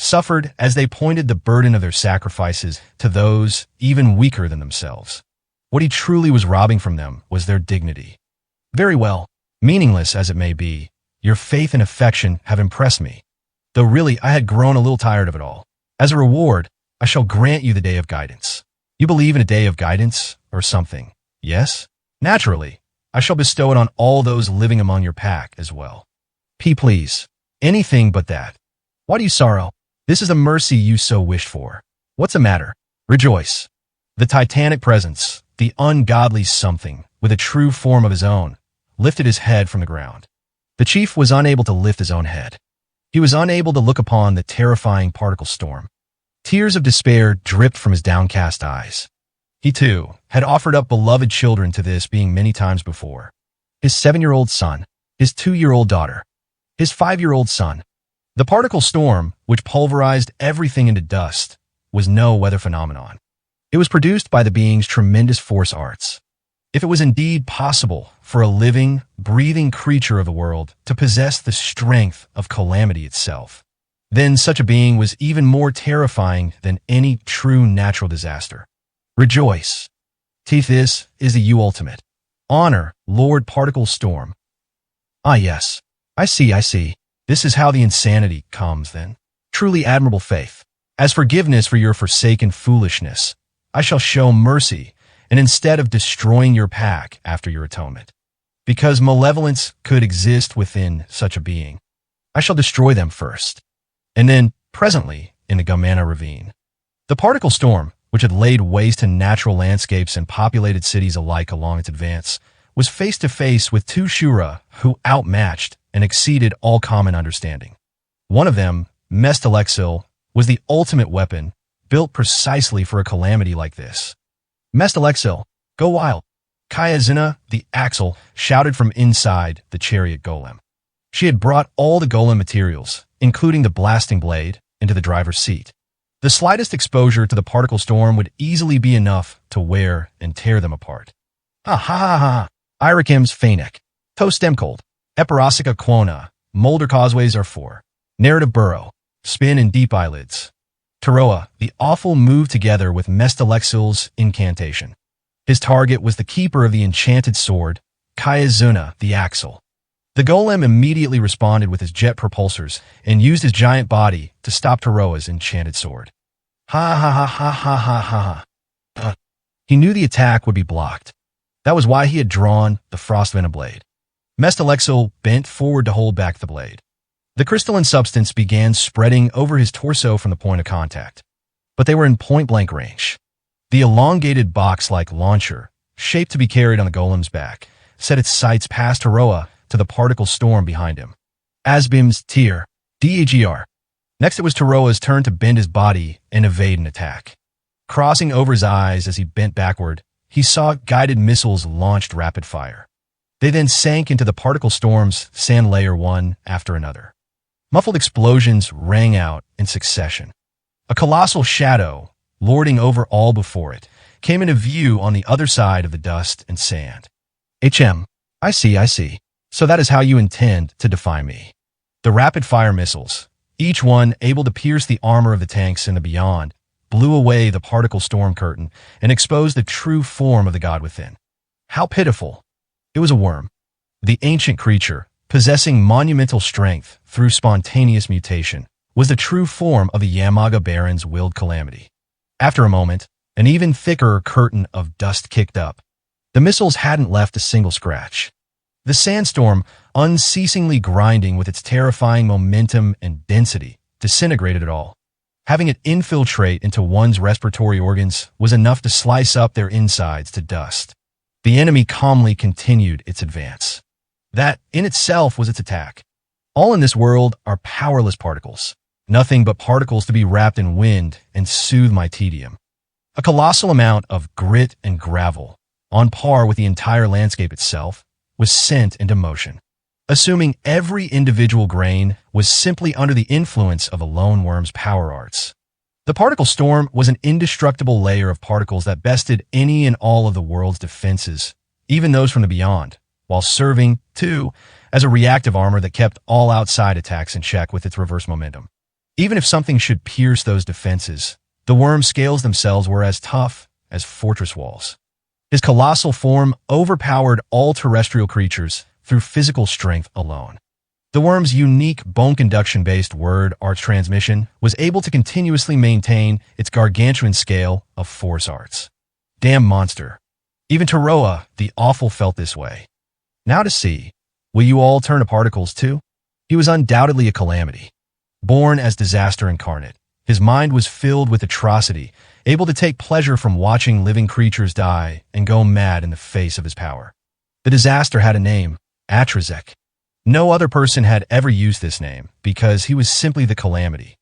suffered as they pointed the burden of their sacrifices to those even weaker than themselves. What he truly was robbing from them was their dignity. Very well, meaningless as it may be, your faith and affection have impressed me, though really I had grown a little tired of it all. As a reward, I shall grant you the day of guidance. You believe in a day of guidance or something, yes? Naturally, I shall bestow it on all those living among your pack as well. Please, anything but that. Why do you sorrow? This is the mercy you so wished for. What's the matter? Rejoice. The titanic presence, the ungodly something, with a true form of his own, lifted his head from the ground. The chief was unable to lift his own head. He was unable to look upon the terrifying particle storm. Tears of despair dripped from his downcast eyes. He, too, had offered up beloved children to this being many times before. His 7-year-old son, his 2-year-old daughter, his 5-year-old son. The particle storm, which pulverized everything into dust, was no weather phenomenon. It was produced by the being's tremendous force arts. If it was indeed possible for a living, breathing creature of the world to possess the strength of calamity itself, then such a being was even more terrifying than any true natural disaster. Rejoice. This is the ultimate. Honor, Lord Particle Storm. Ah yes, I see. This is how the insanity comes then. Truly admirable faith. As forgiveness for your forsaken foolishness, I shall show mercy, and instead of destroying your pack after your atonement, because malevolence could exist within such a being, I shall destroy them first, and then, presently, in the Gamana ravine. The particle storm, which had laid waste to natural landscapes and populated cities alike along its advance, was face to face with two Shura who outmatched and exceeded all common understanding. One of them, Mestalexil, was the ultimate weapon, built precisely for a calamity like this. Mestalexil, go wild! Kayazina, the Axle, shouted from inside the chariot golem. She had brought all the golem materials, including the blasting blade, into the driver's seat. The slightest exposure to the particle storm would easily be enough to wear and tear them apart. Ha! Irikim's Fainek, Tostemcold, Eparosica Quona, Molder Causeways are 4. Narrative Burrow, Spin and Deep Eyelids. Taroa, the awful moved together with Mestalexil's incantation. His target was the keeper of the enchanted sword, Kayazuna, the Axle. The golem immediately responded with his jet propulsors and used his giant body to stop Taroa's enchanted sword. Ha. He knew the attack would be blocked. That was why he had drawn the Frostvenom blade. Mestalexil bent forward to hold back the blade. The crystalline substance began spreading over his torso from the point of contact, but they were in point-blank range. The elongated box-like launcher, shaped to be carried on the golem's back, set its sights past Taroa to the particle storm behind him. Asbim's Tear, DAGR. Next it was Taroa's turn to bend his body and evade an attack. Crossing over his eyes as he bent backward, he saw guided missiles launched rapid fire. They then sank into the particle storm's sand layer one after another. Muffled explosions rang out in succession. A colossal shadow, lording over all before it, came into view on the other side of the dust and sand. I see. So that is how you intend to defy me. The rapid-fire missiles, each one able to pierce the armor of the tanks in the beyond, blew away the particle storm curtain and exposed the true form of the god within. How pitiful! It was a worm. The ancient creature, possessing monumental strength through spontaneous mutation, was the true form of the Yamaga Baron's willed calamity. After a moment, an even thicker curtain of dust kicked up. The missiles hadn't left a single scratch. The sandstorm, unceasingly grinding with its terrifying momentum and density, disintegrated it all. Having it infiltrate into one's respiratory organs was enough to slice up their insides to dust. The enemy calmly continued its advance. That, in itself, was its attack. All in this world are powerless particles, nothing but particles to be wrapped in wind and soothe my tedium. A colossal amount of grit and gravel, on par with the entire landscape itself, was sent into motion, assuming every individual grain was simply under the influence of a lone worm's power arts. The particle storm was an indestructible layer of particles that bested any and all of the world's defenses, even those from the beyond, while serving, too, as a reactive armor that kept all outside attacks in check with its reverse momentum. Even if something should pierce those defenses, the worm's scales themselves were as tough as fortress walls. His colossal form overpowered all terrestrial creatures through physical strength alone. The worm's unique bone conduction-based word arts transmission was able to continuously maintain its gargantuan scale of force arts. Damn monster. Even Taroa, the awful, felt this way. Now to see, will you all turn to particles too? He was undoubtedly a calamity. Born as disaster incarnate, his mind was filled with atrocity, able to take pleasure from watching living creatures die and go mad in the face of his power. The disaster had a name, Atrazek. No other person had ever used this name because he was simply the calamity.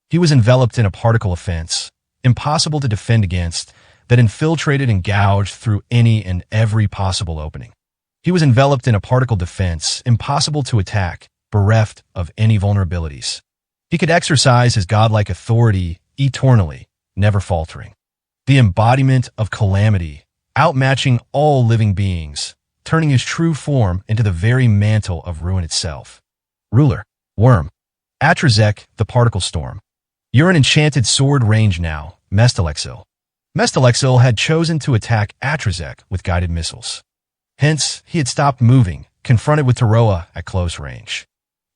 He was enveloped in a particle offense, impossible to defend against, that infiltrated and gouged through any and every possible opening. He was enveloped in a particle defense, impossible to attack, bereft of any vulnerabilities. He could exercise his godlike authority eternally, never faltering. The embodiment of calamity, outmatching all living beings, turning his true form into the very mantle of ruin itself. Ruler, Worm, Atrazek, the particle storm. You're an enchanted sword range now, Mestalexil. Mestalexil had chosen to attack Atrazek with guided missiles. Hence, he had stopped moving, confronted with Taroa at close range.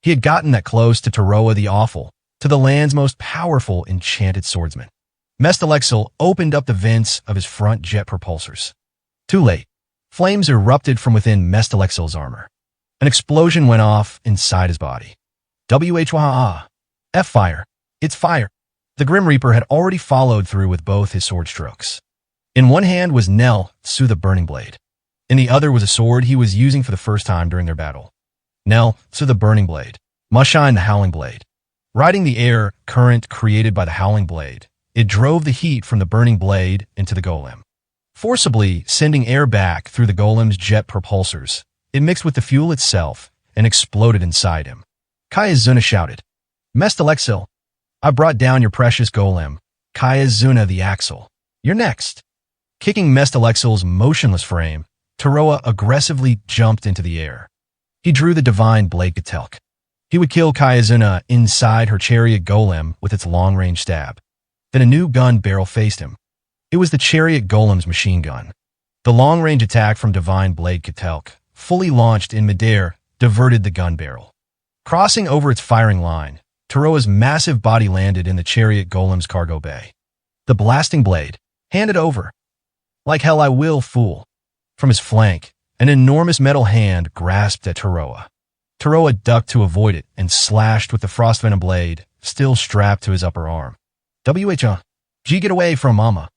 He had gotten that close to Taroa the Awful, to the land's most powerful enchanted swordsman. Mestalexil opened up the vents of his front jet propulsors. Too late. Flames erupted from within Mestalexil's armor. An explosion went off inside his body. F-fire. It's fire. The Grim Reaper had already followed through with both his sword strokes. In one hand was Nell, Su the Burning Blade. In the other was a sword he was using for the first time during their battle. Nell, Su the Burning Blade. Mushine the Howling Blade. Riding the air current created by the Howling Blade, it drove the heat from the burning blade into the golem. Forcibly sending air back through the golem's jet propulsors, it mixed with the fuel itself and exploded inside him. Kayazuna shouted, Mestalexil, I brought down your precious golem, Kayazuna the Axle. You're next. Kicking Mestalexil's motionless frame, Taroa aggressively jumped into the air. He drew the divine blade Gatelk. He would kill Kayazuna inside her chariot golem with its long-range stab. Then a new gun barrel faced him. It was the chariot golem's machine gun. The long-range attack from divine blade Gatelk, fully launched in midair, diverted the gun barrel. Crossing over its firing line, Taroa's massive body landed in the chariot golem's cargo bay. The blasting blade, handed over. Like hell I will, fool. From his flank, an enormous metal hand grasped at Taroa. Taroa ducked to avoid it and slashed with the frostvenom blade, still strapped to his upper arm. G, get away from Mama.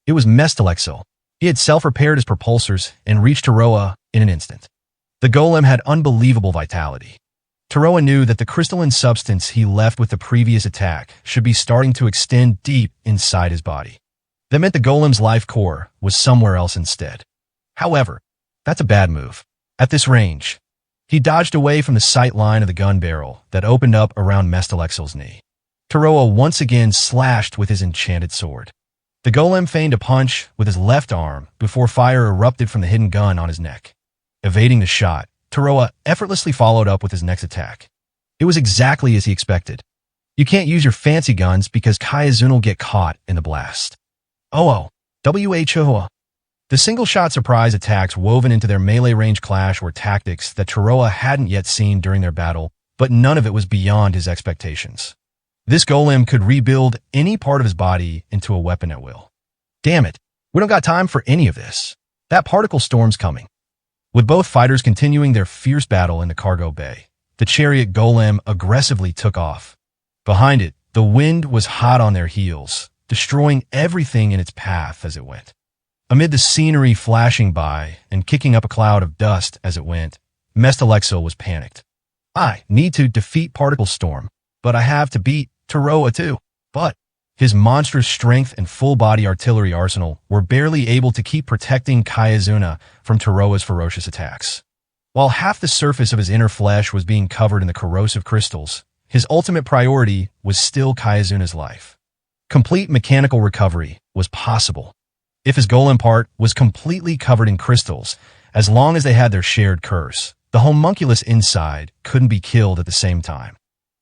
It was Mestalexil. He had self-repaired his propulsors and reached Taroa in an instant. The golem had unbelievable vitality. Taroa knew that the crystalline substance he left with the previous attack should be starting to extend deep inside his body. That meant the golem's life core was somewhere else instead. However, that's a bad move. At this range, he dodged away from the sight line of the gun barrel that opened up around Mestalexil's knee. Taroa once again slashed with his enchanted sword. The golem feigned a punch with his left arm before fire erupted from the hidden gun on his neck. Evading the shot, Taroa effortlessly followed up with his next attack. It was exactly as he expected. You can't use your fancy guns because Kayazun will get caught in the blast. The single-shot surprise attacks woven into their melee range clash were tactics that Taroa hadn't yet seen during their battle, but none of it was beyond his expectations. This golem could rebuild any part of his body into a weapon at will. Damn it, we don't got time for any of this. That particle storm's coming. With both fighters continuing their fierce battle in the cargo bay, the chariot golem aggressively took off. Behind it, the wind was hot on their heels, destroying everything in its path as it went. Amid the scenery flashing by and kicking up a cloud of dust as it went, Mestalexil was panicked. I need to defeat Particle Storm, but I have to beat Taroa too. But his monstrous strength and full-body artillery arsenal were barely able to keep protecting Kayazuna from Taroa's ferocious attacks. While half the surface of his inner flesh was being covered in the corrosive crystals, his ultimate priority was still Kayazuna's life. Complete mechanical recovery was possible. If his golem part was completely covered in crystals, as long as they had their shared curse, the homunculus inside couldn't be killed at the same time.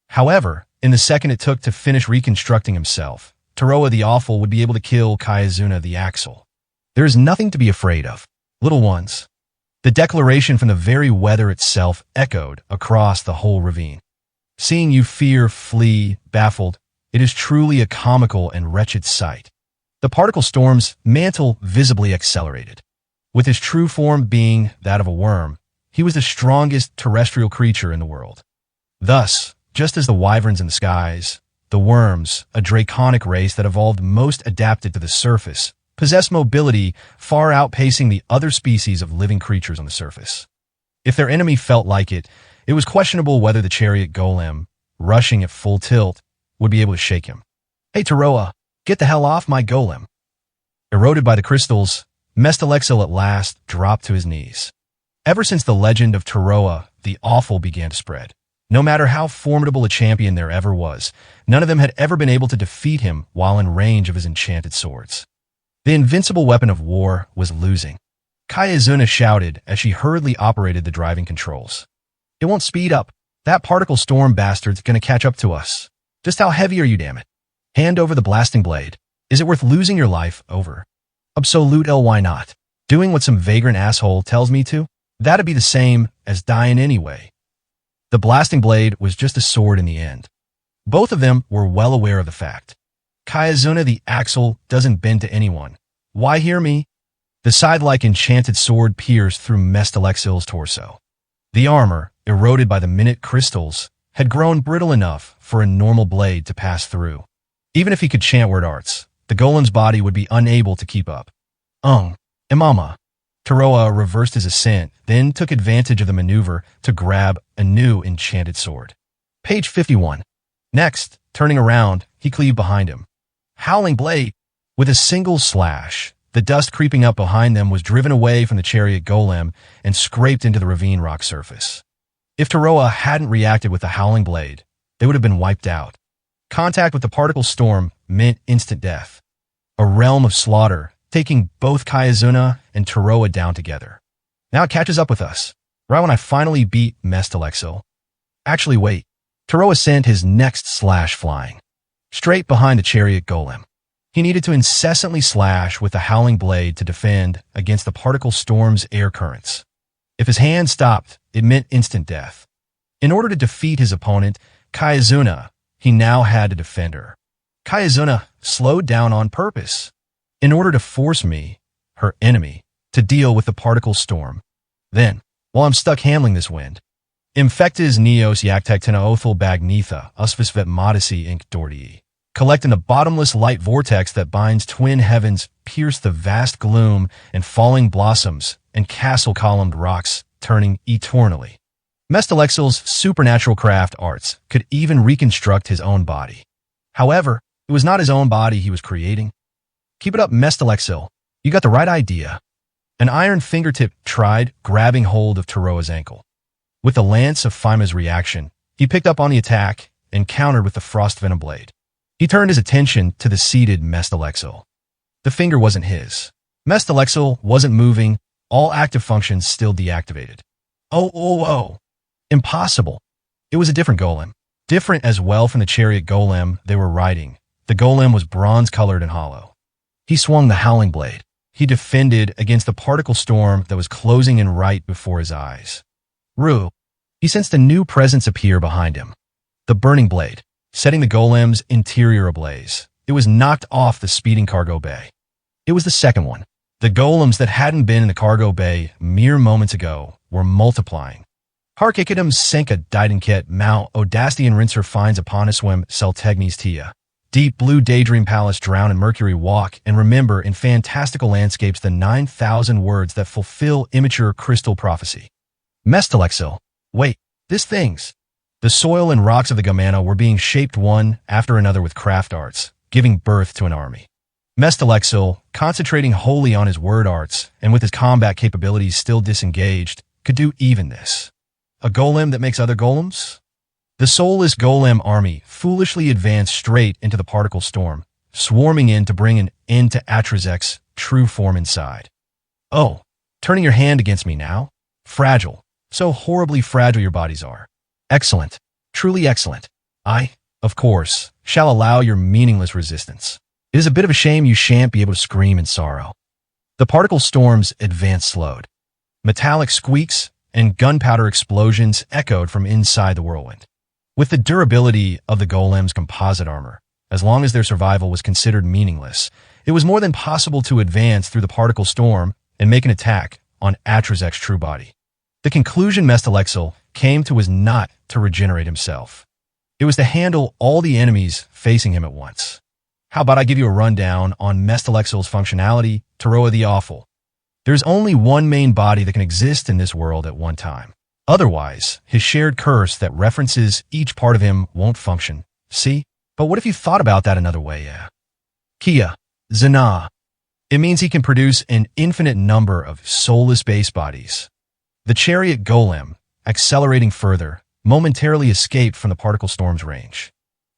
However, In the second it took to finish reconstructing himself, Taroa the Awful would be able to kill Kayazuna the Axle. There is nothing to be afraid of, little ones. The declaration from the very weather itself echoed across the whole ravine. Seeing you fear, flee, baffled, it is truly a comical and wretched sight. The particle storm's mantle visibly accelerated. With his true form being that of a worm, he was the strongest terrestrial creature in the world. Thus, just as the wyverns in the skies, the worms, a draconic race that evolved most adapted to the surface, possess mobility far outpacing the other species of living creatures on the surface. If their enemy felt like it, it was questionable whether the chariot golem, rushing at full tilt, would be able to shake him. Hey Taroa, get the hell off my golem. Eroded by the crystals, Mestalexil at last dropped to his knees. Ever since the legend of Taroa the Awful began to spread, no matter how formidable a champion there ever was, none of them had ever been able to defeat him while in range of his enchanted swords. The invincible weapon of war was losing. Kayazuna shouted as she hurriedly operated the driving controls. It won't speed up. That particle storm bastard's gonna catch up to us. Just how heavy are you, damn it? Hand over the blasting blade. Is it worth losing your life over? Absolute why not? Doing what some vagrant asshole tells me to? That'd be the same as dying anyway. The blasting blade was just a sword in the end. Both of them were well aware of the fact. Kayazuna the Axle doesn't bend to anyone. Why hear me? The scythe-like enchanted sword pierced through Mestalexil's torso. The armor, eroded by the minute crystals, had grown brittle enough for a normal blade to pass through. Even if he could chant word arts, the golem's body would be unable to keep up. Imama. Taroa reversed his ascent, then took advantage of the maneuver to grab a new enchanted sword. Page 51. Next, turning around, he cleaved behind him. Howling blade! With a single slash, the dust creeping up behind them was driven away from the chariot golem and scraped into the ravine rock surface. If Taroa hadn't reacted with the howling blade, they would have been wiped out. Contact with the particle storm meant instant death. A realm of slaughter, taking both Kayazuna and Taroa down together. Now it catches up with us, right when I finally beat Mestalexil. Actually, wait. Taroa sent his next slash flying, straight behind the chariot golem. He needed to incessantly slash with the howling blade to defend against the particle storm's air currents. If his hand stopped, it meant instant death. In order to defeat his opponent, Kayazuna, he now had to defend her. Kayazuna slowed down on purpose, in order to force me, her enemy, to deal with the particle storm. Then, while I'm stuck handling this wind, Infectis Neos Yaktektena Othel Bagnetha Usvisvet Modisi Inc. Dortii. Collecting the bottomless light vortex that binds twin heavens, pierce the vast gloom and falling blossoms and castle-columned rocks, turning eternally. Mestalexil's supernatural craft arts could even reconstruct his own body. However, it was not his own body he was creating. Keep it up, Mestalexil. You got the right idea. An iron fingertip tried grabbing hold of Taroa's ankle. With the lance of Fima's reaction, he picked up on the attack and countered with the frost venom blade. He turned his attention to the seated Mestalexil. The finger wasn't his. Mestalexil wasn't moving, all active functions still deactivated. Oh. Impossible. It was a different golem. Different as well from the chariot golem they were riding. The golem was bronze-colored and hollow. He swung the howling blade. He defended against the particle storm that was closing in right before his eyes. Rue. He sensed a new presence appear behind him. The burning blade, setting the golem's interior ablaze. It was knocked off the speeding cargo bay. It was the second one. The golems that hadn't been in the cargo bay mere moments ago were multiplying. Hark Icadum Senka Didenket Mount Odastian Rinser finds upon a swim Seltegnes Tia. Deep blue daydream palace drown in Mercury walk and remember in fantastical landscapes the 9,000 words that fulfill immature crystal prophecy. Mestalexil. Wait, this thing's. The soil and rocks of the Gamana were being shaped one after another with craft arts, giving birth to an army. Mestalexil, concentrating wholly on his word arts and with his combat capabilities still disengaged, could do even this. A golem that makes other golems? The soulless golem army foolishly advanced straight into the particle storm, swarming in to bring an end to Atrazek's true form inside. Oh, turning your hand against me now? Fragile. So horribly fragile your bodies are. Excellent. Truly excellent. I of course, shall allow your meaningless resistance. It is a bit of a shame you shan't be able to scream in sorrow. The particle storm's advance slowed. Metallic squeaks and gunpowder explosions echoed from inside the whirlwind. With the durability of the golem's composite armor, as long as their survival was considered meaningless, it was more than possible to advance through the particle storm and make an attack on Atrazek's true body. The conclusion Mestalexel came to was not to regenerate himself. It was to handle all the enemies facing him at once. How about I give you a rundown on Mestalexel's functionality, Taroa the Awful? There's only one main body that can exist in this world at one time. Otherwise, his shared curse that references each part of him won't function. See? But what if you thought about that another way, yeah? Kia, Zana. It means he can produce an infinite number of soulless base bodies. The chariot golem, accelerating further, momentarily escaped from the particle storm's range.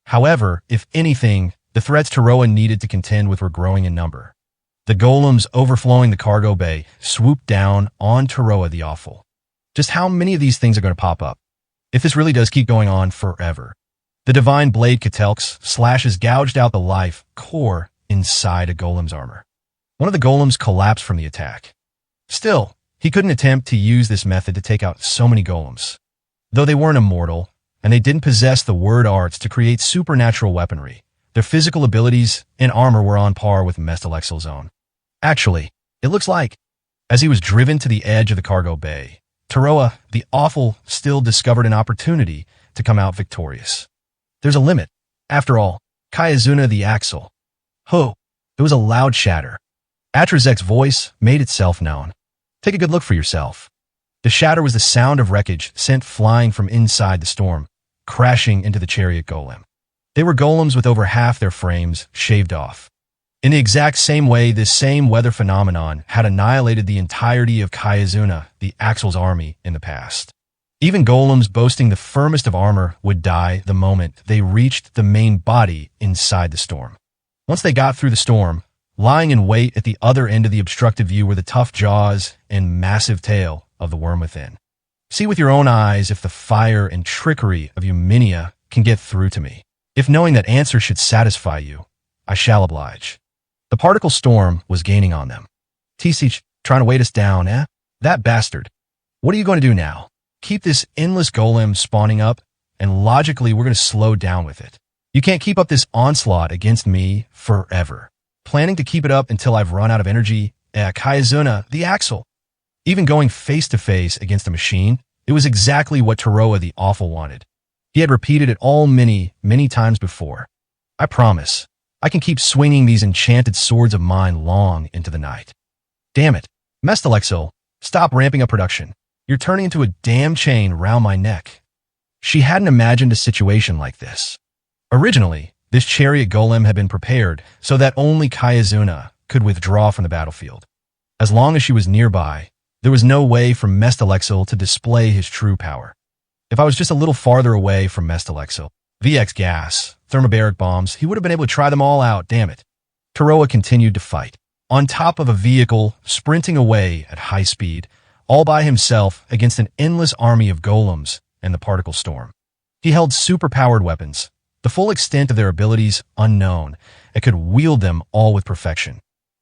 However, if anything, the threats Taroa needed to contend with were growing in number. The golems overflowing the cargo bay swooped down on Taroa the Awful. Just how many of these things are going to pop up? If this really does keep going on forever. The divine blade Catelx slashes gouged out the life core inside a golem's armor. One of the golems collapsed from the attack. Still, he couldn't attempt to use this method to take out so many golems. Though they weren't immortal, and they didn't possess the word arts to create supernatural weaponry, their physical abilities and armor were on par with Mestalexel's own. Actually, it looks like, as he was driven to the edge of the cargo bay, Taroa the Awful still discovered an opportunity to come out victorious. There's a limit. After all, Kayazuna the Axle. Ho! It was a loud shatter. Atrazek's voice made itself known. Take a good look for yourself. The shatter was the sound of wreckage sent flying from inside the storm, crashing into the chariot golem. They were golems with over half their frames shaved off. In the exact same way, this same weather phenomenon had annihilated the entirety of Kayazuna, the Axle's army, in the past. Even golems boasting the firmest of armor would die the moment they reached the main body inside the storm. Once they got through the storm, lying in wait at the other end of the obstructed view were the tough jaws and massive tail of the worm within. See with your own eyes if the fire and trickery of Eumenia can get through to me. If knowing that answer should satisfy you, I shall oblige. The particle storm was gaining on them. Tisich, trying to weight us down, eh? That bastard. What are you going to do now? Keep this endless golem spawning up, and logically we're going to slow down with it. You can't keep up this onslaught against me forever. Planning to keep it up until I've run out of energy? Kayazuna, the Axle. Even going face-to-face against a machine, it was exactly what Taroa the Awful wanted. He had repeated it all many, many times before. I promise, I can keep swinging these enchanted swords of mine long into the night. Damn it. Mestalexel, stop ramping up production. You're turning into a damn chain round my neck. She hadn't imagined a situation like this. Originally, this chariot golem had been prepared so that only Kayazuna could withdraw from the battlefield. As long as she was nearby, there was no way for Mestalexel to display his true power. If I was just a little farther away from Mestalexel, VX gas, thermobaric bombs, he would have been able to try them all out, damn it. Taroa continued to fight, on top of a vehicle, sprinting away at high speed, all by himself against an endless army of golems and the particle storm. He held super-powered weapons, the full extent of their abilities unknown, and could wield them all with perfection.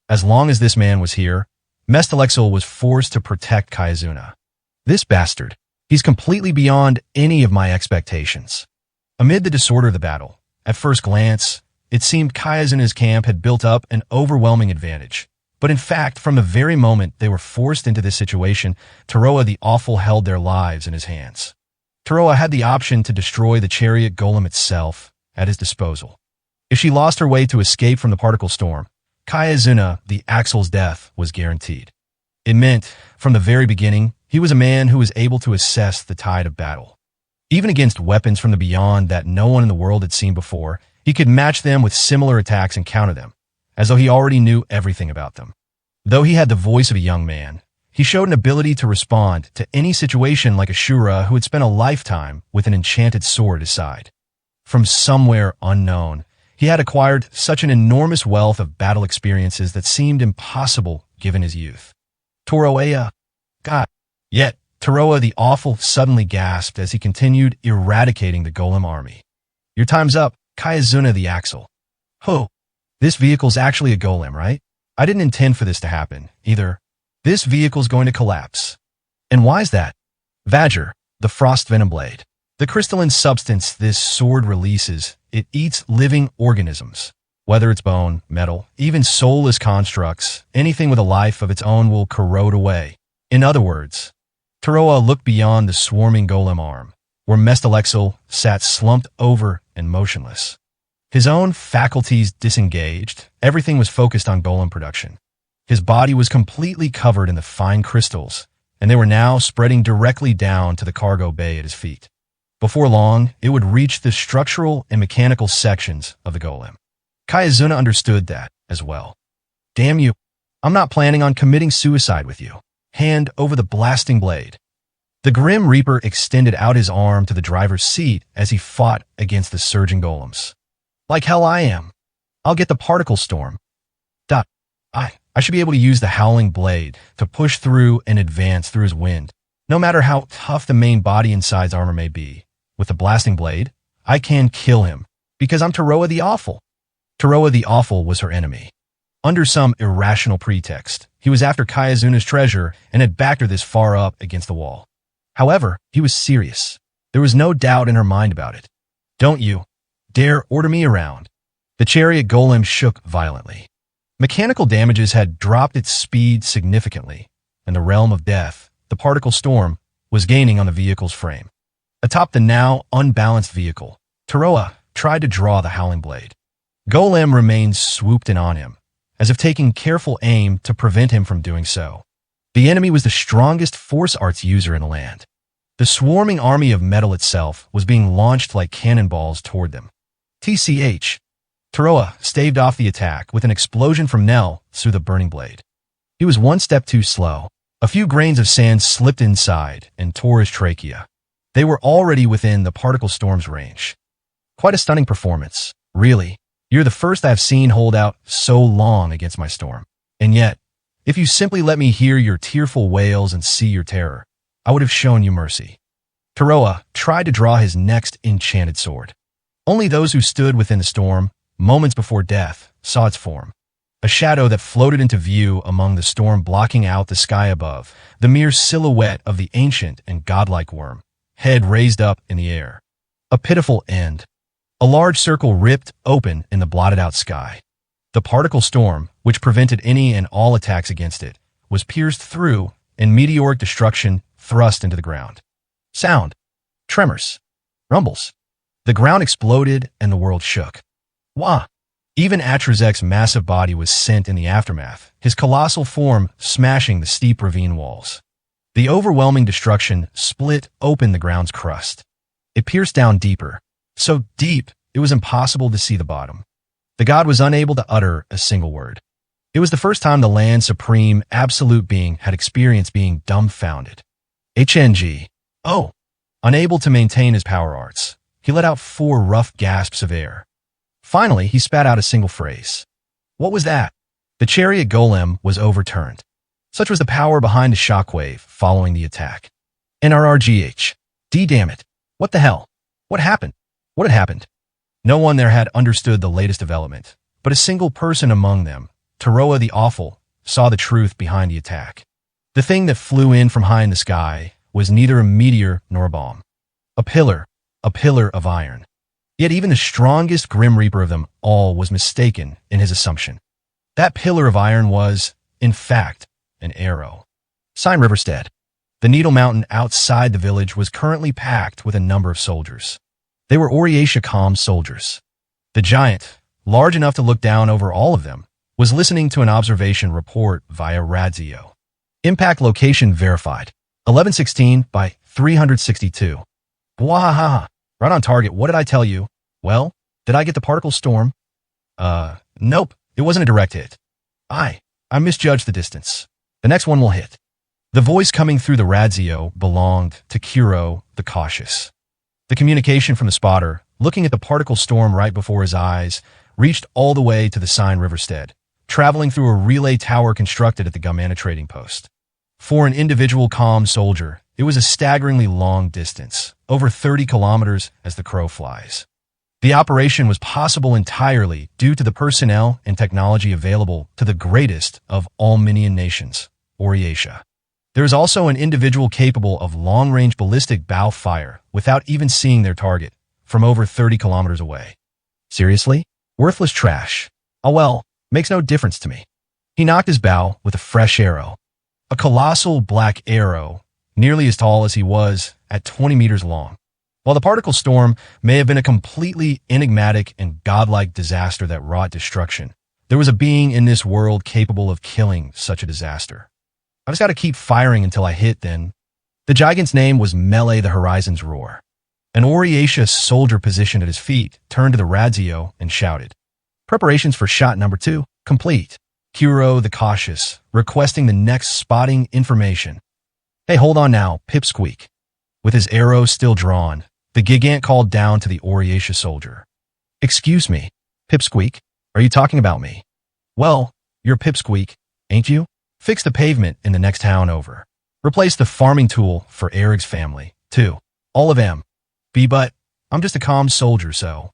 As long as this man was here, Mestalexel was forced to protect Kayazuna. This bastard, he's completely beyond any of my expectations. Amid the disorder of the battle, at first glance, it seemed Kayazuna's camp had built up an overwhelming advantage. But in fact, from the very moment they were forced into this situation, Taroa the Awful held their lives in his hands. Taroa had the option to destroy the chariot golem itself at his disposal. If she lost her way to escape from the particle storm, Kayazuna, the Axle's death, was guaranteed. It meant, from the very beginning, he was a man who was able to assess the tide of battle. Even against weapons from the beyond that no one in the world had seen before, he could match them with similar attacks and counter them, as though he already knew everything about them. Though he had the voice of a young man, he showed an ability to respond to any situation like a Shura who had spent a lifetime with an enchanted sword at his side. From somewhere unknown, he had acquired such an enormous wealth of battle experiences that seemed impossible given his youth. Taroa, God. Yet, Taroa the Awful suddenly gasped as he continued eradicating the golem army. Your time's up, Kayazuna the Axle. Ho! This vehicle's actually a golem, right? I didn't intend for this to happen, either. This vehicle's going to collapse. And why's that? Vajr, the frost venom blade. The crystalline substance this sword releases, it eats living organisms. Whether it's bone, metal, even soulless constructs, anything with a life of its own will corrode away. In other words, Taroa looked beyond the swarming golem arm, where Mestalexel sat slumped over and motionless. His own faculties disengaged, everything was focused on golem production. His body was completely covered in the fine crystals, and they were now spreading directly down to the cargo bay at his feet. Before long, it would reach the structural and mechanical sections of the golem. Kayazuna understood that as well. Damn you, I'm not planning on committing suicide with you. Hand over the blasting blade. The Grim Reaper extended out his arm to the driver's seat as he fought against the surging golems. Like hell I am. I'll get the particle storm. I should be able to use the howling blade to push through and advance through his wind. No matter how tough the main body inside's armor may be, with the blasting blade, I can kill him, because I'm Taroa the Awful. Taroa the Awful was her enemy. Under some irrational pretext, he was after Kayazuna's treasure and had backed her this far up against the wall. However, he was serious. There was no doubt in her mind about it. Don't you dare order me around. The chariot golem shook violently. Mechanical damages had dropped its speed significantly, and the realm of death, the particle storm, was gaining on the vehicle's frame. Atop the now unbalanced vehicle, Taroa tried to draw the howling blade. Golem remained swooped in on him, as if taking careful aim to prevent him from doing so. The enemy was the strongest force arts user in the land. The swarming army of metal itself was being launched like cannonballs toward them. TCH. Taroa staved off the attack with an explosion from Nell through the burning blade. He was one step too slow. A few grains of sand slipped inside and tore his trachea. They were already within the particle storm's range. Quite a stunning performance, really. You're the first I've seen hold out so long against my storm. And yet, if you simply let me hear your tearful wails and see your terror, I would have shown you mercy. Taroa tried to draw his next enchanted sword. Only those who stood within the storm, moments before death, saw its form. A shadow that floated into view among the storm blocking out the sky above, the mere silhouette of the ancient and godlike worm, head raised up in the air. A pitiful end. A large circle ripped open in the blotted-out sky. The particle storm, which prevented any and all attacks against it, was pierced through, and meteoric destruction thrust into the ground. Sound. Tremors. Rumbles. The ground exploded and the world shook. Wah! Even Atrazek's massive body was sent in the aftermath, his colossal form smashing the steep ravine walls. The overwhelming destruction split open the ground's crust. It pierced down deeper, so deep it was impossible to see the bottom. The god was unable to utter a single word. It was the first time the land's supreme, absolute being had experienced being dumbfounded. HNG. Oh! Unable to maintain his power arts, he let out 4 rough gasps of air. Finally, he spat out a single phrase. What was that? The chariot golem was overturned. Such was the power behind the shockwave following the attack. NRRGH. Damn it. What the hell? What happened? What had happened? No one there had understood the latest development, but a single person among them, Taroa the Awful, saw the truth behind the attack. The thing that flew in from high in the sky was neither a meteor nor a bomb. A pillar of iron. Yet even the strongest Grim Reaper of them all was mistaken in his assumption. That pillar of iron was, in fact, an arrow. Sign Riverstead. The Needle Mountain outside the village was currently packed with a number of soldiers. They were Oriatia Calm soldiers. The giant, large enough to look down over all of them, was listening to an observation report via Radzio. Impact location verified. 1116 by 362. Wahaha. Right on target. What did I tell you? Well, did I get the particle storm? Nope. It wasn't a direct hit. I misjudged the distance. The next one will hit. The voice coming through the Radzio belonged to Kuro the Cautious. The communication from the spotter, looking at the particle storm right before his eyes, reached all the way to the sign Riverstead, traveling through a relay tower constructed at the Gumana trading post. For an individual calm soldier, it was a staggeringly long distance, over 30 kilometers as the crow flies. The operation was possible entirely due to the personnel and technology available to the greatest of all Minion nations, Oryasia. There is also an individual capable of long-range ballistic bow fire without even seeing their target from over 30 kilometers away. Seriously? Worthless trash. Oh well, makes no difference to me. He knocked his bow with a fresh arrow. A colossal black arrow, nearly as tall as he was, at 20 meters long. While the particle storm may have been a completely enigmatic and godlike disaster that wrought destruction, there was a being in this world capable of killing such a disaster. I just got to keep firing until I hit then. The gigant's name was Melee the Horizon's Roar. An Oryasia soldier positioned at his feet turned to the Radzio and shouted, "Preparations for shot number 2, complete." Kuro the Cautious, requesting the next spotting information. "Hey, hold on now, Pipsqueak." With his arrow still drawn, the gigant called down to the Oryasia soldier. "Excuse me, Pipsqueak, are you talking about me?" "Well, you're Pipsqueak, ain't you? Fix the pavement in the next town over. Replace the farming tool for Eric's family, too. All of them. But I'm just a calm soldier, so."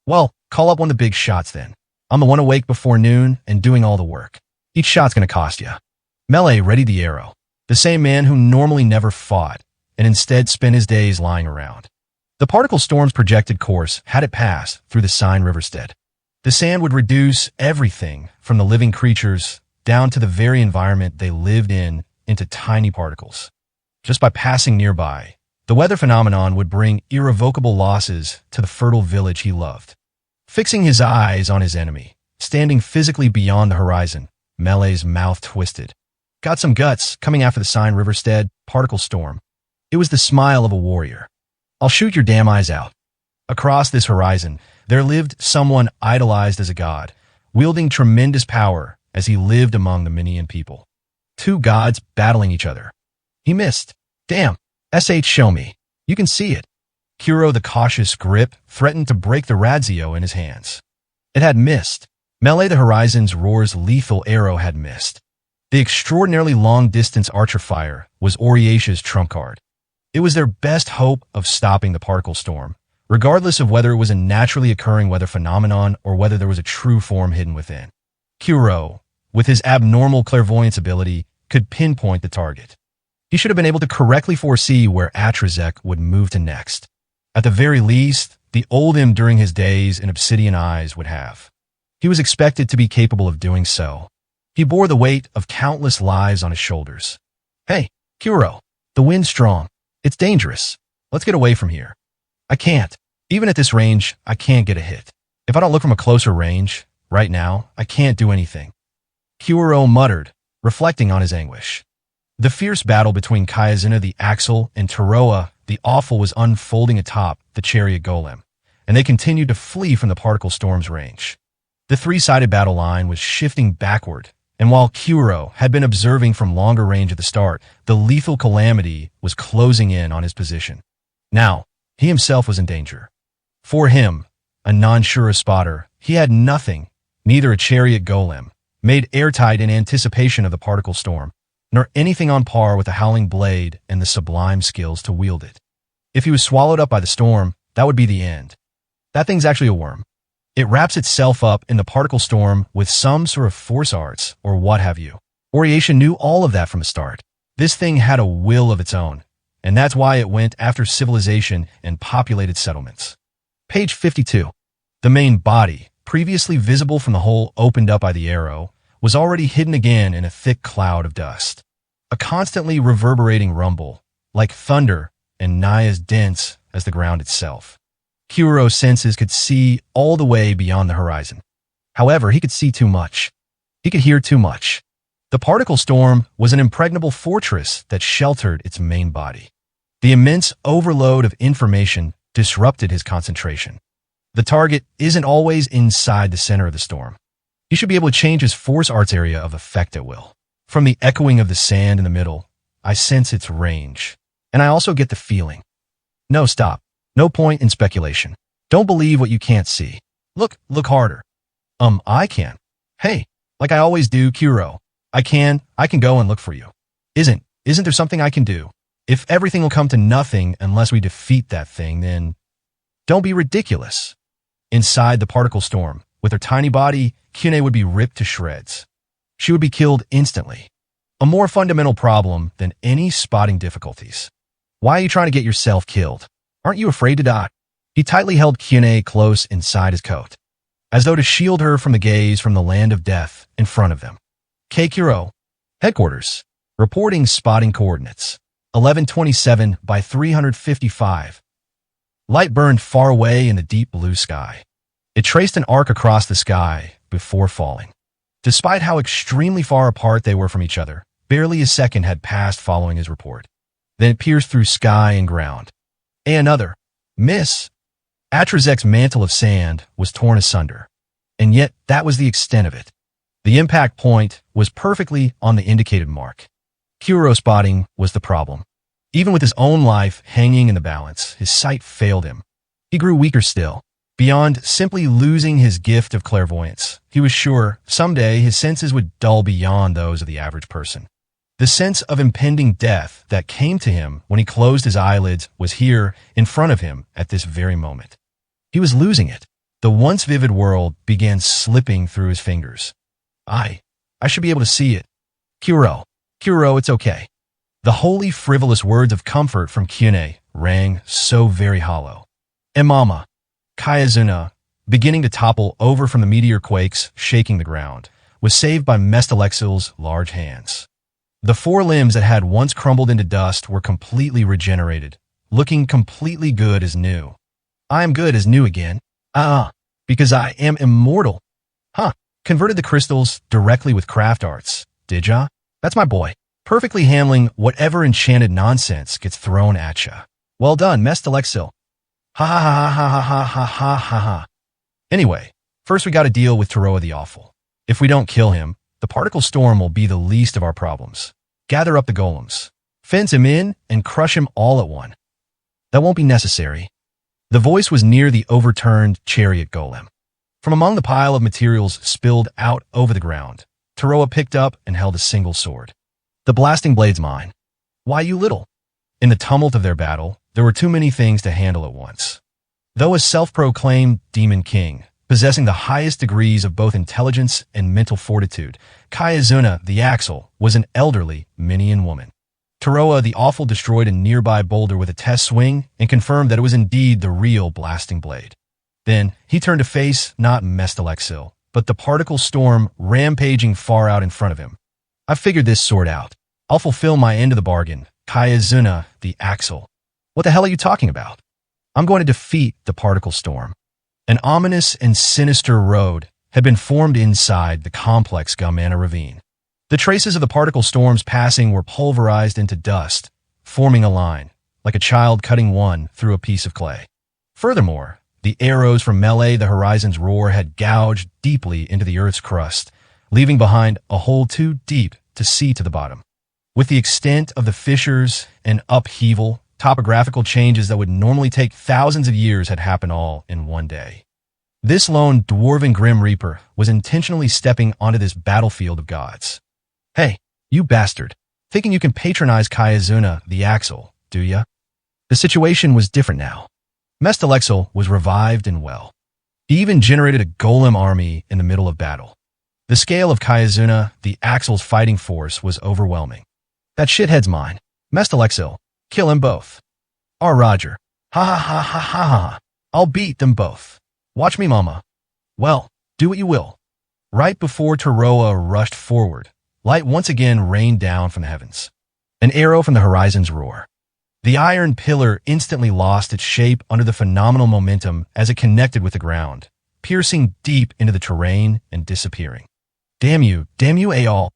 "Well, call up one of the big shots then. I'm the one awake before noon and doing all the work. Each shot's gonna cost ya." Melee readied the arrow, the same man who normally never fought, and instead spent his days lying around. The particle storm's projected course had it pass through the Seine Riverstead. The sand would reduce everything from the living creatures down to the very environment they lived in into tiny particles. Just by passing nearby, the weather phenomenon would bring irrevocable losses to the fertile village he loved. Fixing his eyes on his enemy, standing physically beyond the horizon, Melee's mouth twisted. "Got some guts coming after the Seine Riverstead particle storm." It was the smile of a warrior. "I'll shoot your damn eyes out." Across this horizon, there lived someone idolized as a god, wielding tremendous power as he lived among the Minion people. Two gods battling each other. He missed. "Damn, show me. You can see it." Kuro the Cautious grip threatened to break the Radzio in his hands. It had missed. Melee the Horizon's Roar's lethal arrow had missed. The extraordinarily long-distance archer fire was Oryasia's trump card. It was their best hope of stopping the particle storm, regardless of whether it was a naturally occurring weather phenomenon or whether there was a true form hidden within. Kuro, with his abnormal clairvoyance ability, could pinpoint the target. He should have been able to correctly foresee where Atrazek would move to next. At the very least, the old him during his days in Obsidian Eyes would have. He was expected to be capable of doing so. He bore the weight of countless lives on his shoulders. "Hey, Kuro, the wind's strong. It's dangerous. Let's get away from here." "I can't. Even at this range, I can't get a hit. If I don't look from a closer range, right now, I can't do anything." Kuro muttered, reflecting on his anguish. The fierce battle between Kayazina the Axle and Taroa the Awful was unfolding atop the chariot golem, and they continued to flee from the particle storm's range. The three-sided battle line was shifting backward, and while Kuro had been observing from longer range at the start, the lethal calamity was closing in on his position. Now, he himself was in danger. For him, a non-Shura spotter, he had nothing, neither a chariot golem, made airtight in anticipation of the particle storm, nor anything on par with the howling blade and the sublime skills to wield it. If he was swallowed up by the storm, that would be the end. That thing's actually a worm. It wraps itself up in the particle storm with some sort of force arts or what have you. Oryasia knew all of that from the start. This thing had a will of its own, and that's why it went after civilization and populated settlements. Page 52. The main body, previously visible from the hole opened up by the arrow, was already hidden again in a thick cloud of dust. A constantly reverberating rumble, like thunder and nigh as dense as the ground itself. Kuro's senses could see all the way beyond the horizon. However, he could see too much. He could hear too much. The particle storm was an impregnable fortress that sheltered its main body. The immense overload of information disrupted his concentration. The target isn't always inside the center of the storm. He should be able to change his force arts area of effect at will. From the echoing of the sand in the middle, I sense its range. And I also get the feeling. No, stop. No point in speculation. Don't believe what you can't see. Look harder. I can. Hey, like I always do, Kuro. I can go and look for you. Isn't there something I can do? If everything will come to nothing unless we defeat that thing, then don't be ridiculous. Inside the particle storm, with her tiny body, Kyune would be ripped to shreds. She would be killed instantly. A more fundamental problem than any spotting difficulties. Why are you trying to get yourself killed? Aren't you afraid to die? He tightly held Kyune close inside his coat, as though to shield her from the gaze from the land of death in front of them. Keikuro, headquarters, reporting spotting coordinates, 1127 by 355. Light burned far away in the deep blue sky. It traced an arc across the sky before falling. Despite how extremely far apart they were from each other, barely a second had passed following his report. Then it pierced through sky and ground. Another. Miss. Atrazek's mantle of sand was torn asunder. And yet, that was the extent of it. The impact point was perfectly on the indicated mark. Kuro spotting was the problem. Even with his own life hanging in the balance, his sight failed him. He grew weaker still. Beyond simply losing his gift of clairvoyance, he was sure someday his senses would dull beyond those of the average person. The sense of impending death that came to him when he closed his eyelids was here in front of him at this very moment. He was losing it. The once vivid world began slipping through his fingers. I should be able to see it. Kuro, it's okay. The wholly frivolous words of comfort from Kyune rang so very hollow. And Mama, Kayazuna, beginning to topple over from the meteor quakes shaking the ground, was saved by Mestalexil's large hands. The four limbs that had once crumbled into dust were completely regenerated, looking completely good as new. I am good as new again. Because I am immortal. Converted the crystals directly with craft arts, did ya? That's my boy. Perfectly handling whatever enchanted nonsense gets thrown at ya. Well done, Mestalexil. Ha ha ha ha ha ha ha ha ha. Anyway, first we gotta deal with Taroa the Awful. If we don't kill him, the particle storm will be the least of our problems. Gather up the golems. Fence him in and crush him all at one. That won't be necessary. The voice was near the overturned chariot golem. From among the pile of materials spilled out over the ground, Taroa picked up and held a single sword. The blasting blade's mine. Why, you little? In the tumult of their battle, there were too many things to handle at once. Though a self-proclaimed demon king, possessing the highest degrees of both intelligence and mental fortitude, Kayazuna, the Axle, was an elderly Minion woman. Taroa the Awful destroyed a nearby boulder with a test swing and confirmed that it was indeed the real blasting blade. Then, he turned to face not Mestalexil, but the particle storm rampaging far out in front of him. I've figured this sort out. I'll fulfill my end of the bargain, Kayazuna the Axle. What the hell are you talking about? I'm going to defeat the particle storm. An ominous and sinister road had been formed inside the complex Gaumana ravine. The traces of the particle storm's passing were pulverized into dust, forming a line, like a child cutting one through a piece of clay. Furthermore, the arrows from Melee the Horizon's roar had gouged deeply into the Earth's crust, leaving behind a hole too deep to see to the bottom. With the extent of the fissures and upheaval, topographical changes that would normally take thousands of years had happened all in one day. This lone dwarven Grim Reaper was intentionally stepping onto this battlefield of gods. Hey, you bastard, thinking you can patronize Kayazuna the Axle, do ya? The situation was different now. Mestalexil was revived and well. He even generated a golem army in the middle of battle. The scale of Kayazuna the Axle's fighting force was overwhelming. That shithead's mine. Mestalexil, kill him both. Roger. Ha ha ha ha ha ha. I'll beat them both. Watch me, Mama. Well, do what you will. Right before Taroa rushed forward, light once again rained down from the heavens. An arrow from the horizon's roar. The iron pillar instantly lost its shape under the phenomenal momentum as it connected with the ground, piercing deep into the terrain and disappearing. Damn you, Aal.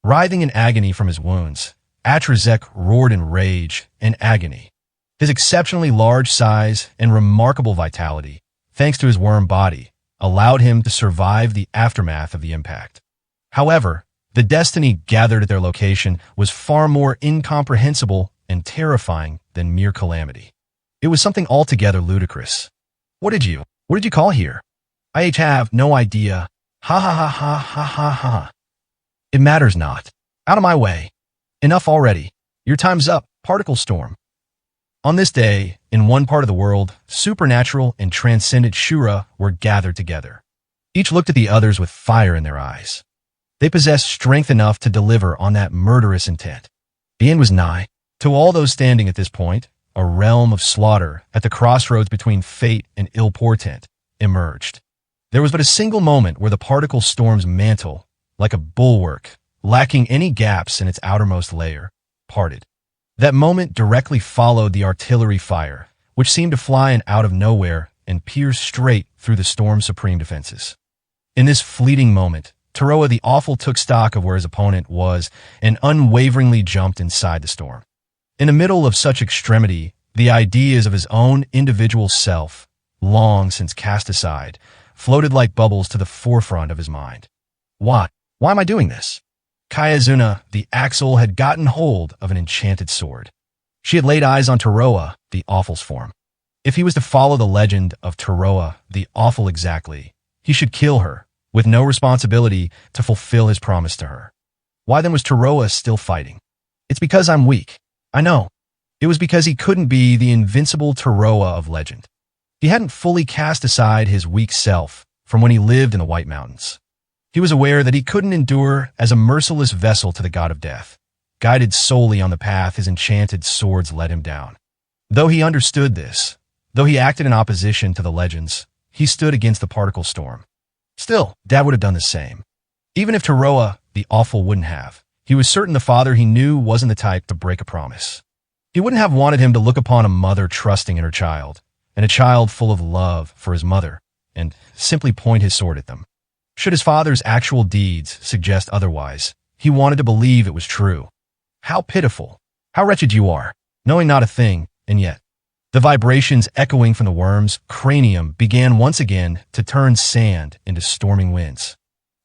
Writhing in agony from his wounds, Atrazek roared in rage and agony. His exceptionally large size and remarkable vitality, thanks to his worm body, allowed him to survive the aftermath of the impact. However, the destiny gathered at their location was far more incomprehensible and terrifying than mere calamity. It was something altogether ludicrous. What did you call here? I have no idea. Ha ha ha ha ha ha ha. It matters not. Out of my way. Enough already. Your time's up, particle storm. On this day, in one part of the world, supernatural and transcendent Shura were gathered together. Each looked at the others with fire in their eyes. They possessed strength enough to deliver on that murderous intent. The end was nigh. To all those standing at this point, a realm of slaughter at the crossroads between fate and ill portent emerged. There was but a single moment where the particle storm's mantle, like a bulwark, lacking any gaps in its outermost layer, parted. That moment directly followed the artillery fire, which seemed to fly in out of nowhere and pierce straight through the storm's supreme defenses. In this fleeting moment, Taroa the Awful took stock of where his opponent was and unwaveringly jumped inside the storm. In the middle of such extremity, the ideas of his own individual self, long since cast aside, floated like bubbles to the forefront of his mind. Why am I doing this? Kayazuna, the Axel, had gotten hold of an enchanted sword. She had laid eyes on Taroa, the Awful's form. If he was to follow the legend of Taroa, the Awful exactly, he should kill her, with no responsibility to fulfill his promise to her. Why then was Taroa still fighting? It's because I'm weak. I know. It was because he couldn't be the invincible Taroa of legend. He hadn't fully cast aside his weak self from when he lived in the White Mountains. He was aware that he couldn't endure as a merciless vessel to the god of death, guided solely on the path his enchanted swords led him down. Though he understood this, though he acted in opposition to the legends, he stood against the particle storm. Still, Dad would have done the same. Even if Taroa, the Awful, wouldn't have, he was certain the father he knew wasn't the type to break a promise. He wouldn't have wanted him to look upon a mother trusting in her child, and a child full of love for his mother, and simply point his sword at them. Should his father's actual deeds suggest otherwise, he wanted to believe it was true. How pitiful, how wretched you are, knowing not a thing, and yet. The vibrations echoing from the worm's cranium began once again to turn sand into storming winds.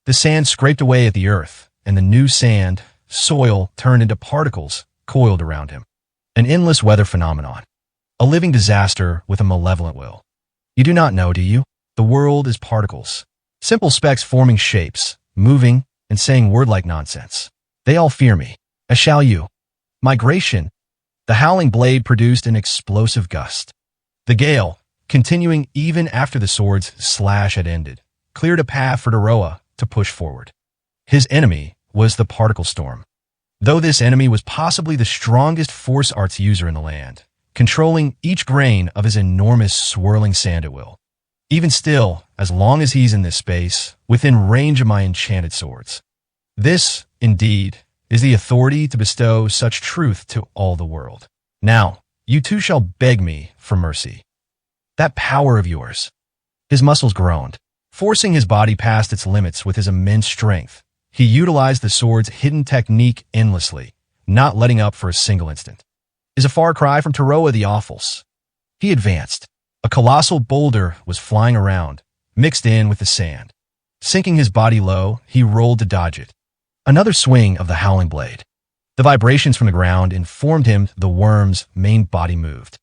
The sand scraped away at the earth, and the new sand, soil, turned into particles coiled around him. An endless weather phenomenon. A living disaster with a malevolent will. You do not know, do you? The world is particles. Simple specks forming shapes, moving, and saying word-like nonsense. They all fear me, as shall you. Migration. The howling blade produced an explosive gust. The gale, continuing even after the sword's slash had ended, cleared a path for Taroa to push forward. His enemy was the particle storm. Though this enemy was possibly the strongest force arts user in the land, controlling each grain of his enormous swirling sand at will. Even still, as long as he's in this space, within range of my enchanted swords. This, indeed, is the authority to bestow such truth to all the world. Now, you too shall beg me for mercy. That power of yours. His muscles groaned. Forcing his body past its limits with his immense strength, he utilized the sword's hidden technique endlessly, not letting up for a single instant. Is a far cry from Taroa the Awful's. He advanced. A colossal boulder was flying around, mixed in with the sand. Sinking his body low, he rolled to dodge it. Another swing of the howling blade. The vibrations from the ground informed him the worm's main body moved.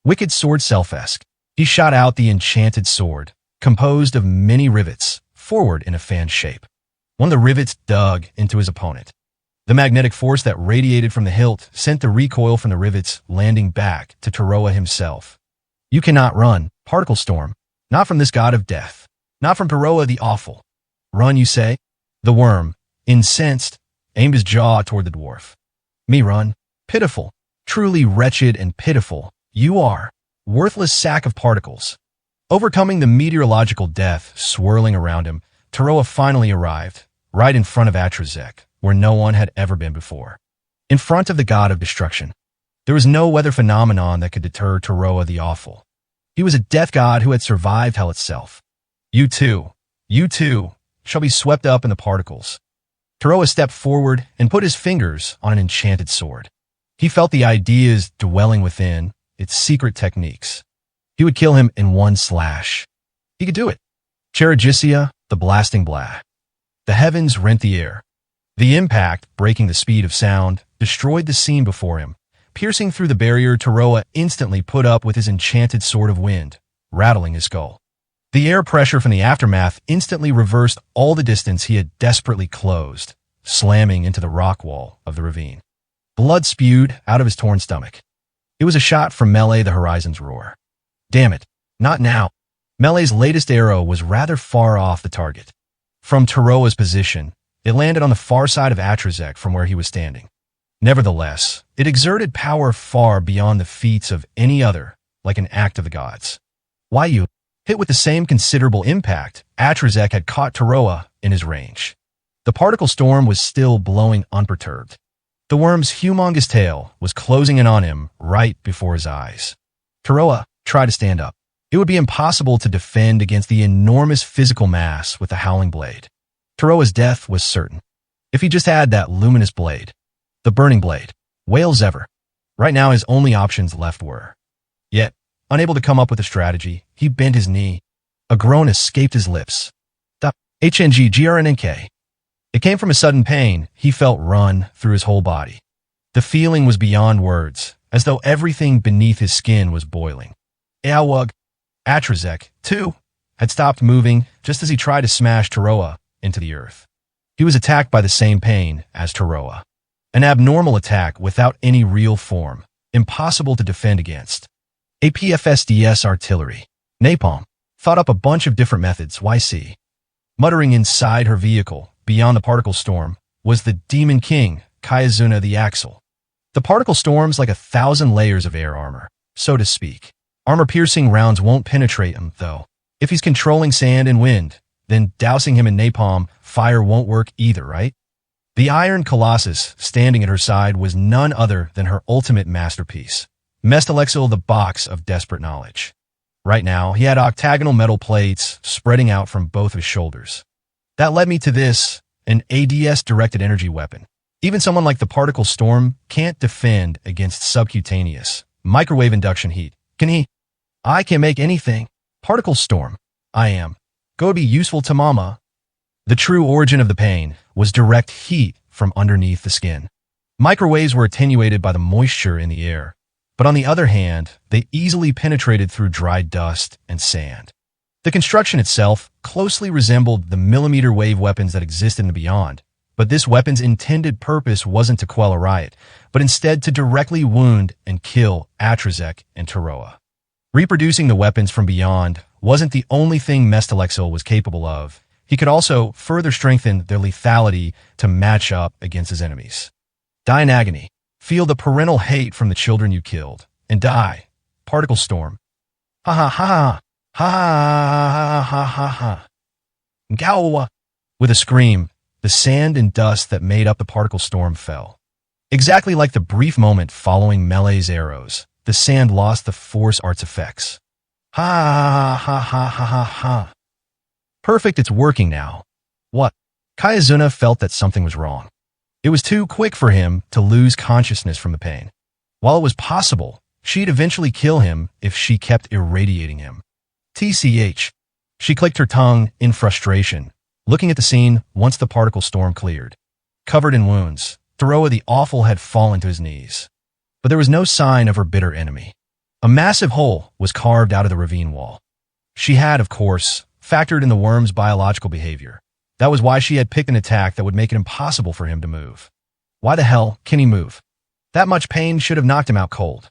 Wicked sword self-esque, he shot out the enchanted sword, composed of many rivets, forward in a fan shape. One of the rivets dug into his opponent. The magnetic force that radiated from the hilt sent the recoil from the rivets landing back to Taroa himself. You cannot run, particle storm, not from this god of death, not from Taroa the Awful. Run, you say? The worm, incensed, aimed his jaw toward the dwarf. Me run? Pitiful, truly wretched and pitiful, you are, worthless sack of particles. Overcoming the meteorological death swirling around him, Taroa finally arrived, right in front of Atrazek, where no one had ever been before. In front of the god of destruction. There was no weather phenomenon that could deter Taroa the Awful. He was a death god who had survived hell itself. You too, shall be swept up in the particles. Taroa stepped forward and put his fingers on an enchanted sword. He felt the ideas dwelling within, its secret techniques. He would kill him in one slash. He could do it. Charagicia, the blasting blah. The heavens rent the air. The impact, breaking the speed of sound, destroyed the scene before him. Piercing through the barrier, Taroa instantly put up with his enchanted sword of wind, rattling his skull. The air pressure from the aftermath instantly reversed all the distance he had desperately closed, slamming into the rock wall of the ravine. Blood spewed out of his torn stomach. It was a shot from Melee the Horizon's roar. Damn it, not now. Melee's latest arrow was rather far off the target. From Taroa's position, it landed on the far side of Atrazek from where he was standing. Nevertheless, it exerted power far beyond the feats of any other, like an act of the gods. Why you? Hit with the same considerable impact, Atrazek had caught Taroa in his range. The particle storm was still blowing unperturbed. The worm's humongous tail was closing in on him right before his eyes. Taroa tried to stand up. It would be impossible to defend against the enormous physical mass with the howling blade. Taroa's death was certain. If he just had that luminous blade, the burning blade, whales ever. Right now his only options left were. Yet, unable to come up with a strategy, he bent his knee. A groan escaped his lips. HNGGRNNK. It came from a sudden pain he felt run through his whole body. The feeling was beyond words, as though everything beneath his skin was boiling. Eawug, Atrazek, too, had stopped moving just as he tried to smash Taroa into the earth. He was attacked by the same pain as Taroa. An abnormal attack without any real form, impossible to defend against. APFSDS artillery. Napalm thought up a bunch of different methods, YC. Muttering inside her vehicle, beyond the particle storm, was the Demon King, Kayazuna the Axle. The particle storm's like 1,000 layers of air armor, so to speak. Armor-piercing rounds won't penetrate him, though. If he's controlling sand and wind, then dousing him in napalm, fire won't work either, right? The Iron Colossus standing at her side was none other than her ultimate masterpiece, Mestalexil, the Box of Desperate Knowledge. Right now, he had octagonal metal plates spreading out from both of his shoulders. That led me to this, an ADS-directed energy weapon. Even someone like the Particle Storm can't defend against subcutaneous, microwave induction heat. Can he? I can make anything. Particle Storm. I am. Go be useful to mama. The true origin of the pain was direct heat from underneath the skin. Microwaves were attenuated by the moisture in the air, but on the other hand, they easily penetrated through dry dust and sand. The construction itself closely resembled the millimeter wave weapons that existed in the beyond, but this weapon's intended purpose wasn't to quell a riot, but instead to directly wound and kill Atrazek and Taroa. Reproducing the weapons from beyond wasn't the only thing Mestalexil was capable of. He could also further strengthen their lethality to match up against his enemies. Die in agony. Feel the parental hate from the children you killed. And die. Particle Storm. Ha ha ha ha ha ha ha ha ha. Gawa. With a scream, the sand and dust that made up the Particle Storm fell. Exactly like the brief moment following Melee's arrows, the sand lost the force art's effects. Ha ha ha ha ha ha. Perfect, it's working now. What? Kayazuna felt that something was wrong. It was too quick for him to lose consciousness from the pain. While it was possible, she'd eventually kill him if she kept irradiating him. TCH. She clicked her tongue in frustration, looking at the scene once the particle storm cleared. Covered in wounds, Taroa the Awful had fallen to his knees. But there was no sign of her bitter enemy. A massive hole was carved out of the ravine wall. She had, of course, factored in the worm's biological behavior. That was why she had picked an attack that would make it impossible for him to move. Why the hell can he move? That much pain should have knocked him out cold.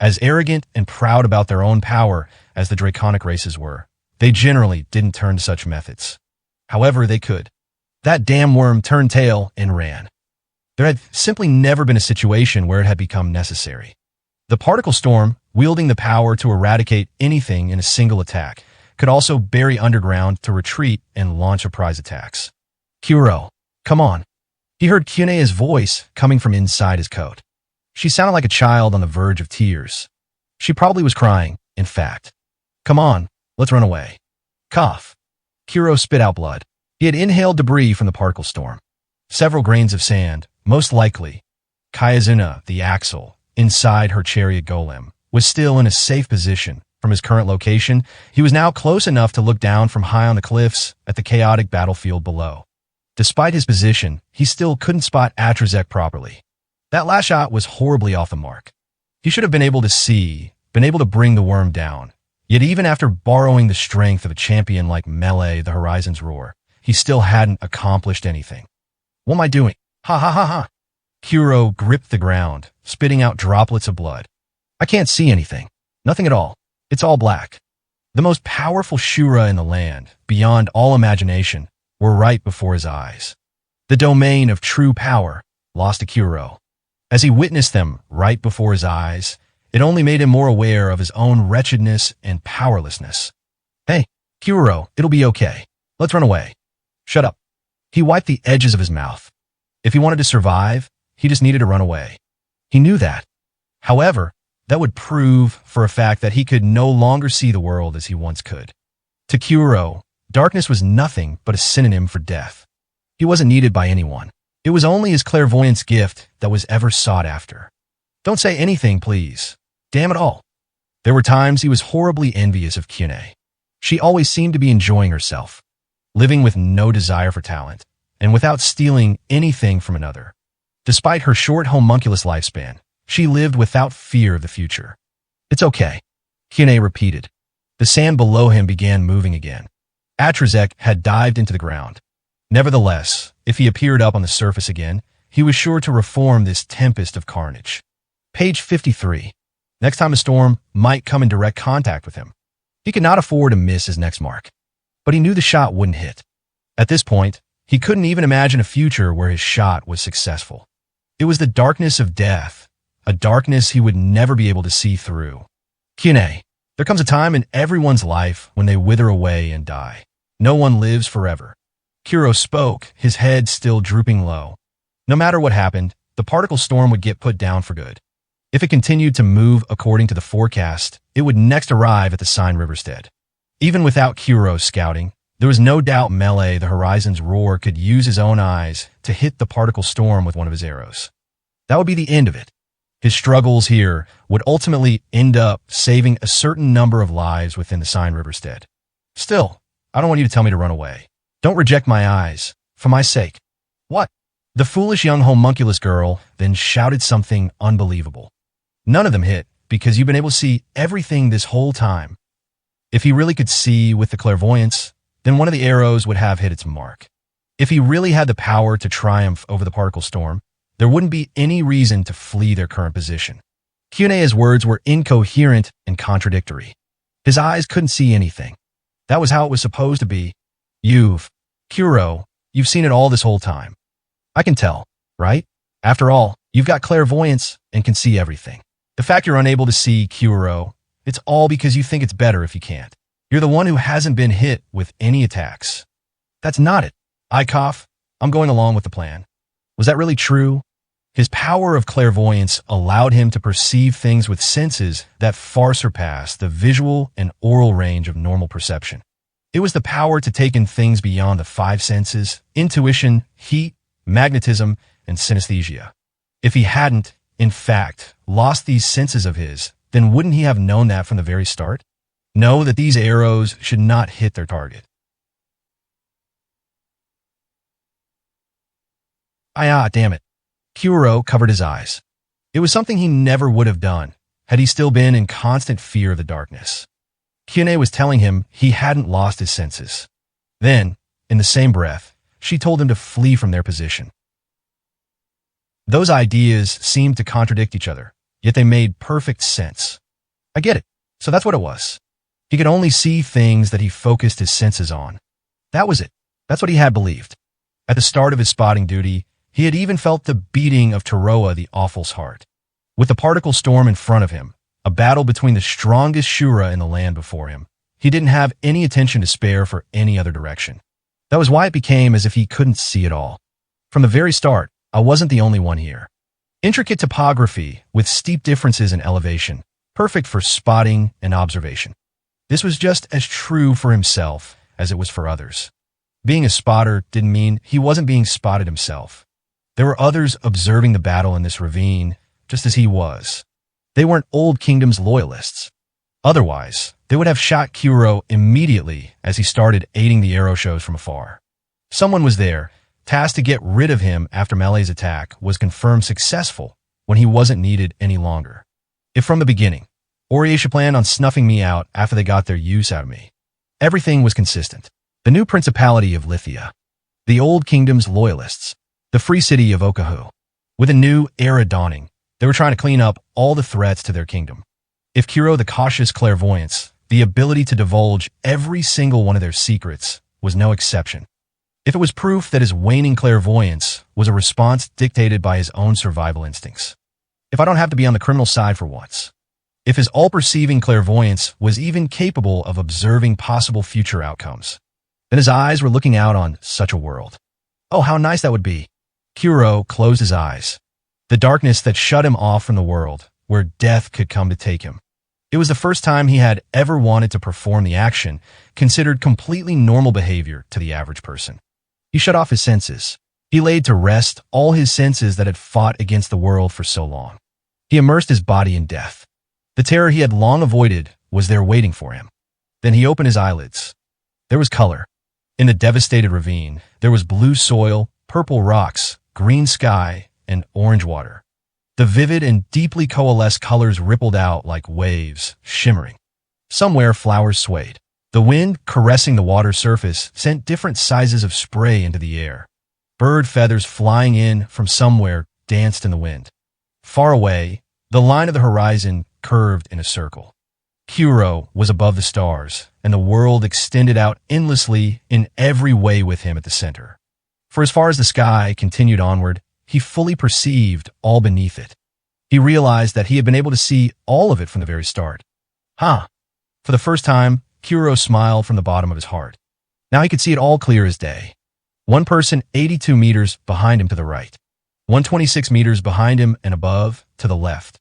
As arrogant and proud about their own power as the draconic races were, they generally didn't turn to such methods. However, they could. That damn worm turned tail and ran. There had simply never been a situation where it had become necessary. The particle storm, wielding the power to eradicate anything in a single attack, could also bury underground to retreat and launch surprise attacks. Kuro, come on. He heard Kunea's voice coming from inside his coat. She sounded like a child on the verge of tears. She probably was crying, in fact. Come on, let's run away. Cough. Kuro spit out blood. He had inhaled debris from the particle storm. Several grains of sand, most likely. Kayazuna, the Axle, inside her chariot golem, was still in a safe position. From his current location, he was now close enough to look down from high on the cliffs at the chaotic battlefield below. Despite his position, he still couldn't spot Atrazek properly. That last shot was horribly off the mark. He should have been able to bring the worm down. Yet even after borrowing the strength of a champion like Melee the Horizon's roar, he still hadn't accomplished anything. What am I doing? Ha ha ha ha. Kuro gripped the ground, spitting out droplets of blood. I can't see anything. Nothing at all. It's all black. The most powerful Shura in the land, beyond all imagination, were right before his eyes. The domain of true power lost to Kuro. As he witnessed them right before his eyes, it only made him more aware of his own wretchedness and powerlessness. Hey, Kuro, it'll be okay. Let's run away. Shut up. He wiped the edges of his mouth. If he wanted to survive, he just needed to run away. He knew that. However, that would prove for a fact that he could no longer see the world as he once could. To Kuro, darkness was nothing but a synonym for death. He wasn't needed by anyone. It was only his clairvoyance gift that was ever sought after. Don't say anything, please. Damn it all. There were times he was horribly envious of Kyune. She always seemed to be enjoying herself, living with no desire for talent, and without stealing anything from another. Despite her short homunculus lifespan, she lived without fear of the future. It's okay, Kyune repeated. The sand below him began moving again. Atrazek had dived into the ground. Nevertheless, if he appeared up on the surface again, he was sure to reform this tempest of carnage. Page 53. Next time a storm might come in direct contact with him, he could not afford to miss his next mark. But he knew the shot wouldn't hit. At this point, he couldn't even imagine a future where his shot was successful. It was the darkness of death, a darkness he would never be able to see through. Kyune, there comes a time in everyone's life when they wither away and die. No one lives forever. Kuro spoke, his head still drooping low. No matter what happened, the particle storm would get put down for good. If it continued to move according to the forecast, it would next arrive at the Seine Riverstead. Even without Kuro's scouting, there was no doubt Melee, the horizon's roar, could use his own eyes to hit the particle storm with one of his arrows. That would be the end of it. His struggles here would ultimately end up saving a certain number of lives within the Seine Riverstead. Still, I don't want you to tell me to run away. Don't reject my eyes, for my sake. What? The foolish young homunculus girl then shouted something unbelievable. None of them hit, because you've been able to see everything this whole time. If he really could see with the clairvoyance, then one of the arrows would have hit its mark. If he really had the power to triumph over the particle storm, there wouldn't be any reason to flee their current position. Kyune's words were incoherent and contradictory. His eyes couldn't see anything. That was how it was supposed to be. Kuro, you've seen it all this whole time. I can tell, right? After all, you've got clairvoyance and can see everything. The fact you're unable to see, Kuro, it's all because you think it's better if you can't. You're the one who hasn't been hit with any attacks. That's not it. Ikov, I'm going along with the plan. Was that really true? His power of clairvoyance allowed him to perceive things with senses that far surpassed the visual and oral range of normal perception. It was the power to take in things beyond the five senses: intuition, heat, magnetism, and synesthesia. If he hadn't, in fact, lost these senses of his, then wouldn't he have known that from the very start? Know that these arrows should not hit their target. Damn it. Kuro covered his eyes. It was something he never would have done had he still been in constant fear of the darkness. Kyune was telling him he hadn't lost his senses. Then, in the same breath, she told him to flee from their position. Those ideas seemed to contradict each other, yet they made perfect sense. I get it. So that's what it was. He could only see things that he focused his senses on. That was it. That's what he had believed. At the start of his spotting duty, he had even felt the beating of Teroa the Awful's heart. With the particle storm in front of him, a battle between the strongest Shura in the land before him, he didn't have any attention to spare for any other direction. That was why it became as if he couldn't see it all. From the very start, I wasn't the only one here. Intricate topography with steep differences in elevation, perfect for spotting and observation. This was just as true for himself as it was for others. Being a spotter didn't mean he wasn't being spotted himself. There were others observing the battle in this ravine, just as he was. They weren't Old Kingdom's loyalists. Otherwise, they would have shot Kuro immediately as he started aiding the arrow shows from afar. Someone was there, tasked to get rid of him after Melee's attack was confirmed successful when he wasn't needed any longer. If from the beginning, Oriatia planned on snuffing me out after they got their use out of me, everything was consistent. The new Principality of Lithia, the Old Kingdom's loyalists, the free city of Okahu. With a new era dawning, they were trying to clean up all the threats to their kingdom. If Kuro the cautious clairvoyance, the ability to divulge every single one of their secrets, was no exception. If it was proof that his waning clairvoyance was a response dictated by his own survival instincts. If I don't have to be on the criminal side for once. If his all-perceiving clairvoyance was even capable of observing possible future outcomes, then his eyes were looking out on such a world. Oh, how nice that would be. Kuro closed his eyes. The darkness that shut him off from the world, where death could come to take him. It was the first time he had ever wanted to perform the action, considered completely normal behavior to the average person. He shut off his senses. He laid to rest all his senses that had fought against the world for so long. He immersed his body in death. The terror he had long avoided was there waiting for him. Then he opened his eyelids. There was color. In the devastated ravine, there was blue soil, purple rocks, green sky, and orange water. The vivid and deeply coalesced colors rippled out like waves, shimmering. Somewhere flowers swayed. The wind, caressing the water surface, sent different sizes of spray into the air. Bird feathers flying in from somewhere danced in the wind. Far away, the line of the horizon curved in a circle. Kuro was above the stars, and the world extended out endlessly in every way with him at the center. For as far as the sky continued onward, he fully perceived all beneath it. He realized that he had been able to see all of it from the very start. For the first time, Kuro smiled from the bottom of his heart. Now he could see it all clear as day. One person 82 meters behind him to the right. 126 meters behind him and above to the left.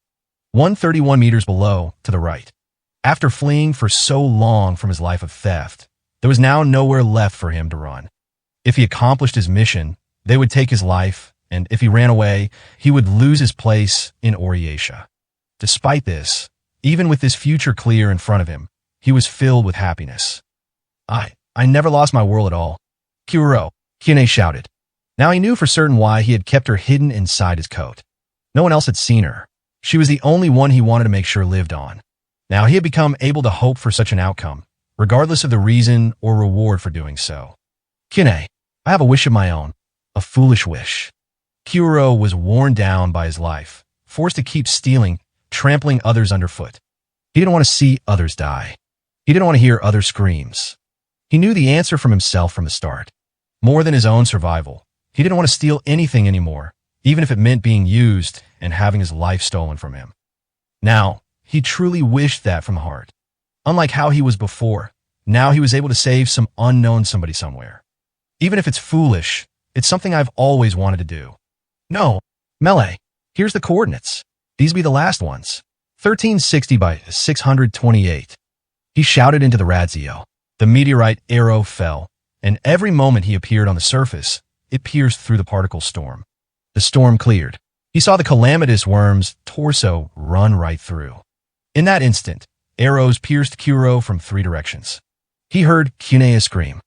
131 meters below to the right. After fleeing for so long from his life of theft, there was now nowhere left for him to run. If he accomplished his mission, they would take his life, and if he ran away, he would lose his place in Oriatia. Despite this, even with this future clear in front of him, he was filled with happiness. I never lost my world at all. Kuro, Kine shouted. Now he knew for certain why he had kept her hidden inside his coat. No one else had seen her. She was the only one he wanted to make sure lived on. Now he had become able to hope for such an outcome, regardless of the reason or reward for doing so. Kine, I have a wish of my own. A foolish wish. Kuro was worn down by his life, forced to keep stealing, trampling others underfoot. He didn't want to see others die. He didn't want to hear other screams. He knew the answer from himself from the start. More than his own survival, he didn't want to steal anything anymore, even if it meant being used and having his life stolen from him. Now, he truly wished that from the heart. Unlike how he was before, now he was able to save some unknown somebody somewhere. Even if it's foolish, it's something I've always wanted to do. No, Melee, here's the coordinates. These be the last ones. 1360 by 628. He shouted into the Radzio. The meteorite arrow fell, and every moment he appeared on the surface, it pierced through the particle storm. The storm cleared. He saw the calamitous worm's torso run right through. In that instant, arrows pierced Kuro from 3 directions. He heard Cunea scream.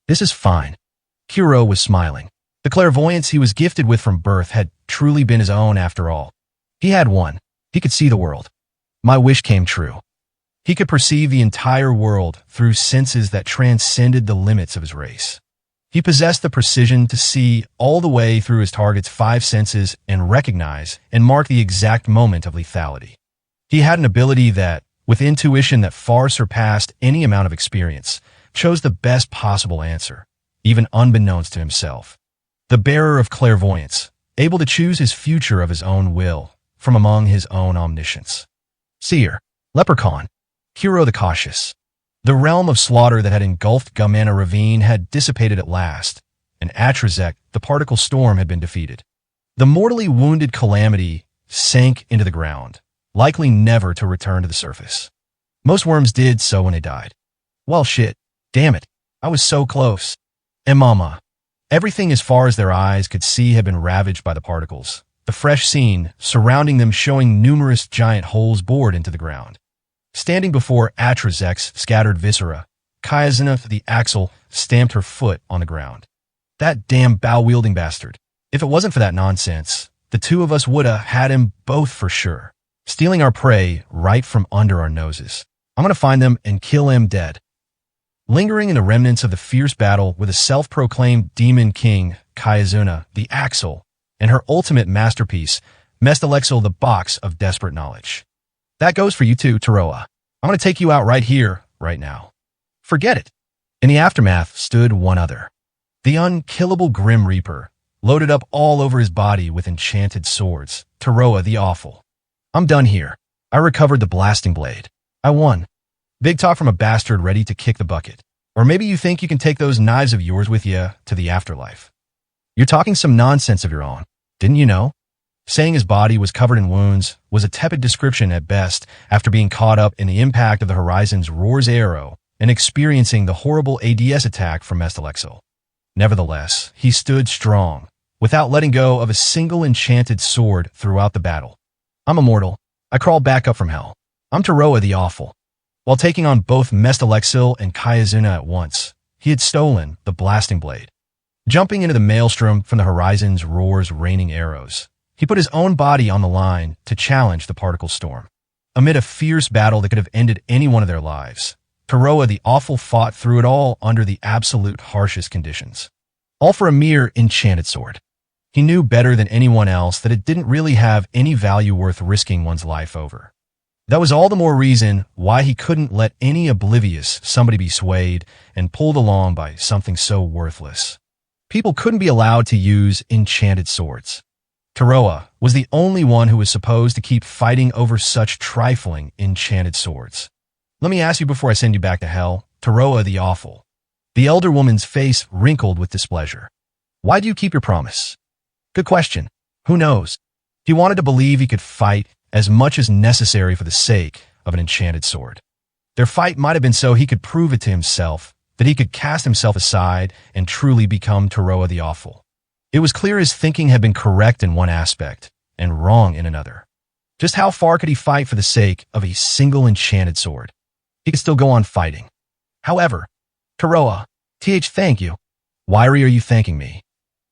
This is fine. Kuro was smiling. The clairvoyance he was gifted with from birth had truly been his own after all. He had one. He could see the world. My wish came true. He could perceive the entire world through senses that transcended the limits of his race. He possessed the precision to see all the way through his target's 5 senses and recognize and mark the exact moment of lethality. He had an ability that, with intuition that far surpassed any amount of experience, chose the best possible answer, even unbeknownst to himself. The bearer of clairvoyance, able to choose his future of his own will, from among his own omniscience. Seer, Leprechaun, Kuro the Cautious. The realm of slaughter that had engulfed Gamana Ravine had dissipated at last, and Atrazek, the particle storm, had been defeated. The mortally wounded Calamity sank into the ground, likely never to return to the surface. Most worms did so when they died. Well, shit. Damn it. I was so close. And Mama. Everything as far as their eyes could see had been ravaged by the particles, the fresh scene surrounding them showing numerous giant holes bored into the ground. Standing before Atrazek's scattered viscera, Kayazina the Axle stamped her foot on the ground. That damn bow-wielding bastard. If it wasn't for that nonsense, the two of us woulda had him both for sure. Stealing our prey right from under our noses. I'm gonna find them and kill him dead. Lingering in the remnants of the fierce battle with a self-proclaimed demon king, Kayazuna the Axle, and her ultimate masterpiece, Mestalexel the Box of Desperate Knowledge. That goes for you too, Taroa. I'm going to take you out right here, right now. Forget it. In the aftermath stood one other. The unkillable Grim Reaper, loaded up all over his body with enchanted swords. Taroa the Awful. I'm done here. I recovered the blasting blade. I won. Big talk from a bastard ready to kick the bucket. Or maybe you think you can take those knives of yours with you to the afterlife. You're talking some nonsense of your own. Didn't you know? Saying his body was covered in wounds was a tepid description at best after being caught up in the impact of the Horizon's Roar's arrow and experiencing the horrible ADS attack from Mestalexel. Nevertheless, he stood strong, without letting go of a single enchanted sword throughout the battle. I'm immortal. I crawled back up from hell. I'm Taroa the Awful. While taking on both Mestalexil and Kayazuna at once, he had stolen the blasting blade. Jumping into the maelstrom from the Horizon's Roar's raining arrows, he put his own body on the line to challenge the particle storm. Amid a fierce battle that could have ended any one of their lives, Taroa the Awful fought through it all under the absolute harshest conditions. All for a mere enchanted sword. He knew better than anyone else that it didn't really have any value worth risking one's life over. That was all the more reason why he couldn't let any oblivious somebody be swayed and pulled along by something so worthless. People couldn't be allowed to use enchanted swords. Taroa was the only one who was supposed to keep fighting over such trifling enchanted swords. Let me ask you before I send you back to hell, Taroa the Awful. The elder woman's face wrinkled with displeasure. Why do you keep your promise? Good question. Who knows? He wanted to believe he could fight as much as necessary for the sake of an enchanted sword. Their fight might have been so he could prove it to himself that he could cast himself aside and truly become Taroa the Awful. It was clear his thinking had been correct in one aspect and wrong in another. Just how far could he fight for the sake of a single enchanted sword? He could still go on fighting. However, Taroa, thank you. Why are you thanking me?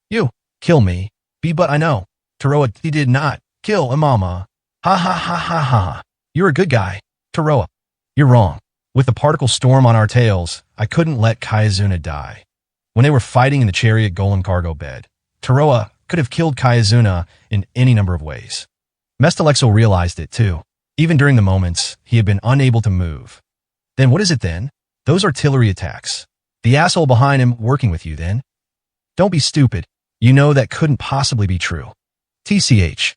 You, kill me. But I know. Taroa, he did not kill Imama. Ha ha ha ha ha. You're a good guy. Taroa, you're wrong. With the particle storm on our tails, I couldn't let Kayazuna die. When they were fighting in the chariot golem cargo bed, Taroa could have killed Kayazuna in any number of ways. Mestalexel realized it too, even during the moments he had been unable to move. Then what is it then? Those artillery attacks. The asshole behind him working with you then? Don't be stupid. You know that couldn't possibly be true. TCH.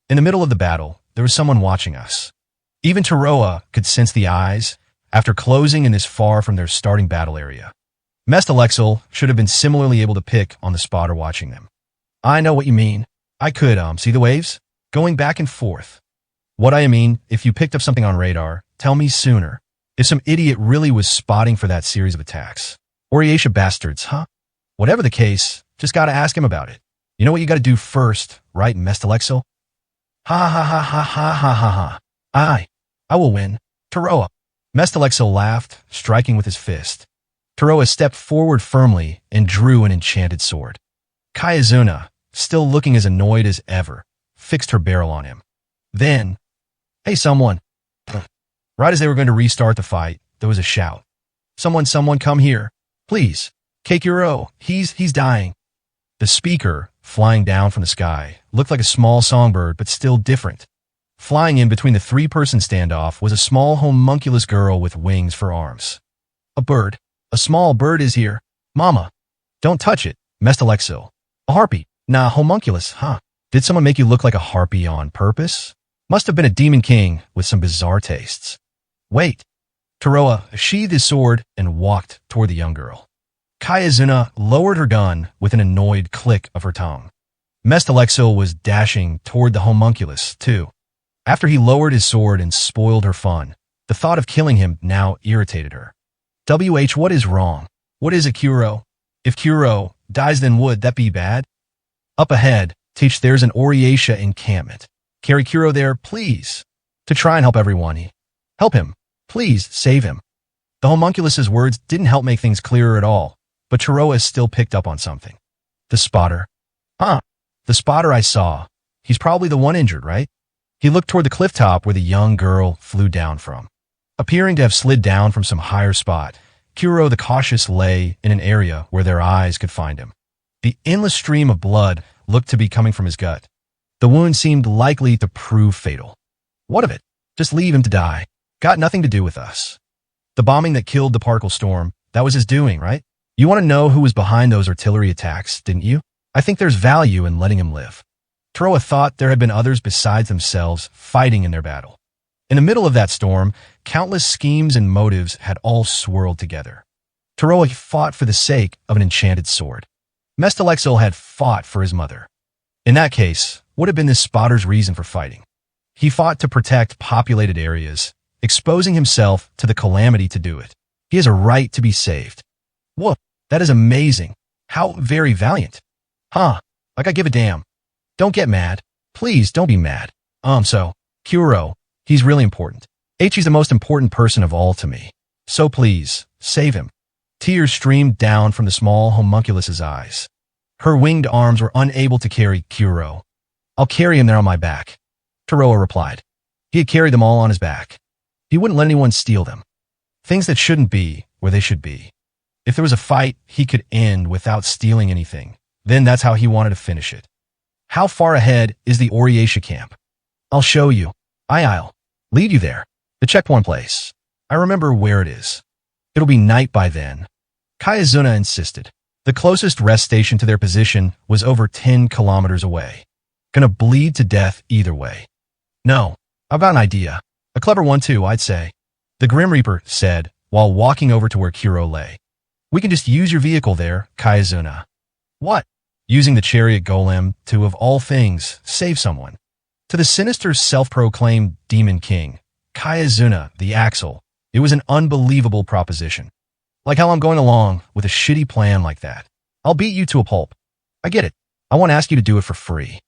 In the middle of the battle, there was someone watching us. Even Taroa could sense the eyes after closing in this far from their starting battle area. Mestalexel should have been similarly able to pick on the spotter watching them. I know what you mean. I could, see the waves? Going back and forth. What I mean, if you picked up something on radar, tell me sooner. If some idiot really was spotting for that series of attacks. Oriatia bastards, huh? Whatever the case, just gotta ask him about it. You know what you gotta do first, right, Mestalexel? Ha ha ha ha ha ha ha ha. I will win. Taroa. Mestalexel laughed, striking with his fist. Taroa stepped forward firmly and drew an enchanted sword. Kayazuna, still looking as annoyed as ever, fixed her barrel on him. Then, hey someone. Right as they were going to restart the fight, there was a shout. Someone come here. Please. Keikuro, he's dying. The speaker, flying down from the sky, looked like a small songbird, but still different. Flying in between the three-person standoff was a small homunculus girl with wings for arms. A bird. A small bird is here. Mama. Don't touch it, Mestalexil. A harpy. Nah, homunculus, huh? Did someone make you look like a harpy on purpose? Must have been a demon king with some bizarre tastes. Wait. Taroa sheathed his sword and walked toward the young girl. Kayazuna lowered her gun with an annoyed click of her tongue. Mestalexil was dashing toward the homunculus, too. After he lowered his sword and spoiled her fun, the thought of killing him now irritated her. What is wrong? What is a Kuro? If Kuro dies, then would that be bad? Up ahead, there's an Oriatia encampment. Carry Kuro there, please. To try and help everyone. Help him. Please, save him. The homunculus's words didn't help make things clearer at all, but Taroa still picked up on something. The spotter. Huh. The spotter I saw. He's probably the one injured, right? He looked toward the cliff top where the young girl flew down from. Appearing to have slid down from some higher spot, Kuro the Cautious lay in an area where their eyes could find him. The endless stream of blood looked to be coming from his gut. The wound seemed likely to prove fatal. What of it? Just leave him to die. Got nothing to do with us. The bombing that killed the particle storm, that was his doing, right? You want to know who was behind those artillery attacks, didn't you? I think there's value in letting him live. Taroa thought there had been others besides themselves fighting in their battle. In the middle of that storm, countless schemes and motives had all swirled together. Taroa fought for the sake of an enchanted sword. Mestalexil had fought for his mother. In that case, what had been this spotter's reason for fighting? He fought to protect populated areas, exposing himself to the calamity to do it. He has a right to be saved. Whoa, that is amazing. How very valiant. Huh, like I give a damn. Don't get mad. Please don't be mad. So, Kuro, he's really important. He's the most important person of all to me. So please, save him. Tears streamed down from the small homunculus's eyes. Her winged arms were unable to carry Kuro. I'll carry him there on my back, Taroa replied. He had carried them all on his back. He wouldn't let anyone steal them. Things that shouldn't be where they should be. If there was a fight he could end without stealing anything, then that's how he wanted to finish it. How far ahead is the Oriatia camp? I'll show you. I'll lead you there. The checkpoint place. I remember where it is. It'll be night by then. Kayazuna insisted. The closest rest station to their position was over 10 kilometers away. Gonna bleed to death either way. No, I've got an idea. A clever one too, I'd say. The Grim Reaper said, while walking over to where Kuro lay. We can just use your vehicle there, Kayazuna. What? Using the chariot golem to, of all things, save someone. To the sinister self-proclaimed Demon King, Kayazuna, the Axle, it was an unbelievable proposition. Like how I'm going along with a shitty plan like that. I'll beat you to a pulp. I get it. I won't ask you to do it for free.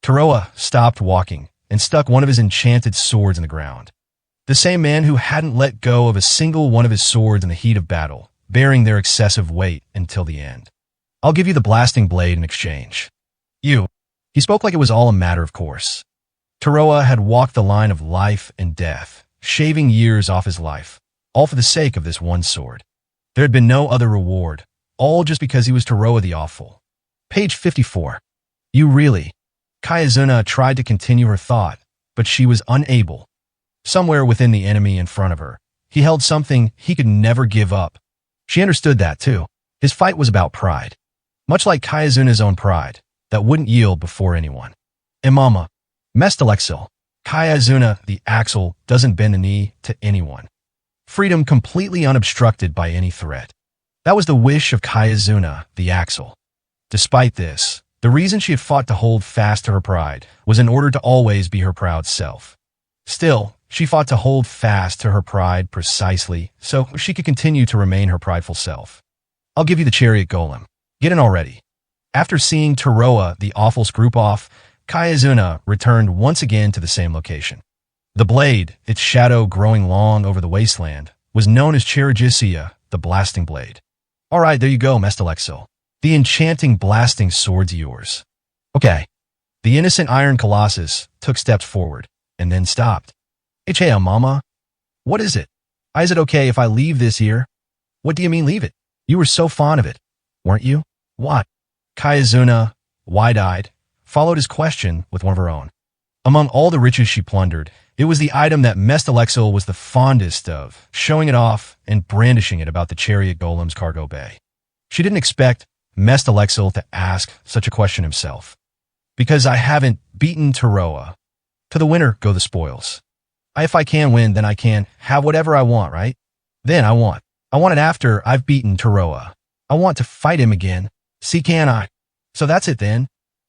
Taroa stopped walking and stuck one of his enchanted swords in the ground. The same man who hadn't let go of a single one of his swords in the heat of battle, bearing their excessive weight until the end. I'll give you the blasting blade in exchange. You. He spoke like it was all a matter of course. Taroa had walked the line of life and death, shaving years off his life, all for the sake of this one sword. There had been no other reward, all just because he was Taroa the Awful. Page 54. You really. Kayazuna tried to continue her thought, but she was unable. Somewhere within the enemy in front of her, he held something he could never give up. She understood that too. His fight was about pride. Much like Kayazuna's own pride, that wouldn't yield before anyone. Imama, Mestalexil, Kayazuna the Axle doesn't bend the knee to anyone. Freedom completely unobstructed by any threat. That was the wish of Kayazuna the Axle. Despite this, the reason she had fought to hold fast to her pride was in order to always be her proud self. Still, she fought to hold fast to her pride precisely so she could continue to remain her prideful self. I'll give you the chariot golem. Get in already. After seeing Taroa the Awful's group off, Kayazuna returned once again to the same location. The blade, its shadow growing long over the wasteland, was known as Charigisia, the blasting blade. All right, there you go, Mestalexil. The enchanting blasting sword's yours. Okay. The innocent iron colossus took steps forward, and then stopped. Hey, mama. What is it? Is it okay if I leave this here? What do you mean leave it? You were so fond of it, weren't you? What? Kayazuna, wide-eyed, followed his question with one of her own. Among all the riches she plundered, it was the item that Mestalexil was the fondest of, showing it off and brandishing it about the chariot golem's cargo bay. She didn't expect Mestalexil to ask such a question himself. Because I haven't beaten Taroa. To the winner go the spoils. If I can win, then I can have whatever I want, right? Then I want it after I've beaten Taroa. I want to fight him again. See, can I? So that's it then.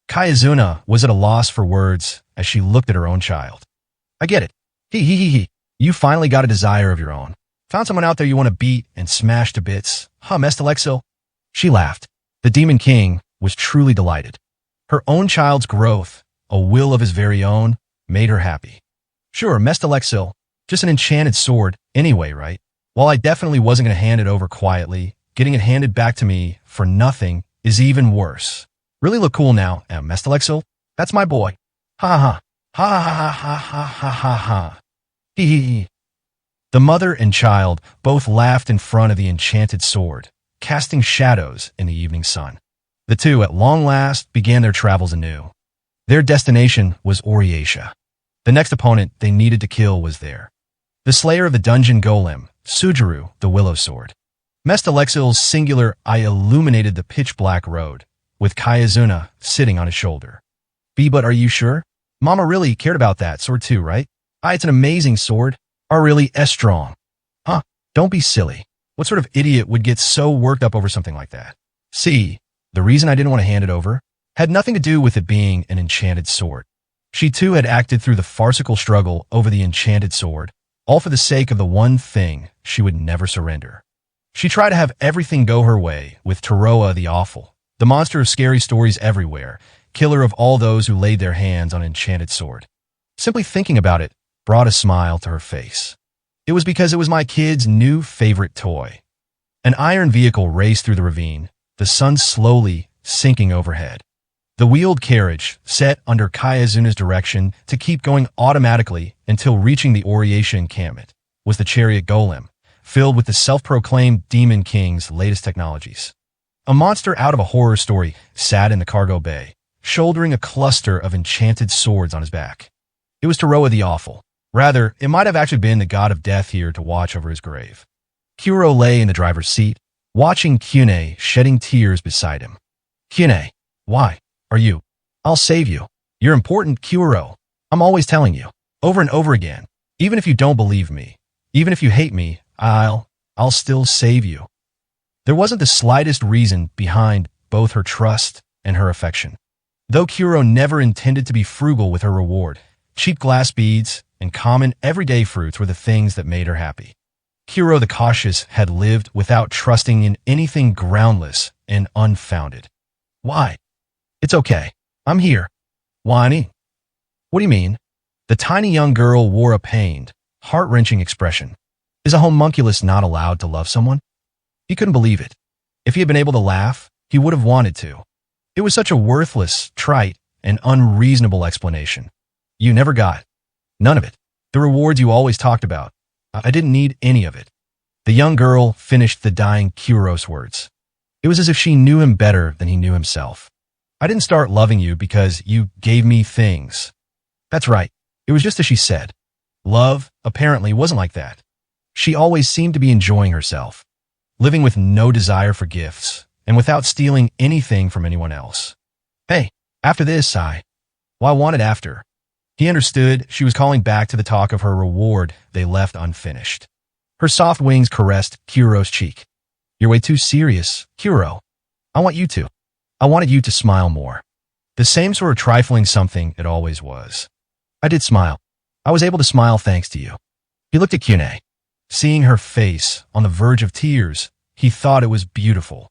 Kayazuna was at a loss for words as she looked at her own child. I get it. He. You finally got a desire of your own. Found someone out there you want to beat and smash to bits. Huh, Mestalexil? She laughed. The Demon King was truly delighted. Her own child's growth, a will of his very own, made her happy. Sure, Mestalexil, just an enchanted sword anyway, right? While I definitely wasn't going to hand it over quietly, getting it handed back to me for nothing is even worse. Really look cool now, Mestalexil. That's my boy. Ha ha. Ha ha ha ha ha ha ha. Hee. The mother and child both laughed in front of the enchanted sword, casting shadows in the evening sun. The two, at long last, began their travels anew. Their destination was Oriatia. The next opponent they needed to kill was there. The slayer of the dungeon golem, Sujuru, the Willow Sword. Mestalexil's singular eye illuminated the pitch-black road, with Kayazuna sitting on his shoulder. But are you sure? Mama really cared about that sword too, right? It's an amazing sword. Are really strong. Huh? Don't be silly. What sort of idiot would get so worked up over something like that? See, the reason I didn't want to hand it over had nothing to do with it being an enchanted sword. She too had acted through the farcical struggle over the enchanted sword, all for the sake of the one thing she would never surrender. She tried to have everything go her way with Taroa the Awful, the monster of scary stories everywhere, killer of all those who laid their hands on an enchanted sword. Simply thinking about it brought a smile to her face. It was because it was my kid's new favorite toy. An iron vehicle raced through the ravine, the sun slowly sinking overhead. The wheeled carriage, set under Kayazuna's direction to keep going automatically until reaching the Oriesha encampment, was the chariot golem, filled with the self-proclaimed Demon King's latest technologies. A monster out of a horror story sat in the cargo bay, shouldering a cluster of enchanted swords on his back. It was Taroa the Awful. Rather, it might have actually been the god of death here to watch over his grave. Kuro lay in the driver's seat, watching Kyune shedding tears beside him. Kyune, why? Are you? I'll save you. You're important, Kuro. I'm always telling you, over and over again. Even if you don't believe me, even if you hate me, I'll still save you. There wasn't the slightest reason behind both her trust and her affection. Though Kuro never intended to be frugal with her reward, cheap glass beads and common everyday fruits were the things that made her happy. Kuro the Cautious had lived without trusting in anything groundless and unfounded. Why? It's okay. I'm here. Whiny? What do you mean? The tiny young girl wore a pained, heart-wrenching expression. Is a homunculus not allowed to love someone? He couldn't believe it. If he had been able to laugh, he would have wanted to. It was such a worthless, trite, and unreasonable explanation. You never got none of it. The rewards you always talked about. I didn't need any of it. The young girl finished the dying Kuro's words. It was as if she knew him better than he knew himself. I didn't start loving you because you gave me things. That's right. It was just as she said. Love, apparently, wasn't like that. She always seemed to be enjoying herself, living with no desire for gifts, and without stealing anything from anyone else. Hey, after this, I wanted after. He understood she was calling back to the talk of her reward they left unfinished. Her soft wings caressed Kuro's cheek. You're way too serious, Kuro. I wanted you to smile more. The same sort of trifling something it always was. I did smile. I was able to smile thanks to you. He looked at Kyune. Seeing her face on the verge of tears, he thought it was beautiful.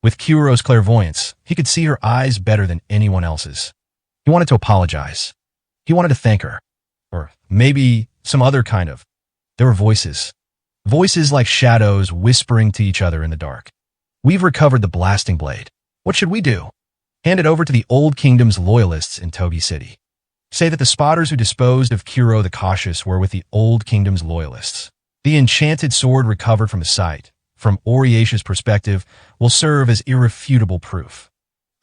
With Kuro's clairvoyance, he could see her eyes better than anyone else's. He wanted to apologize. He wanted to thank her. Or maybe some other kind of. There were voices. Voices like shadows whispering to each other in the dark. We've recovered the blasting blade. What should we do? Hand it over to the Old Kingdom's loyalists in Togi City. Say that the spotters who disposed of Kuro the Cautious were with the Old Kingdom's loyalists. The enchanted sword recovered from the site, from Oriesha's perspective, will serve as irrefutable proof.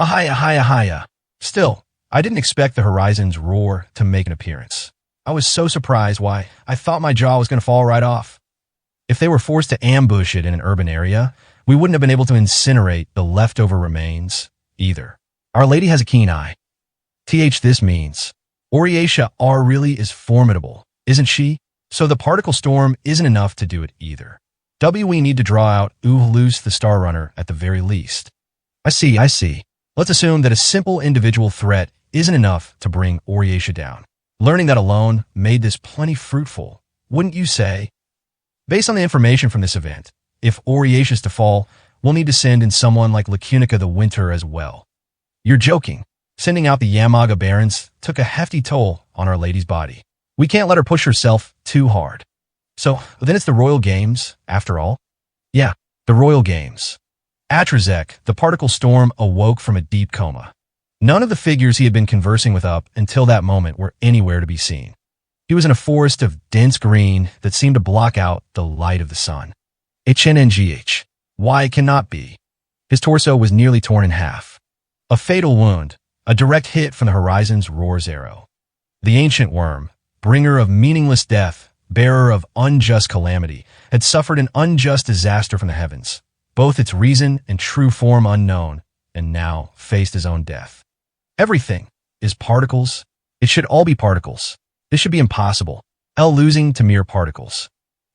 Ahaya, ahaya, ahaya. Still, I didn't expect the Horizon's roar to make an appearance. I was so surprised why I thought my jaw was going to fall right off. If they were forced to ambush it in an urban area, we wouldn't have been able to incinerate the leftover remains either. Our Lady has a keen eye. This means Oriesha really is formidable, isn't she? So the particle storm isn't enough to do it either. We need to draw out Uhulus the Star Runner at the very least. I see. Let's assume that a simple individual threat isn't enough to bring Oriesha down. Learning that alone made this plenty fruitful, wouldn't you say? Based on the information from this event, if Oriesha's to fall, we'll need to send in someone like Lacunica the Winter as well. You're joking. Sending out the Yamaga Barons took a hefty toll on Our Lady's body. We can't let her push herself too hard. So, then it's the Royal Games, after all? Yeah, the Royal Games. Atrazek, the particle storm, awoke from a deep coma. None of the figures he had been conversing with up until that moment were anywhere to be seen. He was in a forest of dense green that seemed to block out the light of the sun. HNNGH. Why, it cannot be. His torso was nearly torn in half. A fatal wound, a direct hit from the Horizon's Roar's arrow. The ancient worm, bringer of meaningless death, bearer of unjust calamity, had suffered an unjust disaster from the heavens, both its reason and true form unknown, and now faced his own death. Everything is particles. It should all be particles. This should be impossible. Losing to mere particles.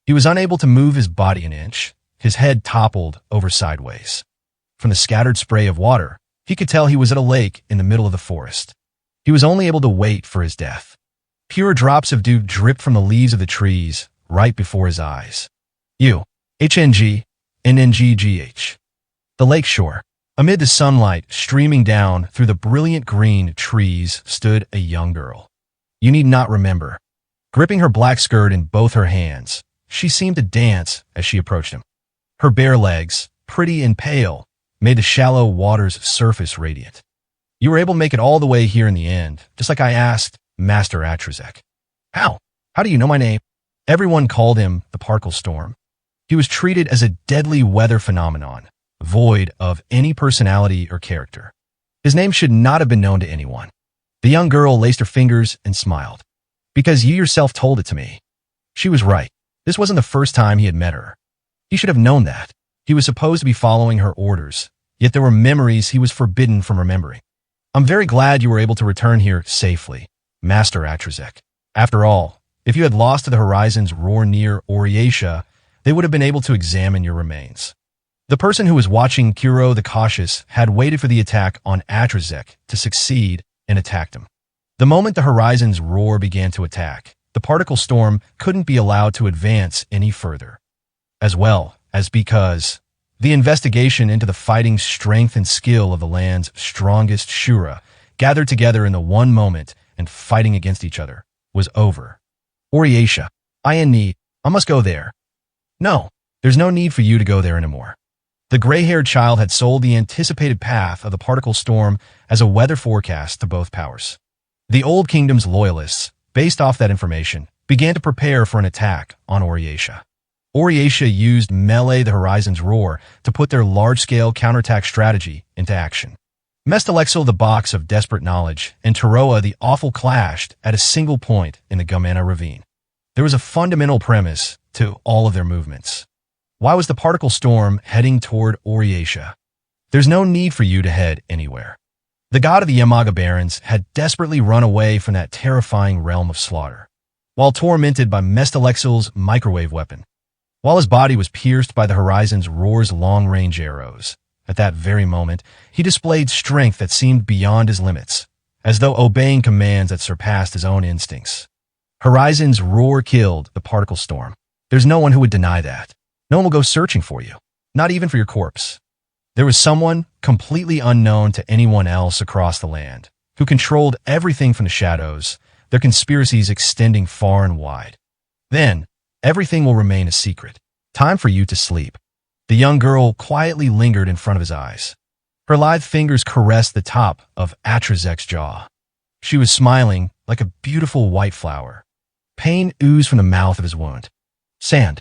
He was unable to move his body an inch. His head toppled over sideways. From the scattered spray of water, he could tell he was at a lake in the middle of the forest. He was only able to wait for his death. Pure drops of dew dripped from the leaves of the trees right before his eyes. NNGGH. The lake shore. Amid the sunlight streaming down through the brilliant green trees stood a young girl. You need not remember. Gripping her black skirt in both her hands, she seemed to dance as she approached him. Her bare legs, pretty and pale, made the shallow water's surface radiant. You were able to make it all the way here in the end, just like I asked Master Atrazek. How? How do you know my name? Everyone called him the Particle Storm. He was treated as a deadly weather phenomenon, void of any personality or character. His name should not have been known to anyone. The young girl laced her fingers and smiled. Because you yourself told it to me. She was right. This wasn't the first time he had met her. He should have known that. He was supposed to be following her orders, yet there were memories he was forbidden from remembering. I'm very glad you were able to return here safely, Master Atrazek. After all, if you had lost to the horizon's roar near Oriatia, they would have been able to examine your remains. The person who was watching Kuro the Cautious had waited for the attack on Atrazek to succeed and attacked him. The moment the horizon's roar began to attack, the particle storm couldn't be allowed to advance any further. As well as because the investigation into the fighting strength and skill of the land's strongest Shura, gathered together in the one moment and fighting against each other, was over. Oriatia, I must go there. No, there's no need for you to go there anymore. The gray-haired child had sold the anticipated path of the particle storm as a weather forecast to both powers. The Old Kingdom's loyalists, based off that information, began to prepare for an attack on Oriatia. Oriatia used Melee the Horizon's Roar to put their large-scale counterattack strategy into action. Mestalexel the Box of Desperate Knowledge and Taroa the Awful clashed at a single point in the Gumana Ravine. There was a fundamental premise to all of their movements. Why was the particle storm heading toward Oriatia? There's no need for you to head anywhere. The god of the Yamaga Barons had desperately run away from that terrifying realm of slaughter, while tormented by Mestalexel's microwave weapon. While his body was pierced by the horizon's roar's long-range arrows, at that very moment, he displayed strength that seemed beyond his limits, as though obeying commands that surpassed his own instincts. Horizon's roar killed the particle storm. There's no one who would deny that. No one will go searching for you, not even for your corpse. There was someone, completely unknown to anyone else across the land, who controlled everything from the shadows, their conspiracies extending far and wide. Then, everything will remain a secret. Time for you to sleep. The young girl quietly lingered in front of his eyes. Her lithe fingers caressed the top of Atrazek's jaw. She was smiling like a beautiful white flower. Pain oozed from the mouth of his wound. Sand.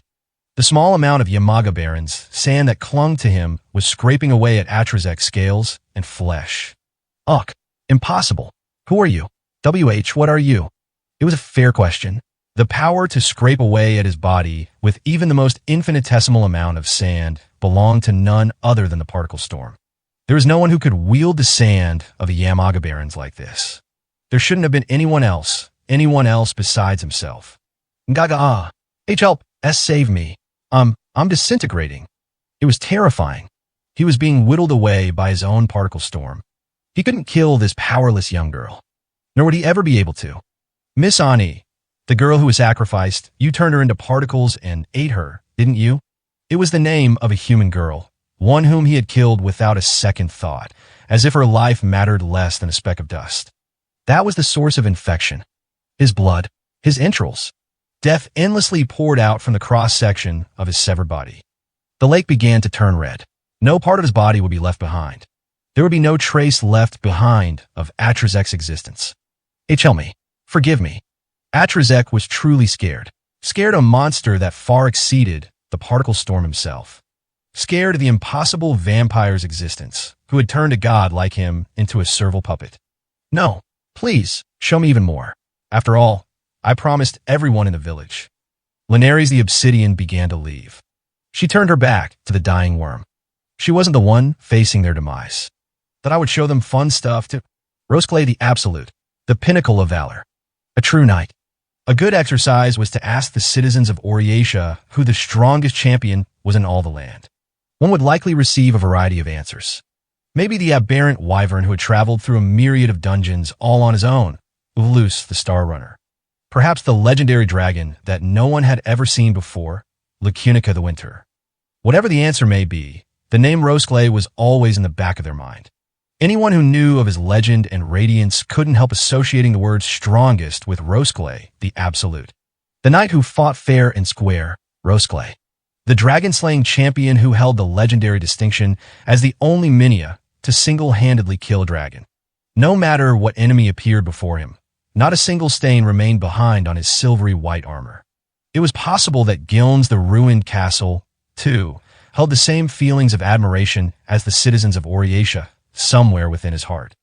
The small amount of Yamaga Barons, sand that clung to him, was scraping away at Atrazek's scales and flesh. Ugh, impossible. Who are you? What are you? It was a fair question. The power to scrape away at his body with even the most infinitesimal amount of sand belonged to none other than the particle storm. There was no one who could wield the sand of the Yamaga Barons like this. There shouldn't have been anyone else besides himself. Gaga, help, save me. I'm disintegrating. It was terrifying. He was being whittled away by his own particle storm. He couldn't kill this powerless young girl, nor would he ever be able to. Miss Ani, the girl who was sacrificed, you turned her into particles and ate her, didn't you? It was the name of a human girl, one whom he had killed without a second thought, as if her life mattered less than a speck of dust. That was the source of infection. His blood, his entrails. Death endlessly poured out from the cross-section of his severed body. The lake began to turn red. No part of his body would be left behind. There would be no trace left behind of Atrazek's existence. Tell me, forgive me. Atrazek was truly scared. Scared of a monster that far exceeded the particle storm himself. Scared of the impossible vampire's existence, who had turned a god like him into a servile puppet. No, please, show me even more. After all, I promised everyone in the village. Linares the Obsidian began to leave. She turned her back to the dying worm. She wasn't the one facing their demise. That I would show them fun stuff to Roseclay the Absolute, the pinnacle of valor. A true knight. A good exercise was to ask the citizens of Oriatia who the strongest champion was in all the land. One would likely receive a variety of answers. Maybe the aberrant wyvern who had traveled through a myriad of dungeons all on his own, Ulus the Star Runner. Perhaps the legendary dragon that no one had ever seen before, Lacunica the Winter. Whatever the answer may be, the name Roseclay was always in the back of their mind. Anyone who knew of his legend and radiance couldn't help associating the word strongest with Roseclay, the Absolute. The knight who fought fair and square, Roseclay. The dragon-slaying champion who held the legendary distinction as the only Minia to single-handedly kill a dragon. No matter what enemy appeared before him, not a single stain remained behind on his silvery white armor. It was possible that Gilnes the ruined castle, too, held the same feelings of admiration as the citizens of Oriatia, somewhere within his heart.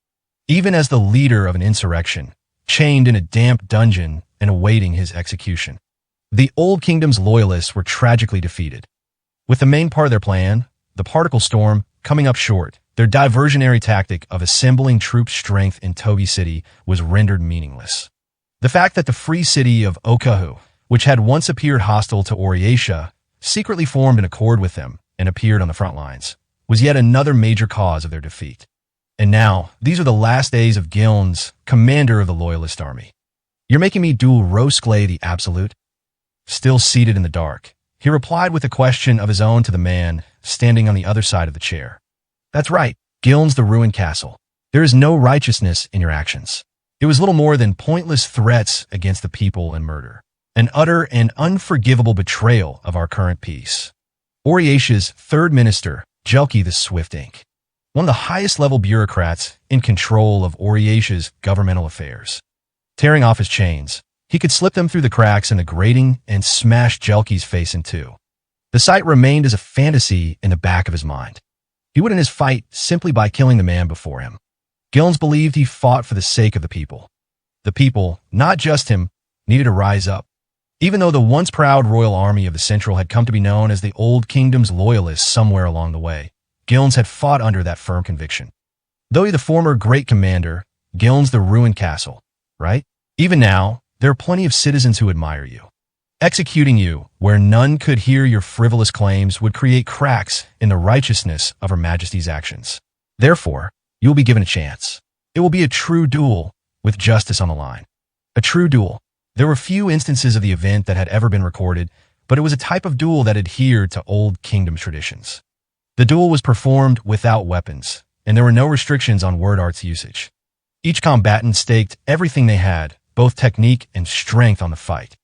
Even as the leader of an insurrection, chained in a damp dungeon and awaiting his execution. The Old Kingdom's loyalists were tragically defeated. With the main part of their plan, the particle storm, coming up short, their diversionary tactic of assembling troop strength in Toby City was rendered meaningless. The fact that the free city of Okahu, which had once appeared hostile to Oriatia, secretly formed an accord with them and appeared on the front lines, was yet another major cause of their defeat. And now, these are the last days of Gilnes, commander of the Loyalist army. You're making me duel Roseclay the Absolute? Still seated in the dark, he replied with a question of his own to the man standing on the other side of the chair. That's right, Gilnes the ruined castle. There is no righteousness in your actions. It was little more than pointless threats against the people and murder. An utter and unforgivable betrayal of our current peace. Oriatia's third minister, Jelki the Swift Ink, one of the highest-level bureaucrats in control of Oriatia's governmental affairs. Tearing off his chains, he could slip them through the cracks in the grating and smash Jelki's face in two. The sight remained as a fantasy in the back of his mind. He would end his fight simply by killing the man before him. Gilnes believed he fought for the sake of the people. The people, not just him, needed to rise up. Even though the once proud royal army of the Central had come to be known as the Old Kingdom's loyalists somewhere along the way, Gilnes had fought under that firm conviction. Though he the former great commander, Gilnes the ruined castle, right? Even now, there are plenty of citizens who admire you. Executing you, where none could hear your frivolous claims, would create cracks in the righteousness of Her Majesty's actions. Therefore, you will be given a chance. It will be a true duel, with justice on the line. A true duel. There were few instances of the event that had ever been recorded, but it was a type of duel that adhered to Old Kingdom traditions. The duel was performed without weapons, and there were no restrictions on word arts usage. Each combatant staked everything they had, both technique and strength, on the fight.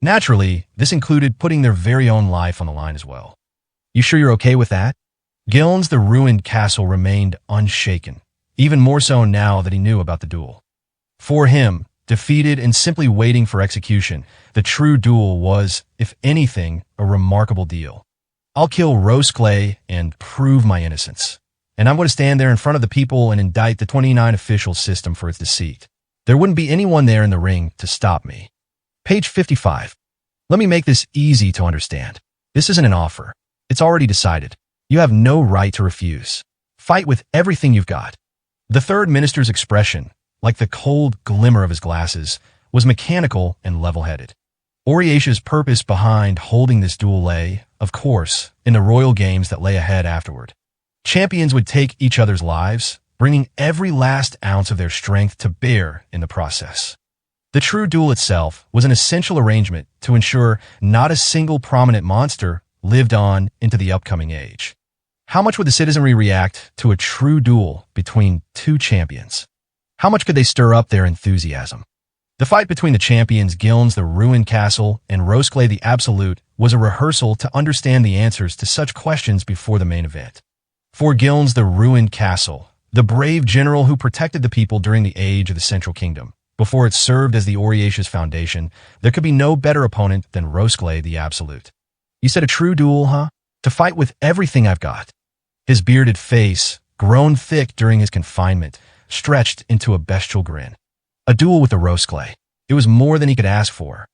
Naturally, this included putting their very own life on the line as well. You sure you're okay with that? Gilnes the ruined castle remained unshaken, even more so now that he knew about the duel. For him, defeated and simply waiting for execution, the true duel was, if anything, a remarkable deal. I'll kill Roseclay and prove my innocence. And I'm going to stand there in front of the people and indict the 29 official system for its deceit. There wouldn't be anyone there in the ring to stop me. Page 55. Let me make this easy to understand. This isn't an offer. It's already decided. You have no right to refuse. Fight with everything you've got. The third minister's expression, like the cold glimmer of his glasses, was mechanical and level-headed. Oriatia's purpose behind holding this duel lay, of course, in the royal games that lay ahead afterward. Champions would take each other's lives, bringing every last ounce of their strength to bear in the process. The true duel itself was an essential arrangement to ensure not a single prominent monster lived on into the upcoming age. How much would the citizenry react to a true duel between two champions? How much could they stir up their enthusiasm? The fight between the champions Gilnes the ruined castle and Roseclay the Absolute was a rehearsal to understand the answers to such questions before the main event. For Gilnes the ruined castle, the brave general who protected the people during the age of the Central Kingdom, before it served as the Oriatia's foundation, there could be no better opponent than Roseclay the Absolute. You said a true duel, huh? To fight with everything I've got. His bearded face, grown thick during his confinement, stretched into a bestial grin. A duel with the Roseclay. It was more than he could ask for.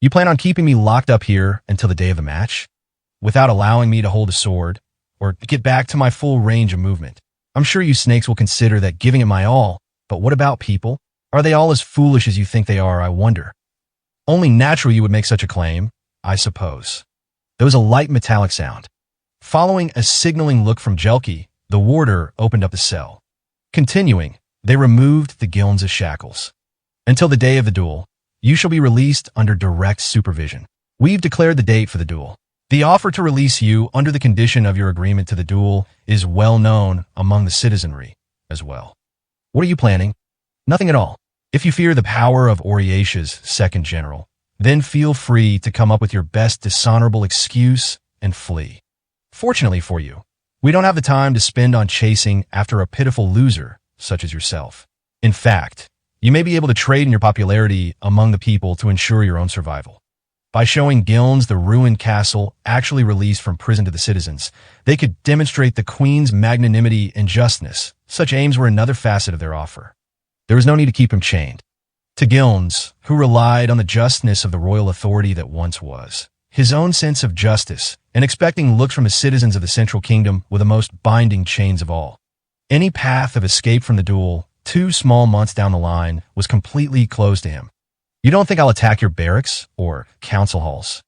You plan on keeping me locked up here until the day of the match? Without allowing me to hold a sword, or get back to my full range of movement? I'm sure you snakes will consider that giving it my all, but what about people? Are they all as foolish as you think they are, I wonder? Only natural you would make such a claim, I suppose. There was a light metallic sound. Following a signaling look from Jelki, the warder opened up the cell. Continuing, they removed the Gilns' shackles. Until the day of the duel, you shall be released under direct supervision. We've declared the date for the duel. The offer to release you under the condition of your agreement to the duel is well known among the citizenry as well. What are you planning? Nothing at all. If you fear the power of Oriatia's second general, then feel free to come up with your best dishonorable excuse and flee. Fortunately for you, we don't have the time to spend on chasing after a pitiful loser such as yourself. In fact, you may be able to trade in your popularity among the people to ensure your own survival. By showing Gilns the ruined castle actually released from prison to the citizens, they could demonstrate the Queen's magnanimity and justness. Such aims were another facet of their offer. There was no need to keep him chained. To Gilns, who relied on the justness of the royal authority that once was, his own sense of justice, and expecting looks from his citizens of the Central Kingdom were the most binding chains of all. Any path of escape from the duel, 2 small months down the line, was completely closed to him. You don't think I'll attack your barracks or council halls?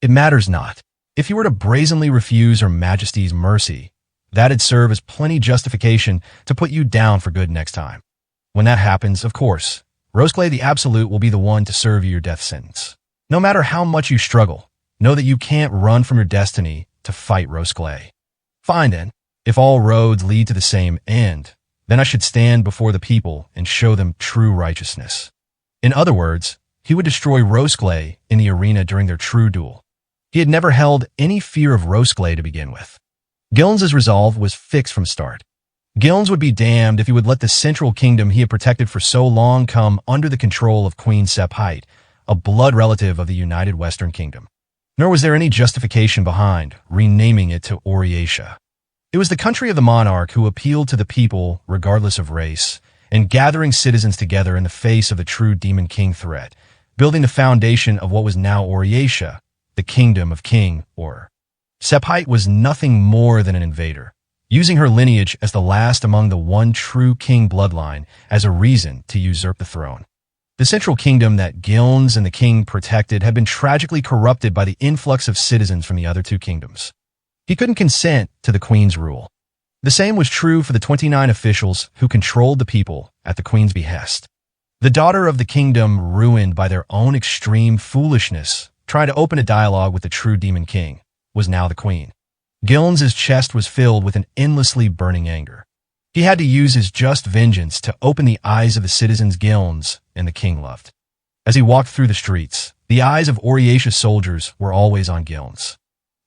It matters not. If you were to brazenly refuse Her Majesty's mercy, that'd serve as plenty justification to put you down for good next time. When that happens, of course, Roseclay the Absolute will be the one to serve you your death sentence. No matter how much you struggle, know that you can't run from your destiny to fight Roseclay. Fine then, if all roads lead to the same end, then I should stand before the people and show them true righteousness. In other words, he would destroy Roseclay in the arena during their true duel. He had never held any fear of Roseclay to begin with. Gilns' resolve was fixed from start. Gilns would be damned if he would let the Central Kingdom he had protected for so long come under the control of Queen Sepheit, a blood relative of the United Western Kingdom. Nor was there any justification behind renaming it to Oriatia. It was the country of the monarch who appealed to the people regardless of race, and gathering citizens together in the face of the true Demon King threat, building the foundation of what was now Oriatia, the kingdom of King Or. Sepheit was nothing more than an invader, using her lineage as the last among the one true king bloodline as a reason to usurp the throne. The Central Kingdom that Gilns and the king protected had been tragically corrupted by the influx of citizens from the other 2 kingdoms. He couldn't consent to the queen's rule. The same was true for the 29 officials who controlled the people at the queen's behest. The daughter of the kingdom, ruined by their own extreme foolishness, trying to open a dialogue with the true Demon King, was now the queen. Gilns' chest was filled with an endlessly burning anger. He had to use his just vengeance to open the eyes of the citizens Gilns and the king loved. As he walked through the streets, the eyes of Oriatia's soldiers were always on Gilns.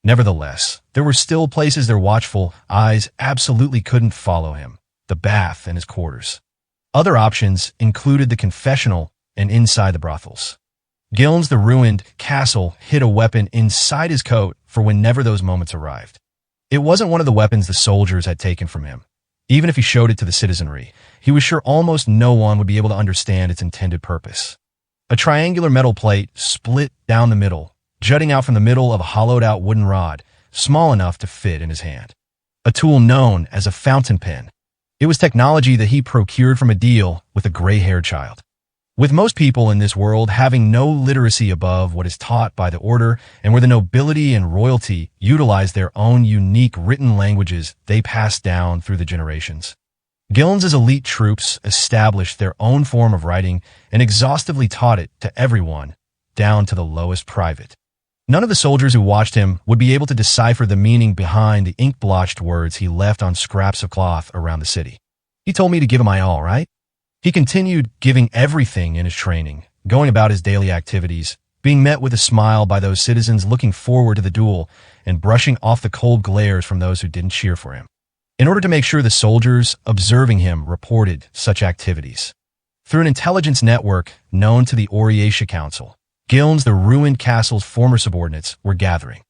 Nevertheless, there were still places their watchful eyes absolutely couldn't follow him: the bath and his quarters. Other options included the confessional and inside the brothels. Gilns, the ruined castle, hid a weapon inside his coat for whenever those moments arrived. It wasn't one of the weapons the soldiers had taken from him. Even if he showed it to the citizenry, he was sure almost no one would be able to understand its intended purpose. A triangular metal plate split down the middle, jutting out from the middle of a hollowed-out wooden rod, small enough to fit in his hand. A tool known as a fountain pen. It was technology that he procured from a deal with a gray-haired child. With most people in this world having no literacy above what is taught by the order, and where the nobility and royalty utilize their own unique written languages they passed down through the generations, Gilns' elite troops established their own form of writing and exhaustively taught it to everyone, down to the lowest private. None of the soldiers who watched him would be able to decipher the meaning behind the ink-blotched words he left on scraps of cloth around the city. He told me to give him my all, right? He continued giving everything in his training, going about his daily activities, being met with a smile by those citizens looking forward to the duel, and brushing off the cold glares from those who didn't cheer for him. In order to make sure the soldiers observing him reported such activities, through an intelligence network known to the Oriatia Council, Gilns, the ruined castle's former subordinates, were gathering.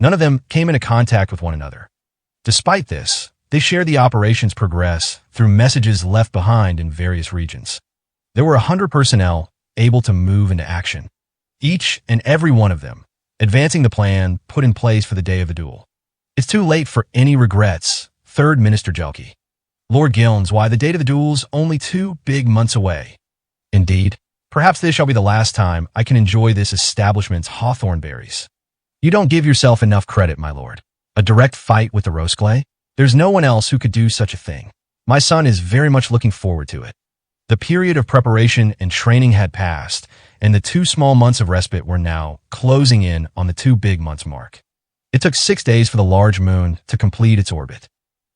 None of them came into contact with one another. Despite this, they shared the operation's progress through messages left behind in various regions. There were 100 personnel, able to move into action. Each and every one of them, advancing the plan put in place for the day of the duel. It's too late for any regrets, Third Minister Jelke. Lord Gilnes, why the date of the duel's only 2 big months away. Indeed, perhaps this shall be the last time I can enjoy this establishment's hawthorn berries. You don't give yourself enough credit, my lord. A direct fight with the Rosclay? There's no one else who could do such a thing. My son is very much looking forward to it. The period of preparation and training had passed, and the 2 small months of respite were now closing in on the 2 big months mark. It took 6 days for the large moon to complete its orbit.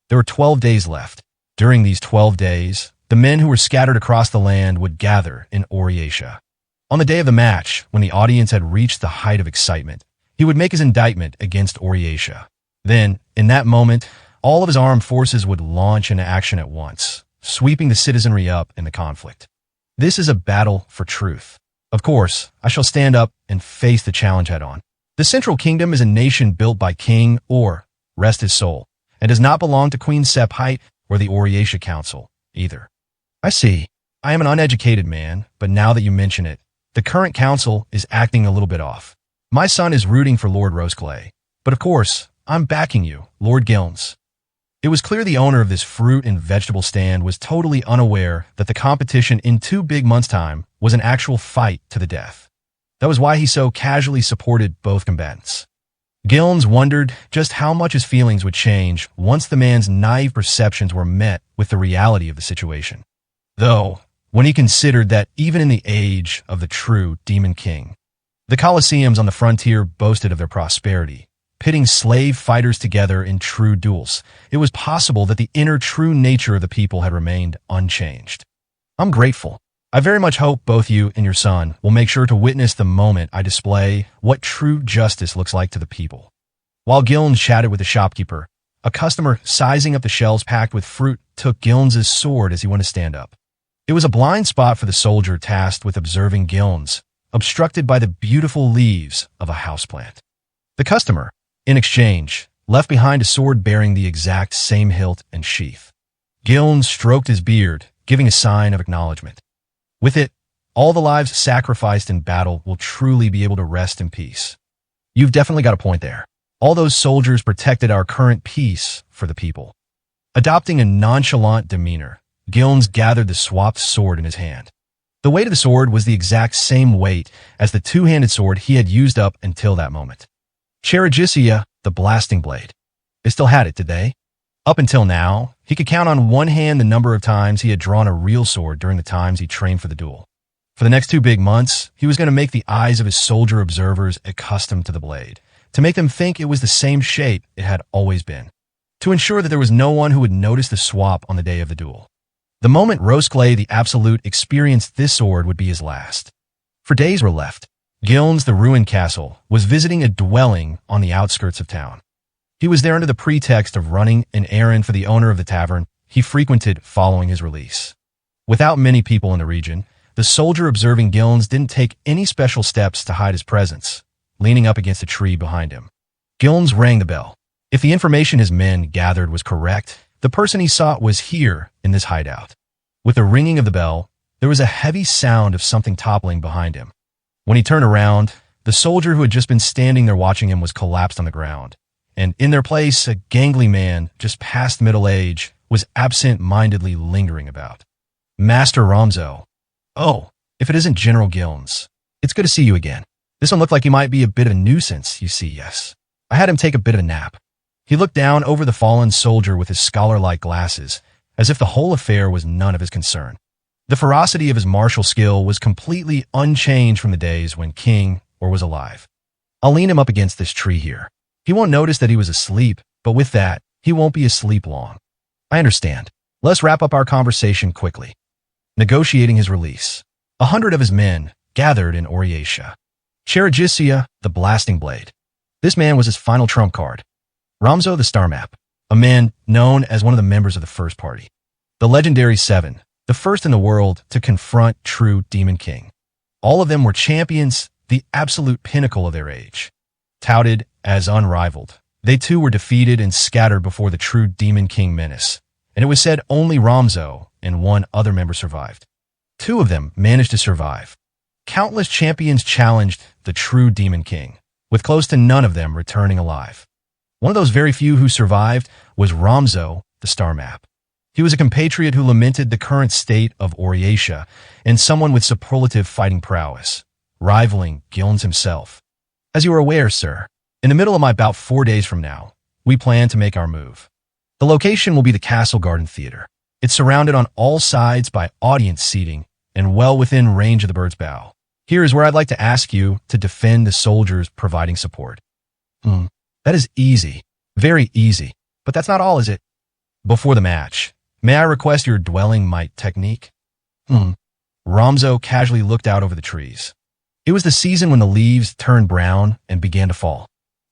There were 12 days left. During these 12 days, the men who were scattered across the land would gather in Oryatia. On the day of the match, when the audience had reached the height of excitement, he would make his indictment against Oryatia. Then, in that moment, all of his armed forces would launch into action at once, sweeping the citizenry up in the conflict. This is a battle for truth. Of course, I shall stand up and face the challenge head-on. The Central Kingdom is a nation built by King Or, rest his soul, and does not belong to Queen Sephite or the Oryatia Council, either. I see. I am an uneducated man, but now that you mention it, the current council is acting a little bit off. My son is rooting for Lord Rosclay, but of course, I'm backing you, Lord Gilnes. It was clear the owner of this fruit and vegetable stand was totally unaware that the competition in 2 big months' time was an actual fight to the death. That was why he so casually supported both combatants. Gilnes wondered just how much his feelings would change once the man's naive perceptions were met with the reality of the situation. Though, when he considered that even in the age of the true Demon King, the Colosseums on the frontier boasted of their prosperity, pitting slave fighters together in true duels, it was possible that the inner true nature of the people had remained unchanged. I'm grateful. I very much hope both you and your son will make sure to witness the moment I display what true justice looks like to the people. While Gilnes chatted with the shopkeeper, a customer sizing up the shelves packed with fruit took Gilnes's sword as he went to stand up. It was a blind spot for the soldier tasked with observing Gilnes, obstructed by the beautiful leaves of a houseplant. The customer, in exchange, left behind a sword bearing the exact same hilt and sheath. Gilnes stroked his beard, giving a sign of acknowledgement. With it, all the lives sacrificed in battle will truly be able to rest in peace. You've definitely got a point there. All those soldiers protected our current peace for the people. Adopting a nonchalant demeanor, Gilnes gathered the swapped sword in his hand. The weight of the sword was the exact same weight as the 2-handed sword he had used up until that moment. Charagicia, the blasting blade. They still had it, did they? Up until now, he could count on one hand the number of times he had drawn a real sword during the times he trained for the duel. For the next 2 big months, he was going to make the eyes of his soldier observers accustomed to the blade, to make them think it was the same shape it had always been, to ensure that there was no one who would notice the swap on the day of the duel. The moment Rosclay the Absolute experienced this sword would be his last. For days were left. Gilnes the ruined castle was visiting a dwelling on the outskirts of town. He was there under the pretext of running an errand for the owner of the tavern he frequented following his release. Without many people in the region, the soldier observing Gilnes didn't take any special steps to hide his presence, leaning up against a tree behind him. Gilnes rang the bell. If the information his men gathered was correct, the person he sought was here in this hideout. With the ringing of the bell, there was a heavy sound of something toppling behind him. When he turned around, the soldier who had just been standing there watching him was collapsed on the ground, and in their place, a gangly man, just past middle age, was absent-mindedly lingering about. Master Ramzo. Oh, if it isn't General Gilnes. It's good to see you again. This one looked like he might be a bit of a nuisance, you see, yes. I had him take a bit of a nap. He looked down over the fallen soldier with his scholar-like glasses, as if the whole affair was none of his concern. The ferocity of his martial skill was completely unchanged from the days when King or was alive. I'll lean him up against this tree here. He won't notice that he was asleep, but with that, he won't be asleep long. I understand. Let's wrap up our conversation quickly. Negotiating his release. 100 of his men gathered in Oryatia. Charagicia, the blasting blade. This man was his final trump card. Ramzo the star map, a man known as one of the members of the First Party. The legendary 7, the first in the world to confront true Demon King. All of them were champions, the absolute pinnacle of their age. Touted as unrivaled, they too were defeated and scattered before the true Demon King menace, and it was said only Ramzo and one other member survived. 2 of them managed to survive. countless champions challenged the true Demon King, with close to none of them returning alive. One of those very few who survived was Ramzo, the Star Map. He was a compatriot who lamented the current state of Oriatia and someone with superlative fighting prowess, rivaling Gilnes himself. As you are aware, sir, in the middle of my bout 4 days from now, we plan to make our move. The location will be the Castle Garden Theater. It's surrounded on all sides by audience seating and well within range of the bird's bow. Here is where I'd like to ask you to defend the soldiers providing support. That is easy. Very easy. But that's not all, is it? Before the match, may I request your dwelling might technique? Ramzo casually looked out over the trees. It was the season when the leaves turned brown and began to fall.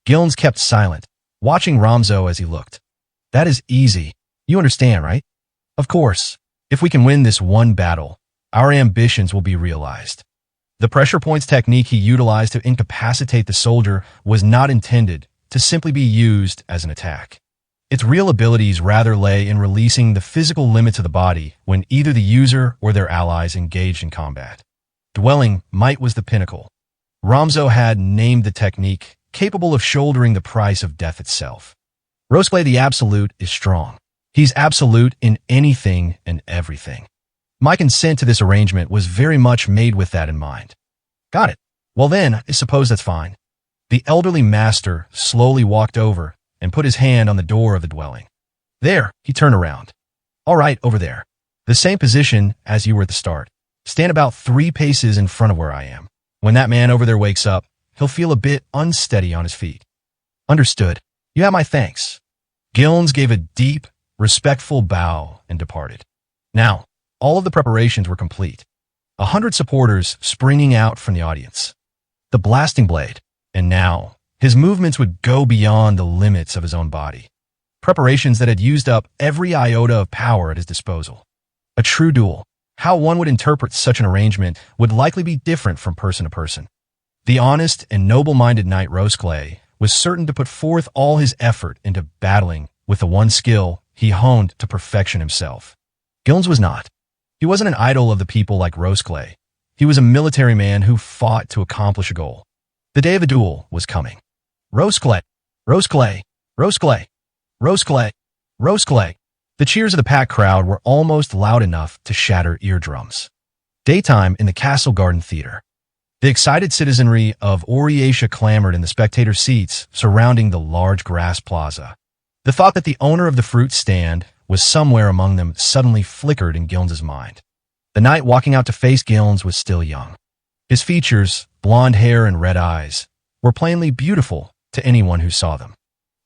Gilnes kept silent, watching Ramzo as he looked. That is easy. You understand, right? Of course. If we can win this one battle, our ambitions will be realized. The pressure points technique he utilized to incapacitate the soldier was not intended to simply be used as an attack. Its real abilities rather lay in releasing the physical limits of the body when either the user or their allies engaged in combat. Dwelling might was the pinnacle. Ramzo had named the technique capable of shouldering the price of death itself. Roseplay the Absolute is strong. He's absolute in anything and everything. My consent to this arrangement was very much made with that in mind. Got it. Well then, I suppose that's fine. The elderly master slowly walked over and put his hand on the door of the dwelling. There, he turned around. All right, over there. The same position as you were at the start. Stand about 3 paces in front of where I am. When that man over there wakes up, he'll feel a bit unsteady on his feet. Understood. You have my thanks. Gilnes gave a deep, respectful bow and departed. Now, all of the preparations were complete. 100 supporters springing out from the audience. The blasting blade. And now, his movements would go beyond the limits of his own body. Preparations that had used up every iota of power at his disposal. A true duel. How one would interpret such an arrangement would likely be different from person to person. The honest and noble-minded knight Roseplay was certain to put forth all his effort into battling with the one skill he honed to perfection himself. Gilnes was not. He wasn't an idol of the people like Roseplay. He was a military man who fought to accomplish a goal. The day of the duel was coming. Roseplay, Roseplay, Roseplay, Roseplay, Roseplay. The cheers of the packed crowd were almost loud enough to shatter eardrums. Daytime in the Castle Garden Theater. The excited citizenry of Oriatia clamored in the spectator seats surrounding the large grass plaza. The thought that the owner of the fruit stand was somewhere among them suddenly flickered in Gilnes's mind. The knight walking out to face Gilnes was still young. His features, blonde hair and red eyes, were plainly beautiful to anyone who saw them.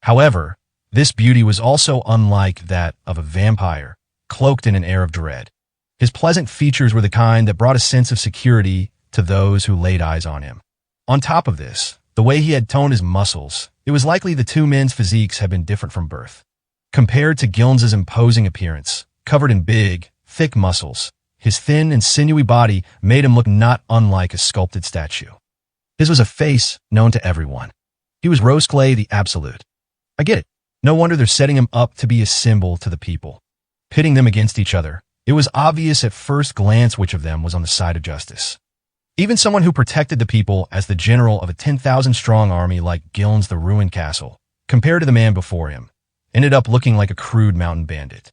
However, this beauty was also unlike that of a vampire, cloaked in an air of dread. His pleasant features were the kind that brought a sense of security to those who laid eyes on him. On top of this, the way he had toned his muscles, it was likely the two men's physiques had been different from birth. Compared to Gilnes's imposing appearance, covered in big, thick muscles, his thin and sinewy body made him look not unlike a sculpted statue. His was a face known to everyone. He was Roseplay the Absolute. I get it. No wonder they're setting him up to be a symbol to the people. Pitting them against each other, it was obvious at first glance which of them was on the side of justice. Even someone who protected the people as the general of a 10,000-strong army like Gilnes the Ruined Castle, compared to the man before him, ended up looking like a crude mountain bandit.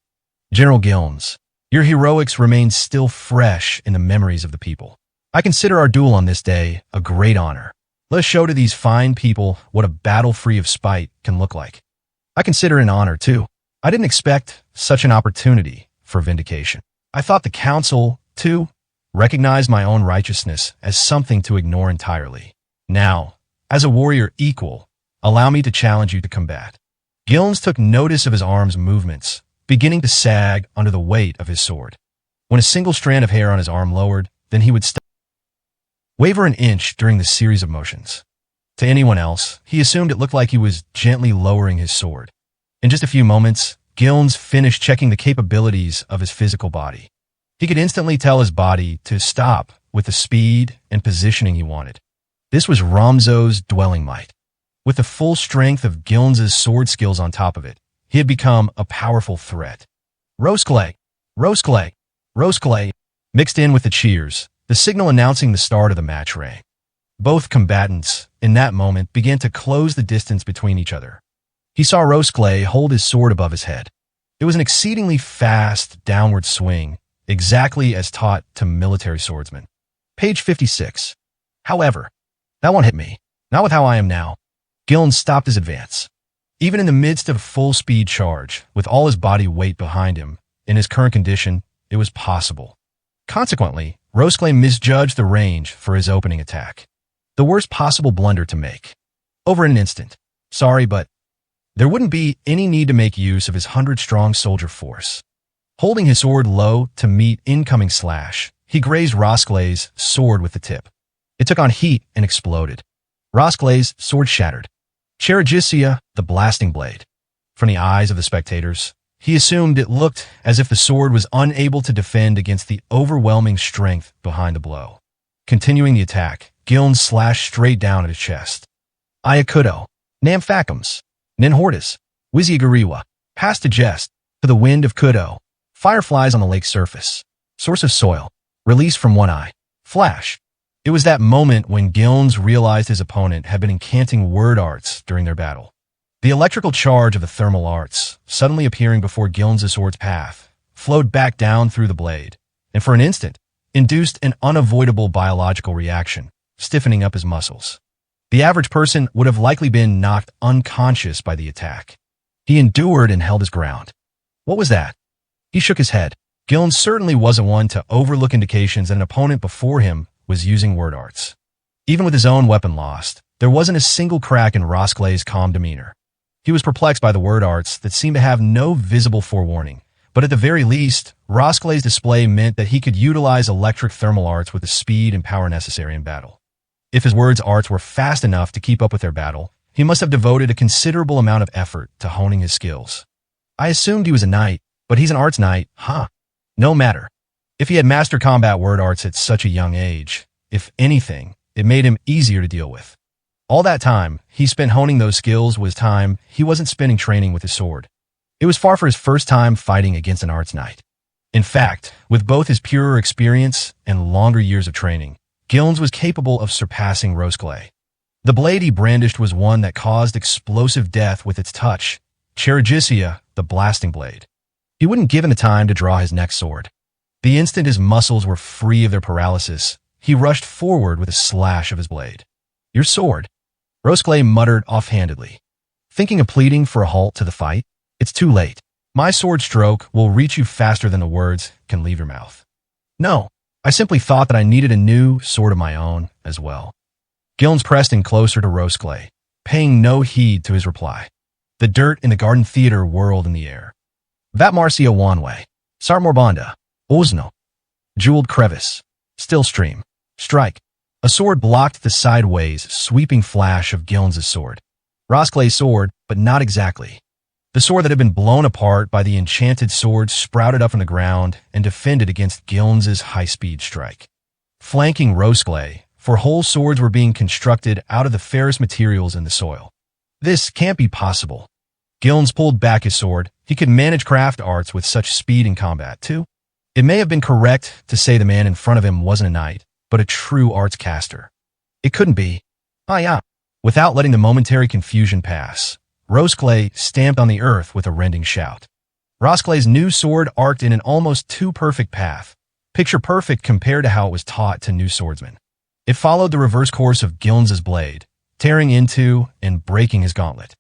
General Gilnes, your heroics remain still fresh in the memories of the people. I consider our duel on this day a great honor. Let us show to these fine people what a battle free of spite can look like. I consider it an honor, too. I didn't expect such an opportunity for vindication. I thought the council, too, recognized my own righteousness as something to ignore entirely. Now, as a warrior equal, allow me to challenge you to combat. Gilnes took notice of his arm's movements, beginning to sag under the weight of his sword. When a single strand of hair on his arm lowered, then he would waver an inch during the series of motions. To anyone else, he assumed it looked like he was gently lowering his sword. In just a few moments, Gilnes finished checking the capabilities of his physical body. He could instantly tell his body to stop with the speed and positioning he wanted. This was Ramzo's dwelling might. With the full strength of Gilnes's sword skills on top of it, he had become a powerful threat. Roseplay, Roseplay, Roseplay. Mixed in with the cheers, the signal announcing the start of the match rang. Both combatants, in that moment, began to close the distance between each other. He saw Roskle hold his sword above his head. It was an exceedingly fast, downward swing, exactly as taught to military swordsmen. Page 56. However, that won't hit me. Not with how I am now. Gillen stopped his advance. Even in the midst of a full-speed charge, with all his body weight behind him, in his current condition, it was possible. Consequently, Roskle misjudged the range for his opening attack. The worst possible blunder to make. Over in an instant. Sorry, but there wouldn't be any need to make use of his 100-strong soldier force. Holding his sword low to meet incoming slash, he grazed Roskle's sword with the tip. It took on heat and exploded. Roskle's sword shattered. Cheragisia, the blasting blade. From the eyes of the spectators, he assumed it looked as if the sword was unable to defend against the overwhelming strength behind the blow. Continuing the attack, Gillen slashed straight down at his chest. Ayakudo, Namfakums, Ninhortis, Wiziagariwa, past to jest, to the wind of Kudo, fireflies on the lake's surface, source of soil, release from one eye, flash. It was that moment when Gillen realized his opponent had been incanting word arts during their battle. The electrical charge of the thermal arts, suddenly appearing before Gillen's sword's path, flowed back down through the blade, and for an instant, induced an unavoidable biological reaction, stiffening up his muscles. The average person would have likely been knocked unconscious by the attack. He endured and held his ground. What was that? He shook his head. Gillen certainly wasn't one to overlook indications that an opponent before him was using word arts. Even with his own weapon lost, there wasn't a single crack in Roskle's calm demeanor. He was perplexed by the word arts that seemed to have no visible forewarning, but at the very least, Roskle's display meant that he could utilize electric thermal arts with the speed and power necessary in battle. If his words arts were fast enough to keep up with their battle, he must have devoted a considerable amount of effort to honing his skills. I assumed he was a knight, but he's an arts knight, huh? No matter. If he had mastered combat word arts at such a young age, if anything, it made him easier to deal with. All that time he spent honing those skills was time he wasn't spending training with his sword. It was far for his first time fighting against an arts knight. In fact, with both his purer experience and longer years of training, Gillen was capable of surpassing Roskle. The blade he brandished was one that caused explosive death with its touch, Cheragisia, the blasting blade. He wouldn't give him the time to draw his next sword. The instant his muscles were free of their paralysis, he rushed forward with a slash of his blade. Your sword, Roskle muttered offhandedly. Thinking of pleading for a halt to the fight? It's too late. My sword stroke will reach you faster than the words can leave your mouth. No. I simply thought that I needed a new sword of my own as well. Gillen pressed in closer to Roskle, paying no heed to his reply. The dirt in the garden theater whirled in the air. Vat Marcia Wanway, Sartmorbanda, Osno, Jeweled Crevice, Still Stream, Strike. A sword blocked the sideways, sweeping flash of Gillen's sword. Roskle's sword, but not exactly. The sword that had been blown apart by the enchanted sword sprouted up from the ground and defended against Gillen's high-speed strike. Flanking Roskle, for whole swords were being constructed out of the fairest materials in the soil. This can't be possible. Gillen pulled back his sword. He could manage craft arts with such speed in combat, too. It may have been correct to say the man in front of him wasn't a knight, but a true arts caster. It couldn't be. Yeah. Without letting the momentary confusion pass, Roskle stamped on the earth with a rending shout. Roskle's new sword arced in an almost too perfect path, picture perfect compared to how it was taught to new swordsmen. It followed the reverse course of Gillen's blade, tearing into and breaking his gauntlet.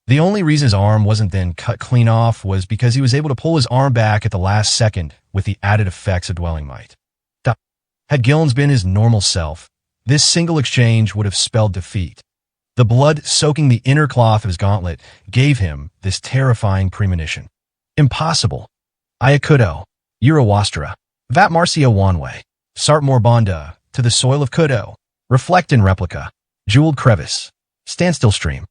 The only reason his arm wasn't then cut clean off was because he was able to pull his arm back at the last second with the added effects of dwelling might. Had Gillen been his normal self, this single exchange would have spelled defeat. The blood soaking the inner cloth of his gauntlet gave him this terrifying premonition. Impossible. Ayakudo, Urawastra, Vat Marcia Wanway, Sartmorbanda, to the soil of Kudo, Reflect in Replica, Jeweled Crevice, Standstill Stream,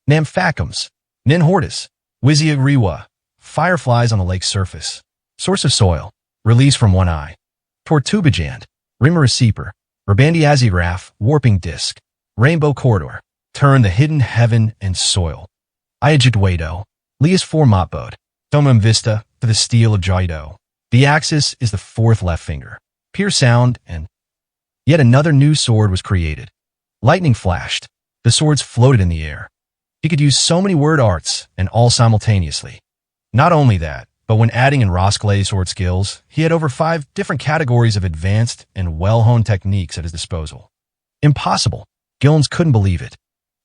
Namfakums, Ninhortis, Wiziagariwa, fireflies on the lake's surface, source of soil, release from one eye, Tortubajand, Rimarasiper, Rabandiazigraph, warping disk, rainbow corridor, turn the hidden heaven and soil. Ayajidwado, Lias Formatbode, Tomam Vista, to the steel of Jaido. The axis is the fourth left finger. Pure sound and Yet another new sword was created. Lightning flashed. The swords floated in the air. He could use so many word arts, and all simultaneously. Not only that, but when adding in Rosklay's sword skills, he had over 5 different categories of advanced and well-honed techniques at his disposal. Impossible. Gilnes couldn't believe it.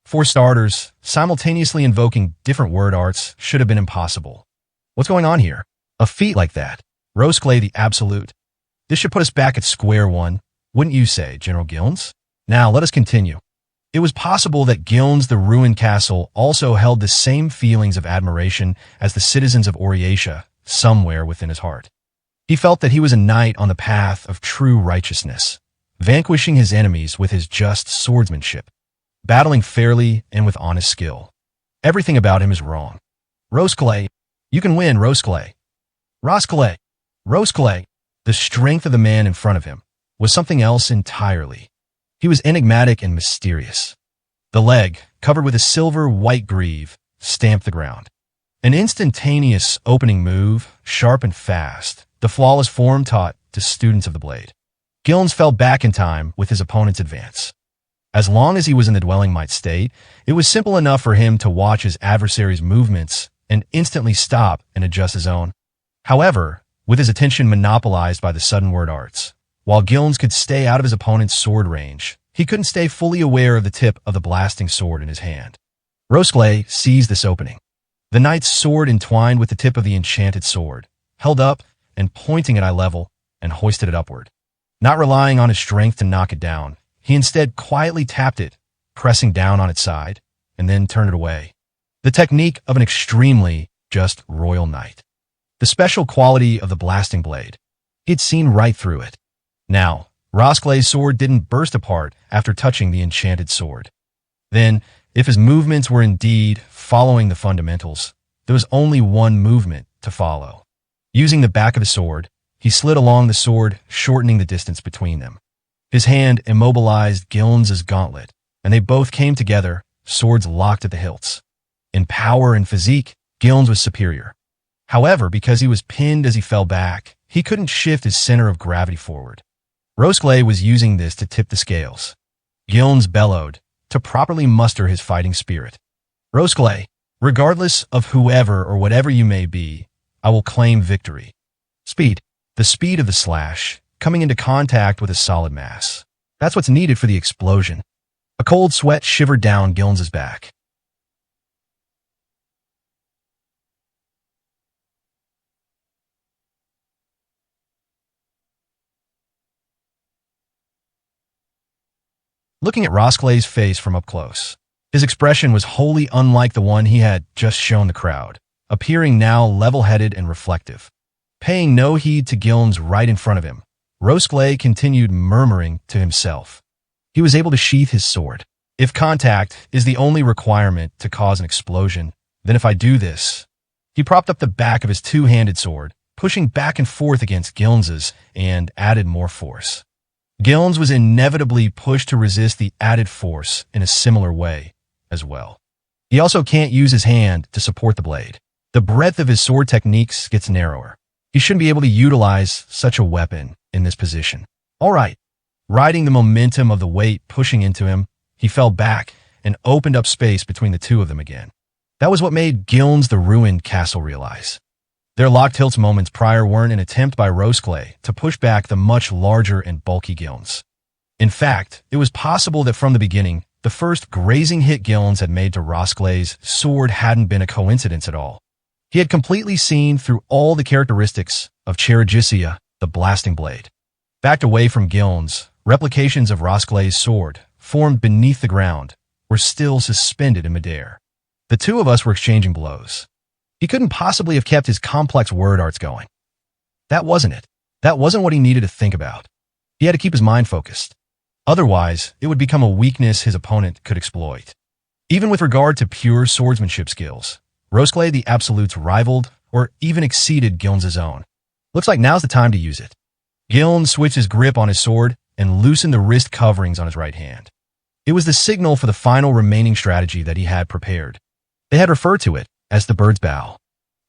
For starters, simultaneously invoking different word arts should have been impossible. What's going on here? A feat like that. Rosklay the Absolute. This should put us back at square one, wouldn't you say, General Gilnes? Now, let us continue. It was possible that Gilnes the Ruined Castle also held the same feelings of admiration as the citizens of Oriatia somewhere within his heart. He felt that he was a knight on the path of true righteousness, vanquishing his enemies with his just swordsmanship, battling fairly and with honest skill. Everything about him is wrong. Rosklay, you can win, Rosklay. Rosklay, Rosklay. The strength of the man in front of him was something else entirely. He was enigmatic and mysterious. The leg, covered with a silver-white greave, stamped the ground. An instantaneous opening move, sharp and fast, the flawless form taught to students of the blade. Gilnes fell back in time with his opponent's advance. As long as he was in the dwelling might state, it was simple enough for him to watch his adversary's movements and instantly stop and adjust his own. However, with his attention monopolized by the sudden word arts, while Gilnes could stay out of his opponent's sword range, he couldn't stay fully aware of the tip of the blasting sword in his hand. Rosklay seized this opening. The knight's sword entwined with the tip of the enchanted sword, held up and pointing at eye level, and hoisted it upward. Not relying on his strength to knock it down, he instead quietly tapped it, pressing down on its side, and then turned it away. The technique of an extremely just royal knight. The special quality of the blasting blade. He'd seen right through it. Now, Rosklay's sword didn't burst apart after touching the enchanted sword. Then, if his movements were indeed following the fundamentals, there was only one movement to follow. Using the back of his sword, he slid along the sword, shortening the distance between them. His hand immobilized Gilnes's gauntlet, and they both came together, swords locked at the hilts. In power and physique, Gilnes was superior. However, because he was pinned as he fell back, he couldn't shift his center of gravity forward. Rosklay was using this to tip the scales. Gilnes bellowed, to properly muster his fighting spirit. Rosklay, regardless of whoever or whatever you may be, I will claim victory. Speed. The speed of the slash, coming into contact with a solid mass. That's what's needed for the explosion. A cold sweat shivered down Gilnes's back. Looking at Rosklay's face from up close, his expression was wholly unlike the one he had just shown the crowd, appearing now level-headed and reflective. Paying no heed to Gilnes right in front of him, Rosklay continued murmuring to himself. He was able to sheath his sword. If contact is the only requirement to cause an explosion, then if I do this... He propped up the back of his two-handed sword, pushing back and forth against Gilnes's, and added more force. Gilnes was inevitably pushed to resist the added force in a similar way as well. He also can't use his hand to support the blade. The breadth of his sword techniques gets narrower. He shouldn't be able to utilize such a weapon in this position. All right. Riding the momentum of the weight pushing into him, he fell back and opened up space between the two of them again. That was what made Gilnes the Ruined Castle realize. Their locked hilts moments prior weren't an attempt by Rosklay to push back the much larger and bulky Gilnes. In fact, it was possible that from the beginning, the first grazing hit Gilnes had made to Rosklay's sword hadn't been a coincidence at all. He had completely seen through all the characteristics of Cherigicia, the blasting blade. Backed away from Gilnes, replications of Rosklay's sword, formed beneath the ground, were still suspended in midair. The two of us were exchanging blows. He couldn't possibly have kept his complex word arts going. That wasn't it. That wasn't what he needed to think about. He had to keep his mind focused. Otherwise, it would become a weakness his opponent could exploit. Even with regard to pure swordsmanship skills, Rosklay the Absolute's rivaled or even exceeded Gilnes's own. Looks like now's the time to use it. Gilnes switched his grip on his sword and loosened the wrist coverings on his right hand. It was the signal for the final remaining strategy that he had prepared. They had referred to it as the bird's bow,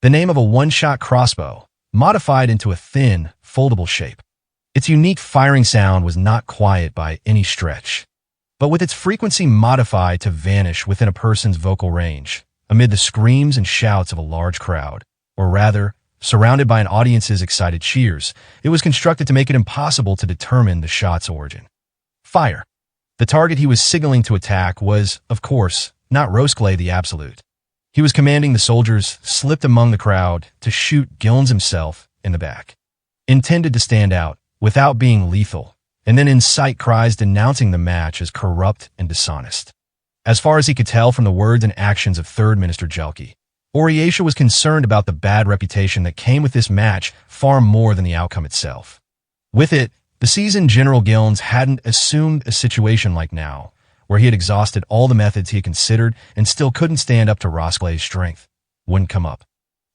the name of a one-shot crossbow, modified into a thin, foldable shape. Its unique firing sound was not quiet by any stretch, but with its frequency modified to vanish within a person's vocal range, amid the screams and shouts of a large crowd, or rather, surrounded by an audience's excited cheers. It was constructed to make it impossible to determine the shot's origin. Fire. The target he was signaling to attack was, of course, not Rosclay the Absolute. He was commanding the soldiers slipped among the crowd to shoot Gilnes himself in the back. Intended to stand out, without being lethal, and then incite cries denouncing the match as corrupt and dishonest. As far as he could tell from the words and actions of Third Minister Jelke, Oriatia was concerned about the bad reputation that came with this match far more than the outcome itself. With it, the seasoned General Gilnes hadn't assumed a situation like now, where he had exhausted all the methods he had considered and still couldn't stand up to Rosclay's strength. Wouldn't come up.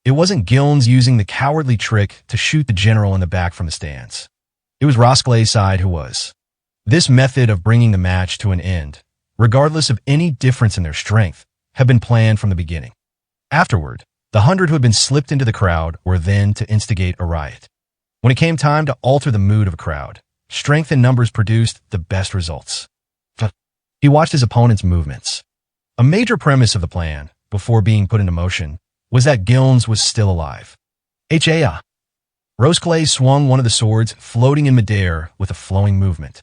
It wasn't Gilnes using the cowardly trick to shoot the general in the back from the stands. It was Rosclay's side who was. This method of bringing the match to an end, regardless of any difference in their strength, had been planned from the beginning. Afterward, the 100 who had been slipped into the crowd were then to instigate a riot. When it came time to alter the mood of a crowd, strength and numbers produced the best results. He watched his opponent's movements. A major premise of the plan, before being put into motion, was that Gilnes was still alive. Rosclay swung one of the swords floating in midair with a flowing movement.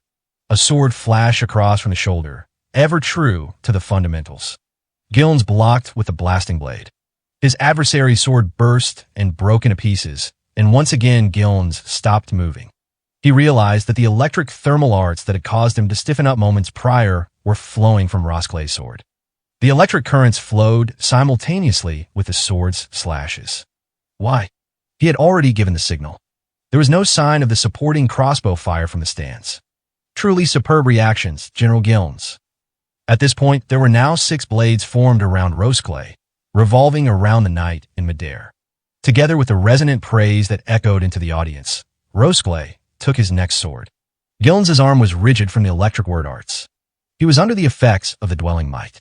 A sword flashed across from the shoulder, ever true to the fundamentals. Gilnes blocked with the blasting blade. His adversary's sword burst and broke into pieces, and once again Gilnes stopped moving. He realized that the electric thermal arts that had caused him to stiffen up moments prior were flowing from Rosclay's sword. The electric currents flowed simultaneously with the sword's slashes. Why? He had already given the signal. There was no sign of the supporting crossbow fire from the stands. Truly superb reactions, General Gilnes. At this point, there were now 6 blades formed around Rosclay, revolving around the knight in midair. Together with the resonant praise that echoed into the audience, Rosclay took his next sword. Gilnes's arm was rigid from the electric word arts. He was under the effects of the dwelling might.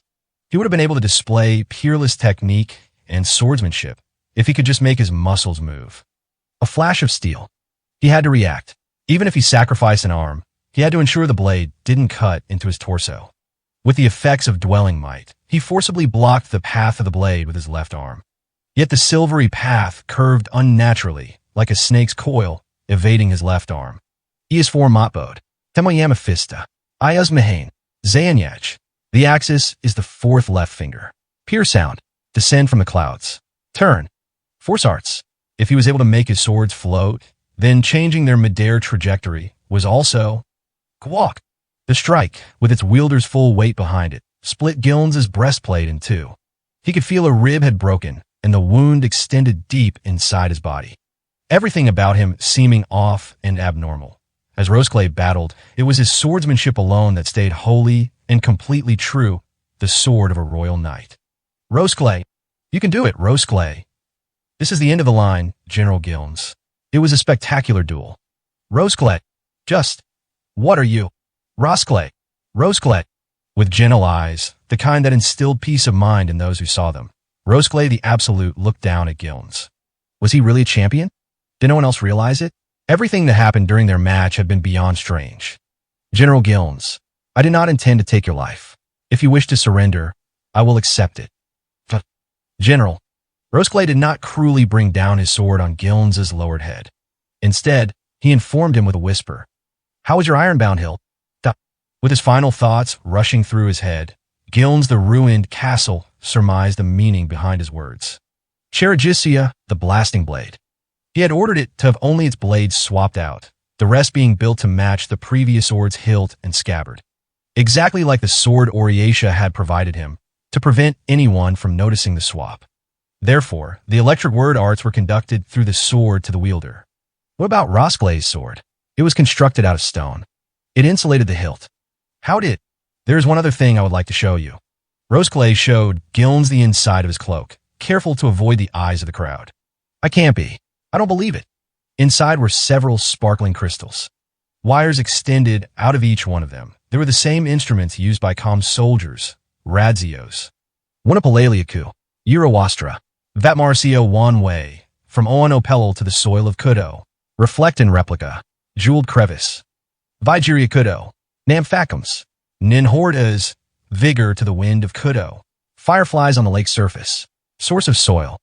He would have been able to display peerless technique and swordsmanship if he could just make his muscles move. A flash of steel. He had to react. Even if he sacrificed an arm, he had to ensure the blade didn't cut into his torso. With the effects of dwelling might, he forcibly blocked the path of the blade with his left arm. Yet the silvery path curved unnaturally, like a snake's coil, evading his left arm. Ias for Motbode, Temoyama Fista, Ias Mahane, Zayanyach. The axis is the 4th left finger. Peer sound, descend from the clouds. Turn. Force arts. If he was able to make his swords float, then changing their midair trajectory was also Kwok. The strike, with its wielder's full weight behind it, split Gilnes's breastplate in two. He could feel a rib had broken, and the wound extended deep inside his body. Everything about him seeming off and abnormal. As Rosclay battled, it was his swordsmanship alone that stayed wholly and completely true, the sword of a royal knight. Rosclay. You can do it, Rosclay. This is the end of the line, General Gilnes. It was a spectacular duel. Rosclay. Just. What are you? Rosclay. Rosclay. With gentle eyes, the kind that instilled peace of mind in those who saw them, Rosclay the Absolute looked down at Gilnes. Was he really a champion? Did no one else realize it? Everything that happened during their match had been beyond strange. General Gilnes, I did not intend to take your life. If you wish to surrender, I will accept it. But, General, Rosclay did not cruelly bring down his sword on Gilnes's lowered head. Instead, he informed him with a whisper. How is your ironbound hilt? With his final thoughts rushing through his head, Gilnes the ruined castle surmised the meaning behind his words. Cherigicia, the blasting blade. He had ordered it to have only its blades swapped out, the rest being built to match the previous sword's hilt and scabbard. Exactly like the sword Oriatia had provided him, to prevent anyone from noticing the swap. Therefore, the electric word arts were conducted through the sword to the wielder. What about Rosclay's sword? It was constructed out of stone. It insulated the hilt. How did? There is one other thing I would like to show you. Rosclay showed Gilnes the inside of his cloak, careful to avoid the eyes of the crowd. I can't be. I don't believe it. Inside were several sparkling crystals. Wires extended out of each one of them. They were the same instruments used by Com's soldiers, Radzios. Winnipalaliaku, Eurowastra, Vatmarcio Wanway, from Oanopelil to the soil of Kudo, reflect in replica. jeweled crevice. Vigeria Kudo, Namphacums, Nin Hordas, vigor to the wind of Kudo. Fireflies on the lake surface, source of soil.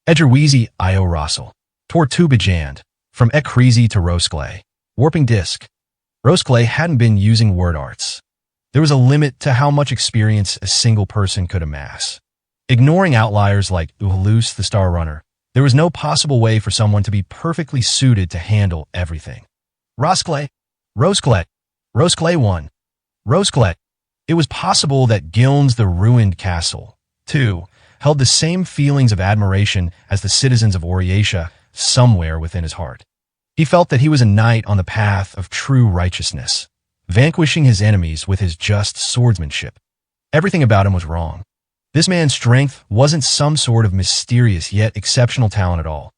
Edgerweezy Io Rossel, Tortubijand, from Ekrizi to Rosclay. Warping disc. Rosclay hadn't been using word arts. There was a limit to how much experience a single person could amass. Ignoring outliers like Uhalus the Star Runner, there was no possible way for someone to be perfectly suited to handle everything. Rosclay, Rosclay 1. Rosclay. It was possible that Gilnes the ruined castle, too, held the same feelings of admiration as the citizens of Oriatia somewhere within his heart. He felt that he was a knight on the path of true righteousness, vanquishing his enemies with his just swordsmanship. Everything about him was wrong. This man's strength wasn't some sort of mysterious yet exceptional talent at all.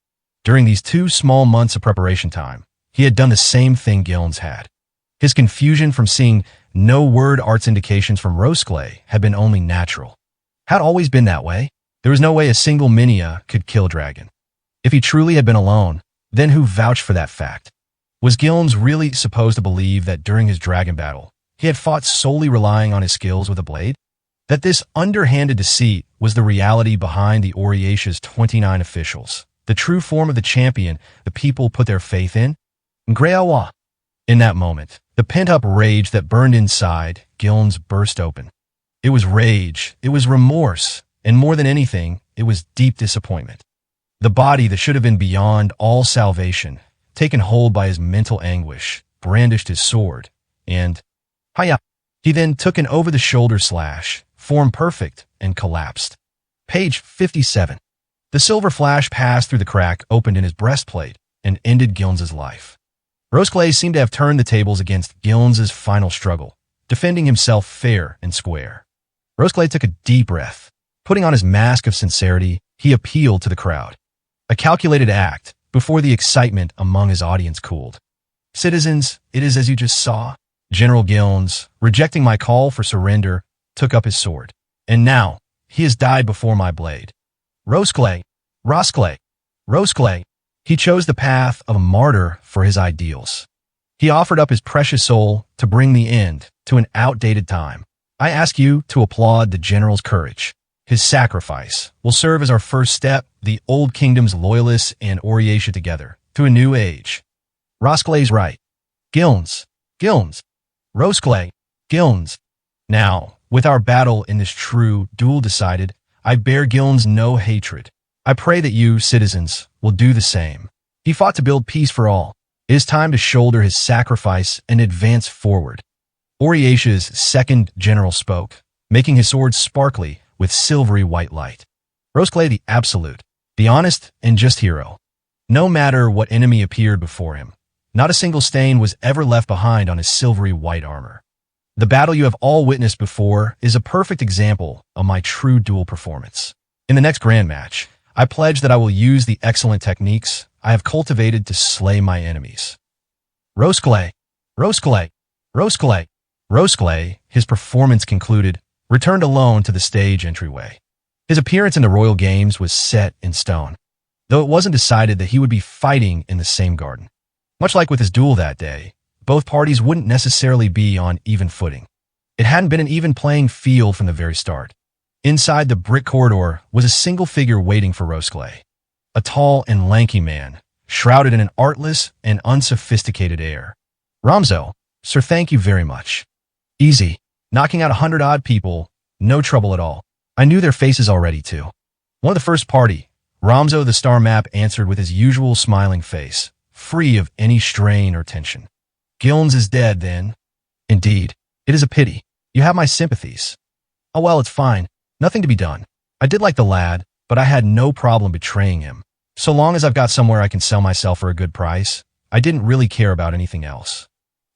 During these 2 small months of preparation time, he had done the same thing Gilnes had. His confusion from seeing no word arts indications from Rosclay had been only natural. Had always been that way. There was no way a single Minia could kill Dragon. If he truly had been alone, then who vouched for that fact? Was Gilnes really supposed to believe that during his dragon battle, he had fought solely relying on his skills with a blade? That this underhanded deceit was the reality behind the Oriatia's 29 officials, the true form of the champion the people put their faith in? Ngreawa. In that moment, the pent-up rage that burned inside Gilnes burst open. It was rage, it was remorse, and more than anything, it was deep disappointment. The body that should have been beyond all salvation, taken hold by his mental anguish, brandished his sword, and, hiya, he then took an over-the-shoulder slash, form perfect, and collapsed. Page 57. The silver flash passed through the crack opened in his breastplate and ended Gilnes's life. Rosclay seemed to have turned the tables against Gilnes's final struggle, defending himself fair and square. Rosclay took a deep breath. Putting on his mask of sincerity, he appealed to the crowd. A calculated act before the excitement among his audience cooled. Citizens, it is as you just saw. General Gilnes, rejecting my call for surrender, took up his sword. And now, he has died before my blade. Rosclay, Rosclay. He chose the path of a martyr for his ideals. He offered up his precious soul to bring the end to an outdated time. I ask you to applaud the general's courage. His sacrifice will serve as our first step, the old kingdom's loyalists and Oriatia together, to a new age. Rosclay's right. Gilnes, Rosclay, Gilnes. Now, with our battle in this true duel decided, I bear Gilnes no hatred. I pray that you, citizens, will do the same. He fought to build peace for all. It is time to shoulder his sacrifice and advance forward. Oriatia's second general spoke, making his sword sparkly with silvery white light. Rosclay the absolute, the honest and just hero. No matter what enemy appeared before him, not a single stain was ever left behind on his silvery white armor. The battle you have all witnessed before is a perfect example of my true duel performance. In the next grand match, I pledge that I will use the excellent techniques I have cultivated to slay my enemies. Rosclay, his performance concluded, returned alone to the stage entryway. His appearance in the Royal Games was set in stone, though it wasn't decided that he would be fighting in the same garden. Much like with his duel that day, both parties wouldn't necessarily be on even footing. It hadn't been an even playing field from the very start. Inside the brick corridor was a single figure waiting for Rosclay. A tall and lanky man, shrouded in an artless and unsophisticated air. Ramzo, sir, thank you very much. Easy. Knocking out 100-odd people, no trouble at all. I knew their faces already, too. One of the first party, Ramzo the Star Map answered with his usual smiling face, free of any strain or tension. Gilnes is dead, then. Indeed. It is a pity. You have my sympathies. Oh well, it's fine. Nothing to be done. I did like the lad, but I had no problem betraying him. So long as I've got somewhere I can sell myself for a good price, I didn't really care about anything else.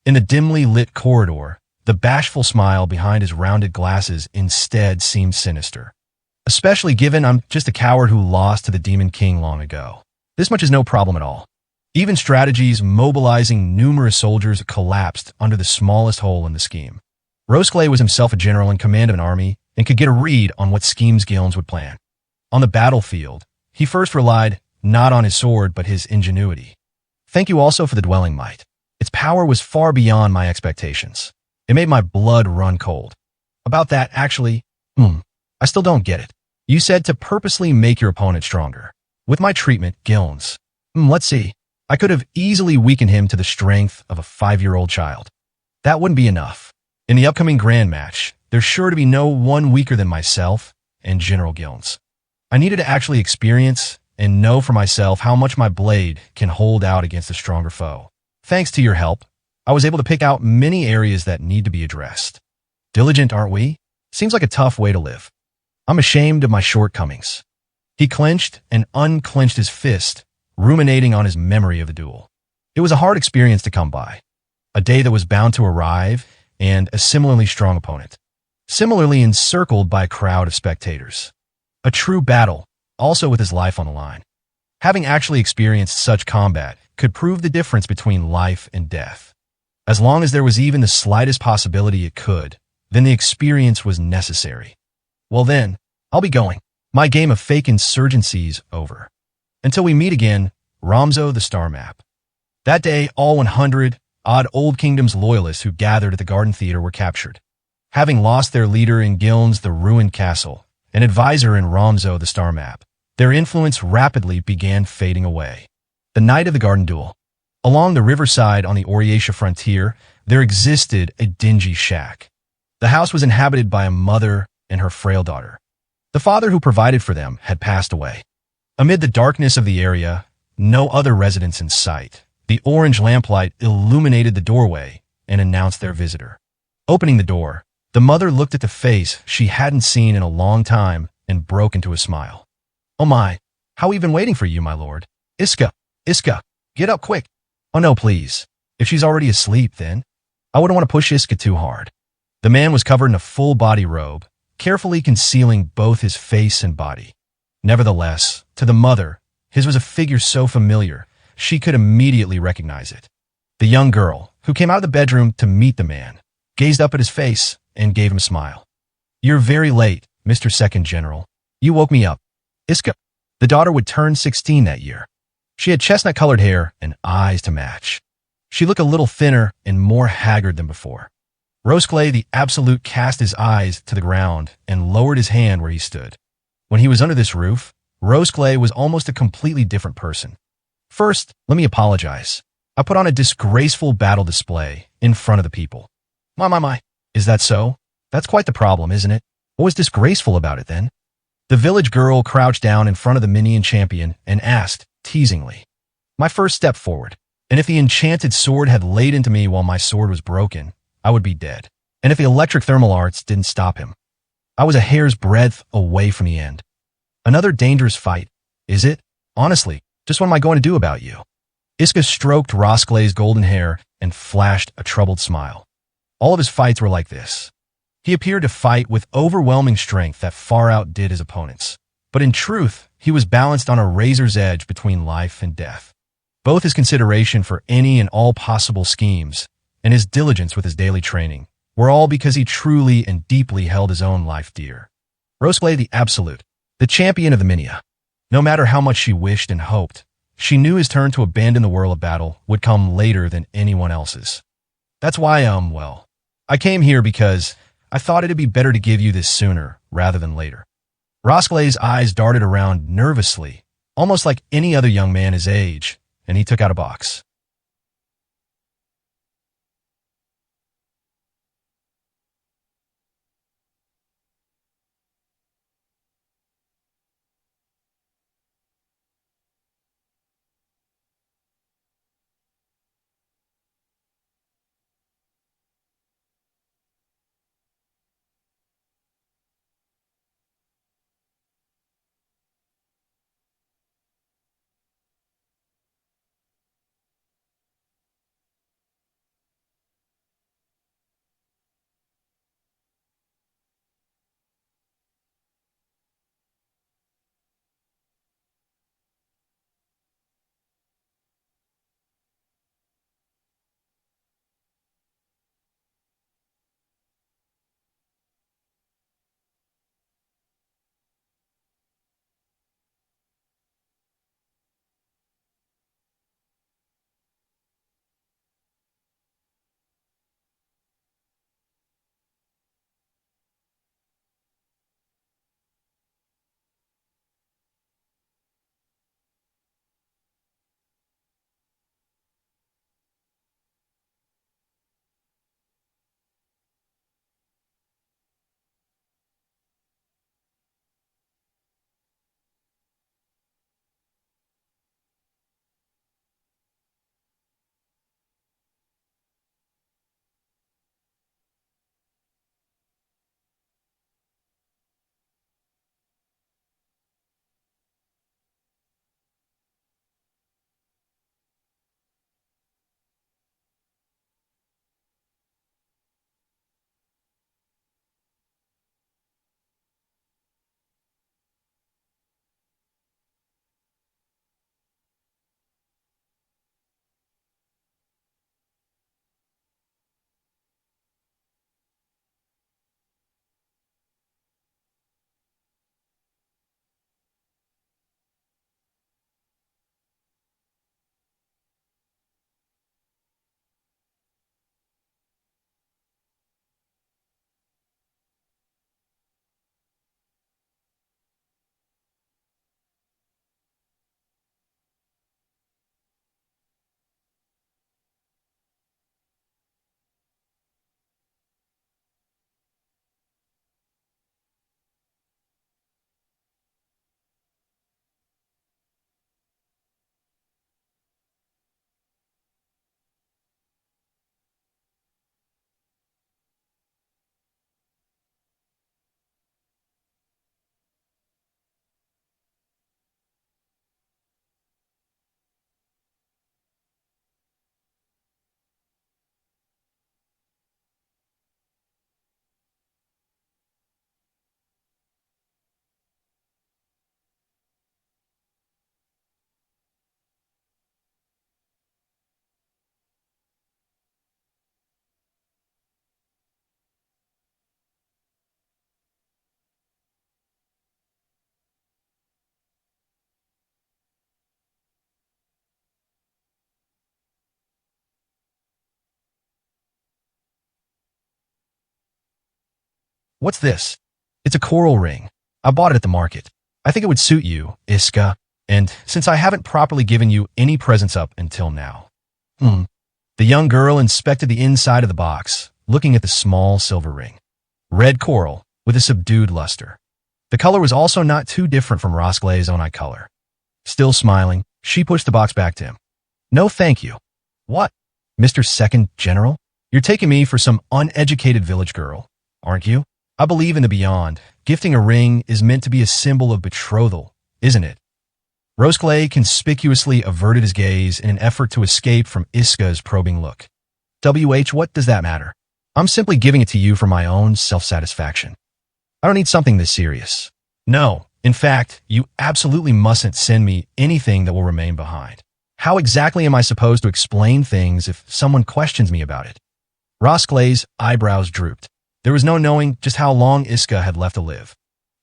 In the dimly lit corridor, the bashful smile behind his rounded glasses instead seemed sinister. Especially given I'm just a coward who lost to the Demon King long ago. This much is no problem at all. Even strategies mobilizing numerous soldiers collapsed under the smallest hole in the scheme. Rosclay was himself a general in command of an army and could get a read on what schemes Gilnes would plan. On the battlefield, he first relied not on his sword but his ingenuity. Thank you also for the dwelling might. Its power was far beyond my expectations. It made my blood run cold. About that, actually, I still don't get it. You said to purposely make your opponent stronger. With my treatment, Gilnes. Let's see. I could have easily weakened him to the strength of a 5-year-old child. That wouldn't be enough. In the upcoming grand match, there's sure to be no one weaker than myself and General Gilnes. I needed to actually experience and know for myself how much my blade can hold out against a stronger foe. Thanks to your help, I was able to pick out many areas that need to be addressed. Diligent, aren't we? Seems like a tough way to live. I'm ashamed of my shortcomings. He clenched and unclenched his fist, ruminating on his memory of the duel. It was a hard experience to come by. A day that was bound to arrive, and a similarly strong opponent. Similarly encircled by a crowd of spectators. A true battle, also with his life on the line. Having actually experienced such combat could prove the difference between life and death. As long as there was even the slightest possibility it could, then the experience was necessary. Well then, I'll be going. My game of fake insurgency's over. Until we meet again, Ramzo the Star Map. That day, all 100-odd Old Kingdom's loyalists who gathered at the Garden Theater were captured. Having lost their leader in Gilnes the ruined castle, an advisor in Ramzo the Star Map, their influence rapidly began fading away. The night of the Garden Duel. Along the riverside on the Oriatia frontier, there existed a dingy shack. The house was inhabited by a mother and her frail daughter. The father who provided for them had passed away. Amid the darkness of the area, no other residents in sight. The orange lamplight illuminated the doorway and announced their visitor. Opening the door, the mother looked at the face she hadn't seen in a long time and broke into a smile. "Oh my, how we've been waiting for you, my lord. Iska, get up quick." "Oh no, please. If she's already asleep, then." I wouldn't want to push Iska too hard. The man was covered in a full body robe, carefully concealing both his face and body. Nevertheless, to the mother, his was a figure so familiar, she could immediately recognize it. The young girl, who came out of the bedroom to meet the man, gazed up at his face and gave him a smile. "You're very late, Mr. Second General. You woke me up." Iska, the daughter, would turn 16 that year. She had chestnut-colored hair and eyes to match. She looked a little thinner and more haggard than before. Rosclay the Absolute cast his eyes to the ground and lowered his hand where he stood. When he was under this roof, Rosclay was almost a completely different person. First, let me apologize. I put on a disgraceful battle display in front of the people. My. Is that so? That's quite the problem, isn't it? What was disgraceful about it, then? The village girl crouched down in front of the minion champion and asked, teasingly. My first step forward, and if the enchanted sword had laid into me while my sword was broken, I would be dead. And if the electric thermal arts didn't stop him, I was a hair's breadth away from the end. Another dangerous fight, is it? Honestly, just what am I going to do about you? Iska stroked Rosclay's golden hair and flashed a troubled smile. All of his fights were like this. He appeared to fight with overwhelming strength that far outdid his opponents. But in truth, he was balanced on a razor's edge between life and death. Both his consideration for any and all possible schemes and his diligence with his daily training were all because he truly and deeply held his own life dear. Rosclay the Absolute, the champion of the Minia. No matter how much she wished and hoped, she knew his turn to abandon the whirl of battle would come later than anyone else's. That's why, I came here because I thought it'd be better to give you this sooner rather than later. Rosclay's eyes darted around nervously, almost like any other young man his age, and he took out a box. What's this? It's a coral ring. I bought it at the market. I think it would suit you, Iska, and since I haven't properly given you any presents up until now. The young girl inspected the inside of the box, looking at the small silver ring. Red coral, with a subdued luster. The color was also not too different from Rosklay's own eye color. Still smiling, she pushed the box back to him. No thank you. What? Mr. Second General? You're taking me for some uneducated village girl, aren't you? I believe in the beyond. Gifting a ring is meant to be a symbol of betrothal, isn't it? Rosklay conspicuously averted his gaze in an effort to escape from Iska's probing look. What does that matter? I'm simply giving it to you for my own self-satisfaction. I don't need something this serious. No, in fact, you absolutely mustn't send me anything that will remain behind. How exactly am I supposed to explain things if someone questions me about it? Rosklay's eyebrows drooped. There was no knowing just how long Iska had left to live.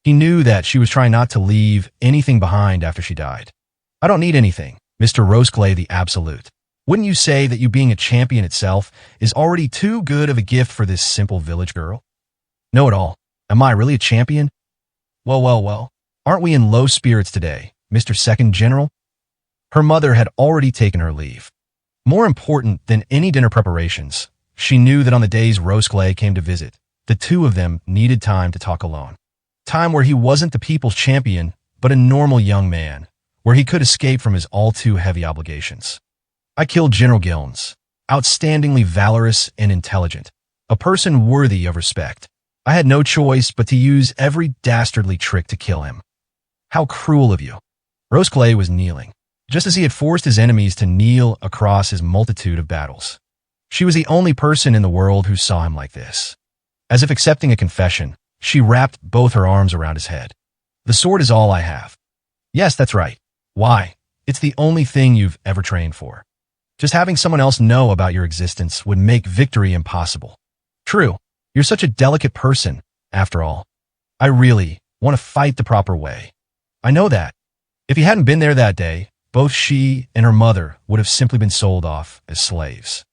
He knew that she was trying not to leave anything behind after she died. I don't need anything, Mr. Rosklay the Absolute. Wouldn't you say that you being a champion itself is already too good of a gift for this simple village girl? No at all. Am I really a champion? Well. Aren't we in low spirits today, Mr. Second General? Her mother had already taken her leave. More important than any dinner preparations, she knew that on the days Rosklay came to visit, the two of them needed time to talk alone. Time where he wasn't the people's champion, but a normal young man, where he could escape from his all-too-heavy obligations. I killed General Gilnes, outstandingly valorous and intelligent, a person worthy of respect. I had no choice but to use every dastardly trick to kill him. How cruel of you. Rosklay was kneeling, just as he had forced his enemies to kneel across his multitude of battles. She was the only person in the world who saw him like this. As if accepting a confession, she wrapped both her arms around his head. The sword is all I have. Yes, that's right. Why? It's the only thing you've ever trained for. Just having someone else know about your existence would make victory impossible. True, you're such a delicate person, after all. I really want to fight the proper way. I know that. If he hadn't been there that day, both she and her mother would have simply been sold off as slaves.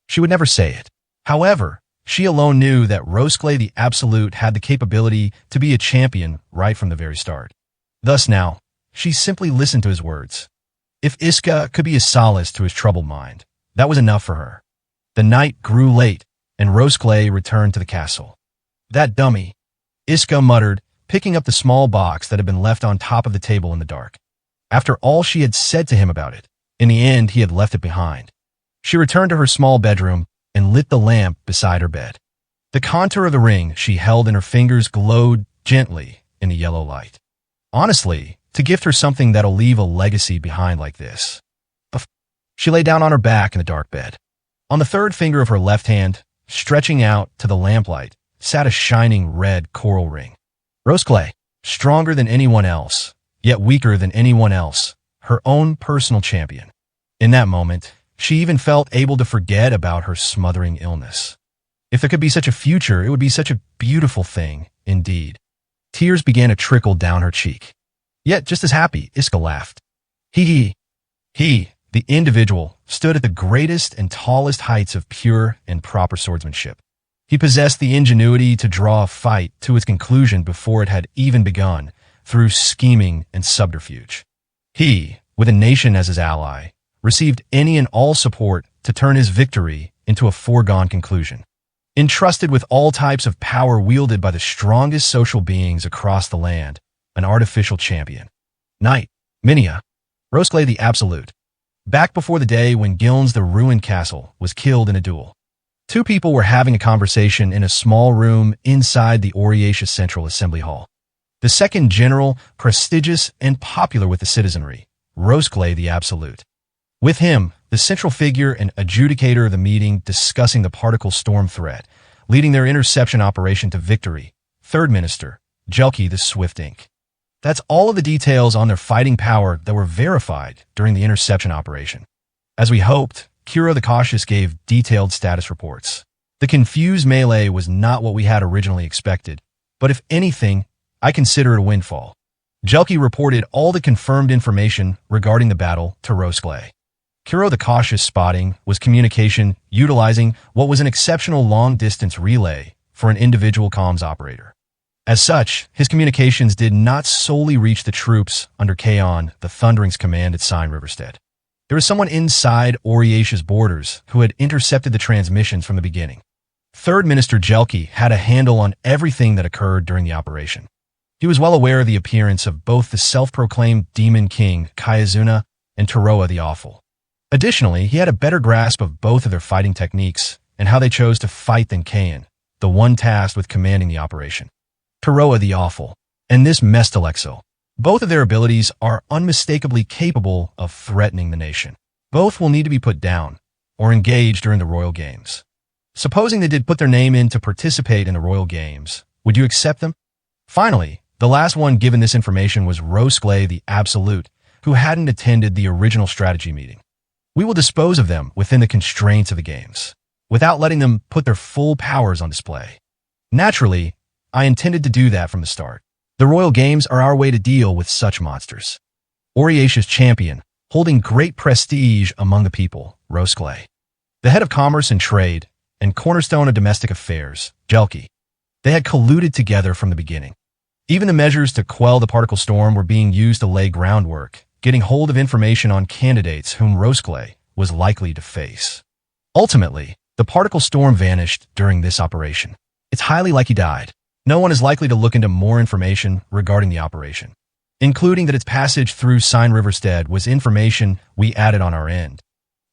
She would never say it. However, she alone knew that Rosklay the Absolute had the capability to be a champion right from the very start. Thus now, she simply listened to his words. If Iska could be a solace to his troubled mind, that was enough for her. The night grew late, and Rosklay returned to the castle. That dummy, Iska muttered, picking up the small box that had been left on top of the table in the dark. After all she had said to him about it, in the end he had left it behind. She returned to her small bedroom and lit the lamp beside her bed. The contour of the ring she held in her fingers glowed gently in the yellow light. Honestly, to gift her something that'll leave a legacy behind like this. She lay down on her back in the dark bed. On the third finger of her left hand, stretching out to the lamplight, sat a shining red coral ring. Rosklay, stronger than anyone else, yet weaker than anyone else, her own personal champion. In that moment, she even felt able to forget about her smothering illness. If there could be such a future, it would be such a beautiful thing, indeed. Tears began to trickle down her cheek. Yet, just as happy, Iska laughed. He, the individual, stood at the greatest and tallest heights of pure and proper swordsmanship. He possessed the ingenuity to draw a fight to its conclusion before it had even begun, through scheming and subterfuge. He, with a nation as his ally, received any and all support to turn his victory into a foregone conclusion. Entrusted with all types of power wielded by the strongest social beings across the land, an artificial champion. Knight, Minia, Rosklay the Absolute. Back before the day when Gilnes the ruined castle was killed in a duel. Two people were having a conversation in a small room inside the Oriatia Central Assembly Hall. The second general, prestigious and popular with the citizenry, Rosklay the Absolute. With him, the central figure and adjudicator of the meeting discussing the particle storm threat, leading their interception operation to victory, Third Minister, Jelki the Swift Ink. That's all of the details on their fighting power that were verified during the interception operation. As we hoped, Kira the Cautious gave detailed status reports. The confused melee was not what we had originally expected, but if anything, I consider it a windfall. Jelki reported all the confirmed information regarding the battle to Rosklay. Kiro the Cautious spotting was communication utilizing what was an exceptional long-distance relay for an individual comms operator. As such, his communications did not solely reach the troops under Kaon, the Thundering's command at Sign Riverstead. There was someone inside Oriatia's borders who had intercepted the transmissions from the beginning. Third Minister Jelki had a handle on everything that occurred during the operation. He was well aware of the appearance of both the self-proclaimed Demon King, Kayazuna, and Taroa the Awful. Additionally, he had a better grasp of both of their fighting techniques and how they chose to fight than Kaon, the one tasked with commanding the operation. Taroa the Awful, and this Mestalexo. Both of their abilities are unmistakably capable of threatening the nation. Both will need to be put down or engaged during the Royal Games. Supposing they did put their name in to participate in the Royal Games, would you accept them? Finally, the last one given this information was Rosclay the Absolute, who hadn't attended the original strategy meeting. We will dispose of them within the constraints of the games, without letting them put their full powers on display. Naturally, I intended to do that from the start. The Royal Games are our way to deal with such monsters. Oriatia's champion, holding great prestige among the people, Rosclay. The head of commerce and trade, and cornerstone of domestic affairs, Jelki. They had colluded together from the beginning. Even the measures to quell the particle storm were being used to lay groundwork, getting hold of information on candidates whom Rosclay was likely to face. Ultimately, the particle storm vanished during this operation. It's highly likely he died. No one is likely to look into more information regarding the operation, including that its passage through Sign Riverstead was information we added on our end.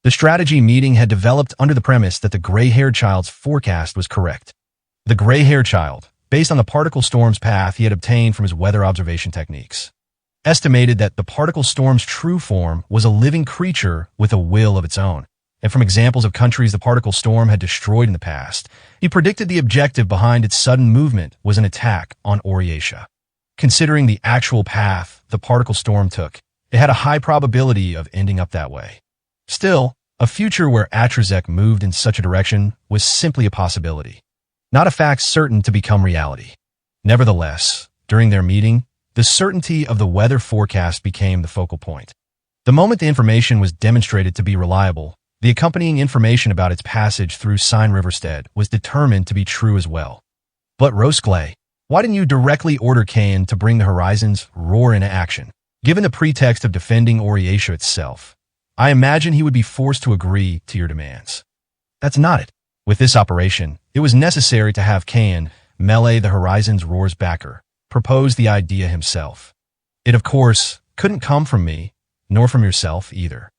The strategy meeting had developed under the premise that the gray-haired child's forecast was correct. The gray-haired child, based on the particle storm's path he had obtained from his weather observation techniques, estimated that the particle storm's true form was a living creature with a will of its own, and from examples of countries the particle storm had destroyed in the past, he predicted the objective behind its sudden movement was an attack on Oriatia. Considering the actual path the particle storm took, it had a high probability of ending up that way. Still, a future where Atrazek moved in such a direction was simply a possibility, not a fact certain to become reality. Nevertheless, during their meeting, the certainty of the weather forecast became the focal point. The moment the information was demonstrated to be reliable, the accompanying information about its passage through Sign Riverstead was determined to be true as well. But Rosclay, why didn't you directly order Kaon to bring the Horizon's roar into action? Given the pretext of defending Oriatia itself, I imagine he would be forced to agree to your demands. That's not it. With this operation, it was necessary to have Kaon, Melee the Horizon's roar's backer, propose the idea himself. It, of course, couldn't come from me, nor from yourself either.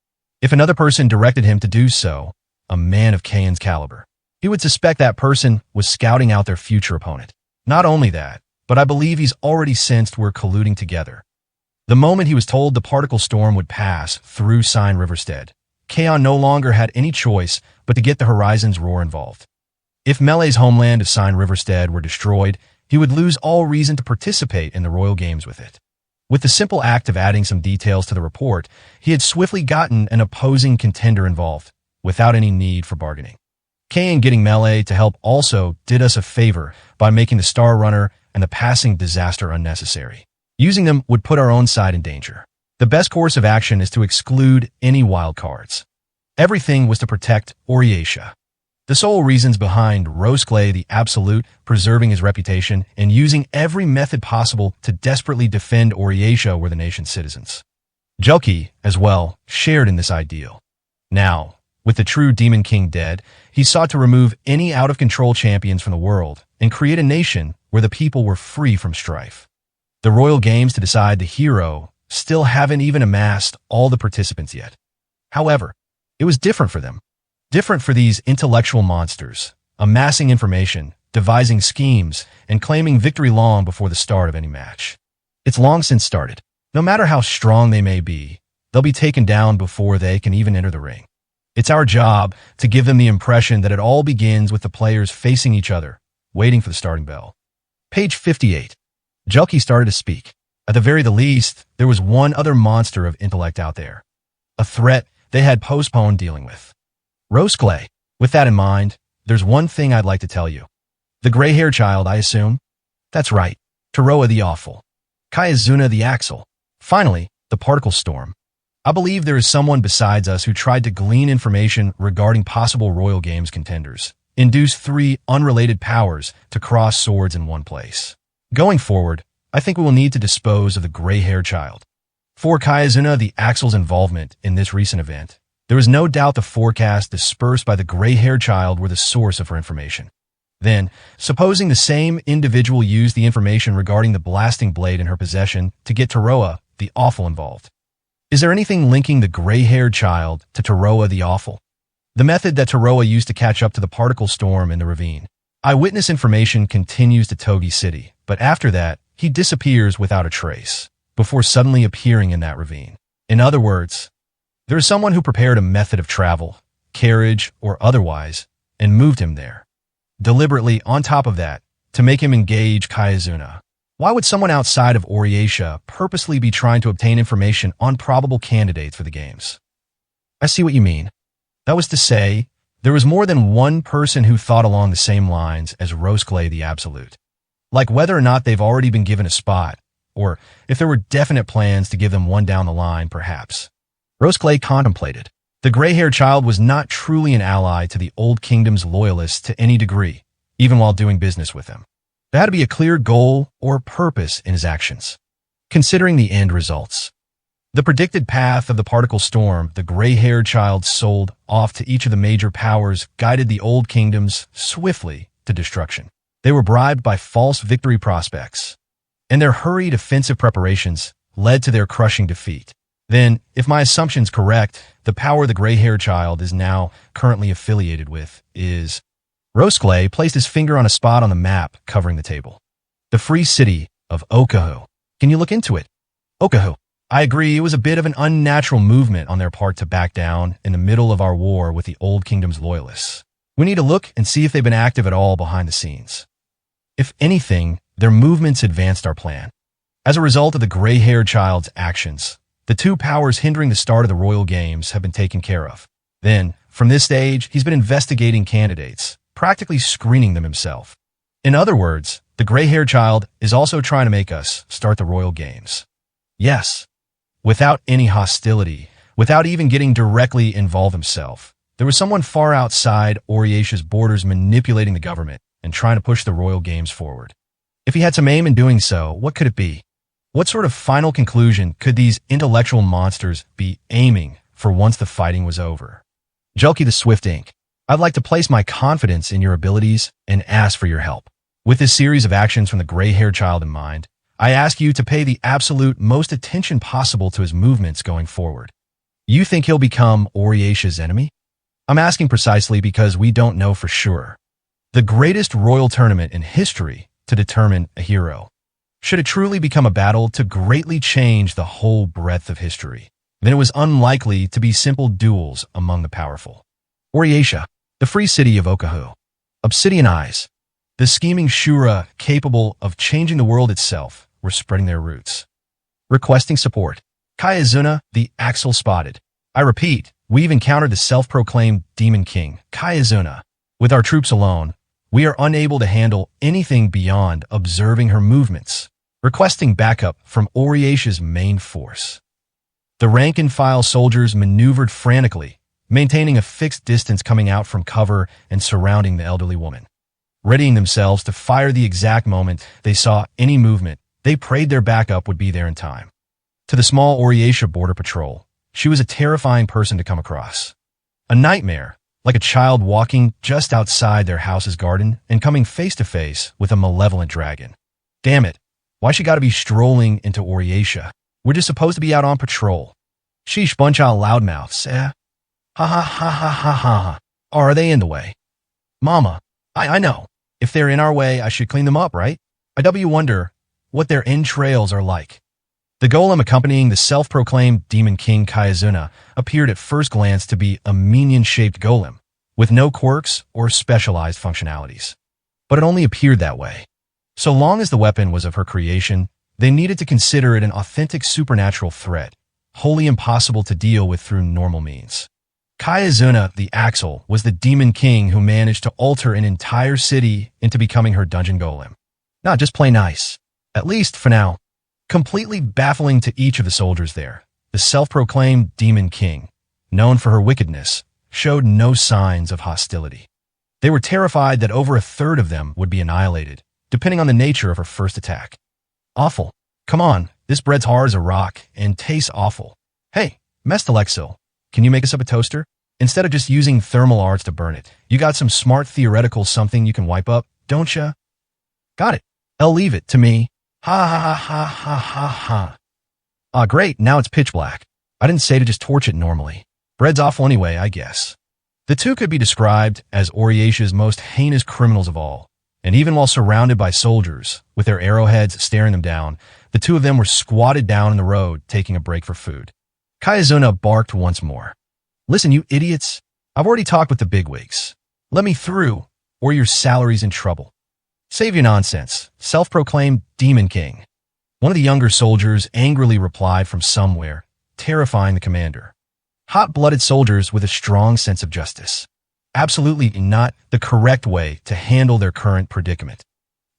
If another person directed him to do so, a man of Kaon's caliber, he would suspect that person was scouting out their future opponent. Not only that, but I believe he's already sensed we're colluding together. The moment he was told the particle storm would pass through Sign Riverstead, Kaon no longer had any choice but to get the Horizon's roar involved. If Melee's homeland of Sign Riverstead were destroyed, he would lose all reason to participate in the Royal Games with it. With the simple act of adding some details to the report, he had swiftly gotten an opposing contender involved, without any need for bargaining. Kaon getting Melee to help also did us a favor by making the Star Runner and the passing disaster unnecessary. Using them would put our own side in danger. The best course of action is to exclude any wild cards. Everything was to protect Oriatia. The sole reasons behind Rosclay the Absolute preserving his reputation and using every method possible to desperately defend Oriatia were the nation's citizens. Jelki, as well, shared in this ideal. Now, with the true Demon King dead, he sought to remove any out-of-control champions from the world and create a nation where the people were free from strife. The Royal Games to decide the hero still haven't even amassed all the participants yet. However, it was different for them. Different for these intellectual monsters, amassing information, devising schemes, and claiming victory long before the start of any match. It's long since started. No matter how strong they may be, they'll be taken down before they can even enter the ring. It's our job to give them the impression that it all begins with the players facing each other, waiting for the starting bell. Page 58. Jelki started to speak. At the very least, there was one other monster of intellect out there. A threat they had postponed dealing with. Rosclay, with that in mind, there's one thing I'd like to tell you. The gray-haired child, I assume? That's right. Taroa the Awful. Kayazuna the Axle. Finally, the particle storm. I believe there is someone besides us who tried to glean information regarding possible Royal Games contenders. Induce 3 unrelated powers to cross swords in one place. Going forward, I think we will need to dispose of the gray-haired child. For Kayazuna, the Axel's involvement in this recent event, there is no doubt the forecasts dispersed by the gray-haired child were the source of her information. Then, supposing the same individual used the information regarding the blasting blade in her possession to get Taroa, the Awful, involved. Is there anything linking the gray-haired child to Taroa the Awful? The method that Taroa used to catch up to the particle storm in the ravine. Eyewitness information continues to Togi City, but after that, he disappears without a trace, before suddenly appearing in that ravine. In other words, there is someone who prepared a method of travel, carriage or otherwise, and moved him there. Deliberately, on top of that, to make him engage Kayazuna. Why would someone outside of Oriatia purposely be trying to obtain information on probable candidates for the games? I see what you mean. That was to say, there was more than one person who thought along the same lines as Rosclay the Absolute. Like whether or not they've already been given a spot, or if there were definite plans to give them one down the line, perhaps. Rosclay contemplated. The gray-haired child was not truly an ally to the Old Kingdom's loyalists to any degree, even while doing business with them. There had to be a clear goal or purpose in his actions. Considering the end results, the predicted path of the particle storm the gray-haired child sold off to each of the major powers guided the Old Kingdoms swiftly to destruction. They were bribed by false victory prospects, and their hurried offensive preparations led to their crushing defeat. Then, if my assumption's correct, the power the gray-haired child is now currently affiliated with is... Rosclay placed his finger on a spot on the map covering the table. The free city of Okahu. Can you look into it? Okahu. I agree, it was a bit of an unnatural movement on their part to back down in the middle of our war with the Old Kingdom's loyalists. We need to look and see if they've been active at all behind the scenes. If anything, their movements advanced our plan. As a result of the gray-haired child's actions, the two powers hindering the start of the Royal Games have been taken care of. Then, from this stage, he's been investigating candidates, practically screening them himself. In other words, the gray-haired child is also trying to make us start the Royal Games. Yes. Without any hostility, without even getting directly involved himself, there was someone far outside Oriatia's borders manipulating the government and trying to push the Royal Games forward. If he had some aim in doing so, what could it be? What sort of final conclusion could these intellectual monsters be aiming for once the fighting was over? Julky the Swift Inc. I'd like to place my confidence in your abilities and ask for your help. With this series of actions from the gray-haired child in mind, I ask you to pay the absolute most attention possible to his movements going forward. You think he'll become Oriatia's enemy? I'm asking precisely because we don't know for sure. The greatest royal tournament in history to determine a hero. Should it truly become a battle to greatly change the whole breadth of history, then it was unlikely to be simple duels among the powerful. Oriatia, the free city of Okahu. Obsidian Eyes, the scheming Shura capable of changing the world itself, were spreading their roots. Requesting support. Kayazuna, the Axel spotted. I repeat, we've encountered the self-proclaimed Demon King, Kayazuna. With our troops alone, we are unable to handle anything beyond observing her movements. Requesting backup from Oriatia's main force. The rank-and-file soldiers maneuvered frantically, maintaining a fixed distance coming out from cover and surrounding the elderly woman. Readying themselves to fire the exact moment they saw any movement, they prayed their backup would be there in time. To the small Oriatia border patrol, she was a terrifying person to come across. A nightmare, like a child walking just outside their house's garden and coming face-to-face with a malevolent dragon. Damn it, why she gotta be strolling into Oriatia? We're just supposed to be out on patrol. Sheesh, bunch of loudmouths, eh? Ha ha ha ha ha ha. Or are they in the way? Mama, I know. If they're in our way, I should clean them up, right? I wonder what their entrails are like. The golem accompanying the self-proclaimed Demon King Kayazuna appeared at first glance to be a minion-shaped golem, with no quirks or specialized functionalities. But it only appeared that way. So long as the weapon was of her creation, they needed to consider it an authentic supernatural threat, wholly impossible to deal with through normal means. Kayazuna, the Axel, was the Demon King who managed to alter an entire city into becoming her dungeon golem. Not just play nice. At least for now. Completely baffling to each of the soldiers there, the self-proclaimed Demon King, known for her wickedness, showed no signs of hostility. They were terrified that over a third of them would be annihilated, depending on the nature of her first attack. Awful. Come on, this bread's hard as a rock and tastes awful. Hey, Mestalexil, can you make us up a toaster? Instead of just using thermal arts to burn it, you got some smart theoretical something you can wipe up, don't ya? Got it. I'll leave it to me. Ha ha ha ha ha ha ha. Ah, great, now it's pitch black. I didn't say to just torch it normally. Bread's awful anyway, I guess. The two could be described as Oriatia's most heinous criminals of all, and even while surrounded by soldiers, with their arrowheads staring them down, the two of them were squatted down in the road, taking a break for food. Kayazuna barked once more. Listen, you idiots, I've already talked with the bigwigs. Let me through, or your salary's in trouble. Save your nonsense, self-proclaimed Demon King. One of the younger soldiers angrily replied from somewhere, terrifying the commander. Hot-blooded soldiers with a strong sense of justice. Absolutely not the correct way to handle their current predicament.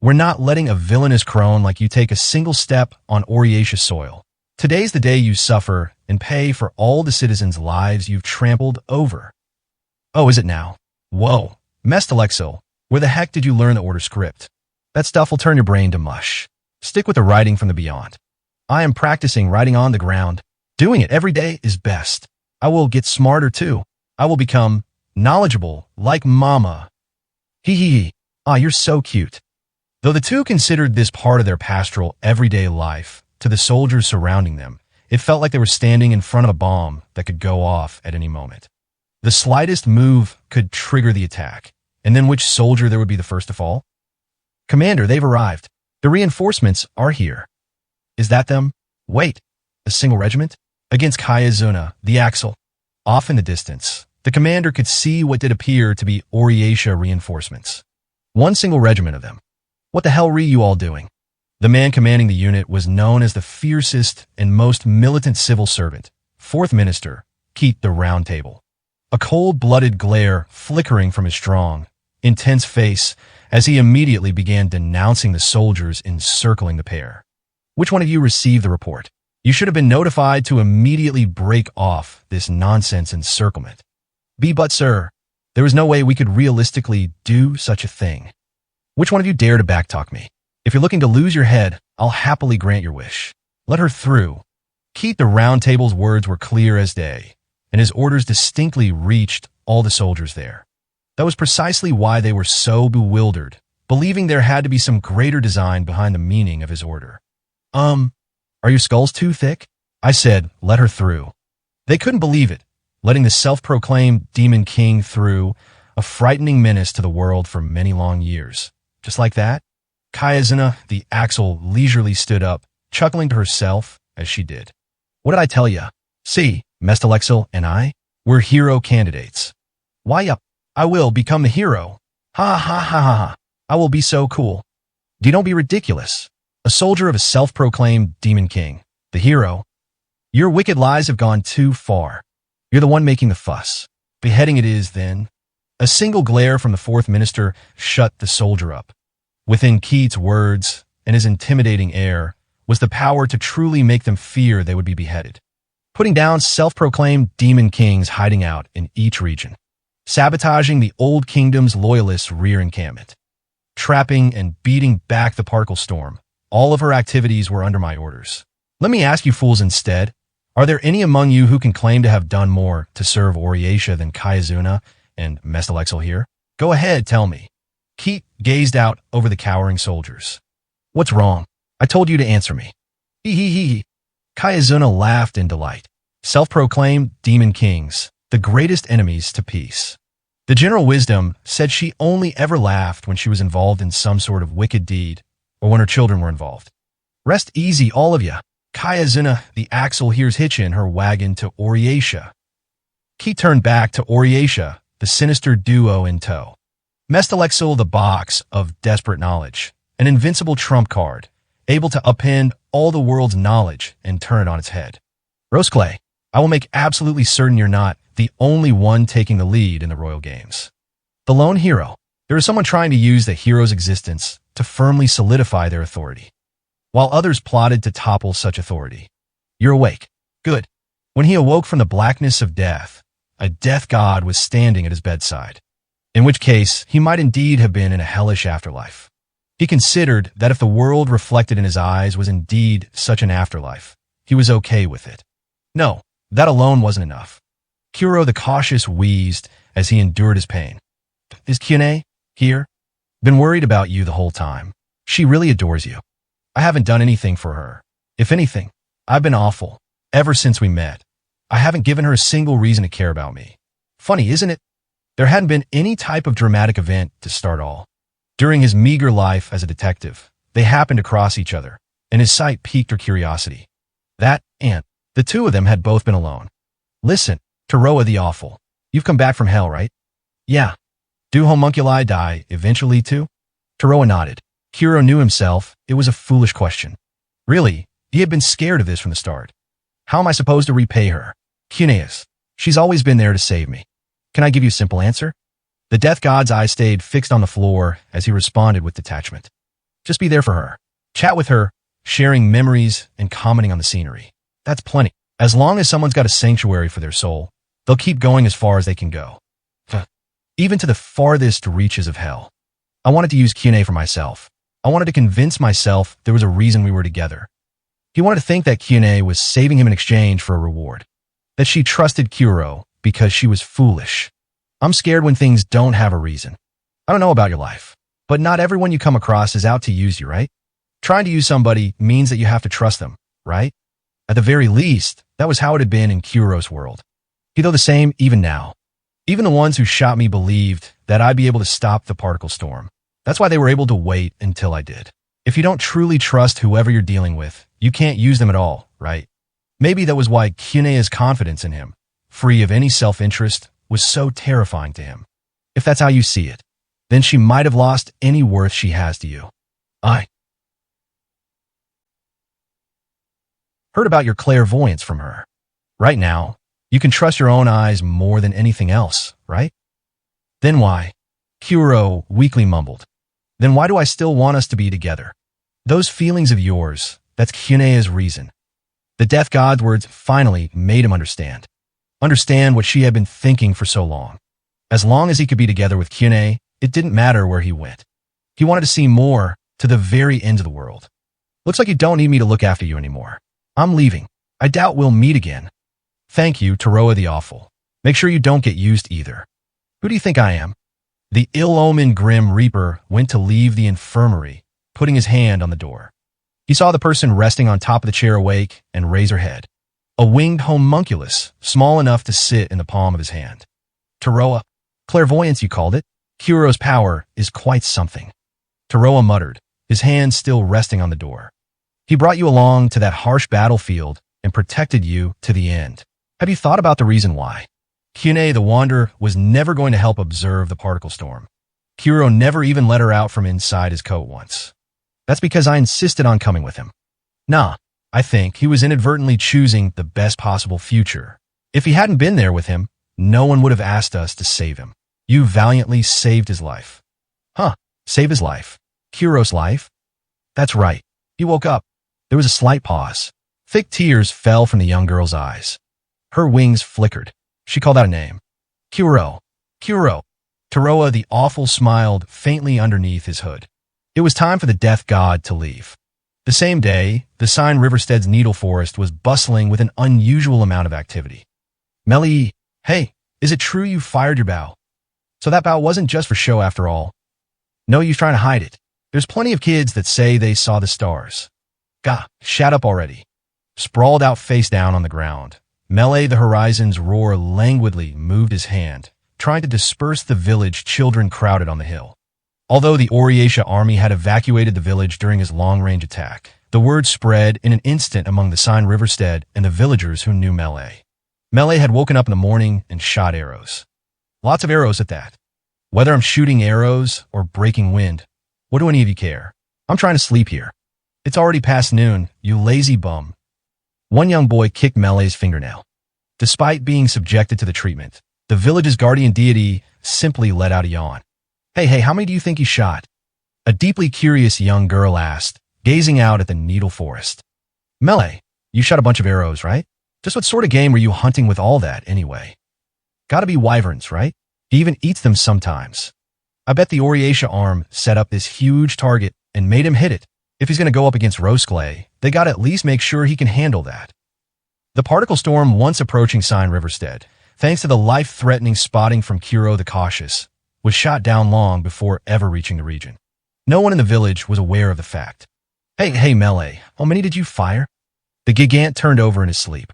We're not letting a villainous crone like you take a single step on Oriatia soil. Today's the day you suffer and pay for all the citizens' lives you've trampled over. Oh, is it now? Whoa, Mestalexil, where the heck did you learn the order script? That stuff will turn your brain to mush. Stick with the writing from the beyond. I am practicing writing on the ground. Doing it every day is best. I will get smarter too. I will become knowledgeable like Mama. Hee hee hee. Ah, you're so cute. Though the two considered this part of their pastoral everyday life, to the soldiers surrounding them, it felt like they were standing in front of a bomb that could go off at any moment. The slightest move could trigger the attack, and then which soldier there would be the first to fall? Commander, they've arrived. The reinforcements are here. Is that them? Wait, a single regiment? Against Kayazuna, the Axle. Off in the distance, the commander could see what did appear to be Oriatia reinforcements. One single regiment of them. What the hell were you all doing? The man commanding the unit was known as the fiercest and most militant civil servant, Fourth Minister, Keith the Round Table. A cold-blooded glare flickering from his strong, intense face as he immediately began denouncing the soldiers encircling the pair. Which one of you received the report? You should have been notified to immediately break off this nonsense encirclement. But sir, there was no way we could realistically do such a thing. Which one of you dare to backtalk me? If you're looking to lose your head, I'll happily grant your wish. Let her through. Keith the Round Table's words were clear as day, and his orders distinctly reached all the soldiers there. That was precisely why they were so bewildered, believing there had to be some greater design behind the meaning of his order. Are your skulls too thick? I said, let her through. They couldn't believe it, letting the self-proclaimed Demon King through, a frightening menace to the world for many long years. Just like that, Kayazuna, the Axle, leisurely stood up, chuckling to herself as she did. What did I tell ya? See, Mestalexil and I, we're hero candidates. Why yup, I will become the hero. Ha ha ha ha ha. I will be so cool. Don't be ridiculous. A soldier of a self-proclaimed Demon King, the hero. Your wicked lies have gone too far. You're the one making the fuss. Beheading it is, then. A single glare from the Fourth Minister shut the soldier up. Within Keith's words and his intimidating air was the power to truly make them fear they would be beheaded. Putting down self-proclaimed Demon Kings hiding out in each region. Sabotaging the Old Kingdom's loyalists' rear encampment. Trapping and beating back the particle storm. All of her activities were under my orders. Let me ask you fools instead, are there any among you who can claim to have done more to serve Oriatia than Kayazuna and Mestalexil here? Go ahead, tell me. Keith gazed out over the cowering soldiers. What's wrong? I told you to answer me. Hee hee hee. Kayazuna laughed in delight. Self-proclaimed Demon Kings, the greatest enemies to peace. The general wisdom said she only ever laughed when she was involved in some sort of wicked deed, or when her children were involved. Rest easy, all of ya. Kayazuna, the Axle, here's hitchin' her wagon to Oriatia. Keith turned back to Oriatia, the sinister duo in tow. Mestalexil, the box of desperate knowledge, an invincible trump card, able to upend all the world's knowledge and turn it on its head. Roseclay, I will make absolutely certain you're not the only one taking the lead in the Royal Games. The lone hero. There is someone trying to use the hero's existence to firmly solidify their authority, while others plotted to topple such authority. You're awake. Good. When he awoke from the blackness of death, a death god was standing at his bedside, in which case he might indeed have been in a hellish afterlife. He considered that if the world reflected in his eyes was indeed such an afterlife, he was okay with it. No, that alone wasn't enough. Kuro the cautious wheezed as he endured his pain. Is Kyune here? Been worried about you the whole time. She really adores you. I haven't done anything for her. If anything, I've been awful. Ever since we met, I haven't given her a single reason to care about me. Funny, isn't it? There hadn't been any type of dramatic event to start all. During his meager life as a detective, they happened to cross each other, and his sight piqued her curiosity. That and the two of them had both been alone. Listen, Taroa the Awful, you've come back from hell, right? Yeah. Do homunculi die eventually too? Taroa nodded. Kuro knew himself it was a foolish question. Really, he had been scared of this from the start. How am I supposed to repay her? Cuneus, she's always been there to save me. Can I give you a simple answer? The death god's eye stayed fixed on the floor as he responded with detachment. Just be there for her. Chat with her, sharing memories and commenting on the scenery. That's plenty. As long as someone's got a sanctuary for their soul, they'll keep going as far as they can go. Even to the farthest reaches of hell. I wanted to use Kyune for myself. I wanted to convince myself there was a reason we were together. He wanted to think that Kyune was saving him in exchange for a reward. That she trusted Kuro because she was foolish. I'm scared when things don't have a reason. I don't know about your life, but not everyone you come across is out to use you, right? Trying to use somebody means that you have to trust them, right? At the very least, that was how it had been in Kuro's world. Though the same even now. Even the ones who shot me believed that I'd be able to stop the particle storm. That's why they were able to wait until I did. If you don't truly trust whoever you're dealing with, you can't use them at all, right? Maybe that was why Kyune's confidence in him, free of any self-interest, was so terrifying to him. If that's how you see it, then she might have lost any worth she has to you. I heard about your clairvoyance from her. Right now, you can trust your own eyes more than anything else, right? Then why? Kuro weakly mumbled. Then why do I still want us to be together? Those feelings of yours, that's Kyune's reason. The death god's words finally made him understand. Understand what she had been thinking for so long. As long as he could be together with Kyune, it didn't matter where he went. He wanted to see more, to the very end of the world. Looks like you don't need me to look after you anymore. I'm leaving. I doubt we'll meet again. Thank you, Taroa the Awful. Make sure you don't get used either. Who do you think I am? The ill-omened Grim Reaper went to leave the infirmary, putting his hand on the door. He saw the person resting on top of the chair awake and raise her head. A winged homunculus, small enough to sit in the palm of his hand. Taroa, clairvoyance you called it. Kuro's power is quite something. Taroa muttered, his hand still resting on the door. He brought you along to that harsh battlefield and protected you to the end. Have you thought about the reason why? Kyune the Wanderer was never going to help observe the particle storm. Kuro never even let her out from inside his coat once. That's because I insisted on coming with him. Nah, I think he was inadvertently choosing the best possible future. If he hadn't been there with him, no one would have asked us to save him. You valiantly saved his life. Save his life? Kuro's life? That's right. He woke up. There was a slight pause. Thick tears fell from the young girl's eyes. Her wings flickered. She called out a name. Kuro. Kuro. Taroa the Awful smiled faintly underneath his hood. It was time for the death god to leave. The same day, the Sign Riverstead's needle forest was bustling with an unusual amount of activity. Melly, hey, is it true you fired your bow? So that bow wasn't just for show after all. No use trying to hide it. There's plenty of kids that say they saw the stars. Gah, shut up already. Sprawled out face down on the ground, Melee the Horizon's roar languidly moved his hand, trying to disperse the village children crowded on the hill. Although the Oriatia army had evacuated the village during his long-range attack, the word spread in an instant among the Sign Riverstead and the villagers who knew Melee. Melee had woken up in the morning and shot arrows. Lots of arrows at that. Whether I'm shooting arrows or breaking wind, what do any of you care? I'm trying to sleep here. It's already past noon, you lazy bum. One young boy kicked Melee's fingernail. Despite being subjected to the treatment, the village's guardian deity simply let out a yawn. Hey, how many do you think he shot? A deeply curious young girl asked, gazing out at the needle forest. Melee, you shot a bunch of arrows, right? Just what sort of game were you hunting with all that, anyway? Gotta be wyverns, right? He even eats them sometimes. I bet the Oriatia arm set up this huge target and made him hit it. If he's going to go up against Rosclay, they got to at least make sure he can handle that. The particle storm once approaching Sign Riverstead, thanks to the life-threatening spotting from Kiro the Cautious, was shot down long before ever reaching the region. No one in the village was aware of the fact. Hey, Melee, how many did you fire? The gigant turned over in his sleep.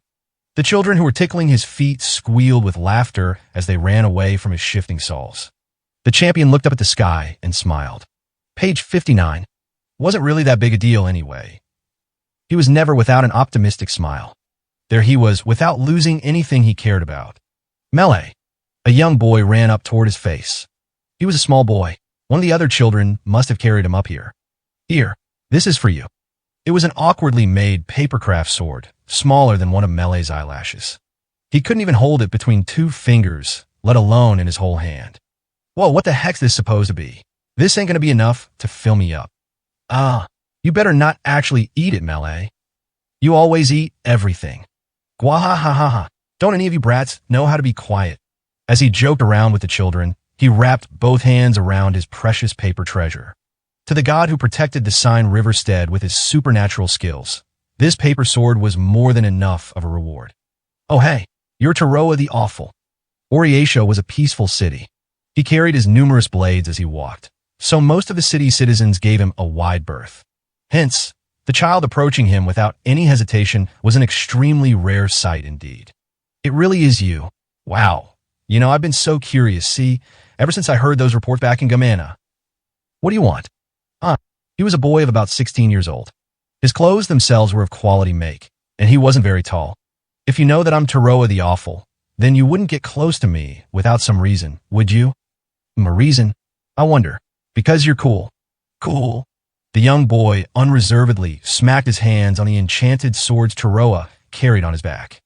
The children who were tickling his feet squealed with laughter as they ran away from his shifting soles. The champion looked up at the sky and smiled. Page 59. Wasn't really that big a deal anyway. He was never without an optimistic smile. There he was, without losing anything he cared about. Melee. A young boy ran up toward his face. He was a small boy. One of the other children must have carried him up here. Here, this is for you. It was an awkwardly made papercraft sword, smaller than one of Melee's eyelashes. He couldn't even hold it between 2 fingers, let alone in his whole hand. Whoa, what the heck's this supposed to be? This ain't gonna be enough to fill me up. You better not actually eat it, Melee. You always eat everything. Gwahahaha. Don't any of you brats know how to be quiet? As he joked around with the children, he wrapped both hands around his precious paper treasure. To the god who protected the Sign Riverstead with his supernatural skills, this paper sword was more than enough of a reward. Oh hey, you're Taroa the Awful. Oriatia was a peaceful city. He carried his numerous blades as he walked, so most of the city's citizens gave him a wide berth. Hence, the child approaching him without any hesitation was an extremely rare sight indeed. It really is you. Wow. You know, I've been so curious, see, ever since I heard those reports back in Gamana. What do you want? He was a boy of about 16 years old. His clothes themselves were of quality make, and he wasn't very tall. If you know that I'm Taroa the Awful, then you wouldn't get close to me without some reason, would you? A reason? I wonder. Because you're cool. Cool. The young boy unreservedly smacked his hands on the enchanted swords Taroa carried on his back.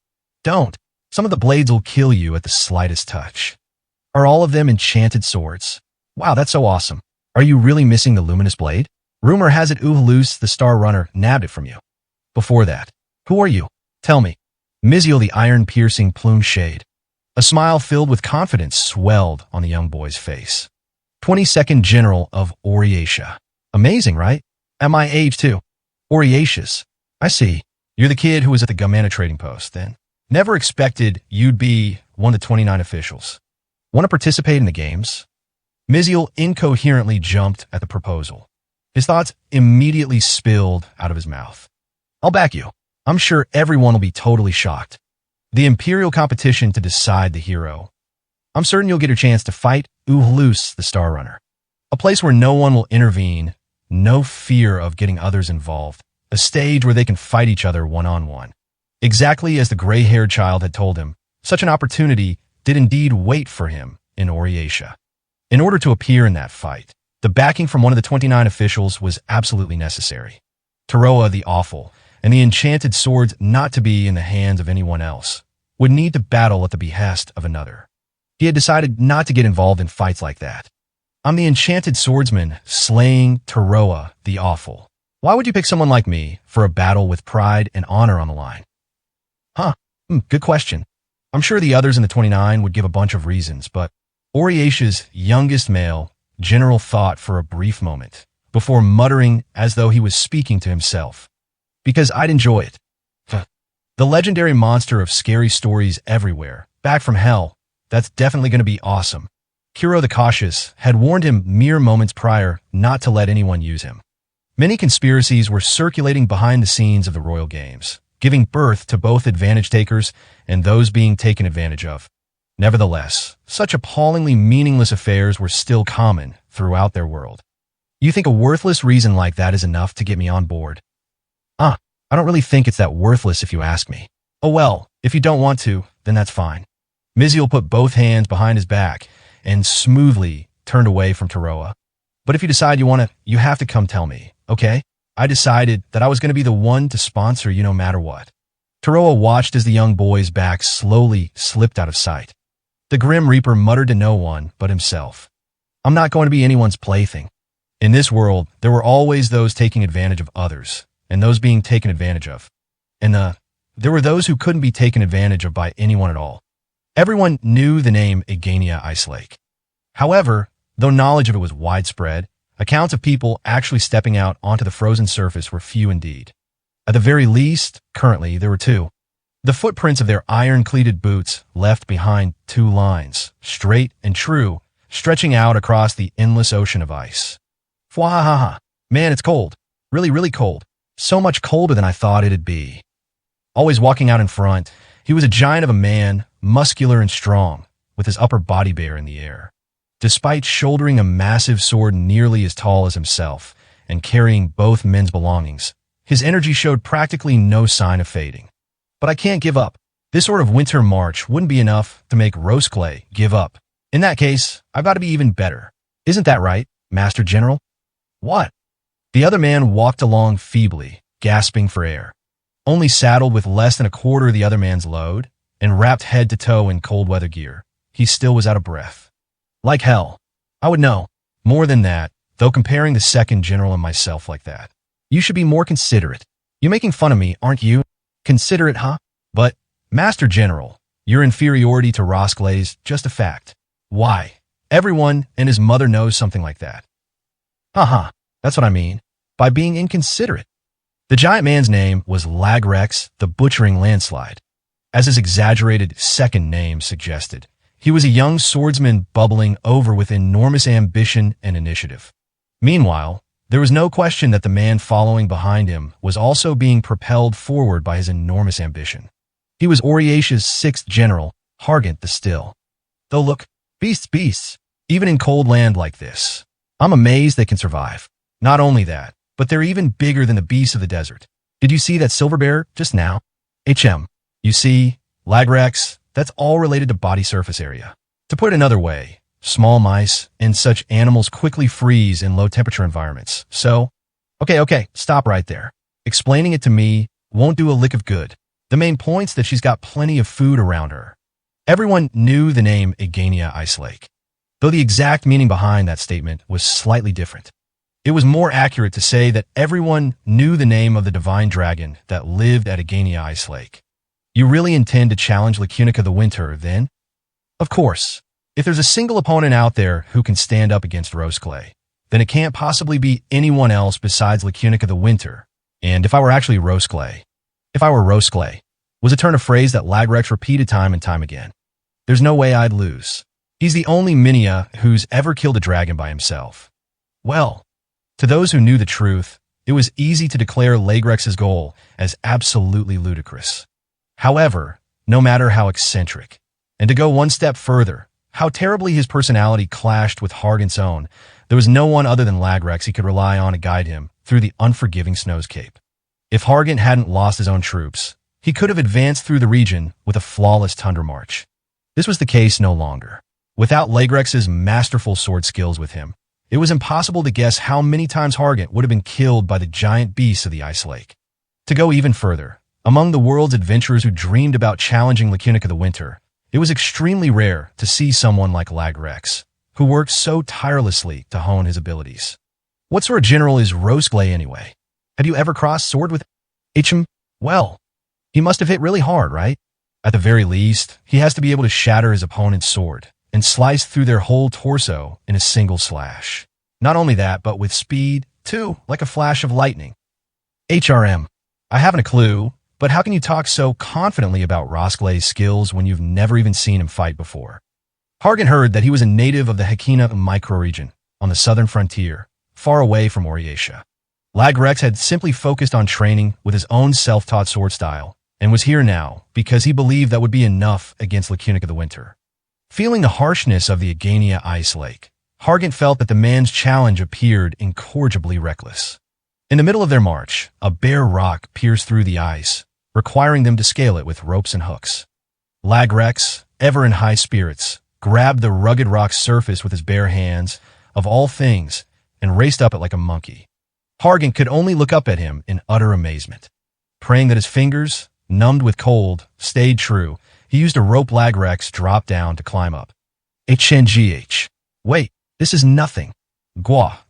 Don't. Some of the blades will kill you at the slightest touch. Are all of them enchanted swords? Wow, that's so awesome. Are you really missing the luminous blade? Rumor has it Uhulus, the Star Runner, nabbed it from you. Before that, who are you? Tell me. Miziel, the iron-piercing plume shade. A smile filled with confidence swelled on the young boy's face. 22nd General of Oriatia. Amazing, right? At my age, too. Oriatius. I see. You're the kid who was at the Gamana trading post, then. Never expected you'd be one of the 29 officials. Want to participate in the games? Miziel incoherently jumped at the proposal. His thoughts immediately spilled out of his mouth. I'll back you. I'm sure everyone will be totally shocked. The Imperial competition to decide the hero. I'm certain you'll get a chance to fight Uhulus, the Star Runner. A place where no one will intervene, no fear of getting others involved. A stage where they can fight each other one-on-one. Exactly as the gray-haired child had told him, such an opportunity did indeed wait for him in Oriatia. In order to appear in that fight, the backing from one of the 29 officials was absolutely necessary. Taroa the Awful, and the enchanted swords not to be in the hands of anyone else, would need to battle at the behest of another. He had decided not to get involved in fights like that. I'm the enchanted swordsman slaying Taroa the Awful. Why would you pick someone like me for a battle with pride and honor on the line? Good question. I'm sure the others in the 29 would give a bunch of reasons, but Oriatia's youngest male general thought for a brief moment, before muttering as though he was speaking to himself. Because I'd enjoy it. The legendary monster of scary stories everywhere, back from hell, that's definitely going to be awesome. Kiro the Cautious had warned him mere moments prior not to let anyone use him. Many conspiracies were circulating behind the scenes of the Royal Games, giving birth to both advantage takers and those being taken advantage of. Nevertheless, such appallingly meaningless affairs were still common throughout their world. You think a worthless reason like that is enough to get me on board? I don't really think it's that worthless if you ask me. Oh well, if you don't want to, then that's fine. Miziel put both hands behind his back and smoothly turned away from Taroa. But if you decide you want to, you have to come tell me, okay? I decided that I was going to be the one to sponsor you no matter what. Taroa watched as the young boy's back slowly slipped out of sight. The Grim Reaper muttered to no one but himself. I'm not going to be anyone's plaything. In this world, there were always those taking advantage of others, and those being taken advantage of. And there were those who couldn't be taken advantage of by anyone at all. Everyone knew the name Egania Ice Lake. However, though knowledge of it was widespread, Accounts of people actually stepping out onto the frozen surface were few indeed. At the very least, currently, there were two. The footprints of their iron-cleated boots left behind two lines, straight and true, stretching out across the endless ocean of ice. Fwahaha. Man, it's cold. Really, really cold. So much colder than I thought it'd be. Always walking out in front, he was a giant of a man, muscular and strong, with his upper body bare in the air. Despite shouldering a massive sword nearly as tall as himself and carrying both men's belongings, his energy showed practically no sign of fading. But I can't give up. This sort of winter march wouldn't be enough to make Roskilde give up. In that case, I've got to be even better. Isn't that right, Master General? What? The other man walked along feebly, gasping for air. Only saddled with less than a quarter of the other man's load, and wrapped head to toe in cold weather gear, he still was out of breath. Like hell. I would know. More than that, though comparing the second general and myself like that. You should be more considerate. You're making fun of me, aren't you? Considerate, huh? But, Master General, your inferiority to Roskilde's just a fact. Why? Everyone and his mother knows something like that. Uh-huh. That's what I mean. By being inconsiderate. The giant man's name was Lagrex, the Butchering Landslide. As his exaggerated second name suggested, he was a young swordsman bubbling over with enormous ambition and initiative. Meanwhile, there was no question that the man following behind him was also being propelled forward by his enormous ambition. He was Oriatia's sixth general, Hargant the Still. Though look, beasts, even in cold land like this. I'm amazed they can survive. Not only that, but they're even bigger than the beasts of the desert. Did you see that silver bear just now? You see, Lagrex, that's all related to body surface area. To put it another way, small mice and such animals quickly freeze in low-temperature environments. So, okay, stop right there. Explaining it to me won't do a lick of good. The main point's that she's got plenty of food around her. Everyone knew the name Egania Ice Lake, though the exact meaning behind that statement was slightly different. It was more accurate to say that everyone knew the name of the divine dragon that lived at Egania Ice Lake. You really intend to challenge Lacunica the Winter, then? Of course. If there's a single opponent out there who can stand up against Roskilde, then it can't possibly be anyone else besides Lacunica the Winter. And if I were Roskilde, was a turn of phrase that Lagrex repeated time and time again. There's no way I'd lose. He's the only Minia who's ever killed a dragon by himself. Well, to those who knew the truth, it was easy to declare Lagrex's goal as absolutely ludicrous. However, no matter how eccentric, and to go one step further, how terribly his personality clashed with Hargant's own, there was no one other than Lagrex he could rely on to guide him through the unforgiving snows cape. If Hargant hadn't lost his own troops, he could have advanced through the region with a flawless tundra march. This was the case no longer. Without Lagrex's masterful sword skills with him, it was impossible to guess how many times Hargant would have been killed by the giant beasts of the Ice Lake. To go even further, among the world's adventurers who dreamed about challenging Lacunica the Winter, it was extremely rare to see someone like Lagrex, who worked so tirelessly to hone his abilities. What sort of general is Roskilde anyway? Have you ever crossed sword with him? Well, he must have hit really hard, right? At the very least, he has to be able to shatter his opponent's sword and slice through their whole torso in a single slash. Not only that, but with speed, too, like a flash of lightning. I haven't a clue, but how can you talk so confidently about Roskilde's skills when you've never even seen him fight before? Hargant heard that he was a native of the Hakina microregion on the southern frontier, far away from Oriatia. Lagrex had simply focused on training with his own self-taught sword style, and was here now because he believed that would be enough against Lacunica the Winter. Feeling the harshness of the Egania Ice Lake, Hargant felt that the man's challenge appeared incorrigibly reckless. In the middle of their march, a bare rock pierced through the ice, requiring them to scale it with ropes and hooks. Lagrex, ever in high spirits, grabbed the rugged rock's surface with his bare hands, of all things, and raced up it like a monkey. Hargant could only look up at him in utter amazement. Praying that his fingers, numbed with cold, stayed true, he used a rope Lagrex dropped down to climb up. Wait, this is nothing.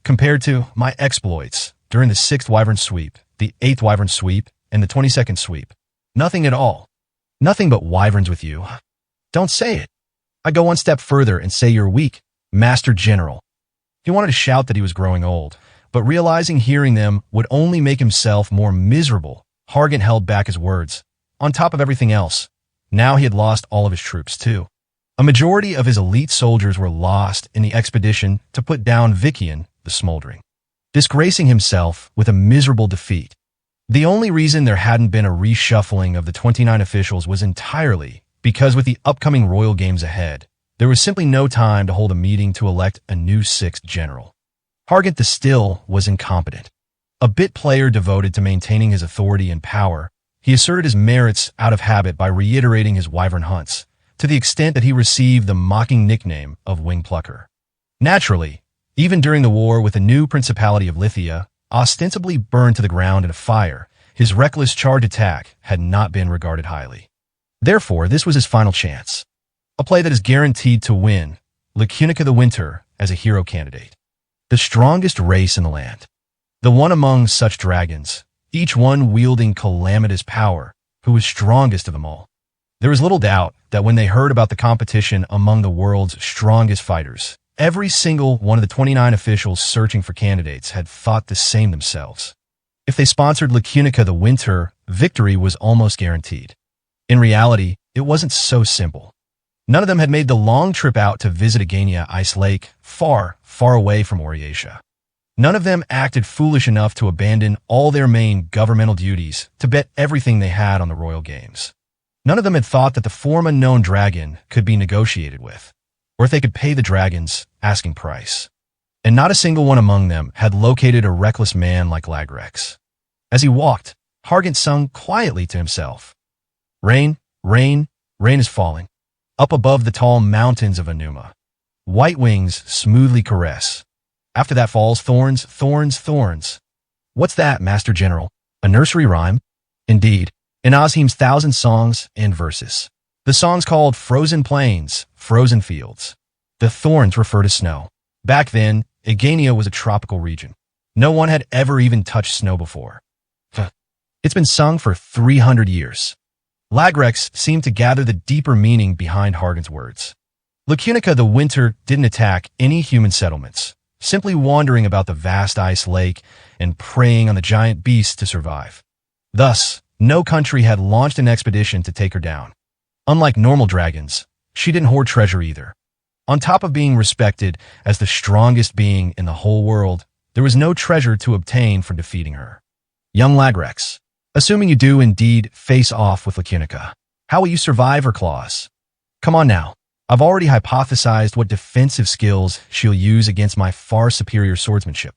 Compared to my exploits during the 6th Wyvern Sweep, the 8th Wyvern Sweep, and the 22nd Sweep. Nothing at all. Nothing but wyverns with you. Don't say it. I go one step further and say you're weak, Master General. He wanted to shout that he was growing old, but realizing hearing them would only make himself more miserable, Hargant held back his words. On top of everything else, now he had lost all of his troops too. A majority of his elite soldiers were lost in the expedition to put down Vician the Smoldering, disgracing himself with a miserable defeat. The only reason there hadn't been a reshuffling of the 29 officials was entirely because with the upcoming royal games ahead, there was simply no time to hold a meeting to elect a new 6th general. Hargant the Still was incompetent. A bit player devoted to maintaining his authority and power, he asserted his merits out of habit by reiterating his wyvern hunts, to the extent that he received the mocking nickname of Wing Plucker. Naturally, even during the war with the new Principality of Lithia, ostensibly burned to the ground in a fire, his reckless charge attack had not been regarded highly. Therefore, this was his final chance. A play that is guaranteed to win Lacunica the Winter as a hero candidate. The strongest race in the land. The one among such dragons, each one wielding calamitous power, who was strongest of them all. There was little doubt that when they heard about the competition among the world's strongest fighters, every single one of the 29 officials searching for candidates had thought the same themselves. If they sponsored Lacunica the Winter, victory was almost guaranteed. In reality, it wasn't so simple. None of them had made the long trip out to visit Agania Ice Lake, far, far away from Oriatia. None of them acted foolish enough to abandon all their main governmental duties to bet everything they had on the royal games. None of them had thought that the form unknown dragon could be negotiated with, or if they could pay the dragon's asking price. And not a single one among them had located a reckless man like Lagrex. As he walked, Hargant sung quietly to himself. Rain, rain, rain is falling. Up above the tall mountains of Enuma. White wings smoothly caress. After that falls thorns, thorns, thorns. What's that, Master General? A nursery rhyme? Indeed, in Ozheim's 1,000 songs and verses. The song's called Frozen Plains, Frozen Fields. The thorns refer to snow. Back then, Agania was a tropical region. No one had ever even touched snow before. It's been sung for 300 years. Lagrex seemed to gather the deeper meaning behind Hargant's words. Lacunica the Winter didn't attack any human settlements, simply wandering about the vast ice lake and preying on the giant beasts to survive. Thus, no country had launched an expedition to take her down. Unlike normal dragons, she didn't hoard treasure either. On top of being respected as the strongest being in the whole world, there was no treasure to obtain from defeating her. Young Lagrex, assuming you do indeed face off with Lacunica, how will you survive her claws? Come on now. I've already hypothesized what defensive skills she'll use against my far superior swordsmanship.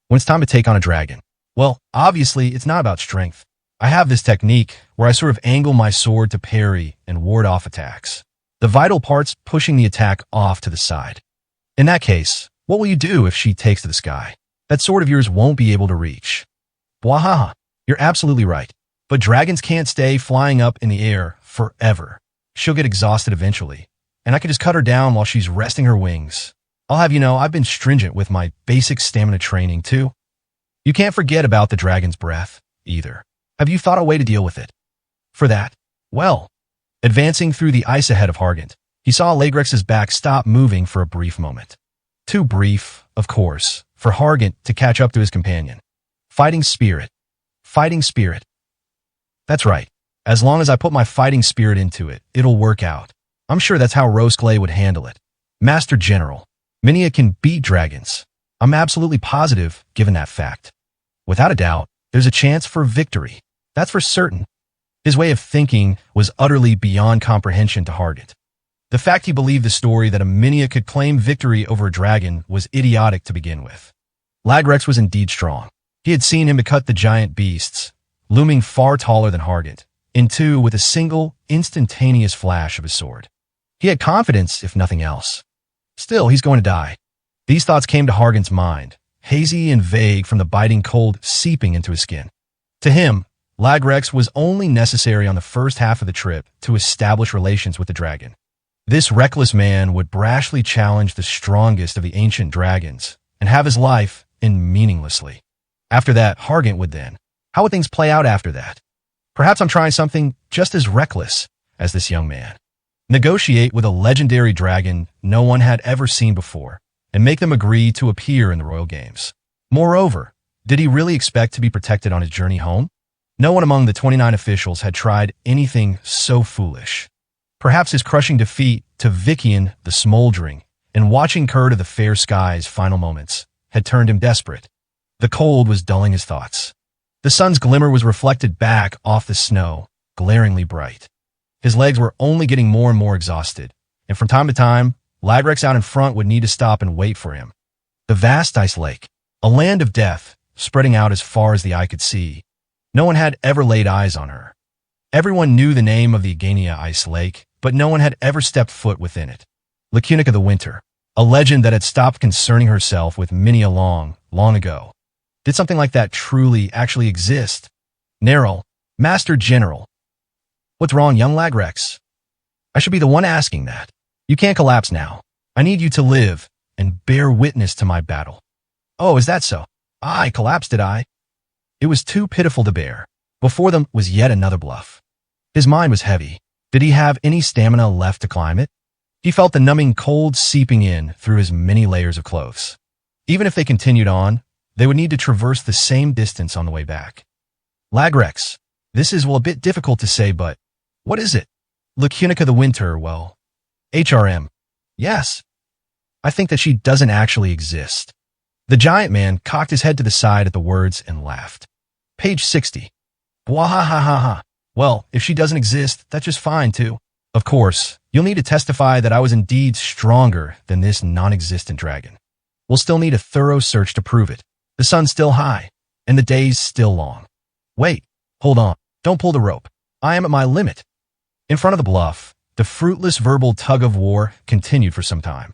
When it's time to take on a dragon, well, obviously it's not about strength. I have this technique where I sort of angle my sword to parry and ward off attacks. The vital part's pushing the attack off to the side. In that case, what will you do if she takes to the sky? That sword of yours won't be able to reach. Bwahaha, you're absolutely right. But dragons can't stay flying up in the air forever. She'll get exhausted eventually, and I can just cut her down while she's resting her wings. I'll have you know I've been stringent with my basic stamina training too. You can't forget about the dragon's breath, either. Have you thought a way to deal with it? For that, well, advancing through the ice ahead of Hargant, he saw Lagrex's back stop moving for a brief moment. Too brief, of course, for Hargant to catch up to his companion. Fighting spirit. Fighting spirit. That's right. As long as I put my fighting spirit into it, it'll work out. I'm sure that's how Rosclay would handle it. Master General, Minia can beat dragons. I'm absolutely positive, given that fact. Without a doubt, there's a chance for victory. That's for certain. His way of thinking was utterly beyond comprehension to Hargant. The fact he believed the story that a Minia could claim victory over a dragon was idiotic to begin with. Lagrex was indeed strong. He had seen him cut the giant beasts, looming far taller than Hargant, in two with a single, instantaneous flash of his sword. He had confidence, if nothing else. Still, he's going to die. These thoughts came to Hargant's mind, hazy and vague from the biting cold seeping into his skin. To him, Lagrex was only necessary on the first half of the trip to establish relations with the dragon. This reckless man would brashly challenge the strongest of the ancient dragons and have his life end meaninglessly. After that, Hargant would then. How would things play out after that? Perhaps I'm trying something just as reckless as this young man. Negotiate with a legendary dragon no one had ever seen before, and make them agree to appear in the royal games. Moreover, did he really expect to be protected on his journey home? No one among the 29 officials had tried anything so foolish. Perhaps his crushing defeat to Vikian the Smoldering and watching Kurd of the Fair Sky's final moments had turned him desperate. The cold was dulling his thoughts. The sun's glimmer was reflected back off the snow, glaringly bright. His legs were only getting more and more exhausted, and from time to time, Lagrex out in front would need to stop and wait for him. The vast ice lake, a land of death, spreading out as far as the eye could see. No one had ever laid eyes on her. Everyone knew the name of the Agania Ice Lake, but no one had ever stepped foot within it. Lacunica the Winter, a legend that had stopped concerning herself with many a long ago. Did something like that truly actually exist? Neril, Master General. What's wrong, young Lagrex? I should be the one asking that. You can't collapse now. I need you to live and bear witness to my battle. Oh, is that so? I collapsed, did I? It was too pitiful to bear. Before them was yet another bluff. His mind was heavy. Did he have any stamina left to climb it? He felt the numbing cold seeping in through his many layers of clothes. Even if they continued on, they would need to traverse the same distance on the way back. Lagrex, this is, well, a bit difficult to say, but what is it? Lacunica the Winter, well, HRM. Yes. I think that she doesn't actually exist. The giant man cocked his head to the side at the words and laughed. Page 60. Wahahaha. Well, if she doesn't exist, that's just fine, too. Of course, you'll need to testify that I was indeed stronger than this non-existent dragon. We'll still need a thorough search to prove it. The sun's still high, and the day's still long. Wait, hold on. Don't pull the rope. I am at my limit. In front of the bluff, the fruitless verbal tug-of-war continued for some time.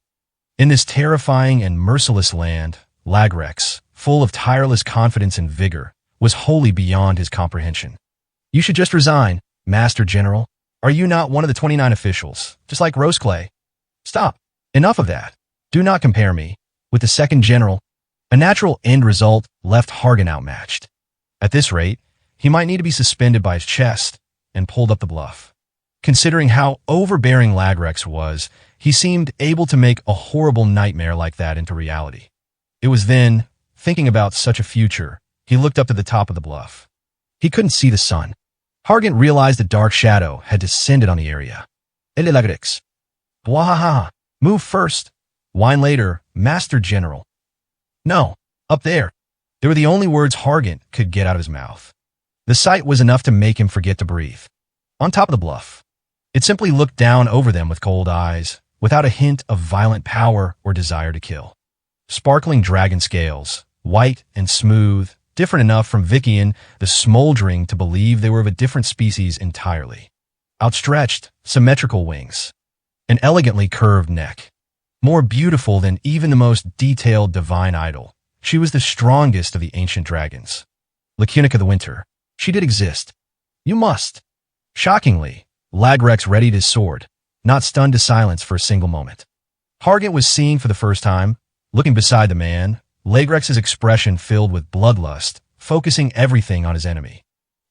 In this terrifying and merciless land, Lagrex, full of tireless confidence and vigor, was wholly beyond his comprehension. You should just resign, Master General. Are you not one of the 29 officials, just like Roseclay? Stop. Enough of that. Do not compare me with the second general. A natural end result left Hargan outmatched. At this rate, he might need to be suspended by his chest and pulled up the bluff. Considering how overbearing Lagrex was, he seemed able to make a horrible nightmare like that into reality. It was then, thinking about such a future, he looked up to the top of the bluff. He couldn't see the sun. Hargan realized a dark shadow had descended on the area. Lagrex. Wahaha. Move first. Whine later, Master General. No, up there. They were the only words Hargan could get out of his mouth. The sight was enough to make him forget to breathe. On top of the bluff, it simply looked down over them with cold eyes, without a hint of violent power or desire to kill. Sparkling dragon scales, white and smooth, different enough from Vikian the Smoldering to believe they were of a different species entirely. Outstretched, symmetrical wings. An elegantly curved neck. More beautiful than even the most detailed divine idol, she was the strongest of the ancient dragons. Lacunica the Winter. She did exist. You must. Shockingly, Lagrex readied his sword, not stunned to silence for a single moment. Hargan was seeing for the first time, looking beside the man, Lagrex's expression filled with bloodlust, focusing everything on his enemy.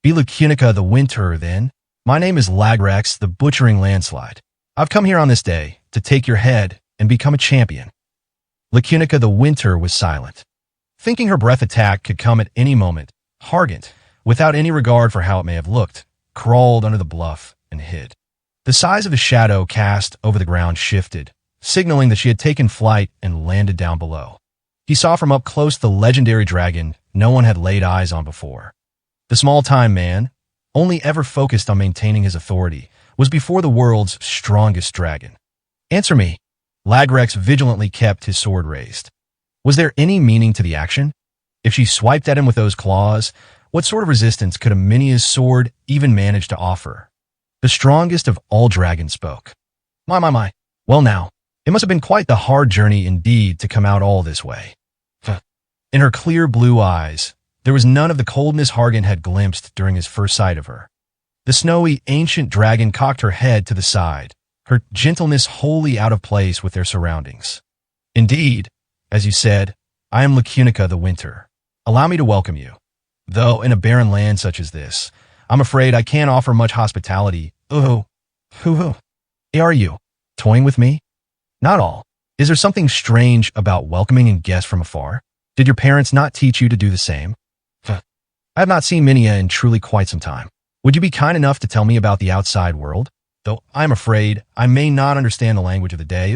Be Lacunica the Winter, then. My name is Lagrex the Butchering Landslide. I've come here on this day to take your head and become a champion. Lacunica the Winter was silent. Thinking her breath attack could come at any moment, Hargan, without any regard for how it may have looked, crawled under the bluff and hid. The size of the shadow cast over the ground shifted, signaling that she had taken flight and landed down below. He saw from up close the legendary dragon no one had laid eyes on before. The small-time man, only ever focused on maintaining his authority, was before the world's strongest dragon. Answer me. Lagrex vigilantly kept his sword raised. Was there any meaning to the action? If she swiped at him with those claws, what sort of resistance could Aminia's sword even manage to offer? The strongest of all dragons spoke. My. Well now, it must have been quite the hard journey indeed to come out all this way. In her clear blue eyes, there was none of the coldness Hargan had glimpsed during his first sight of her. The snowy, ancient dragon cocked her head to the side, her gentleness wholly out of place with their surroundings. Indeed, as you said, I am Lacunica the Winter. Allow me to welcome you. Though in a barren land such as this, I'm afraid I can't offer much hospitality. Are you toying with me? Not all. Is there something strange about welcoming a guest from afar? Did your parents not teach you to do the same? I have not seen Minia in truly quite some time. Would you be kind enough to tell me about the outside world? Though I'm afraid I may not understand the language of the day.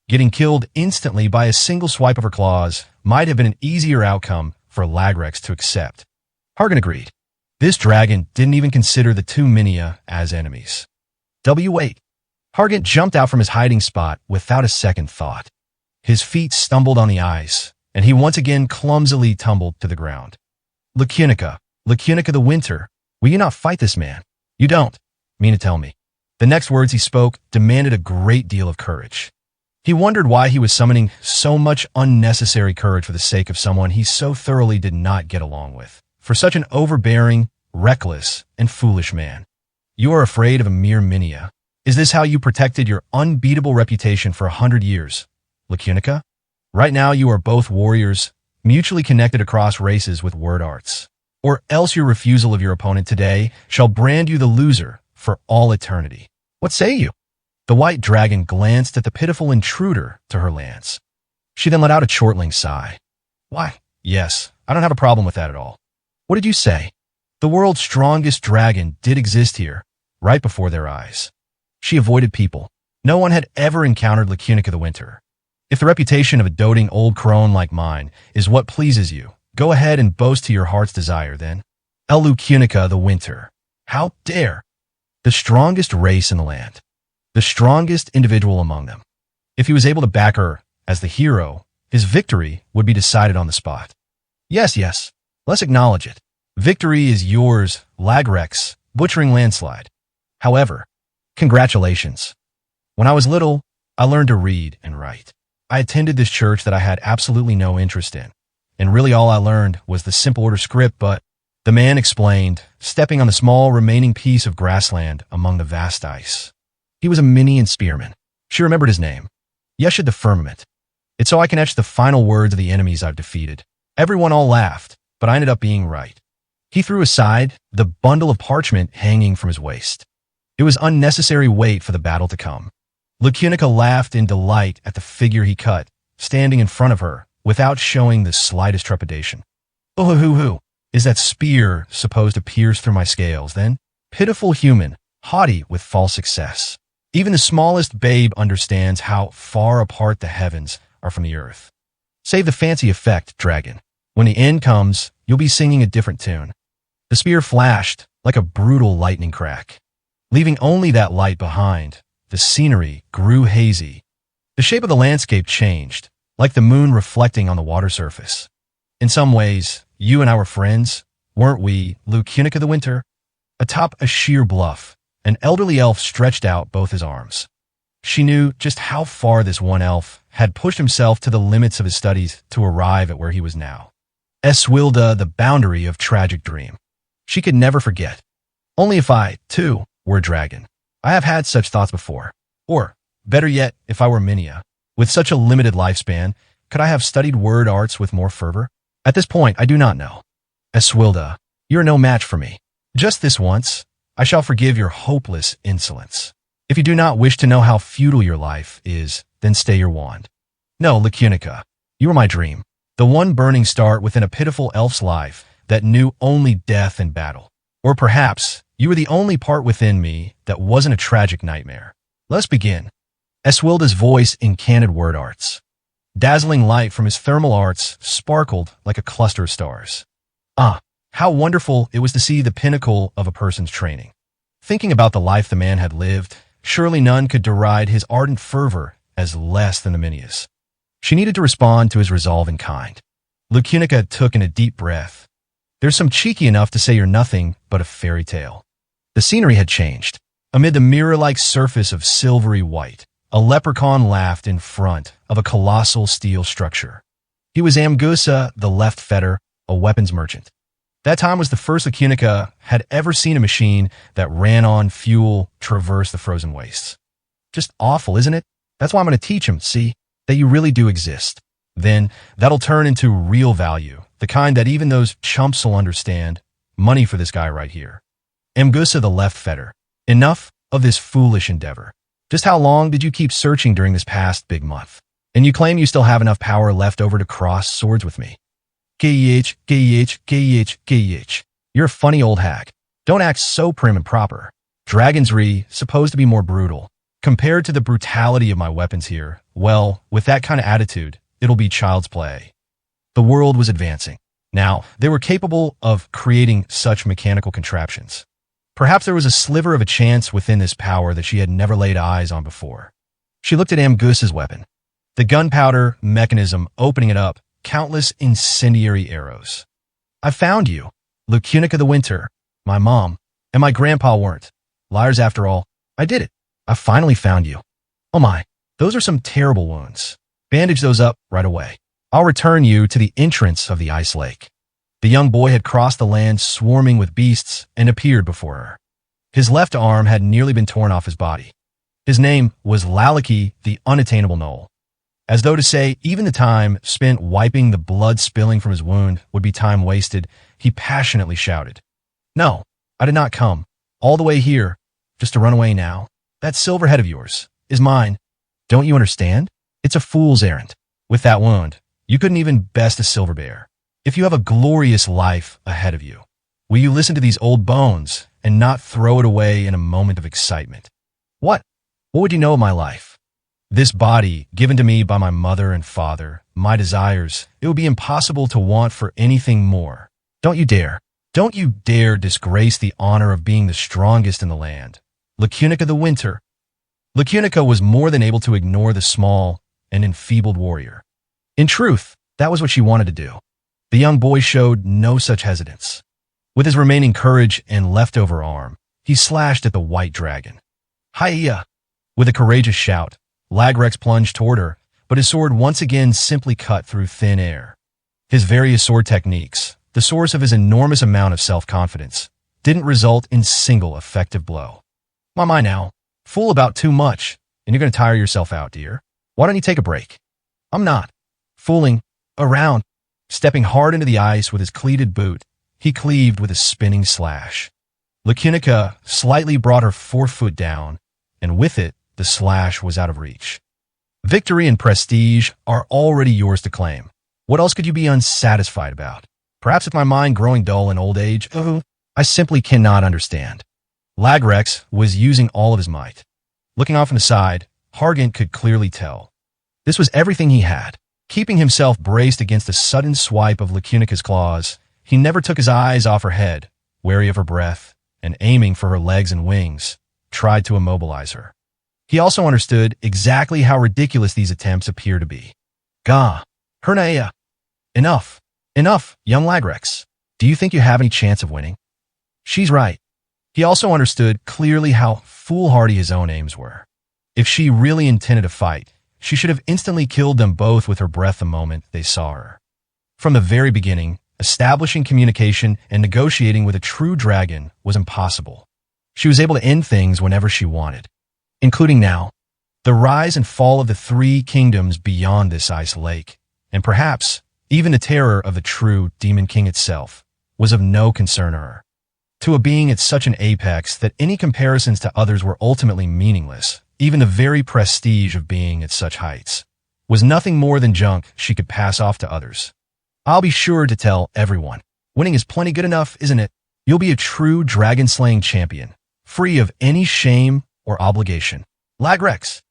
Getting killed instantly by a single swipe of her claws might have been an easier outcome for Lagrex to accept. Hargan agreed. This dragon didn't even consider the two Minia as enemies. Wait. Hargan jumped out from his hiding spot without a second thought. His feet stumbled on the ice, and he once again clumsily tumbled to the ground. Lucunica the Winter, will you not fight this man? You don't, mean to tell me. The next words he spoke demanded a great deal of courage. He wondered why he was summoning so much unnecessary courage for the sake of someone he so thoroughly did not get along with. For such an overbearing, reckless, and foolish man. You are afraid of a mere Minia. Is this how you protected your unbeatable reputation for 100 years, Lucunica? Right now you are both warriors, mutually connected across races with word arts. Or else your refusal of your opponent today shall brand you the loser for all eternity. What say you? The white dragon glanced at the pitiful intruder to her lance. She then let out a chortling sigh. Why, yes, I don't have a problem with that at all. What did you say? The world's strongest dragon did exist here, right before their eyes. She avoided people. No one had ever encountered Lucunica the Winter. If the reputation of a doting old crone like mine is what pleases you, go ahead and boast to your heart's desire, then. Lucunica the Winter. How dare! The strongest race in the land. The strongest individual among them. If he was able to back her as the hero, his victory would be decided on the spot. Yes, let's acknowledge it. Victory is yours, Lagrex, butchering landslide. However, congratulations. When I was little, I learned to read and write. I attended this church that I had absolutely no interest in, and really all I learned was the simple order script, but the man explained, stepping on the small remaining piece of grassland among the vast ice. He was a Minian spearman. She remembered his name. Yeshud the Firmament. It's so I can etch the final words of the enemies I've defeated. Everyone all laughed, but I ended up being right. He threw aside the bundle of parchment hanging from his waist. It was unnecessary weight for the battle to come. Lucunica laughed in delight at the figure he cut, standing in front of her, without showing the slightest trepidation. Is that spear supposed to pierce through my scales, then? Pitiful human, haughty with false success. Even the smallest babe understands how far apart the heavens are from the earth. Save the fancy effect, dragon. When the end comes, you'll be singing a different tune. The spear flashed like a brutal lightning crack. Leaving only that light behind, the scenery grew hazy. The shape of the landscape changed, like the moon reflecting on the water surface. In some ways, you and I were friends, weren't we, Lucunica the Winter? Atop a sheer bluff, an elderly elf stretched out both his arms. She knew just how far this one elf had pushed himself to the limits of his studies to arrive at where he was now. Eswilda, the boundary of tragic dream. She could never forget. Only if I, too, were a dragon. I have had such thoughts before. Or, better yet, if I were Minia. With such a limited lifespan, could I have studied word arts with more fervor? At this point, I do not know. Eswilda, you are no match for me. Just this once, I shall forgive your hopeless insolence. If you do not wish to know how futile your life is, then stay your wand. No, Lucunica, you are my dream. The one burning star within a pitiful elf's life that knew only death and battle. Or perhaps, you were the only part within me that wasn't a tragic nightmare. Let's begin. Eswilda's voice incanted word arts. Dazzling light from his thermal arts sparkled like a cluster of stars. How wonderful it was to see the pinnacle of a person's training. Thinking about the life the man had lived, surely none could deride his ardent fervor as less than the Minia's. She needed to respond to his resolve in kind. Lucunica took in a deep breath. There's some cheeky enough to say you're nothing but a fairy tale. The scenery had changed. Amid the mirror-like surface of silvery white, a leprechaun laughed in front of a colossal steel structure. He was Amgusa, the left fetter, a weapons merchant. That time was the first Lucunica had ever seen a machine that ran on fuel traverse the frozen wastes. Just awful, isn't it? That's why I'm going to teach him, see, that you really do exist. Then that'll turn into real value, the kind that even those chumps will understand. Money for this guy right here. Amgusa the left fetter. Enough of this foolish endeavor. Just how long did you keep searching during this past big month? And you claim you still have enough power left over to cross swords with me. Geh. You're a funny old hag. Don't act so prim and proper. Dragon's Re, supposed to be more brutal. Compared to the brutality of my weapons here, well, with that kind of attitude, it'll be child's play. The world was advancing. Now, they were capable of creating such mechanical contraptions. Perhaps there was a sliver of a chance within this power that she had never laid eyes on before. She looked at Amgus's weapon. The gunpowder mechanism opening it up, countless incendiary arrows. I found you. Lucunica the Winter, my mom, and my grandpa weren't. Liars after all. I did it. I finally found you. Oh my, those are some terrible wounds. Bandage those up right away. I'll return you to the entrance of the ice lake. The young boy had crossed the land swarming with beasts and appeared before her. His left arm had nearly been torn off his body. His name was Lalaki the Unattainable Knoll. As though to say even the time spent wiping the blood spilling from his wound would be time wasted, he passionately shouted, "No, I did not come all the way here just to run away now. That silver head of yours is mine. Don't you understand? It's a fool's errand. With that wound, you couldn't even best a silver bear. If you have a glorious life ahead of you, will you listen to these old bones and not throw it away in a moment of excitement? What? What would you know of my life? This body, given to me by my mother and father, my desires, it would be impossible to want for anything more. Don't you dare disgrace the honor of being the strongest in the land. Lucunica the Winter." Lucunica was more than able to ignore the small and enfeebled warrior. In truth, that was what she wanted to do. The young boy showed no such hesitance. With his remaining courage and leftover arm, he slashed at the white dragon. Hiya! With a courageous shout, Lagrex plunged toward her, but his sword once again simply cut through thin air. His various sword techniques, the source of his enormous amount of self-confidence, didn't result in single effective blow. My now, fool about too much, and you're going to tire yourself out, dear. Why don't you take a break? I'm not fooling around. Stepping hard into the ice with his cleated boot, he cleaved with a spinning slash. Lucunica slightly brought her forefoot down, and with it, the slash was out of reach. Victory and prestige are already yours to claim. What else could you be unsatisfied about? Perhaps with my mind growing dull in old age, I simply cannot understand. Lagrex was using all of his might. Looking off on the side, Hargant could clearly tell. This was everything he had. Keeping himself braced against a sudden swipe of Lucunica's claws, he never took his eyes off her head, wary of her breath, and aiming for her legs and wings, tried to immobilize her. He also understood exactly how ridiculous these attempts appear to be. Gah, Hernaya. Enough, young Lagrex. Do you think you have any chance of winning? She's right. He also understood clearly how foolhardy his own aims were. If she really intended a fight, she should have instantly killed them both with her breath the moment they saw her. From the very beginning, establishing communication and negotiating with a true dragon was impossible. She was able to end things whenever she wanted, including now. The rise and fall of the three kingdoms beyond this ice lake, and perhaps even the terror of the true Demon King itself, was of no concern to her. To a being at such an apex that any comparisons to others were ultimately meaningless, even the very prestige of being at such heights, was nothing more than junk she could pass off to others. I'll be sure to tell everyone. Winning is plenty good enough, isn't it? You'll be a true dragon-slaying champion, free of any shame or obligation. Lagrex,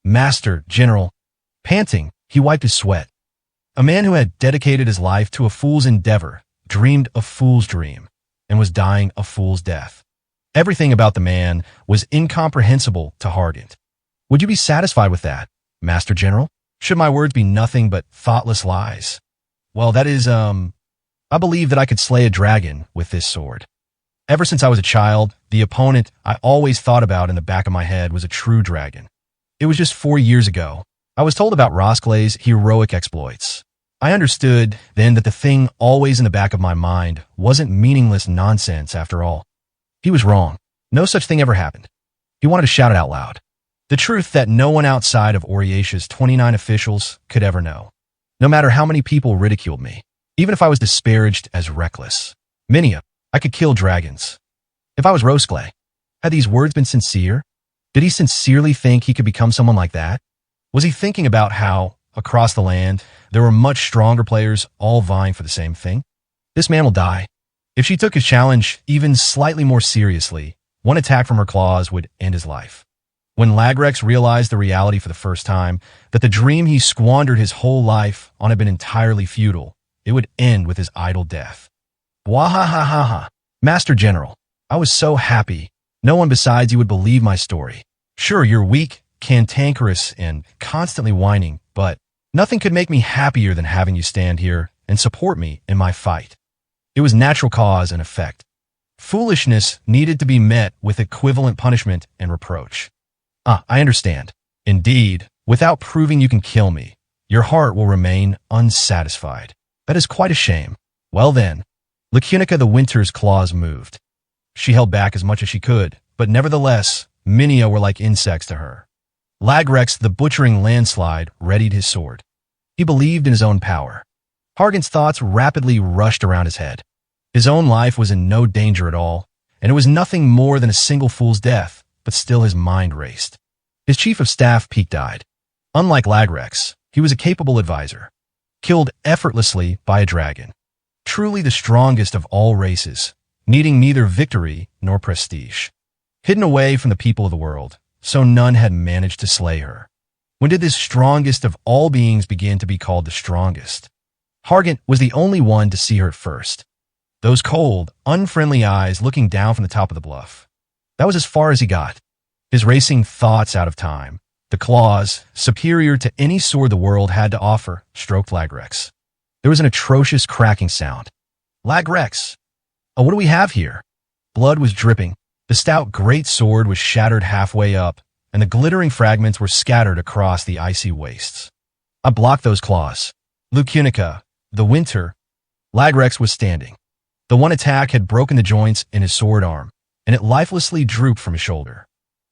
Master General. Panting, he wiped his sweat. A man who had dedicated his life to a fool's endeavor, dreamed a fool's dream, and was dying a fool's death. Everything about the man was incomprehensible to Hargant. Would you be satisfied with that, Master General? Should my words be nothing but thoughtless lies? Well, that is, I believe that I could slay a dragon with this sword. Ever since I was a child, the opponent I always thought about in the back of my head was a true dragon. It was just 4 years ago. I was told about Rosklay's heroic exploits. I understood then that the thing always in the back of my mind wasn't meaningless nonsense after all. He was wrong. No such thing ever happened. He wanted to shout it out loud. The truth that no one outside of Oriatia's 29 officials could ever know. No matter how many people ridiculed me, even if I was disparaged as reckless. Minia, I could kill dragons. If I was Rosklay, had these words been sincere? Did he sincerely think he could become someone like that? Was he thinking about how, across the land, there were much stronger players all vying for the same thing? This man will die. If she took his challenge even slightly more seriously, one attack from her claws would end his life. When Lagrex realized the reality for the first time, that the dream he squandered his whole life on had been entirely futile, it would end with his idle death. Wahahaha. Master General, I was so happy. No one besides you would believe my story. Sure, you're weak, cantankerous, and constantly whining, but nothing could make me happier than having you stand here and support me in my fight. It was natural cause and effect. Foolishness needed to be met with equivalent punishment and reproach. I understand. Indeed, without proving you can kill me, your heart will remain unsatisfied. That is quite a shame. Well then, Lacunica the Winter's claws moved. She held back as much as she could, but nevertheless, Minia were like insects to her. Lagrex the Butchering Landslide readied his sword. He believed in his own power. Hargan's thoughts rapidly rushed around his head. His own life was in no danger at all, and it was nothing more than a single fool's death, but still his mind raced. His chief of staff peak-eyed. Unlike Lagrex, he was a capable advisor, killed effortlessly by a dragon. Truly the strongest of all races, needing neither victory nor prestige. Hidden away from the people of the world, so none had managed to slay her. When did this strongest of all beings begin to be called the strongest? Hargan was the only one to see her at first. Those cold, unfriendly eyes looking down from the top of the bluff. That was as far as he got. His racing thoughts out of time. The claws, superior to any sword the world had to offer, stroked Lagrex. There was an atrocious cracking sound. Lagrex! Oh, what do we have here? Blood was dripping. The stout great sword was shattered halfway up, and the glittering fragments were scattered across the icy wastes. I blocked those claws. Lacunica, the Winter. Lagrex was standing. The one attack had broken the joints in his sword arm, and it lifelessly drooped from his shoulder.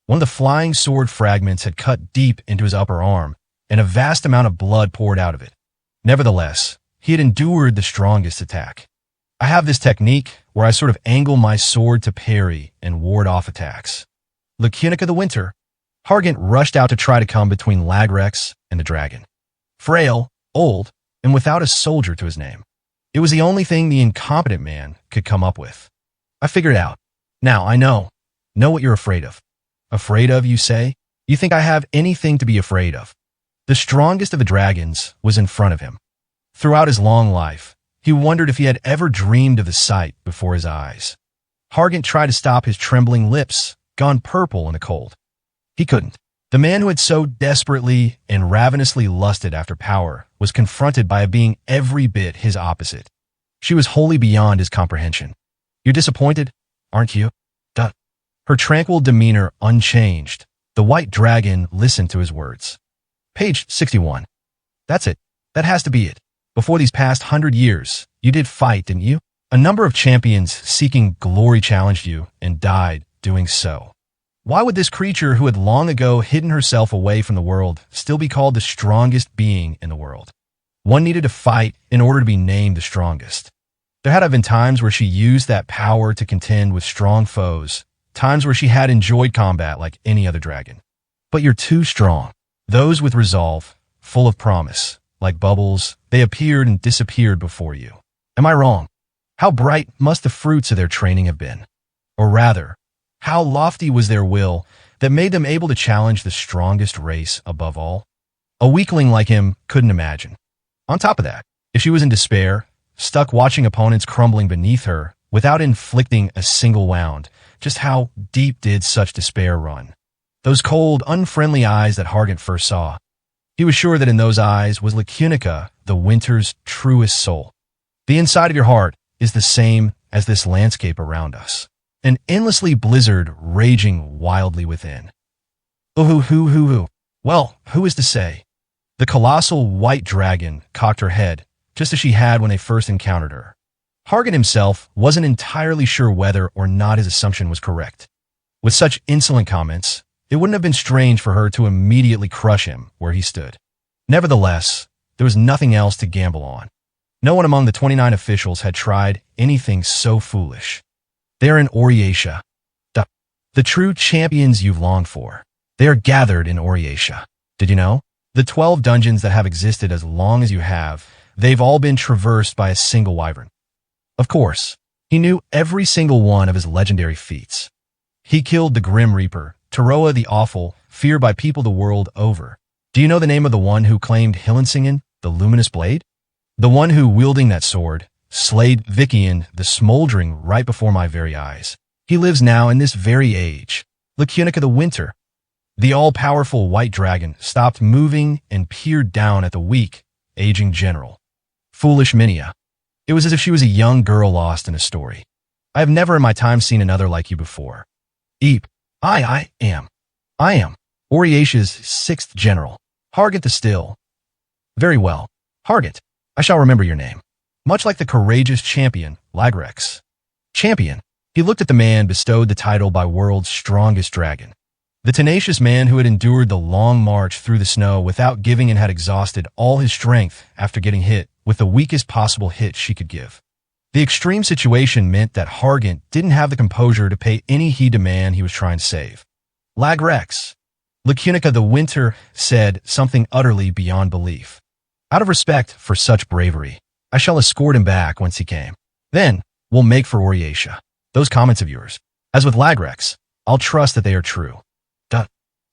One of the flying sword fragments had cut deep into his upper arm, and a vast amount of blood poured out of it. Nevertheless, he had endured the strongest attack. I have this technique where I sort of angle my sword to parry and ward off attacks. Lacunica the Winter. Hargan rushed out to try to come between Lagrex and the dragon. Frail, old, and without a soldier to his name. It was the only thing the incompetent man could come up with. I figured it out. Now, I know what you're afraid of. Afraid of, you say? You think I have anything to be afraid of? The strongest of the dragons was in front of him. Throughout his long life, he wondered if he had ever dreamed of the sight before his eyes. Hargan tried to stop his trembling lips, gone purple in the cold. He couldn't. The man who had so desperately and ravenously lusted after power was confronted by a being every bit his opposite. She was wholly beyond his comprehension. You're disappointed, aren't you? Duh. Her tranquil demeanor unchanged. The white dragon listened to his words. Page 61. That's it. That has to be it. Before these past 100 years, you did fight, didn't you? A number of champions seeking glory challenged you and died doing so. Why would this creature who had long ago hidden herself away from the world still be called the strongest being in the world? One needed to fight in order to be named the strongest. There had been times where she used that power to contend with strong foes, times where she had enjoyed combat like any other dragon. But you're too strong. Those with resolve, full of promise, like bubbles, they appeared and disappeared before you. Am I wrong? How bright must the fruits of their training have been? Or rather, how lofty was their will that made them able to challenge the strongest race above all? A weakling like him couldn't imagine. On top of that, if she was in despair, stuck watching opponents crumbling beneath her without inflicting a single wound, just how deep did such despair run? Those cold, unfriendly eyes that Hargan first saw. He was sure that in those eyes was Lacunica, the Winter's truest soul. The inside of your heart is the same as this landscape around us. An endlessly blizzard raging wildly within. Well, who is to say? The colossal white dragon cocked her head, just as she had when they first encountered her. Hargan himself wasn't entirely sure whether or not his assumption was correct. With such insolent comments, it wouldn't have been strange for her to immediately crush him where he stood. Nevertheless, there was nothing else to gamble on. No one among the 29 officials had tried anything so foolish. They're in Oriatia. The true champions you've longed for. They are gathered in Oriatia. Did you know? The 12 dungeons that have existed as long as you have, they've all been traversed by a single wyvern. Of course, he knew every single one of his legendary feats. He killed the Grim Reaper, Taroa the Awful, feared by people the world over. Do you know the name of the one who claimed Hillinsingen, the Luminous Blade? The one who, wielding that sword, slayed Vician the Smoldering right before my very eyes. He lives now in this very age. Lacunica the Winter, the all-powerful white dragon, stopped moving and peered down at the weak, aging general. Foolish Minia. It was as if she was a young girl lost in a story. I have never in my time seen another like you before. Eep. I am. Oriatia's 6th general. Hargant the Still. Very well. Hargant, I shall remember your name. Much like the courageous champion, Lagrex. Champion. He looked at the man bestowed the title by world's strongest dragon. The tenacious man who had endured the long march through the snow without giving and had exhausted all his strength after getting hit with the weakest possible hit she could give. The extreme situation meant that Hargant didn't have the composure to pay any heed to man he was trying to save. Lagrex. Lacunica the Winter said something utterly beyond belief. Out of respect for such bravery, I shall escort him back whence he came. Then, we'll make for Oriatia. Those comments of yours, as with Lagrex, I'll trust that they are true.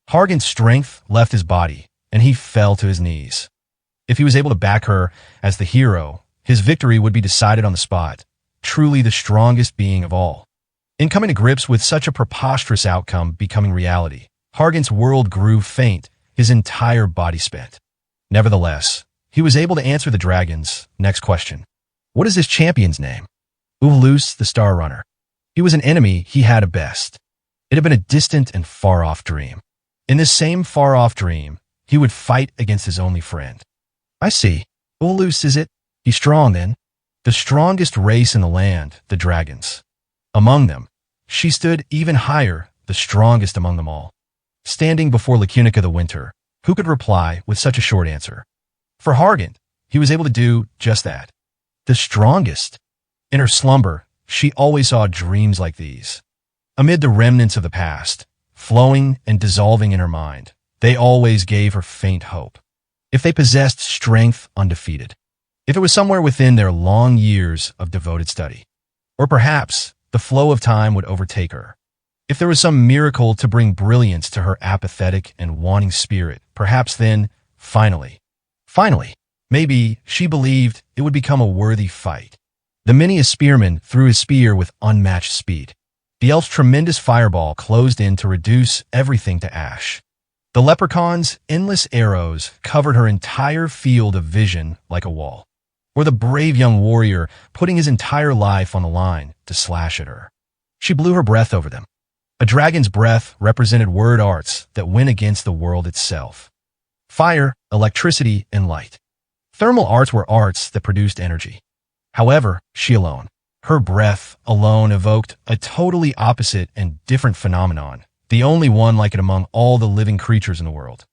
Hargant's strength left his body, and he fell to his knees. If he was able to back her as the hero, his victory would be decided on the spot, truly the strongest being of all. In coming to grips with such a preposterous outcome becoming reality, Hargant's world grew faint, his entire body spent. Nevertheless, he was able to answer the dragon's next question. What is this champion's name? Uvalus the Star Runner. He was an enemy he had at best. It had been a distant and far-off dream. In this same far-off dream, he would fight against his only friend. I see. Uvalus, is it? He's strong, then. The strongest race in the land, the dragons. Among them, she stood even higher, the strongest among them all. Standing before Lacunica the Winter, who could reply with such a short answer? For Hargant, he was able to do just that. The strongest. In her slumber, she always saw dreams like these. Amid the remnants of the past, flowing and dissolving in her mind, they always gave her faint hope. If they possessed strength undefeated. If it was somewhere within their long years of devoted study. Or perhaps the flow of time would overtake her. If there was some miracle to bring brilliance to her apathetic and wanting spirit, perhaps then, finally, maybe she believed it would become a worthy fight. The Minia spearman threw his spear with unmatched speed. The elf's tremendous fireball closed in to reduce everything to ash. The leprechaun's endless arrows covered her entire field of vision like a wall. Or the brave young warrior putting his entire life on the line to slash at her. She blew her breath over them. A dragon's breath represented word arts that went against the world itself. Fire, electricity, and light. Thermal arts were arts that produced energy. However, she alone, her breath alone evoked a totally opposite and different phenomenon, the only one like it among all the living creatures in the world.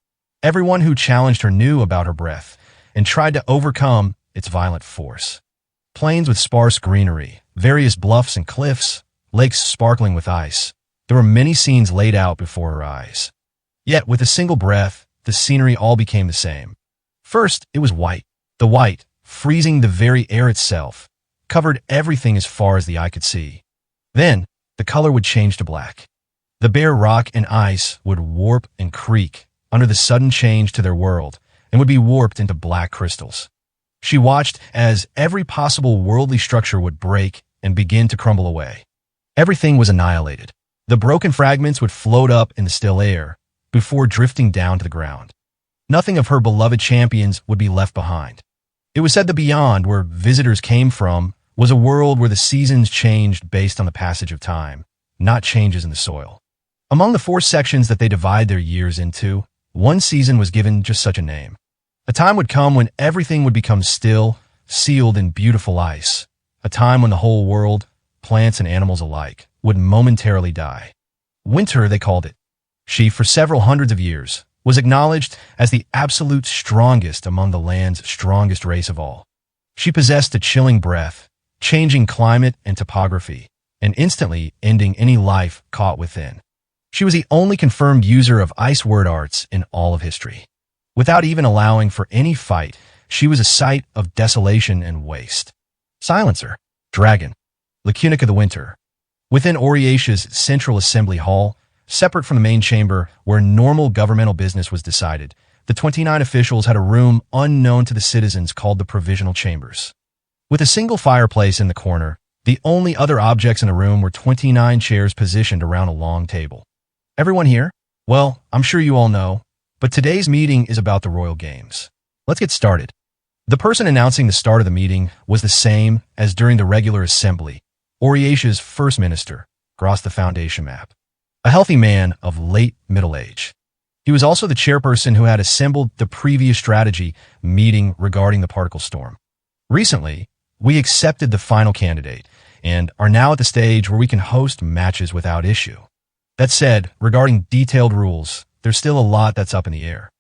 Everyone who challenged her knew about her breath and tried to overcome its violent force. Plains with sparse greenery, various bluffs and cliffs, lakes sparkling with ice. There were many scenes laid out before her eyes. Yet, with a single breath, the scenery all became the same. First, it was white. The white, freezing the very air itself, covered everything as far as the eye could see. Then, the color would change to black. The bare rock and ice would warp and creak under the sudden change to their world and would be warped into black crystals. She watched as every possible worldly structure would break and begin to crumble away. Everything was annihilated. The broken fragments would float up in the still air before drifting down to the ground. Nothing of her beloved champions would be left behind. It was said that beyond, where visitors came from, was a world where the seasons changed based on the passage of time, not changes in the soil. Among the 4 sections that they divide their years into, one season was given just such a name. A time would come when everything would become still, sealed in beautiful ice. A time when the whole world, plants and animals alike, would momentarily die. Winter, they called it. She, for several hundreds of years, was acknowledged as the absolute strongest among the land's strongest race of all. She possessed a chilling breath, changing climate and topography, and instantly ending any life caught within. She was the only confirmed user of ice word arts in all of history. Without even allowing for any fight, she was a sight of desolation and waste. Silencer, Dragon, Lacunica the Winter. Within Oriatia's Central Assembly Hall, separate from the main chamber where normal governmental business was decided, the 29 officials had a room unknown to the citizens called the Provisional Chambers. With a single fireplace in the corner, the only other objects in the room were 29 chairs positioned around a long table. Everyone here? Well, I'm sure you all know, but today's meeting is about the Royal Games. Let's get started. The person announcing the start of the meeting was the same as during the regular assembly, Oriatia's first minister, across the foundation map. A healthy man of late middle age. He was also the chairperson who had assembled the previous strategy meeting regarding the particle storm. Recently, we accepted the final candidate and are now at the stage where we can host matches without issue. That said, regarding detailed rules, there's still a lot that's up in the air.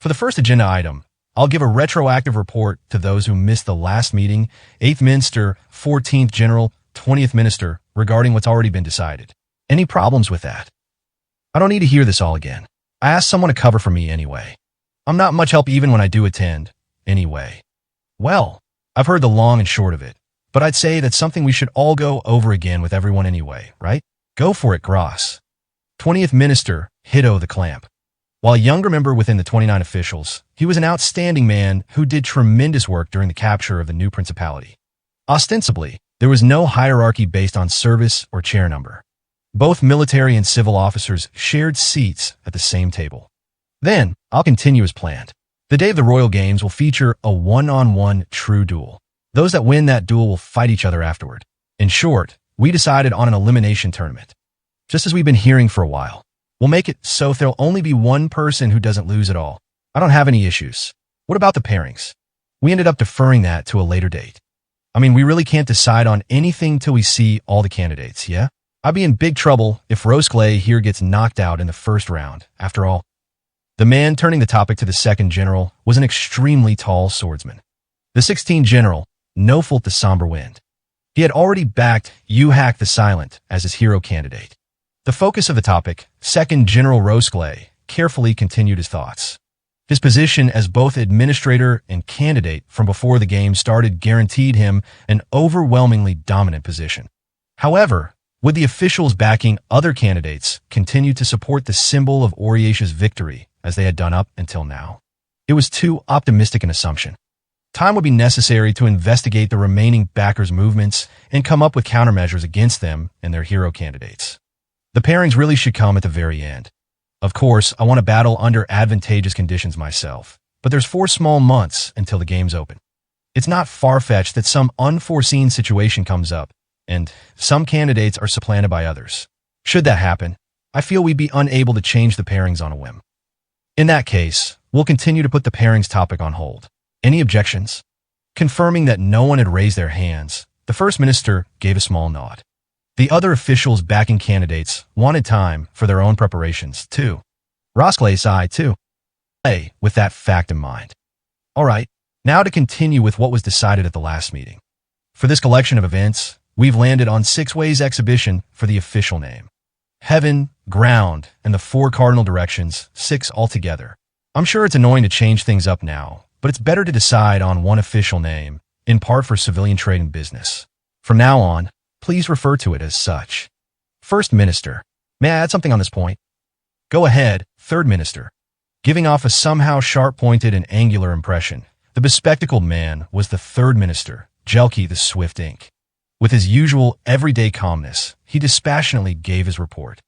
For the first agenda item, I'll give a retroactive report to those who missed the last meeting, 8th Minister, 14th General, 20th Minister, regarding what's already been decided. Any problems with that? I don't need to hear this all again. I asked someone to cover for me anyway. I'm not much help even when I do attend, anyway. Well, I've heard the long and short of it, but I'd say that's something we should all go over again with everyone anyway, right? Go for it, Gross. 20th Minister, Hiddo the Clamp. While a younger member within the 29 officials, he was an outstanding man who did tremendous work during the capture of the new principality. Ostensibly, there was no hierarchy based on service or chair number. Both military and civil officers shared seats at the same table. Then, I'll continue as planned. The day of the Royal Games will feature a one-on-one true duel. Those that win that duel will fight each other afterward. In short, we decided on an elimination tournament. Just as we've been hearing for a while. We'll make it so there'll only be one person who doesn't lose at all. I don't have any issues. What about the pairings? We ended up deferring that to a later date. I mean, we really can't decide on anything till we see all the candidates, yeah? I'd be in big trouble if Rosclay here gets knocked out in the first round. After all, the man turning the topic to the second general was an extremely tall swordsman. The 16th general, Nofult the Somber Wind. He had already backed Uhak the Silent as his hero candidate. The focus of the topic, Second General Rosclay, carefully continued his thoughts. His position as both administrator and candidate from before the game started guaranteed him an overwhelmingly dominant position. However, would the officials backing other candidates continue to support the symbol of Oriatia's victory as they had done up until now? It was too optimistic an assumption. Time would be necessary to investigate the remaining backers' movements and come up with countermeasures against them and their hero candidates. The pairings really should come at the very end. Of course, I want to battle under advantageous conditions myself, but there's 4 small months until the games open. It's not far-fetched that some unforeseen situation comes up, and some candidates are supplanted by others. Should that happen, I feel we'd be unable to change the pairings on a whim. In that case, we'll continue to put the pairings topic on hold. Any objections? Confirming that no one had raised their hands, the First Minister gave a small nod. The other officials backing candidates wanted time for their own preparations, too. Rosclay sighed, too. With that fact in mind. All right, now to continue with what was decided at the last meeting. For this collection of events, we've landed on 6 Ways exhibition for the official name. Heaven, ground, and the 4 cardinal directions, 6 altogether. I'm sure it's annoying to change things up now, but it's better to decide on one official name, in part for civilian trade and business. From now on, please refer to it as such. First Minister. May I add something on this point? Go ahead, Third Minister. Giving off a somehow sharp-pointed and angular impression, the bespectacled man was the Third Minister, Jelki the Swift Ink. With his usual everyday calmness, he dispassionately gave his report.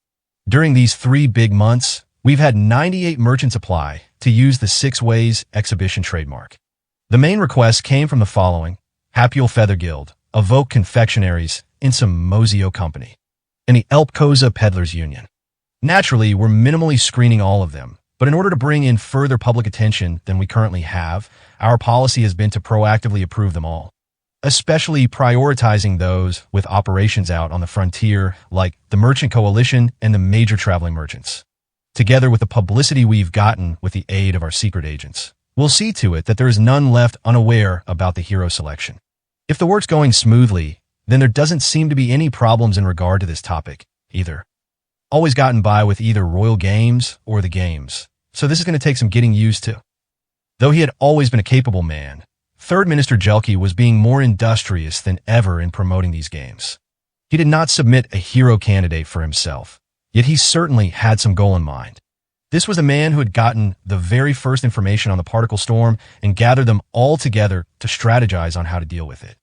During these 3 big months, we've had 98 merchants apply to use the 6 Ways exhibition trademark. The main requests came from the following: Hapuel Feather Guild, Evoke Confectionaries, Insum Mosio Company, and the Elpkoza Peddlers Union. Naturally, we're minimally screening all of them, but in order to bring in further public attention than we currently have, our policy has been to proactively approve them all, especially prioritizing those with operations out on the frontier like the Merchant Coalition and the major traveling merchants. Together with the publicity we've gotten with the aid of our secret agents, we'll see to it that there is none left unaware about the hero selection. If the work's going smoothly, then there doesn't seem to be any problems in regard to this topic, either. always gotten by with either royal games or the games, so this is going to take some getting used to. Though he had always been a capable man, Third Minister Jelke was being more industrious than ever in promoting these games. He did not submit a hero candidate for himself, yet he certainly had some goal in mind. This was a man who had gotten the very first information on the particle storm and gathered them all together to strategize on how to deal with it.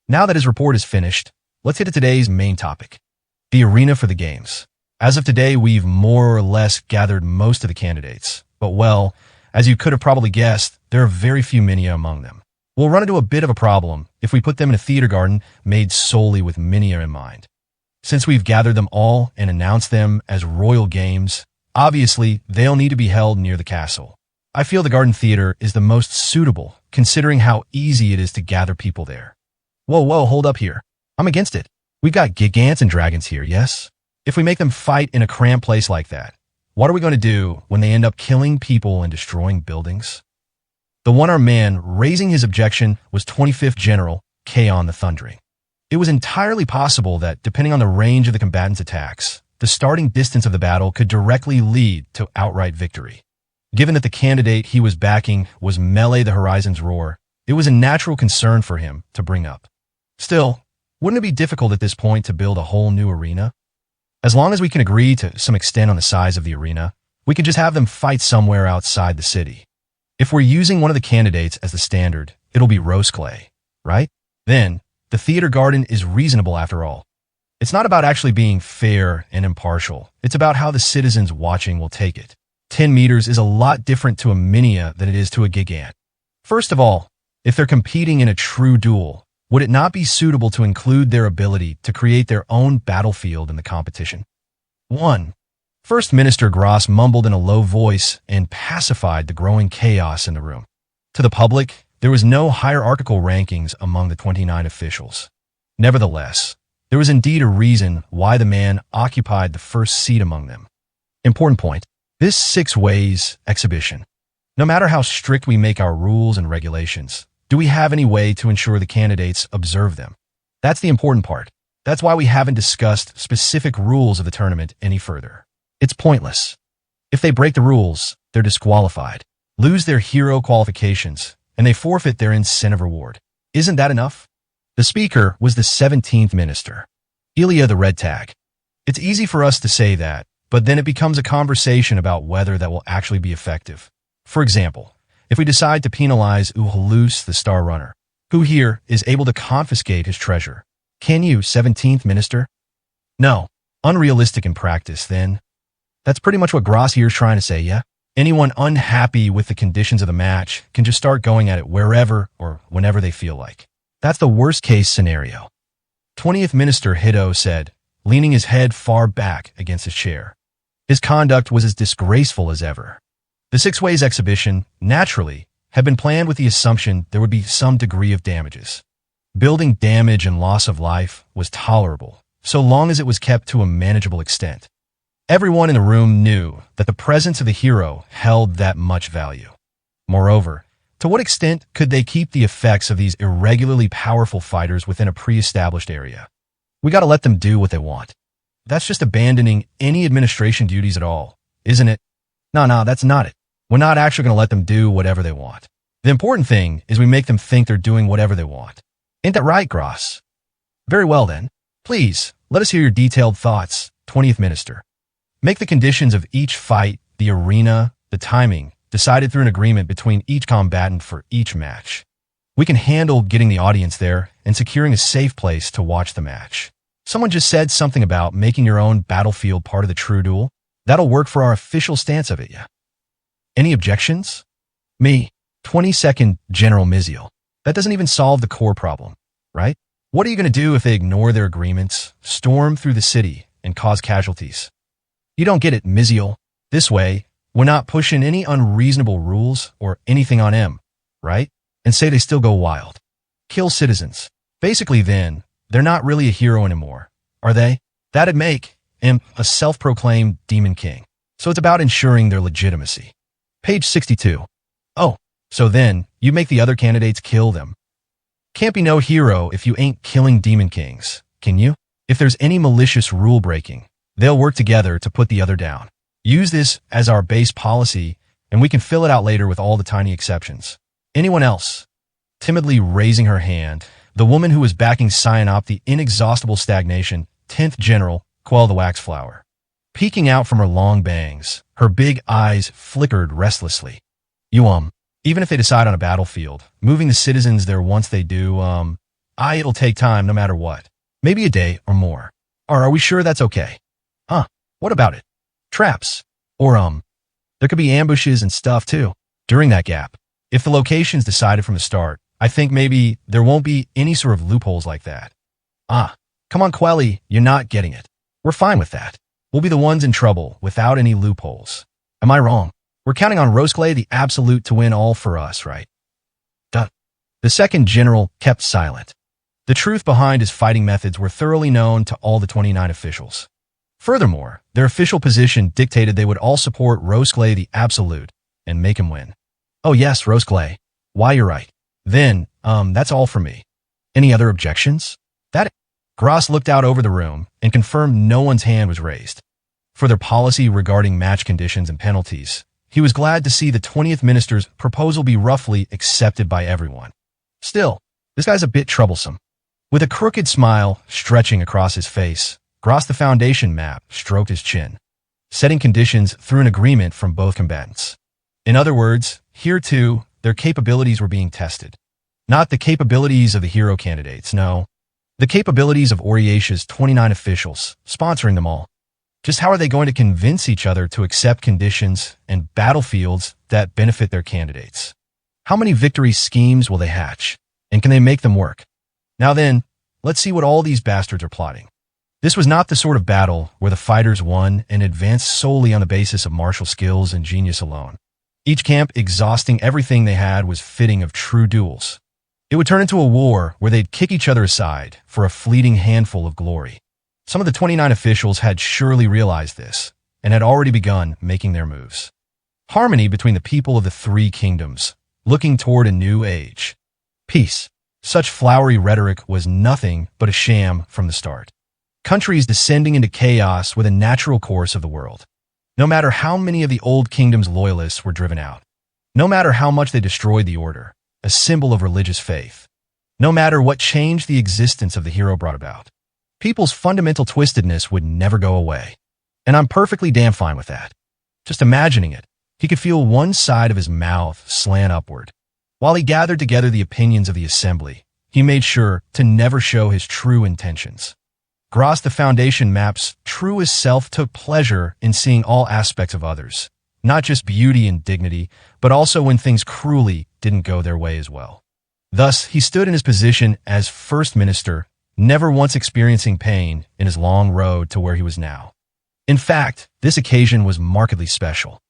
Now that his report is finished, let's hit today's main topic, the arena for the games. As of today, we've more or less gathered most of the candidates, but well, as you could have probably guessed, there are very few Minia among them. We'll run into a bit of a problem if we put them in a theater garden made solely with Minia in mind. Since we've gathered them all and announced them as royal games, obviously they'll need to be held near the castle. I feel the garden theater is the most suitable, considering how easy it is to gather people there. Whoa, hold up here. I'm against it. We've got gigants and dragons here, yes? If we make them fight in a cramped place like that, what are we going to do when they end up killing people and destroying buildings? The one-armed man raising his objection was 25th General Kaon the Thundering. It was entirely possible that, depending on the range of the combatants' attacks, the starting distance of the battle could directly lead to outright victory. Given that the candidate he was backing was Melee the Horizon's Roar, it was a natural concern for him to bring up. Still, wouldn't it be difficult at this point to build a whole new arena? As long as we can agree to some extent on the size of the arena, we could just have them fight somewhere outside the city. If we're using one of the candidates as the standard, it'll be Rose Clay, right? Then, the theater garden is reasonable after all. It's not about actually being fair and impartial. It's about how the citizens watching will take it. 10 meters is a lot different to a Minia than it is to a Gigant. First of all, if they're competing in a true duel, would it not be suitable to include their ability to create their own battlefield in the competition? 1. First Minister Gross mumbled in a low voice and pacified the growing chaos in the room. To the public, there was no hierarchical rankings among the 29 officials. Nevertheless, there was indeed a reason why the man occupied the first seat among them. Important point, this 6 ways exhibition. No matter how strict we make our rules and regulations, do we have any way to ensure the candidates observe them? That's the important part. That's why we haven't discussed specific rules of the tournament any further. It's pointless. If they break the rules, they're disqualified, lose their hero qualifications, and they forfeit their incentive reward. Isn't that enough? The speaker was the 17th minister, Ilya the Red Tag. It's easy for us to say that, but then it becomes a conversation about whether that will actually be effective. For example, if we decide to penalize Uhalus the Star Runner, who here is able to confiscate his treasure, can you, 17th minister? No. Unrealistic in practice, then. That's pretty much what Gross here is trying to say, yeah? Anyone unhappy with the conditions of the match can just start going at it wherever or whenever they feel like. That's the worst-case scenario. 20th Minister Hiddo said, leaning his head far back against his chair. His conduct was as disgraceful as ever. The 6 ways exhibition, naturally, had been planned with the assumption there would be some degree of damages. Building damage and loss of life was tolerable, so long as it was kept to a manageable extent. Everyone in the room knew that the presence of the hero held that much value. Moreover, to what extent could they keep the effects of these irregularly powerful fighters within a pre-established area? We gotta let them do what they want. That's just abandoning any administration duties at all, isn't it? No, that's not it. We're not actually gonna let them do whatever they want. The important thing is we make them think they're doing whatever they want. Ain't that right, Gross? Very well then. Please, let us hear your detailed thoughts, 20th Minister. Make the conditions of each fight, the arena, the timing, decided through an agreement between each combatant for each match. We can handle getting the audience there and securing a safe place to watch the match. Someone just said something about making your own battlefield part of the true duel. That'll work for our official stance of it, yeah. Any objections? Me, 22nd General Miziel. That doesn't even solve the core problem, right? What are you going to do if they ignore their agreements, storm through the city, and cause casualties? You don't get it, Miziel. This way, we're not pushing any unreasonable rules or anything on him, right? And say they still go wild. Kill citizens. Basically then, they're not really a hero anymore, are they? That'd make him a self-proclaimed demon king. So it's about ensuring their legitimacy. Page 62. Oh, so then, you make the other candidates kill them. Can't be no hero if you ain't killing demon kings, can you? If there's any malicious rule breaking, They'll work together to put the other down. Use this as our base policy, and we can fill it out later with all the tiny exceptions. Anyone else? Timidly raising her hand, the woman who was backing Cyanop the inexhaustible stagnation, 10th General, Quell the Waxflower. Peeking out from her long bangs, her big eyes flickered restlessly. Even if they decide on a battlefield, moving the citizens there once they do, it'll take time no matter what. Maybe a day or more. Or are we sure that's okay? What about it? Traps. Or, there could be ambushes and stuff too. During that gap, if the location's decided from the start, I think maybe there won't be any sort of loopholes like that. Come on, Quelly, you're not getting it. We're fine with that. We'll be the ones in trouble without any loopholes. Am I wrong? We're counting on Roseclay the Absolute to win all for us, right? Duh. The second general kept silent. The truth behind his fighting methods were thoroughly known to all the 29 officials. Furthermore, their official position dictated they would all support Roseclay the Absolute and make him win. Oh yes, Roseclay. Why, you're right. Then, that's all for me. Any other objections? Gross looked out over the room and confirmed no one's hand was raised. For their policy regarding match conditions and penalties, he was glad to see the 20th minister's proposal be roughly accepted by everyone. Still, this guy's a bit troublesome. With a crooked smile stretching across his face, Gross the Foundation map stroked his chin, setting conditions through an agreement from both combatants. In other words, here too, their capabilities were being tested. Not the capabilities of the hero candidates, no. The capabilities of Oriatia's 29 officials, sponsoring them all. Just how are they going to convince each other to accept conditions and battlefields that benefit their candidates? How many victory schemes will they hatch? And can they make them work? Now then, let's see what all these bastards are plotting. This was not the sort of battle where the fighters won and advanced solely on the basis of martial skills and genius alone. Each camp exhausting everything they had was fitting of true duels. It would turn into a war where they'd kick each other aside for a fleeting handful of glory. Some of the 29 officials had surely realized this and had already begun making their moves. Harmony between the people of the three kingdoms, looking toward a new age. Peace. Such flowery rhetoric was nothing but a sham from the start. Countries descending into chaos were the natural course of the world. No matter how many of the old kingdom's loyalists were driven out, no matter how much they destroyed the order, a symbol of religious faith, no matter what change the existence of the hero brought about, people's fundamental twistedness would never go away. And I'm perfectly damn fine with that. Just imagining it, he could feel one side of his mouth slant upward. While he gathered together the opinions of the assembly, he made sure to never show his true intentions. Gross the Foundation map's truest self took pleasure in seeing all aspects of others, not just beauty and dignity, but also when things cruelly didn't go their way as well. Thus, he stood in his position as First Minister, never once experiencing pain in his long road to where he was now. In fact, this occasion was markedly special.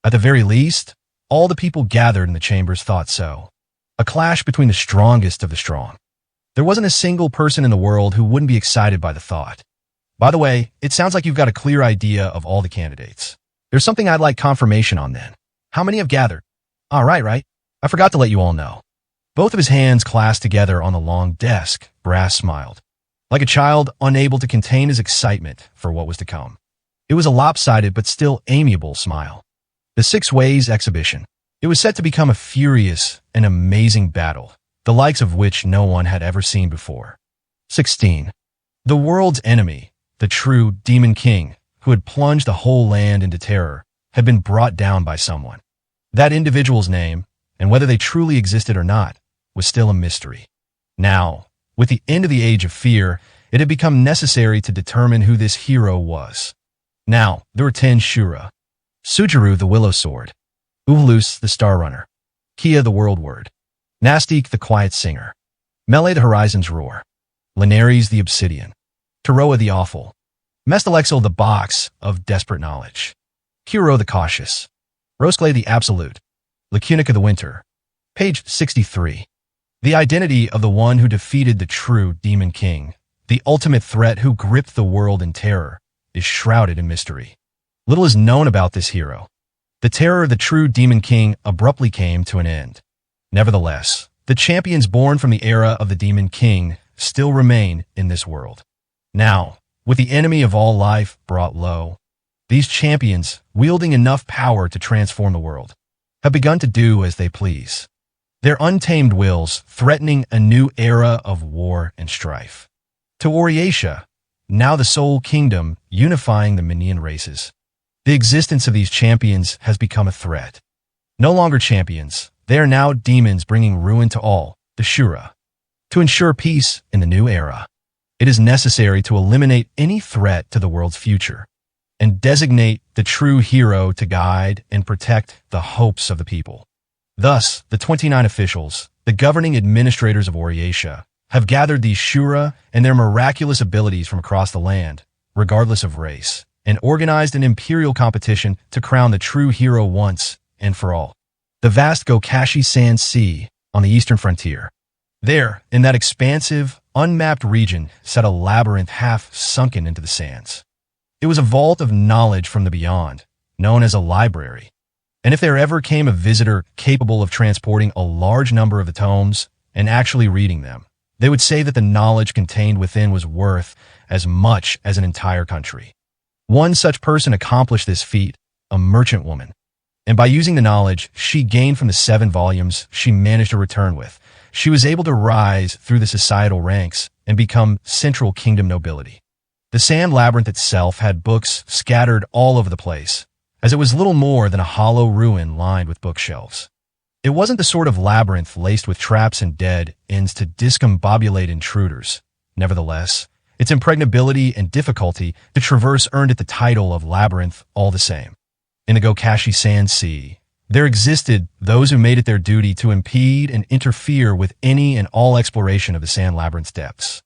At the very least, all the people gathered in the chambers thought so. A clash between the strongest of the strong. There wasn't a single person in the world who wouldn't be excited by the thought. By the way, it sounds like you've got a clear idea of all the candidates. There's something I'd like confirmation on then. How many have gathered? Right. I forgot to let you all know. Both of his hands clasped together on the long desk, Brass smiled. Like a child unable to contain his excitement for what was to come. It was a lopsided but still amiable smile. The 6 Ways exhibition. It was set to become a furious and amazing battle, the likes of which no one had ever seen before. 16. The world's enemy, the true Demon King, who had plunged the whole land into terror, had been brought down by someone. That individual's name, and whether they truly existed or not, was still a mystery. Now, with the end of the Age of Fear, it had become necessary to determine who this hero was. Now, there were 10 Shura. Sujiru the Willow Sword, Uvulus the Star Runner, Kia the World Word, Nastique the Quiet Singer, Melee the Horizon's Roar, Linares the Obsidian, Taroa the Awful, Mestalexil the Box of Desperate Knowledge, Kuro the Cautious, Roseclay the Absolute, Lacunica the Winter. Page 63. The identity of the one who defeated the true Demon King, the ultimate threat who gripped the world in terror, is shrouded in mystery. Little is known about this hero. The terror of the true Demon King abruptly came to an end. Nevertheless, the champions born from the era of the Demon King still remain in this world. Now, with the enemy of all life brought low. These champions, wielding enough power to transform the world, have begun to do as they please, their untamed wills threatening a new era of war and strife. To Oryatia, now the sole kingdom unifying the Minion races, the existence of these champions has become a threat. No longer champions, they are now demons bringing ruin to all, the Shura. To ensure peace in the new era, it is necessary to eliminate any threat to the world's future and designate the true hero to guide and protect the hopes of the people. Thus, the 29 officials, the governing administrators of Oryatia, have gathered these Shura and their miraculous abilities from across the land, regardless of race, and organized an imperial competition to crown the true hero once and for all. The vast Gokashi Sand Sea on the eastern frontier. There, in that expansive, unmapped region, sat a labyrinth half sunken into the sands. It was a vault of knowledge from the beyond, known as a library. And if there ever came a visitor capable of transporting a large number of the tomes and actually reading them, they would say that the knowledge contained within was worth as much as an entire country. One such person accomplished this feat, a merchant woman. And by using the knowledge she gained from the 7 volumes she managed to return with, she was able to rise through the societal ranks and become central kingdom nobility. The sand labyrinth itself had books scattered all over the place, as it was little more than a hollow ruin lined with bookshelves. It wasn't the sort of labyrinth laced with traps and dead ends to discombobulate intruders. Nevertheless, its impregnability and difficulty to traverse earned it the title of labyrinth all the same. In the Gokashi Sand Sea, there existed those who made it their duty to impede and interfere with any and all exploration of the sand labyrinth's depths.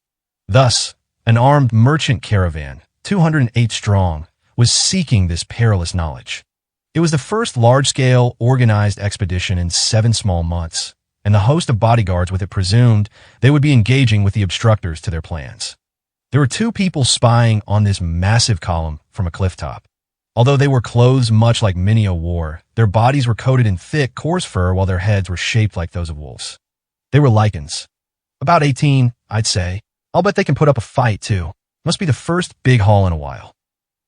Thus, an armed merchant caravan, 208 strong, was seeking this perilous knowledge. It was the first large-scale, organized expedition in 7 small months, and the host of bodyguards with it presumed they would be engaging with the obstructors to their plans. There were 2 people spying on this massive column from a clifftop. Although they were clothes much like many a war, their bodies were coated in thick, coarse fur while their heads were shaped like those of wolves. They were Lycans. About 18, I'd say. I'll bet they can put up a fight, too. Must be the first big haul in a while.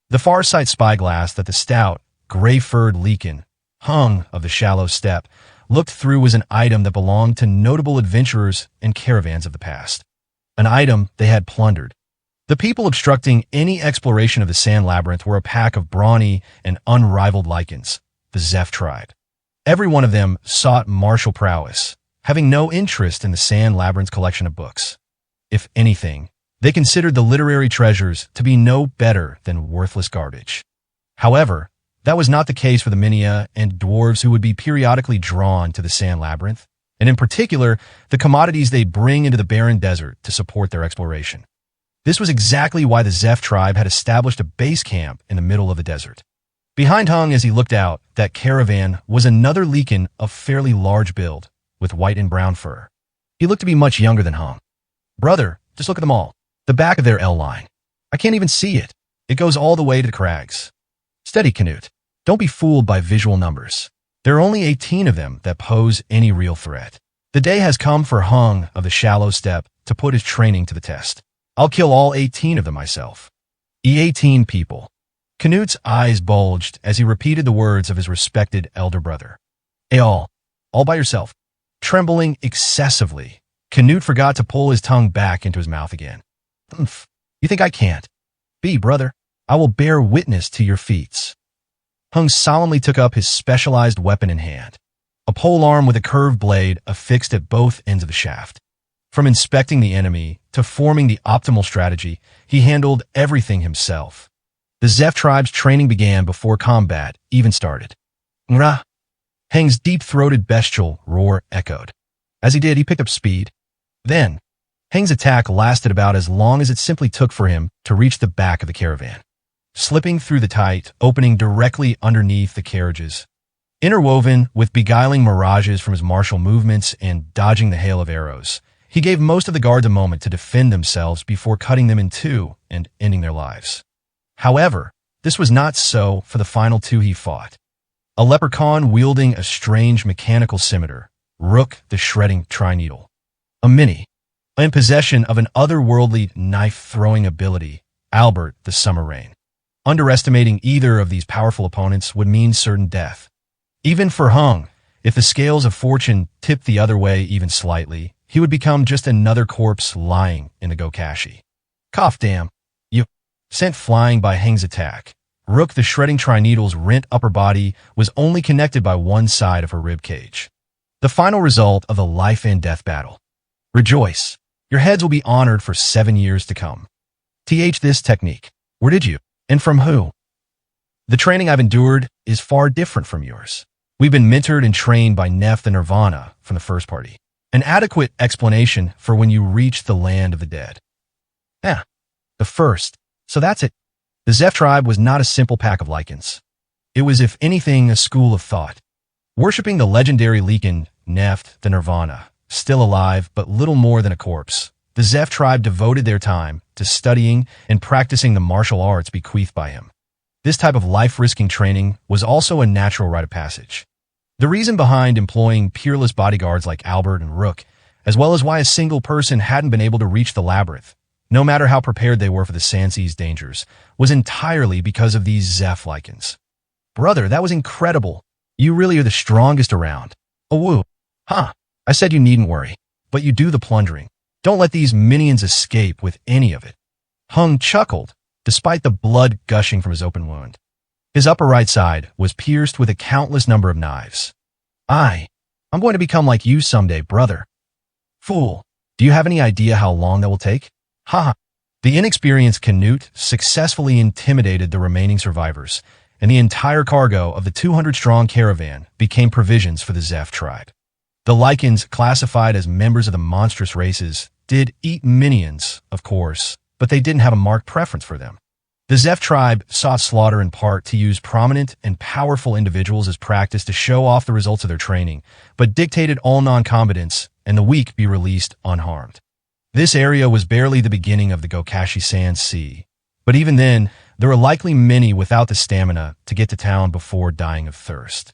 The far sight spyglass that the stout, gray-furred Lycan, hung of the shallow steppe, looked through was an item that belonged to notable adventurers and caravans of the past. An item they had plundered. The people obstructing any exploration of the sand labyrinth were a pack of brawny and unrivaled Lycans, the Zeph tribe. Every one of them sought martial prowess, having no interest in the sand labyrinth's collection of books. If anything, they considered the literary treasures to be no better than worthless garbage. However, that was not the case for the Minia and dwarves who would be periodically drawn to the sand labyrinth, and in particular, the commodities they bring into the barren desert to support their exploration. This was exactly why the Zeph tribe had established a base camp in the middle of the desert. Behind Hung, as he looked out, that caravan was another Lycan of fairly large build, with white and brown fur. He looked to be much younger than Hung. Brother, just look at them all. The back of their L line. I can't even see it. It goes all the way to the crags. Steady, Canute. Don't be fooled by visual numbers. There are only 18 of them that pose any real threat. The day has come for Hung of the shallow steppe to put his training to the test. I'll kill all 18 of them myself. 18 people. Canute's eyes bulged as he repeated the words of his respected elder brother. All by yourself. Trembling excessively, Canute forgot to pull his tongue back into his mouth again. Umph, you think I can't? Brother, I will bear witness to your feats. Hung solemnly took up his specialized weapon in hand, a polearm with a curved blade affixed at both ends of the shaft. From inspecting the enemy to forming the optimal strategy, he handled everything himself. The Zeph tribe's training began before combat even started. Ngrah! Hang's deep-throated bestial roar echoed. As he did, he picked up speed. Then, Hang's attack lasted about as long as it simply took for him to reach the back of the caravan, slipping through the tight opening directly underneath the carriages. Interwoven with beguiling mirages from his martial movements and dodging the hail of arrows, he gave most of the guards a moment to defend themselves before cutting them in two and ending their lives. However, this was not so for the final 2 he fought. A leprechaun wielding a strange mechanical scimitar, Rook the shredding trineedle. A mini, in possession of an otherworldly knife-throwing ability, Albert, the summer rain. Underestimating either of these powerful opponents would mean certain death. Even for Hung, if the scales of fortune tipped the other way even slightly, he would become just another corpse lying in the Gokashi. Cough damn. You. Sent flying by Hang's attack. Rook, the shredding Trineedle's rent upper body, was only connected by one side of her rib cage. The final result of the life and death battle. Rejoice. Your heads will be honored for 7 years to come. This technique. Where did you? And from who? The training I've endured is far different from yours. We've been mentored and trained by Neph the Nirvana from the first party. An adequate explanation for when you reach the land of the dead. The first. So that's it. The Zeph tribe was not a simple pack of lichens. It was, if anything, a school of thought. Worshipping the legendary lichen, Neph the Nirvana, still alive but little more than a corpse, the Zeph tribe devoted their time to studying and practicing the martial arts bequeathed by him. This type of life-risking training was also a natural rite of passage. The reason behind employing peerless bodyguards like Albert and Rook, as well as why a single person hadn't been able to reach the labyrinth, no matter how prepared they were for the Sansea's dangers, was entirely because of these Zeph lichens. Brother, that was incredible. You really are the strongest around. Oh, woo. Huh. I said you needn't worry, but you do the plundering. Don't let these minions escape with any of it. Hung chuckled, despite the blood gushing from his open wound. His upper right side was pierced with a countless number of knives. I'm going to become like you someday, brother. Fool, do you have any idea how long that will take? Ha! The inexperienced Canute successfully intimidated the remaining survivors, and the entire cargo of the 200-strong caravan became provisions for the Zeph tribe. The lichens, classified as members of the monstrous races, did eat minions, of course, but they didn't have a marked preference for them. The Zeph tribe sought slaughter in part to use prominent and powerful individuals as practice to show off the results of their training, but dictated all non-combatants and the weak be released unharmed. This area was barely the beginning of the Gokashi Sand Sea, but even then, there were likely many without the stamina to get to town before dying of thirst.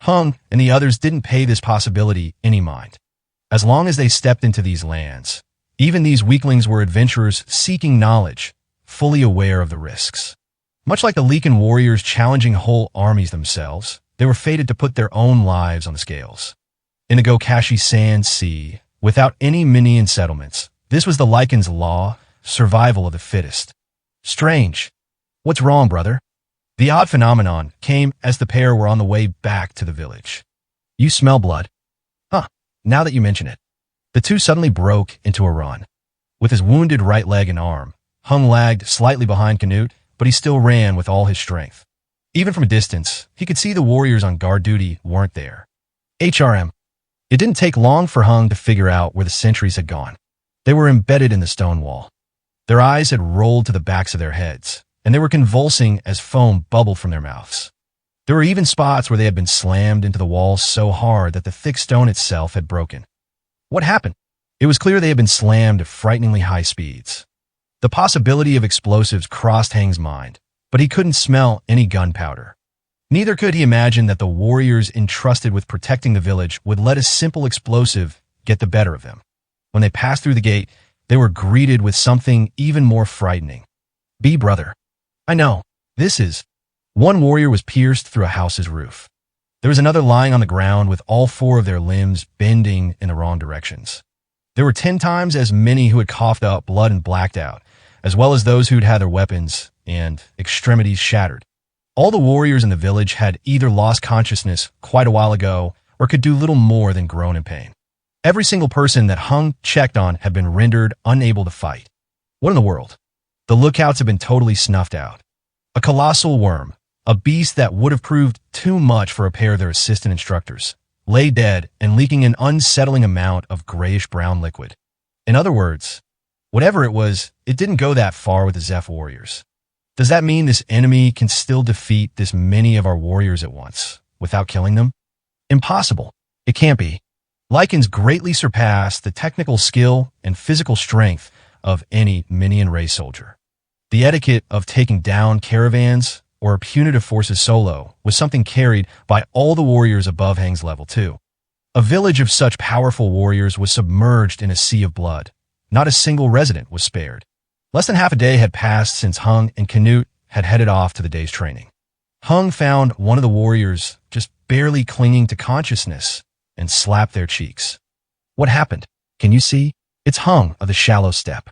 Hung and the others didn't pay this possibility any mind. As long as they stepped into these lands, even these weaklings were adventurers seeking knowledge, fully aware of the risks. Much like the Lichen warriors challenging whole armies themselves, they were fated to put their own lives on the scales. In the Gokashi Sand Sea, without any minion settlements, this was the Lichen's law, survival of the fittest. Strange. What's wrong, brother? The odd phenomenon came as the pair were on the way back to the village. You smell blood. Huh, now that you mention it. The two suddenly broke into a run. With his wounded right leg and arm, Hung lagged slightly behind Canute, but he still ran with all his strength. Even from a distance, he could see the warriors on guard duty weren't there. HRM. It didn't take long for Hung to figure out where the sentries had gone. They were embedded in the stone wall. Their eyes had rolled to the backs of their heads, and they were convulsing as foam bubbled from their mouths. There were even spots where they had been slammed into the wall so hard that the thick stone itself had broken. What happened? It was clear they had been slammed at frighteningly high speeds. The possibility of explosives crossed Hang's mind, but he couldn't smell any gunpowder. Neither could he imagine that the warriors entrusted with protecting the village would let a simple explosive get the better of them. When they passed through the gate, they were greeted with something even more frightening. Brother. I know. This is. One warrior was pierced through a house's roof. There was another lying on the ground with all 4 of their limbs bending in the wrong directions. There were 10 times as many who had coughed up blood and blacked out, as well as those who'd had their weapons and extremities shattered. All the warriors in the village had either lost consciousness quite a while ago or could do little more than groan in pain. Every single person that Hung checked on had been rendered unable to fight. What in the world? The lookouts had been totally snuffed out. A colossal worm, a beast that would have proved too much for a pair of their assistant instructors, lay dead and leaking an unsettling amount of grayish-brown liquid. In other words, whatever it was, it didn't go that far with the Zeph warriors. Does that mean this enemy can still defeat this many of our warriors at once, without killing them? Impossible. It can't be. Lichens greatly surpass the technical skill and physical strength of any minion race soldier. The etiquette of taking down caravans or punitive forces solo was something carried by all the warriors above Hang's level 2. A village of such powerful warriors was submerged in a sea of blood. Not a single resident was spared. Less than half a day had passed since Hung and Canute had headed off to the day's training. Hung found one of the warriors just barely clinging to consciousness and slapped their cheeks. What happened? Can you see? It's Hung of the shallow steppe.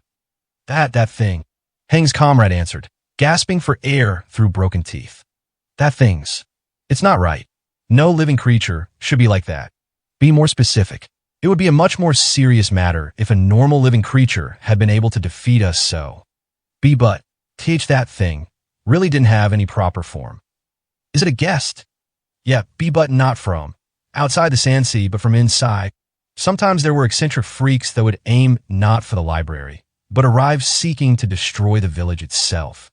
That thing. Hang's comrade answered, gasping for air through broken teeth. That thing's. It's not right. No living creature should be like that. Be more specific. It would be a much more serious matter if a normal living creature had been able to defeat us so. But that thing really didn't have any proper form. Is it a guest? Yeah, but not from outside the sand sea, but from inside. Sometimes there were eccentric freaks that would aim not for the library, but arrive seeking to destroy the village itself.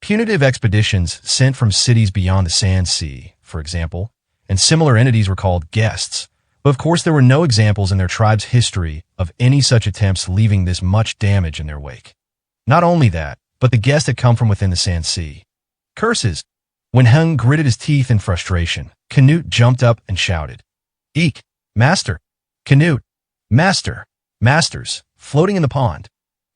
Punitive expeditions sent from cities beyond the sand sea, for example, and similar entities were called guests. But of course there were no examples in their tribe's history of any such attempts leaving this much damage in their wake. Not only that, but the guests had come from within the sand sea. Curses! When Hung gritted his teeth in frustration, Canute jumped up and shouted, Eek! Master! Canute! Master! Masters! Floating in the pond!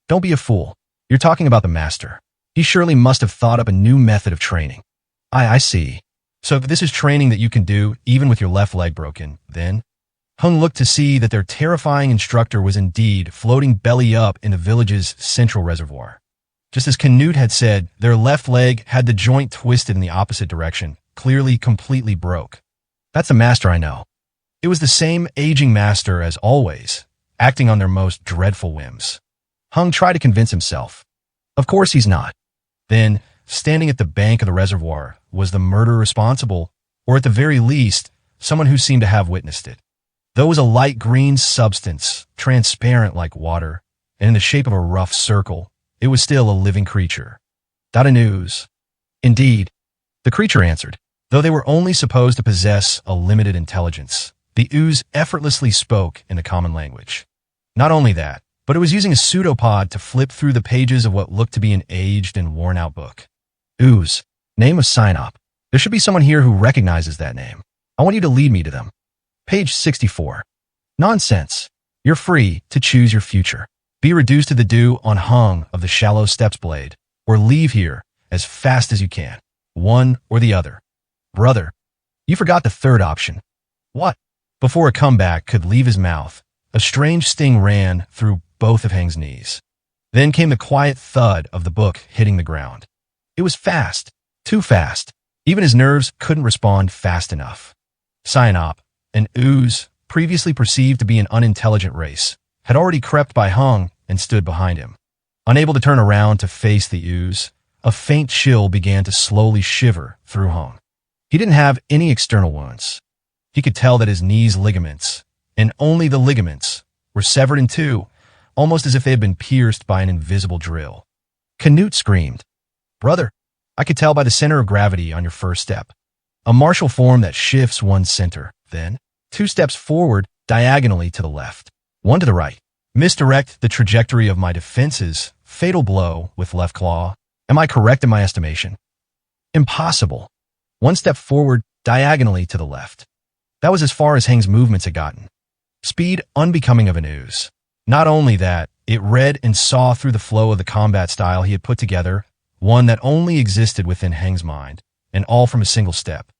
Don't be a fool. You're talking about the master. He surely must have thought up a new method of training. I see. So this is training that you can do even with your left leg broken, then? Hung looked to see that their terrifying instructor was indeed floating belly up in the village's central reservoir. Just as Canute had said, their left leg had the joint twisted in the opposite direction, clearly completely broke. That's the master I know. It was the same aging master as always, acting on their most dreadful whims. Hung tried to convince himself. Of course he's not. Then, standing at the bank of the reservoir, was the murderer responsible, or at the very least, someone who seemed to have witnessed it. Though it was a light green substance, transparent like water, and in the shape of a rough circle, it was still a living creature. Not an ooze. Indeed, the creature answered. Though they were only supposed to possess a limited intelligence, the ooze effortlessly spoke in the common language. Not only that, but it was using a pseudopod to flip through the pages of what looked to be an aged and worn-out book. Ooze. Name of Synop. There should be someone here who recognizes that name. I want you to lead me to them. Page 64. Nonsense. You're free to choose your future. Be reduced to the dew on Hung of the shallow steppes blade, or leave here as fast as you can. One or the other. Brother, you forgot the third option. What? Before a comeback could leave his mouth, a strange sting ran through both of Hang's knees. Then came the quiet thud of the book hitting the ground. It was fast. Too fast. Even his nerves couldn't respond fast enough. Synop, an ooze, previously perceived to be an unintelligent race, had already crept by Hung and stood behind him. Unable to turn around to face the ooze, a faint chill began to slowly shiver through Hung. He didn't have any external wounds. He could tell that his knee's ligaments, and only the ligaments, were severed in two, almost as if they had been pierced by an invisible drill. Canute screamed, Brother, I could tell by the center of gravity on your first step. A martial form that shifts one's center, then 2 steps forward diagonally to the left, 1 to the right. Misdirect the trajectory of my defense's fatal blow with left claw. Am I correct in my estimation? Impossible. 1 step forward diagonally to the left. That was as far as Hang's movements had gotten. Speed unbecoming of an ooze. Not only that, it read and saw through the flow of the combat style he had put together, one that only existed within Hang's mind, and all from a single step.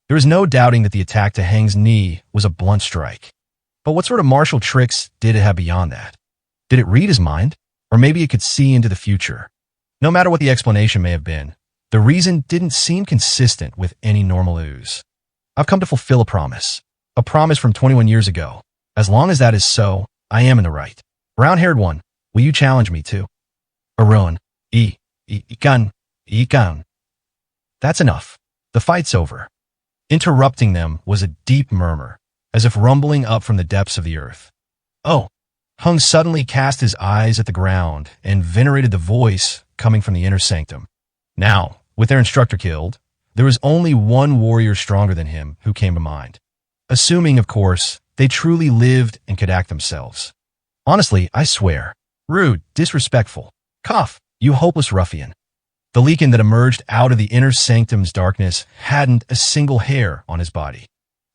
There was no doubting that the attack to Hang's knee was a blunt strike. But what sort of martial tricks did it have beyond that? Did it read his mind? Or maybe it could see into the future? No matter what the explanation may have been, the reason didn't seem consistent with any normal ooze. I've come to fulfill a promise from 21 years ago. As long as that is so, I am in the right. Brown-haired one, will you challenge me to? Arun, Ikan. That's enough. The fight's over. Interrupting them was a deep murmur, as if rumbling up from the depths of the earth. Oh! Hung suddenly cast his eyes at the ground and venerated the voice coming from the inner sanctum. Now, with their instructor killed, there was only one warrior stronger than him who came to mind. Assuming, of course, they truly lived and could act themselves. Honestly, I swear. Rude, disrespectful. Cough, you hopeless ruffian. The Leakin that emerged out of the inner sanctum's darkness hadn't a single hair on his body.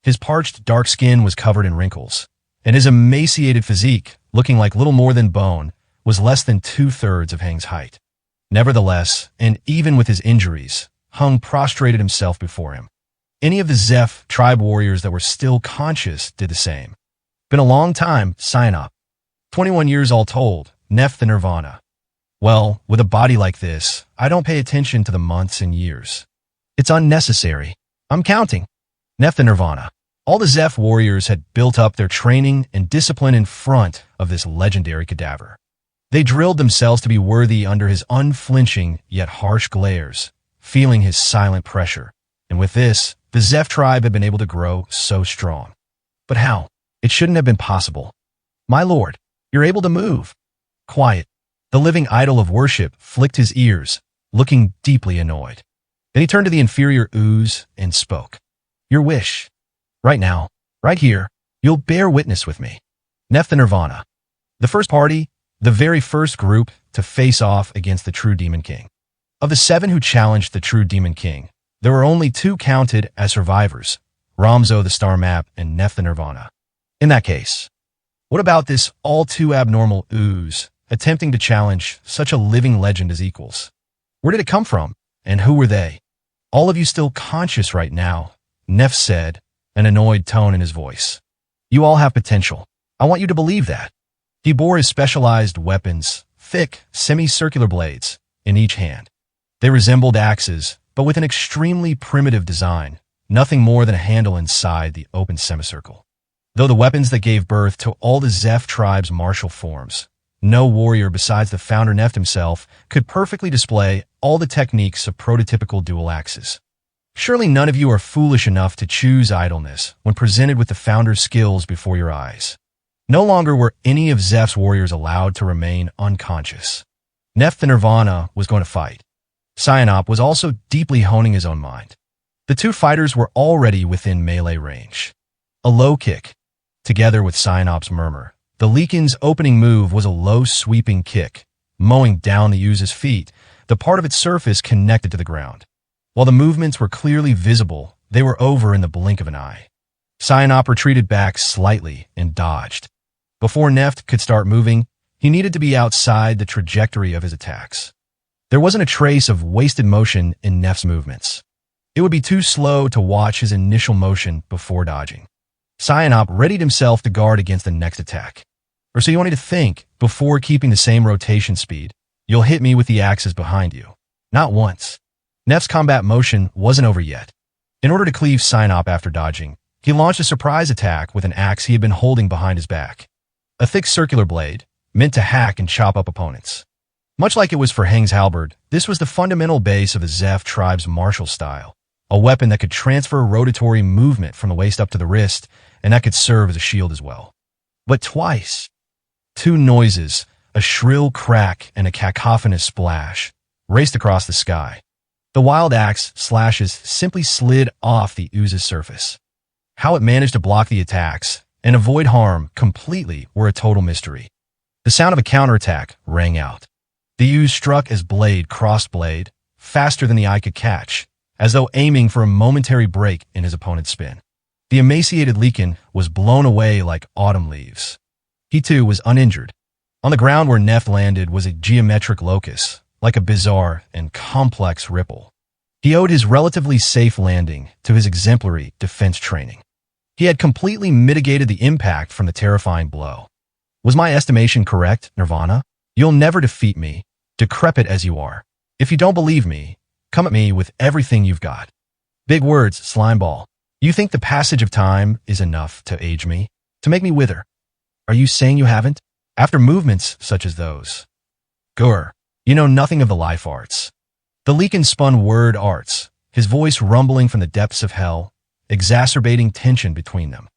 His parched dark skin was covered in wrinkles, and his emaciated physique, looking like little more than bone, was less than 2/3 of Hang's height. Nevertheless, and even with his injuries, Hung prostrated himself before him. Any of the Zeph tribe warriors that were still conscious did the same. Been a long time, Sinop. 21 years all told, Neph the Nirvana. Well, with a body like this, I don't pay attention to the months and years. It's unnecessary. I'm counting. Neph the Nirvana. All the Zeph warriors had built up their training and discipline in front of this legendary cadaver. They drilled themselves to be worthy under his unflinching yet harsh glares, feeling his silent pressure. And with this, the Zeph tribe had been able to grow so strong. But how? It shouldn't have been possible. My lord, you're able to move. Quiet. The living idol of worship flicked his ears, looking deeply annoyed. Then he turned to the inferior ooze and spoke. Your wish. Right now, right here, you'll bear witness with me. Neph the Nirvana. The first party, the very first group to face off against the true Demon King. Of the 7 who challenged the true Demon King, there were only 2 counted as survivors, Ramzo the Star Map and Neph the Nirvana. In that case, what about this all too abnormal ooze attempting to challenge such a living legend as equals? Where did it come from, and who were they? All of you still conscious right now, Neph said, an annoyed tone in his voice. You all have potential. I want you to believe that. He bore his specialized weapons, thick, semicircular blades, in each hand. They resembled axes, but with an extremely primitive design, nothing more than a handle inside the open semicircle. Though the weapons that gave birth to all the Zeph tribe's martial forms, no warrior besides the founder Neph himself could perfectly display all the techniques of prototypical dual axes. Surely none of you are foolish enough to choose idleness when presented with the founder's skills before your eyes. No longer were any of Zeph's warriors allowed to remain unconscious. Neph the Nirvana was going to fight. Sinop was also deeply honing his own mind. The 2 fighters were already within melee range. A low kick. Together with Sinop's murmur, the Leakin's opening move was a low sweeping kick, mowing down the ooze's feet, the part of its surface connected to the ground. While the movements were clearly visible, they were over in the blink of an eye. Sinop retreated back slightly and dodged. Before Neph could start moving, he needed to be outside the trajectory of his attacks. There wasn't a trace of wasted motion in Neph's movements. It would be too slow to watch his initial motion before dodging. Sinop readied himself to guard against the next attack. Or so you wanted to think, before keeping the same rotation speed, you'll hit me with the axes behind you. Not once. Neph's combat motion wasn't over yet. In order to cleave Sinop after dodging, he launched a surprise attack with an axe he had been holding behind his back. A thick circular blade, meant to hack and chop up opponents. Much like it was for Heng's halberd, this was the fundamental base of the Zeph tribe's martial style, a weapon that could transfer rotatory movement from the waist up to the wrist, and that could serve as a shield as well. But twice. 2 noises, a shrill crack and a cacophonous splash, raced across the sky. The wild axe slashes simply slid off the ooze's surface. How it managed to block the attacks and avoid harm completely were a total mystery. The sound of a counterattack rang out. The ooze struck as blade crossed blade, faster than the eye could catch, as though aiming for a momentary break in his opponent's spin. The emaciated Leakin was blown away like autumn leaves. He too was uninjured. On the ground where Neph landed was a geometric locus, like a bizarre and complex ripple. He owed his relatively safe landing to his exemplary defense training. He had completely mitigated the impact from the terrifying blow. Was my estimation correct, Nirvana? You'll never defeat me, decrepit as you are. If you don't believe me, come at me with everything you've got. Big words, slimeball. You think the passage of time is enough to age me, to make me wither? Are you saying you haven't? After movements such as those. Gur, you know nothing of the life arts. The Leakin spun word arts, his voice rumbling from the depths of hell, exacerbating tension between them.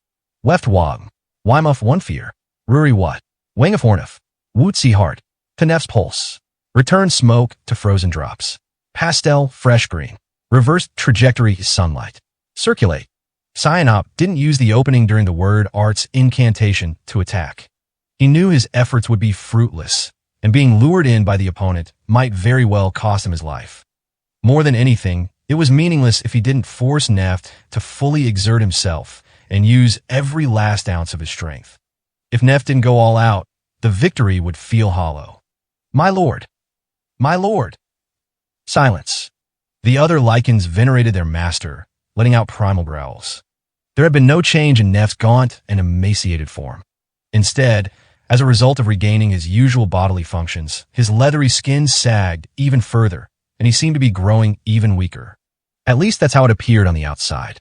Weft Wog, Wymuff One Fear, Ruri What, Wang of Hornif, Wootsie Heart, to Neph's Pulse, Return Smoke to Frozen Drops, Pastel Fresh Green, Reverse Trajectory Sunlight, Circulate. Sinop didn't use the opening during the word arts incantation to attack. He knew his efforts would be fruitless, and being lured in by the opponent might very well cost him his life. More than anything, it was meaningless if he didn't force Neph to fully exert himself and use every last ounce of his strength. If Neph didn't go all out, the victory would feel hollow. My lord! My lord! Silence. The other lichens venerated their master, letting out primal growls. There had been no change in Neff's gaunt and emaciated form. Instead, as a result of regaining his usual bodily functions, his leathery skin sagged even further, and he seemed to be growing even weaker. At least that's how it appeared on the outside.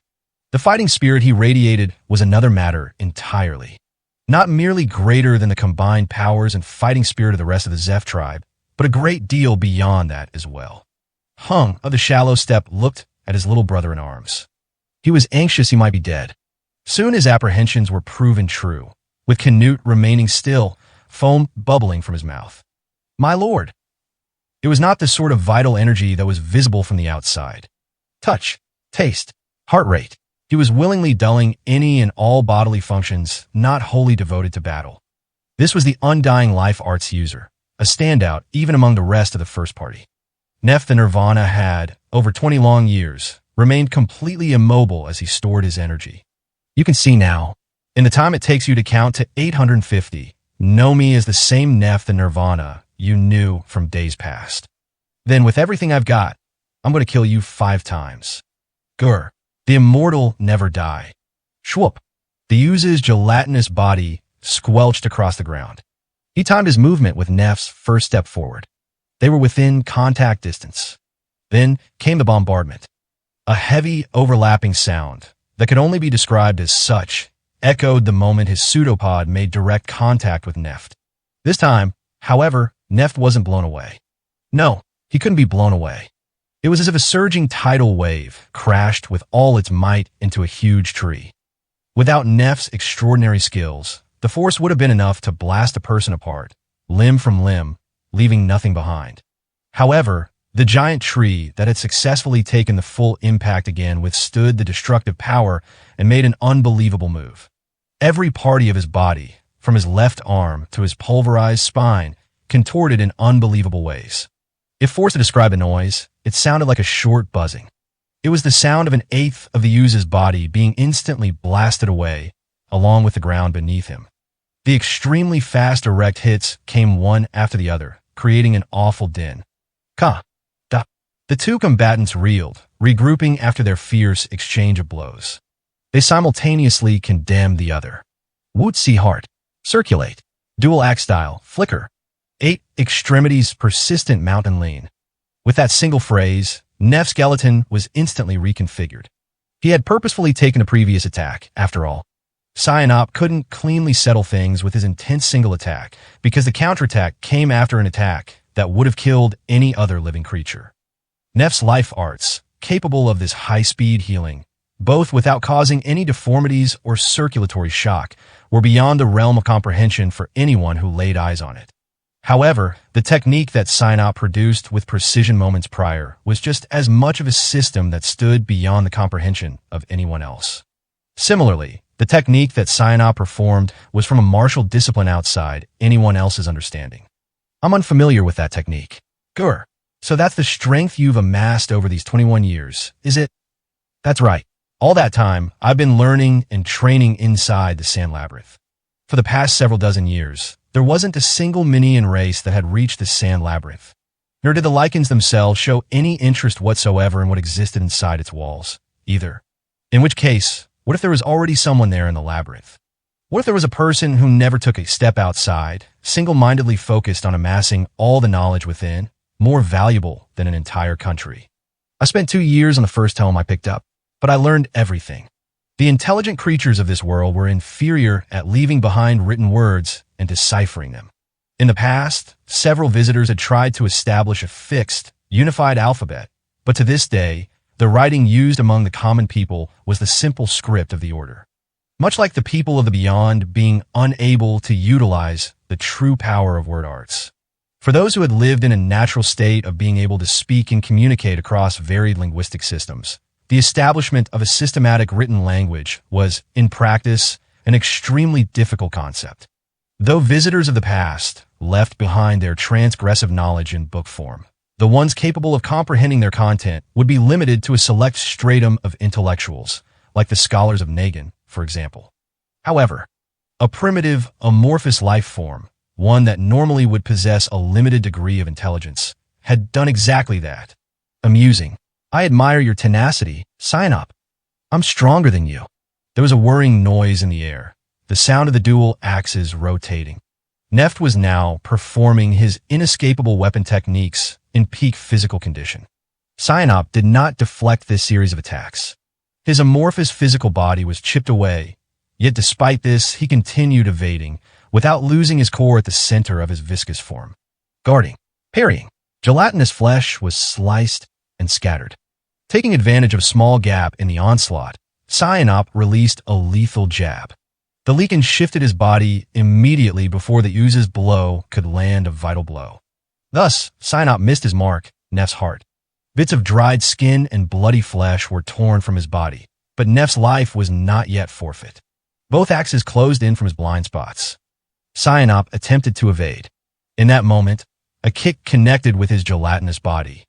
The fighting spirit he radiated was another matter entirely. Not merely greater than the combined powers and fighting spirit of the rest of the Zeph tribe, but a great deal beyond that as well. Hung of the shallow steppe looked at his little brother in arms. He was anxious he might be dead. Soon his apprehensions were proven true, with Canute remaining still, foam bubbling from his mouth. My lord! It was not the sort of vital energy that was visible from the outside. Touch, taste, heart rate. He was willingly dulling any and all bodily functions not wholly devoted to battle. This was the undying life arts user, a standout even among the rest of the first party. Neff the Nirvana had, over 20 long years, remained completely immobile as he stored his energy. You can see now, in the time it takes you to count to 850, know me as the same Neff the Nirvana you knew from days past. Then with everything I've got, I'm going to kill you 5 times. Gur, the immortal never die. Schwupp, the use's gelatinous body squelched across the ground. He timed his movement with Neff's first step forward. They were within contact distance. Then came the bombardment. A heavy, overlapping sound that could only be described as such echoed the moment his pseudopod made direct contact with Neft. This time, however, Neft wasn't blown away. No, he couldn't be blown away. It was as if a surging tidal wave crashed with all its might into a huge tree. Without Neft's extraordinary skills, the force would have been enough to blast a person apart, limb from limb, leaving nothing behind. However, the giant tree that had successfully taken the full impact again withstood the destructive power and made an unbelievable move. Every party of his body, from his left arm to his pulverized spine, contorted in unbelievable ways. If forced to describe the noise, it sounded like a short buzzing. It was the sound of an eighth of the user's body being instantly blasted away, along with the ground beneath him. The extremely fast erect hits came one after the other, creating an awful din. Ka! Da! The two combatants reeled, regrouping after their fierce exchange of blows. They simultaneously condemned the other. Wootsie heart. Circulate. Dual axe style. Flicker. 8 extremities persistent mountain lean. With that single phrase, Neff's skeleton was instantly reconfigured. He had purposefully taken a previous attack, after all. Cyanop couldn't cleanly settle things with his intense single attack because the counterattack came after an attack that would have killed any other living creature. Neff's life arts, capable of this high-speed healing, both without causing any deformities or circulatory shock, were beyond the realm of comprehension for anyone who laid eyes on it. However, the technique that Cyanop produced with precision moments prior was just as much of a system that stood beyond the comprehension of anyone else. Similarly, the technique that Cyanop performed was from a martial discipline outside anyone else's understanding. I'm unfamiliar with that technique. Gur. So that's the strength you've amassed over these 21 years, is it? That's right. All that time, I've been learning and training inside the Sand Labyrinth. For the past several dozen years, there wasn't a single Minion race that had reached the Sand Labyrinth. Nor did the Lycans themselves show any interest whatsoever in what existed inside its walls, either. In which case, what if there was already someone there in the labyrinth? What if there was a person who never took a step outside, single-mindedly focused on amassing all the knowledge within, more valuable than an entire country? I spent 2 years on the first tome I picked up, but I learned everything. The intelligent creatures of this world were inferior at leaving behind written words and deciphering them. In the past, several visitors had tried to establish a fixed, unified alphabet, but to this day, the writing used among the common people was the simple script of the order. Much like the people of the beyond being unable to utilize the true power of word arts. For those who had lived in a natural state of being able to speak and communicate across varied linguistic systems, the establishment of a systematic written language was, in practice, an extremely difficult concept. Though visitors of the past left behind their transgressive knowledge in book form, the ones capable of comprehending their content would be limited to a select stratum of intellectuals, like the scholars of Nagin, for example. However, a primitive, amorphous life form, one that normally would possess a limited degree of intelligence, had done exactly that. Amusing. I admire your tenacity, Cyanop. I'm stronger than you. There was a whirring noise in the air, the sound of the dual axes rotating. Neft was now performing his inescapable weapon techniques in peak physical condition. Cyanop did not deflect this series of attacks. His amorphous physical body was chipped away, yet despite this, he continued evading, without losing his core at the center of his viscous form. Guarding, parrying, gelatinous flesh was sliced and scattered. Taking advantage of a small gap in the onslaught, Cyanop released a lethal jab. The Leakin shifted his body immediately before the ooze's blow could land a vital blow. Thus, Cyanop missed his mark, Neft's heart. Bits of dried skin and bloody flesh were torn from his body, but Neft's life was not yet forfeit. Both axes closed in from his blind spots. Cyanop attempted to evade. In that moment, a kick connected with his gelatinous body.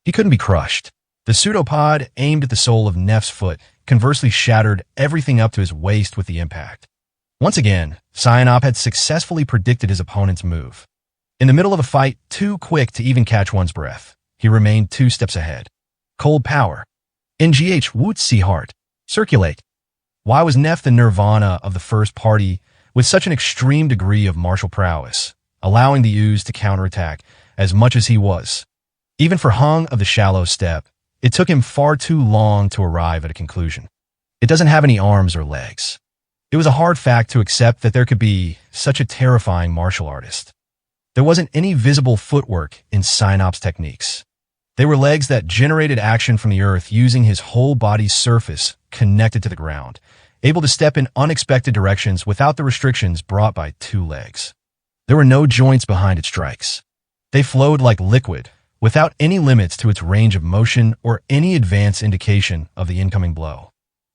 He couldn't be crushed. The pseudopod aimed at the sole of Neft's foot, conversely shattered everything up to his waist with the impact. Once again, Cyanop had successfully predicted his opponent's move. In the middle of a fight too quick to even catch one's breath, he remained 2 steps ahead. Cold power. NGH Wootsie Heart. Circulate. Why was Neft the nirvana of the first party with such an extreme degree of martial prowess, allowing the ooze to counterattack as much as he was? Even for Hung of the Shallow Step, it took him far too long to arrive at a conclusion. It doesn't have any arms or legs. It was a hard fact to accept that there could be such a terrifying martial artist. There wasn't any visible footwork in Cyanop's techniques. They were legs that generated action from the earth using his whole body's surface connected to the ground, able to step in unexpected directions without the restrictions brought by 2 legs. There were no joints behind its strikes. They flowed like liquid, without any limits to its range of motion or any advance indication of the incoming blow.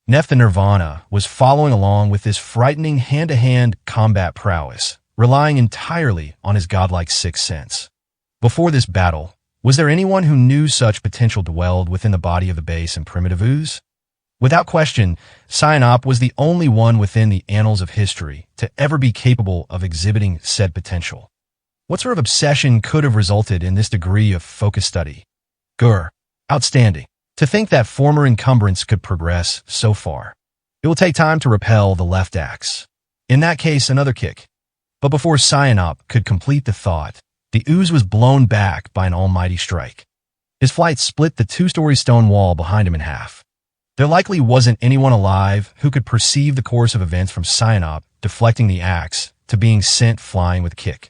Neft the Nirvana was following along with this frightening hand-to-hand combat prowess, relying entirely on his godlike sixth sense. Before this battle, was there anyone who knew such potential dwelled within the body of the base and primitive ooze? Without question, Cyanop was the only one within the annals of history to ever be capable of exhibiting said potential. What sort of obsession could have resulted in this degree of focused study? Grr. Outstanding. To think that former encumbrance could progress so far. It will take time to repel the left axe. In that case, another kick. But before Cyanop could complete the thought, the ooze was blown back by an almighty strike. His flight split the 2-story stone wall behind him in half. There likely wasn't anyone alive who could perceive the course of events from Cyanop deflecting the axe to being sent flying with a kick.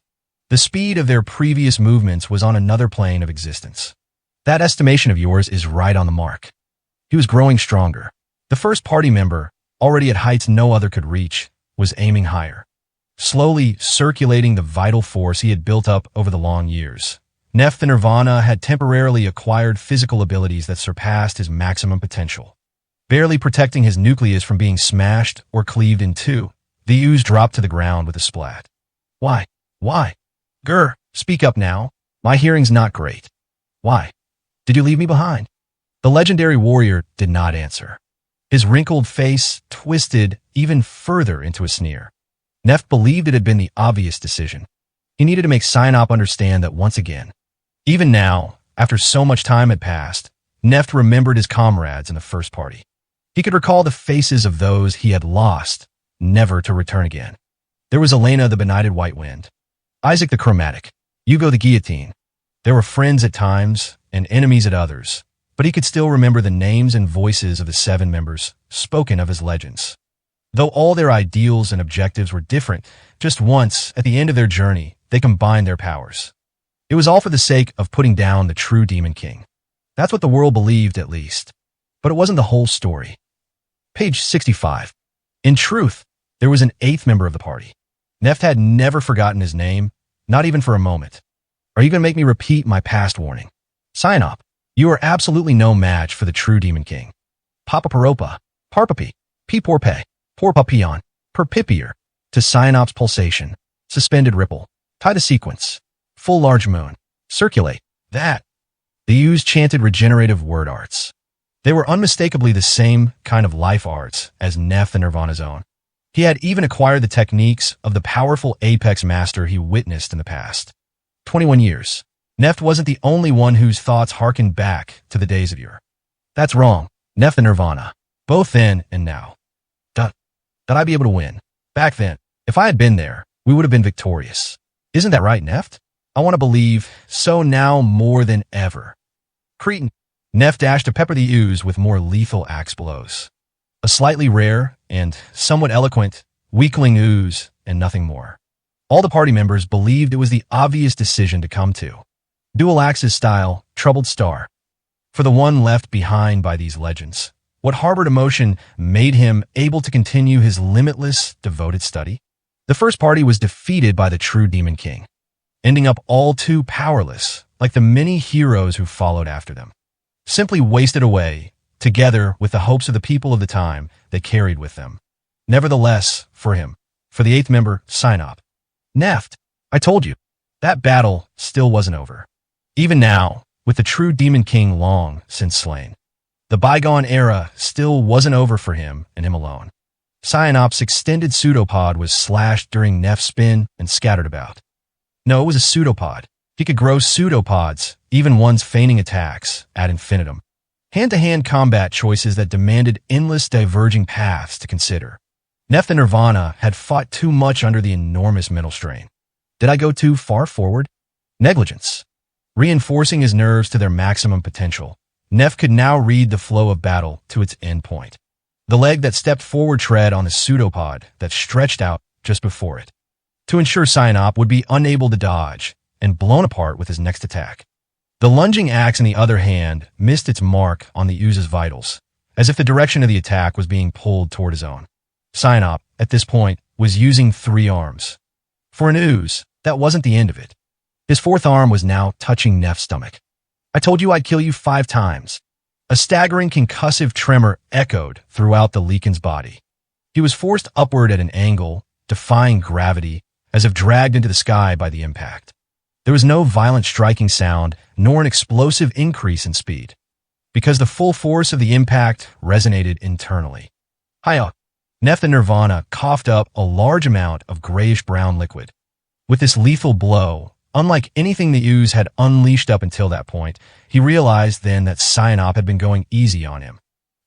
The speed of their previous movements was on another plane of existence. That estimation of yours is right on the mark. He was growing stronger. The first party member, already at heights no other could reach, was aiming higher. Slowly circulating the vital force he had built up over the long years. Neft the Nirvana had temporarily acquired physical abilities that surpassed his maximum potential. Barely protecting his nucleus from being smashed or cleaved in two, the ooze dropped to the ground with a splat. Why? Why? Grr, speak up now. My hearing's not great. Why? Did you leave me behind? The legendary warrior did not answer. His wrinkled face twisted even further into a sneer. Neft believed it had been the obvious decision. He needed to make Cyanop understand that once again. Even now, after so much time had passed, Neft remembered his comrades in the first party. He could recall the faces of those he had lost, never to return again. There was Elena the Benighted White Wind, Isaac the Chromatic, Hugo the Guillotine. There were friends at times and enemies at others, but he could still remember the names and voices of the 7 members spoken of as legends. Though all their ideals and objectives were different, just once, at the end of their journey, they combined their powers. It was all for the sake of putting down the true Demon King. That's what the world believed, at least. But it wasn't the whole story. Page 65. In truth, there was an 8th member of the party. Neft had never forgotten his name, not even for a moment. Are you going to make me repeat my past warning? Cyanop, you are absolutely no match for the true Demon King. Papa Paropa, Parpapi, P-Porpe, Porpapion, Perpipier, to Cyanop's pulsation, suspended ripple, tie the sequence, full large moon, circulate, that. The ooze chanted regenerative word arts. They were unmistakably the same kind of life arts as Neft the Nirvana's own. He had even acquired the techniques of the powerful apex master he witnessed in the past. 21 years. Neft wasn't the only one whose thoughts harkened back to the days of yore. That's wrong. Neft and Nirvana. Both then and now. That I'd be able to win. Back then, if I had been there, we would have been victorious. Isn't that right, Neft? I want to believe, so now more than ever. Cretan. Neft dashed to pepper the ooze with more lethal axe blows. A slightly rare and somewhat eloquent weakling ooze and nothing more. All the party members believed it was the obvious decision to come to. Dual axes style, troubled star. For the one left behind by these legends, what harbored emotion made him able to continue his limitless, devoted study? The first party was defeated by the true Demon King, ending up all too powerless, like the many heroes who followed after them. Simply wasted away, together with the hopes of the people of the time they carried with them. Nevertheless, for him, for the eighth member, Sinop. Neft, I told you, that battle still wasn't over. Even now, with the true Demon King long since slain, the bygone era still wasn't over for him and him alone. Sinop's extended pseudopod was slashed during Neft's spin and scattered about. No, it was a pseudopod. He could grow pseudopods, even ones feigning attacks, ad infinitum. Hand-to-hand combat choices that demanded endless diverging paths to consider. Neft and Nirvana had fought too much under the enormous mental strain. Did I go too far forward? Negligence. Reinforcing his nerves to their maximum potential, Neft could now read the flow of battle to its end point. The leg that stepped forward tread on the pseudopod that stretched out just before it, to ensure Sinop would be unable to dodge and blown apart with his next attack. The lunging axe in the other hand missed its mark on the ooze's vitals, as if the direction of the attack was being pulled toward his own. Sinop, at this point, was using 3 arms. For an ooze, that wasn't the end of it. His fourth arm was now touching Neft's stomach. I told you I'd kill you 5 times. A staggering concussive tremor echoed throughout the Leakin's body. He was forced upward at an angle, defying gravity, as if dragged into the sky by the impact. There was no violent striking sound, nor an explosive increase in speed, because the full force of the impact resonated internally. Hiya! Neft and Nirvana coughed up a large amount of grayish-brown liquid. With this lethal blow, unlike anything the ooze had unleashed up until that point, he realized then that Sinop had been going easy on him.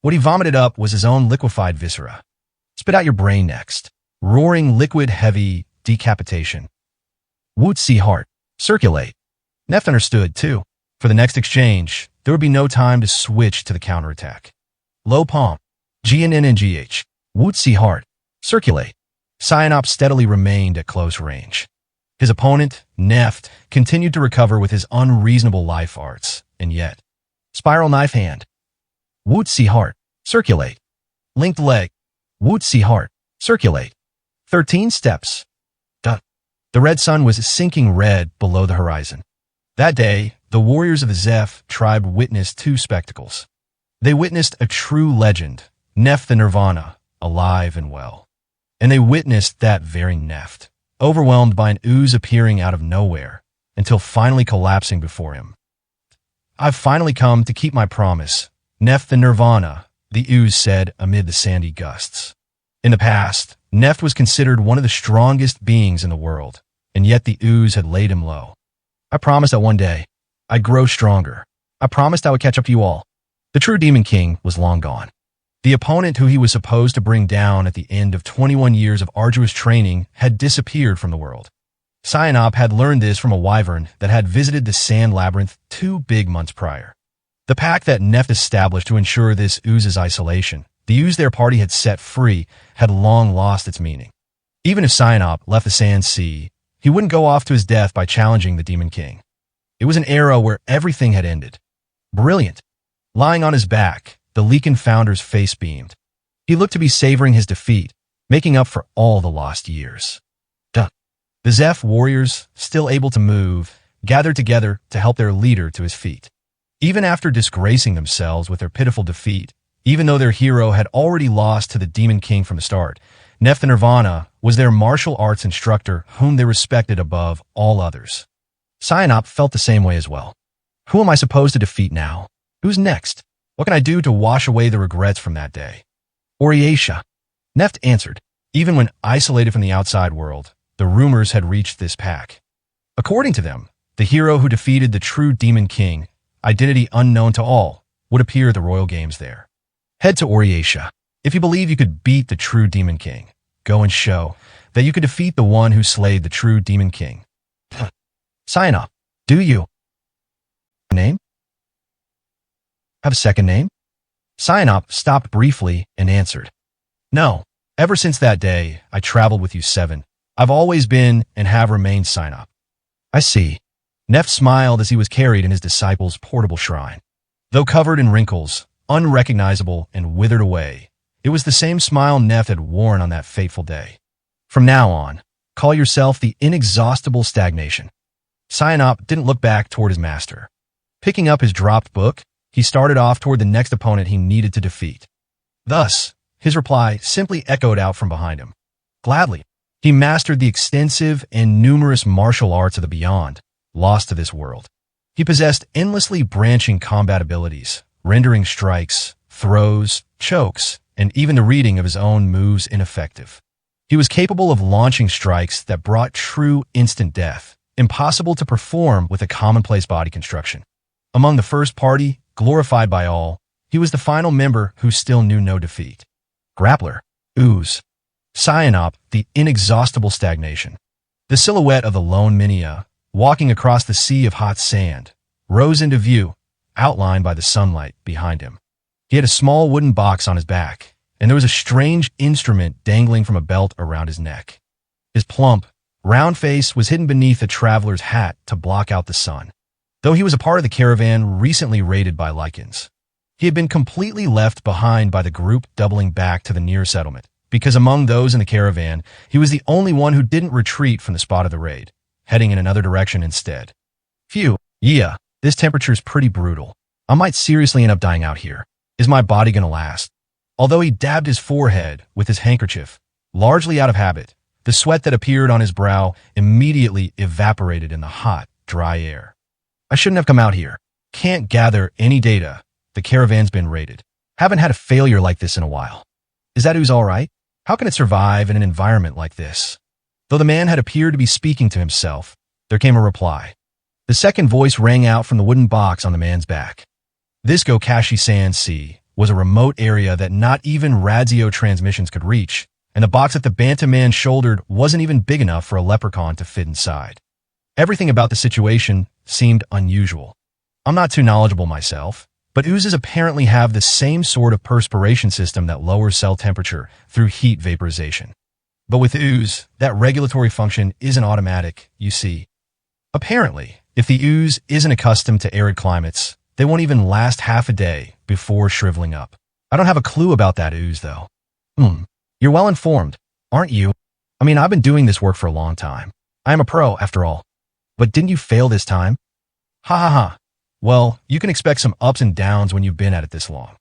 What he vomited up was his own liquefied viscera. Spit out your brain next. Roaring liquid-heavy decapitation. Woot see heart. Circulate. Neft understood, too. For the next exchange, there would be no time to switch to the counterattack. Low palm. GNN and GH. Woot see heart. Circulate. Sinop steadily remained at close range. His opponent, Neft, continued to recover with his unreasonable life arts, and yet. Spiral knife hand. Woot see heart. Circulate. Linked leg. Woot see heart. Circulate. 13 steps. The red sun was sinking red below the horizon. That day, the warriors of the Zeph tribe witnessed 2 spectacles. They witnessed a true legend, Neft the Nirvana, alive and well. And they witnessed that very Neft, overwhelmed by an ooze appearing out of nowhere, until finally collapsing before him. I've finally come to keep my promise, Neft the Nirvana, the ooze said amid the sandy gusts. In the past, Neft was considered one of the strongest beings in the world, and yet the ooze had laid him low. I promised that one day, I'd grow stronger. I promised I would catch up to you all. The true Demon King was long gone. The opponent who he was supposed to bring down at the end of 21 years of arduous training had disappeared from the world. Sinop had learned this from a wyvern that had visited the sand labyrinth 2 big months prior. The pact that Neft established to ensure this ooze's isolation, the ooze their party had set free, had long lost its meaning. Even if Sinop left the sand sea, he wouldn't go off to his death by challenging the Demon King. It was an era where everything had ended. Brilliant. Lying on his back, the Leakin founder's face beamed. He looked to be savoring his defeat, making up for all the lost years. The Zeph warriors, still able to move, gathered together to help their leader to his feet. Even after disgracing themselves with their pitiful defeat, even though their hero had already lost to the Demon King from the start, Neft the Nirvana was their martial arts instructor whom they respected above all others. Sinop felt the same way as well. Who am I supposed to defeat now? Who's next? What can I do to wash away the regrets from that day? Oriatia. Neft answered. Even when isolated from the outside world, the rumors had reached this pack. According to them, The hero who defeated the true Demon King, identity unknown to all, would appear at the royal games there. Head to Oriatia. If you believe you could beat the true Demon King, go and show that you could defeat the one who slayed the true Demon King. Sign up. Do you? Name? Have a second name? Cyanop stopped briefly and answered. No. Ever since that day, I traveled with you 7. I've always been and have remained Cyanop. I see. Neff smiled as he was carried in his disciple's portable shrine. Though covered in wrinkles, unrecognizable and withered away, it was the same smile Neff had worn on that fateful day. From now on, call yourself the inexhaustible stagnation. Cyanop didn't look back toward his master. Picking up his dropped book, he started off toward the next opponent he needed to defeat. Thus, his reply simply echoed out from behind him. Gladly, he mastered the extensive and numerous martial arts of the beyond, lost to this world. He possessed endlessly branching combat abilities, rendering strikes, throws, chokes, and even the reading of his own moves ineffective. He was capable of launching strikes that brought true instant death, impossible to perform with a commonplace body construction. Among the first party, glorified by all, he was the final member who still knew no defeat. Grappler, Ooze, Cyanop, the inexhaustible stagnation. The silhouette of the lone Minia, walking across the sea of hot sand, rose into view, outlined by the sunlight behind him. He had a small wooden box on his back, and there was a strange instrument dangling from a belt around his neck. His plump, round face was hidden beneath a traveler's hat to block out the sun. Though he was a part of the caravan recently raided by Lycans, he had been completely left behind by the group doubling back to the near settlement, because among those in the caravan, he was the only one who didn't retreat from the spot of the raid, heading in another direction instead. Phew, yeah, this temperature's pretty brutal. I might seriously end up dying out here. Is my body gonna last? Although he dabbed his forehead with his handkerchief, largely out of habit, the sweat that appeared on his brow immediately evaporated in the hot, dry air. I shouldn't have come out here. Can't gather any data. The caravan's been raided. Haven't had a failure like this in a while. Is that ooze all right? How can it survive in an environment like this? Though the man had appeared to be speaking to himself, there came a reply. The second voice rang out from the wooden box on the man's back. This Gokashi-san Sea was a remote area that not even radio transmissions could reach, and the box that the Bantam man shouldered wasn't even big enough for a leprechaun to fit inside. Everything about the situation seemed unusual. I'm not too knowledgeable myself, but oozes apparently have the same sort of perspiration system that lowers cell temperature through heat vaporization. But with ooze, that regulatory function isn't automatic, you see. Apparently, if the ooze isn't accustomed to arid climates, they won't even last half a day before shriveling up. I don't have a clue about that ooze, though. You're well informed, aren't you? I mean, I've been doing this work for a long time. I am a pro, after all. But didn't you fail this time? Ha ha ha. Well, you can expect some ups and downs when you've been at it this long.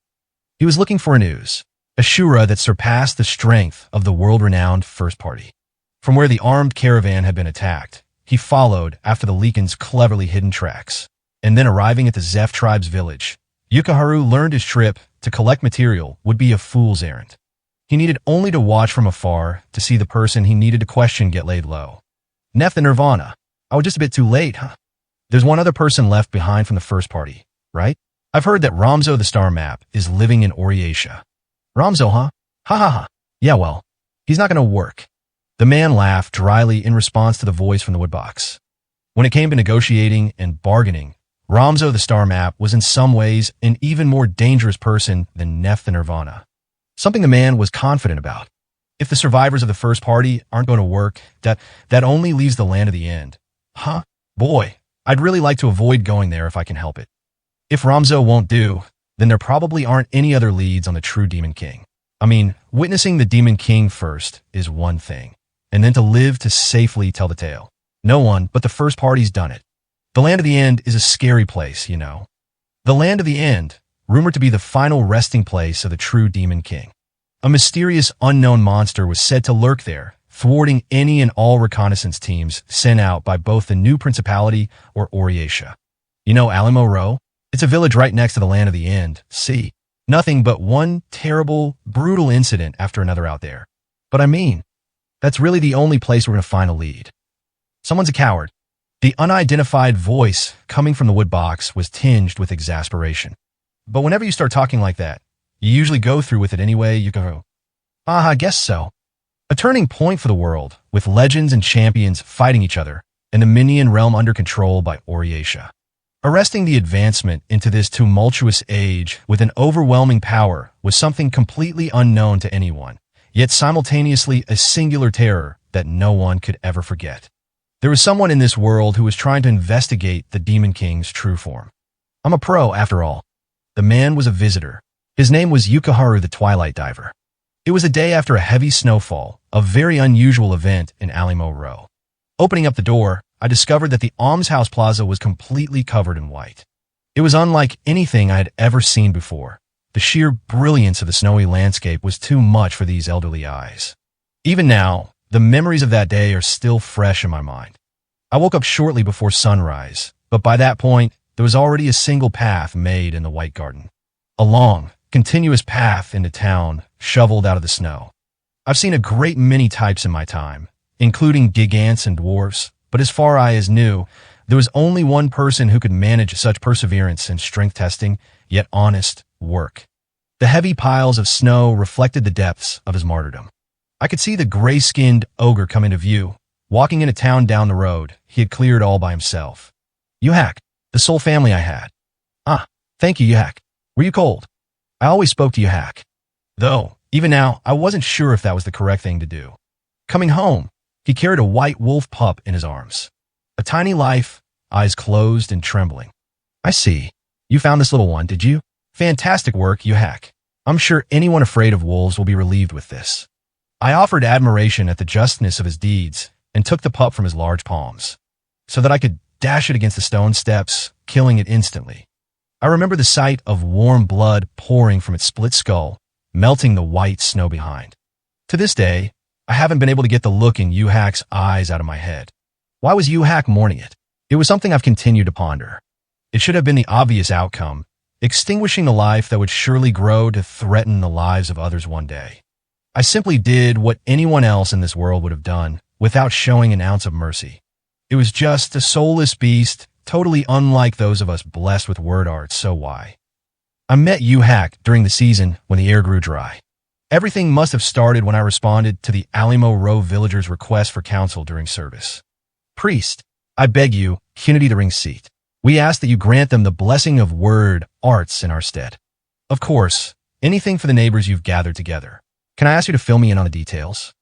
He was looking for an ooze, a Shura that surpassed the strength of the world-renowned First Party. From where the armed caravan had been attacked, he followed after the Lycans' cleverly hidden tracks, and then arriving at the Zeph tribe's village, Yukaharu learned his trip to collect material would be a fool's errand. He needed only to watch from afar to see the person he needed to question get laid low. Neff the Nirvana. I was just a bit too late, huh? There's one other person left behind from the First Party, right? I've heard that Ramzo the Star Map is living in Oriatia. Ramzo, huh? Ha ha ha. Yeah, well, he's not going to work. The man laughed dryly in response to the voice from the woodbox. When it came to negotiating and bargaining, Ramzo the Star Map was in some ways an even more dangerous person than Neff the Nirvana. Something the man was confident about. If the survivors of the First Party aren't going to work, that only leaves the Land of the End. Huh? Boy, I'd really like to avoid going there if I can help it. If Ramzo won't do, then there probably aren't any other leads on the true Demon King. I mean, witnessing the Demon King first is one thing, and then to live to safely tell the tale. No one but the First Party's done it. The Land of the End is a scary place, you know. The Land of the End, rumored to be the final resting place of the true Demon King. A mysterious unknown monster was said to lurk there, thwarting any and all reconnaissance teams sent out by both the new principality or Oriatia. You know Alamo Row? It's a village right next to the Land of the End. See, nothing but one terrible, brutal incident after another out there. But I mean, that's really the only place we're going to find a lead. Someone's a coward. The unidentified voice coming from the wood box was tinged with exasperation. But whenever you start talking like that, you usually go through with it anyway. You go, I guess so. A turning point for the world, with legends and champions fighting each other, and the Minion realm under control by Oriatia. Arresting the advancement into this tumultuous age with an overwhelming power was something completely unknown to anyone, yet simultaneously a singular terror that no one could ever forget. There was someone in this world who was trying to investigate the Demon King's true form. I'm a pro, after all. The man was a visitor. His name was Yukiharu the Twilight Diver. It was a day after a heavy snowfall, a very unusual event in Alamo Row. Opening up the door, I discovered that the almshouse plaza was completely covered in white. It was unlike anything I had ever seen before. The sheer brilliance of the snowy landscape was too much for these elderly eyes. Even now, the memories of that day are still fresh in my mind. I woke up shortly before sunrise, but by that point, there was already a single path made in the White Garden. A long, continuous path into town, shoveled out of the snow. I've seen a great many types in my time, including gigants and dwarfs, but as far as I knew, there was only one person who could manage such perseverance and strength testing, yet honest, work. The heavy piles of snow reflected the depths of his martyrdom. I could see the gray-skinned ogre come into view. Walking into town down the road, he had cleared all by himself. Yuhak, the sole family I had. Thank you, Yuhak. Were you cold? I always spoke to Yuhak. Though, even now, I wasn't sure if that was the correct thing to do. Coming home, he carried a white wolf pup in his arms. A tiny life, eyes closed and trembling. I see. You found this little one, did you? Fantastic work, Yuhak. I'm sure anyone afraid of wolves will be relieved with this. I offered admiration at the justness of his deeds and took the pup from his large palms, so that I could dash it against the stone steps, killing it instantly. I remember the sight of warm blood pouring from its split skull, melting the white snow behind. To this day, I haven't been able to get the look in Yuhak's eyes out of my head. Why was Yuhak mourning it? It was something I've continued to ponder. It should have been the obvious outcome, extinguishing the life that would surely grow to threaten the lives of others one day. I simply did what anyone else in this world would have done, without showing an ounce of mercy. It was just a soulless beast, totally unlike those of us blessed with word arts, so why? I met Yuhak during the season when the air grew dry. Everything must have started when I responded to the Alamo Row villagers' request for counsel during service. Priest, I beg you, Unity the Ring's seat. We ask that you grant them the blessing of word arts in our stead. Of course, anything for the neighbors you've gathered together. Can I ask you to fill me in on the details?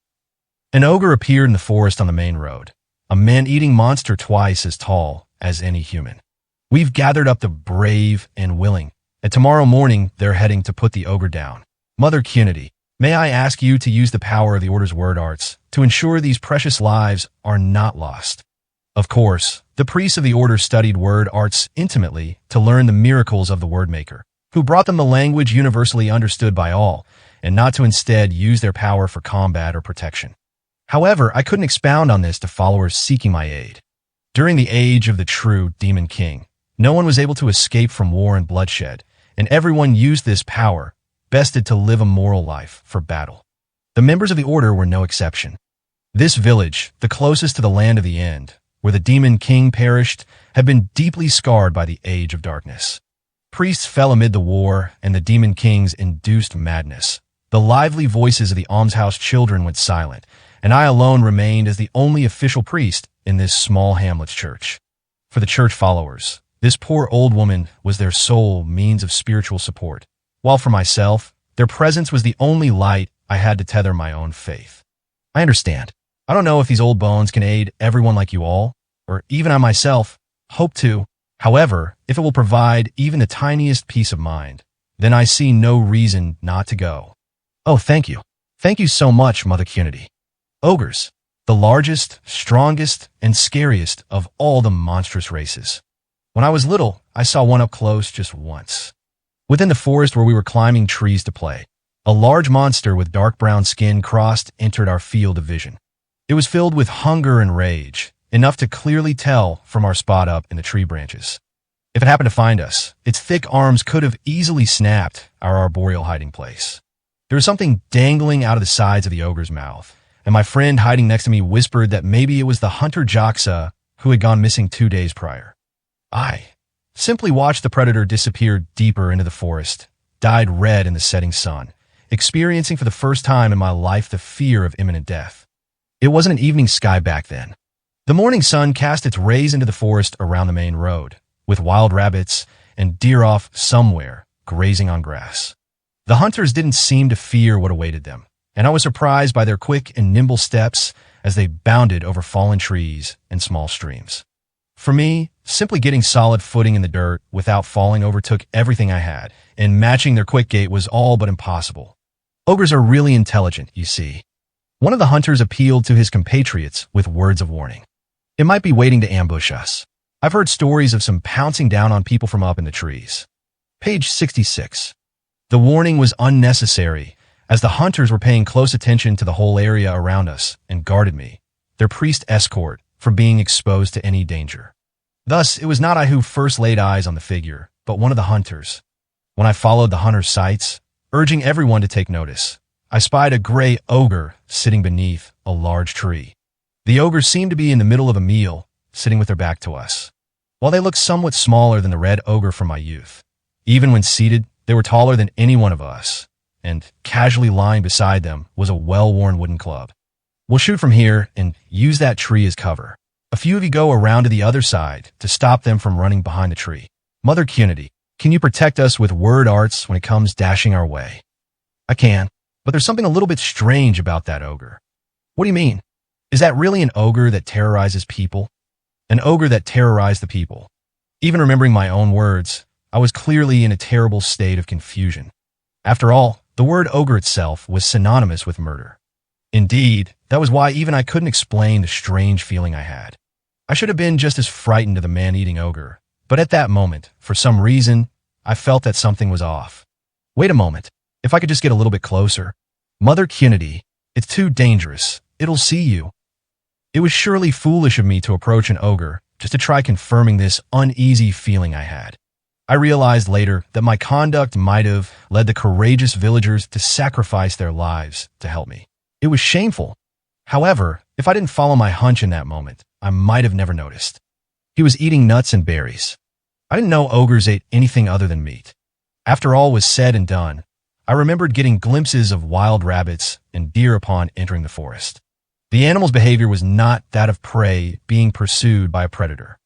An ogre appeared in the forest on the main road, a man-eating monster twice as tall as any human. We've gathered up the brave and willing, and tomorrow morning they're heading to put the ogre down. Mother Unity, may I ask you to use the power of the Order's word arts to ensure these precious lives are not lost? Of course, the priests of the Order studied word arts intimately to learn the miracles of the Wordmaker, who brought them the language universally understood by all, and not to instead use their power for combat or protection. However, I couldn't expound on this to followers seeking my aid. During the age of the true Demon King, no one was able to escape from war and bloodshed, and everyone used this power, bested to live a moral life, for battle. The members of the Order were no exception. This village, the closest to the Land of the End, where the Demon King perished, had been deeply scarred by the Age of Darkness. Priests fell amid the war and the Demon King's induced madness. The lively voices of the almshouse children went silent, and I alone remained as the only official priest in this small hamlet's church. For the church followers, this poor old woman was their sole means of spiritual support, while for myself, their presence was the only light I had to tether my own faith. I understand. I don't know if these old bones can aid everyone like you all, or even I myself, hope to. However, if it will provide even the tiniest peace of mind, then I see no reason not to go. Oh, thank you. Thank you so much, Mother Unity. Ogres, the largest, strongest, and scariest of all the monstrous races. When I was little, I saw one up close just once. Within the forest where we were climbing trees to play, a large monster with dark brown skin entered our field of vision. It was filled with hunger and rage, enough to clearly tell from our spot up in the tree branches. If it happened to find us, its thick arms could have easily snapped our arboreal hiding place. There was something dangling out of the sides of the ogre's mouth, and my friend hiding next to me whispered that maybe it was the hunter Joxa who had gone missing 2 days prior. I simply watched the predator disappear deeper into the forest, dyed red in the setting sun, experiencing for the first time in my life the fear of imminent death. It wasn't an evening sky back then. The morning sun cast its rays into the forest around the main road, with wild rabbits and deer off somewhere, grazing on grass. The hunters didn't seem to fear what awaited them, and I was surprised by their quick and nimble steps as they bounded over fallen trees and small streams. For me, simply getting solid footing in the dirt without falling overtook everything I had, and matching their quick gait was all but impossible. Ogres are really intelligent, you see. One of the hunters appealed to his compatriots with words of warning. It might be waiting to ambush us. I've heard stories of some pouncing down on people from up in the trees. Page 66. The warning was unnecessary, as the hunters were paying close attention to the whole area around us and guarded me, their priest escort, from being exposed to any danger. Thus, it was not I who first laid eyes on the figure, but one of the hunters. When I followed the hunter's sights, urging everyone to take notice, I spied a gray ogre sitting beneath a large tree. The ogre seemed to be in the middle of a meal, sitting with their back to us. While they looked somewhat smaller than the red ogre from my youth, even when seated, they were taller than any one of us, and casually lying beside them was a well-worn wooden club. We'll shoot from here and use that tree as cover. A few of you go around to the other side to stop them from running behind the tree. Mother Cunity, can you protect us with word arts when it comes dashing our way? I can, but there's something a little bit strange about that ogre. What do you mean? Is that really an ogre that terrorizes people? An ogre that terrorized the people. Even remembering my own words, I was clearly in a terrible state of confusion. After all, the word ogre itself was synonymous with murder. Indeed, that was why even I couldn't explain the strange feeling I had. I should have been just as frightened of the man-eating ogre, but at that moment, for some reason, I felt that something was off. Wait a moment. If I could just get a little bit closer. Mother Cunity, it's too dangerous. It'll see you. It was surely foolish of me to approach an ogre just to try confirming this uneasy feeling I had. I realized later that my conduct might have led the courageous villagers to sacrifice their lives to help me. It was shameful. However, if I didn't follow my hunch in that moment, I might have never noticed. He was eating nuts and berries. I didn't know ogres ate anything other than meat. After all was said and done, I remembered getting glimpses of wild rabbits and deer upon entering the forest. The animal's behavior was not that of prey being pursued by a predator.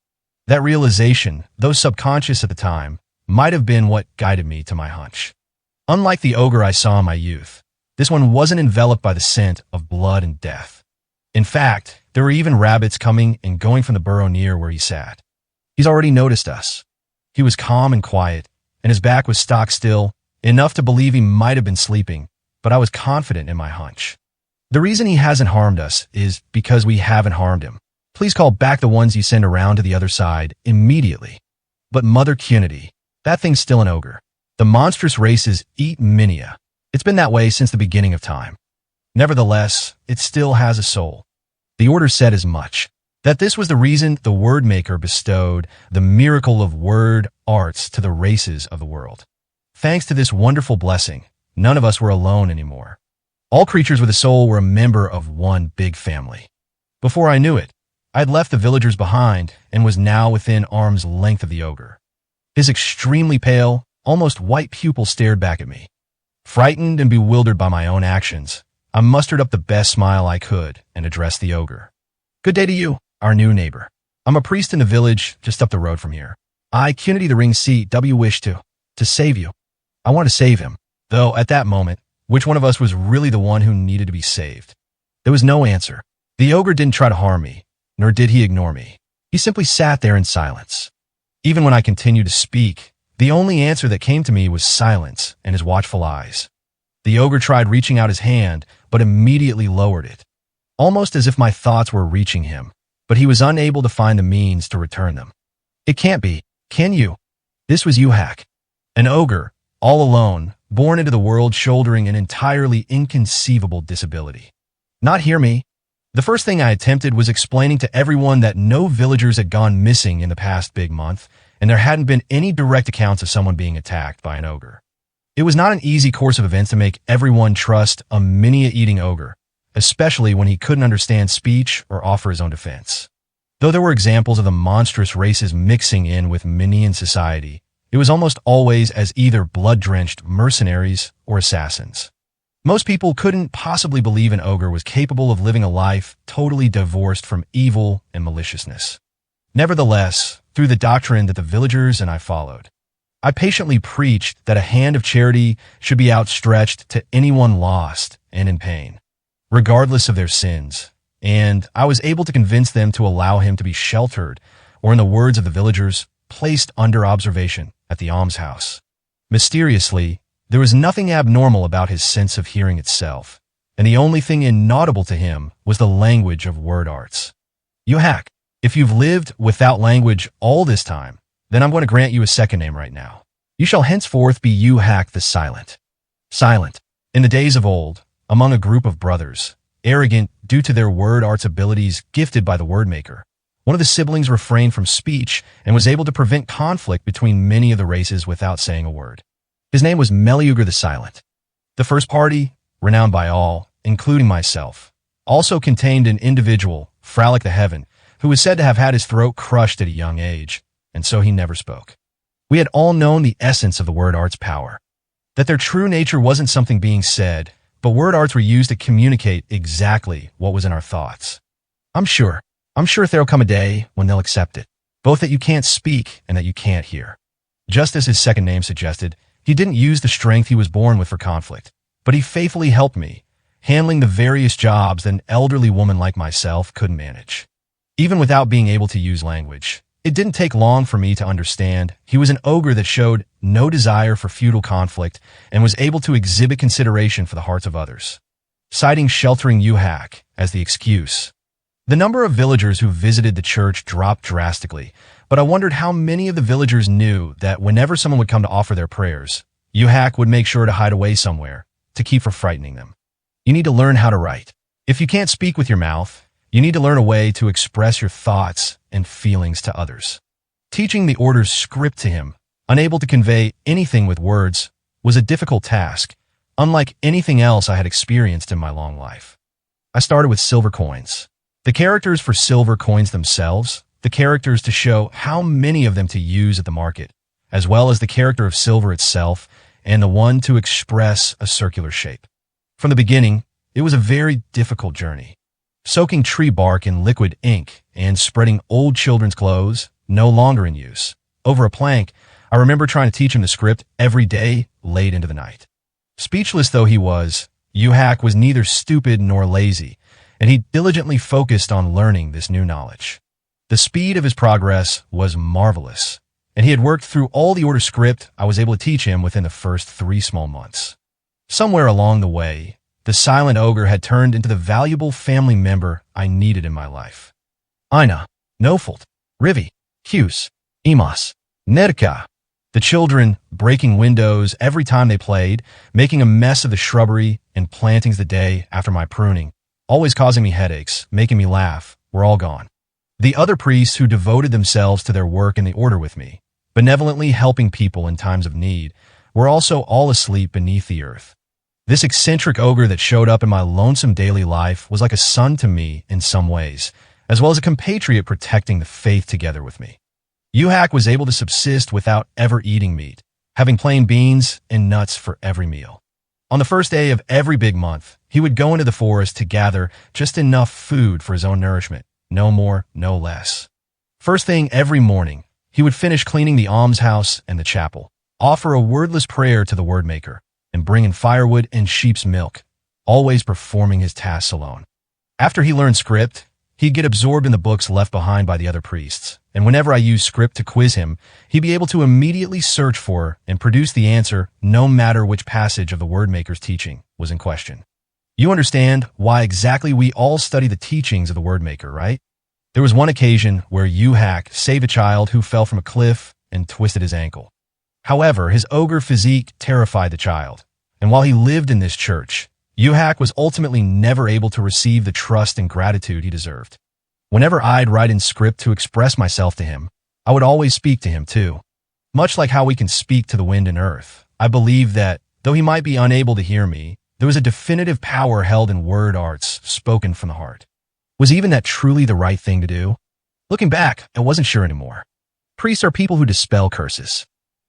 That realization, though subconscious at the time, might have been what guided me to my hunch. Unlike the ogre I saw in my youth, this one wasn't enveloped by the scent of blood and death. In fact, there were even rabbits coming and going from the burrow near where he sat. He's already noticed us. He was calm and quiet, and his back was stock still, enough to believe he might have been sleeping, but I was confident in my hunch. The reason he hasn't harmed us is because we haven't harmed him. Please call back the ones you send around to the other side immediately. But Mother Cunity, that thing's still an ogre. The monstrous races eat minia. It's been that way since the beginning of time. Nevertheless, it still has a soul. The order said as much, that this was the reason the word maker bestowed the miracle of word arts to the races of the world. Thanks to this wonderful blessing, none of us were alone anymore. All creatures with a soul were a member of one big family. Before I knew it, I had left the villagers behind and was now within arm's length of the ogre. His extremely pale, almost white pupil stared back at me. Frightened and bewildered by my own actions, I mustered up the best smile I could and addressed the ogre. Good day to you, our new neighbor. I'm a priest in the village just up the road from here. I, Cunity the Ring Seat, wish to save you. I want to save him, though at that moment, which one of us was really the one who needed to be saved? There was no answer. The ogre didn't try to harm me, nor did he ignore me. He simply sat there in silence. Even when I continued to speak, the only answer that came to me was silence and his watchful eyes. The ogre tried reaching out his hand, but immediately lowered it, almost as if my thoughts were reaching him, but he was unable to find the means to return them. It can't be, can you? This was Uhak, an ogre, all alone, born into the world shouldering an entirely inconceivable disability. Not hear me. The first thing I attempted was explaining to everyone that no villagers had gone missing in the past big month, and there hadn't been any direct accounts of someone being attacked by an ogre. It was not an easy course of events to make everyone trust a minia-eating ogre, especially when he couldn't understand speech or offer his own defense. Though there were examples of the monstrous races mixing in with minion society, it was almost always as either blood-drenched mercenaries or assassins. Most people couldn't possibly believe an ogre was capable of living a life totally divorced from evil and maliciousness. Nevertheless, through the doctrine that the villagers and I followed, I patiently preached that a hand of charity should be outstretched to anyone lost and in pain, regardless of their sins, and I was able to convince them to allow him to be sheltered, or in the words of the villagers, placed under observation at the almshouse. Mysteriously, there was nothing abnormal about his sense of hearing itself, and the only thing inaudible to him was the language of word arts. You hack, if you've lived without language all this time, then I'm going to grant you a second name right now. You shall henceforth be you hack the silent. Silent. In the days of old, among a group of brothers, arrogant due to their word arts abilities gifted by the word maker, one of the siblings refrained from speech and was able to prevent conflict between many of the races without saying a word. His name was Meleugr the Silent. The first party, renowned by all, including myself, also contained an individual, Fralic the Heaven, who was said to have had his throat crushed at a young age, and so he never spoke. We had all known the essence of the word art's power, that their true nature wasn't something being said, but word arts were used to communicate exactly what was in our thoughts. I'm sure there'll come a day when they'll accept it, both that you can't speak and that you can't hear. Just as his second name suggested, he didn't use the strength he was born with for conflict, but he faithfully helped me, handling the various jobs that an elderly woman like myself couldn't manage. Even without being able to use language, it didn't take long for me to understand he was an ogre that showed no desire for feudal conflict and was able to exhibit consideration for the hearts of others, citing sheltering Uhak as the excuse. The number of villagers who visited the church dropped drastically, but I wondered how many of the villagers knew that whenever someone would come to offer their prayers, Uhak would make sure to hide away somewhere to keep from frightening them. You need to learn how to write. If you can't speak with your mouth, you need to learn a way to express your thoughts and feelings to others. Teaching the order's script to him, unable to convey anything with words, was a difficult task, unlike anything else I had experienced in my long life. I started with silver coins. The characters for silver coins themselves, the characters to show how many of them to use at the market, as well as the character of silver itself, and the one to express a circular shape. From the beginning, it was a very difficult journey. Soaking tree bark in liquid ink and spreading old children's clothes, no longer in use, over a plank, I remember trying to teach him the script every day, late into the night. Speechless though he was, Uhak was neither stupid nor lazy, and he diligently focused on learning this new knowledge. The speed of his progress was marvelous, and he had worked through all the order script I was able to teach him within the first 3 small months. Somewhere along the way, the silent ogre had turned into the valuable family member I needed in my life. Ina, Nofelt, Rivi, Hughes, Emas, Nedka. The children, breaking windows every time they played, making a mess of the shrubbery and plantings the day after my pruning, always causing me headaches, making me laugh, were all gone. The other priests who devoted themselves to their work in the order with me, benevolently helping people in times of need, were also all asleep beneath the earth. This eccentric ogre that showed up in my lonesome daily life was like a son to me in some ways, as well as a compatriot protecting the faith together with me. Uhak was able to subsist without ever eating meat, having plain beans and nuts for every meal. On the first day of every big month, he would go into the forest to gather just enough food for his own nourishment, no more, no less. First thing every morning, he would finish cleaning the almshouse and the chapel, offer a wordless prayer to the word maker, and bring in firewood and sheep's milk, always performing his tasks alone. After he learned script, he'd get absorbed in the books left behind by the other priests, and whenever I used script to quiz him, he'd be able to immediately search for and produce the answer no matter which passage of the word maker's teaching was in question. You understand why exactly we all study the teachings of the word maker, right? There was one occasion where Uhak saved a child who fell from a cliff and twisted his ankle. However, his ogre physique terrified the child, and while he lived in this church, Uhak was ultimately never able to receive the trust and gratitude he deserved. Whenever I'd write in script to express myself to him, I would always speak to him too. Much like how we can speak to the wind and earth, I believe that, though he might be unable to hear me, there was a definitive power held in word arts spoken from the heart. Was even that truly the right thing to do? Looking back, I wasn't sure anymore. Priests are people who dispel curses.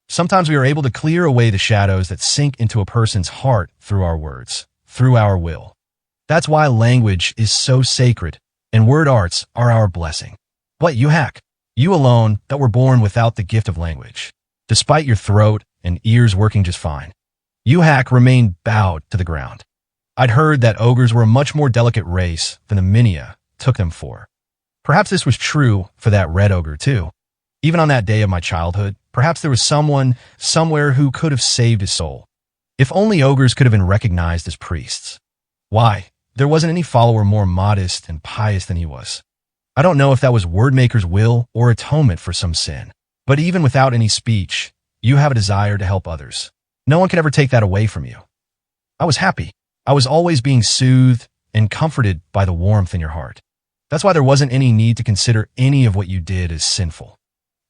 Sometimes we are able to clear away the shadows that sink into a person's heart through our words, through our will. That's why language is so sacred, and word arts are our blessing. But you hack, you alone that were born without the gift of language, despite your throat and ears working just fine. You hack remained bowed to the ground. I'd heard that ogres were a much more delicate race than the Minia took them for. Perhaps this was true for that red ogre too. Even on that day of my childhood, perhaps there was someone, somewhere who could have saved his soul. If only ogres could have been recognized as priests. Why? There wasn't any follower more modest and pious than he was. I don't know if that was Wordmaker's will or atonement for some sin. But even without any speech, you have a desire to help others. No one can ever take that away from you. I was happy. I was always being soothed and comforted by the warmth in your heart. That's why there wasn't any need to consider any of what you did as sinful.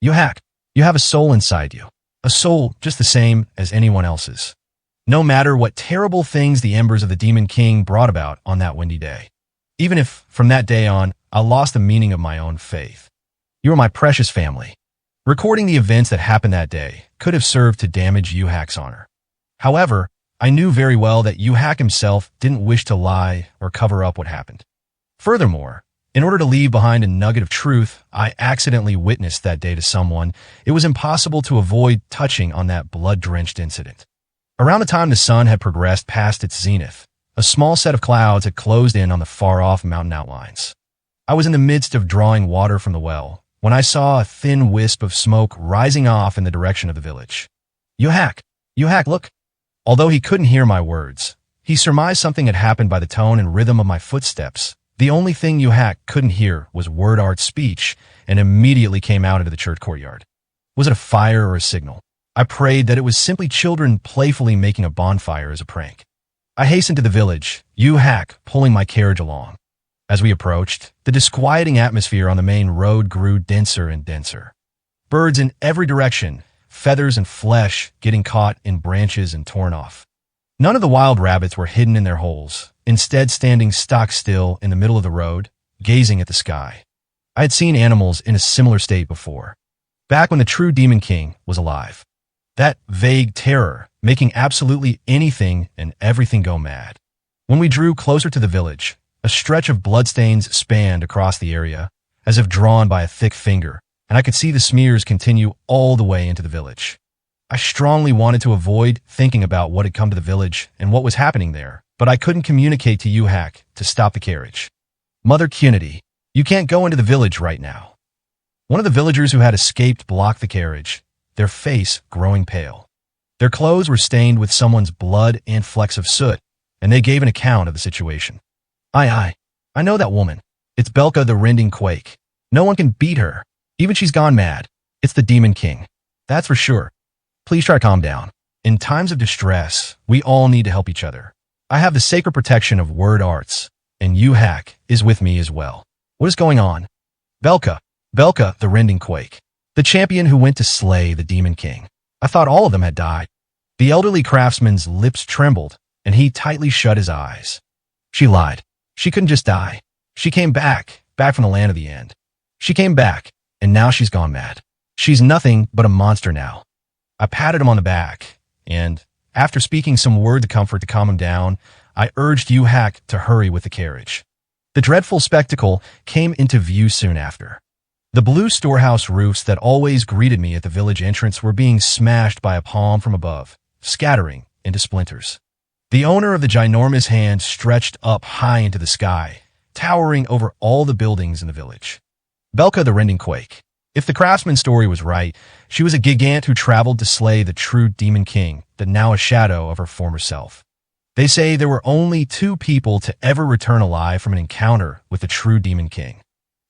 You hack. You have a soul inside you. A soul just the same as anyone else's. No matter what terrible things the embers of the Demon King brought about on that windy day. Even if, from that day on, I lost the meaning of my own faith. You are my precious family. Recording the events that happened that day could have served to damage Yuhak's honor. However, I knew very well that Yuhak himself didn't wish to lie or cover up what happened. Furthermore, in order to leave behind a nugget of truth I accidentally witnessed that day to someone, it was impossible to avoid touching on that blood-drenched incident. Around the time the sun had progressed past its zenith, a small set of clouds had closed in on the far-off mountain outlines. I was in the midst of drawing water from the well when I saw a thin wisp of smoke rising off in the direction of the village. Yuhak, look. Although he couldn't hear my words, he surmised something had happened by the tone and rhythm of my footsteps. The only thing Yuhak couldn't hear was word art speech and immediately came out into the church courtyard. Was it a fire or a signal? I prayed that it was simply children playfully making a bonfire as a prank. I hastened to the village, Yuhak pulling my carriage along. As we approached, the disquieting atmosphere on the main road grew denser and denser. Birds in every direction, feathers and flesh getting caught in branches and torn off. None of the wild rabbits were hidden in their holes, instead standing stock still in the middle of the road, gazing at the sky. I had seen animals in a similar state before, back when the true Demon King was alive. That vague terror, making absolutely anything and everything go mad. When we drew closer to the village, a stretch of bloodstains spanned across the area, as if drawn by a thick finger, and I could see the smears continue all the way into the village. I strongly wanted to avoid thinking about what had come to the village and what was happening there, but I couldn't communicate to Yuhak to stop the carriage. Mother Cunity, you can't go into the village right now. One of the villagers who had escaped blocked the carriage, their face growing pale. Their clothes were stained with someone's blood and flecks of soot, and they gave an account of the situation. I know that woman. It's Belka the Rending Quake. No one can beat her. Even she's gone mad. It's the Demon King. That's for sure. Please try to calm down. In times of distress, we all need to help each other. I have the sacred protection of word arts, and Yuhak is with me as well. What is going on? Belka the Rending Quake. The champion who went to slay the Demon King. I thought all of them had died. The elderly craftsman's lips trembled, and he tightly shut his eyes. She lied. She couldn't just die. She came back from the land of the end. She came back, and now she's gone mad. She's nothing but a monster now. I patted him on the back, and, after speaking some words of comfort to calm him down, I urged Yuhak to hurry with the carriage. The dreadful spectacle came into view soon after. The blue storehouse roofs that always greeted me at the village entrance were being smashed by a palm from above, scattering into splinters. The owner of the ginormous hand stretched up high into the sky, towering over all the buildings in the village. Belka the Rending Quake. If the craftsman's story was right, she was a gigant who traveled to slay the true Demon King, that now a shadow of her former self. They say there were only 2 people to ever return alive from an encounter with the true Demon King.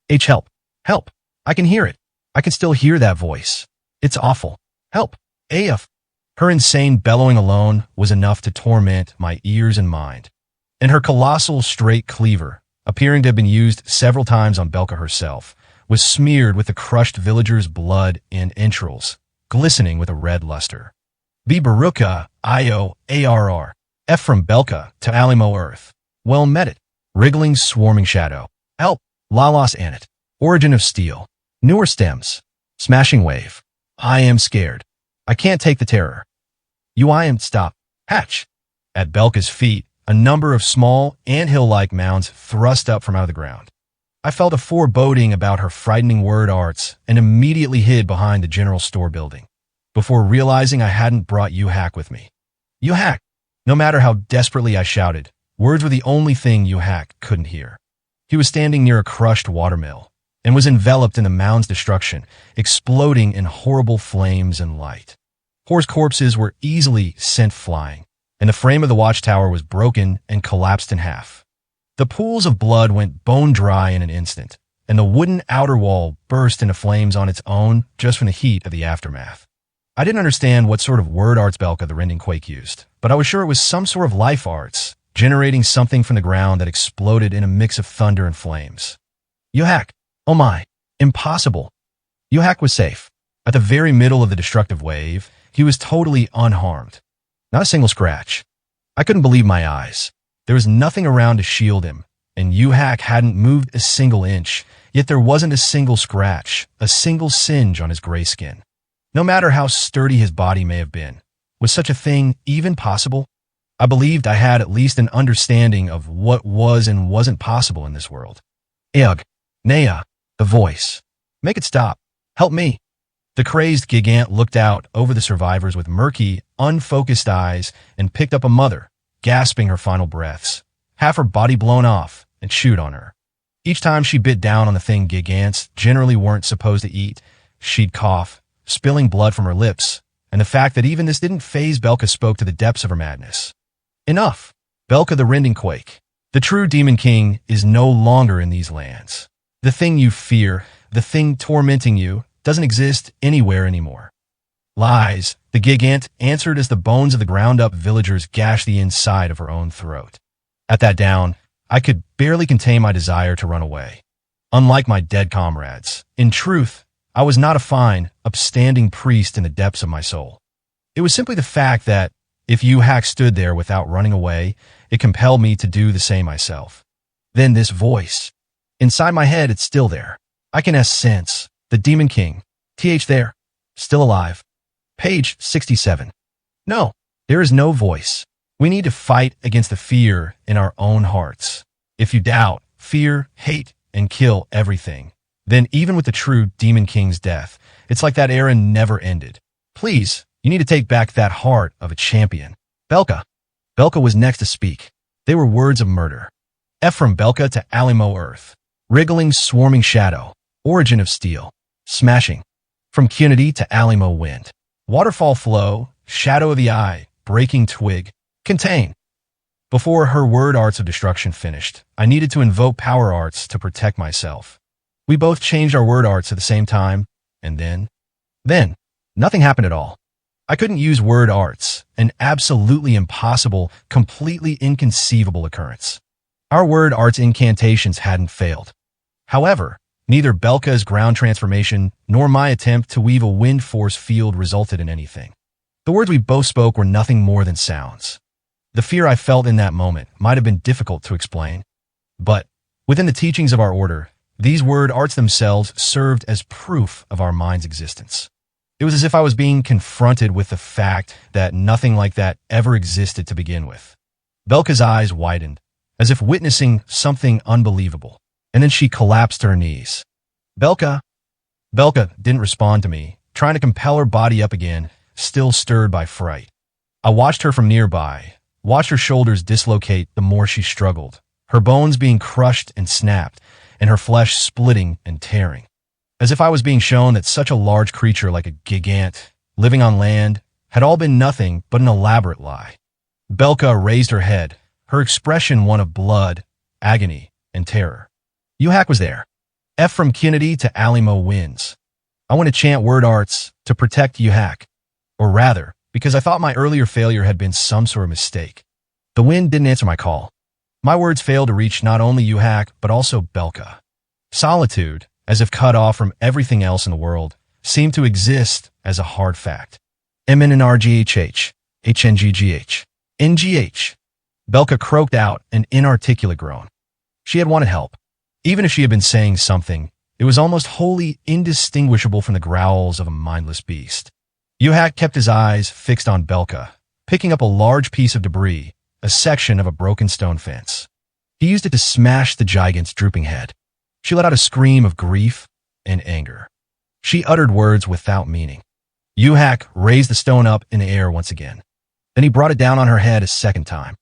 Help! Help! I can hear it. I can still hear that voice. It's awful. Help! AF! Her insane bellowing alone was enough to torment my ears and mind. And her colossal straight cleaver, appearing to have been used several times on Belka herself, was smeared with the crushed villagers' blood and entrails, glistening with a red luster. Be Baruka, Io, ARR, F from Belka to Alimo Earth. Well met it. Wriggling swarming shadow. Help! Lalas Anit. Origin of steel. Newer stems. Smashing wave. I am scared. I can't take the terror. I am stop. Hatch. At Belka's feet, a number of small, anthill-like mounds thrust up from out of the ground. I felt a foreboding about her frightening word arts and immediately hid behind the general store building, before realizing I hadn't brought Yuhak with me. Yuhak! No matter how desperately I shouted, words were the only thing Yuhak couldn't hear. He was standing near a crushed watermill and was enveloped in the mound's destruction, exploding in horrible flames and light. Horse corpses were easily sent flying, and the frame of the watchtower was broken and collapsed in half. The pools of blood went bone dry in an instant, and the wooden outer wall burst into flames on its own just from the heat of the aftermath. I didn't understand what sort of word arts Belka the Rending Quake used, but I was sure it was some sort of life arts, generating something from the ground that exploded in a mix of thunder and flames. Yuhak! Oh my! Impossible! Yuhak was safe. At the very middle of the destructive wave, he was totally unharmed. Not a single scratch. I couldn't believe my eyes. There was nothing around to shield him, and Yuhak hadn't moved a single inch, yet there wasn't a single scratch, a single singe on his gray skin. No matter how sturdy his body may have been, was such a thing even possible? I believed I had at least an understanding of what was and wasn't possible in this world. Eog, Nea, the voice. Make it stop. Help me. The crazed gigant looked out over the survivors with murky, unfocused eyes and picked up a mother, gasping her final breaths, half her body blown off, and chewed on her. Each time she bit down on the thing gigants generally weren't supposed to eat, she'd cough, spilling blood from her lips, and the fact that even this didn't faze Belka spoke to the depths of her madness. Enough! Belka the Rending Quake. The true Demon King is no longer in these lands. The thing you fear, the thing tormenting you, doesn't exist anywhere anymore. Lies, the gigant answered as the bones of the ground-up villagers gashed the inside of her own throat. At that down, I could barely contain my desire to run away. Unlike my dead comrades, in truth, I was not a fine, upstanding priest in the depths of my soul. It was simply the fact that, if Yuhak stood there without running away, it compelled me to do the same myself. Then this voice. Inside my head, it's still there. I can sense. The Demon King. There. Still alive. Page 67. No, there is no voice. We need to fight against the fear in our own hearts. If you doubt, fear, hate, and kill everything, then even with the true Demon King's death, it's like that era never ended. Please, you need to take back that heart of a champion. Belka. Belka was next to speak. They were words of murder. F from Belka to Alimo Earth. Wriggling, swarming shadow. Origin of steel. Smashing. From Cunity to Alimo Wind. Waterfall flow. Shadow of the eye. Breaking twig. Contain. Before her word arts of destruction finished, I needed to invoke power arts to protect myself. We both changed our word arts at the same time, and then, nothing happened at all. I couldn't use word arts, an absolutely impossible, completely inconceivable occurrence. Our word arts incantations hadn't failed. However, neither Belka's ground transformation nor my attempt to weave a wind force field resulted in anything. The words we both spoke were nothing more than sounds. The fear I felt in that moment might have been difficult to explain, but within the teachings of our order, these word arts themselves served as proof of our mind's existence. It was as if I was being confronted with the fact that nothing like that ever existed to begin with. Belka's eyes widened, as if witnessing something unbelievable, and then she collapsed to her knees. Belka didn't respond to me, trying to compel her body up again, still stirred by fright. I watched her from nearby, watched her shoulders dislocate the more she struggled, her bones being crushed and snapped, and her flesh splitting and tearing. As if I was being shown that such a large creature like a gigant, living on land, had all been nothing but an elaborate lie. Belka raised her head, her expression one of blood, agony, and terror. Yuhak was there. F from Cunity to Alimo wins. I want to chant word arts to protect Yuhak. Or rather, because I thought my earlier failure had been some sort of mistake. The wind didn't answer my call. My words failed to reach not only Yuhak, but also Belka. Solitude, as if cut off from everything else in the world, seemed to exist as a hard fact. MNRGHH, HNGGH, NGH. Belka croaked out an inarticulate groan. She had wanted help. Even if she had been saying something, It was almost wholly indistinguishable from the growls of a mindless beast. Yuhak kept his eyes fixed on Belka, picking up a large piece of debris, a section of a broken stone fence. He used it to smash the gigant's drooping head. She let out a scream of grief and anger. She uttered words without meaning. Yuhak raised the stone up in the air once again. Then he brought it down on her head a second time.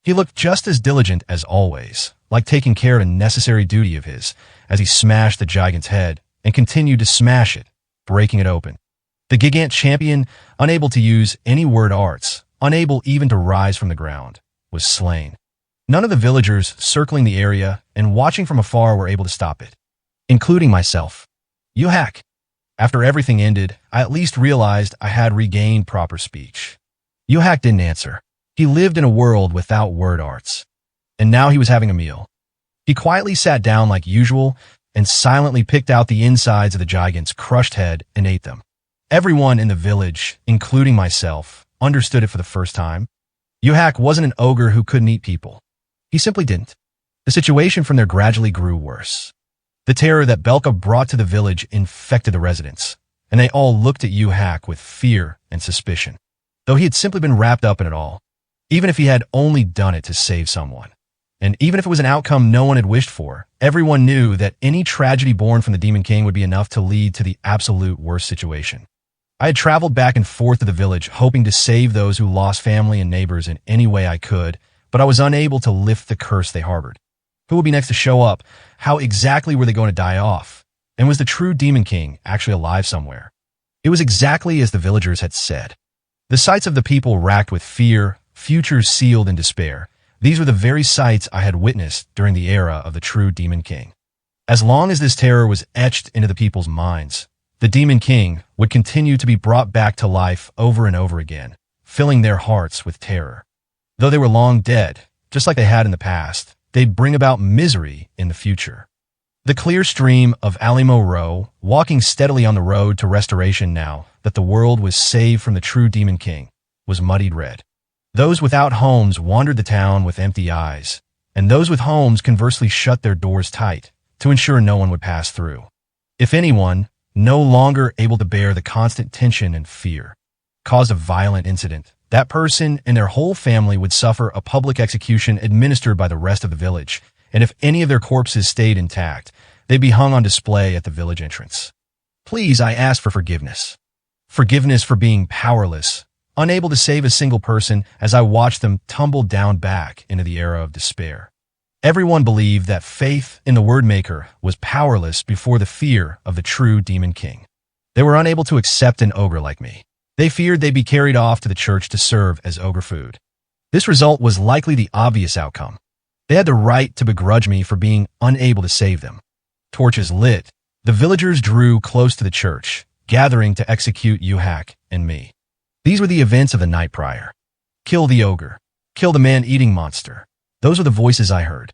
He looked just as diligent as always, like taking care of a necessary duty of his, as he smashed the gigant's head and continued to smash it, breaking it open. The Gigant champion, unable to use any word arts, unable even to rise from the ground, was slain. None of the villagers circling the area and watching from afar were able to stop it, including myself. Yuhak. After everything ended, I at least realized I had regained proper speech. Yuhak didn't answer. He lived in a world without word arts. And now he was having a meal. He quietly sat down like usual and silently picked out the insides of the gigant's crushed head and ate them. Everyone in the village, including myself, understood it for the first time. Yuhak wasn't an ogre who couldn't eat people. He simply didn't. The situation from there gradually grew worse. The terror that Belka brought to the village infected the residents, and they all looked at Yuhak with fear and suspicion, though he had simply been wrapped up in it all, even if he had only done it to save someone. And even if it was an outcome no one had wished for, everyone knew that any tragedy born from the Demon King would be enough to lead to the absolute worst situation. I had traveled back and forth to the village, hoping to save those who lost family and neighbors in any way I could, but I was unable to lift the curse they harbored. Who would be next to show up? How exactly were they going to die off? And was the true Demon King actually alive somewhere? It was exactly as the villagers had said. The sights of the people racked with fear, futures sealed in despair. These were the very sights I had witnessed during the era of the true Demon King. As long as this terror was etched into the people's minds, the Demon King would continue to be brought back to life over and over again, filling their hearts with terror. Though they were long dead, just like they had in the past, they'd bring about misery in the future. The clear stream of Alimo Row, walking steadily on the road to restoration now that the world was saved from the true Demon King, was muddied red. Those without homes wandered the town with empty eyes, and those with homes conversely shut their doors tight to ensure no one would pass through. If anyone, no longer able to bear the constant tension and fear, caused a violent incident, that person and their whole family would suffer a public execution administered by the rest of the village, and if any of their corpses stayed intact, they'd be hung on display at the village entrance. Please, I asked for forgiveness. Forgiveness for being powerless, unable to save a single person as I watched them tumble down back into the era of despair. Everyone believed that faith in the Wordmaker was powerless before the fear of the true Demon King. They were unable to accept an ogre like me. They feared they'd be carried off to the church to serve as ogre food. This result was likely the obvious outcome. They had the right to begrudge me for being unable to save them. Torches lit, the villagers drew close to the church, gathering to execute Yuhak and me. These were the events of the night prior. Kill the ogre. Kill the man-eating monster. Those were the voices I heard.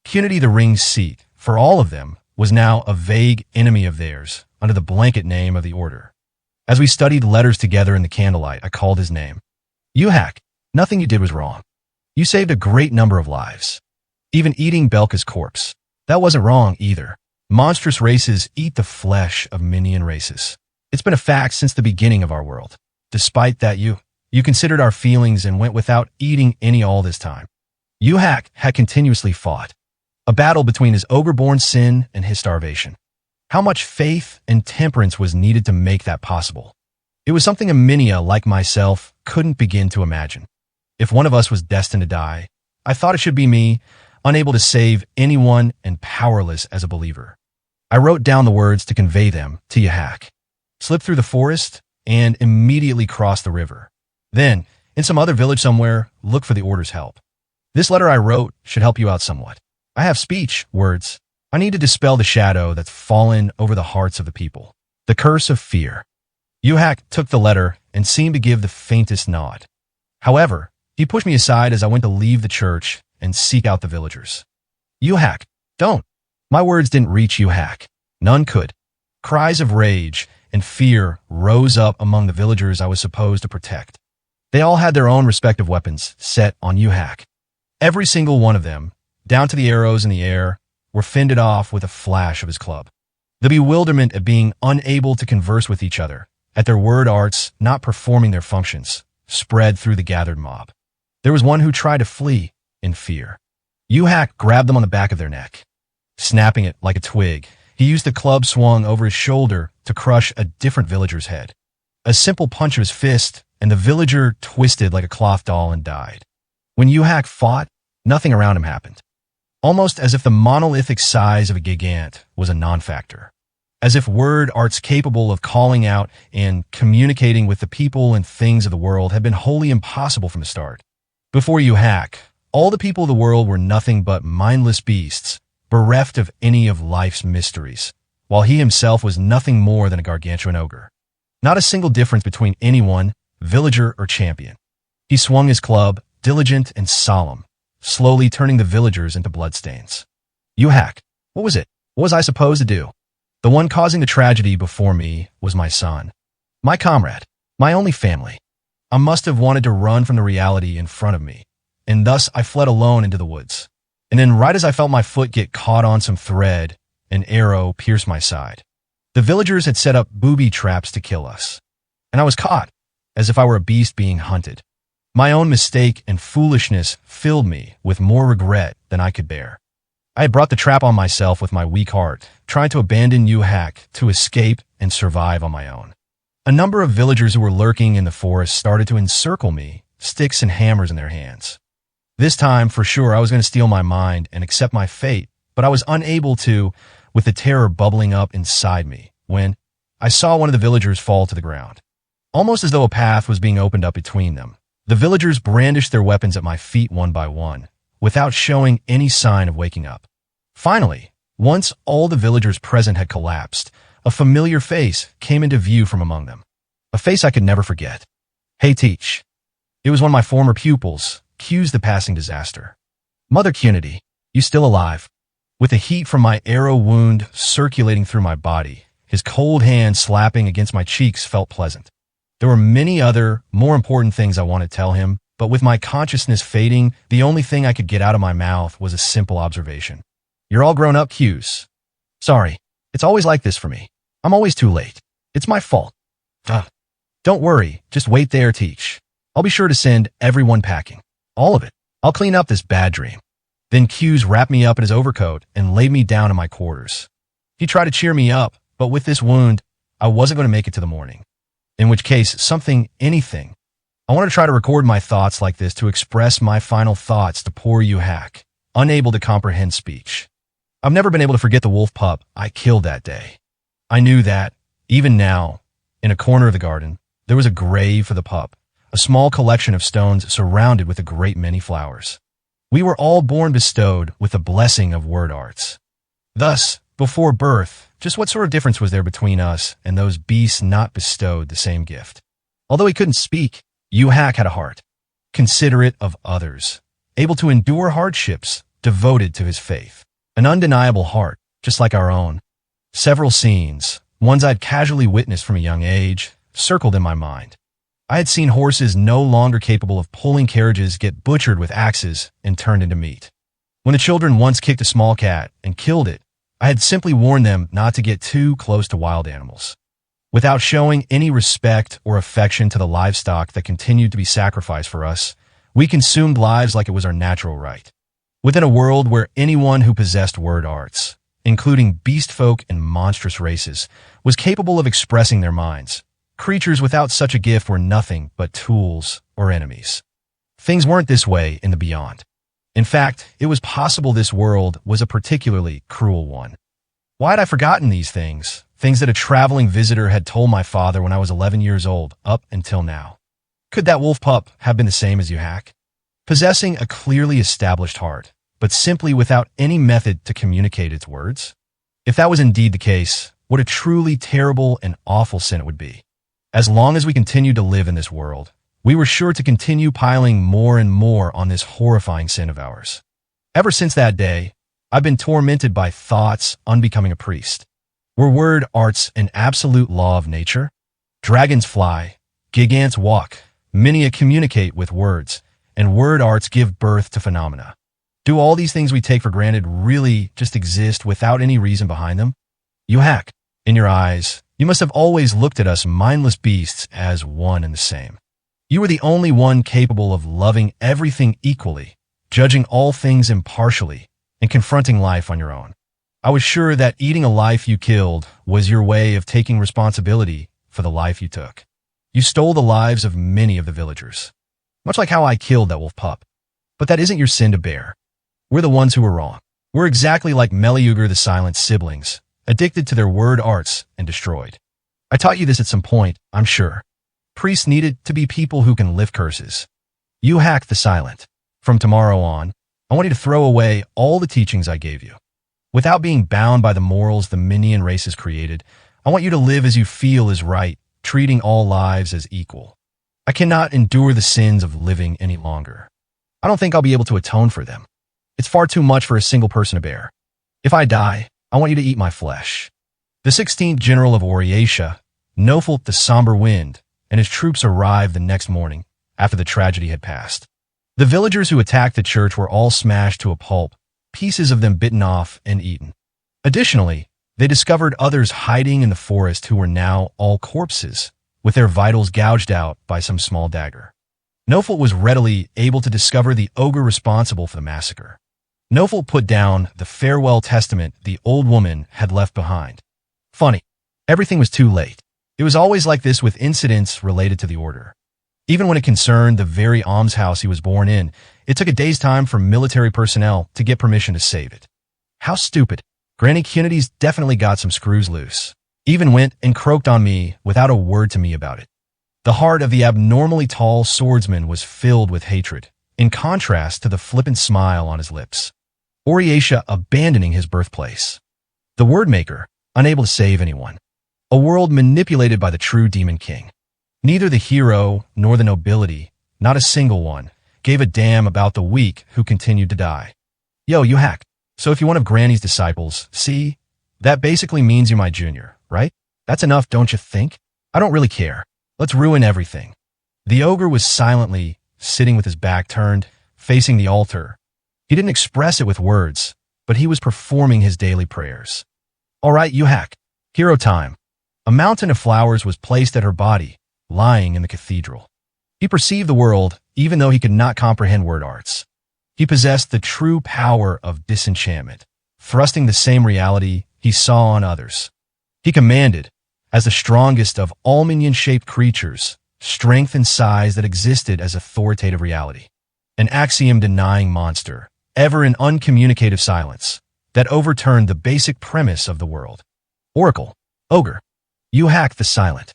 Cunity the Ring's seat, for all of them, was now a vague enemy of theirs, under the blanket name of the Order. As we studied letters together in the candlelight, I called his name. Yuhak, nothing you did was wrong. You saved a great number of lives. Even eating Belka's corpse. That wasn't wrong either. Monstrous races eat the flesh of minion races. It's been a fact since the beginning of our world. Despite that, you considered our feelings and went without eating any all this time. Yuhak had continuously fought. A battle between his ogre-born sin and his starvation. How much faith and temperance was needed to make that possible? It was something a Minia like myself couldn't begin to imagine. If one of us was destined to die, I thought it should be me, unable to save anyone and powerless as a believer. I wrote down the words to convey them to Yuhak, slipped through the forest, and immediately crossed the river. Then, in some other village somewhere, look for the Order's help. This letter I wrote should help you out somewhat. I have speech, words. I need to dispel the shadow that's fallen over the hearts of the people. The curse of fear. Yuhak took the letter and seemed to give the faintest nod. However, he pushed me aside as I went to leave the church and seek out the villagers. Yuhak, don't. My words didn't reach Yuhak. None could. Cries of rage and fear rose up among the villagers I was supposed to protect. They all had their own respective weapons set on Yuhak. Every single one of them, down to the arrows in the air, were fended off with a flash of his club. The bewilderment at being unable to converse with each other, at their word arts not performing their functions, spread through the gathered mob. There was one who tried to flee in fear. Yuhak grabbed them on the back of their neck. Snapping it like a twig, he used the club swung over his shoulder to crush a different villager's head. A simple punch of his fist, and the villager twisted like a cloth doll and died. When Yuhak fought, nothing around him happened. Almost as if the monolithic size of a gigant was a non-factor. As if word arts capable of calling out and communicating with the people and things of the world had been wholly impossible from the start. Before Yuhak, all the people of the world were nothing but mindless beasts, bereft of any of life's mysteries, while he himself was nothing more than a gargantuan ogre. Not a single difference between anyone, villager or champion. He swung his club, diligent and solemn, slowly turning the villagers into bloodstains. Yuhak, what was it? What was I supposed to do? The one causing the tragedy before me was my son. My comrade. My only family. I must have wanted to run from the reality in front of me, and thus I fled alone into the woods. And then right as I felt my foot get caught on some thread, an arrow pierced my side. The villagers had set up booby traps to kill us, and I was caught, as if I were a beast being hunted. My own mistake and foolishness filled me with more regret than I could bear. I had brought the trap on myself with my weak heart, trying to abandon Yuhak to escape and survive on my own. A number of villagers who were lurking in the forest started to encircle me, sticks and hammers in their hands. This time, for sure, I was going to steal my mind and accept my fate, but I was unable to, with the terror bubbling up inside me, when I saw one of the villagers fall to the ground. Almost as though a path was being opened up between them, the villagers brandished their weapons at my feet one by one, without showing any sign of waking up. Finally, once all the villagers present had collapsed, a familiar face came into view from among them. A face I could never forget. Hey, Teach. It was one of my former pupils, Q's the passing disaster. Mother Cunity, you still alive? With the heat from my arrow wound circulating through my body, his cold hand slapping against my cheeks felt pleasant. There were many other, more important things I wanted to tell him, but with my consciousness fading, the only thing I could get out of my mouth was a simple observation. You're all grown up, Q's. Sorry, it's always like this for me. I'm always too late. It's my fault. Don't worry, just wait there, Teach. I'll be sure to send everyone packing. All of it. I'll clean up this bad dream. Then Q's wrapped me up in his overcoat and laid me down in my quarters. He tried to cheer me up, but with this wound, I wasn't going to make it to the morning. In which case, anything. I wanted to try to record my thoughts like this to express my final thoughts to poor Yuhak, unable to comprehend speech. I've never been able to forget the wolf pup I killed that day. I knew that, even now, in a corner of the garden, there was a grave for the pup, a small collection of stones surrounded with a great many flowers. We were all born bestowed with the blessing of word arts. Thus, before birth, just what sort of difference was there between us and those beasts not bestowed the same gift? Although he couldn't speak, Yuhak had a heart, considerate of others, able to endure hardships, devoted to his faith. An undeniable heart, just like our own. Several scenes, ones I'd casually witnessed from a young age, circled in my mind. I had seen horses no longer capable of pulling carriages get butchered with axes and turned into meat. When the children once kicked a small cat and killed it, I had simply warned them not to get too close to wild animals. Without showing any respect or affection to the livestock that continued to be sacrificed for us, we consumed lives like it was our natural right. Within a world where anyone who possessed word arts, including beast folk and monstrous races, was capable of expressing their minds, creatures without such a gift were nothing but tools or enemies. Things weren't this way in the beyond. In fact, it was possible this world was a particularly cruel one. Why had I forgotten these things? Things that a traveling visitor had told my father when I was 11 years old, up until now. Could that wolf pup have been the same as Yuhak? Possessing a clearly established heart, but simply without any method to communicate its words? If that was indeed the case, what a truly terrible and awful sin it would be. As long as we continued to live in this world, we were sure to continue piling more and more on this horrifying sin of ours. Ever since that day, I've been tormented by thoughts unbecoming a priest. Were word arts an absolute law of nature? Dragons fly, gigants walk, many communicate with words, and word arts give birth to phenomena. Do all these things we take for granted really just exist without any reason behind them? Yuhak, In your eyes, you must have always looked at us mindless beasts as one and the same. You were the only one capable of loving everything equally, judging all things impartially, and confronting life on your own. I was sure that eating a life you killed was your way of taking responsibility for the life you took. You stole the lives of many of the villagers, much like how I killed that wolf pup. But that isn't your sin to bear. We're the ones who were wrong. We're exactly like Meleager the Silent siblings, addicted to their word arts and destroyed. I taught you this at some point, I'm sure. Priests needed to be people who can lift curses. You hacked the Silent. From tomorrow on, I want you to throw away all the teachings I gave you. Without being bound by the morals the minion race has created, I want you to live as you feel is right, treating all lives as equal. I cannot endure the sins of living any longer. I don't think I'll be able to atone for them. It's far too much for a single person to bear. If I die, I want you to eat my flesh. The 16th General of Oriatia, Nofelt the Somber Wind, and his troops arrived the next morning, after the tragedy had passed. The villagers who attacked the church were all smashed to a pulp, pieces of them bitten off and eaten. Additionally, they discovered others hiding in the forest who were now all corpses, with their vitals gouged out by some small dagger. Nofelt was readily able to discover the ogre responsible for the massacre. Nofelt put down the farewell testament the old woman had left behind. Funny, everything was too late. It was always like this with incidents related to the order. Even when it concerned the very almshouse he was born in, it took a day's time for military personnel to get permission to save it. How stupid. Granny Cunity's definitely got some screws loose. Even went and croaked on me without a word to me about it. The heart of the abnormally tall swordsman was filled with hatred, in contrast to the flippant smile on his lips. Oriatia abandoning his birthplace. The Wordmaker, unable to save anyone. A world manipulated by the true Demon King. Neither the hero nor the nobility, not a single one, gave a damn about the weak who continued to die. Yo, you hack. So if you're one of Granny's disciples, see, that basically means you're my junior, right? That's enough, don't you think? I don't really care. Let's ruin everything. The ogre was silently sitting with his back turned, facing the altar. He didn't express it with words, but he was performing his daily prayers. All right, you hack. Hero time. A mountain of flowers was placed at her body, lying in the cathedral. He perceived the world, even though he could not comprehend word arts. He possessed the true power of disenchantment, thrusting the same reality he saw on others. He commanded, as the strongest of all minion-shaped creatures, strength and size that existed as authoritative reality. An axiom-denying monster, ever in uncommunicative silence, that overturned the basic premise of the world. Oracle, ogre, you hacked the Silent.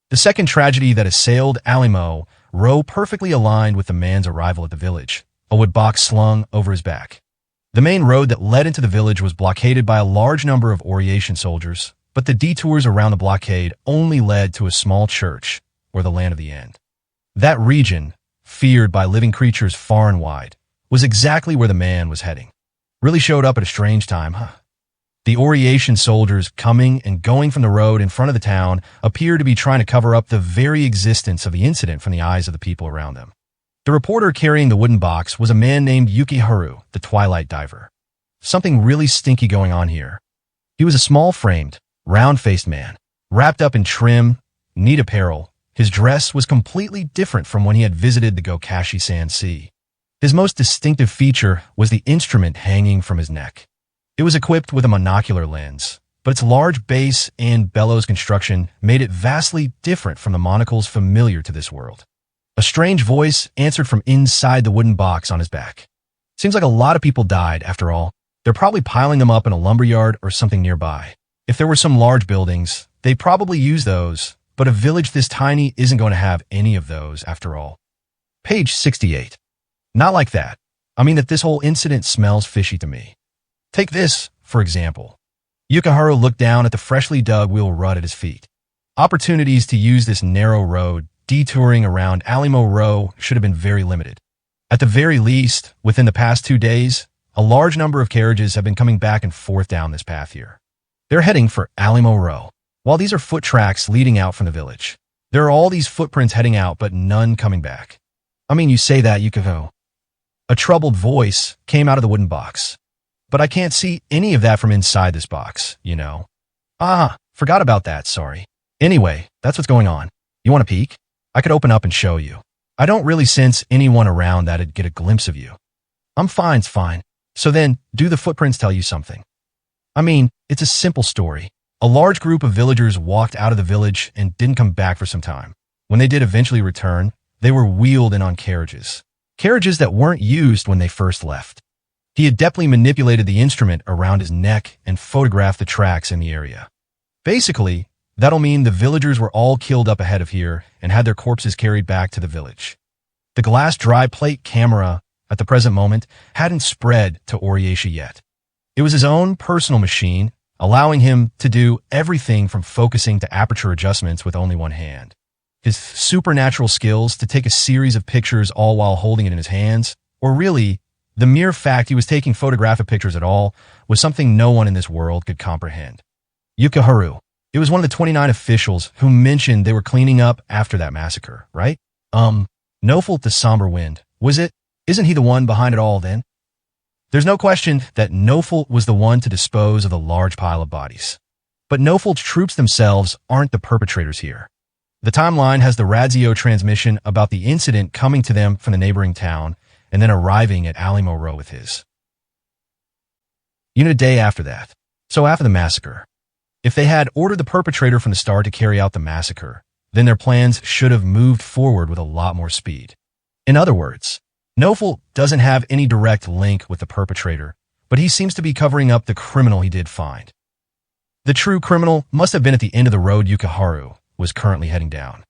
The second tragedy that assailed Alimo Row perfectly aligned with the man's arrival at the village, a wood box slung over his back. The main road that led into the village was blockaded by a large number of Oriation soldiers, but the detours around the blockade only led to a small church, or the Land of the End. That region, feared by living creatures far and wide, was exactly where the man was heading. Really showed up at a strange time, huh? The Oriation soldiers coming and going from the road in front of the town appeared to be trying to cover up the very existence of the incident from the eyes of the people around them. The reporter carrying the wooden box was a man named Yukiharu, the Twilight Diver. Something really stinky going on here. He was a small-framed, round-faced man, wrapped up in trim, neat apparel. His dress was completely different from when he had visited the Gokashi-san Sea. His most distinctive feature was the instrument hanging from his neck. It was equipped with a monocular lens, but its large base and bellows construction made it vastly different from the monocles familiar to this world. A strange voice answered from inside the wooden box on his back. Seems like a lot of people died, after all. They're probably piling them up in a lumberyard or something nearby. If there were some large buildings, they'd probably use those, but a village this tiny isn't going to have any of those, after all. Page 68. Not like that. I mean that this whole incident smells fishy to me. Take this, for example. Yukiharu looked down at the freshly dug wheel rut at his feet. Opportunities to use this narrow road, detouring around Alimo Row, should have been very limited. At the very least, within the past 2 days, a large number of carriages have been coming back and forth down this path here. They're heading for Alimo Row. While these are foot tracks leading out from the village, there are all these footprints heading out but none coming back. I mean, you say that, Yukiharu. A troubled voice came out of the wooden box. But I can't see any of that from inside this box, you know. Ah, Forgot about that, sorry. Anyway, that's what's going on. You want a peek? I could open up and show you. I don't really sense anyone around that'd get a glimpse of you. I'm fine, it's fine. So then, do the footprints tell you something? I mean, it's a simple story. A large group of villagers walked out of the village and didn't come back for some time. When they did eventually return, they were wheeled in on carriages. Carriages that weren't used when they first left. He adeptly manipulated the instrument around his neck and photographed the tracks in the area. Basically, that'll mean the villagers were all killed up ahead of here and had their corpses carried back to the village. The glass dry plate camera, at the present moment, hadn't spread to Oriesha yet. It was his own personal machine, allowing him to do everything from focusing to aperture adjustments with only one hand. His supernatural skills to take a series of pictures all while holding it in his hands, or really, the mere fact he was taking photographic pictures at all, was something no one in this world could comprehend. Yukiharu. It was one of the 29 officials who mentioned they were cleaning up after that massacre, right? Nofelt the Somber Wind, was it? Isn't he the one behind it all then? There's no question that Nofelt was the one to dispose of the large pile of bodies. But Nofelt's troops themselves aren't the perpetrators here. The timeline has the Radzio transmission about the incident coming to them from the neighboring town and then arriving at Alimo Row with his. A day after that. So after the massacre. If they had ordered the perpetrator from the start to carry out the massacre, then their plans should have moved forward with a lot more speed. In other words, Nofelt doesn't have any direct link with the perpetrator, but he seems to be covering up the criminal he did find. The true criminal must have been at the end of the road Yukiharu was currently heading down.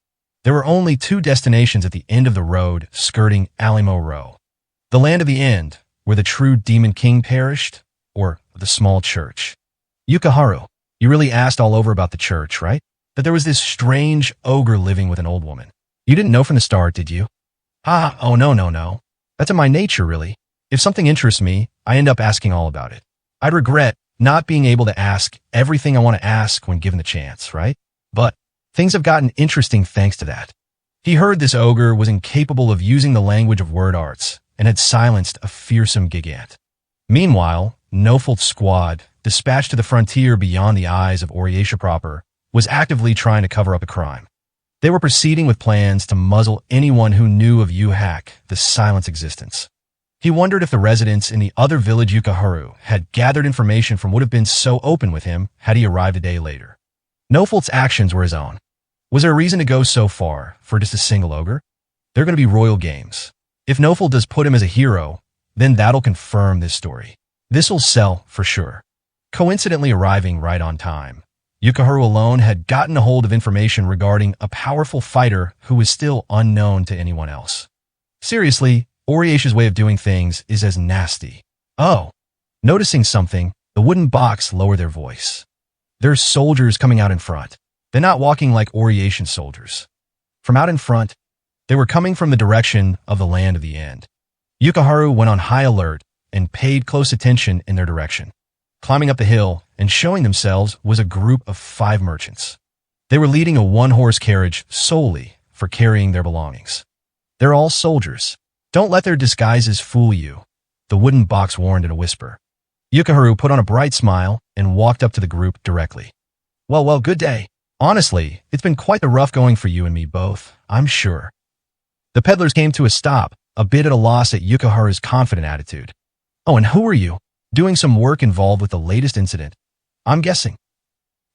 There were only two destinations at the end of the road skirting Alimo Row. The land of the end, where the true Demon King perished, or the small church. Yukiharu, you really asked all over about the church, right? That there was this strange ogre living with an old woman. You didn't know from the start, did you? Oh no. That's in my nature, really. If something interests me, I end up asking all about it. I'd regret not being able to ask everything I want to ask when given the chance, right? But things have gotten interesting thanks to that. He heard this ogre was incapable of using the language of word arts and had silenced a fearsome gigant. Meanwhile, Nofelt's squad, dispatched to the frontier beyond the eyes of Oriesha proper, was actively trying to cover up a crime. They were proceeding with plans to muzzle anyone who knew of Yuhak, the silent's existence. He wondered if the residents in the other village Yukiharu had gathered information from what would have been so open with him had he arrived a day later. Nofelt's actions were his own. Was there a reason to go so far for just a single ogre? They're going to be royal games. If Nofelt does put him as a hero, then that'll confirm this story. This'll sell for sure. Coincidentally arriving right on time, Yukiharu alone had gotten a hold of information regarding a powerful fighter who was still unknown to anyone else. Seriously, Oriesha's way of doing things is as nasty. Oh. Noticing something, the wooden box lowered their voice. There's soldiers coming out in front. They're not walking like Orieshan soldiers. From out in front, they were coming from the direction of the land of the end. Yukiharu went on high alert and paid close attention in their direction. Climbing up the hill and showing themselves was a group of 5 merchants. They were leading a one-horse carriage solely for carrying their belongings. They're all soldiers. Don't let their disguises fool you, the wooden box warned in a whisper. Yukiharu put on a bright smile and walked up to the group directly. Well, good day. Honestly, it's been quite the rough going for you and me both, I'm sure. The peddlers came to a stop, a bit at a loss at Yukiharu's confident attitude. Oh, and who are you? Doing some work involved with the latest incident, I'm guessing.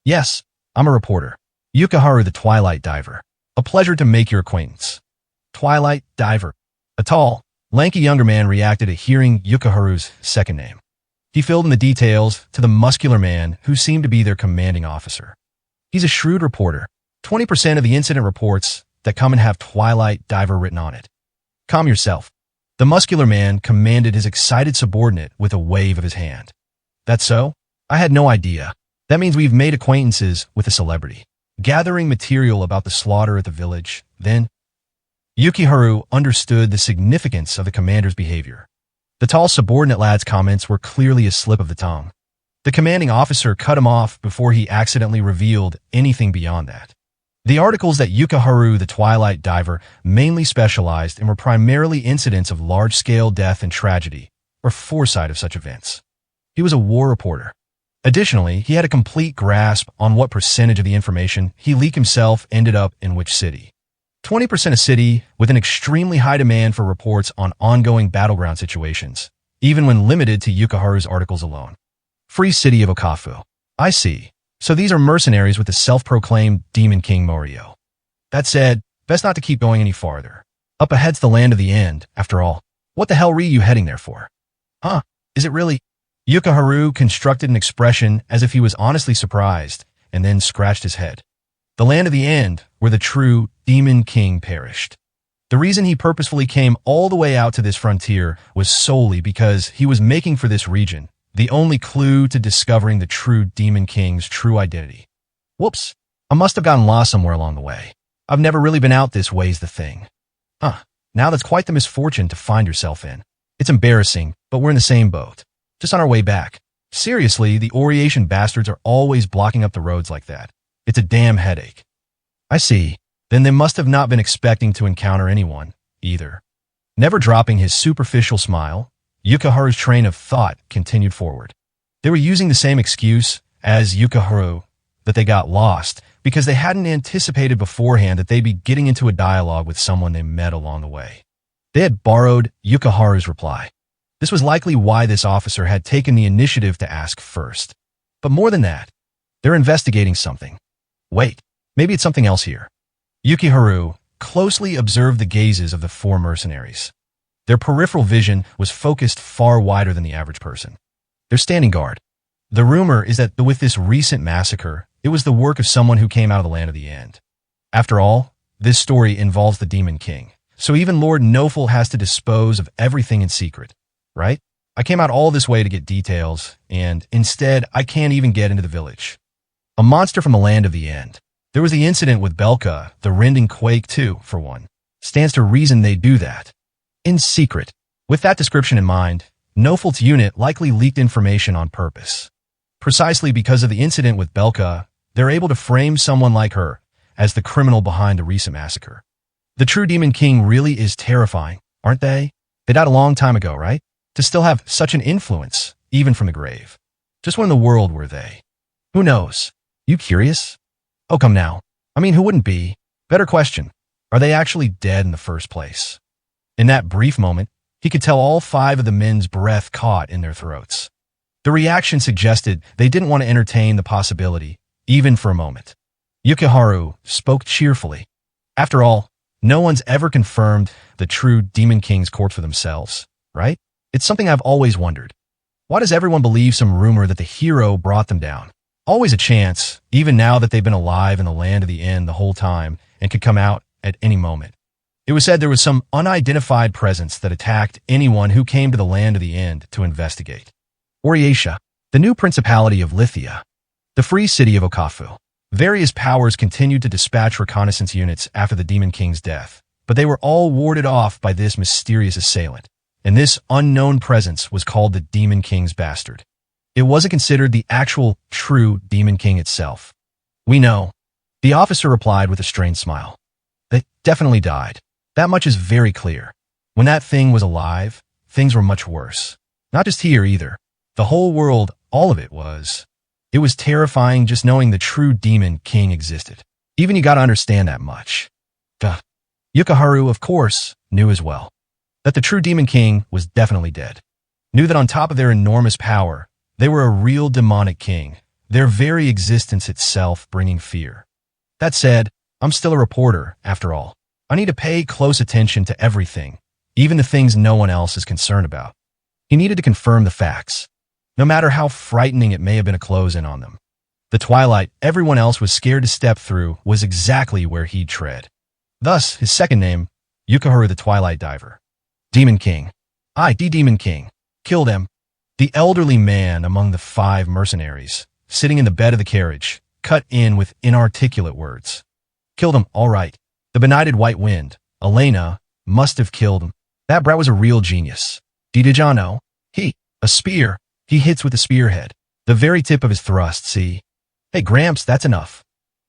Yes, I'm a reporter. Yukiharu the Twilight Diver. A pleasure to make your acquaintance. Twilight Diver. A tall, lanky younger man reacted at hearing Yukiharu's second name. He filled in the details to the muscular man who seemed to be their commanding officer. He's a shrewd reporter. 20% of the incident reports that come and have Twilight Diver written on it. Calm yourself. The muscular man commanded his excited subordinate with a wave of his hand. That's so? I had no idea. That means we've made acquaintances with a celebrity. Gathering material about the slaughter at the village, then Yukiharu understood the significance of the commander's behavior. The tall subordinate lad's comments were clearly a slip of the tongue. The commanding officer cut him off before he accidentally revealed anything beyond that. The articles that Yukiharu the Twilight Diver mainly specialized in were primarily incidents of large-scale death and tragedy, or foresight of such events. He was a war reporter. Additionally, he had a complete grasp on what percentage of the information he leaked himself ended up in which city. 20% a city with an extremely high demand for reports on ongoing battleground situations, even when limited to Yukaharu's articles alone. Free City of Okafu. I see. So these are mercenaries with the self-proclaimed Demon King Morio. That said, best not to keep going any farther. Up ahead's the land of the end, after all. What the hell were you heading there for? Huh? Is it really? Yukaharu constructed an expression as if he was honestly surprised, and then scratched his head. The land of the end, where the true Demon King perished. The reason he purposefully came all the way out to this frontier was solely because he was making for this region the only clue to discovering the true Demon King's true identity. Whoops, I must have gotten lost somewhere along the way. I've never really been out this way's the thing. Now that's quite the misfortune to find yourself in. It's embarrassing, but we're in the same boat. Just on our way back. Seriously, the Oriation bastards are always blocking up the roads like that. It's a damn headache. I see. Then they must have not been expecting to encounter anyone, either. Never dropping his superficial smile, Yukaharu's train of thought continued forward. They were using the same excuse as Yukaharu, that they got lost, because they hadn't anticipated beforehand that they'd be getting into a dialogue with someone they met along the way. They had borrowed Yukaharu's reply. This was likely why this officer had taken the initiative to ask first. But more than that, they're investigating something. Wait, maybe it's something else here. Yukiharu closely observed the gazes of the four mercenaries. Their peripheral vision was focused far wider than the average person. They're standing guard. The rumor is that with this recent massacre, it was the work of someone who came out of the land of the end. After all, this story involves the Demon King, so even Lord Noful has to dispose of everything in secret, right? I came out all this way to get details, and instead, I can't even get into the village. A monster from the land of the end. There was the incident with Belka, the rending quake too, for one. Stands to reason they do that. In secret. With that description in mind, Noful's unit likely leaked information on purpose. Precisely because of the incident with Belka, they're able to frame someone like her as the criminal behind the recent massacre. The true Demon King really is terrifying, aren't they? They died a long time ago, right? To still have such an influence, even from the grave. Just when in the world were they? Who knows? You curious? Oh, come now. I mean, who wouldn't be? Better question. Are they actually dead in the first place? In that brief moment, he could tell all five of the men's breath caught in their throats. The reaction suggested they didn't want to entertain the possibility, even for a moment. Yukiharu spoke cheerfully. After all, no one's ever confirmed the true Demon King's court for themselves, right? It's something I've always wondered. Why does everyone believe some rumor that the hero brought them down? Always a chance, even now that they've been alive in the land of the end the whole time and could come out at any moment. It was said there was some unidentified presence that attacked anyone who came to the land of the end to investigate. Oriatia, the new principality of Lithia, the free city of Okafu. Various powers continued to dispatch reconnaissance units after the Demon King's death, but they were all warded off by this mysterious assailant, and this unknown presence was called the Demon King's bastard. It wasn't considered the actual, true Demon King itself. We know. The officer replied with a strained smile. They definitely died. That much is very clear. When that thing was alive, things were much worse. Not just here either. The whole world, all of it was. It was terrifying just knowing the true Demon King existed. Even you gotta understand that much. Duh. Yukiharu, of course, knew as well. That the true Demon King was definitely dead. Knew that on top of their enormous power, they were a real demonic king, their very existence itself bringing fear. That said, I'm still a reporter, after all. I need to pay close attention to everything, even the things no one else is concerned about. He needed to confirm the facts, no matter how frightening it may have been to close in on them. The twilight everyone else was scared to step through was exactly where he'd tread. Thus, his second name, Yukiharu the Twilight Diver. Demon King. The Demon King. Killed him. The elderly man among the five mercenaries, sitting in the bed of the carriage, cut in with inarticulate words. Killed him, all right. The benighted white wind, Elena, must have killed him. That brat was a real genius. Did ya know? A spear. He hits with the spearhead. The very tip of his thrust, see? Hey, Gramps, that's enough.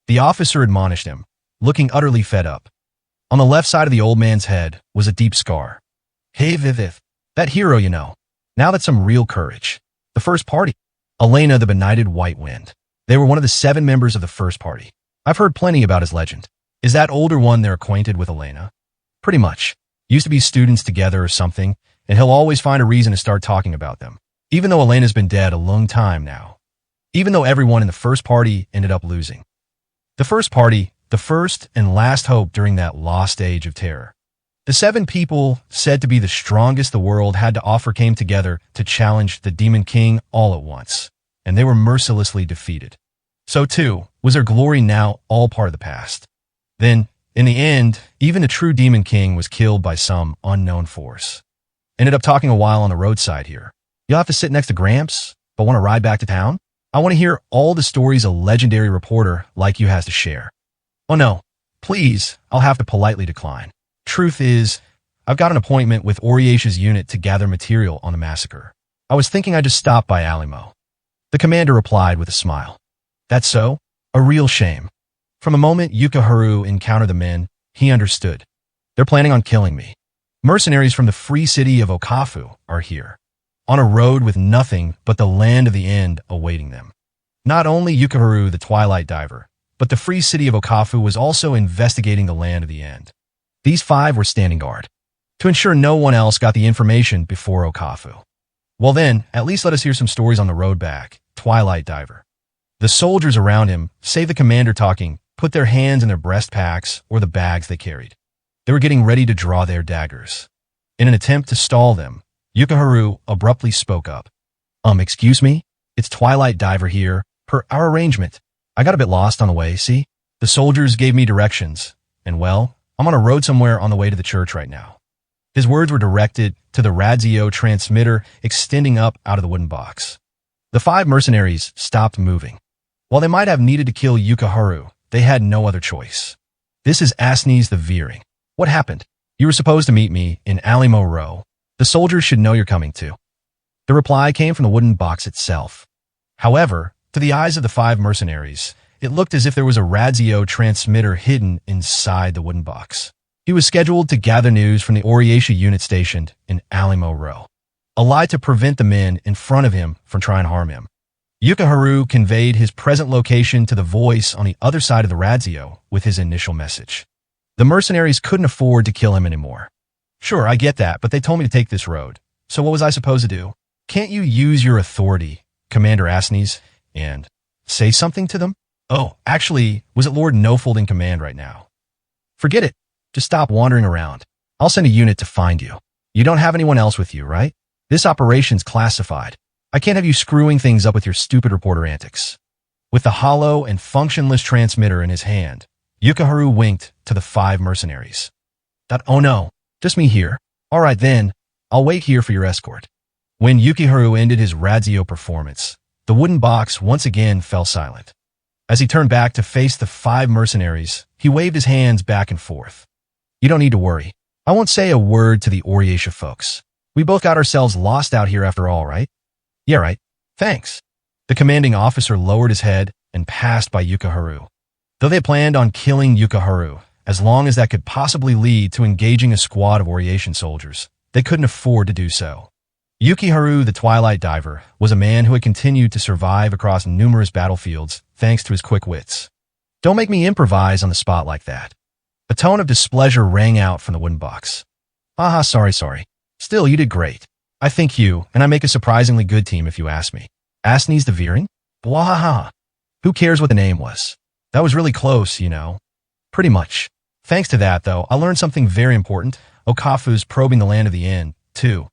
The officer admonished him, looking utterly fed up. On the left side of the old man's head was a deep scar. Hey, Vivith. That hero, you know. Now that's some real courage. The first party. Elena the Benighted White Wind. They were one of the 7 members of the first party. I've heard plenty about his legend. Is that older one they're acquainted with Elena? Pretty much. Used to be students together or something, and he'll always find a reason to start talking about them. Even though Elena's been dead a long time now. Even though everyone in the first party ended up losing. The first party, the first and last hope during that lost age of terror. The 7 people said to be the strongest the world had to offer came together to challenge the Demon King all at once, and they were mercilessly defeated. So too, was their glory now all part of the past. Then, in the end, even the true Demon King was killed by some unknown force. Ended up talking a while on the roadside here. You'll have to sit next to Gramps, but want to ride back to town? I want to hear all the stories a legendary reporter like you has to share. Oh no, please, I'll have to politely decline. Truth is, I've got an appointment with Oriesha's unit to gather material on the massacre. I was thinking I'd just stop by Alimo. The commander replied with a smile. That's so? A real shame. From the moment Yukiharu encountered the men, he understood. They're planning on killing me. Mercenaries from the free city of Okafu are here, on a road with nothing but the land of the end awaiting them. Not only Yukiharu the Twilight Diver, but the free city of Okafu was also investigating the land of the end. These 5 were standing guard, to ensure no one else got the information before Okafu. Well then, at least let us hear some stories on the road back, Twilight Diver. The soldiers around him, save the commander talking, put their hands in their breast packs or the bags they carried. They were getting ready to draw their daggers. In an attempt to stall them, Yukiharu abruptly spoke up. Excuse me? It's Twilight Diver here, per our arrangement. I got a bit lost on the way, see? The soldiers gave me directions, and well, I'm on a road somewhere on the way to the church right now. His words were directed to the radio transmitter extending up out of the wooden box. The 5 mercenaries stopped moving. While they might have needed to kill Yukiharu, they had no other choice. This is Asnes the Veering. What happened? You were supposed to meet me in Alimo Row. The soldiers should know you're coming too. The reply came from the wooden box itself. However, to the eyes of the 5 mercenaries, it looked as if there was a radio transmitter hidden inside the wooden box. He was scheduled to gather news from the Oriesha unit stationed in Alimo Row. A lie to prevent the men in front of him from trying to harm him. Yukiharu conveyed his present location to the voice on the other side of the radio with his initial message. The mercenaries couldn't afford to kill him anymore. Sure, I get that, but they told me to take this road. So what was I supposed to do? Can't you use your authority, Commander Asnes, and say something to them? Oh, actually, was it Lord Nofold in command right now? Forget it. Just stop wandering around. I'll send a unit to find you. You don't have anyone else with you, right? This operation's classified. I can't have you screwing things up with your stupid reporter antics. With the hollow and functionless transmitter in his hand, Yukiharu winked to the 5 mercenaries. Oh no, just me here. All right then, I'll wait here for your escort. When Yukiharu ended his radio performance, the wooden box once again fell silent. As he turned back to face the 5 mercenaries, he waved his hands back and forth. You don't need to worry. I won't say a word to the Oriesha folks. We both got ourselves lost out here after all, right? Yeah, right. Thanks. The commanding officer lowered his head and passed by Yukiharu. Though they planned on killing Yukiharu, as long as that could possibly lead to engaging a squad of Orieshan soldiers, they couldn't afford to do so. Yukiharu the Twilight Diver was a man who had continued to survive across numerous battlefields thanks to his quick wits. Don't make me improvise on the spot like that. A tone of displeasure rang out from the wooden box. Sorry. Still, you did great. I think you, and I make a surprisingly good team if you ask me. Asnes the Veering? Bwahaha. Who cares what the name was? That was really close, you know. Pretty much. Thanks to that, though, I learned something very important. Okafu's probing the land of the end, too.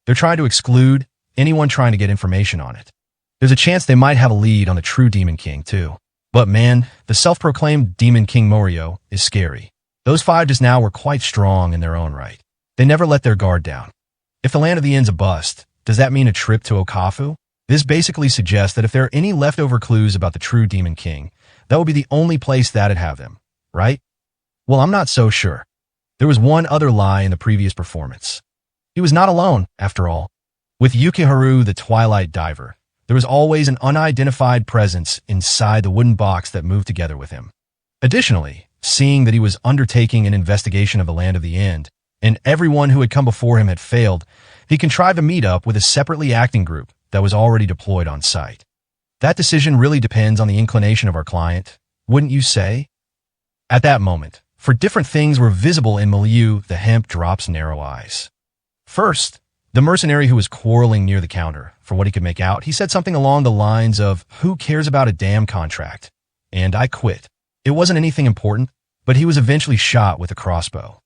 They're trying to exclude anyone trying to get information on it. There's a chance they might have a lead on the true Demon King, too. But man, the self-proclaimed Demon King Morio is scary. Those 5 just now were quite strong in their own right. They never let their guard down. If the land of the end's a bust, does that mean a trip to Okafu? This basically suggests that if there are any leftover clues about the true Demon King, that would be the only place that'd have them, right? Well, I'm not so sure. There was one other lie in the previous performance. He was not alone, after all. With Yukiharu the Twilight Diver, there was always an unidentified presence inside the wooden box that moved together with him. Additionally, seeing that he was undertaking an investigation of the land of the end, and everyone who had come before him had failed, he contrived to meet up with a separately acting group that was already deployed on site. That decision really depends on the inclination of our client, wouldn't you say? At that moment, for different things were visible in milieu, the hemp drop's narrow eyes. First, the mercenary who was quarreling near the counter, for what he could make out, he said something along the lines of, "Who cares about a damn contract?" And I quit. It wasn't anything important, but he was eventually shot with a crossbow.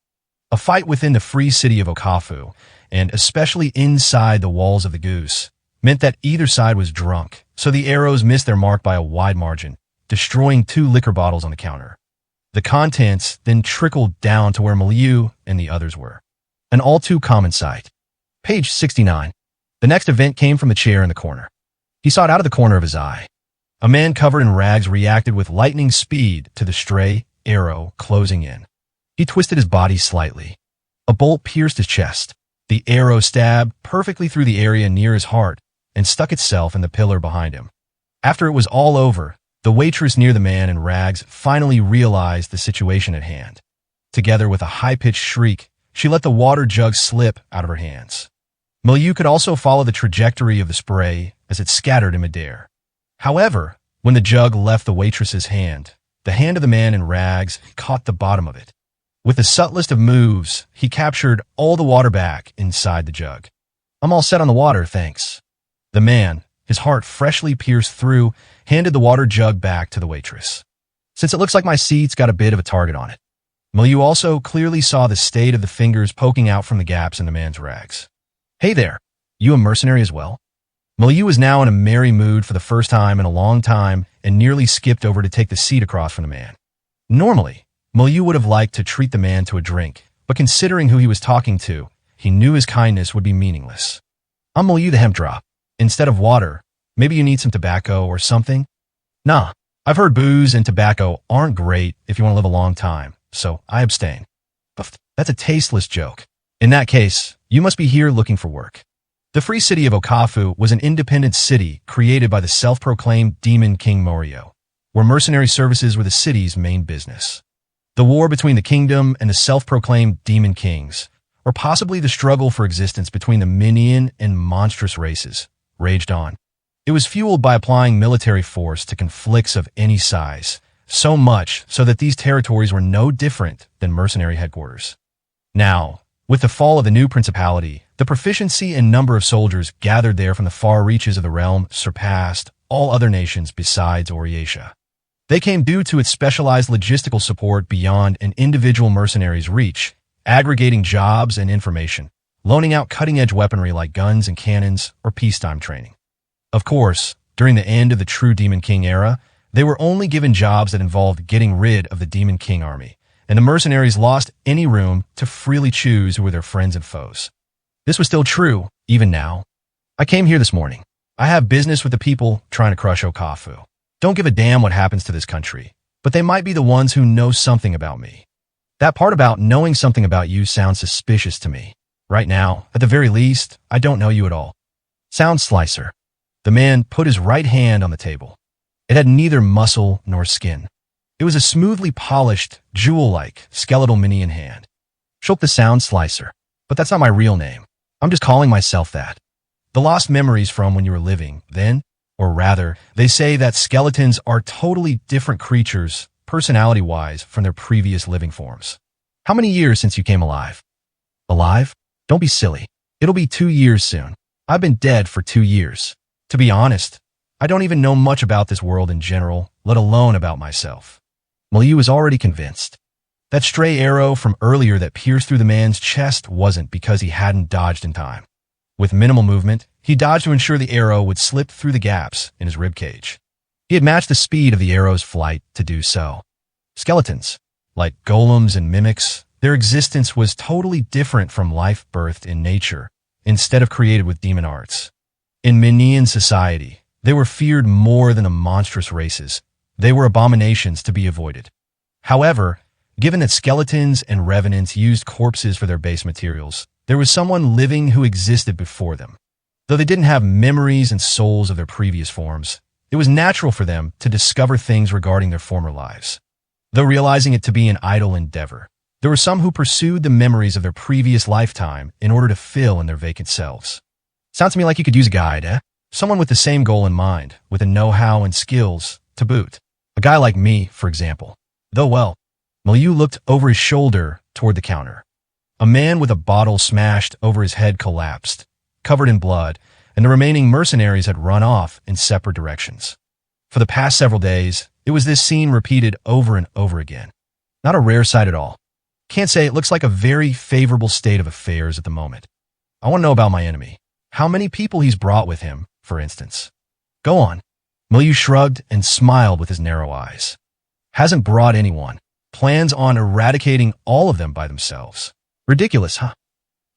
A fight within the free city of Okafu, and especially inside the walls of the Goose, meant that either side was drunk, so the arrows missed their mark by a wide margin, destroying 2 liquor bottles on the counter. The contents then trickled down to where Milieu and the others were. An all too common sight. Page 69. The next event came from the chair in the corner. He saw it out of the corner of his eye. A man covered in rags reacted with lightning speed to the stray arrow closing in. He twisted his body slightly. A bolt pierced his chest. The arrow stabbed perfectly through the area near his heart and stuck itself in the pillar behind him. After it was all over, the waitress near the man in rags finally realized the situation at hand. Together with a high-pitched shriek, she let the water jug slip out of her hands. Milieu could also follow the trajectory of the spray as it scattered in midair. However, when the jug left the waitress's hand, the hand of the man in rags caught the bottom of it. With the subtlest of moves, he captured all the water back inside the jug. "I'm all set on the water, thanks." The man, his heart freshly pierced through, handed the water jug back to the waitress. "Since it looks like my seat's got a bit of a target on it." Milieu also clearly saw the state of the fingers poking out from the gaps in the man's rags. "Hey there, you a mercenary as well?" Milieu was now in a merry mood for the first time in a long time and nearly skipped over to take the seat across from the man. Normally, Milieu would have liked to treat the man to a drink, but considering who he was talking to, he knew his kindness would be meaningless. "I'm Milieu the hemp drop. Instead of water, maybe you need some tobacco or something?" "Nah, I've heard booze and tobacco aren't great if you want to live a long time, so I abstain." "That's a tasteless joke. In that case, you must be here looking for work." The free city of Okafu was an independent city created by the self-proclaimed Demon King Morio, where mercenary services were the city's main business. The war between the kingdom and the self-proclaimed Demon Kings, or possibly the struggle for existence between the minion and monstrous races, raged on. It was fueled by applying military force to conflicts of any size, so much so that these territories were no different than mercenary headquarters. Now, with the fall of the new principality, the proficiency and number of soldiers gathered there from the far reaches of the realm surpassed all other nations besides Oriatia. They came due to its specialized logistical support beyond an individual mercenary's reach, aggregating jobs and information, loaning out cutting-edge weaponry like guns and cannons or peacetime training. Of course, during the end of the true Demon King era, they were only given jobs that involved getting rid of the Demon King army, and the mercenaries lost any room to freely choose who were their friends and foes. This was still true, even now. "I came here this morning. I have business with the people trying to crush Okafu. Don't give a damn what happens to this country, but they might be the ones who know something about me." That part about knowing something about you sounds suspicious to me. Right now, at the very least, I don't know you at all. "Sound slicer." The man put his right hand on the table. It had neither muscle nor skin. It was a smoothly polished, jewel-like, skeletal minion hand. "Shulk the sound slicer. But that's not my real name. I'm just calling myself that. The lost memories from when you were living, then, or rather, they say that skeletons are totally different creatures, personality-wise, from their previous living forms. How many years since you came alive?" "Alive? Don't be silly. It'll be 2 years soon. I've been dead for 2 years. To be honest, I don't even know much about this world in general, let alone about myself." Milieu was already convinced. That stray arrow from earlier that pierced through the man's chest wasn't because he hadn't dodged in time. With minimal movement, he dodged to ensure the arrow would slip through the gaps in his ribcage. He had matched the speed of the arrow's flight to do so. Skeletons, like golems and mimics, their existence was totally different from life birthed in nature, instead of created with demon arts. In Minian society, they were feared more than the monstrous races. They were abominations to be avoided. However, given that skeletons and revenants used corpses for their base materials, there was someone living who existed before them. Though they didn't have memories and souls of their previous forms, it was natural for them to discover things regarding their former lives. Though realizing it to be an idle endeavor, there were some who pursued the memories of their previous lifetime in order to fill in their vacant selves. "Sounds to me like you could use a guide, eh?" Someone with the same goal in mind, with the know-how and skills to boot. A guy like me, for example. Though well, Milieu looked over his shoulder toward the counter. A man with a bottle smashed over his head collapsed, covered in blood, and the remaining mercenaries had run off in separate directions. For the past several days, it was this scene repeated over and over again. Not a rare sight at all. Can't say it looks like a very favorable state of affairs at the moment. I want to know about my enemy. How many people he's brought with him, for instance. Go on. Milieu shrugged and smiled with his narrow eyes. Hasn't brought anyone. Plans on eradicating all of them by themselves. Ridiculous, huh?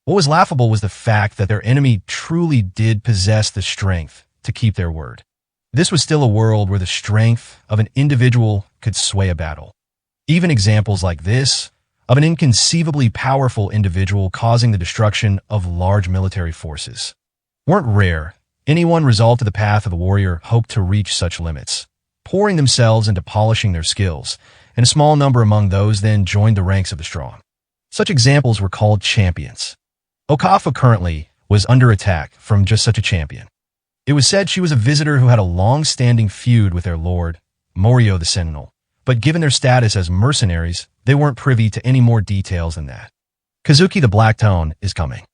What was laughable was the fact that their enemy truly did possess the strength to keep their word. This was still a world where the strength of an individual could sway a battle. Even examples like this, of an inconceivably powerful individual causing the destruction of large military forces, weren't rare. Anyone resolved to the path of the warrior hoped to reach such limits, pouring themselves into polishing their skills, and a small number among those then joined the ranks of the strong. Such examples were called champions. Okafu currently was under attack from just such a champion. It was said she was a visitor who had a long-standing feud with their lord, Morio the Sentinel, but given their status as mercenaries, they weren't privy to any more details than that. Kazuki the Blacktone is coming.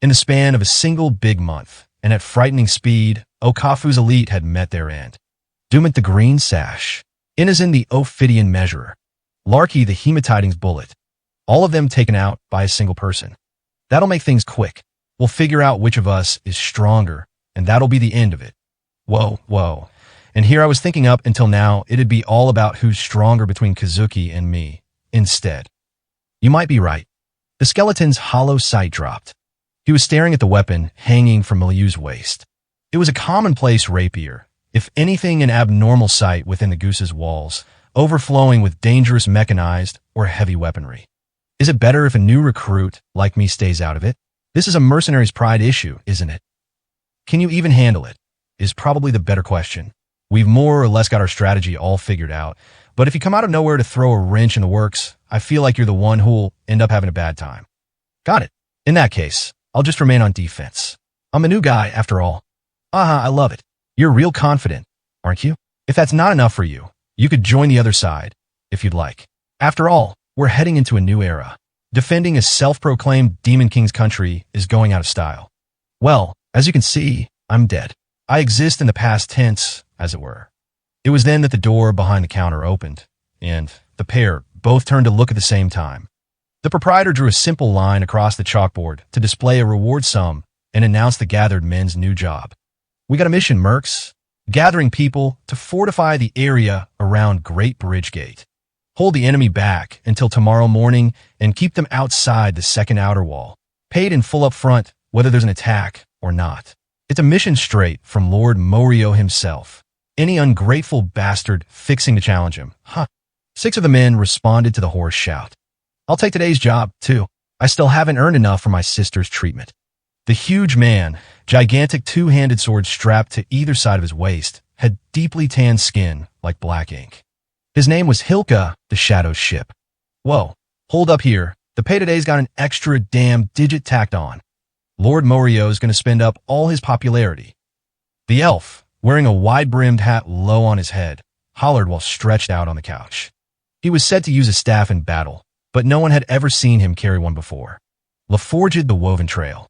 In the span of a single big month, and at frightening speed, Okafu's elite had met their end. Dumit the Green Sash, Inazin the Ophidian Measurer, Larky the Hematiding's Bullet, all of them taken out by a single person. That'll make things quick. We'll figure out which of us is stronger, and that'll be the end of it. Whoa. And here I was thinking up until now it'd be all about who's stronger between Kazuki and me. Instead. You might be right. The skeleton's hollow sight dropped. He was staring at the weapon hanging from Milieu's waist. It was a commonplace rapier, if anything an abnormal sight within the goose's walls, overflowing with dangerous mechanized or heavy weaponry. Is it better if a new recruit like me stays out of it? This is a mercenary's pride issue, isn't it? Can you even handle it? Is probably the better question. We've more or less got our strategy all figured out, but if you come out of nowhere to throw a wrench in the works, I feel like you're the one who'll end up having a bad time. Got it. In that case, I'll just remain on defense. I'm a new guy, after all. I love it. You're real confident, aren't you? If that's not enough for you, you could join the other side, if you'd like. After all, we're heading into a new era. Defending a self-proclaimed Demon King's country is going out of style. Well, as you can see, I'm dead. I exist in the past tense, as it were. It was then that the door behind the counter opened, and the pair both turned to look at the same time. The proprietor drew a simple line across the chalkboard to display a reward sum and announce the gathered men's new job. We got a mission, Mercs. Gathering people to fortify the area around Great Bridge Gate. Hold the enemy back until tomorrow morning and keep them outside the second outer wall. Paid in full up front, whether there's an attack or not. It's a mission straight from Lord Morio himself. Any ungrateful bastard fixing to challenge him. 6 of the men responded to the hoarse shout. I'll take today's job, too. I still haven't earned enough for my sister's treatment. The huge man, gigantic two-handed sword strapped to either side of his waist, had deeply tanned skin like black ink. His name was Hilka, the Shadow's ship. Whoa, hold up here. The pay today's got an extra damn digit tacked on. Lord Morio's gonna spend up all his popularity. The elf, wearing a wide-brimmed hat low on his head, hollered while stretched out on the couch. He was said to use a staff in battle, but no one had ever seen him carry one before. LaForged the Woven Trail.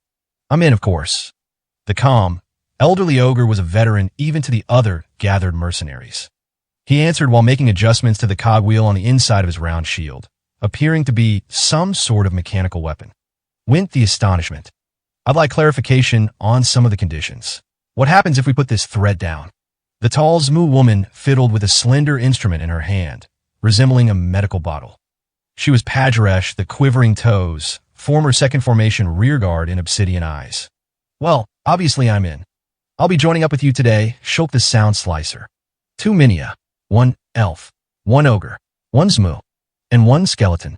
I'm in, of course. The calm, elderly ogre was a veteran even to the other gathered mercenaries. He answered while making adjustments to the cogwheel on the inside of his round shield, appearing to be some sort of mechanical weapon. Went the astonishment. I'd like clarification on some of the conditions. What happens if we put this thread down? The tall Zmu woman fiddled with a slender instrument in her hand, resembling a medical bottle. She was Pajaresh, the quivering toes, former second formation rearguard in obsidian eyes. Well, obviously I'm in. I'll be joining up with you today, Shulk the Sound Slicer. 2 Minia, 1 elf, 1 ogre, 1 Zmu, and 1 skeleton.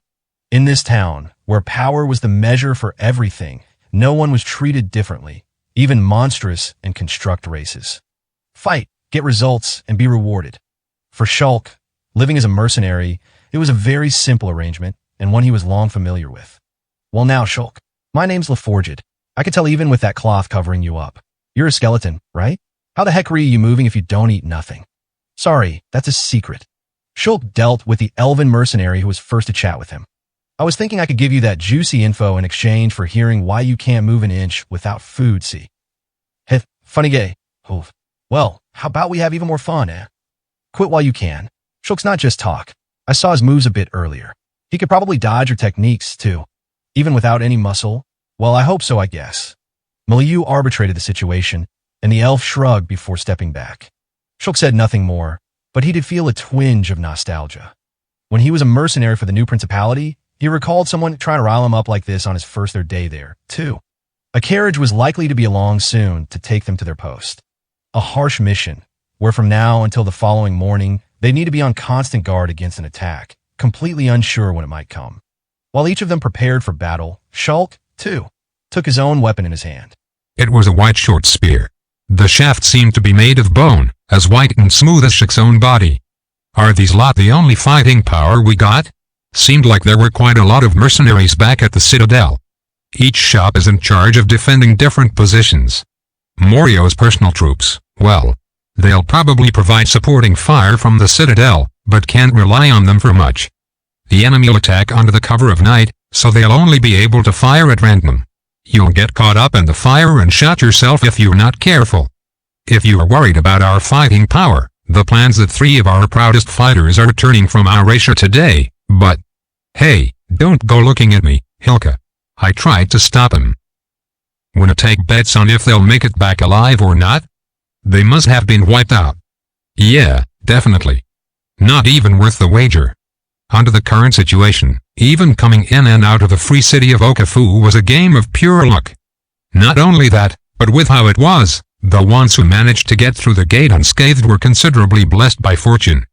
In this town, where power was the measure for everything, no one was treated differently, even monstrous and construct races. Fight, get results, and be rewarded. For Shulk, living as a mercenary, it was a very simple arrangement, and one he was long familiar with. Well now, Shulk, my name's LaForged. I could tell even with that cloth covering you up. You're a skeleton, right? How the heck are you moving if you don't eat nothing? Sorry, that's a secret. Shulk dealt with the elven mercenary who was first to chat with him. I was thinking I could give you that juicy info in exchange for hearing why you can't move an inch without food, see? Heh, funny gay. Oh, well, how about we have even more fun, eh? Quit while you can. Shulk's not just talk. I saw his moves a bit earlier. He could probably dodge your techniques, too. Even without any muscle? Well, I hope so, I guess. Milieu arbitrated the situation, and the elf shrugged before stepping back. Shulk said nothing more, but he did feel a twinge of nostalgia. When he was a mercenary for the new principality, he recalled someone trying to rile him up like this on his first day there, too. A carriage was likely to be along soon to take them to their post. A harsh mission, where from now until the following morning, they need to be on constant guard against an attack, completely unsure when it might come. While each of them prepared for battle, Shulk, too, took his own weapon in his hand. It was a white short spear. The shaft seemed to be made of bone, as white and smooth as Shulk's own body. Are these lot the only fighting power we got? Seemed like there were quite a lot of mercenaries back at the Citadel. Each shop is in charge of defending different positions. Morio's personal troops, well, they'll probably provide supporting fire from the Citadel, but can't rely on them for much. The enemy will attack under the cover of night, so they'll only be able to fire at random. You'll get caught up in the fire and shot yourself if you're not careful. If you are worried about our fighting power, the plans that 3 of our proudest fighters are returning from Aurasia today, but... Hey, don't go looking at me, Hilka. I tried to stop him. Wanna take bets on if they'll make it back alive or not? They must have been wiped out. Yeah, definitely. Not even worth the wager. Under the current situation, even coming in and out of the free city of Okafu was a game of pure luck. Not only that, but with how it was, the ones who managed to get through the gate unscathed were considerably blessed by fortune.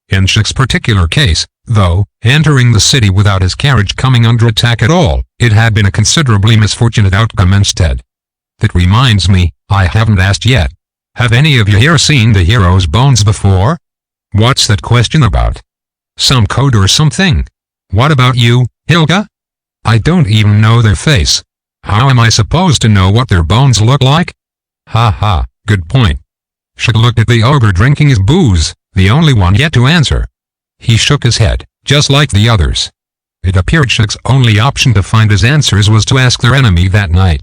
In Shulk's particular case, though, entering the city without his carriage coming under attack at all, it had been a considerably misfortunate outcome instead. That reminds me, I haven't asked yet. Have any of you here seen the hero's bones before? What's that question about? Some code or something? What about you, Hilka? I don't even know their face. How am I supposed to know what their bones look like? Ha ha, good point. Shulk looked at the ogre drinking his booze, the only one yet to answer. He shook his head, just like the others. It appeared Shulk's only option to find his answers was to ask their enemy that night.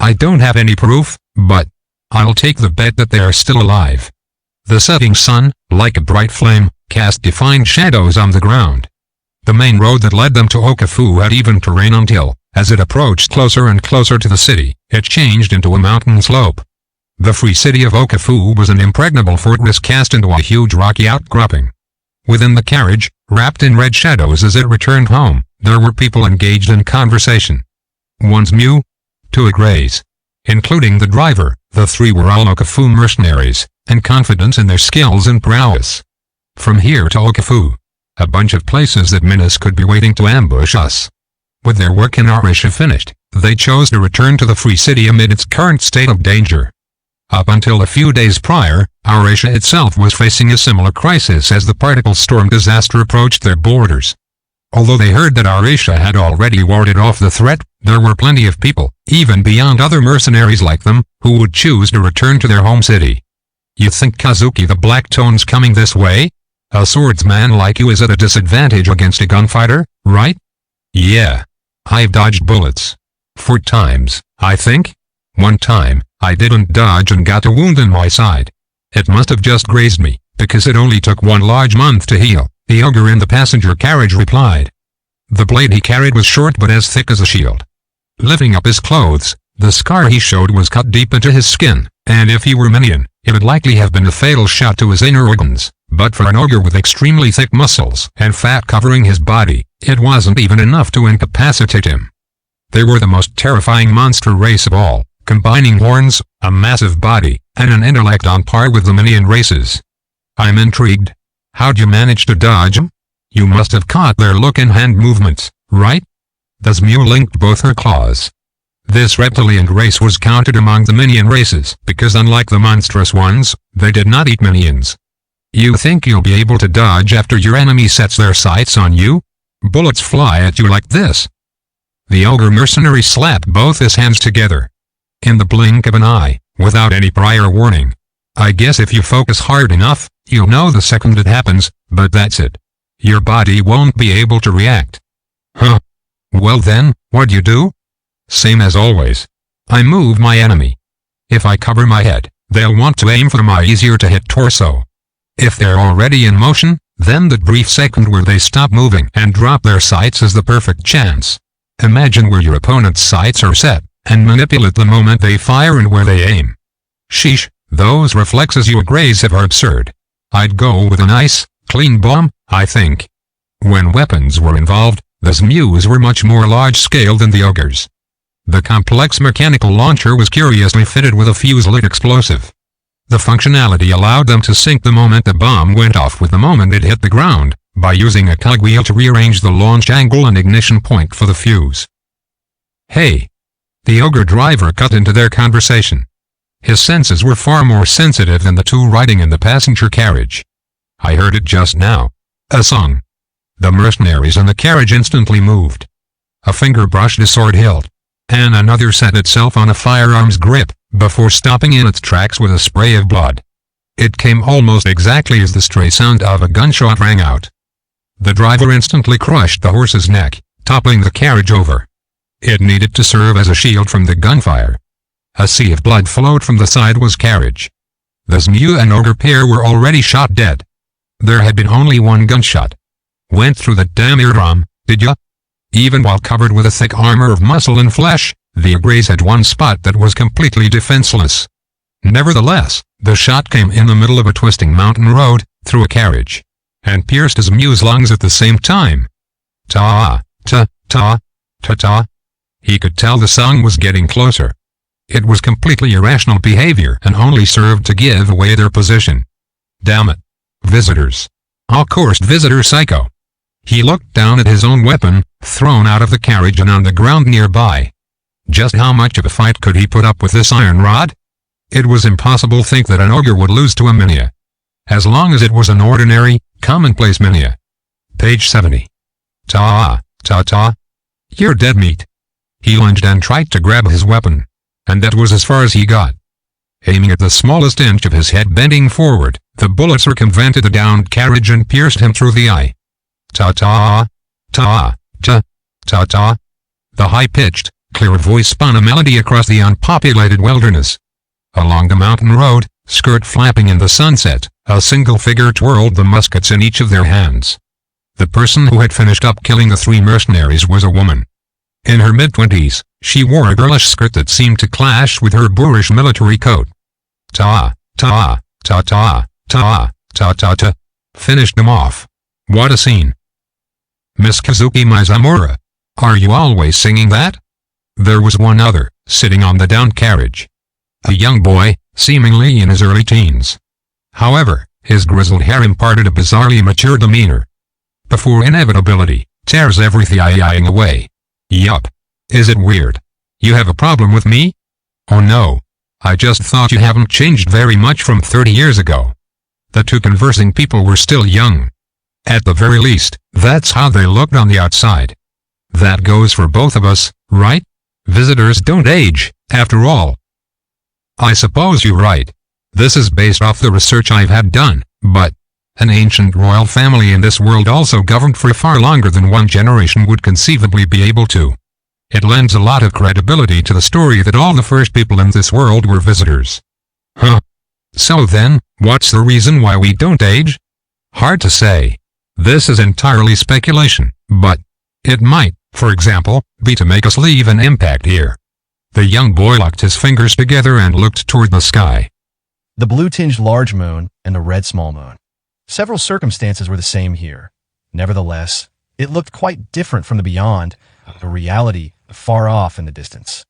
I don't have any proof, but I'll take the bet that they are still alive. The setting sun, like a bright flame, cast defined shadows on the ground. The main road that led them to Okafu had even terrain until, as it approached closer and closer to the city, it changed into a mountain slope. The free city of Okafu was an impregnable fortress cast into a huge rocky outcropping. Within the carriage, wrapped in red shadows as it returned home, there were people engaged in conversation. One's Mew, 2 Grays. Including the driver, the 3 were all Okafu mercenaries, and confident in their skills and prowess. From here to Okafu, a bunch of places that Minas could be waiting to ambush us. With their work in Aurasia finished, they chose to return to the free city amid its current state of danger. Up until a few days prior, Aurasia itself was facing a similar crisis as the particle storm disaster approached their borders. Although they heard that Aurasia had already warded off the threat, there were plenty of people, even beyond other mercenaries like them, who would choose to return to their home city. You think Kazuki the Blacktone's coming this way? A swordsman like you is at a disadvantage against a gunfighter, right? Yeah. I've dodged bullets. 4 times, I think. One time, I didn't dodge and got a wound in my side. It must have just grazed me, because it only took 1 large month to heal, the ogre in the passenger carriage replied. The blade he carried was short but as thick as a shield. Lifting up his clothes, the scar he showed was cut deep into his skin, and if he were Minion, it would likely have been a fatal shot to his inner organs, but for an ogre with extremely thick muscles and fat covering his body, it wasn't even enough to incapacitate him. They were the most terrifying monster race of all, combining horns, a massive body, and an intellect on par with the Minion races. I'm intrigued. How'd you manage to dodge them? You must have caught their look and hand movements, right? The Mew linked both her claws. This reptilian race was counted among the Minion races, because unlike the monstrous ones, they did not eat Minions. You think you'll be able to dodge after your enemy sets their sights on you? Bullets fly at you like this. The ogre mercenary slapped both his hands together. In the blink of an eye, without any prior warning, I guess if you focus hard enough, you'll know the second it happens, but that's it. Your body won't be able to react. Huh. Well then, what do you do? Same as always. I move my enemy. If I cover my head, they'll want to aim for my easier-to-hit torso. If they're already in motion, then the brief second where they stop moving and drop their sights is the perfect chance. Imagine where your opponent's sights are set, and manipulate the moment they fire and where they aim. Sheesh, those reflexes you graze have are absurd. I'd go with a nice, clean bomb, I think. When weapons were involved, the Zmews were much more large-scale than the ogres. The complex mechanical launcher was curiously fitted with a fuse-lit explosive. The functionality allowed them to sync the moment the bomb went off with the moment it hit the ground, by using a cogwheel to rearrange the launch angle and ignition point for the fuse. Hey! The ogre driver cut into their conversation. His senses were far more sensitive than the two riding in the passenger carriage. I heard it just now. A song. The mercenaries in the carriage instantly moved. A finger brushed a sword hilt, and another set itself on a firearm's grip, before stopping in its tracks with a spray of blood. It came almost exactly as the stray sound of a gunshot rang out. The driver instantly crushed the horse's neck, toppling the carriage over. It needed to serve as a shield from the gunfire. A sea of blood flowed from the sideways carriage. The Zmew and ogre pair were already shot dead. There had been only one gunshot. Went through the damn eardrum, did ya? Even while covered with a thick armor of muscle and flesh, the ogres had one spot that was completely defenseless. Nevertheless, the shot came in the middle of a twisting mountain road, through a carriage, and pierced his Zmew's lungs at the same time. Ta, ta, ta, ta, ta. He could tell the song was getting closer. It was completely irrational behavior and only served to give away their position. Damn it. Visitors. Of course, visitor psycho. He looked down at his own weapon, thrown out of the carriage and on the ground nearby. Just how much of a fight could he put up with this iron rod? It was impossible to think that an ogre would lose to a minia. As long as it was an ordinary, commonplace minia. Page 70. Ta, ta, ta. You're dead meat. He lunged and tried to grab his weapon. And that was as far as he got. Aiming at the smallest inch of his head bending forward, the bullet circumvented the downed carriage and pierced him through the eye. Ta-ta, ta, ta, ta-ta. The high-pitched, clear voice spun a melody across the unpopulated wilderness. Along the mountain road, skirt flapping in the sunset, a single figure twirled the muskets in each of their hands. The person who had finished up killing the three mercenaries was a woman. In her mid-twenties, she wore a girlish skirt that seemed to clash with her boorish military coat. Ta, ta, ta, ta, ta, ta, ta, ta. Finished them off. What a scene. Miss Kazuki Mizumura. Are you always singing that? There was one other, sitting on the downed carriage. A young boy, seemingly in his early teens. However, his grizzled hair imparted a bizarrely mature demeanor. Before inevitability, tears everything away. Yup. Is it weird? You have a problem with me? Oh no. I just thought you haven't changed very much from 30 years ago. The two conversing people were still young. At the very least, that's how they looked on the outside. That goes for both of us, right? Visitors don't age, after all. I suppose you're right. This is based off the research I've had done, but an ancient royal family in this world also governed for far longer than one generation would conceivably be able to. It lends a lot of credibility to the story that all the first people in this world were visitors. Huh. So then, what's the reason why we don't age? Hard to say. This is entirely speculation, but it might, for example, be to make us leave an impact here. The young boy locked his fingers together and looked toward the sky. The blue-tinged large moon and the red small moon. Several circumstances were the same here. Nevertheless, it looked quite different from the beyond, the reality far off in the distance.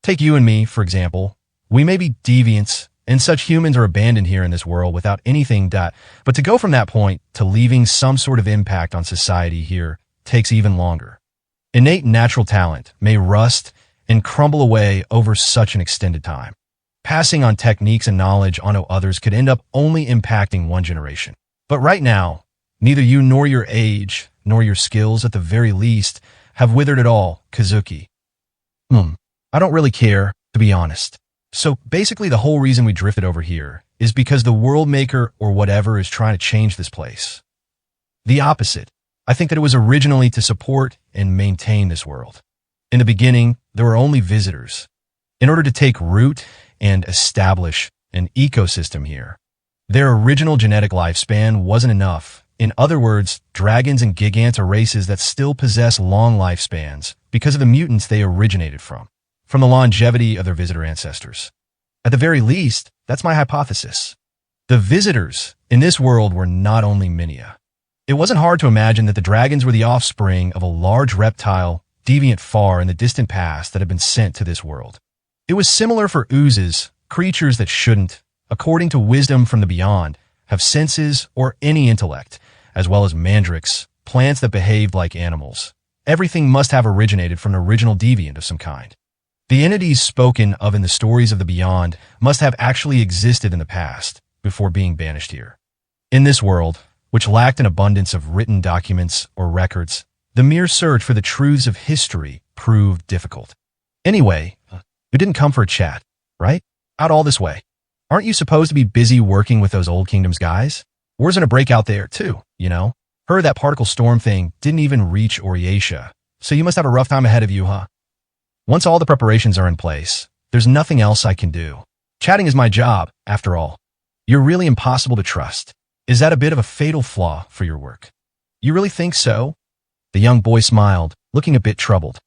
Take you and me, for example. We may be deviants, and such humans are abandoned here in this world without anything but to go from that point to leaving some sort of impact on society here takes even longer. Innate natural talent may rust and crumble away over such an extended time. Passing on techniques and knowledge onto others could end up only impacting one generation. But right now, neither you nor your age, nor your skills at the very least, have withered at all, Kazuki. I don't really care, to be honest. So basically the whole reason we drifted over here is because the world maker or whatever is trying to change this place. The opposite. I think that it was originally to support and maintain this world. In the beginning, there were only visitors. In order to take root and establish an ecosystem here, their original genetic lifespan wasn't enough. In other words, dragons and gigants are races that still possess long lifespans because of the mutants they originated from the longevity of their visitor ancestors. At the very least, that's my hypothesis. The visitors in this world were not only Minia. It wasn't hard to imagine that the dragons were the offspring of a large reptile deviant far in the distant past that had been sent to this world. It was similar for oozes, creatures that shouldn't, according to wisdom from the beyond, have senses or any intellect, as well as mandrakes, plants that behaved like animals. Everything must have originated from an original deviant of some kind. The entities spoken of in the stories of the beyond must have actually existed in the past before being banished here. In this world, which lacked an abundance of written documents or records, the mere search for the truths of history proved difficult. Anyway, you didn't come for a chat, right? Out all this way. Aren't you supposed to be busy working with those Old Kingdoms guys? War's gonna break out there too, you know? Heard that particle storm thing didn't even reach Oriatia, so you must have a rough time ahead of you, huh? Once all the preparations are in place, there's nothing else I can do. Chatting is my job, after all. You're really impossible to trust. Is that a bit of a fatal flaw for your work? You really think so? The young boy smiled, looking a bit troubled.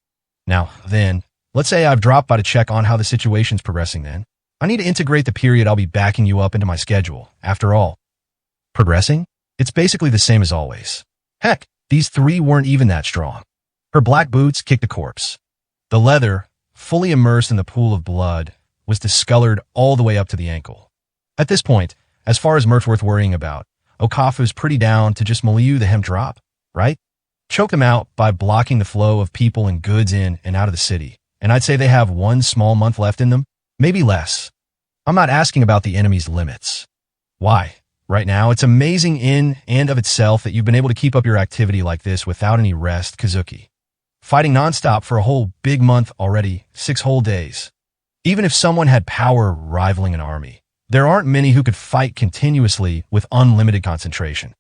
Now, then, let's say I've dropped by to check on how the situation's progressing then. I need to integrate the period I'll be backing you up into my schedule, after all. Progressing? It's basically the same as always. Heck, these three weren't even that strong. Her black boots kicked a corpse. The leather, fully immersed in the pool of blood, was discolored all the way up to the ankle. At this point, as far as Mert's worth worrying about, Okafu's pretty down to just milieu the hem drop, right? Choke them out by blocking the flow of people and goods in and out of the city. And I'd say they have one small month left in them, maybe less. I'm not asking about the enemy's limits. Why? Right now, it's amazing in and of itself that you've been able to keep up your activity like this without any rest, Kazuki. Fighting nonstop for a whole big month already, 6 whole days. Even if someone had power rivaling an army, there aren't many who could fight continuously with unlimited concentration.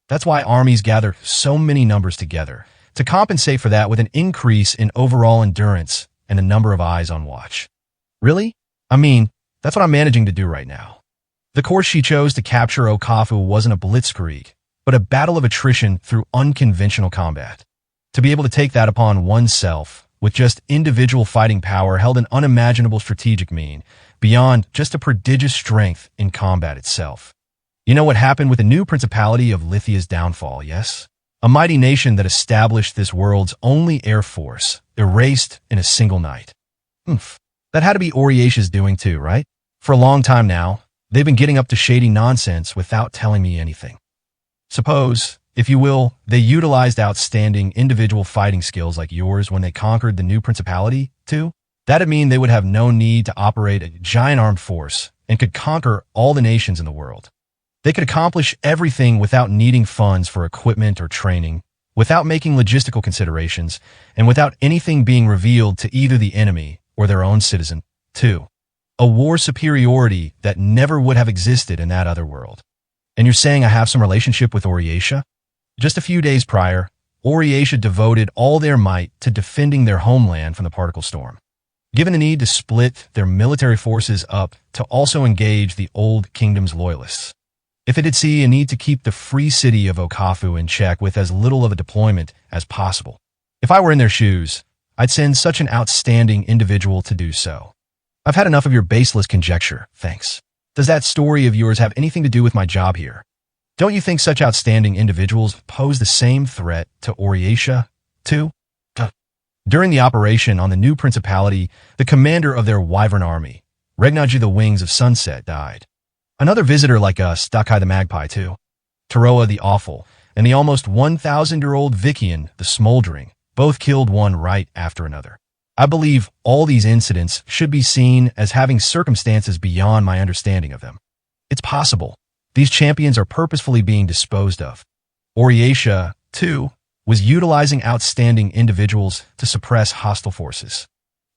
That's why armies gather so many numbers together, to compensate for that with an increase in overall endurance and the number of eyes on watch. Really? I mean, that's what I'm managing to do right now. The course she chose to capture Okafu wasn't a blitzkrieg, but a battle of attrition through unconventional combat. To be able to take that upon oneself, with just individual fighting power held an unimaginable strategic mean, beyond just a prodigious strength in combat itself. You know what happened with the new principality of Lithia's downfall, yes? A mighty nation that established this world's only air force, erased in a single night. That had to be Oriacia's doing too, right? For a long time now, they've been getting up to shady nonsense without telling me anything. Suppose, if you will, they utilized outstanding individual fighting skills like yours when they conquered the new principality, too? That'd mean they would have no need to operate a giant armed force and could conquer all the nations in the world. They could accomplish everything without needing funds for equipment or training, without making logistical considerations, and without anything being revealed to either the enemy or their own citizen, too. A war superiority that never would have existed in that other world. And you're saying I have some relationship with Oriacia? Just a few days prior, Oriacia devoted all their might to defending their homeland from the particle storm. Given the need to split their military forces up to also engage the Old Kingdom's loyalists. If it did see a need to keep the free city of Okafu in check with as little of a deployment as possible. If I were in their shoes, I'd send such an outstanding individual to do so. I've had enough of your baseless conjecture, thanks. Does that story of yours have anything to do with my job here? Don't you think such outstanding individuals pose the same threat to Oriacia, too? During the operation on the new principality, the commander of their wyvern army, Regnaji the Wings of Sunset, died. Another visitor like us, Dakai the Magpie, too. Taroa the Awful, and the almost 1,000-year-old Vikian the Smoldering, both killed one right after another. I believe all these incidents should be seen as having circumstances beyond my understanding of them. It's possible. These champions are purposefully being disposed of. Oriacia, too, was utilizing outstanding individuals to suppress hostile forces.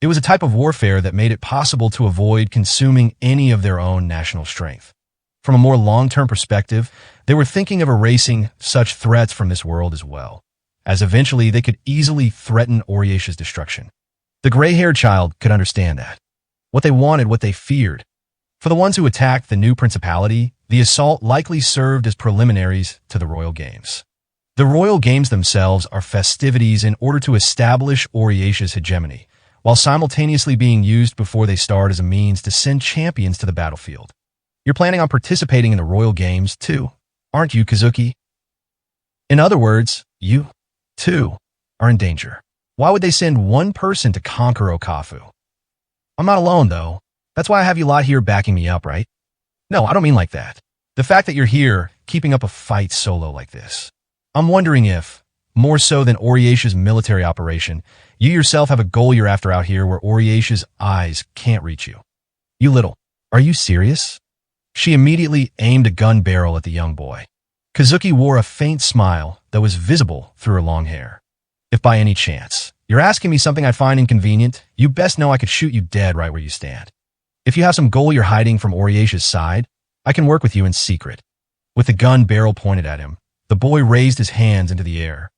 It was a type of warfare that made it possible to avoid consuming any of their own national strength. From a more long-term perspective, they were thinking of erasing such threats from this world as well, as eventually they could easily threaten Oriesha's destruction. The gray-haired child could understand that. What they wanted, what they feared. For the ones who attacked the new principality, the assault likely served as preliminaries to the Royal Games. The Royal Games themselves are festivities in order to establish Oriesha's hegemony, while simultaneously being used before they start as a means to send champions to the battlefield. You're planning on participating in the Royal Games too, aren't you, Kazuki? In other words, you, too, are in danger. Why would they send one person to conquer Okafu? I'm not alone, though. That's why I have you lot here backing me up, right? No, I don't mean like that. The fact that you're here, keeping up a fight solo like this. I'm wondering if, more so than Oriesha's military operation, you yourself have a goal you're after out here where Oriesha's eyes can't reach you. You little, are you serious? She immediately aimed a gun barrel at the young boy. Kazuki wore a faint smile that was visible through her long hair. If by any chance you're asking me something I find inconvenient, you best know I could shoot you dead right where you stand. If you have some goal you're hiding from Oriesha's side, I can work with you in secret. With the gun barrel pointed at him, the boy raised his hands into the air.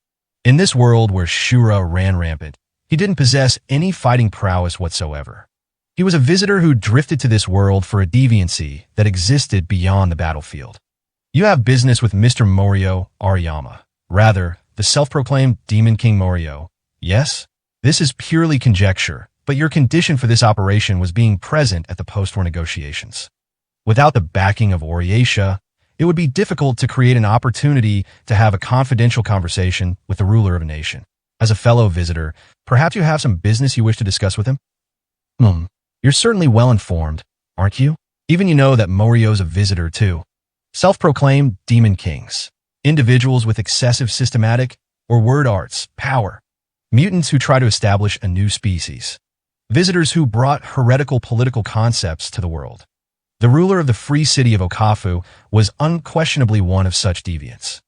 In this world where Shura ran rampant, he didn't possess any fighting prowess whatsoever. He was a visitor who drifted to this world for a deviancy that existed beyond the battlefield. You have business with Mr. Morio Ariyama, rather, the self-proclaimed Demon King Morio. Yes? This is purely conjecture, but your condition for this operation was being present at the post-war negotiations. Without the backing of Oriesha, it would be difficult to create an opportunity to have a confidential conversation with the ruler of a nation. As a fellow visitor, perhaps you have some business you wish to discuss with him? You're certainly well informed, aren't you? Even you know that Morio's a visitor too. Self-proclaimed demon kings. Individuals with excessive systematic or word arts, power. Mutants who try to establish a new species. Visitors who brought heretical political concepts to the world. The ruler of the free city of Okafu was unquestionably one of such deviants.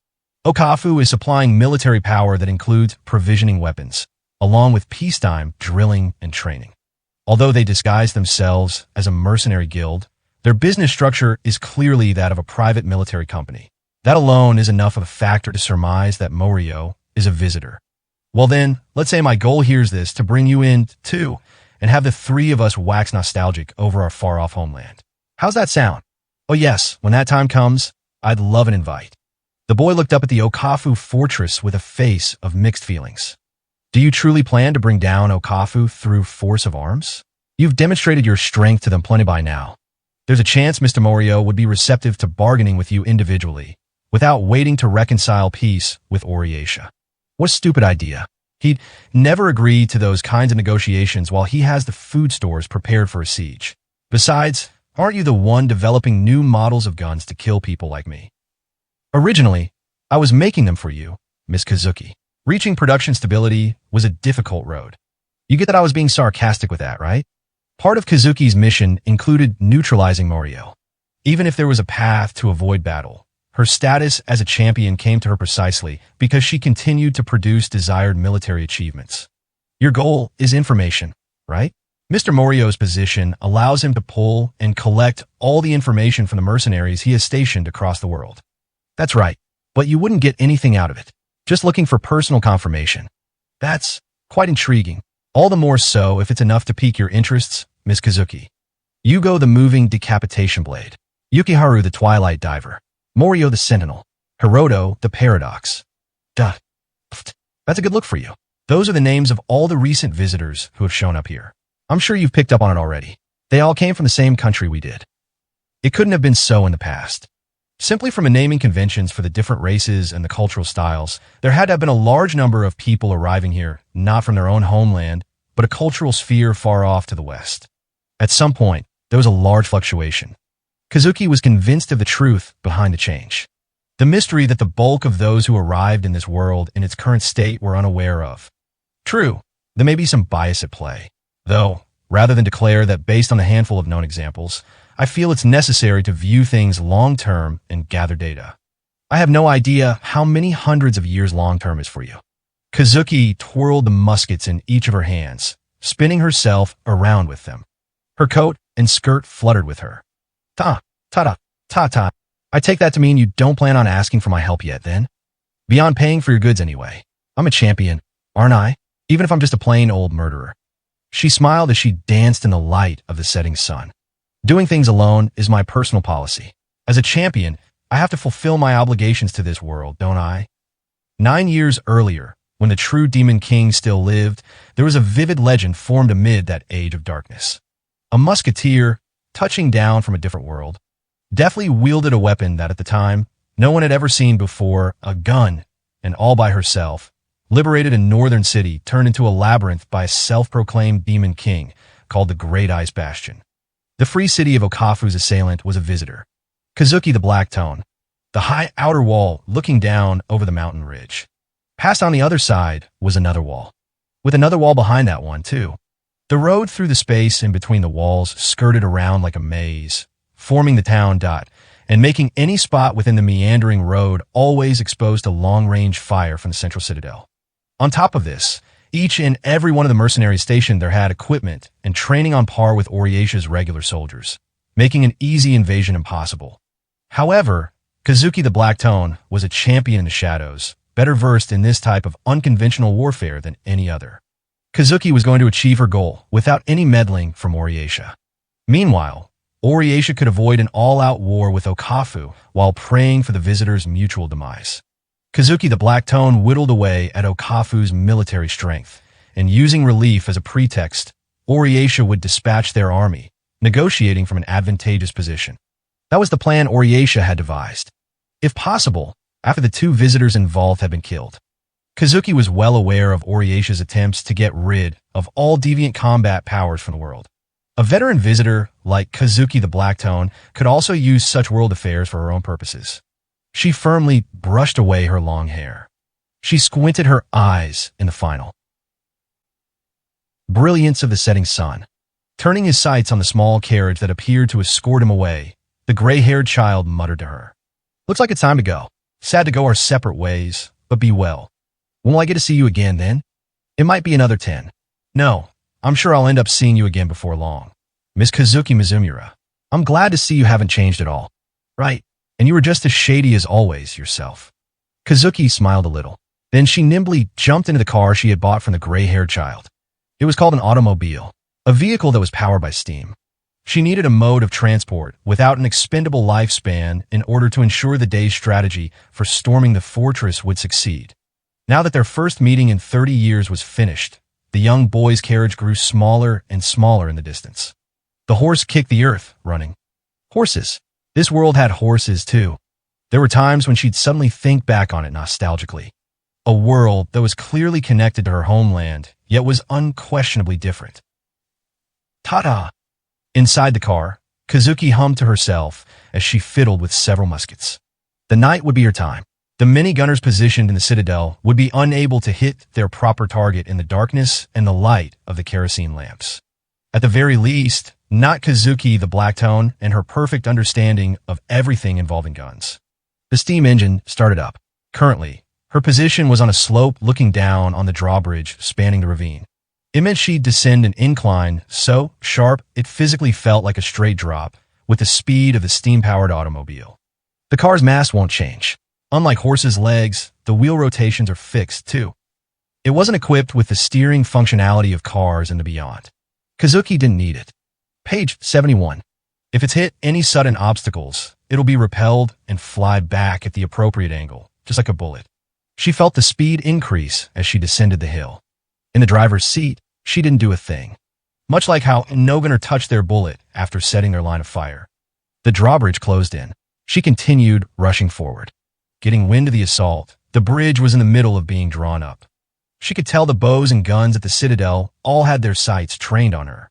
Okafu is supplying military power that includes provisioning weapons, along with peacetime drilling and training. Although they disguise themselves as a mercenary guild, their business structure is clearly that of a private military company. That alone is enough of a factor to surmise that Morio is a visitor. Well then, let's say my goal here is this, to bring you in, too, and have the three of us wax nostalgic over our far-off homeland. How's that sound? Oh yes, when that time comes, I'd love an invite. The boy looked up at the Okafu fortress with a face of mixed feelings. Do you truly plan to bring down Okafu through force of arms? You've demonstrated your strength to them plenty by now. There's a chance Mr. Morio would be receptive to bargaining with you individually, without waiting to reconcile peace with Oriesha. What a stupid idea. He'd never agree to those kinds of negotiations while he has the food stores prepared for a siege. Besides, aren't you the one developing new models of guns to kill people like me? Originally, I was making them for you, Miss Kazuki. Reaching production stability was a difficult road. You get that I was being sarcastic with that, right? Part of Kazuki's mission included neutralizing Morio. Even if there was a path to avoid battle, her status as a champion came to her precisely because she continued to produce desired military achievements. Your goal is information, right? Mr. Morio's position allows him to pull and collect all the information from the mercenaries he has stationed across the world. That's right, but you wouldn't get anything out of it. Just looking for personal confirmation. That's quite intriguing. All the more so if it's enough to pique your interests, Miss Kazuki. Yugo the moving decapitation blade. Yukiharu the twilight diver. Morio the sentinel. Hiroto the paradox. Duh. That's a good look for you. Those are the names of all the recent visitors who have shown up here. I'm sure you've picked up on it already. They all came from the same country we did. It couldn't have been so in the past. Simply from a naming conventions for the different races and the cultural styles, there had to have been a large number of people arriving here, not from their own homeland, but a cultural sphere far off to the west. At some point, there was a large fluctuation. Kazuki was convinced of the truth behind the change. The mystery that the bulk of those who arrived in this world in its current state were unaware of. True, there may be some bias at play. Though, rather than declare that based on the handful of known examples, I feel it's necessary to view things long-term and gather data. I have no idea how many hundreds of years long-term is for you. Kazuki twirled the muskets in each of her hands, spinning herself around with them. Her coat and skirt fluttered with her. Ta-da, Ta-ta. I take that to mean you don't plan on asking for my help yet, then? Beyond paying for your goods anyway. I'm a champion, aren't I? Even if I'm just a plain old murderer. She smiled as she danced in the light of the setting sun. Doing things alone is my personal policy. As a champion, I have to fulfill my obligations to this world, don't I? 9 years earlier, when the true Demon King still lived, there was a vivid legend formed amid that age of darkness. A musketeer, touching down from a different world, deftly wielded a weapon that at the time no one had ever seen before, a gun, and all by herself, liberated a northern city turned into a labyrinth by a self-proclaimed demon king called the Great Ice Bastion. The free city of Okafu's assailant was a visitor, Kazuki the Black Tone, the high outer wall looking down over the mountain ridge. Past on the other side was another wall, with another wall behind that one, too. The road through the space in between the walls skirted around like a maze, forming the town dot, and making any spot within the meandering road always exposed to long-range fire from the central citadel. On top of this, each and every one of the mercenaries stationed there had equipment and training on par with Oriesha's regular soldiers, making an easy invasion impossible. However, Kazuki the Black Tone was a champion in the shadows, better versed in this type of unconventional warfare than any other. Kazuki was going to achieve her goal without any meddling from Oriesha. Meanwhile, Oriesha could avoid an all-out war with Okafu while praying for the visitors' mutual demise. Kazuki the Black Tone whittled away at Okafu's military strength, and using relief as a pretext, Oriesha would dispatch their army, negotiating from an advantageous position. That was the plan Oriesha had devised. If possible, after the two visitors involved had been killed. Kazuki was well aware of Oriesha's attempts to get rid of all deviant combat powers from the world. A veteran visitor like Kazuki the Black Tone could also use such world affairs for her own purposes. She firmly brushed away her long hair. She squinted her eyes in the final brilliance of the setting sun. Turning his sights on the small carriage that appeared to escort him away, the gray-haired child muttered to her, "Looks like it's time to go. Sad to go our separate ways, but be well. When will I get to see you again then? It might be another 10. No, I'm sure I'll end up seeing you again before long. Miss Kazuki Mizumura, I'm glad to see you haven't changed at all. Right, and you were just as shady as always yourself." Kazuki smiled a little. Then she nimbly jumped into the car she had bought from the gray-haired child. It was called an automobile, a vehicle that was powered by steam. She needed a mode of transport without an expendable lifespan in order to ensure the day's strategy for storming the fortress would succeed. Now that their first meeting in 30 years was finished, the young boy's carriage grew smaller and smaller in the distance. The horse kicked the earth, running. Horses. This world had horses, too. There were times when she'd suddenly think back on it nostalgically. A world that was clearly connected to her homeland, yet was unquestionably different. Ta-da! Inside the car, Kazuki hummed to herself as she fiddled with several muskets. The night would be her time. The many gunners positioned in the citadel would be unable to hit their proper target in the darkness and the light of the kerosene lamps. At the very least, not Kazuki the Black Tone and her perfect understanding of everything involving guns. The steam engine started up. Currently, her position was on a slope looking down on the drawbridge spanning the ravine. It meant she'd descend an incline so sharp it physically felt like a straight drop with the speed of the steam-powered automobile. The car's mass won't change. Unlike horses' legs, the wheel rotations are fixed, too. It wasn't equipped with the steering functionality of cars and the beyond. Kazuki didn't need it. Page 71. If it's hit any sudden obstacles, it'll be repelled and fly back at the appropriate angle, just like a bullet. She felt the speed increase as she descended the hill. In the driver's seat, she didn't do a thing. Much like how no gunner touched their bullet after setting their line of fire. The drawbridge closed in. She continued rushing forward. Getting wind of the assault, the bridge was in the middle of being drawn up. She could tell the bows and guns at the citadel all had their sights trained on her.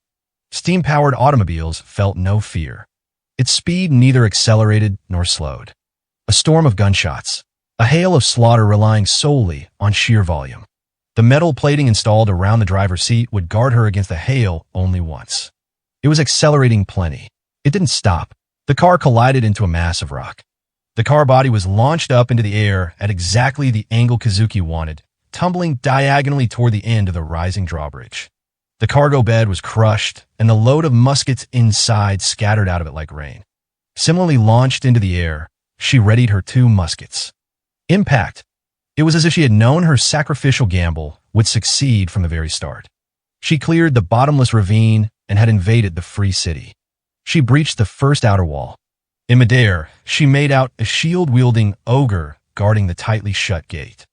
Steam-powered automobiles felt no fear. Its speed neither accelerated nor slowed. A storm of gunshots. A hail of slaughter relying solely on sheer volume. The metal plating installed around the driver's seat would guard her against the hail only once. It was accelerating plenty. It didn't stop. The car collided into a mass of rock. The car body was launched up into the air at exactly the angle Kazuki wanted, tumbling diagonally toward the end of the rising drawbridge. The cargo bed was crushed, and the load of muskets inside scattered out of it like rain. Similarly launched into the air, she readied her 2 muskets. Impact! It was as if she had known her sacrificial gamble would succeed from the very start. She cleared the bottomless ravine and had invaded the free city. She breached the first outer wall. In midair, she made out a shield-wielding ogre guarding the tightly shut gate.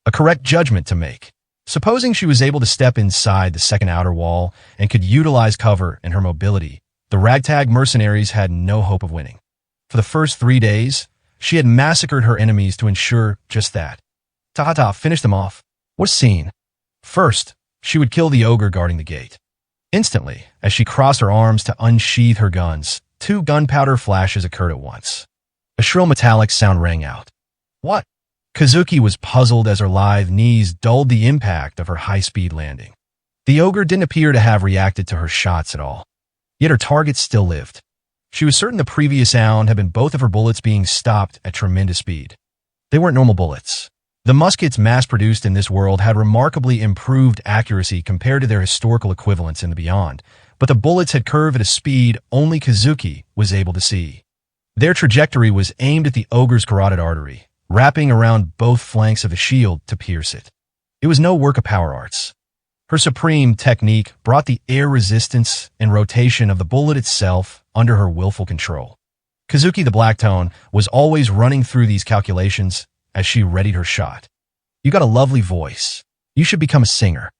A correct judgment to make. Supposing she was able to step inside the second outer wall and could utilize cover and her mobility, the ragtag mercenaries had no hope of winning. For the first 3 days, she had massacred her enemies to ensure just that. Ta-ta, finished them off. What a scene. First, she would kill the ogre guarding the gate. Instantly, as she crossed her arms to unsheath her guns, 2 gunpowder flashes occurred at once. A shrill metallic sound rang out. What? Kazuki was puzzled as her lithe knees dulled the impact of her high-speed landing. The ogre didn't appear to have reacted to her shots at all. Yet her target still lived. She was certain the previous sound had been both of her bullets being stopped at tremendous speed. They weren't normal bullets. The muskets mass-produced in this world had remarkably improved accuracy compared to their historical equivalents in the beyond, but the bullets had curved at a speed only Kazuki was able to see. Their trajectory was aimed at the ogre's carotid artery, wrapping around both flanks of the shield to pierce it. It was no work of power arts. Her supreme technique brought the air resistance and rotation of the bullet itself under her willful control. Kazuki the Blacktone was always running through these calculations as she readied her shot. You got a lovely voice. You should become a singer.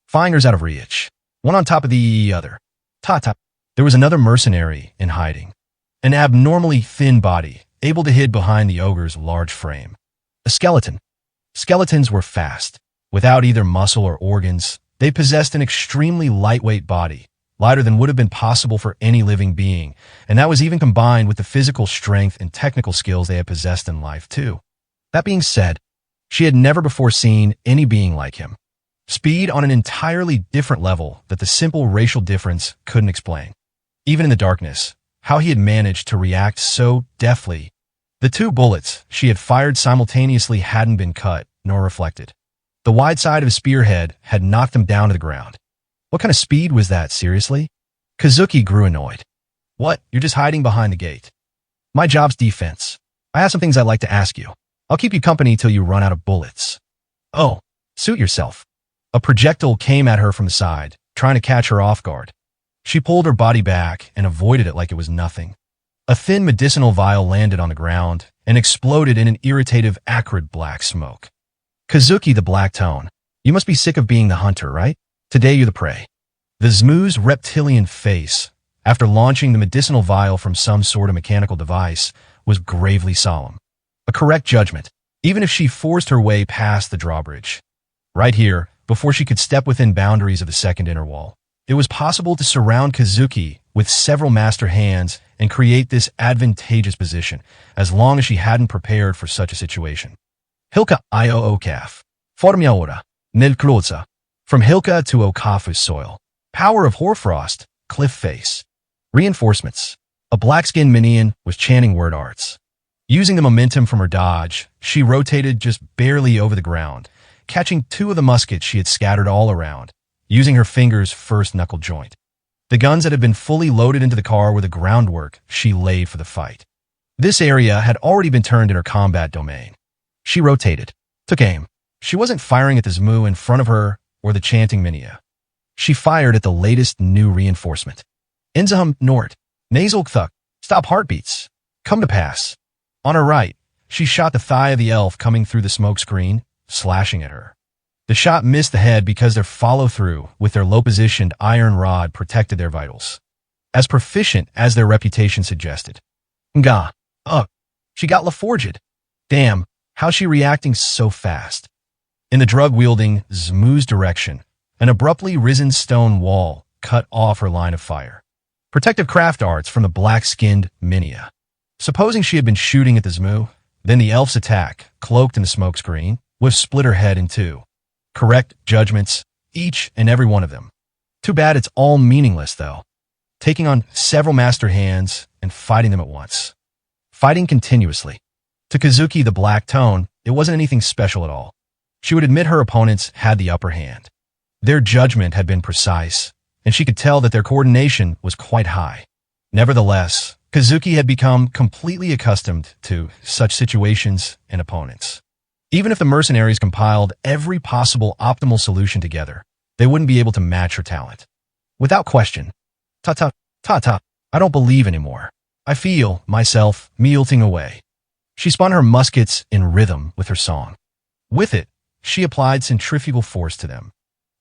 Fingers out of reach. One on top of the other. Ta-ta. There was another mercenary in hiding. An abnormally thin body, able to hide behind the ogre's large frame. A skeleton. Skeletons were fast. Without either muscle or organs, they possessed an extremely lightweight body, lighter than would have been possible for any living being, and that was even combined with the physical strength and technical skills they had possessed in life, too. That being said, she had never before seen any being like him. Speed on an entirely different level that the simple racial difference couldn't explain. Even in the darkness, how he had managed to react so deftly. The 2 bullets she had fired simultaneously hadn't been cut nor reflected. The wide side of his spearhead had knocked him down to the ground. What kind of speed was that, seriously? Kazuki grew annoyed. What? You're just hiding behind the gate. My job's defense. I have some things I'd like to ask you. I'll keep you company till you run out of bullets. Oh, suit yourself. A projectile came at her from the side, trying to catch her off guard. She pulled her body back and avoided it like it was nothing. A thin medicinal vial landed on the ground and exploded in an irritative, acrid black smoke. Kazuki the Blacktone, you must be sick of being the hunter, right? Today you're the prey. The Zmu's reptilian face, after launching the medicinal vial from some sort of mechanical device, was gravely solemn. A correct judgment, even if she forced her way past the drawbridge. Right here, before she could step within boundaries of the second inner wall, it was possible to surround Kazuki with several master hands and create this advantageous position, as long as she hadn't prepared for such a situation. Hilka io Okaf. Formia ora. Nel Kloza. From Hilka to Okafu's soil. Power of Hoarfrost. Cliff face. Reinforcements. A black-skinned minion was chanting word arts. Using the momentum from her dodge, she rotated just barely over the ground, catching 2 of the muskets she had scattered all around, using her finger's first knuckle joint. The guns that had been fully loaded into the car were the groundwork she laid for the fight. This area had already been turned in her combat domain. She rotated, took aim. She wasn't firing at the Zmu in front of her or the chanting Minia. She fired at the latest new reinforcement. Inzahum Nort. Nasal Thuk. Stop heartbeats. Come to pass. On her right, she shot the thigh of the elf coming through the smoke screen, slashing at her. The shot missed the head because their follow-through with their low-positioned iron rod protected their vitals. As proficient as their reputation suggested. Nga. She got LaForged. Damn, how's she reacting so fast? In the drug-wielding Zmu's direction, an abruptly risen stone wall cut off her line of fire. Protective craft arts from the black-skinned Minia. Supposing she had been shooting at the Zmu, then the elf's attack, cloaked in the smokescreen, would have split her head in 2. Correct judgments, each and every one of them. Too bad it's all meaningless, though. Taking on several master hands and fighting them at once. Fighting continuously. To Kazuki the Blacktone, it wasn't anything special at all. She would admit her opponents had the upper hand. Their judgment had been precise, and she could tell that their coordination was quite high. Nevertheless, Kazuki had become completely accustomed to such situations and opponents. Even if the mercenaries compiled every possible optimal solution together, they wouldn't be able to match her talent. Without question. Ta-ta, I don't believe anymore. I feel myself melting away. She spun her muskets in rhythm with her song. With it, she applied centrifugal force to them.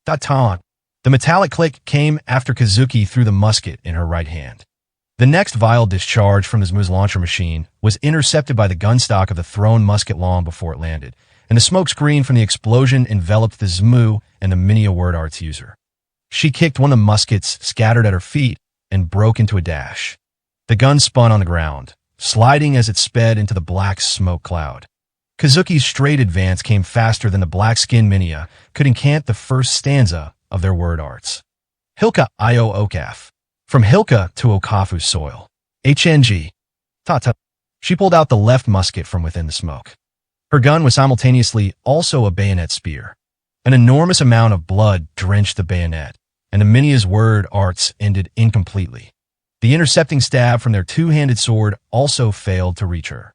Ta-ta. The metallic click came after Kazuki threw the musket in her right hand. The next vile discharge from the Zmu's launcher machine was intercepted by the gunstock of the thrown musket long before it landed, and the smoke screen from the explosion enveloped the Zmu and the Minia word arts user. She kicked one of the muskets scattered at her feet and broke into a dash. The gun spun on the ground, sliding as it sped into the black smoke cloud. Kazuki's straight advance came faster than the black-skinned Minia could incant the first stanza of their word arts. Hilka Io Okaf. From Hilka to Okafu's soil. HNG. Ta-ta. She pulled out the left musket from within the smoke. Her gun was simultaneously also a bayonet spear. An enormous amount of blood drenched the bayonet, and the Minia's word arts ended incompletely. The intercepting stab from their two-handed sword also failed to reach her.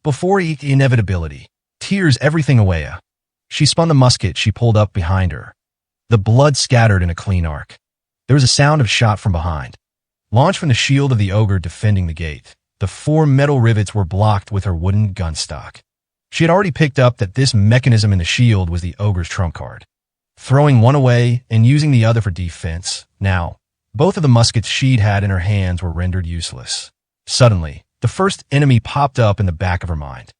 Before the inevitability, tears everything away. She spun the musket she pulled up behind her. The blood scattered in a clean arc. There was a sound of shot from behind. Launched from the shield of the ogre defending the gate, the 4 metal rivets were blocked with her wooden gunstock. She had already picked up that this mechanism in the shield was the ogre's trump card. Throwing one away and using the other for defense, now, both of the muskets she'd had in her hands were rendered useless. Suddenly, the first enemy popped up in the back of her mind.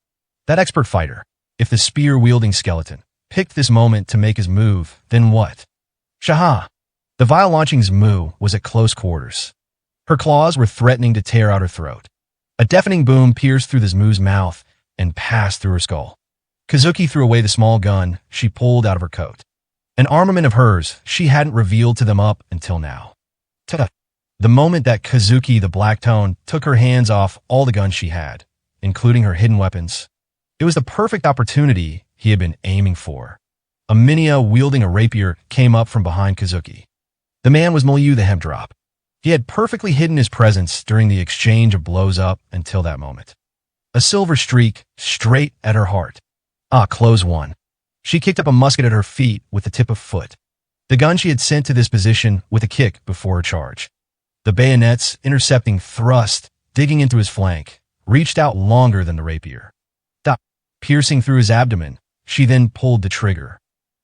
That expert fighter, if the spear-wielding skeleton, picked this moment to make his move, then what? Shaha! The vile-launching Zmu was at close quarters. Her claws were threatening to tear out her throat. A deafening boom pierced through the Zmu's mouth and passed through her skull. Kazuki threw away the small gun she pulled out of her coat. An armament of hers she hadn't revealed to them up until now. Ta-da! The moment that Kazuki the Black Tone took her hands off all the guns she had, including her hidden weapons, it was the perfect opportunity he had been aiming for. A Minia wielding a rapier came up from behind Kazuki. The man was Milieu the Hemdrop. He had perfectly hidden his presence during the exchange of blows up until that moment. A silver streak straight at her heart. Close one. She kicked up a musket at her feet with the tip of foot. The gun she had sent to this position with a kick before a charge. The bayonet's intercepting thrust, digging into his flank, reached out longer than the rapier. Piercing through his abdomen, she then pulled the trigger.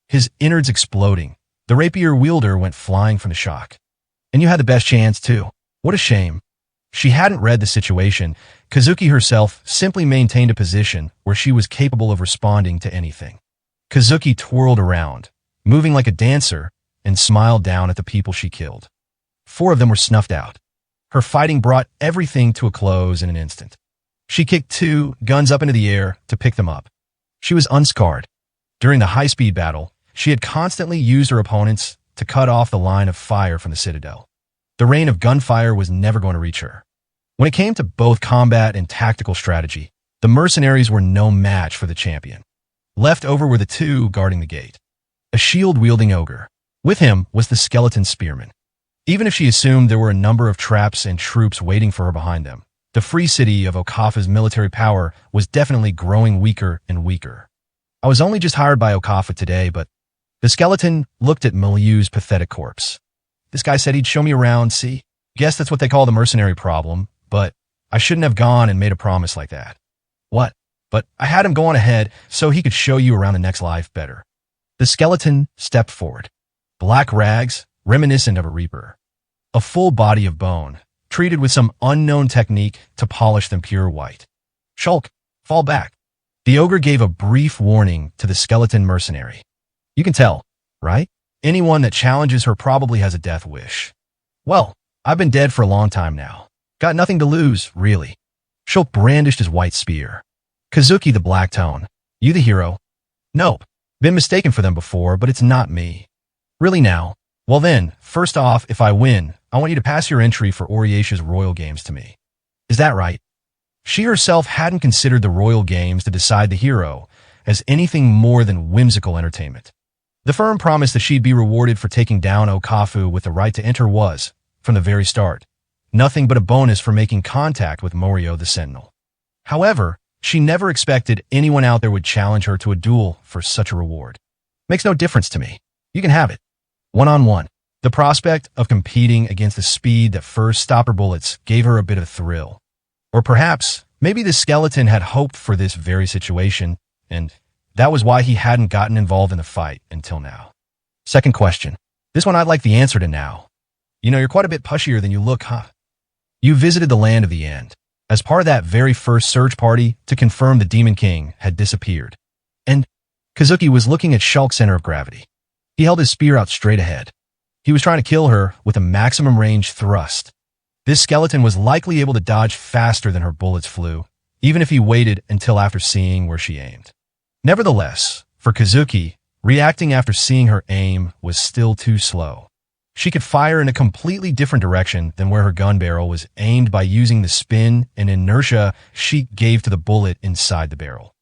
His innards exploding. The rapier wielder went flying from the shock. And you had the best chance, too. What a shame. She hadn't read the situation. Kazuki herself simply maintained a position where she was capable of responding to anything. Kazuki twirled around, moving like a dancer, and smiled down at the people she killed. 4 of them were snuffed out. Her fighting brought everything to a close in an instant. She kicked 2 guns up into the air to pick them up. She was unscarred. During the high-speed battle, she had constantly used her opponents to cut off the line of fire from the citadel. The rain of gunfire was never going to reach her. When it came to both combat and tactical strategy, the mercenaries were no match for the champion. Left over were the 2 guarding the gate. A shield-wielding ogre. With him was the skeleton spearman. Even if she assumed there were a number of traps and troops waiting for her behind them, the free city of Okafa's military power was definitely growing weaker and weaker. I was only just hired by Okafa today, but the skeleton looked at Milieu's pathetic corpse. This guy said he'd show me around, see? Guess that's what they call the mercenary problem, but I shouldn't have gone and made a promise like that. What? But I had him go on ahead so he could show you around the next life better. The skeleton stepped forward. Black rags, reminiscent of a reaper. A full body of bone, treated with some unknown technique to polish them pure white. Shulk, fall back. The ogre gave a brief warning to the skeleton mercenary. You can tell, right? Anyone that challenges her probably has a death wish. Well, I've been dead for a long time now. Got nothing to lose, really. Shulk brandished his white spear. Kazuki the Black Tone. You the hero? Nope. Been mistaken for them before, but it's not me. Really now? Well then, first off, if I win, I want you to pass your entry for Oriesha's Royal Games to me. Is that right? She herself hadn't considered the Royal Games to decide the hero as anything more than whimsical entertainment. The firm promise that she'd be rewarded for taking down Okafu with the right to enter was, from the very start, nothing but a bonus for making contact with Morio the Sentinel. However, she never expected anyone out there would challenge her to a duel for such a reward. Makes no difference to me. You can have it. One-on-one. The prospect of competing against the speed that first stopped her bullets gave her a bit of a thrill. Or perhaps, maybe the skeleton had hoped for this very situation, and that was why he hadn't gotten involved in the fight until now. Second question. This one I'd like the answer to now. You're quite a bit pushier than you look, huh? You visited the Land of the End as part of that very first search party to confirm the Demon King had disappeared. And Kazuki was looking at Shulk's center of gravity. He held his spear out straight ahead. He was trying to kill her with a maximum range thrust. This skeleton was likely able to dodge faster than her bullets flew, even if he waited until after seeing where she aimed. Nevertheless, for Kazuki, reacting after seeing her aim was still too slow. She could fire in a completely different direction than where her gun barrel was aimed by using the spin and inertia she gave to the bullet inside the barrel.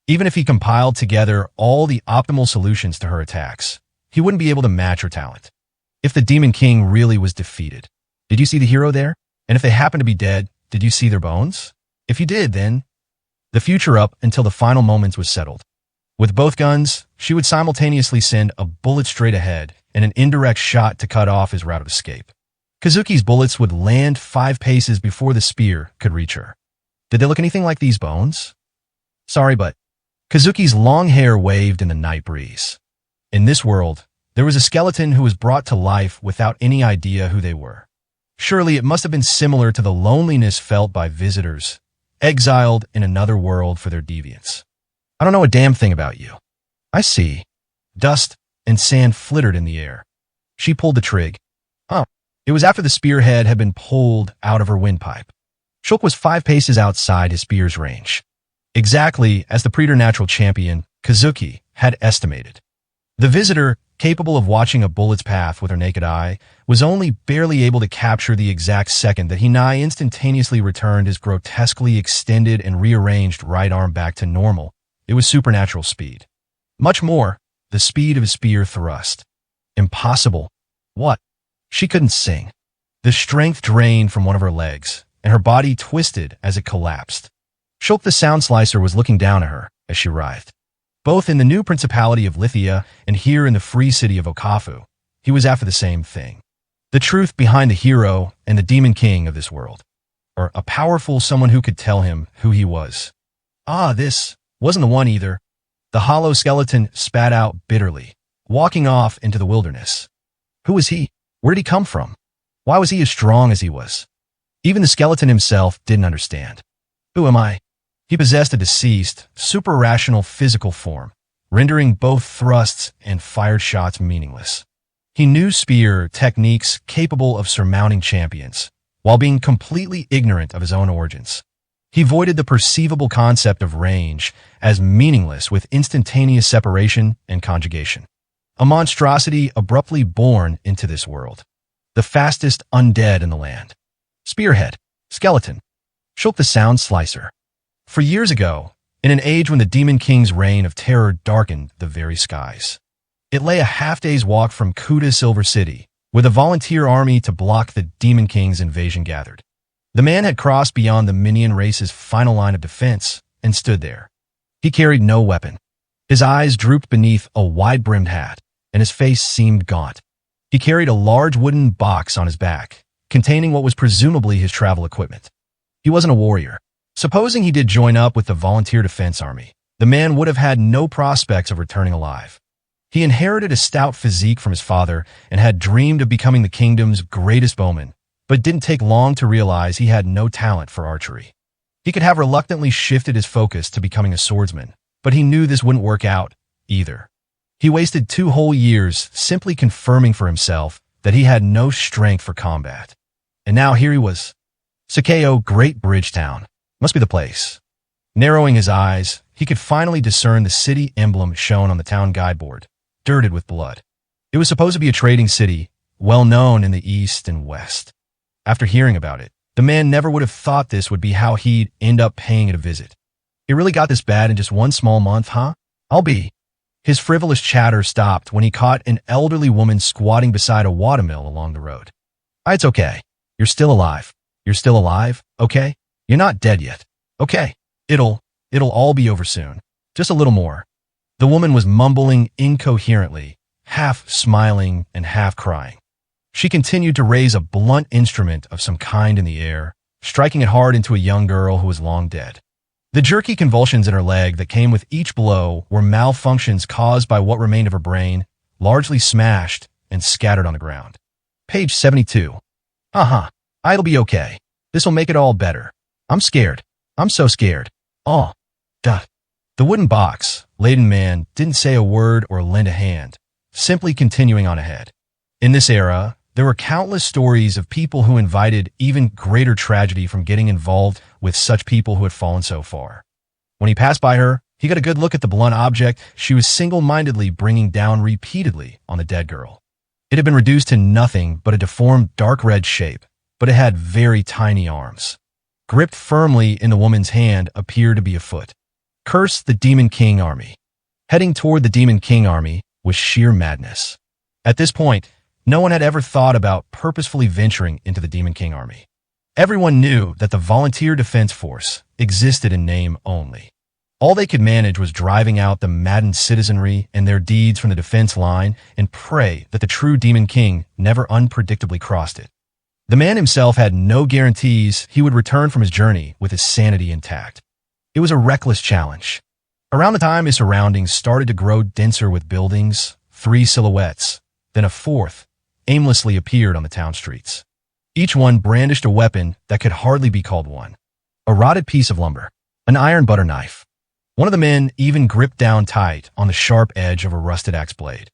Even if he compiled together all the optimal solutions to her attacks, he wouldn't be able to match her talent. If the Demon King really was defeated, did you see the hero there? And if they happened to be dead, did you see their bones? If you did, then the future up until the final moments was settled. With both guns, she would simultaneously send a bullet straight ahead and an indirect shot to cut off his route of escape. Kazuki's bullets would land 5 paces before the spear could reach her. Did they look anything like these bones? Sorry, but Kazuki's long hair waved in the night breeze. In this world, there was a skeleton who was brought to life without any idea who they were. Surely it must have been similar to the loneliness felt by visitors, exiled in another world for their deviance. I don't know a damn thing about you. I see. Dust and sand flittered in the air. She pulled the trig. Oh, it was after the spearhead had been pulled out of her windpipe. Shulk was 5 paces outside his spear's range, exactly as the preternatural champion, Kazuki, had estimated. The visitor, capable of watching a bullet's path with her naked eye, was only barely able to capture the exact second that he nigh instantaneously returned his grotesquely extended and rearranged right arm back to normal. It was supernatural speed. Much more, the speed of his spear thrust. Impossible. What? She couldn't sing. The strength drained from one of her legs, and her body twisted as it collapsed. Shulk the Sound Slicer was looking down at her as she writhed. Both in the new Principality of Lithia and here in the free city of Okafu, he was after the same thing. The truth behind the hero and the Demon King of this world. Or a powerful someone who could tell him who he was. This wasn't the one either. The hollow skeleton spat out bitterly, walking off into the wilderness. Who was he? Where did he come from? Why was he as strong as he was? Even the skeleton himself didn't understand. Who am I? He possessed a deceased, super-rational physical form, rendering both thrusts and fired shots meaningless. He knew spear techniques capable of surmounting champions, while being completely ignorant of his own origins. He voided the perceivable concept of range as meaningless with instantaneous separation and conjugation. A monstrosity abruptly born into this world. The fastest undead in the land. Spearhead. Skeleton. Shulk the Sound Slicer. For years ago, in an age when the Demon King's reign of terror darkened the very skies, it lay a half-day's walk from Kuta Silver City, with a volunteer army to block the Demon King's invasion gathered. The man had crossed beyond the minion race's final line of defense and stood there. He carried no weapon. His eyes drooped beneath a wide-brimmed hat, and his face seemed gaunt. He carried a large wooden box on his back, containing what was presumably his travel equipment. He wasn't a warrior. Supposing he did join up with the Volunteer Defense Army, the man would have had no prospects of returning alive. He inherited a stout physique from his father and had dreamed of becoming the kingdom's greatest bowman, but didn't take long to realize he had no talent for archery. He could have reluctantly shifted his focus to becoming a swordsman, but he knew this wouldn't work out either. He wasted 2 whole years simply confirming for himself that he had no strength for combat. And now here he was. Sakeo, Great Bridge Town. Must be the place. Narrowing his eyes, he could finally discern the city emblem shown on the town guideboard, dirted with blood. It was supposed to be a trading city, well known in the east and west. After hearing about it, the man never would have thought this would be how he'd end up paying it a visit. It really got this bad in just 1 small month, huh? I'll be. His frivolous chatter stopped when he caught an elderly woman squatting beside a watermill along the road. It's okay. You're still alive. You're still alive, okay? You're not dead yet. Okay. It'll all be over soon. Just a little more. The woman was mumbling incoherently, half smiling and half crying. She continued to raise a blunt instrument of some kind in the air, striking it hard into a young girl who was long dead. The jerky convulsions in her leg that came with each blow were malfunctions caused by what remained of her brain, largely smashed and scattered on the ground. Page 72. It'll be okay. This'll make it all better. I'm scared. I'm so scared. Oh, duh. The wooden box-laden man didn't say a word or lend a hand, simply continuing on ahead. In this era, there were countless stories of people who invited even greater tragedy from getting involved with such people who had fallen so far. When he passed by her, he got a good look at the blunt object she was single-mindedly bringing down repeatedly on the dead girl. It had been reduced to nothing but a deformed dark red shape, but it had very tiny arms. Gripped firmly in the woman's hand appeared to be a foot. Curse the Demon King Army. Heading toward the Demon King Army was sheer madness. At this point, no one had ever thought about purposefully venturing into the Demon King Army. Everyone knew that the Volunteer Defense Force existed in name only. All they could manage was driving out the maddened citizenry and their deeds from the defense line and pray that the true Demon King never unpredictably crossed it. The man himself had no guarantees he would return from his journey with his sanity intact. It was a reckless challenge. Around the time his surroundings started to grow denser with buildings, 3 silhouettes, then a 4th, aimlessly appeared on the town streets. Each one brandished a weapon that could hardly be called one. A rotted piece of lumber, an iron butter knife. One of the men even gripped down tight on the sharp edge of a rusted axe blade.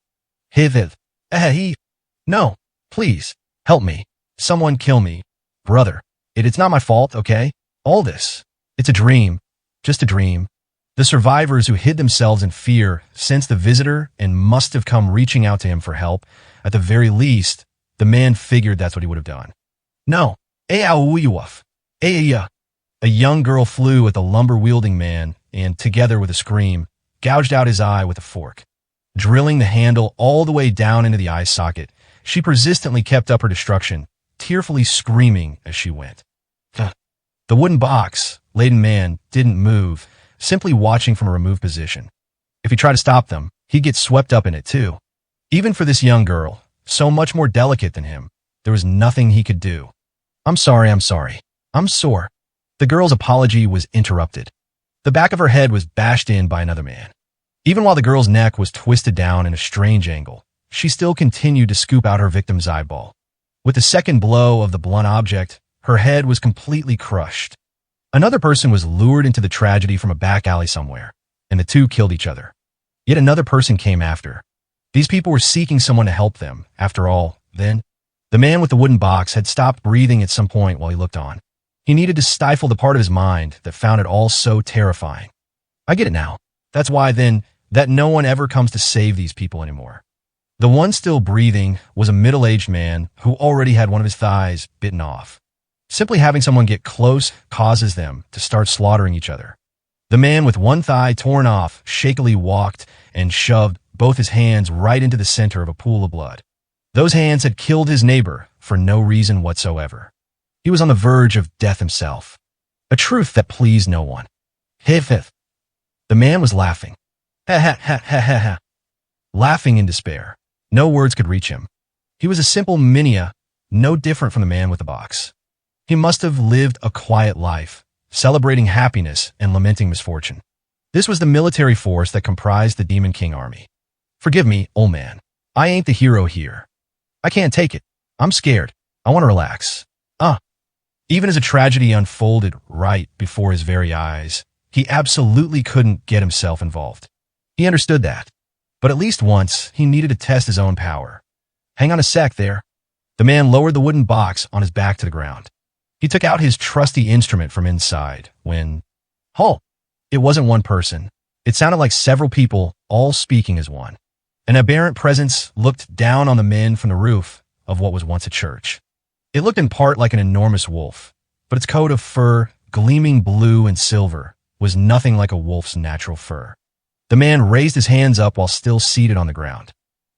No, please, help me. Someone kill me. Brother, it's not my fault, okay? All this, it's a dream. Just a dream. The survivors who hid themselves in fear sensed the visitor and must have come reaching out to him for help. At the very least, the man figured that's what he would have done. No. A young girl flew at the lumber-wielding man and, together with a scream, gouged out his eye with a fork. Drilling the handle all the way down into the eye socket, she persistently kept up her destruction, tearfully screaming as she went. The wooden box-laden man didn't move, simply watching from a removed position. If he tried to stop them, he'd get swept up in it too. Even for this young girl, so much more delicate than him, there was nothing he could do. I'm sorry. I'm sore. The girl's apology was interrupted. The back of her head was bashed in by another man. Even while the girl's neck was twisted down in a strange angle, she still continued to scoop out her victim's eyeball. With the second blow of the blunt object, her head was completely crushed. Another person was lured into the tragedy from a back alley somewhere, and the two killed each other. Yet another person came after. These people were seeking someone to help them. After all, then, the man with the wooden box had stopped breathing at some point while he looked on. He needed to stifle the part of his mind that found it all so terrifying. I get it now. That's why, then, that no one ever comes to save these people anymore. The one still breathing was a middle-aged man who already had one of his thighs bitten off. Simply having someone get close causes them to start slaughtering each other. The man with one thigh torn off shakily walked and shoved both his hands right into the center of a pool of blood. Those hands had killed his neighbor for no reason whatsoever. He was on the verge of death himself. A truth that pleased no one. The man was laughing. Laughing in despair. No words could reach him. He was a simple Minia, no different from the man with the box. He must have lived a quiet life, celebrating happiness and lamenting misfortune. This was the military force that comprised the Demon King Army. Forgive me, old man. I ain't the hero here. I can't take it. I'm scared. I want to relax. Even as a tragedy unfolded right before his very eyes, he absolutely couldn't get himself involved. He understood that. But at least once, he needed to test his own power. Hang on a sec there. The man lowered the wooden box on his back to the ground. He took out his trusty instrument from inside when... It wasn't one person. It sounded like several people, all speaking as one. An aberrant presence looked down on the men from the roof of what was once a church. It looked in part like an enormous wolf, but its coat of fur, gleaming blue and silver, was nothing like a wolf's natural fur. The man raised his hands up while still seated on the ground.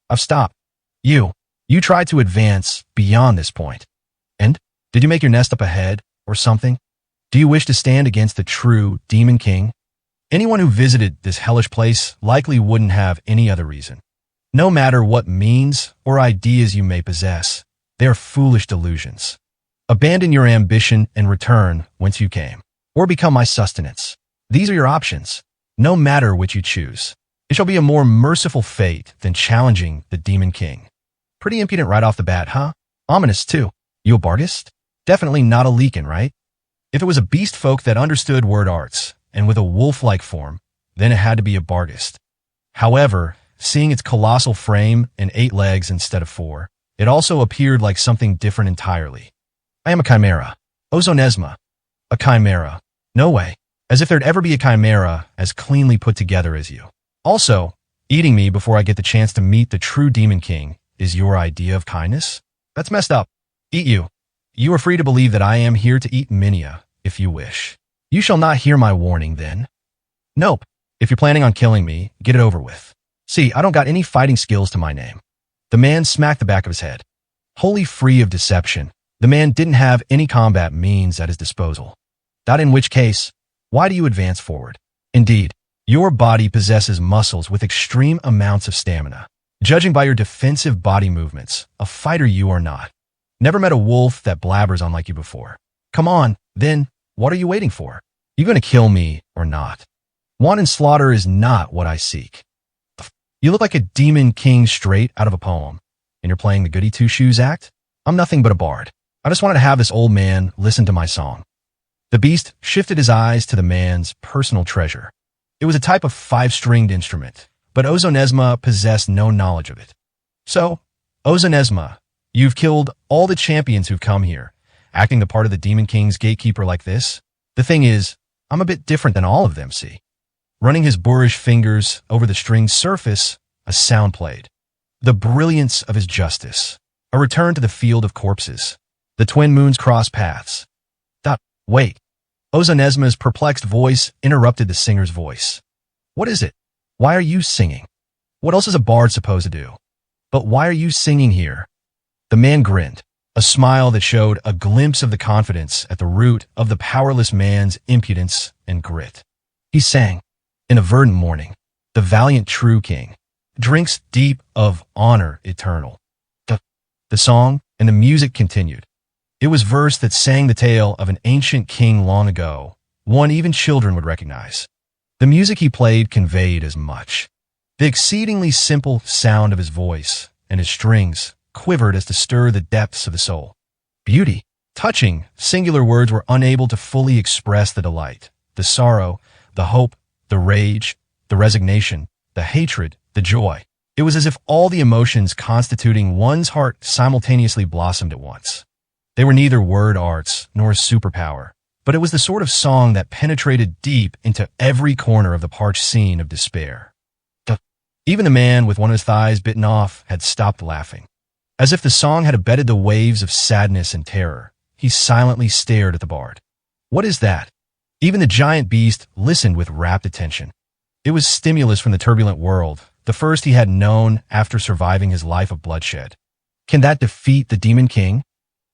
I've stopped. You tried to advance beyond this point. And Did you make your nest up ahead, or something? Do you wish to stand against the true Demon King? Anyone who visited this hellish place likely wouldn't have any other reason. No matter what means or ideas you may possess, they are foolish delusions. Abandon your ambition and return whence you came, or become my sustenance. These are your options, no matter which you choose. It shall be a more merciful fate than challenging the Demon King. Pretty impudent right off the bat, huh? Ominous, too. You a Bargist? Definitely not a Leakin, right? If it was a beast folk that understood word arts, and with a wolf-like form, then it had to be a Bargist. However, seeing its colossal frame and 8 legs instead of 4, it also appeared like something different entirely. I am a chimera. Ozonesma. A chimera. No way. As if there'd ever be a chimera as cleanly put together as you. Also, eating me before I get the chance to meet the true Demon King is your idea of kindness? That's messed up. Eat you. You are free to believe that I am here to eat Minia, if you wish. You shall not hear my warning, then. Nope. If you're planning on killing me, get it over with. See, I don't got any fighting skills to my name. The man smacked the back of his head. Wholly free of deception, the man didn't have any combat means at his disposal. That in which case, why do you advance forward? Indeed, your body possesses muscles with extreme amounts of stamina. Judging by your defensive body movements, a fighter you are not. Never met a wolf that blabbers on like you before. Come on, then, what are you waiting for? You gonna kill me or not? Wanton slaughter is not what I seek. You look like a Demon King straight out of a poem, and you're playing the goody two-shoes act? I'm nothing but a bard. I just wanted to have this old man listen to my song. The beast shifted his eyes to the man's personal treasure. It was a type of 5-stringed instrument, but Ozonesma possessed no knowledge of it. So, Ozonesma, you've killed all the champions who've come here, acting the part of the Demon King's gatekeeper like this. The thing is, I'm a bit different than all of them, see? Running his boorish fingers over the string's surface, a sound played. The brilliance of his justice. A return to the field of corpses. The twin moons cross paths. Wait. Ozonesma's perplexed voice interrupted the singer's voice. What is it? Why are you singing? What else is a bard supposed to do? But why are you singing here? The man grinned, a smile that showed a glimpse of the confidence at the root of the powerless man's impudence and grit. He sang, in a verdant morning, the valiant true king, drinks deep of honor eternal. The song and the music continued. It was verse that sang the tale of an ancient king long ago, one even children would recognize. The music he played conveyed as much. The exceedingly simple sound of his voice and his strings quivered as to stir the depths of the soul. Beauty, touching, singular words were unable to fully express the delight, the sorrow, the hope, the rage, the resignation, the hatred, the joy. It was as if all the emotions constituting one's heart simultaneously blossomed at once. They were neither word arts nor a superpower, but it was the sort of song that penetrated deep into every corner of the parched scene of despair. Even the man with one of his thighs bitten off had stopped laughing. As if the song had abetted the waves of sadness and terror, he silently stared at the bard. What is that? Even the giant beast listened with rapt attention. It was stimulus from the turbulent world, the first he had known after surviving his life of bloodshed. Can that defeat the Demon King?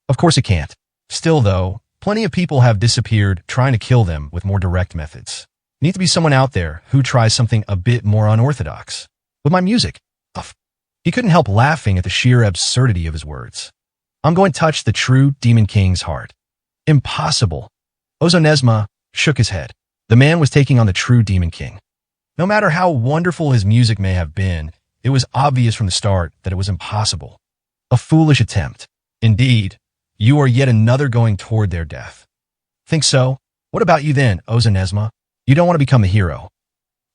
Of course it can't. Still, though, plenty of people have disappeared trying to kill them with more direct methods. Needs to be someone out there who tries something a bit more unorthodox. With my music. He couldn't help laughing at the sheer absurdity of his words. I'm going to touch the true Demon King's heart. Impossible. Ozonesma shook his head. The man was taking on the true Demon King. No matter how wonderful his music may have been, it was obvious from the start that it was impossible. A foolish attempt. Indeed, you are yet another going toward their death. Think so? What about you then, Ozonesma? You don't want to become a hero.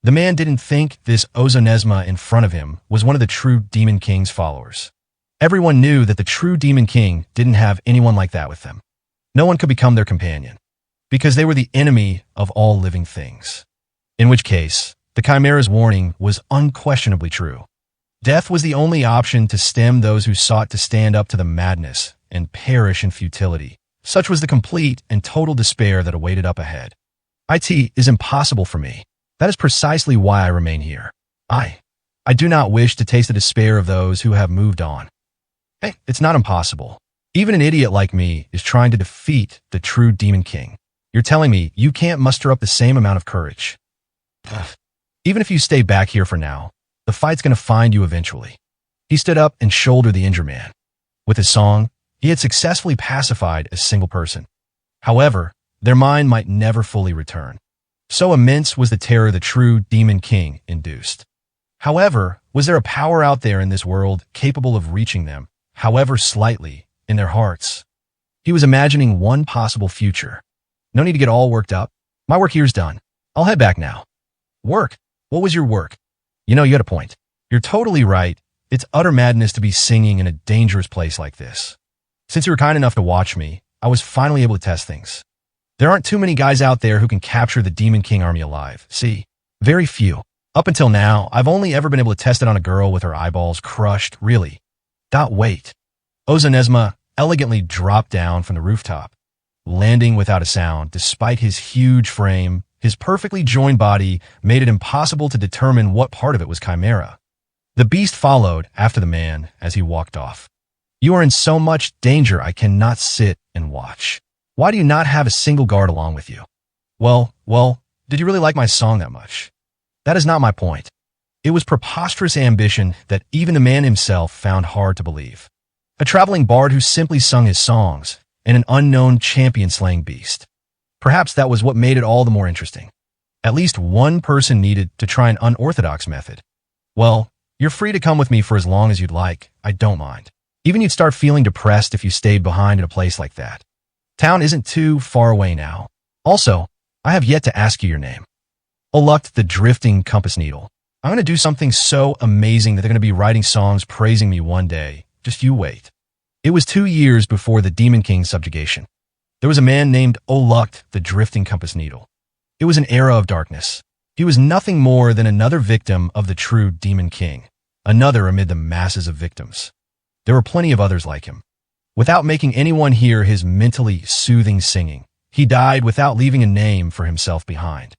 The man didn't think this Ozonesma in front of him was one of the true Demon King's followers. Everyone knew that the true Demon King didn't have anyone like that with them. No one could become their companion, because they were the enemy of all living things. In which case, the Chimera's warning was unquestionably true. Death was the only option to stem those who sought to stand up to the madness and perish in futility. Such was the complete and total despair that awaited up ahead. It is impossible for me. That is precisely why I remain here. I do not wish to taste the despair of those who have moved on. Hey, it's not impossible. Even an idiot like me is trying to defeat the true Demon King. You're telling me you can't muster up the same amount of courage. Ugh. Even if you stay back here for now, the fight's going to find you eventually. He stood up and shouldered the injured man. With his song, he had successfully pacified a single person. However, their mind might never fully return. So immense was the terror the true Demon King induced. However, was there a power out there in this world capable of reaching them, however slightly, in their hearts? He was imagining one possible future. No need to get all worked up. My work here's done. I'll head back now. Work? What was your work? You had a point. You're totally right. It's utter madness to be singing in a dangerous place like this. Since you were kind enough to watch me, I was finally able to test things. There aren't too many guys out there who can capture the Demon King army alive. See, very few. Up until now, I've only ever been able to test it on a girl with her eyeballs crushed, really. Wait. Ozonesma elegantly dropped down from the rooftop, landing without a sound. Despite his huge frame, his perfectly joined body made it impossible to determine what part of it was chimera. The beast followed after the man as he walked off. You are in so much danger I cannot sit and watch. Why do you not have a single guard along with you? Well, did you really like my song that much? That is not my point. It was preposterous ambition that even the man himself found hard to believe. A traveling bard who simply sung his songs, and an unknown champion-slaying beast. Perhaps that was what made it all the more interesting. At least one person needed to try an unorthodox method. Well, you're free to come with me for as long as you'd like. I don't mind. Even you'd start feeling depressed if you stayed behind in a place like that. Town isn't too far away now. Also, I have yet to ask you your name. Oluct the Drifting Compass Needle. I'm going to do something so amazing that they're going to be writing songs praising me one day. Just you wait. It was 2 years before the Demon King's subjugation. There was a man named Oluct the Drifting Compass Needle. It was an era of darkness. He was nothing more than another victim of the true Demon King, another amid the masses of victims. There were plenty of others like him. Without making anyone hear his mentally soothing singing, he died without leaving a name for himself behind.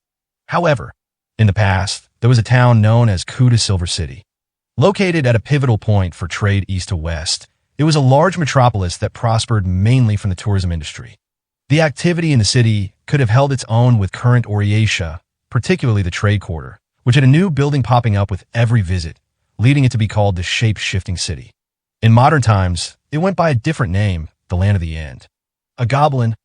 However, in the past, there was a town known as Kuta Silver City. Located at a pivotal point for trade east to west, it was a large metropolis that prospered mainly from the tourism industry. The activity in the city could have held its own with current Oriatia, particularly the trade quarter, which had a new building popping up with every visit, leading it to be called the shape-shifting city. In modern times, it went by a different name, the Land of the End. A goblin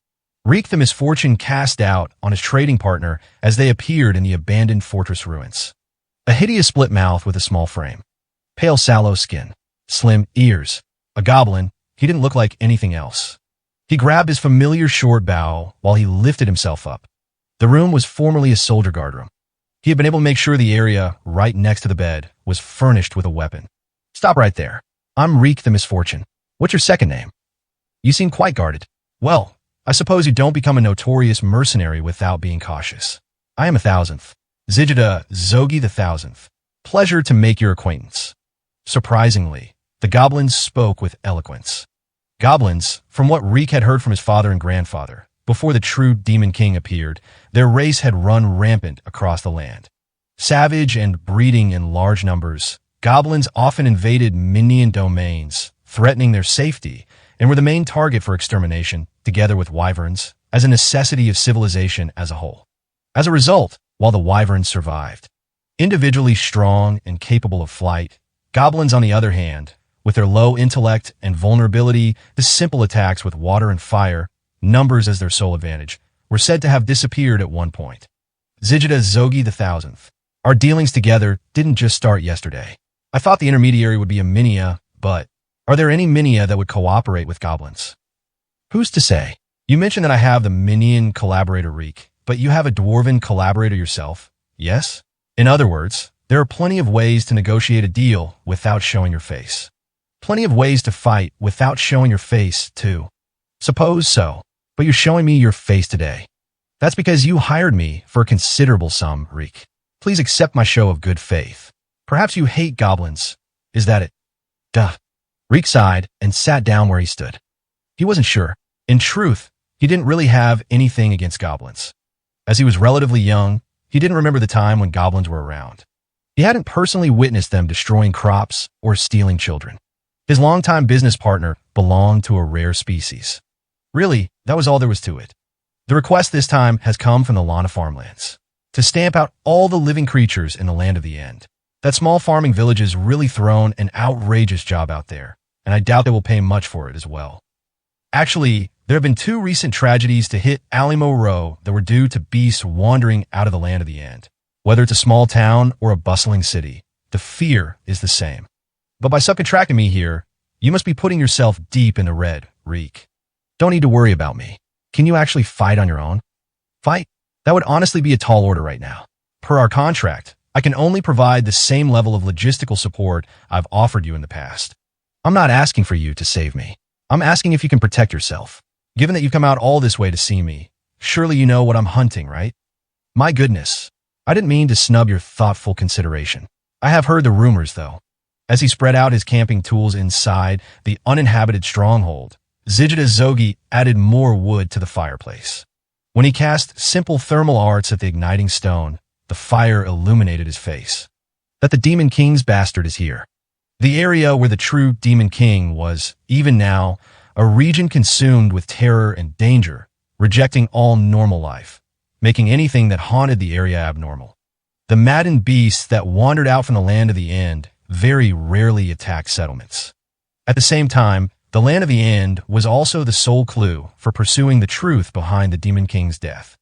wreaked the misfortune cast out on his trading partner as they appeared in the abandoned fortress ruins. A hideous split mouth with a small frame. Pale sallow skin. Slim ears. A goblin, he didn't look like anything else. He grabbed his familiar short bow while he lifted himself up. The room was formerly a soldier guard room. He had been able to make sure the area right next to the bed was furnished with a weapon. Stop right there. I'm Reek the Misfortune. What's your second name? You seem quite guarded. Well, I suppose you don't become a notorious mercenary without being cautious. I am 1000th. Zigida Zogi the 1000th. Pleasure to make your acquaintance. Surprisingly, the goblins spoke with eloquence. Goblins, from what Reek had heard from his father and grandfather, before the true Demon King appeared, their race had run rampant across the land. Savage and breeding in large numbers, goblins often invaded minion domains, threatening their safety, and were the main target for extermination, together with wyverns, as a necessity of civilization as a whole. As a result, while the wyverns survived, individually strong and capable of flight, goblins, on the other hand, with their low intellect and vulnerability to simple attacks with water and fire, numbers as their sole advantage, were said to have disappeared at one point. Zigida Zogi the 1000th. Our dealings together didn't just start yesterday. I thought the intermediary would be a Minia, but are there any Minia that would cooperate with goblins? Who's to say? You mentioned that I have the Minion collaborator Reek, but you have a dwarven collaborator yourself, yes? In other words, there are plenty of ways to negotiate a deal without showing your face. Plenty of ways to fight without showing your face, too. Suppose so, but you're showing me your face today. That's because you hired me for a considerable sum, Reek. Please accept my show of good faith. Perhaps you hate goblins. Is that it? Duh. Reek sighed and sat down where he stood. He wasn't sure. In truth, he didn't really have anything against goblins. As he was relatively young, he didn't remember the time when goblins were around. He hadn't personally witnessed them destroying crops or stealing children. His longtime business partner belonged to a rare species. Really, that was all there was to it. The request this time has come from the Lana farmlands to stamp out all the living creatures in the land of the end. That small farming village has really thrown an outrageous job out there, and I doubt they will pay much for it as well. Actually, there have been two recent tragedies to hit Alamo Row that were due to beasts wandering out of the land of the end. Whether it's a small town or a bustling city, the fear is the same. But by subcontracting me here, you must be putting yourself deep in the red, Reek. Don't need to worry about me. Can you actually fight on your own? Fight? That would honestly be a tall order right now. Per our contract, I can only provide the same level of logistical support I've offered you in the past. I'm not asking for you to save me. I'm asking if you can protect yourself. Given that you've come out all this way to see me, surely you know what I'm hunting, right? My goodness. I didn't mean to snub your thoughtful consideration. I have heard the rumors, though. As he spread out his camping tools inside the uninhabited stronghold, Zijida Zogi added more wood to the fireplace. When he cast simple thermal arts at the igniting stone, the fire illuminated his face. That the Demon King's bastard is here. The area where the true Demon King was, even now, a region consumed with terror and danger, rejecting all normal life, making anything that haunted the area abnormal. The maddened beasts that wandered out from the land of the end very rarely attacked settlements. At the same time, the land of the end was also the sole clue for pursuing the truth behind the Demon King's death.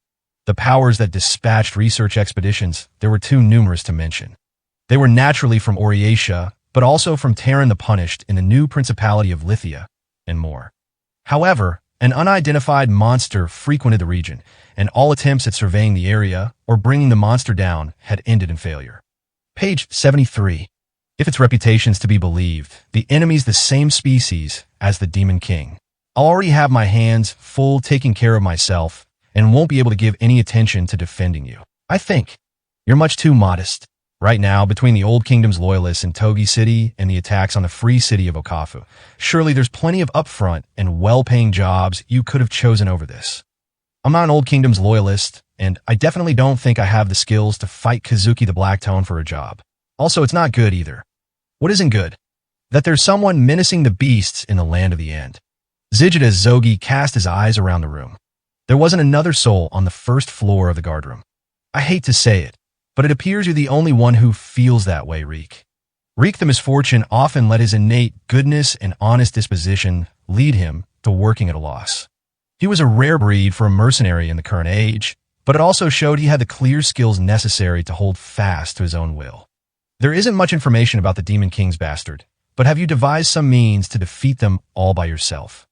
The powers that dispatched research expeditions, there were too numerous to mention. They were naturally from Oriatia, but also from Terran the Punished in the new Principality of Lithia, and more. However, an unidentified monster frequented the region, and all attempts at surveying the area or bringing the monster down had ended in failure. Page 73. If its reputation's to be believed, the enemy's the same species as the Demon King. I'll already have my hands full taking care of myself and won't be able to give any attention to defending you. I think you're much too modest. Right now, between the Old Kingdom's loyalists in Togi City and the attacks on the free city of Okafu, surely there's plenty of upfront and well-paying jobs you could have chosen over this. I'm not an Old Kingdom's loyalist, and I definitely don't think I have the skills to fight Kazuki the Blacktone for a job. Also, it's not good either. What isn't good? That there's someone menacing the beasts in the land of the end. Zijida Zogi cast his eyes around the room. There wasn't another soul on the first floor of the guardroom. I hate to say it, but it appears you're the only one who feels that way, Reek. Reek the Misfortune often let his innate goodness and honest disposition lead him to working at a loss. He was a rare breed for a mercenary in the current age, but it also showed he had the clear skills necessary to hold fast to his own will. There isn't much information about the Demon King's bastard, but have you devised some means to defeat them all by yourself?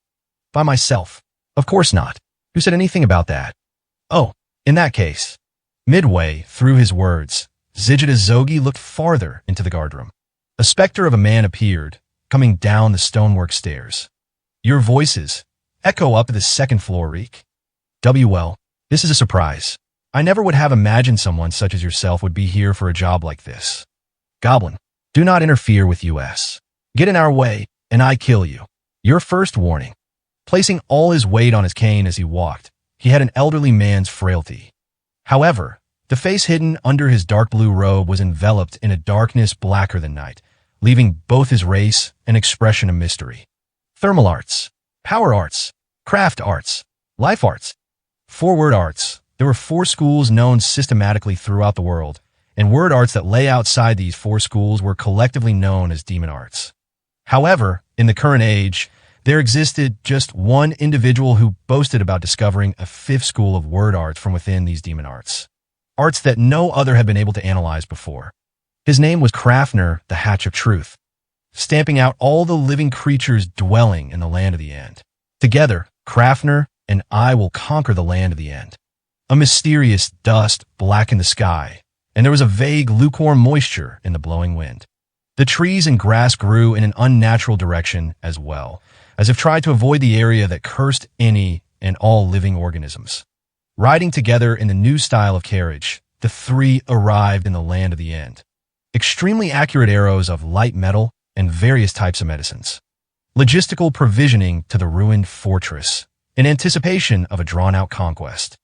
By myself? Of course not. Who said anything about that? Oh, in that case. Midway through his words, Zijida Zogi looked farther into the guardroom. A specter of a man appeared, coming down the stonework stairs. Your voices echo up to the second floor, Reek. Well, this is a surprise. I never would have imagined someone such as yourself would be here for a job like this. Goblin, do not interfere with us. Get in our way, and I kill you. Your first warning. Placing all his weight on his cane as he walked, he had an elderly man's frailty. However, the face hidden under his dark blue robe was enveloped in a darkness blacker than night, leaving both his race an expression of mystery. Thermal arts, power arts, craft arts, life arts, 4-word arts. There were 4 schools known systematically throughout the world, and word arts that lay outside these 4 schools were collectively known as demon arts. However, in the current age, there existed just one individual who boasted about discovering a 5th school of word arts from within these demon arts. Arts that no other had been able to analyze before. His name was Krafner, the Hatch of Truth, stamping out all the living creatures dwelling in the land of the end. Together, Krafner and I will conquer the land of the end. A mysterious dust blackened the sky, and there was a vague lukewarm moisture in the blowing wind. The trees and grass grew in an unnatural direction as well, as if tried to avoid the area that cursed any and all living organisms. Riding together in the new style of carriage, the 3 arrived in the land of the end. Extremely accurate arrows of light metal and various types of medicines. Logistical provisioning to the ruined fortress, in anticipation of a drawn-out conquest.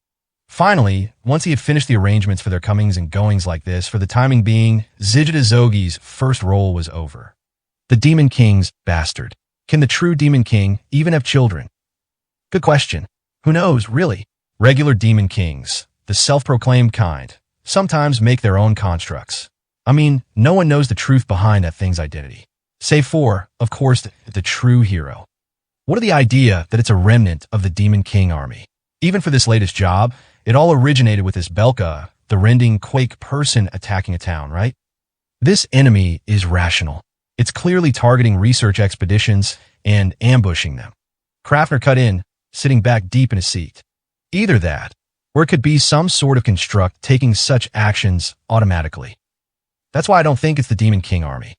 Finally, once he had finished the arrangements for their comings and goings like this, for the timing being, Zijida Zogi's first role was over. The Demon King's bastard. Can the true Demon King even have children? Good question. Who knows, really? Regular Demon Kings, the self-proclaimed kind, sometimes make their own constructs. I mean, no one knows the truth behind that thing's identity. Save for, of course, the true hero. What of the idea that it's a remnant of the Demon King army? Even for this latest job, it all originated with this Belka, the rending quake person attacking a town, right? This enemy is rational. It's clearly targeting research expeditions and ambushing them. Krafner cut in, sitting back deep in his seat. Either that, or it could be some sort of construct taking such actions automatically. That's why I don't think it's the Demon King army.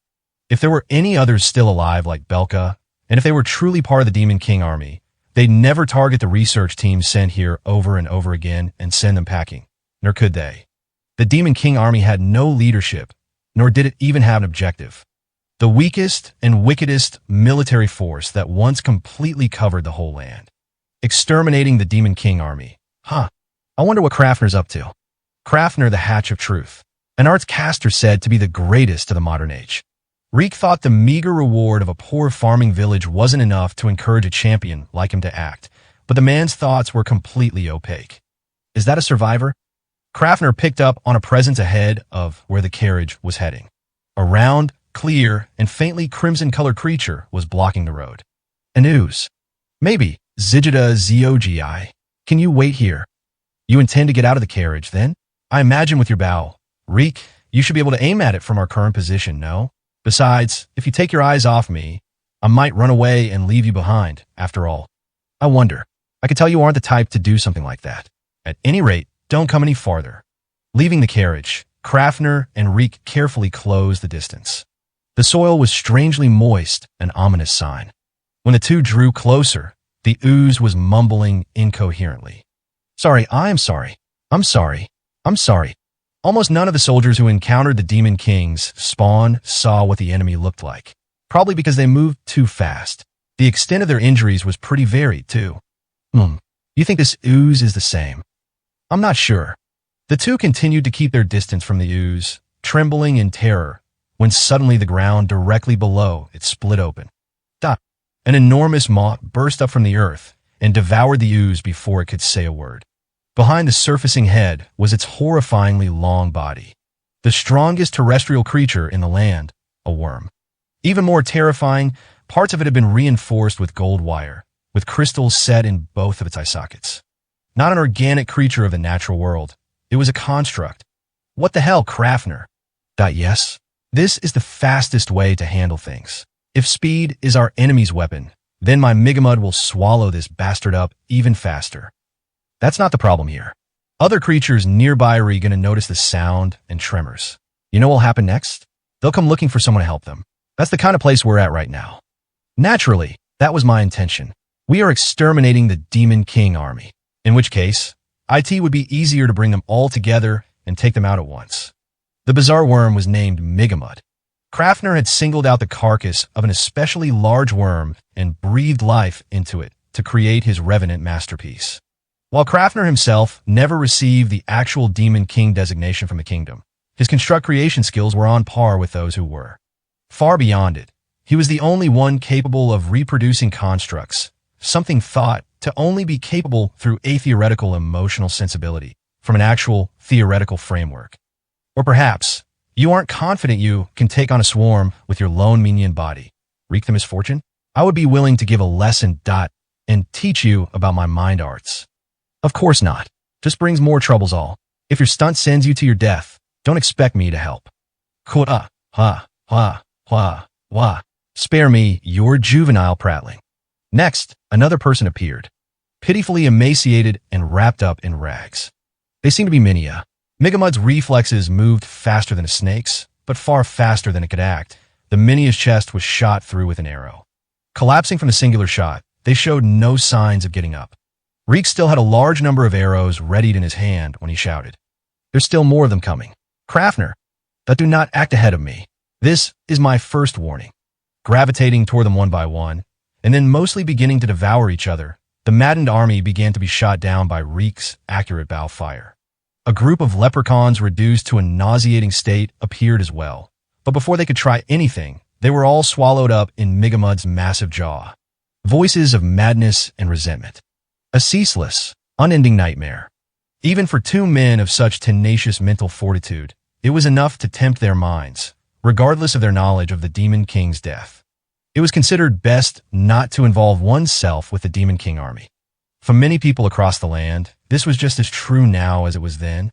If there were any others still alive like Belka, and if they were truly part of the Demon King army, they'd never target the research teams sent here over and over again and send them packing. Nor could they. The Demon King army had no leadership, nor did it even have an objective. The weakest and wickedest military force that once completely covered the whole land. Exterminating the Demon King army. Huh. I wonder what Krafner's up to. Krafner, the Hatch of Truth. An arts caster said to be the greatest of the modern age. Reek thought the meager reward of a poor farming village wasn't enough to encourage a champion like him to act, but the man's thoughts were completely opaque. Is that a survivor? Krafner picked up on a presence ahead of where the carriage was heading. A round, clear, and faintly crimson-colored creature was blocking the road. An ooze. Maybe. Zigida Zogi. Can you wait here? You intend to get out of the carriage, then? I imagine with your bow. Reek, you should be able to aim at it from our current position, no? Besides, if you take your eyes off me, I might run away and leave you behind, after all. I wonder. I could tell you aren't the type to do something like that. At any rate, don't come any farther. Leaving the carriage, Krafner and Reek carefully closed the distance. The soil was strangely moist, an ominous sign. When the two drew closer, the ooze was mumbling incoherently. Sorry, I'm sorry. I'm sorry. I'm sorry. Almost none of the soldiers who encountered the Demon King's spawn saw what the enemy looked like. Probably because they moved too fast. The extent of their injuries was pretty varied, too. You think this ooze is the same? I'm not sure. The two continued to keep their distance from the ooze, trembling in terror, when suddenly the ground directly below it split open. An enormous maw burst up from the earth and devoured the ooze before it could say a word. Behind the surfacing head was its horrifyingly long body. The strongest terrestrial creature in the land, a worm. Even more terrifying, parts of it had been reinforced with gold wire, with crystals set in both of its eye sockets. Not an organic creature of the natural world. It was a construct. What the hell, Krafner? Yes. This is the fastest way to handle things. If speed is our enemy's weapon, then my Migamud will swallow this bastard up even faster. That's not the problem here. Other creatures nearby are going to notice the sound and tremors. You know what will happen next? They'll come looking for someone to help them. That's the kind of place we're at right now. Naturally, that was my intention. We are exterminating the Demon King army, in which case, it would be easier to bring them all together and take them out at once. The bizarre worm was named Migamud. Krafner had singled out the carcass of an especially large worm and breathed life into it to create his revenant masterpiece. While Krafner himself never received the actual Demon King designation from the kingdom, his construct creation skills were on par with those who were. Far beyond it, he was the only one capable of reproducing constructs, something thought to only be capable through a theoretical emotional sensibility from an actual theoretical framework. Or perhaps, you aren't confident you can take on a swarm with your lone minion body. Wreak the misfortune? I would be willing to give a lesson and teach you about my mind arts. Of course not. Just brings more troubles all. If your stunt sends you to your death, don't expect me to help. Spare me your juvenile prattling. Next, another person appeared, pitifully emaciated and wrapped up in rags. They seemed to be Minia. Migamud's reflexes moved faster than a snake's, but far faster than it could act. The Minia's chest was shot through with an arrow. Collapsing from the singular shot, they showed no signs of getting up. Reek still had a large number of arrows readied in his hand when he shouted. There's still more of them coming. Krafner, do not act ahead of me. This is my first warning. Gravitating toward them one by one, and then mostly beginning to devour each other, the maddened army began to be shot down by Reek's accurate bow fire. A group of leprechauns reduced to a nauseating state appeared as well, but before they could try anything, They were all swallowed up in Migamud's massive jaw. Voices of madness and resentment. A ceaseless, unending nightmare. Even for two men of such tenacious mental fortitude, it was enough to tempt their minds, regardless of their knowledge of the Demon King's death. It was considered best not to involve oneself with the Demon King army. For many people across the land, this was just as true now as it was then.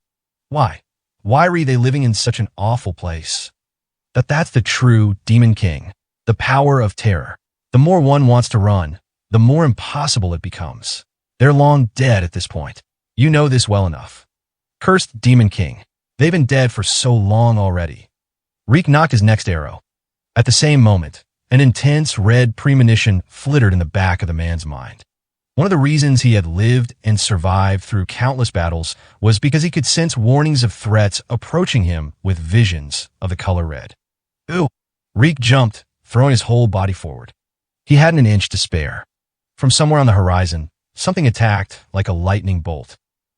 Why? Why were they living in such an awful place? That's the true Demon King, the power of terror. The more one wants to run, the more impossible it becomes. They're long dead at this point. You know this well enough. Cursed Demon King. They've been dead for so long already. Reek knocked his next arrow. At the same moment, an intense red premonition flittered in the back of the man's mind. One of the reasons he had lived and survived through countless battles was because he could sense warnings of threats approaching him with visions of the color red. Ooh! Reek jumped, throwing his whole body forward. He hadn't an inch to spare. From somewhere on the horizon, something attacked like a lightning bolt.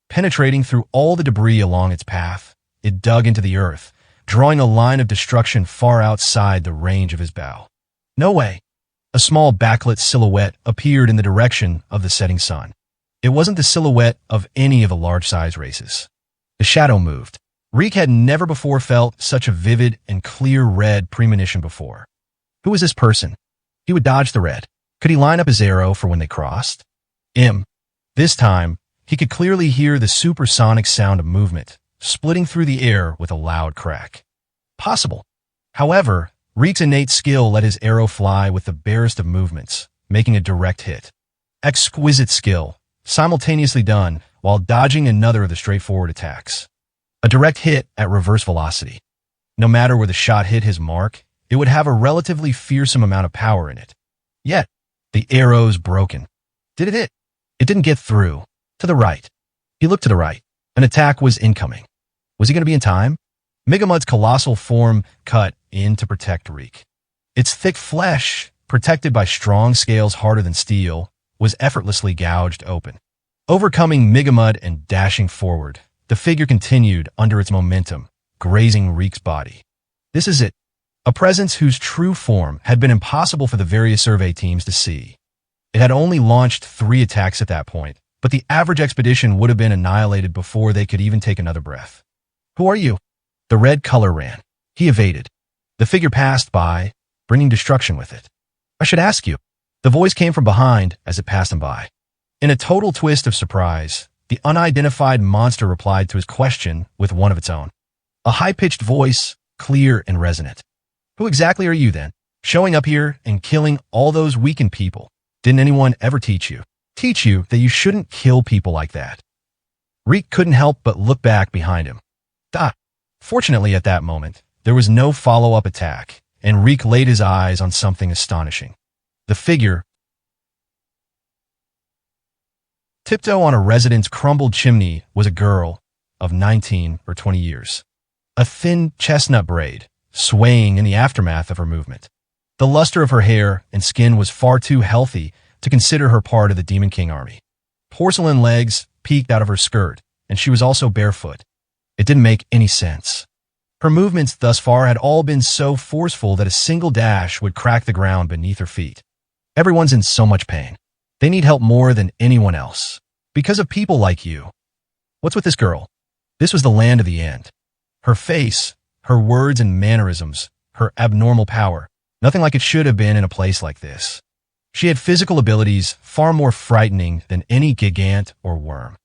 Penetrating through all the debris along its path, it dug into the earth, drawing a line of destruction far outside the range of his bow. No way! A small backlit silhouette appeared in the direction of the setting sun. It wasn't the silhouette of any of the large-size races. The shadow moved. Reek had never before felt such a vivid and clear red premonition before. Who was this person? He would dodge the red. Could he line up his arrow for when they crossed? This time, he could clearly hear the supersonic sound of movement, splitting through the air with a loud crack. Possible. However, Reek's innate skill let his arrow fly with the barest of movements, making a direct hit. Exquisite skill, simultaneously done while dodging another of the straightforward attacks. A direct hit at reverse velocity. No matter where the shot hit his mark, it would have a relatively fearsome amount of power in it. Yet, the arrow's broken. Did it hit? It didn't get through. To the right. He looked to the right. An attack was incoming. Was he going to be in time? Migamud's colossal form cut in to protect Reek. Its thick flesh, protected by strong scales harder than steel, was effortlessly gouged open. Overcoming Migamud and dashing forward, the figure continued under its momentum, grazing Reek's body. This is it. A presence whose true form had been impossible for the various survey teams to see. It had only launched 3 attacks at that point, but the average expedition would have been annihilated before they could even take another breath. Who are you? The red color ran. He evaded. The figure passed by, bringing destruction with it. I should ask you. The voice came from behind as it passed him by. In a total twist of surprise, the unidentified monster replied to his question with one of its own. A high-pitched voice, clear and resonant. Who exactly are you then? Showing up here and killing all those weakened people. Didn't anyone ever teach you that you shouldn't kill people like that? Reek couldn't help but look back behind him. Fortunately at that moment, there was no follow-up attack, and Reek laid his eyes on something astonishing. The figure, tiptoe on a resident's crumbled chimney, was a girl of 19 or 20 years. A thin chestnut braid, swaying in the aftermath of her movement. The luster of her hair and skin was far too healthy to consider her part of the Demon King army. Porcelain legs peeked out of her skirt, and she was also barefoot. It didn't make any sense. Her movements thus far had all been so forceful that a single dash would crack the ground beneath her feet. Everyone's in so much pain. They need help more than anyone else. Because of people like you. What's with this girl? This was the land of the end. Her face, her words and mannerisms, her abnormal power, nothing like it should have been in a place like this. She had physical abilities far more frightening than any gigant or worm.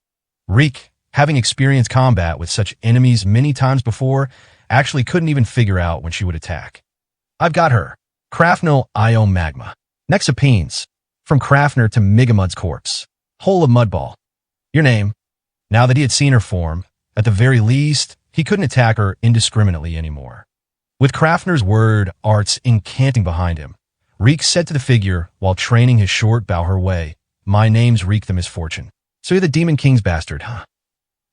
Reek, having experienced combat with such enemies many times before, actually couldn't even figure out when she would attack. I've got her. Crafnal Io Magma. Nexapines. From Crafner to Migamud's corpse. Hole of Mudball. Your name. Now that he had seen her form, at the very least, he couldn't attack her indiscriminately anymore. With Crafner's word arts incanting behind him, Reek said to the figure while training his short bow her way, My name's Reek the Misfortune. So you're the Demon King's bastard, huh?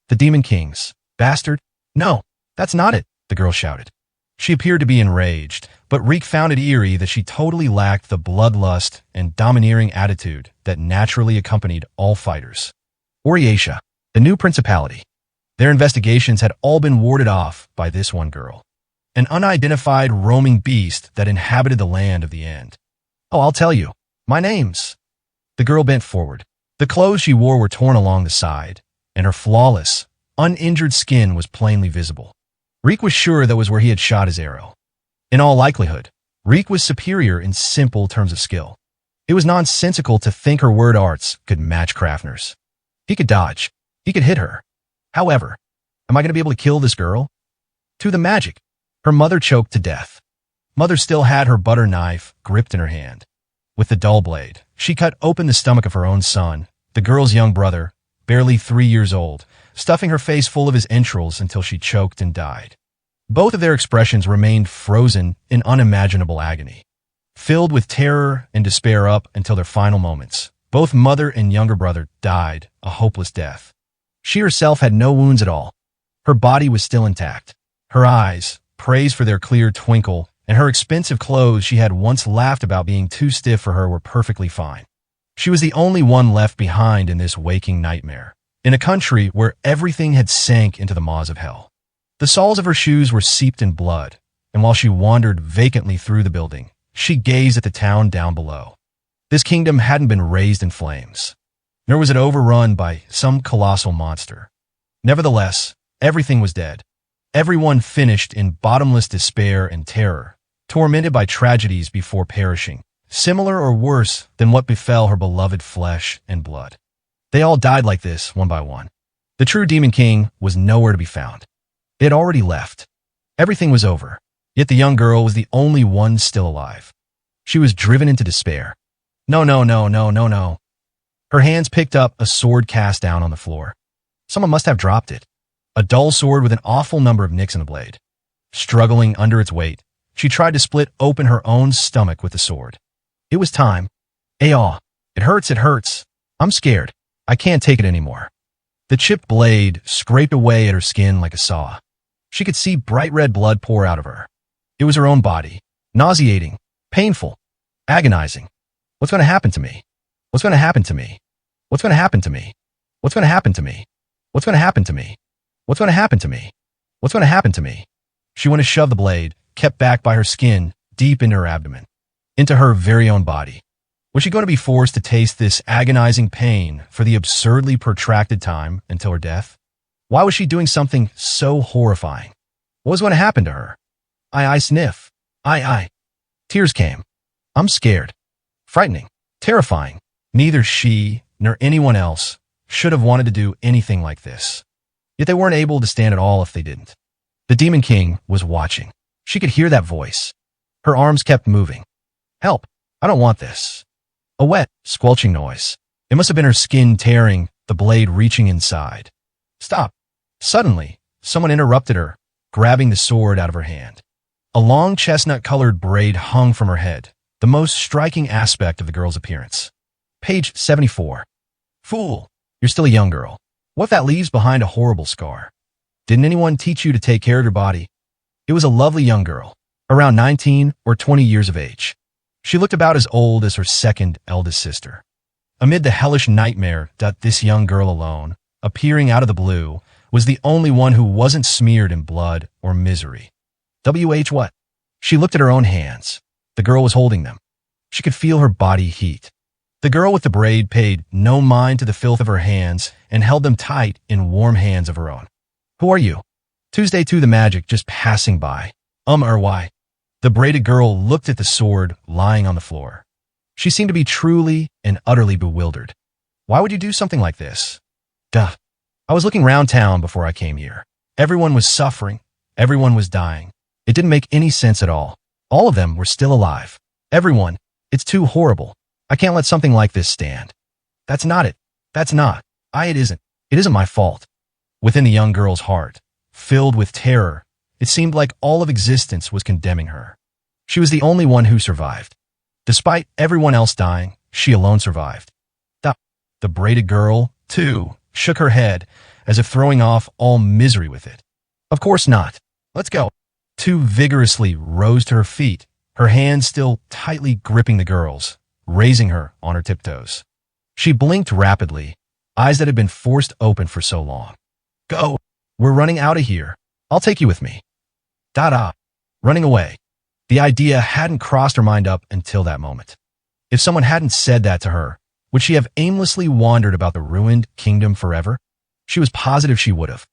The Demon King's bastard? No, that's not it, the girl shouted. She appeared to be enraged, but Reek found it eerie that she totally lacked the bloodlust and domineering attitude that naturally accompanied all fighters. Oriatia, the new principality. Their investigations had all been warded off by this one girl. an unidentified roaming beast that inhabited the land of the end. Oh, I'll tell you. My name's... The girl bent forward. The clothes she wore were torn along the side, and her flawless, uninjured skin was plainly visible. Reek was sure that was where he had shot his arrow. In all likelihood, Reek was superior in simple terms of skill. It was nonsensical to think her word arts could match Kraftner's. He could dodge. He could hit her. However, am I going to be able to kill this girl? To the magic. Her mother choked to death. Mother still had her butter knife gripped in her hand. With the dull blade, she cut open the stomach of her own son, the girl's young brother, barely 3 years old, stuffing her face full of his entrails until she choked and died. Both of their expressions remained frozen in unimaginable agony. Filled with terror and despair up until their final moments, both mother and younger brother died a hopeless death. She herself had no wounds at all. Her body was still intact. Her eyes, praised for their clear twinkle, and her expensive clothes she had once laughed about being too stiff for her were perfectly fine. She was the only one left behind in this waking nightmare, in a country where everything had sank into the maws of hell. The soles of her shoes were seeped in blood, and while she wandered vacantly through the building, she gazed at the town down below. This kingdom hadn't been raised in flames, nor was it overrun by some colossal monster. Nevertheless, everything was dead. Everyone finished in bottomless despair and terror, tormented by tragedies before perishing, similar or worse than what befell her beloved flesh and blood. They all died like this, one by one. The true Demon King was nowhere to be found. It had already left. Everything was over, yet the young girl was the only one still alive. She was driven into despair. No, no, no, no, no, no. Her hands picked up a sword cast down on the floor. Someone must have dropped it. A dull sword with an awful number of nicks in the blade. Struggling under its weight, she tried to split open her own stomach with the sword. It was time. Aw, it hurts, it hurts. I'm scared. I can't take it anymore. The chipped blade scraped away at her skin like a saw. She could see bright red blood pour out of her. It was her own body. Nauseating. Painful. Agonizing. What's going to happen to me? What's going to happen to me? What's going to happen to me? What's going to happen to me? What's going to happen to me? What's going to happen to me? What's going to happen to me? She went to shove the blade, kept back by her skin, deep into her abdomen, into her very own body. Was she going to be forced to taste this agonizing pain for the absurdly protracted time until her death? Why was she doing something so horrifying? What was going to happen to her? I sniff. I. Tears came. I'm scared. Frightening. Terrifying. Neither she nor anyone else should have wanted to do anything like this. Yet they weren't able to stand at all if they didn't. The Demon King was watching. She could hear that voice. Her arms kept moving. Help! I don't want this. A wet, squelching noise. It must have been her skin tearing, the blade reaching inside. Stop! Suddenly, someone interrupted her, grabbing the sword out of her hand. A long chestnut-colored braid hung from her head, the most striking aspect of the girl's appearance. Page 74. Fool! You're still a young girl. What if that leaves behind a horrible scar? Didn't anyone teach you to take care of your body? It was a lovely young girl, around 19 or 20 years of age. She looked about as old as her second eldest sister. Amid the hellish nightmare that this young girl alone, appearing out of the blue, was the only one who wasn't smeared in blood or misery. What? She looked at her own hands. The girl was holding them. She could feel her body heat. The girl with the braid paid no mind to the filth of her hands and held them tight in warm hands of her own. Who are you? Tuesday to the magic just passing by. Or why? The braided girl looked at the sword lying on the floor. She seemed to be truly and utterly bewildered. Why would you do something like this? Duh. I was looking round town before I came here. Everyone was suffering. Everyone was dying. It didn't make any sense at all. All of them were still alive. Everyone. It's too horrible. I can't let something like this stand. That's not it. That's not. It isn't. It isn't my fault. Within the young girl's heart, filled with terror, it seemed like all of existence was condemning her. She was the only one who survived. Despite everyone else dying, she alone survived. The braided girl, too, shook her head, as if throwing off all misery with it. Of course not. Let's go. Tu vigorously rose to her feet, her hands still tightly gripping the girl's, raising her on her tiptoes. She blinked rapidly, eyes that had been forced open for so long. Go. We're running out of here. I'll take you with me. Da-da. Running away. The idea hadn't crossed her mind up until that moment. If someone hadn't said that to her, would she have aimlessly wandered about the ruined kingdom forever? She was positive she would have.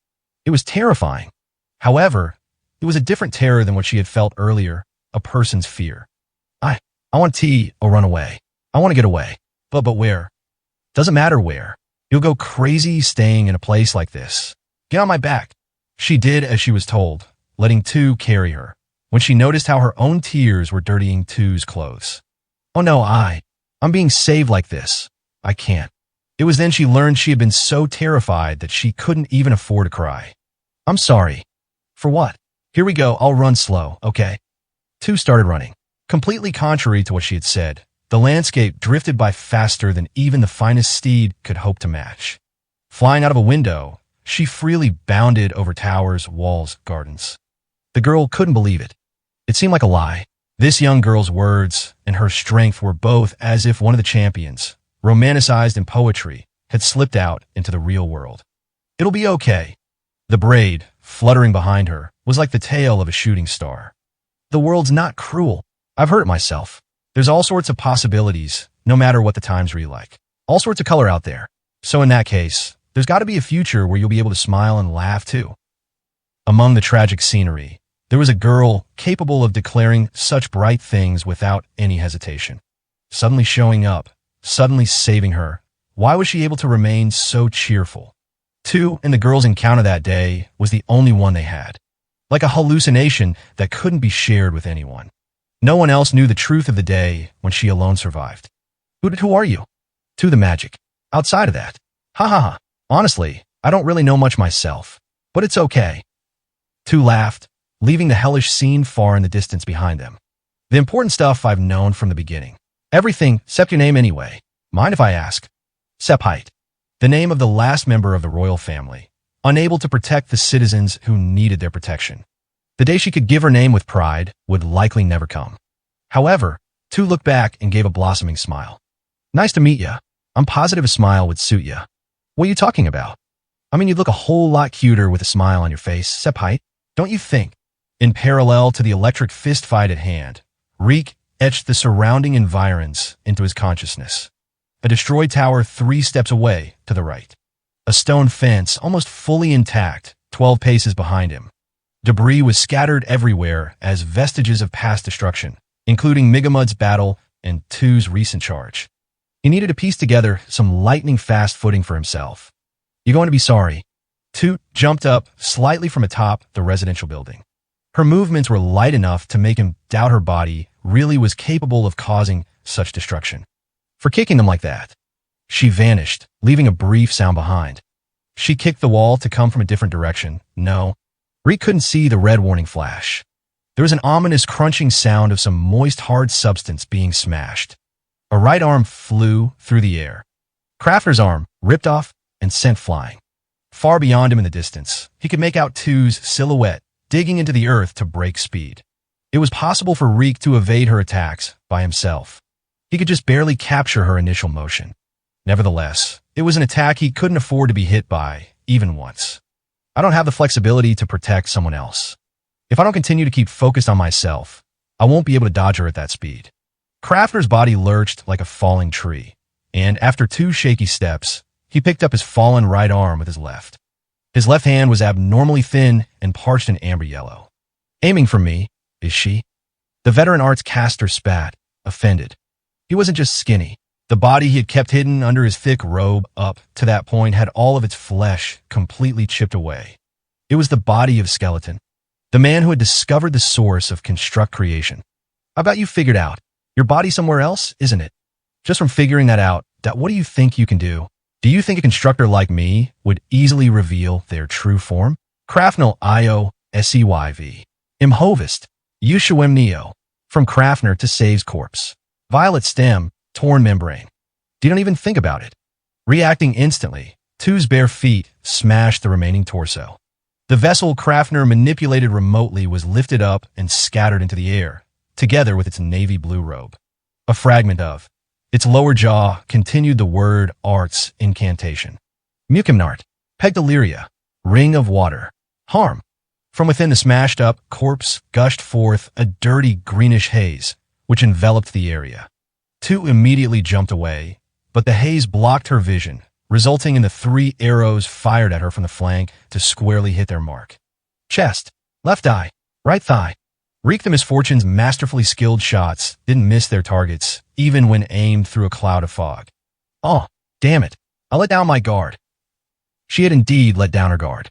It was terrifying. However, it was a different terror than what she had felt earlier, a person's fear. I want tea or run away. I want to get away. But where? Doesn't matter where. You'll go crazy staying in a place like this. Get on my back. She did as she was told, letting Tu carry her, when she noticed how her own tears were dirtying Tu's clothes. Oh no, I'm being saved like this. I can't. It was then she learned she had been so terrified that she couldn't even afford to cry. I'm sorry. For what? Here we go, I'll run slow, okay? Tu started running. Completely contrary to what she had said, the landscape drifted by faster than even the finest steed could hope to match. Flying out of a window, she freely bounded over towers, walls, gardens. The girl couldn't believe it. It seemed like a lie. This young girl's words and her strength were both as if one of the champions, romanticized in poetry, had slipped out into the real world. It'll be okay. The braid, fluttering behind her, was like the tail of a shooting star. The world's not cruel. I've hurt myself. There's all sorts of possibilities, no matter what the times read like. All sorts of color out there. So in that case, there's got to be a future where you'll be able to smile and laugh too. Among the tragic scenery, there was a girl capable of declaring such bright things without any hesitation. Suddenly showing up, suddenly saving her. Why was she able to remain so cheerful? Tu and the girl's encounter that day was the only one they had. Like a hallucination that couldn't be shared with anyone. No one else knew the truth of the day when she alone survived. Who are you? Tu the magic. Outside of that. Ha ha ha. Honestly, I don't really know much myself. But it's okay. Tu laughed, leaving the hellish scene far in the distance behind them. The important stuff I've known from the beginning. Everything, except your name anyway. Mind if I ask? Sephite. The name of the last member of the royal family, unable to protect the citizens who needed their protection. The day she could give her name with pride would likely never come. However, Tu looked back and gave a blossoming smile. Nice to meet ya. I'm positive a smile would suit ya. What are you talking about? I mean, you'd look a whole lot cuter with a smile on your face, Sephite, don't you think? In parallel to the electric fist fight at hand, Reek etched the surrounding environs into his consciousness. A destroyed tower 3 steps away to the right. A stone fence almost fully intact, 12 paces behind him. Debris was scattered everywhere as vestiges of past destruction, including Migamud's battle and Tu's recent charge. He needed to piece together some lightning-fast footing for himself. You're going to be sorry. Tu jumped up slightly from atop the residential building. Her movements were light enough to make him doubt her body really was capable of causing such destruction. For kicking them like that. She vanished, leaving a brief sound behind. She kicked the wall to come from a different direction. No. Reek couldn't see the red warning flash. There was an ominous crunching sound of some moist, hard substance being smashed. A right arm flew through the air. Crafter's arm ripped off and sent flying. Far beyond him in the distance, he could make out Tu's silhouette digging into the earth to break speed. It was possible for Reek to evade her attacks by himself. He could just barely capture her initial motion. Nevertheless, it was an attack he couldn't afford to be hit by, even once. I don't have the flexibility to protect someone else. If I don't continue to keep focused on myself, I won't be able to dodge her at that speed. Crafter's body lurched like a falling tree, and after 2 shaky steps, he picked up his fallen right arm with his left. His left hand was abnormally thin and parched in amber yellow. Aiming for me, is she? The veteran arts caster spat, offended. He wasn't just skinny. The body he had kept hidden under his thick robe up to that point had all of its flesh completely chipped away. It was the body of skeleton. The man who had discovered the source of construct creation. How about you figured out? Your body somewhere else, isn't it? Just from figuring that out, what do you think you can do? Do you think a constructor like me would easily reveal their true form? Crafnel Io Seyv. Imhovist. Yushuem Neo. From Crafner to Save's corpse. Violet stem, torn membrane. You don't even think about it. Reacting instantly, Tu's bare feet smashed the remaining torso. The vessel Crafner manipulated remotely was lifted up and scattered into the air, together with its navy blue robe. A fragment of its lower jaw continued the word art's incantation. Mukimnart, Pegdeliria, ring of water, harm. From within the smashed-up corpse gushed forth a dirty greenish haze, which enveloped the area. Two immediately jumped away, but the haze blocked her vision, resulting in the 3 arrows fired at her from the flank to squarely hit their mark. Chest, left eye, right thigh. Reek the Misfortune's masterfully skilled shots didn't miss their targets, even when aimed through a cloud of fog. Oh, damn it. I let down my guard. She had indeed let down her guard.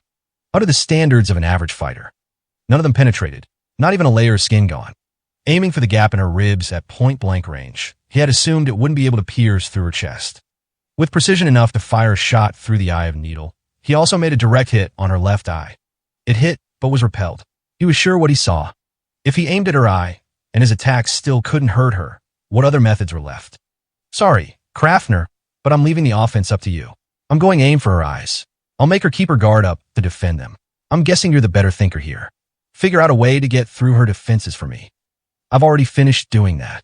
Under the standards of an average fighter. None of them penetrated, not even a layer of skin gone. Aiming for the gap in her ribs at point-blank range, he had assumed it wouldn't be able to pierce through her chest. With precision enough to fire a shot through the eye of Needle, he also made a direct hit on her left eye. It hit, but was repelled. He was sure what he saw. If he aimed at her eye, and his attack still couldn't hurt her, what other methods were left? Sorry, Kraftner, but I'm leaving the offense up to you. I'm going aim for her eyes. I'll make her keep her guard up to defend them. I'm guessing you're the better thinker here. Figure out a way to get through her defenses for me. I've already finished doing that.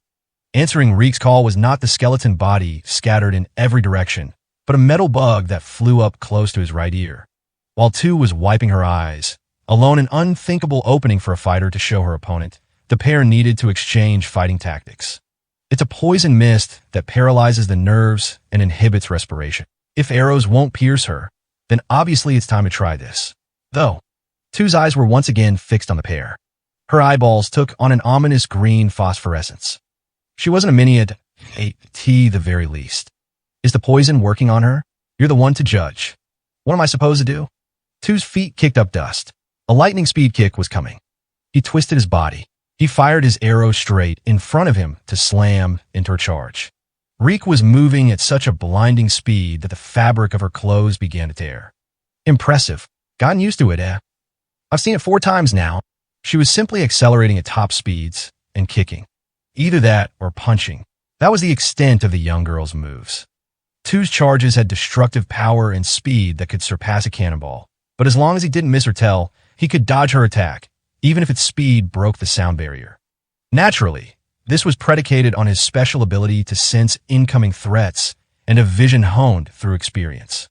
Answering Reek's call was not the skeleton body scattered in every direction, but a metal bug that flew up close to his right ear. While Two was wiping her eyes, alone an unthinkable opening for a fighter to show her opponent, the pair needed to exchange fighting tactics. It's a poison mist that paralyzes the nerves and inhibits respiration. If arrows won't pierce her, then obviously it's time to try this. Though, Two's eyes were once again fixed on the pair. Her eyeballs took on an ominous green phosphorescence. She wasn't a miniad, a T the very least. Is the poison working on her? You're the one to judge. What am I supposed to do? Two's feet kicked up dust. A lightning speed kick was coming. He twisted his body. He fired his arrow straight in front of him to slam into her charge. Reek was moving at such a blinding speed that the fabric of her clothes began to tear. Impressive. Gotten used to it, eh? I've seen it 4 times now. She was simply accelerating at top speeds and kicking. Either that or punching. That was the extent of the young girl's moves. Two's charges had destructive power and speed that could surpass a cannonball. But as long as he didn't miss or tell, he could dodge her attack, even if its speed broke the sound barrier. Naturally, this was predicated on his special ability to sense incoming threats and a vision honed through experience.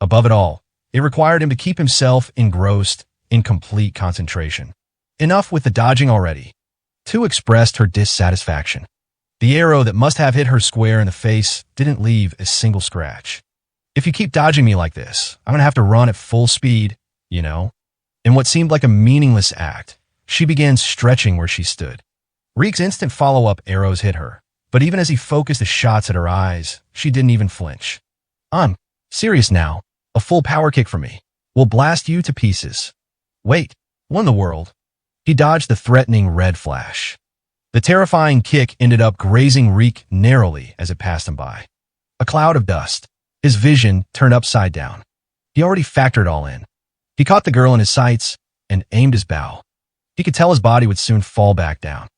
Above it all, it required him to keep himself engrossed in complete concentration. Enough with the dodging already. Two expressed her dissatisfaction. The arrow that must have hit her square in the face didn't leave a single scratch. If you keep dodging me like this, I'm going to have to run at full speed, you know? In what seemed like a meaningless act, she began stretching where she stood. Reek's instant follow-up arrows hit her, but even as he focused the shots at her eyes, she didn't even flinch. I'm serious now. A full power kick for me. Will blast you to pieces. Wait, what in the world? He dodged the threatening red flash. The terrifying kick ended up grazing Reek narrowly as it passed him by. A cloud of dust. His vision turned upside down. He already factored all in. He caught the girl in his sights and aimed his bow. He could tell his body would soon fall back down.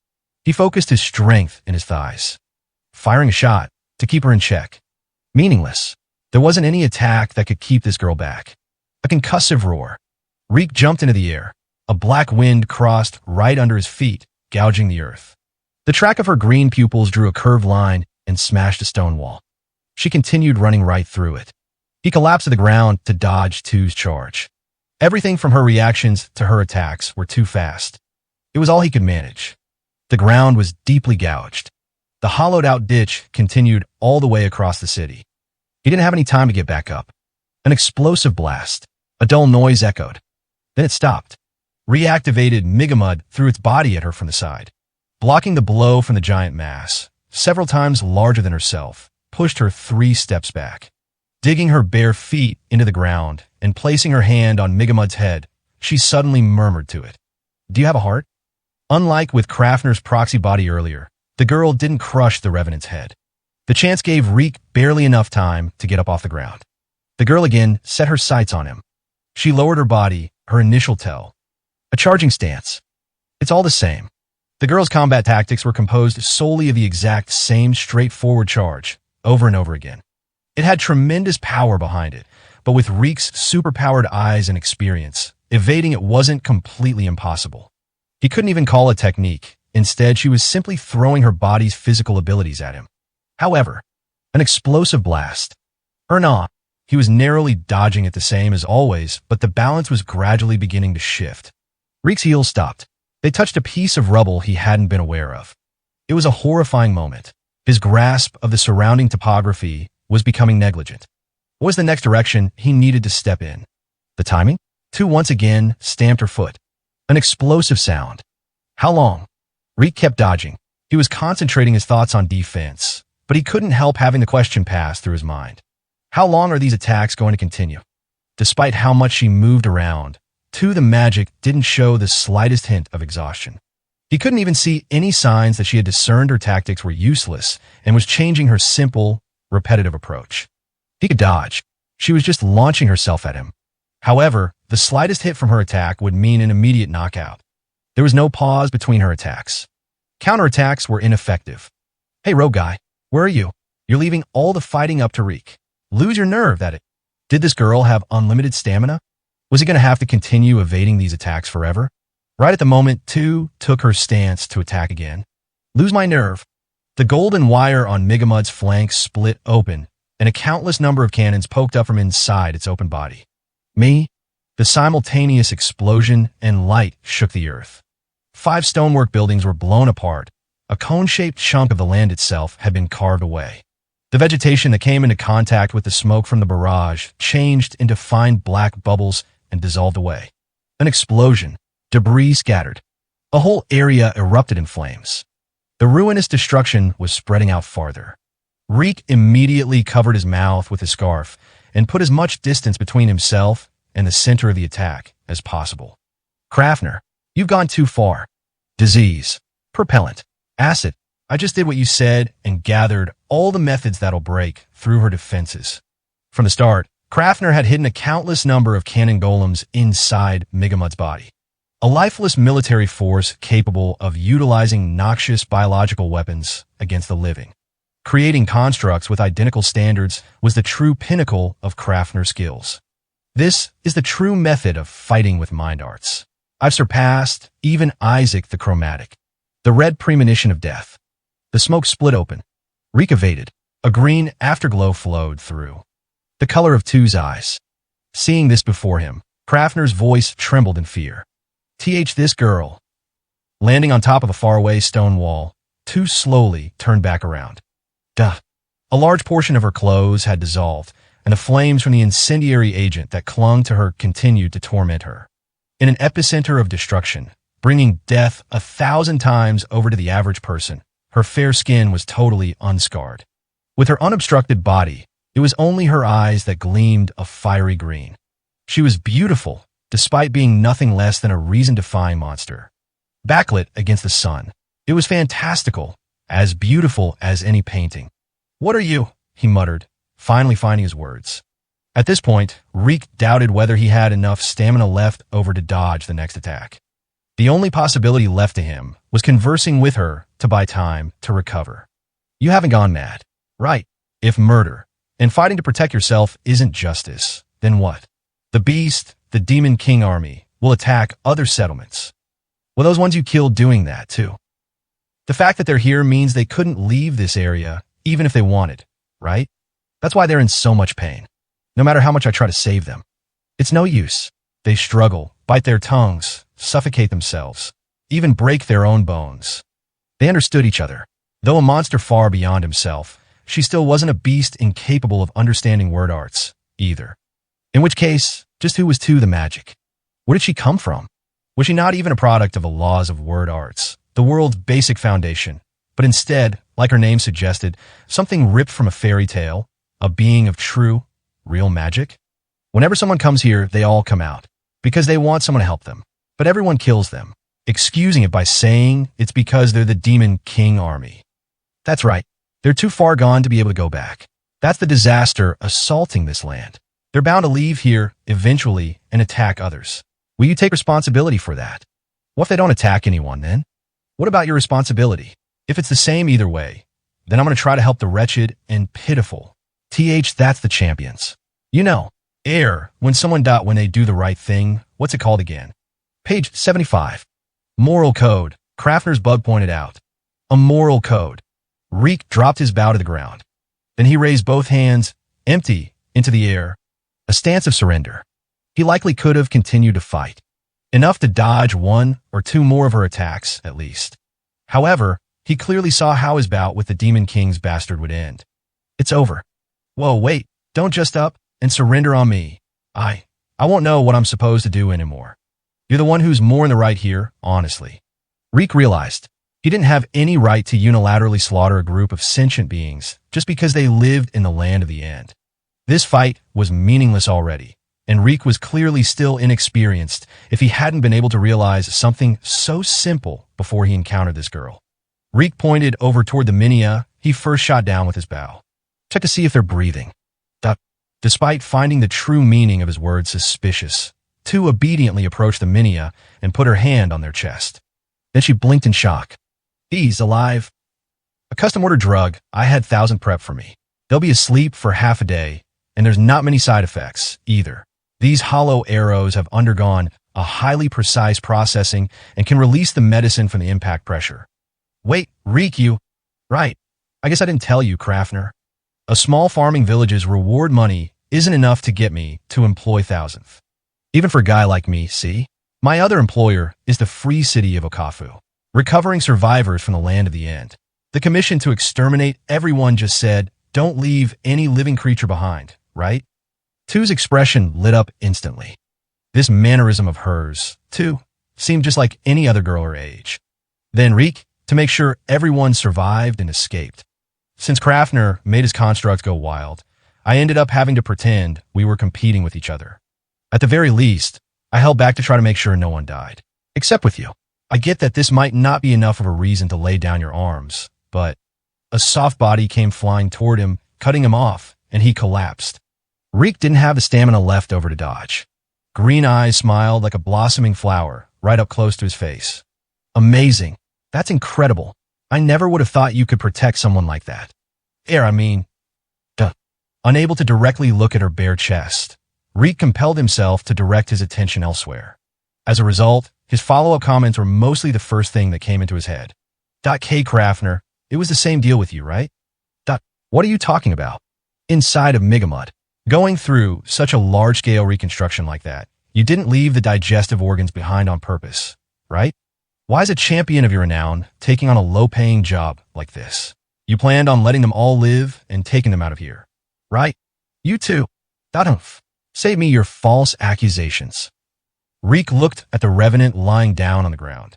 He focused his strength in his thighs, firing a shot to keep her in check. Meaningless. There wasn't any attack that could keep this girl back. A concussive roar. Reek jumped into the air. A black wind crossed right under his feet, gouging the earth. The track of her green pupils drew a curved line and smashed a stone wall. She continued running right through it. He collapsed to the ground to dodge Two's charge. Everything from her reactions to her attacks were too fast. It was all he could manage. The ground was deeply gouged. The hollowed-out ditch continued all the way across the city. He didn't have any time to get back up. An explosive blast. A dull noise echoed. Then it stopped. Reactivated Migamud threw its body at her from the side. Blocking the blow from the giant mass, several times larger than herself, pushed her 3 steps back. Digging her bare feet into the ground and placing her hand on Migamud's head, she suddenly murmured to it. Do you have a heart? Unlike with Kraftner's proxy body earlier, the girl didn't crush the Revenant's head. The chance gave Reek barely enough time to get up off the ground. The girl again set her sights on him. She lowered her body, her initial tell. A charging stance. It's all the same. The girl's combat tactics were composed solely of the exact same straightforward charge, over and over again. It had tremendous power behind it, but with Reek's superpowered eyes and experience, evading it wasn't completely impossible. He couldn't even call it technique. Instead, she was simply throwing her body's physical abilities at him. However, an explosive blast. Nah, he was narrowly dodging it the same as always, but the balance was gradually beginning to shift. Reek's heels stopped. They touched a piece of rubble he hadn't been aware of. It was a horrifying moment. His grasp of the surrounding topography was becoming negligent. What was the next direction he needed to step in? The timing? Two once again stamped her foot. An explosive sound. How long? Reek kept dodging. He was concentrating his thoughts on defense, but he couldn't help having the question pass through his mind. How long are these attacks going to continue? Despite how much she moved around, the magic didn't show the slightest hint of exhaustion. He couldn't even see any signs that she had discerned her tactics were useless and was changing her simple, repetitive approach. He could dodge. She was just launching herself at him. However, the slightest hit from her attack would mean an immediate knockout. There was no pause between her attacks. Counterattacks were ineffective. Hey, rogue guy, where are you? You're leaving all the fighting up to Reek. Lose your nerve at it. Did this girl have unlimited stamina? Was he going to have to continue evading these attacks forever? Right at the moment, took her stance to attack again. Lose my nerve. The golden wire on Migamud's flank split open, and a countless number of cannons poked up from inside its open body. The simultaneous explosion and light shook the earth. 5 stonework buildings were blown apart. A cone-shaped chunk of the land itself had been carved away. The vegetation that came into contact with the smoke from the barrage changed into fine black bubbles and dissolved away. An explosion. Debris scattered. A whole area erupted in flames. The ruinous destruction was spreading out farther. Reek immediately covered his mouth with his scarf and put as much distance between himself and the center of the attack as possible. Krafner, you've gone too far. Disease. Propellant. Acid. I just did what you said and gathered all the methods that'll break through her defenses. From the start, Krafner had hidden a countless number of cannon golems inside Migamud's body. A lifeless military force capable of utilizing noxious biological weapons against the living. Creating constructs with identical standards was the true pinnacle of Krafner's skills. This is the true method of fighting with mind arts. I've surpassed even Isaac the Chromatic. The red premonition of death. The smoke split open. Reek evaded. A green afterglow flowed through. The color of Two's eyes. Seeing this before him, Krafner's voice trembled in fear. This girl. Landing on top of a faraway stone wall, Two slowly turned back around. A large portion of her clothes had dissolved, and the flames from the incendiary agent that clung to her continued to torment her. In an epicenter of destruction, bringing death 1,000 times over to the average person, her fair skin was totally unscarred. With her unobstructed body, it was only her eyes that gleamed a fiery green. She was beautiful, despite being nothing less than a reason-defying monster. Backlit against the sun, it was fantastical, as beautiful as any painting. What are you? He muttered, finally finding his words. At this point, Reek doubted whether he had enough stamina left over to dodge the next attack. The only possibility left to him was conversing with her to buy time to recover. You haven't gone mad, right? If murder and fighting to protect yourself isn't justice, then what? The beast, the Demon King army, will attack other settlements. Well, those ones you killed doing that, too. The fact that they're here means they couldn't leave this area, even if they wanted, right? That's why they're in so much pain, no matter how much I try to save them. It's no use. They struggle, bite their tongues, suffocate themselves, even break their own bones. They understood each other. Though a monster far beyond himself, she still wasn't a beast incapable of understanding word arts, either. In which case, just who was Two the magic? Where did she come from? Was she not even a product of the laws of word arts, the world's basic foundation, but instead, like her name suggested, something ripped from a fairy tale, a being of true, real magic? Whenever someone comes here, they all come out, because they want someone to help them. But everyone kills them, excusing it by saying it's because they're the Demon King army. That's right. They're too far gone to be able to go back. That's the disaster assaulting this land. They're bound to leave here eventually and attack others. Will you take responsibility for that? What if they don't attack anyone then? What about your responsibility? If it's the same either way, then I'm going to try to help the wretched and pitiful. That's the champions. You know, when when they do the right thing, what's it called again? Page 75. Moral code, Krafner's bug pointed out. A moral code. Reek dropped his bow to the ground. Then he raised both hands, empty, into the air. A stance of surrender. He likely could have continued to fight. enough to dodge one or two more of her attacks, at least. However, he clearly saw how his bout with the Demon King's bastard would end. It's over. Whoa, wait, don't just up and surrender on me. I won't know what I'm supposed to do anymore. You're the one who's more in the right here, honestly. Reek realized he didn't have any right to unilaterally slaughter a group of sentient beings just because they lived in the land of the end. This fight was meaningless already, and Reek was clearly still inexperienced if he hadn't been able to realize something so simple before he encountered this girl. Reek pointed over toward the Minia he first shot down with his bow. Check to see if they're breathing. Despite finding the true meaning of his words suspicious, Tu obediently approached the Minia and put her hand on their chest. Then she blinked in shock. He's alive. A custom-ordered drug I had 1,000 prep for me. They'll be asleep for half a day, and there's not many side effects, either. These hollow arrows have undergone a highly precise processing and can release the medicine from the impact pressure. Wait, Reek, you... Right. I guess I didn't tell you, Krafner. A small farming village's reward money isn't enough to get me to employ thousandth. Even for a guy like me, see? My other employer is the free city of Okafu, recovering survivors from the land of the end. The commission to exterminate everyone just said, don't leave any living creature behind, right? Tu's expression lit up instantly. This mannerism of hers, too, seemed just like any other girl her age. Then Reek, to make sure everyone survived and escaped. Since Krafner made his construct go wild, I ended up having to pretend we were competing with each other. At the very least, I held back to try to make sure no one died. Except with you. I get that this might not be enough of a reason to lay down your arms, but a soft body came flying toward him, cutting him off, and he collapsed. Reek didn't have the stamina left over to dodge. Green eyes smiled like a blossoming flower right up close to his face. Amazing. That's incredible. I never would have thought you could protect someone like that. Unable to directly look at her bare chest, Reek compelled himself to direct his attention elsewhere. As a result, his follow-up comments were mostly the first thing that came into his head. K. Krafner, it was the same deal with you, right? What are you talking about? Inside of Migamud. Going through such a large-scale reconstruction like that, you didn't leave the digestive organs behind on purpose, right? Why is a champion of your renown taking on a low-paying job like this? You planned on letting them all live and taking them out of here, right? You too. Save me your false accusations. Reek looked at the revenant lying down on the ground.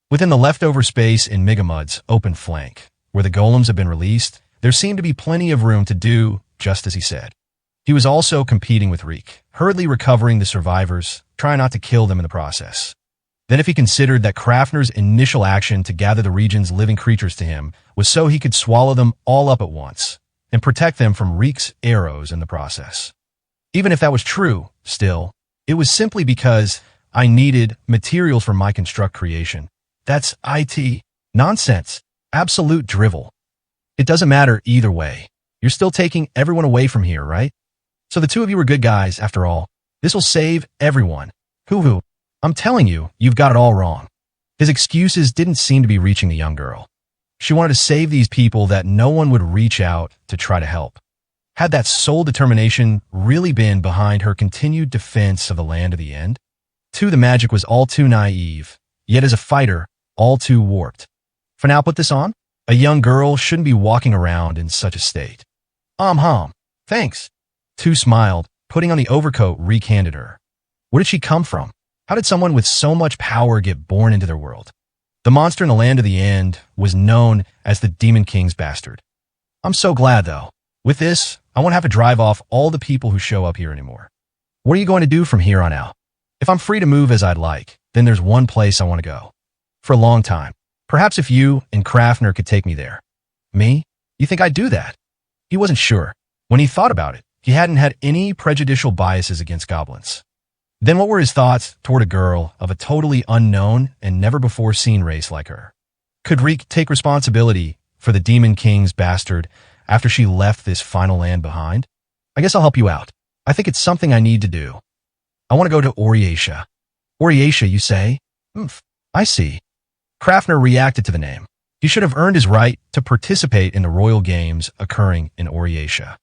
Within the leftover space in Migamud's open flank, where the golems had been released, there seemed to be plenty of room to do just as he said. He was also competing with Reek, hurriedly recovering the survivors, trying not to kill them in the process. Then if he considered that Krafner's initial action to gather the region's living creatures to him was so he could swallow them all up at once and protect them from Reek's arrows in the process. Even if that was true, still, it was simply because I needed materials for my construct creation. That's IT. Nonsense. Absolute drivel. It doesn't matter either way. You're still taking everyone away from here, right? So the two of you are good guys, after all. This will save everyone. Hoo-hoo. I'm telling you, you've got it all wrong. His excuses didn't seem to be reaching the young girl. She wanted to save these people that no one would reach out to try to help. Had that sole determination really been behind her continued defense of the land of the end? The magic was all too naive, yet as a fighter, all too warped. For now, put this on? A young girl shouldn't be walking around in such a state. Thanks. Tu smiled, putting on the overcoat Reek handed her. Where did she come from? How did someone with so much power get born into their world? The monster in the land of the end was known as the Demon King's bastard. I'm so glad, though. With this, I won't have to drive off all the people who show up here anymore. What are you going to do from here on out? If I'm free to move as I'd like, then there's one place I want to go. For a long time. Perhaps if you and Krafner could take me there. Me? You think I'd do that? He wasn't sure. When he thought about it, he hadn't had any prejudicial biases against goblins. Then what were his thoughts toward a girl of a totally unknown and never-before-seen race like her? Could Reek take responsibility for the Demon King's bastard after she left this final land behind? I guess I'll help you out. I think it's something I need to do. I want to go to Oriatia. Oriatia, you say? I see. Krafner reacted to the name. He should have earned his right to participate in the royal games occurring in Oriatia.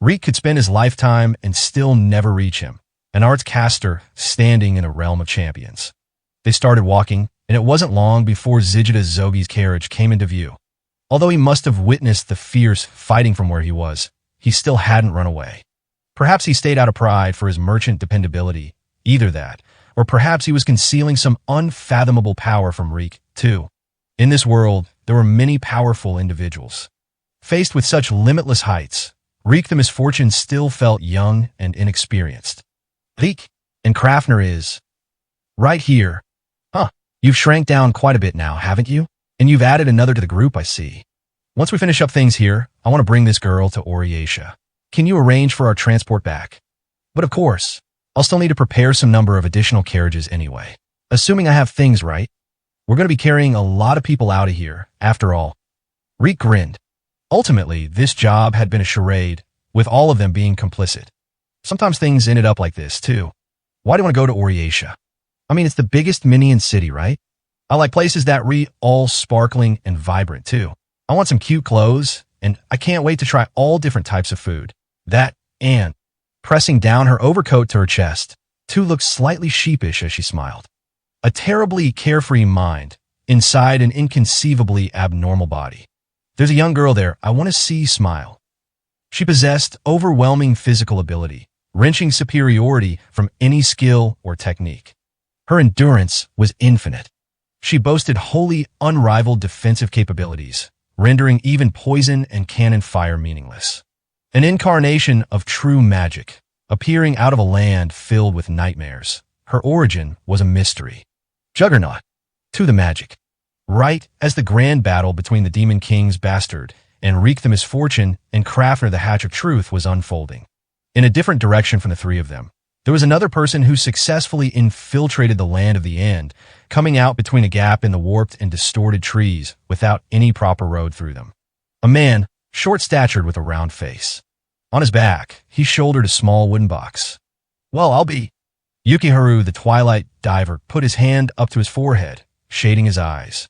Reek could spend his lifetime and still never reach him. An arts caster standing in a realm of champions. They started walking, and it wasn't long before Zigida Zogi's carriage came into view. Although he must have witnessed the fierce fighting from where he was, he still hadn't run away. Perhaps he stayed out of pride for his merchant dependability, either that, or perhaps he was concealing some unfathomable power from Reek, too. In this world, there were many powerful individuals. Faced with such limitless heights, Reek the Misfortune still felt young and inexperienced. Reek, and Krafner is right here. Huh, you've shrank down quite a bit now, haven't you? And you've added another to the group, I see. Once we finish up things here, I want to bring this girl to Oriatia. Can you arrange for our transport back? But of course, I'll still need to prepare some number of additional carriages anyway. Assuming I have things right, we're going to be carrying a lot of people out of here, after all. Reek grinned. Ultimately, this job had been a charade, with all of them being complicit. Sometimes things ended up like this, too. Why do you want to go to Oriatia? I mean, it's the biggest Minion city, right? I like places that all sparkling and vibrant, too. I want some cute clothes, and I can't wait to try all different types of food. That, and, pressing down her overcoat to her chest, Tu looked slightly sheepish as she smiled. A terribly carefree mind, inside an inconceivably abnormal body. There's a young girl there I want to see smile. She possessed overwhelming physical ability, wrenching superiority from any skill or technique. Her endurance was infinite. She boasted wholly unrivaled defensive capabilities, rendering even poison and cannon fire meaningless. An incarnation of true magic, appearing out of a land filled with nightmares. Her origin was a mystery. Juggernaut, to the magic. Right as the grand battle between the Demon King's bastard and Reek the Misfortune and Krafner the Hatch of Truth was unfolding. In a different direction from the three of them, there was another person who successfully infiltrated the land of the end, coming out between a gap in the warped and distorted trees without any proper road through them. A man, short-statured with a round face. On his back, he shouldered a small wooden box. Well, I'll be. Yukiharu, the Twilight Diver, put his hand up to his forehead, shading his eyes.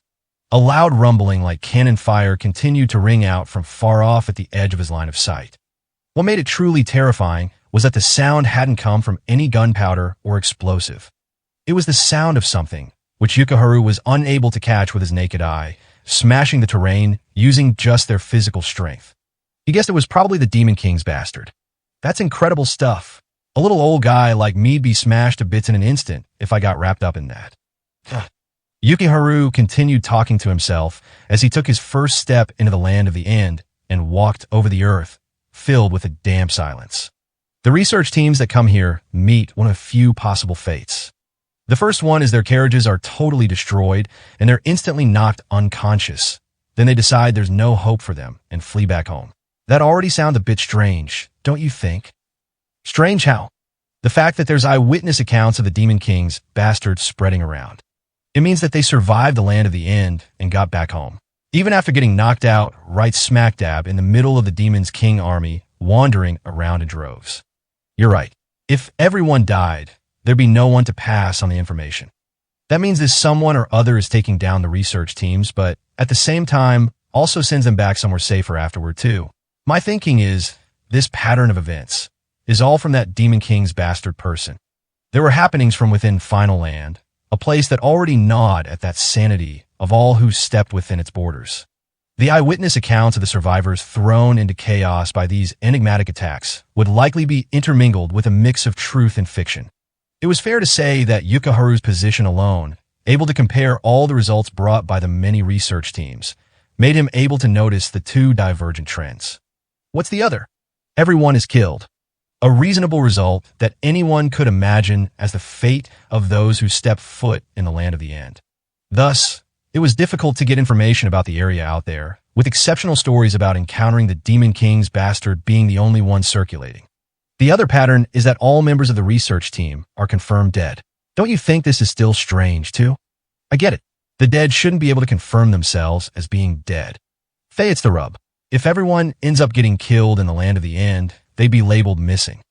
A loud rumbling like cannon fire continued to ring out from far off at the edge of his line of sight. What made it truly terrifying was that the sound hadn't come from any gunpowder or explosive. It was the sound of something, which Yukiharu was unable to catch with his naked eye, smashing the terrain using just their physical strength. He guessed it was probably the Demon King's bastard. That's incredible stuff. A little old guy like me'd be smashed to bits in an instant if I got wrapped up in that. Yukiharu continued talking to himself as he took his first step into the land of the end and walked over the earth, filled with a damp silence. The research teams that come here meet one of few possible fates. The first one is their carriages are totally destroyed and they're instantly knocked unconscious. Then they decide there's no hope for them and flee back home. That already sounds a bit strange, don't you think? Strange how? The fact that there's eyewitness accounts of the Demon King's bastard spreading around. It means that they survived the land of the end and got back home. Even after getting knocked out right smack dab in the middle of the Demon's King army, wandering around in droves. You're right. If everyone died, there'd be no one to pass on the information. That means this someone or other is taking down the research teams, but at the same time, also sends them back somewhere safer afterward too. My thinking is, this pattern of events is all from that Demon King's bastard person. There were happenings from within Final Land, a place that already gnawed at that sanity of all who stepped within its borders. The eyewitness accounts of the survivors thrown into chaos by these enigmatic attacks would likely be intermingled with a mix of truth and fiction. It was fair to say that Yukiharu's position alone, able to compare all the results brought by the many research teams, made him able to notice the two divergent trends. What's the other? Everyone is killed. A reasonable result that anyone could imagine as the fate of those who step foot in the land of the end. Thus, it was difficult to get information about the area out there, with exceptional stories about encountering the Demon King's bastard being the only one circulating. The other pattern is that all members of the research team are confirmed dead. Don't you think this is still strange, too? I get it. The dead shouldn't be able to confirm themselves as being dead. Faye, it's the rub. If everyone ends up getting killed in the land of the end, they'd be labeled missing.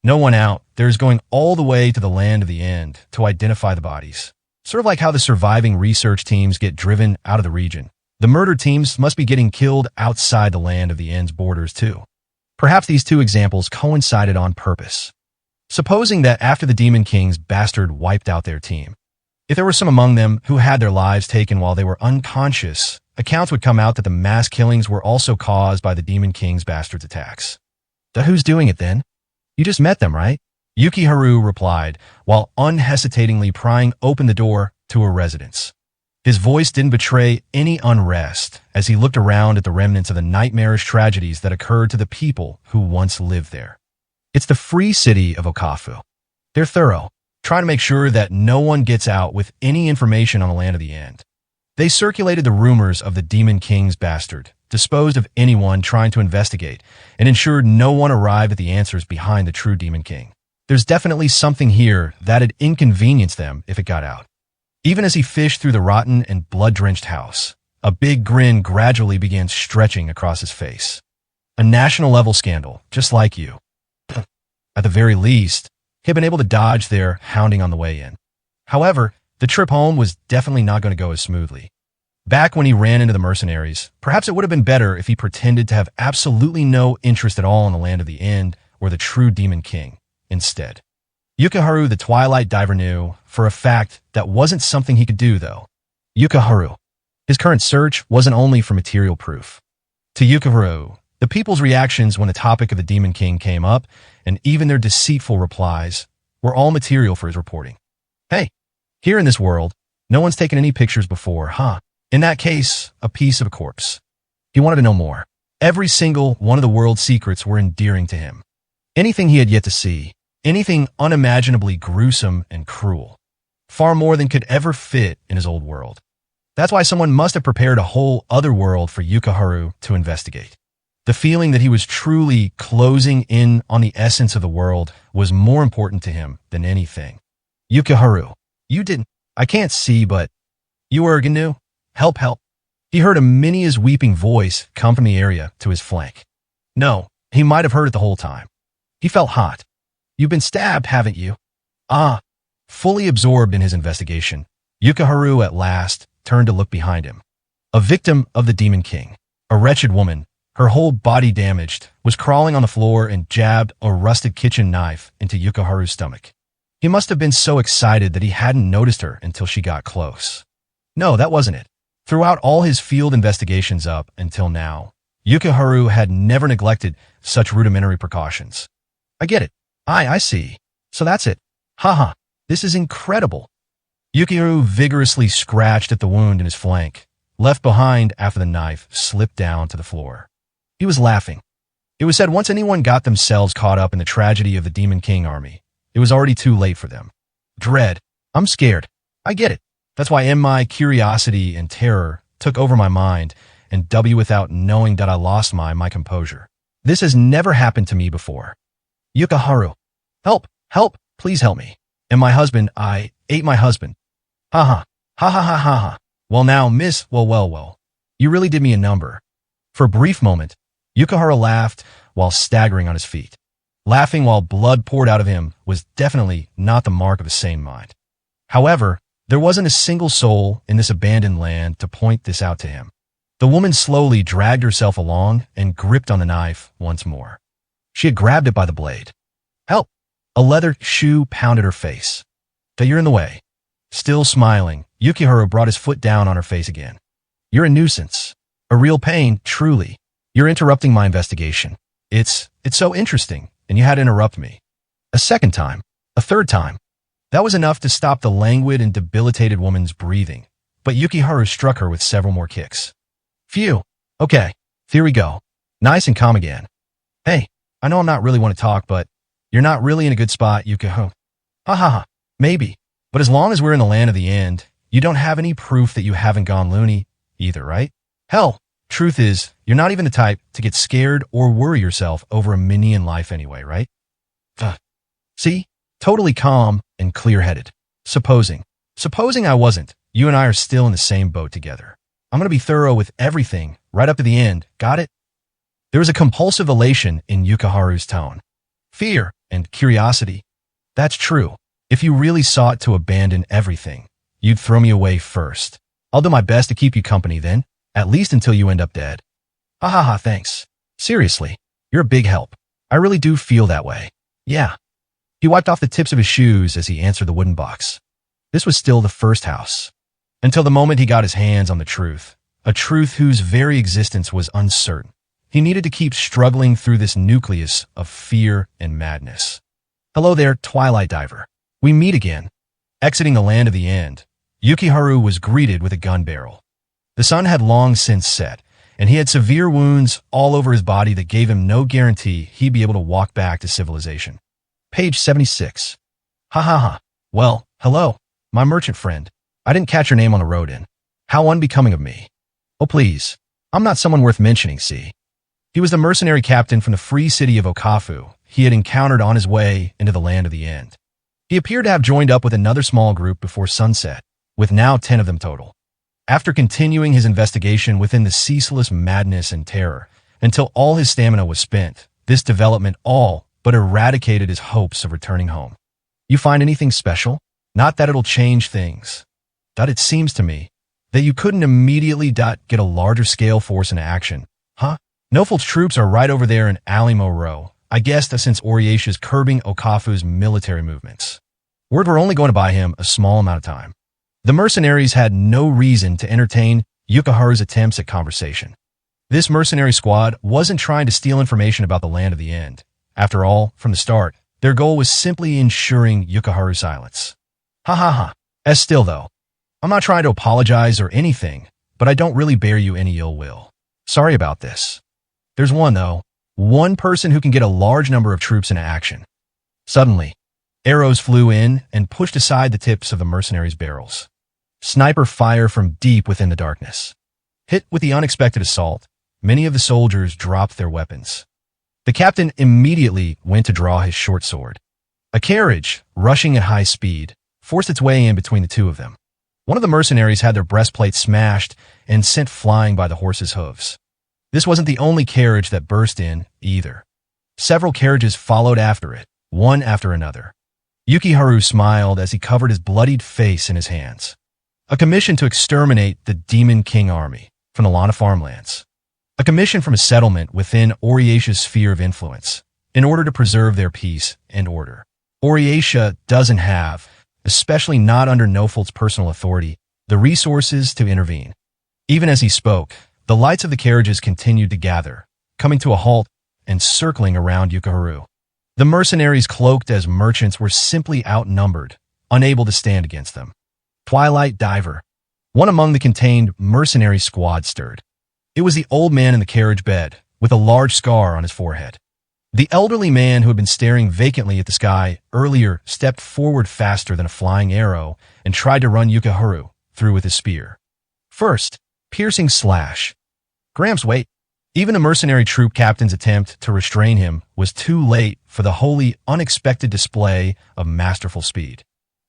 No one out there is going all the way to the land of the end to identify the bodies. Sort of like how the surviving research teams get driven out of the region. The murder teams must be getting killed outside the land of the end's borders too. Perhaps these two examples coincided on purpose. Supposing that after the Demon King's bastard wiped out their team, If there were some among them who had their lives taken while they were unconscious, accounts would come out that the mass killings were also caused by the Demon King's bastards' attacks. But who's doing it then? You just met them, right? Yukiharu replied, while unhesitatingly prying open the door to a residence. His voice didn't betray any unrest as he looked around at the remnants of the nightmarish tragedies that occurred to the people who once lived there. It's the free city of Okafu. They're thorough, trying to make sure that no one gets out with any information on the land of the end. They circulated the rumors of the Demon King's bastard, disposed of anyone trying to investigate, and ensured no one arrived at the answers behind the true Demon King. There's definitely something here that'd inconvenience them if it got out. Even as he fished through the rotten and blood-drenched house, a big grin gradually began stretching across his face. A national-level scandal, just like you. At the very least, he had been able to dodge their hounding on the way in. However, the trip home was definitely not going to go as smoothly. Back when he ran into the mercenaries, perhaps it would have been better if he pretended to have absolutely no interest at all in the land of the end or the true Demon King instead. Yukiharu the Twilight Diver knew, for a fact, that wasn't something he could do, though. Yukiharu. His current search wasn't only for material proof. To Yukiharu, the people's reactions when the topic of the Demon King came up, and even their deceitful replies, were all material for his reporting. Hey, here in this world, no one's taken any pictures before, huh? In that case, a piece of a corpse. He wanted to know more. Every single one of the world's secrets were endearing to him. Anything he had yet to see, anything unimaginably gruesome and cruel. Far more than could ever fit in his old world. That's why someone must have prepared a whole other world for Yukiharu to investigate. The feeling that he was truly closing in on the essence of the world was more important to him than anything. Yukiharu, I can't see, but you were Gnu? Help. He heard Aminia's weeping voice come from the area to his flank. No, he might have heard it the whole time. He felt hot. You've been stabbed, haven't you? Ah. Fully absorbed in his investigation, Yukiharu at last turned to look behind him. A victim of the Demon King, a wretched woman, her whole body damaged, was crawling on the floor and jabbed a rusted kitchen knife into Yukiharu's stomach. He must have been so excited that he hadn't noticed her until she got close. No, that wasn't it. Throughout all his field investigations up until now, Yukiharu had never neglected such rudimentary precautions. I get it. I see. So that's it. Haha, this is incredible. Yukiharu vigorously scratched at the wound in his flank, left behind after the knife slipped down to the floor. He was laughing. It was said once anyone got themselves caught up in the tragedy of the Demon King army, it was already too late for them. Dread. I'm scared. I get it. That's why my curiosity and terror took over my mind, and without knowing that I lost my composure. This has never happened to me before. Yukiharu. Help, please help me. And my husband, I ate my husband. Ha. Well now, miss, well. You really did me a number. For a brief moment, Yukiharu laughed while staggering on his feet. Laughing while blood poured out of him was definitely not the mark of a sane mind. However, there wasn't a single soul in this abandoned land to point this out to him. The woman slowly dragged herself along and gripped on the knife once more. She had grabbed it by the blade. Help! A leather shoe pounded her face. That you're in the way. Still smiling, Yukiharu brought his foot down on her face again. You're a nuisance. A real pain, truly. You're interrupting my investigation. It's so interesting, and you had to interrupt me. A second time. A third time. That was enough to stop the languid and debilitated woman's breathing, but Yukiharu struck her with several more kicks. Phew. Okay, here we go. Nice and calm again. Hey, I know I'm not really want to talk, but you're not really in a good spot, Yukiharu. Ha. Maybe. But as long as we're in the land of the end, you don't have any proof that you haven't gone loony either, right? Hell, truth is, you're not even the type to get scared or worry yourself over a minion life anyway, right? See? Totally calm and clear-headed. Supposing I wasn't, you and I are still in the same boat together. I'm going to be thorough with everything, right up to the end, got it? There was a compulsive elation in Yukiharu's tone. Fear and curiosity. That's true. If you really sought to abandon everything, you'd throw me away first. I'll do my best to keep you company then, at least until you end up dead. Ha, thanks. Seriously, you're a big help. I really do feel that way. Yeah. He wiped off the tips of his shoes as he answered the wooden box. This was still the first house. Until the moment he got his hands on the truth, a truth whose very existence was uncertain. He needed to keep struggling through this nucleus of fear and madness. Hello there, Twilight Diver. We meet again. Exiting the land of the end, Yukiharu was greeted with a gun barrel. The sun had long since set, and he had severe wounds all over his body that gave him no guarantee he'd be able to walk back to civilization. Page 76. Ha ha ha. Well, hello, my merchant friend. I didn't catch your name on the road in. How unbecoming of me. Oh please, I'm not someone worth mentioning, see. He was the mercenary captain from the free city of Okafu he had encountered on his way into the land of the end. He appeared to have joined up with another small group before sunset, with now 10 of them total. After continuing his investigation within the ceaseless madness and terror, until all his stamina was spent, this development all but eradicated his hopes of returning home. You find anything special? Not that it'll change things. But it seems to me that you couldn't immediately get a larger scale force into action, huh? Nofel's troops are right over there in Alimo Row. I guess that since Oriesha's curbing Okafu's military movements. Word we're only going to buy him a small amount of time. The mercenaries had no reason to entertain Yukiharu's attempts at conversation. This mercenary squad wasn't trying to steal information about the land of the end. After all, from the start, their goal was simply ensuring Yukiharu's silence. Ha ha ha. As still though, I'm not trying to apologize or anything, but I don't really bear you any ill will. Sorry about this. There's one, though. One person who can get a large number of troops into action. Suddenly, arrows flew in and pushed aside the tips of the mercenaries' barrels. Sniper fire from deep within the darkness. Hit with the unexpected assault, many of the soldiers dropped their weapons. The captain immediately went to draw his short sword. A carriage, rushing at high speed, forced its way in between the two of them. One of the mercenaries had their breastplate smashed and sent flying by the horse's hooves. This wasn't the only carriage that burst in, either. Several carriages followed after it, one after another. Yukiharu smiled as he covered his bloodied face in his hands. A commission to exterminate the Demon King army from the Lana farmlands. A commission from a settlement within Oriesha's sphere of influence, in order to preserve their peace and order. Oriesha doesn't have, especially not under Nofel's personal authority, the resources to intervene. Even as he spoke, the lights of the carriages continued to gather, coming to a halt and circling around Yukiharu. The mercenaries cloaked as merchants were simply outnumbered, unable to stand against them. Twilight Diver. One among the contained mercenary squad stirred. It was the old man in the carriage bed, with a large scar on his forehead. The elderly man who had been staring vacantly at the sky earlier stepped forward faster than a flying arrow and tried to run Yukiharu through with his spear. First, piercing slash. Gramps, wait. Even a mercenary troop captain's attempt to restrain him was too late for the wholly unexpected display of masterful speed.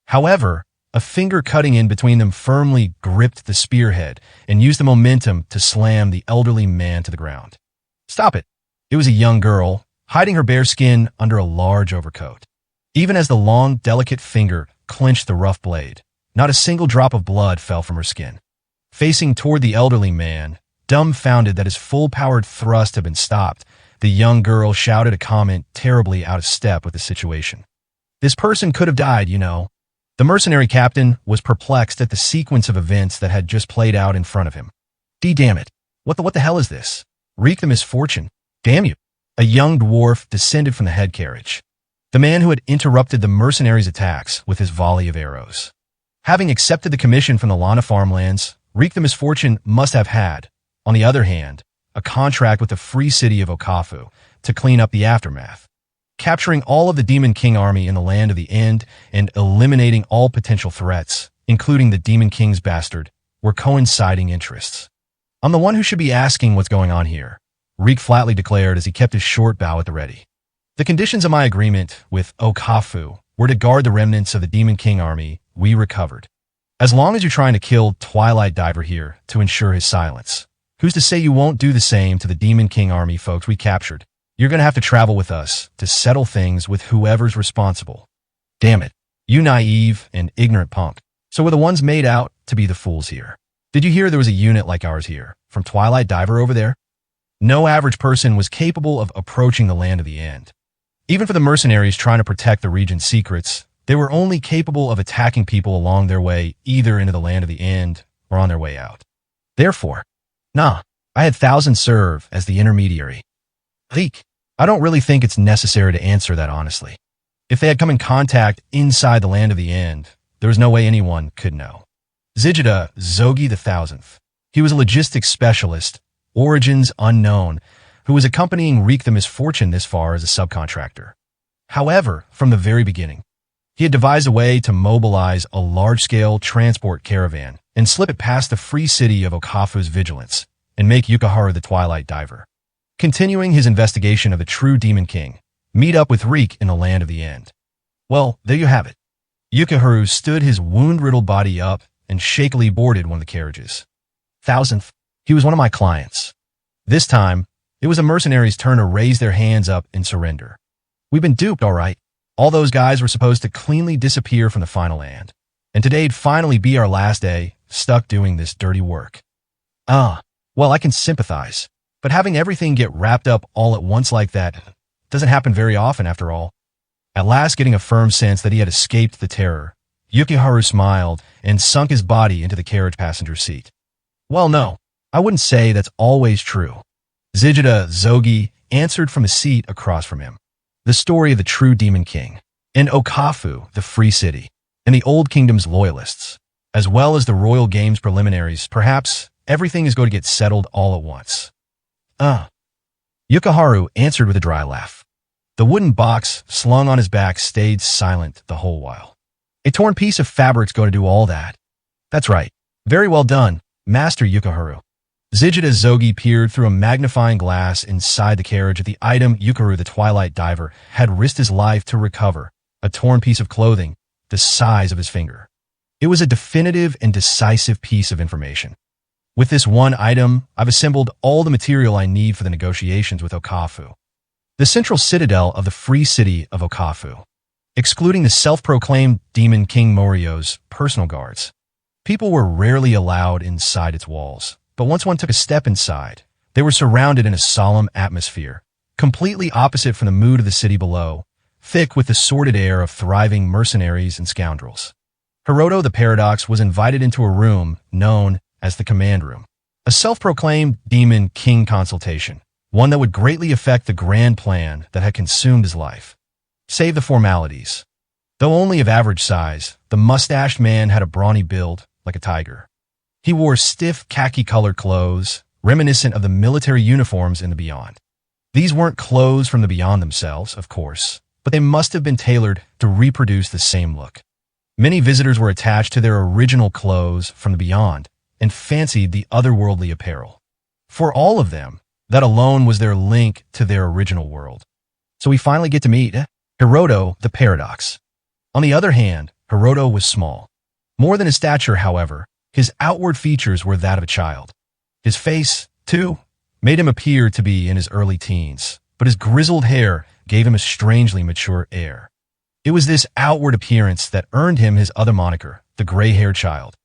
However, a finger cutting in between them firmly gripped the spearhead and used the momentum to slam the elderly man to the ground. Stop it. It was a young girl, hiding her bare skin under a large overcoat. Even as the long, delicate finger clenched the rough blade, not a single drop of blood fell from her skin. Facing toward the elderly man, dumbfounded that his full-powered thrust had been stopped, the young girl shouted a comment terribly out of step with the situation. This person could have died, you know. The mercenary captain was perplexed at the sequence of events that had just played out in front of him. Damn it. What the hell is this? Wreak the misfortune. Damn you. A young dwarf descended from the head carriage. The man who had interrupted the mercenaries' attacks with his volley of arrows. Having accepted the commission from the Lana farmlands, Wreak the Misfortune must have had, on the other hand, a contract with the free city of Okafu to clean up the aftermath. Capturing all of the Demon King army in the land of the end and eliminating all potential threats, including the Demon King's bastard, were coinciding interests. I'm the one who should be asking what's going on here, Reek flatly declared as he kept his short bow at the ready. The conditions of my agreement with Okafu were to guard the remnants of the Demon King army we recovered. As long as you're trying to kill Twilight Diver here to ensure his silence, who's to say you won't do the same to the Demon King army folks we captured? You're going to have to travel with us to settle things with whoever's responsible. Damn it, you naive and ignorant punk. So we're the ones made out to be the fools here. Did you hear there was a unit like ours here, from Twilight Diver over there? No average person was capable of approaching the land of the end. Even for the mercenaries trying to protect the region's secrets, They were only capable of attacking people along their way either into the land of the end or on their way out. Therefore, I had thousands serve as the intermediary. Leak. I don't really think it's necessary to answer that honestly. If they had come in contact inside the land of the end, there was no way anyone could know. Zigida Zogi the Thousandth. He was a logistics specialist, origins unknown, who was accompanying Reek the Misfortune this far as a subcontractor. However, from the very beginning, he had devised a way to mobilize a large-scale transport caravan and slip it past the free city of Okafu's vigilance and make Yukaharu the Twilight Diver. Continuing his investigation of the true Demon King, meet up with Reek in the land of the end. Well, there you have it. Yukaharu stood his wound-riddled body up and shakily boarded one of the carriages. Thousandth, he was one of my clients. This time, it was a mercenary's turn to raise their hands up in surrender. We've been duped, all right. All those guys were supposed to cleanly disappear from the final land. And today'd finally be our last day, stuck doing this dirty work. Well, I can sympathize. But having everything get wrapped up all at once like that doesn't happen very often after all. At last getting a firm sense that he had escaped the terror, Yukiharu smiled and sunk his body into the carriage passenger seat. Well, no, I wouldn't say that's always true. Zigida Zogi answered from a seat across from him. The story of the true Demon King, and Okafu, the free city, and the Old Kingdom's loyalists, as well as the Royal Games preliminaries, perhaps everything is going to get settled all at once. Yukiharu answered with a dry laugh. The wooden box slung on his back stayed silent the whole while. A torn piece of fabric's going to do all that. That's right. Very well done, Master Yukiharu. Zigida Zogi peered through a magnifying glass inside the carriage at the item Yukiharu the Twilight Diver had risked his life to recover, a torn piece of clothing the size of his finger. It was a definitive and decisive piece of information. With this one item, I've assembled all the material I need for the negotiations with Okafu, the central citadel of the free city of Okafu, excluding the self-proclaimed Demon King Morio's personal guards. People were rarely allowed inside its walls, but once one took a step inside, they were surrounded in a solemn atmosphere, completely opposite from the mood of the city below, thick with the sordid air of thriving mercenaries and scoundrels. Hiroto the Paradox was invited into a room known as the Command Room, a self-proclaimed Demon King consultation, one that would greatly affect the grand plan that had consumed his life. Save the formalities. Though only of average size, the mustached man had a brawny build like a tiger. He wore stiff khaki-colored clothes, reminiscent of the military uniforms in the Beyond. These weren't clothes from the Beyond themselves, of course, but they must have been tailored to reproduce the same look. Many visitors were attached to their original clothes from the Beyond and fancied the otherworldly apparel. For all of them, that alone was their link to their original world. So we finally get to meet Hiroto the Paradox. On the other hand, Hiroto was small. More than his stature, however, his outward features were that of a child. His face, too, made him appear to be in his early teens, but his grizzled hair gave him a strangely mature air. It was this outward appearance that earned him his other moniker, the gray-haired child.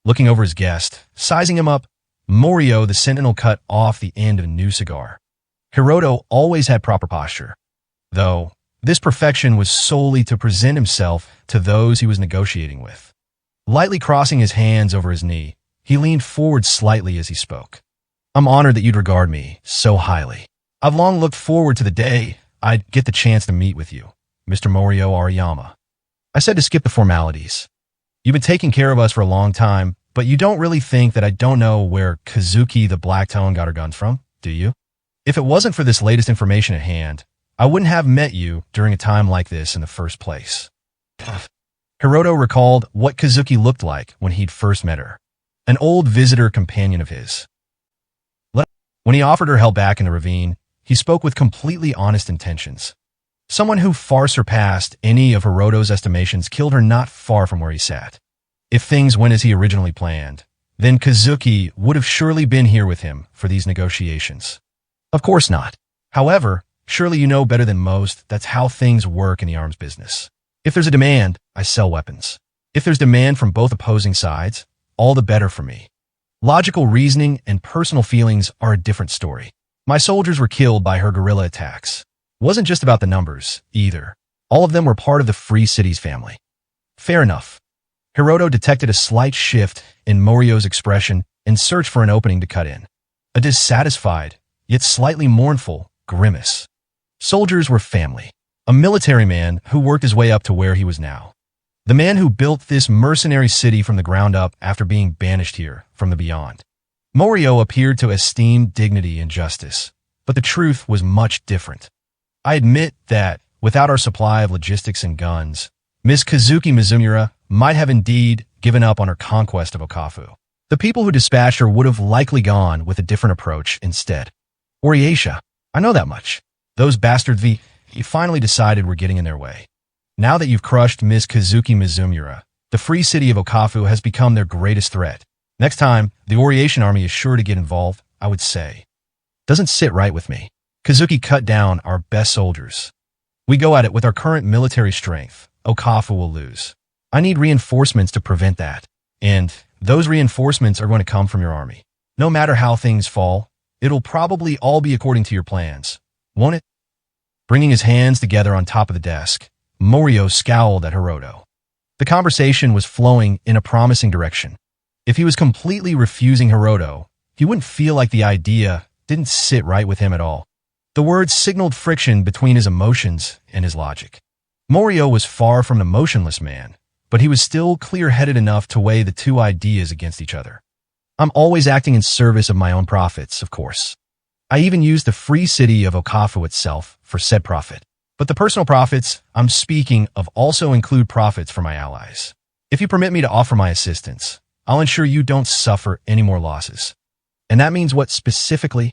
Looking over his guest, sizing him up, Morio the Sentinel cut off the end of a new cigar. Hiroto always had proper posture, though this perfection was solely to present himself to those he was negotiating with. Lightly crossing his hands over his knee, he leaned forward slightly as he spoke. I'm honored that you'd regard me so highly. I've long looked forward to the day I'd get the chance to meet with you, Mr. Morio Ariyama. I said to skip the formalities. You've been taking care of us for a long time, but you don't really think that I don't know where Kazuki the Blacktone got her guns from, do you? If it wasn't for this latest information at hand, I wouldn't have met you during a time like this in the first place. Hiroto recalled what Kazuki looked like when he'd first met her, an old visitor companion of his. When he offered her help back in the ravine, he spoke with completely honest intentions. Someone who far surpassed any of Hiroto's estimations killed her not far from where he sat. If things went as he originally planned, then Kazuki would have surely been here with him for these negotiations. Of course not. However, surely you know better than most that's how things work in the arms business. If there's a demand, I sell weapons. If there's demand from both opposing sides, all the better for me. Logical reasoning and personal feelings are a different story. My soldiers were killed by her guerrilla attacks. It wasn't just about the numbers, either. All of them were part of the Free City's family. Fair enough. Hiroto detected a slight shift in Morio's expression and searched for an opening to cut in. A dissatisfied, yet slightly mournful, grimace. Soldiers were family. A military man who worked his way up to where he was now. The man who built this mercenary city from the ground up after being banished here from the beyond. Morio appeared to esteem dignity and justice, but the truth was much different. I admit that, without our supply of logistics and guns, Miss Kazuki Mizumura might have indeed given up on her conquest of Okafu. The people who dispatched her would have likely gone with a different approach instead. Oriesha, I know that much. Those bastard you finally decided were getting in their way. Now that you've crushed Miss Kazuki Mizumura, the free city of Okafu has become their greatest threat. Next time, the Oriation army is sure to get involved, I would say. Doesn't sit right with me. Kazuki cut down our best soldiers. We go at it with our current military strength. Okafu will lose. I need reinforcements to prevent that. And those reinforcements are going to come from your army. No matter how things fall, it'll probably all be according to your plans, won't it? Bringing his hands together on top of the desk, Morio scowled at Hiroto. The conversation was flowing in a promising direction. If he was completely refusing Hiroto, he wouldn't feel like the idea didn't sit right with him at all. The words signaled friction between his emotions and his logic. Morio was far from an emotionless man, but he was still clear-headed enough to weigh the two ideas against each other. I'm always acting in service of my own profits, of course. I even use the free city of Okafu itself for said profit. But the personal profits I'm speaking of also include profits for my allies. If you permit me to offer my assistance, I'll ensure you don't suffer any more losses. And that means what specifically?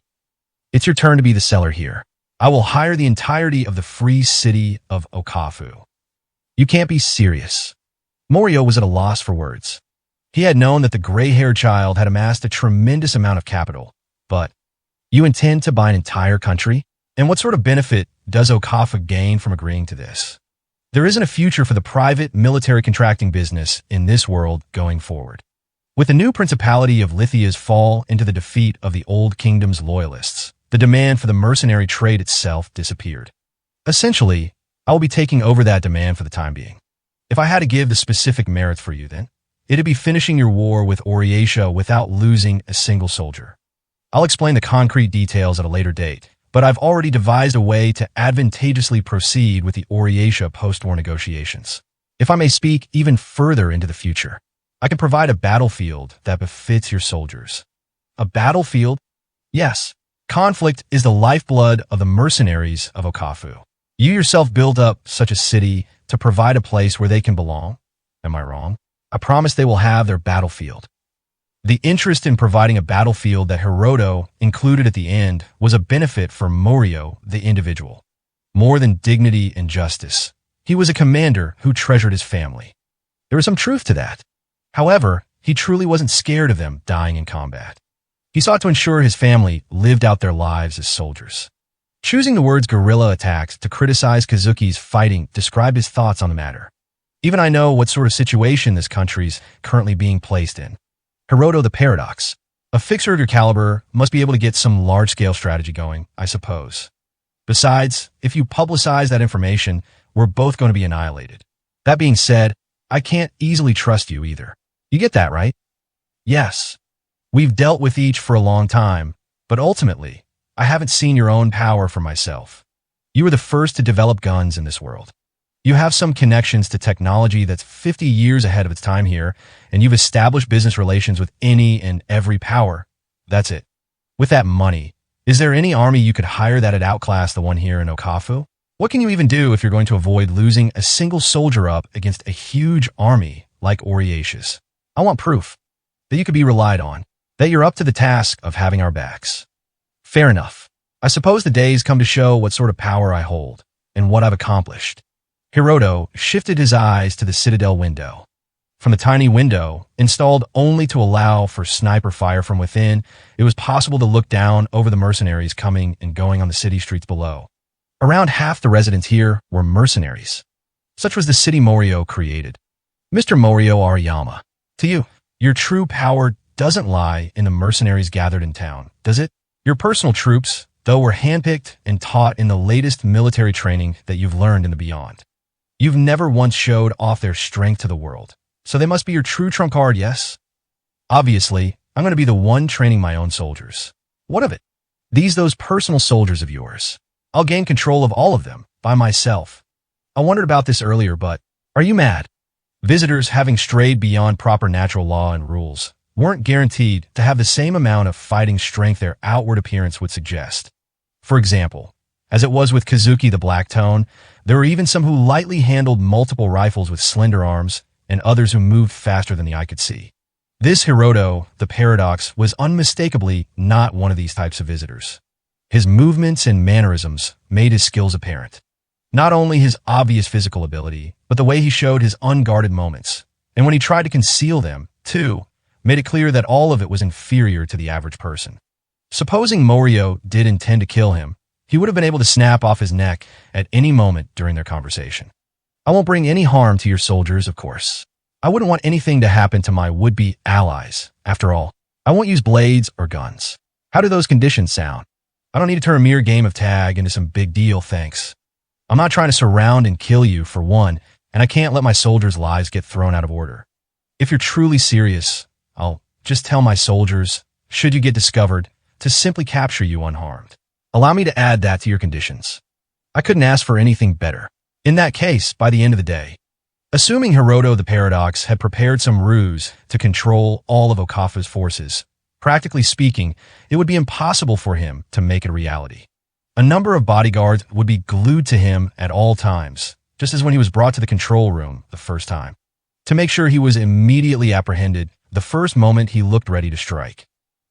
It's your turn to be the seller here. I will hire the entirety of the free city of Okafu. You can't be serious. Morio was at a loss for words. He had known that the gray-haired child had amassed a tremendous amount of capital, but you intend to buy an entire country? And what sort of benefit does Okafu gain from agreeing to this? There isn't a future for the private military contracting business in this world going forward. With the new principality of Lithia's fall into the defeat of the old kingdom's loyalists, the demand for the mercenary trade itself disappeared. Essentially, I will be taking over that demand for the time being. If I had to give the specific merits for you then, it'd be finishing your war with Oriesha without losing a single soldier. I'll explain the concrete details at a later date, but I've already devised a way to advantageously proceed with the Oriesha post-war negotiations. If I may speak even further into the future, I can provide a battlefield that befits your soldiers. A battlefield? Yes. Conflict is the lifeblood of the mercenaries of Okafu. You yourself build up such a city to provide a place where they can belong. Am I wrong? I promise they will have their battlefield. The interest in providing a battlefield that Hiroto included at the end was a benefit for Morio, the individual. More than dignity and justice, he was a commander who treasured his family. There was some truth to that. However, he truly wasn't scared of them dying in combat. He sought to ensure his family lived out their lives as soldiers. Choosing the words guerrilla attacks to criticize Kazuki's fighting described his thoughts on the matter. Even I know what sort of situation this country's currently being placed in. Hiroto the paradox. A fixer of your caliber must be able to get some large-scale strategy going, I suppose. Besides, if you publicize that information, we're both going to be annihilated. That being said, I can't easily trust you either. You get that, right? Yes. We've dealt with each for a long time, but ultimately, I haven't seen your own power for myself. You were the first to develop guns in this world. You have some connections to technology that's 50 years ahead of its time here, and you've established business relations with any and every power. That's it. With that money, is there any army you could hire that'd outclass the one here in Okafu? What can you even do if you're going to avoid losing a single soldier up against a huge army like Oriesha's? I want proof that you could be relied on, that you're up to the task of having our backs. Fair enough. I suppose the days come to show what sort of power I hold and what I've accomplished. Hiroto shifted his eyes to the citadel window. From the tiny window, installed only to allow for sniper fire from within, it was possible to look down over the mercenaries coming and going on the city streets below. Around half the residents here were mercenaries. Such was the city Morio created. Mr. Morio Ariyama, to you, your true power doesn't lie in the mercenaries gathered in town, does it? Your personal troops, though, were handpicked and taught in the latest military training that you've learned in the beyond. You've never once showed off their strength to the world, so they must be your true trump card, yes? Obviously, I'm going to be the one training my own soldiers. What of it? Those personal soldiers of yours. I'll gain control of all of them, by myself. I wondered about this earlier, but are you mad? Visitors, having strayed beyond proper natural law and rules, weren't guaranteed to have the same amount of fighting strength their outward appearance would suggest. For example, as it was with Kazuki the Blacktone, there were even some who lightly handled multiple rifles with slender arms, and others who moved faster than the eye could see. This Hiroto, the Paradox, was unmistakably not one of these types of visitors. His movements and mannerisms made his skills apparent. Not only his obvious physical ability, but the way he showed his unguarded moments, and when he tried to conceal them, too, made it clear that all of it was inferior to the average person. Supposing Morio did intend to kill him, he would have been able to snap off his neck at any moment during their conversation. I won't bring any harm to your soldiers, of course. I wouldn't want anything to happen to my would-be allies. After all, I won't use blades or guns. How do those conditions sound? I don't need to turn a mere game of tag into some big deal, thanks. I'm not trying to surround and kill you, for one, and I can't let my soldiers' lives get thrown out of order. If you're truly serious, I'll just tell my soldiers, should you get discovered, to simply capture you unharmed. Allow me to add that to your conditions. I couldn't ask for anything better. In that case, by the end of the day, assuming Hiroto the Paradox had prepared some ruse to control all of Okafu's forces, practically speaking, it would be impossible for him to make it a reality. A number of bodyguards would be glued to him at all times, just as when he was brought to the control room the first time, to make sure he was immediately apprehended the first moment he looked ready to strike.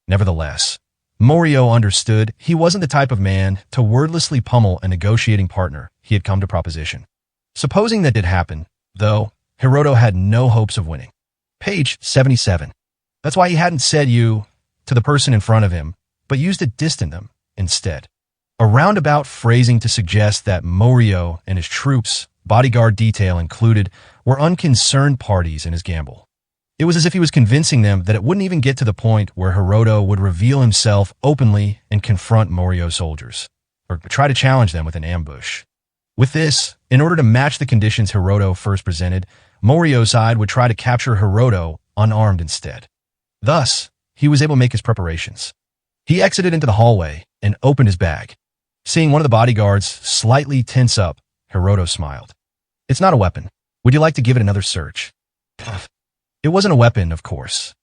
Nevertheless, Morio understood he wasn't the type of man to wordlessly pummel a negotiating partner he had come to proposition. Supposing that did happen, though, Hiroto had no hopes of winning. Page 77. That's why he hadn't said you to the person in front of him, but used to distance them instead. A roundabout phrasing to suggest that Morio and his troops, bodyguard detail included, were unconcerned parties in his gamble. It was as if he was convincing them that it wouldn't even get to the point where Hiroto would reveal himself openly and confront Morio's soldiers, or try to challenge them with an ambush. With this, in order to match the conditions Hiroto first presented, Morio's side would try to capture Hiroto unarmed instead. Thus, he was able to make his preparations. He exited into the hallway and opened his bag. Seeing one of the bodyguards slightly tense up, Hiroto smiled. It's not a weapon. Would you like to give it another search? It wasn't a weapon, of course.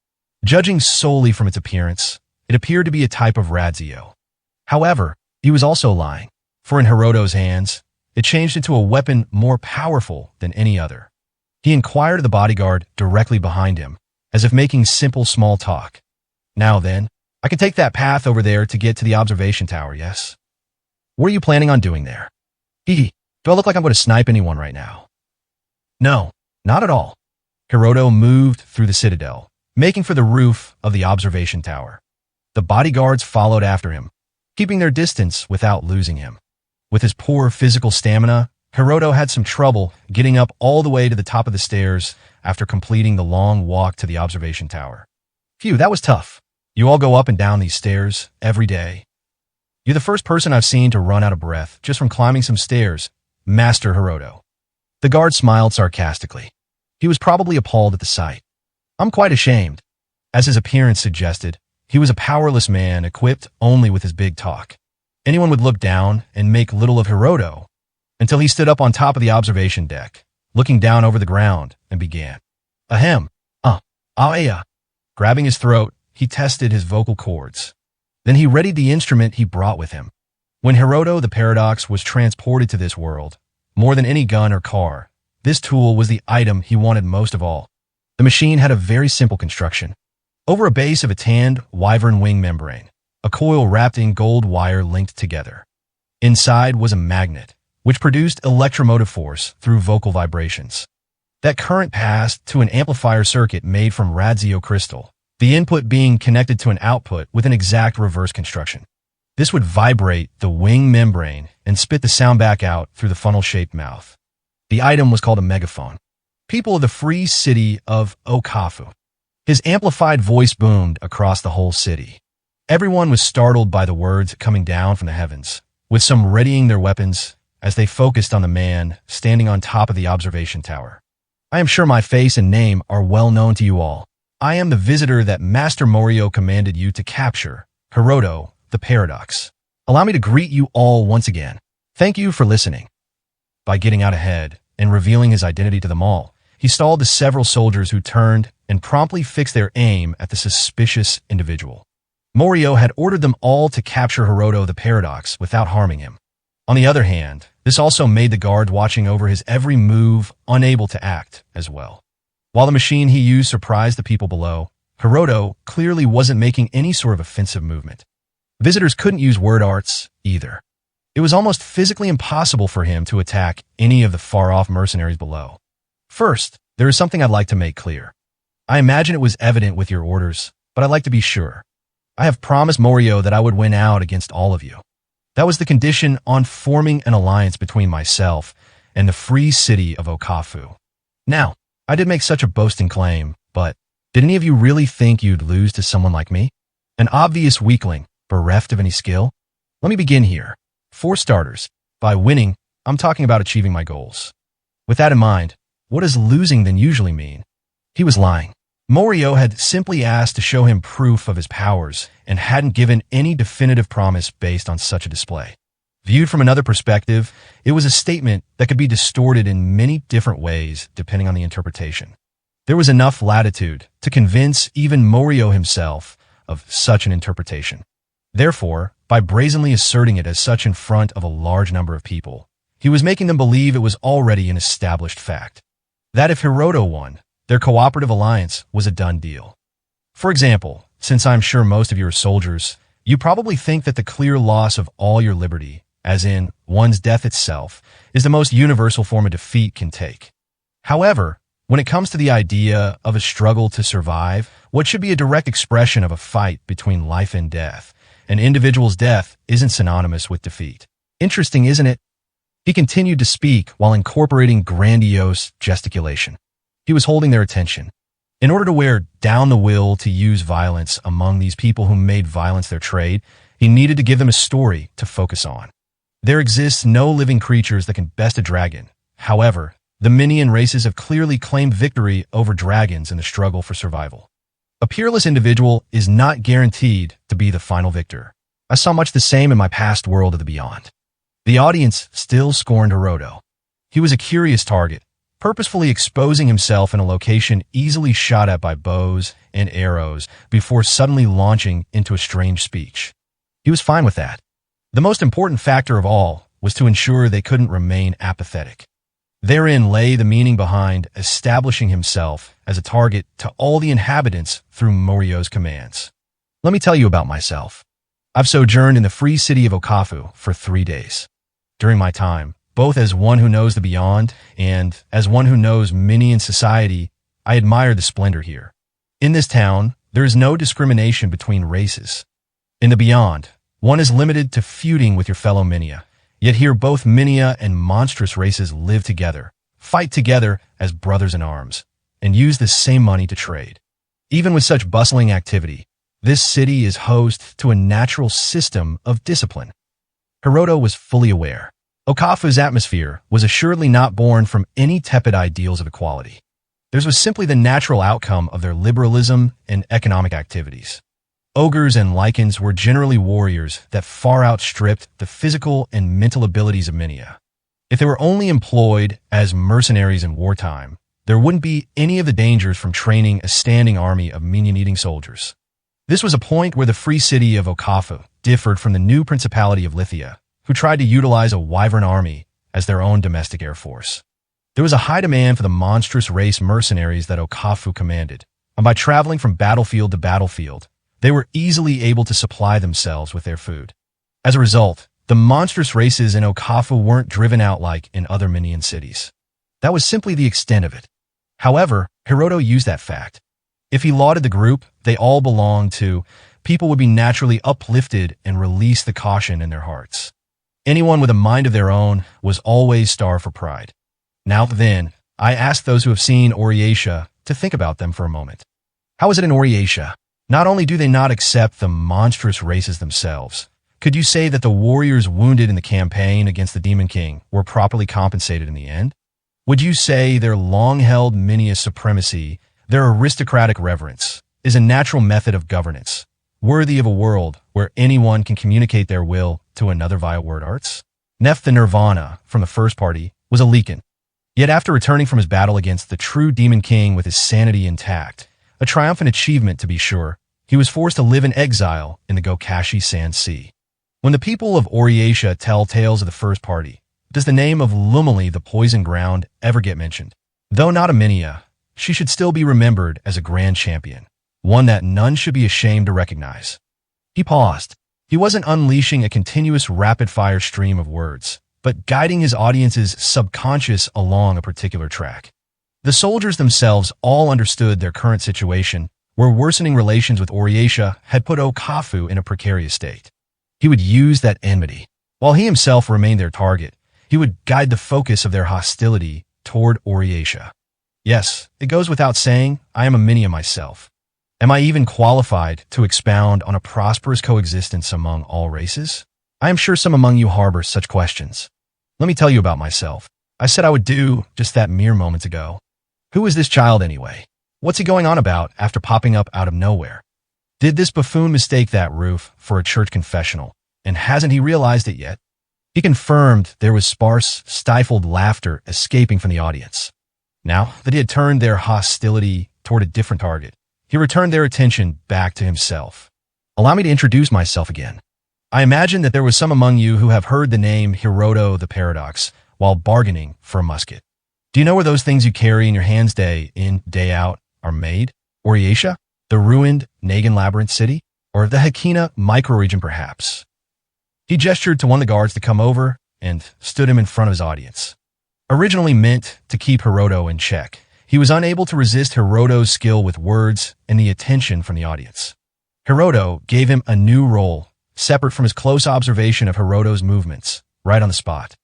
Judging solely from its appearance, it appeared to be a type of Radzio. However, he was also lying, for in Hiroto's hands, it changed into a weapon more powerful than any other. He inquired of the bodyguard directly behind him, as if making simple small talk. Now then, I can take that path over there to get to the observation tower, yes? What are you planning on doing there? Do I look like I'm going to snipe anyone right now? No, not at all. Hiroto moved through the citadel, making for the roof of the observation tower. The bodyguards followed after him, keeping their distance without losing him. With his poor physical stamina, Hiroto had some trouble getting up all the way to the top of the stairs after completing the long walk to the observation tower. Phew, that was tough. You all go up and down these stairs every day. You're the first person I've seen to run out of breath just from climbing some stairs, Master Hiroto. The guard smiled sarcastically. He was probably appalled at the sight. I'm quite ashamed. As his appearance suggested, he was a powerless man equipped only with his big talk. Anyone would look down and make little of Hiroto until he stood up on top of the observation deck, looking down over the ground, and began. Ahem. Ah-ya. Grabbing his throat, he tested his vocal cords. Then he readied the instrument he brought with him. When Hiroto the Paradox was transported to this world, more than any gun or car, this tool was the item he wanted most of all. The machine had a very simple construction. Over a base of a tanned wyvern wing membrane, a coil wrapped in gold wire linked together. Inside was a magnet, which produced electromotive force through vocal vibrations. That current passed to an amplifier circuit made from Radzio crystal, the input being connected to an output with an exact reverse construction. This would vibrate the wing membrane and spit the sound back out through the funnel-shaped mouth. The item was called a megaphone. People of the free city of Okafu. His amplified voice boomed across the whole city. Everyone was startled by the words coming down from the heavens, with some readying their weapons as they focused on the man standing on top of the observation tower. I am sure my face and name are well known to you all. I am the visitor that Master Morio commanded you to capture, Hiroto, the Paradox. Allow me to greet you all once again. Thank you for listening. By getting out ahead and revealing his identity to them all, he stalled the several soldiers who turned and promptly fixed their aim at the suspicious individual. Morio had ordered them all to capture Hiroto the Paradox without harming him. On the other hand, this also made the guards watching over his every move unable to act as well. While the machine he used surprised the people below, Hiroto clearly wasn't making any sort of offensive movement. Visitors couldn't use word arts either. It was almost physically impossible for him to attack any of the far-off mercenaries below. First, there is something I'd like to make clear. I imagine it was evident with your orders, but I'd like to be sure. I have promised Morio that I would win out against all of you. That was the condition on forming an alliance between myself and the free city of Okafu. Now, I did make such a boasting claim, but did any of you really think you'd lose to someone like me? An obvious weakling, bereft of any skill? Let me begin here. For starters, by winning, I'm talking about achieving my goals. With that in mind, what does losing then usually mean? He was lying. Morio had simply asked to show him proof of his powers and hadn't given any definitive promise based on such a display. Viewed from another perspective, it was a statement that could be distorted in many different ways depending on the interpretation. There was enough latitude to convince even Morio himself of such an interpretation. Therefore, by brazenly asserting it as such in front of a large number of people, he was making them believe it was already an established fact. That if Hiroto won, their cooperative alliance was a done deal. For example, since I'm sure most of you are soldiers, you probably think that the clear loss of all your liberty, as in one's death itself, is the most universal form of defeat can take. However, when it comes to the idea of a struggle to survive, what should be a direct expression of a fight between life and death, an individual's death isn't synonymous with defeat. Interesting, isn't it? He continued to speak while incorporating grandiose gesticulation. He was holding their attention. In order to wear down the will to use violence among these people who made violence their trade, he needed to give them a story to focus on. There exists no living creatures that can best a dragon. However, the Minion races have clearly claimed victory over dragons in the struggle for survival. A peerless individual is not guaranteed to be the final victor. I saw much the same in my past world of the beyond. The audience still scorned Hiroto. He was a curious target, purposefully exposing himself in a location easily shot at by bows and arrows before suddenly launching into a strange speech. He was fine with that. The most important factor of all was to ensure they couldn't remain apathetic. Therein lay the meaning behind establishing himself as a target to all the inhabitants through Morio's commands. Let me tell you about myself. I've sojourned in the free city of Okafu for 3 days. During my time, both as one who knows the beyond and as one who knows Minion society, I admire the splendor here. In this town, there is no discrimination between races. In the beyond, one is limited to feuding with your fellow Minia. Yet here both Minia and monstrous races live together, fight together as brothers in arms, and use the same money to trade. Even with such bustling activity, this city is host to a natural system of discipline. Hiroto was fully aware. Okafu's atmosphere was assuredly not born from any tepid ideals of equality. Theirs was simply the natural outcome of their liberalism and economic activities. Ogres and lichens were generally warriors that far outstripped the physical and mental abilities of Minia. If they were only employed as mercenaries in wartime, there wouldn't be any of the dangers from training a standing army of minion-eating soldiers. This was a point where the free city of Okafu differed from the new principality of Lithia, who tried to utilize a wyvern army as their own domestic air force. There was a high demand for the monstrous race mercenaries that Okafu commanded, and by traveling from battlefield to battlefield, they were easily able to supply themselves with their food. As a result, the monstrous races in Okafu weren't driven out like in other Minion cities. That was simply the extent of it. However, Hiroto used that fact. If he lauded the group they all belonged to, people would be naturally uplifted and release the caution in their hearts. Anyone with a mind of their own was always starved for pride. Now then, I ask those who have seen Oriatia to think about them for a moment. How is it in Oriatia? Not only do they not accept the monstrous races themselves, Could you say that the warriors wounded in the campaign against the Demon King were properly compensated in the end? Would you say their long-held Minia supremacy, their aristocratic reverence, is a natural method of governance, worthy of a world where anyone can communicate their will to another via word arts? Neph the Nirvana, from the first party, was a Leakin. Yet after returning from his battle against the true Demon King with his sanity intact, a triumphant achievement to be sure, he was forced to live in exile in the Gokashi Sand Sea. When the people of Oriatia tell tales of the first party, does the name of Lumali, the poison ground, ever get mentioned? Though not a Minia, she should still be remembered as a grand champion, one that none should be ashamed to recognize. He paused. He wasn't unleashing a continuous rapid-fire stream of words, but guiding his audience's subconscious along a particular track. The soldiers themselves all understood their current situation, where worsening relations with Oriatia had put Okafu in a precarious state. He would use that enmity. While he himself remained their target, he would guide the focus of their hostility toward Oriatia. Yes, it goes without saying, I am a Minia myself. Am I even qualified to expound on a prosperous coexistence among all races? I am sure some among you harbor such questions. Let me tell you about myself. I said I would do just that mere moments ago. Who is this child anyway? What's he going on about after popping up out of nowhere? Did this buffoon mistake that roof for a church confessional, and hasn't he realized it yet? He confirmed there was sparse, stifled laughter escaping from the audience. Now that he had turned their hostility toward a different target, he returned their attention back to himself. Allow me to introduce myself again. I imagine that there was some among you who have heard the name Hiroto the Paradox while bargaining for a musket. Do you know where those things you carry in your hands day in, day out are made? Oriatia? The ruined Nagan Labyrinth City? Or the Hakina microregion perhaps? He gestured to one of the guards to come over and stood him in front of his audience. Originally meant to keep Hiroto in check, he was unable to resist Hiroto's skill with words and the attention from the audience. Hiroto gave him a new role, separate from his close observation of Hiroto's movements, right on the spot.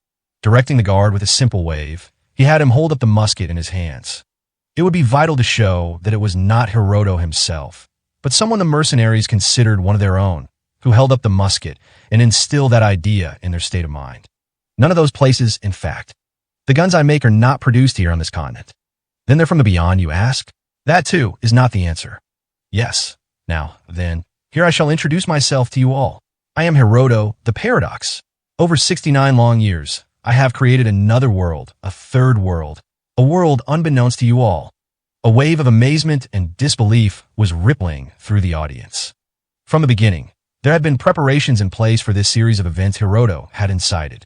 Directing the guard with a simple wave, he had him hold up the musket in his hands. It would be vital to show that it was not Hiroto himself, but someone the mercenaries considered one of their own, who held up the musket and instilled that idea in their state of mind. None of those places, in fact. The guns I make are not produced here on this continent. Then they're from the beyond, you ask? That, too, is not the answer. Yes. Now, then, here I shall introduce myself to you all. I am Hiroto the Paradox. Over 69 long years, I have created another world, a third world, a world unbeknownst to you all. A wave of amazement and disbelief was rippling through the audience. From the beginning, there had been preparations in place for this series of events Hiroto had incited.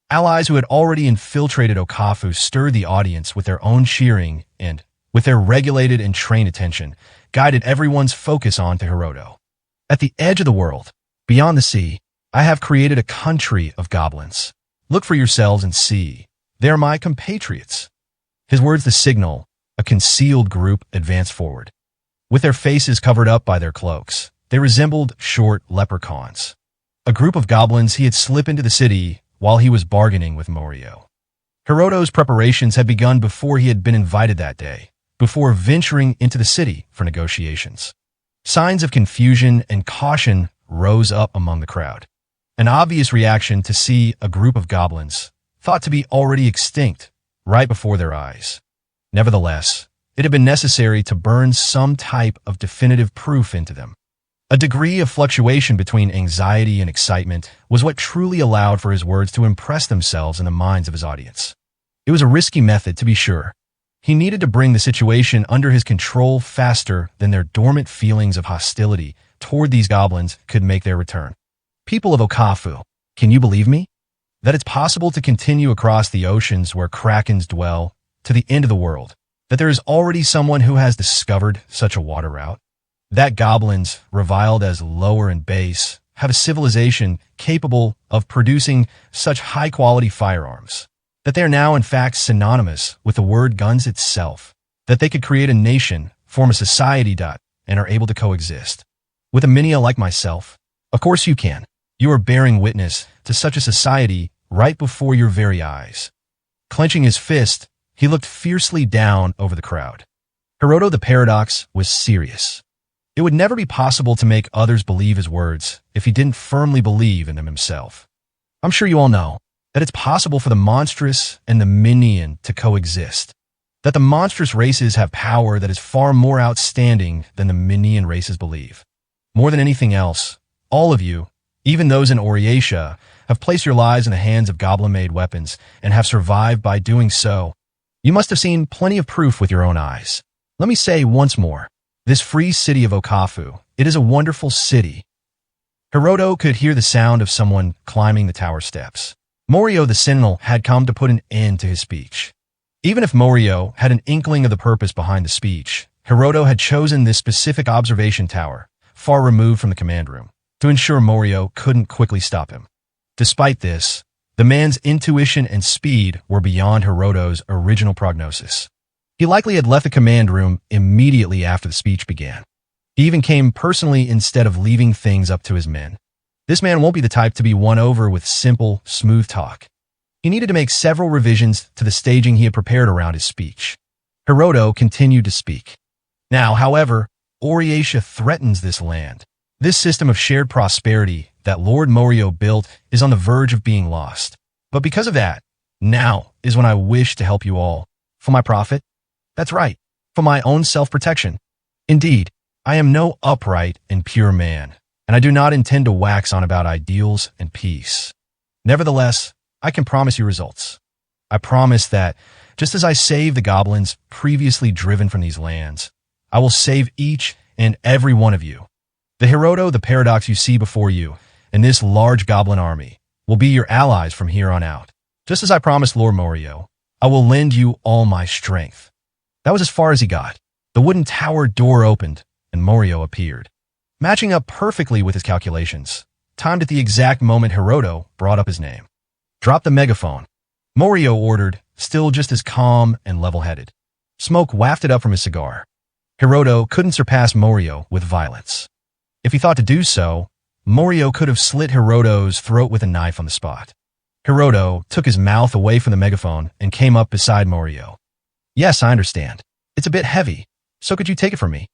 Allies who had already infiltrated Okafu stirred the audience with their own cheering and, with their regulated and trained attention, guided everyone's focus on to Hiroto. At the edge of the world, beyond the sea, I have created a country of goblins. Look for yourselves and see. They are my compatriots. His words the signal, a concealed group advanced forward. With their faces covered up by their cloaks, they resembled short leprechauns. A group of goblins he had slipped into the city while he was bargaining with Morio. Hiroto's preparations had begun before he had been invited that day, before venturing into the city for negotiations. Signs of confusion and caution rose up among the crowd. An obvious reaction to see a group of goblins, thought to be already extinct, right before their eyes. Nevertheless, it had been necessary to burn some type of definitive proof into them. A degree of fluctuation between anxiety and excitement was what truly allowed for his words to impress themselves in the minds of his audience. It was a risky method, to be sure. He needed to bring the situation under his control faster than their dormant feelings of hostility toward these goblins could make their return. People of Okafu, can you believe me? That it's possible to continue across the oceans where krakens dwell to the end of the world, that there is already someone who has discovered such a water route? That goblins, reviled as lower and base, have a civilization capable of producing such high-quality firearms, that they are now in fact synonymous with the word guns itself, that they could create a nation, form a society, and are able to coexist. With a Minia like myself, of course you can. You are bearing witness to such a society right before your very eyes. Clenching his fist, he looked fiercely down over the crowd. Hiroto the Paradox was serious. It It would never be possible to make others believe his words if he didn't firmly believe in them himself. I'm sure you all know that it's possible for the monstrous and the minion to coexist, that the monstrous races have power that is far more outstanding than the minion races believe. More than anything else, all of you, even those in Oriatia, have placed your lives in the hands of goblin-made weapons and have survived by doing so. You must have seen plenty of proof with your own eyes. Let me say once more, this free city of Okafu, it is a wonderful city. Hiroto could hear the sound of someone climbing the tower steps. Morio the Sentinel had come to put an end to his speech. Even if Morio had an inkling of the purpose behind the speech, Hiroto had chosen this specific observation tower, far removed from the command room, to ensure Morio couldn't quickly stop him. Despite this, the man's intuition and speed were beyond Hiroto's original prognosis. He likely had left the command room immediately after the speech began. He even came personally instead of leaving things up to his men. This man won't be the type to be won over with simple, smooth talk. He needed to make several revisions to the staging he had prepared around his speech. Hiroto continued to speak. Now, however, Oriatia threatens this land. This system of shared prosperity that Lord Morio built is on the verge of being lost. But because of that, now is when I wish to help you all. For my profit? That's right, for my own self-protection. Indeed, I am no upright and pure man, and I do not intend to wax on about ideals and peace. Nevertheless, I can promise you results. I promise that, just as I saved the goblins previously driven from these lands, I will save each and every one of you. The Hiroto, the paradox you see before you, and this large goblin army will be your allies from here on out. Just as I promised Lord Morio, I will lend you all my strength. That was as far as he got. The wooden tower door opened, and Morio appeared. Matching up perfectly with his calculations, timed at the exact moment Hiroto brought up his name. Drop the megaphone. Morio ordered, still just as calm and level-headed. Smoke wafted up from his cigar. Hiroto couldn't surpass Morio with violence. If he thought to do so, Morio could have slit Hiroto's throat with a knife on the spot. Hiroto took his mouth away from the megaphone and came up beside Morio. Yes, I understand. It's a bit heavy, so could you take it from me?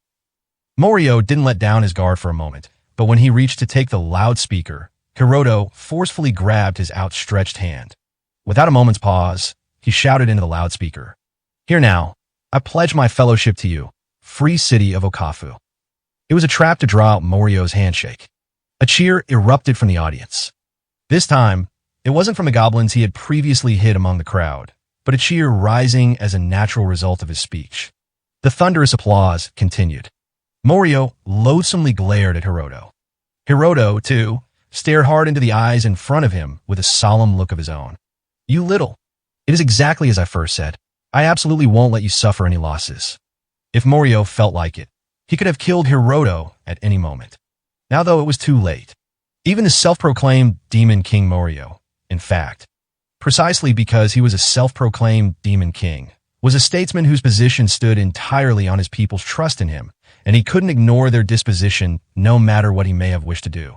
Morio didn't let down his guard for a moment, but when he reached to take the loudspeaker, Hiroto forcefully grabbed his outstretched hand. Without a moment's pause, he shouted into the loudspeaker. Here now, I pledge my fellowship to you, free city of Okafu. It was a trap to draw out Morio's handshake. A cheer erupted from the audience. This time, it wasn't from the goblins he had previously hid among the crowd, but a cheer rising as a natural result of his speech. The thunderous applause continued. Morio loathsomely glared at Hiroto. Hiroto, too, stared hard into the eyes in front of him with a solemn look of his own. You little. It is exactly as I first said. I absolutely won't let you suffer any losses. If Morio felt like it, he could have killed Hiroto at any moment. Now, though, it was too late. Even the self-proclaimed Demon King Morio, in fact, precisely because he was a self-proclaimed Demon King, was a statesman whose position stood entirely on his people's trust in him, and he couldn't ignore their disposition no matter what he may have wished to do.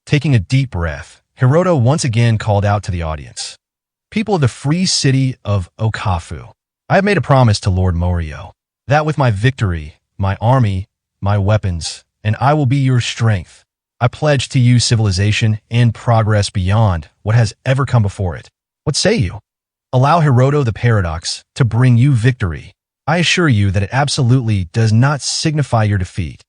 Taking a deep breath, Hiroto once again called out to the audience. People of the free city of Okafu, I have made a promise to Lord Morio, that with my victory, my army, my weapons, and I will be your strength, I pledge to you civilization and progress beyond what has ever come before it. What say you? Allow Hiroto the Paradox to bring you victory. I assure you that it absolutely does not signify your defeat.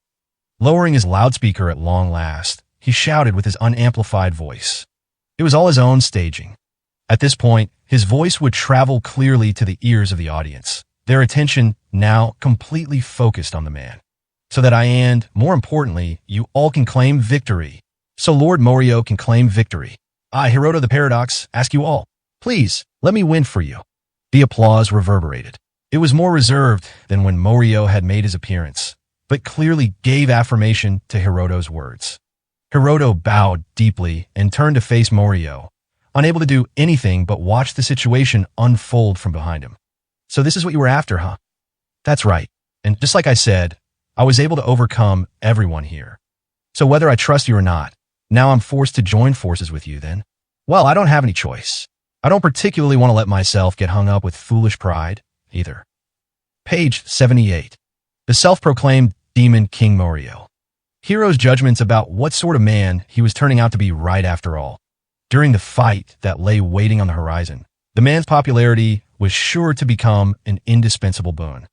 Lowering his loudspeaker at long last, he shouted with his unamplified voice. It was all his own staging. At this point, his voice would travel clearly to the ears of the audience, their attention now completely focused on the man. So that I and, more importantly, you all can claim victory. So Lord Morio can claim victory. I, Hiroto the Paradox, ask you all, please, let me win for you. The applause reverberated. It was more reserved than when Morio had made his appearance, but clearly gave affirmation to Hiroto's words. Hiroto bowed deeply and turned to face Morio, unable to do anything but watch the situation unfold from behind him. So this is what you were after, huh? That's right. And just like I said, I was able to overcome everyone here. So whether I trust you or not, now I'm forced to join forces with you then. Well, I don't have any choice. I don't particularly want to let myself get hung up with foolish pride, either. Page 78. The self-proclaimed Demon King Morio. Hiro's judgments about what sort of man he was turning out to be right after all. During the fight that lay waiting on the horizon, the man's popularity was sure to become an indispensable boon.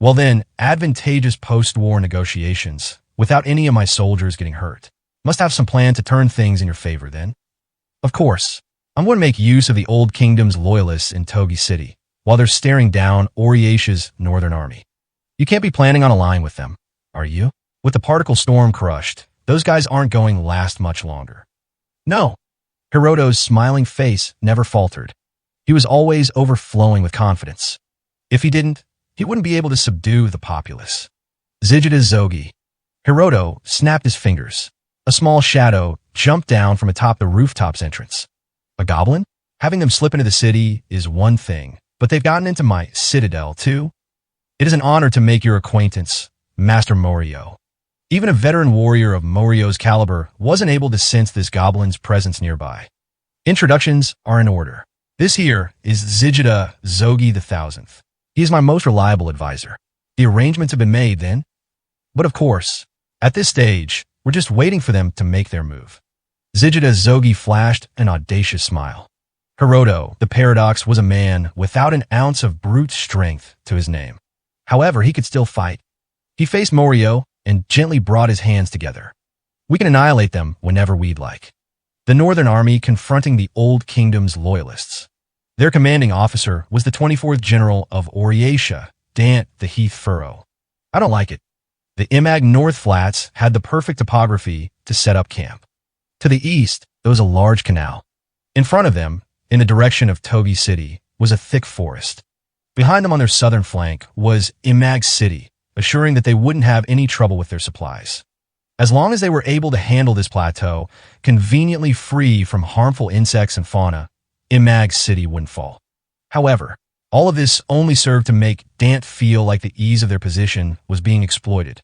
Well then, advantageous post-war negotiations, without any of my soldiers getting hurt. Must have some plan to turn things in your favor then. Of course, I'm going to make use of the Old Kingdom's loyalists in Togi City, while they're staring down Oriesha's northern army. You can't be planning on a line with them, are you? With the particle storm crushed, those guys aren't going to last much longer. No. Hiroto's smiling face never faltered. He was always overflowing with confidence. If he didn't, he wouldn't be able to subdue the populace. Zijida Zogi. Hiroto snapped his fingers. A small shadow jumped down from atop the rooftop's entrance. A goblin? Having them slip into the city is one thing, but they've gotten into my citadel too. It is an honor to make your acquaintance, Master Morio. Even a veteran warrior of Morio's caliber wasn't able to sense this goblin's presence nearby. Introductions are in order. This here is Zijida Zogi the Thousandth. He is my most reliable advisor. The arrangements have been made, then? But of course, at this stage, we're just waiting for them to make their move. Zijida Zogi flashed an audacious smile. Hiroto, the paradox, was a man without an ounce of brute strength to his name. However, he could still fight. He faced Morio and gently brought his hands together. We can annihilate them whenever we'd like. The Northern Army confronting the Old Kingdom's loyalists. Their commanding officer was the 24th General of Oriesha, Dant the Heath Furrow. I don't like it. The Imag North Flats had the perfect topography to set up camp. To the east, there was a large canal. In front of them, in the direction of Togi City, was a thick forest. Behind them on their southern flank was Imag City, assuring that they wouldn't have any trouble with their supplies. As long as they were able to handle this plateau, conveniently free from harmful insects and fauna, Imag City wouldn't fall. However, all of this only served to make Dant feel like the ease of their position was being exploited.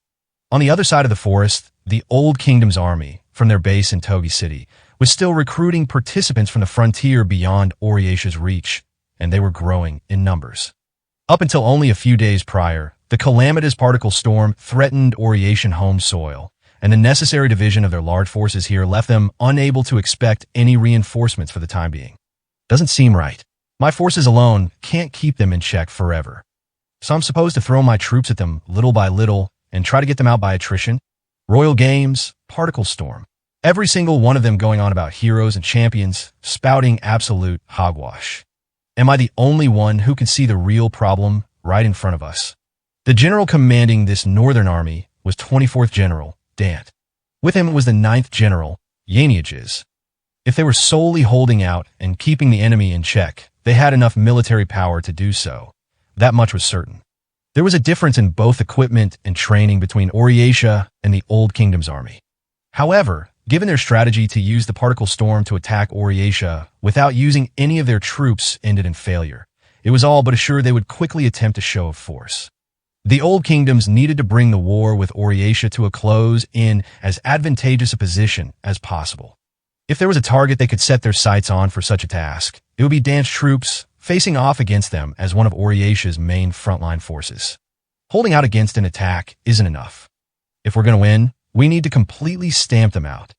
On the other side of the forest, the Old Kingdom's army, from their base in Togi City, was still recruiting participants from the frontier beyond Oriesha's reach, and they were growing in numbers. Up until only a few days prior, the calamitous particle storm threatened Orieshan home soil, and the necessary division of their large forces here left them unable to expect any reinforcements for the time being. Doesn't seem right. My forces alone can't keep them in check forever. So I'm supposed to throw my troops at them little by little and try to get them out by attrition? Royal Games, Particle Storm. Every single one of them going on about heroes and champions, spouting absolute hogwash. Am I the only one who can see the real problem right in front of us? The general commanding this northern army was 24th General Dant. With him was the 9th General, Yaniages. If they were solely holding out and keeping the enemy in check, they had enough military power to do so. That much was certain. There was a difference in both equipment and training between Oriesha and the Old Kingdom's army. However, given their strategy to use the particle storm to attack Oriesha without using any of their troops ended in failure, it was all but assured they would quickly attempt a show of force. The Old Kingdoms needed to bring the war with Oriesha to a close in as advantageous a position as possible. If there was a target they could set their sights on for such a task, it would be Dant's troops facing off against them as one of Oriesha's main frontline forces. Holding out against an attack isn't enough. If we're going to win, we need to completely stamp them out.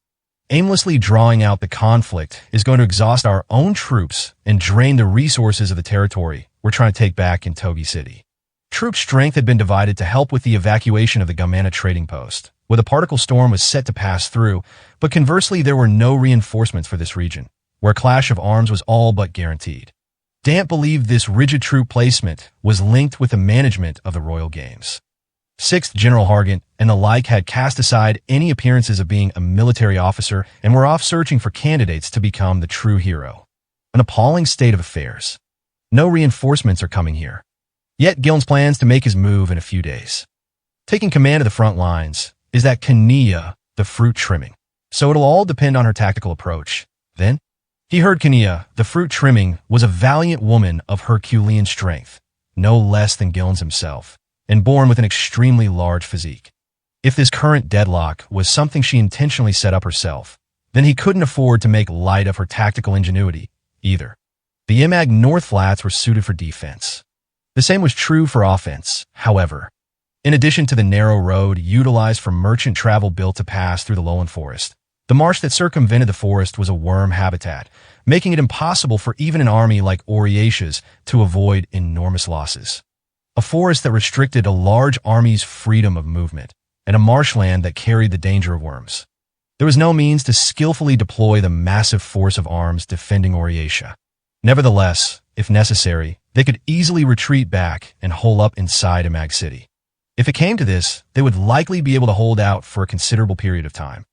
Aimlessly drawing out the conflict is going to exhaust our own troops and drain the resources of the territory we're trying to take back in Togi City. Troop strength had been divided to help with the evacuation of the Gamana trading post, where the particle storm was set to pass through, but conversely there were no reinforcements for this region, where clash of arms was all but guaranteed. Dant believed this rigid troop placement was linked with the management of the Royal Games. 6th General Hargant and the like had cast aside any appearances of being a military officer and were off searching for candidates to become the true hero. An appalling state of affairs. No reinforcements are coming here. Yet Gillen's plans to make his move in a few days. Taking command of the front lines is that Kania, the fruit trimming. So it'll all depend on her tactical approach. Then, he heard Kania, the fruit trimming, was a valiant woman of Herculean strength, no less than Gillen's himself, and born with an extremely large physique. If this current deadlock was something she intentionally set up herself, then he couldn't afford to make light of her tactical ingenuity, either. The Imag North Flats were suited for defense. The same was true for offense, however. In addition to the narrow road utilized for merchant travel built to pass through the lowland forest, the marsh that circumvented the forest was a worm habitat, making it impossible for even an army like Oriatia's to avoid enormous losses. A forest that restricted a large army's freedom of movement, and a marshland that carried the danger of worms. There was no means to skillfully deploy the massive force of arms defending Oriatia. Nevertheless, if necessary, they could easily retreat back and hole up inside Imag City. If it came to this, they would likely be able to hold out for a considerable period of time.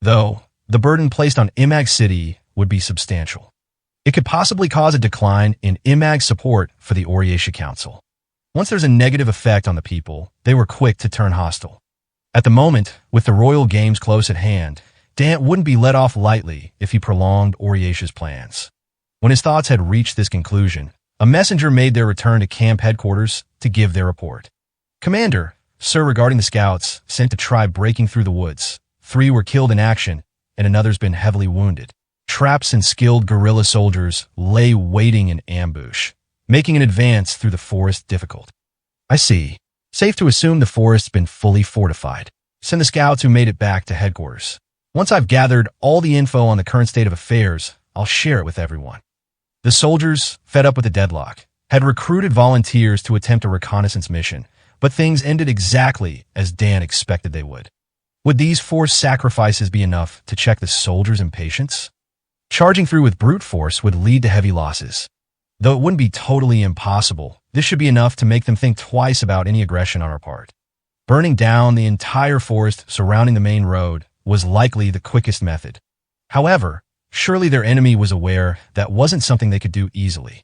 Though, the burden placed on Imag City would be substantial. It could possibly cause a decline in Imag's support for the Oriatia Council. Once there's a negative effect on the people, they were quick to turn hostile. At the moment, with the royal games close at hand, Dant wouldn't be let off lightly if he prolonged Oriatia's plans. When his thoughts had reached this conclusion, a messenger made their return to camp headquarters to give their report. Commander, sir, regarding the scouts sent to try breaking through the woods, 3 were killed in action, and another's been heavily wounded. Traps and skilled guerrilla soldiers lay waiting in ambush, making an advance through the forest difficult. I see. Safe to assume the forest's been fully fortified. Send the scouts who made it back to headquarters. Once I've gathered all the info on the current state of affairs, I'll share it with everyone. The soldiers, fed up with the deadlock, had recruited volunteers to attempt a reconnaissance mission, but things ended exactly as Dan expected they would. Would these forced sacrifices be enough to check the soldiers' impatience? Charging through with brute force would lead to heavy losses. Though it wouldn't be totally impossible, this should be enough to make them think twice about any aggression on our part. Burning down the entire forest surrounding the main road was likely the quickest method. However, surely their enemy was aware that wasn't something they could do easily.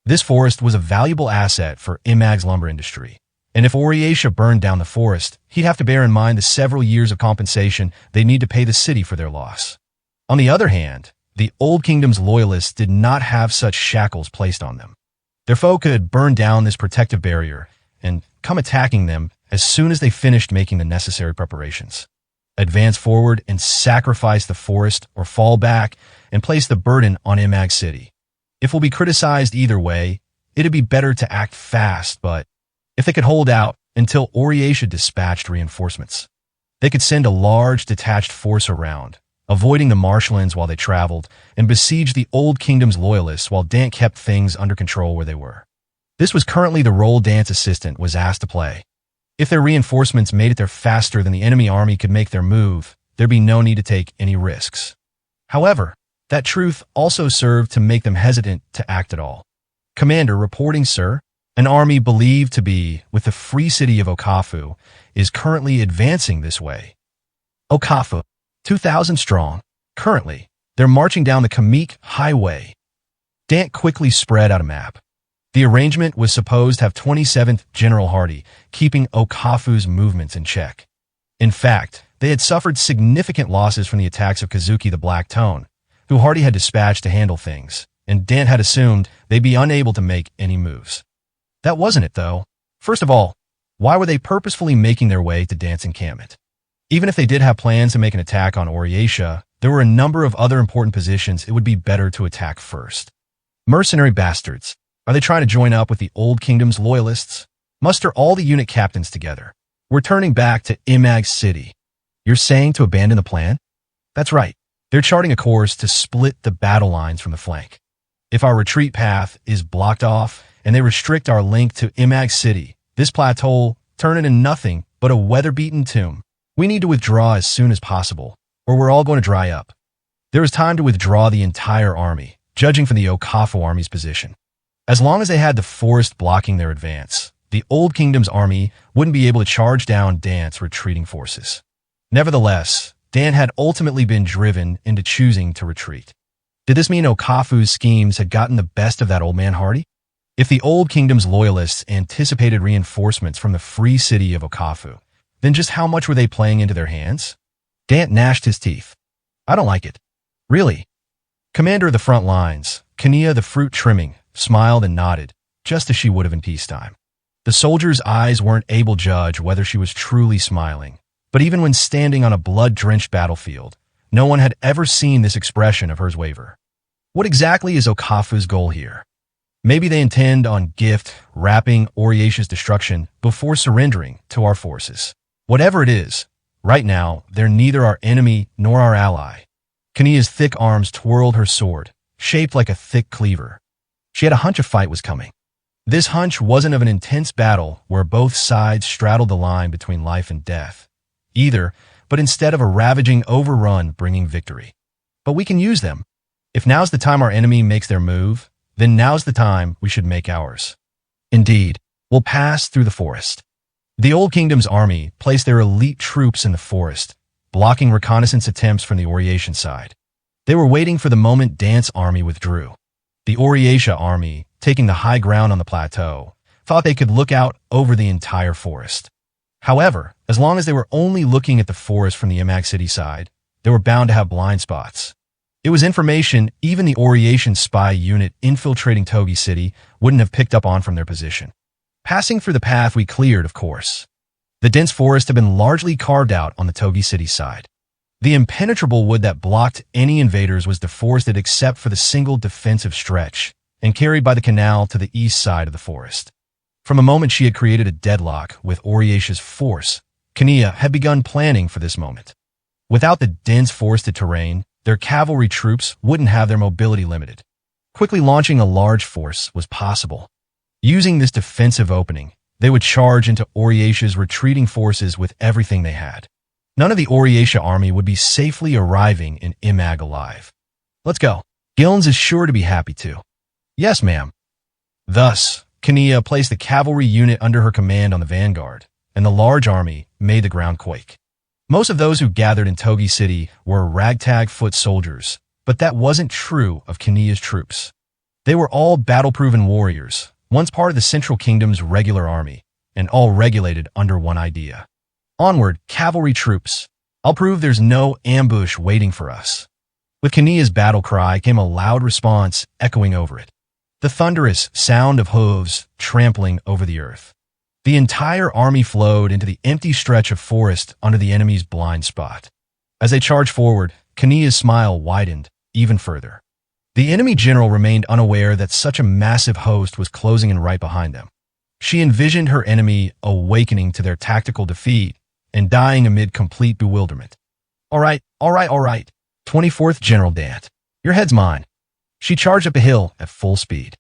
This forest was a valuable asset for Imag's lumber industry, and if Oriatia burned down the forest, he'd have to bear in mind the several years of compensation they'd need to pay the city for their loss. On the other hand, the Old Kingdom's loyalists did not have such shackles placed on them. Their foe could burn down this protective barrier and come attacking them as soon as they finished making the necessary preparations. Advance forward and sacrifice the forest, or fall back and place the burden on Imag City. If we'll be criticized either way, it'd be better to act fast, but if they could hold out until Oriatia dispatched reinforcements, they could send a large detached force around, avoiding the marshlands while they traveled, and besiege the Old Kingdom's loyalists while Dant kept things under control where they were. This was currently the role Dant's assistant was asked to play. If their reinforcements made it there faster than the enemy army could make their move, there'd be no need to take any risks. However, that truth also served to make them hesitant to act at all. Commander, reporting, sir. An army believed to be with the free city of Okafu is currently advancing this way. Okafu, 2,000 strong. Currently, they're marching down the Kamik Highway. Dant quickly spread out a map. The arrangement was supposed to have 27th General Hardy, keeping Okafu's movements in check. In fact, they had suffered significant losses from the attacks of Kazuki the Black Tone, who Hardy had dispatched to handle things, and Dant had assumed they'd be unable to make any moves. That wasn't it, though. First of all, why were they purposefully making their way to Dant's encampment? Even if they did have plans to make an attack on Oriatia, there were a number of other important positions it would be better to attack first. Mercenary bastards. Are they trying to join up with the Old Kingdom's loyalists? Muster all the unit captains together. We're turning back to Imag City. You're saying to abandon the plan? That's right. They're charting a course to split the battle lines from the flank. If our retreat path is blocked off and they restrict our link to Imag City, this plateau turn into nothing but a weather-beaten tomb. We need to withdraw as soon as possible, or we're all going to dry up. There is time to withdraw the entire army, judging from the Okafu army's position. As long as they had the forest blocking their advance, the Old Kingdom's army wouldn't be able to charge down Dant's retreating forces. Nevertheless, Dant had ultimately been driven into choosing to retreat. Did this mean Okafu's schemes had gotten the best of that old man Hardy? If the Old Kingdom's loyalists anticipated reinforcements from the free city of Okafu, then just how much were they playing into their hands? Dant gnashed his teeth. I don't like it. Really? Commander of the front lines, Kania the fruit trimming, smiled and nodded, just as she would have in peacetime. The soldier's eyes weren't able to judge whether she was truly smiling, but even when standing on a blood-drenched battlefield, no one had ever seen this expression of hers waver. What exactly is Okafu's goal here? Maybe they intend on gift wrapping Oriesha's destruction before surrendering to our forces. Whatever it is, right now, they're neither our enemy nor our ally. Kania's thick arms twirled her sword, shaped like a thick cleaver. She had a hunch a fight was coming. This hunch wasn't of an intense battle where both sides straddled the line between life and death, either, but instead of a ravaging overrun bringing victory. But we can use them. If now's the time our enemy makes their move, then now's the time we should make ours. Indeed, we'll pass through the forest. The Old Kingdom's army placed their elite troops in the forest, blocking reconnaissance attempts from the Oriesian side. They were waiting for the moment Dance's army withdrew. The Oriesia army, taking the high ground on the plateau, thought they could look out over the entire forest. However, as long as they were only looking at the forest from the Imag City side, they were bound to have blind spots. It was information even the Oriesian spy unit infiltrating Togi City wouldn't have picked up on from their position. Passing through the path we cleared, of course. The dense forest had been largely carved out on the Togi City side. The impenetrable wood that blocked any invaders was deforested except for the single defensive stretch and carried by the canal to the east side of the forest. From a moment she had created a deadlock with Oriesia's force, Kania had begun planning for this moment. Without the dense forested terrain, their cavalry troops wouldn't have their mobility limited. Quickly launching a large force was possible. Using this defensive opening, they would charge into Oriesia's retreating forces with everything they had. None of the Oriesia army would be safely arriving in Imag alive. Let's go. Gilens is sure to be happy too. Yes, ma'am. Thus, Kania placed the cavalry unit under her command on the vanguard, and the large army made the ground quake. Most of those who gathered in Togi City were ragtag foot soldiers, but that wasn't true of Kania's troops. They were all battle-proven warriors, once part of the Central Kingdom's regular army, and all regulated under one idea. Onward, cavalry troops. I'll prove there's no ambush waiting for us. With Kania's battle cry came a loud response echoing over it. The thunderous sound of hooves trampling over the earth. The entire army flowed into the empty stretch of forest under the enemy's blind spot. As they charged forward, Kania's smile widened even further. The enemy general remained unaware that such a massive host was closing in right behind them. She envisioned her enemy awakening to their tactical defeat and dying amid complete bewilderment. All right. 24th General Dant. Your head's mine. She charged up a hill at full speed.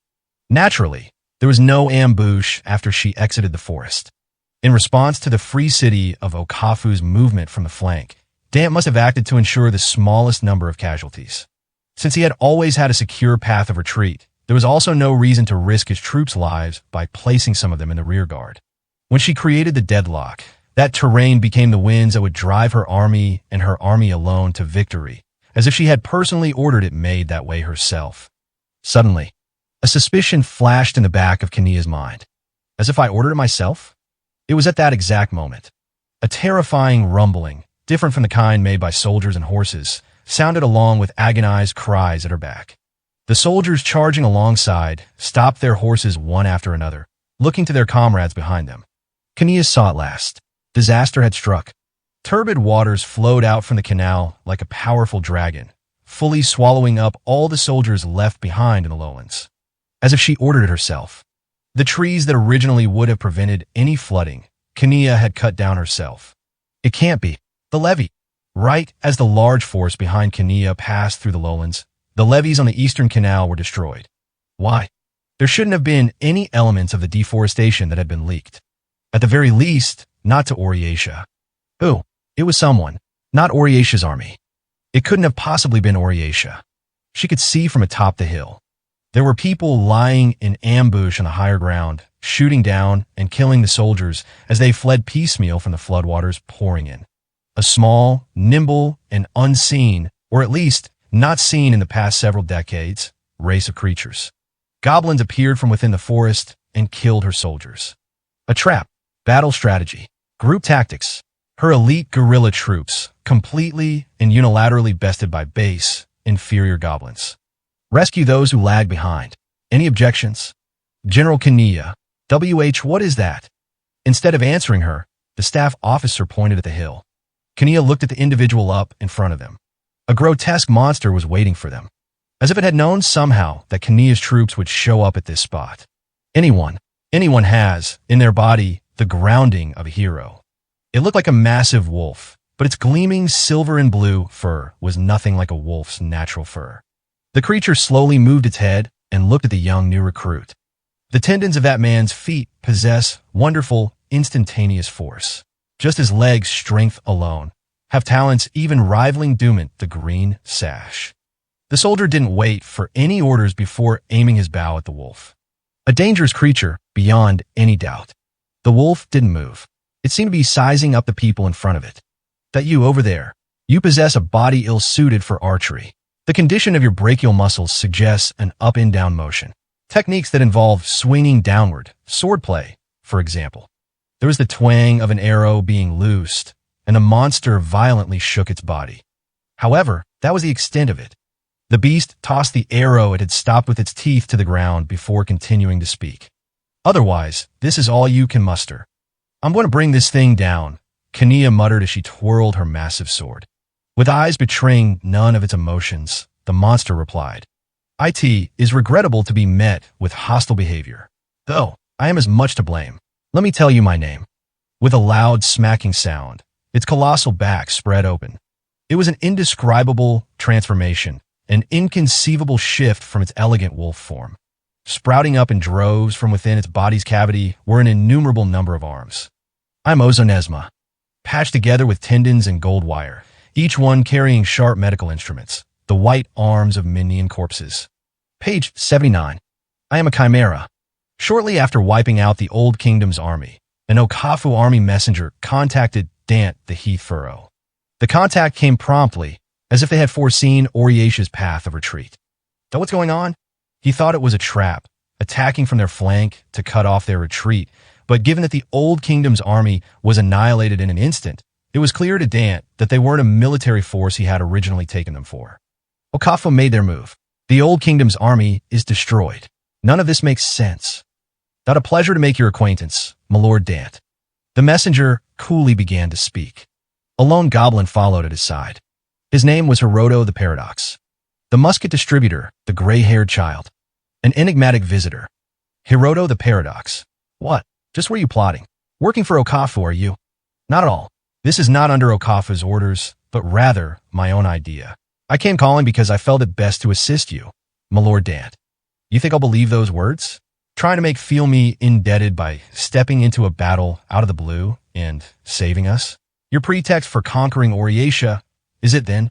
Naturally, there was no ambush after she exited the forest. In response to the free city of Okafu's movement from the flank, Dant must have acted to ensure the smallest number of casualties. Since he had always had a secure path of retreat, there was also no reason to risk his troops' lives by placing some of them in the rear guard. When she created the deadlock, that terrain became the winds that would drive her army and her army alone to victory, as if she had personally ordered it made that way herself. Suddenly, a suspicion flashed in the back of Kania's mind. As if I ordered it myself? It was at that exact moment. A terrifying rumbling, different from the kind made by soldiers and horses, sounded along with agonized cries at her back. The soldiers charging alongside stopped their horses one after another, looking to their comrades behind them. Kania saw at last. Disaster had struck. Turbid waters flowed out from the canal like a powerful dragon, fully swallowing up all the soldiers left behind in the lowlands. As if she ordered it herself. The trees that originally would have prevented any flooding, Kania had cut down herself. It can't be. The levee. Right as the large force behind Kania passed through the lowlands, the levees on the eastern canal were destroyed. Why? There shouldn't have been any elements of the deforestation that had been leaked. At the very least, not to Oriesia. Who? It was someone, not Oriesia's army. It couldn't have possibly been Oriesia. She could see from atop the hill. There were people lying in ambush on the higher ground, shooting down and killing the soldiers as they fled piecemeal from the floodwaters pouring in. A small, nimble, and unseen, or at least not seen in the past several decades, race of creatures. Goblins appeared from within the forest and killed her soldiers. A trap, battle strategy, group tactics. Her elite guerrilla troops, completely and unilaterally bested by base, inferior goblins. Rescue those who lag behind. Any objections? General Kania. What is that? Instead of answering her, the staff officer pointed at the hill. Kania looked at the individual up in front of them. A grotesque monster was waiting for them. as if it had known somehow that Kania's troops would show up at this spot. Anyone has, in their body, the grounding of a hero. It looked like a massive wolf, but its gleaming silver and blue fur was nothing like a wolf's natural fur. The creature slowly moved its head and looked at the young new recruit. The tendons of that man's feet possess wonderful, instantaneous force, just as legs' strength alone have talents even rivaling Dumont the Green Sash. The soldier didn't wait for any orders before aiming his bow at the wolf. A dangerous creature, beyond any doubt. The wolf didn't move. It seemed to be sizing up the people in front of it. That you over there, you possess a body ill-suited for archery. The condition of your brachial muscles suggests an up and down motion. Techniques that involve swinging downward, swordplay, for example. There was the twang of an arrow being loosed, and the monster violently shook its body. However, that was the extent of it. The beast tossed the arrow it had stopped with its teeth to the ground before continuing to speak. Otherwise, this is all you can muster. I'm going to bring this thing down, Kania muttered as she twirled her massive sword. With eyes betraying none of its emotions, the monster replied, "It is regrettable to be met with hostile behavior. Though, I am as much to blame. Let me tell you my name." With a loud smacking sound, its colossal back spread open. It was an indescribable transformation, an inconceivable shift from its elegant wolf form. Sprouting up in droves from within its body's cavity were an innumerable number of arms. I'm Ozonesma, patched together with tendons and gold wire, each one carrying sharp medical instruments, the white arms of Minyan corpses. Page 79. I am a chimera. Shortly after wiping out the Old Kingdom's army, an Okafu army messenger contacted Dant the Heath Furrow. The contact came promptly, as if they had foreseen Oriesha's path of retreat. So what's going on? He thought it was a trap, attacking from their flank to cut off their retreat, but given that the Old Kingdom's army was annihilated in an instant, it was clear to Dant that they weren't a military force he had originally taken them for. Okafu made their move. The Old Kingdom's army is destroyed. None of this makes sense. Not a pleasure to make your acquaintance, my Lord Dant. The messenger coolly began to speak. A lone goblin followed at his side. His name was Hiroto the Paradox. The musket distributor, the gray-haired child. An enigmatic visitor. Hiroto the Paradox. What? Just were you plotting? Working for Okafu, are you? Not at all. This is not under Okafu's orders, but rather my own idea. I came calling because I felt it best to assist you, my Lord Dant. You think I'll believe those words? Trying to feel me indebted by stepping into a battle out of the blue and saving us? Your pretext for conquering Oriesha, is it then?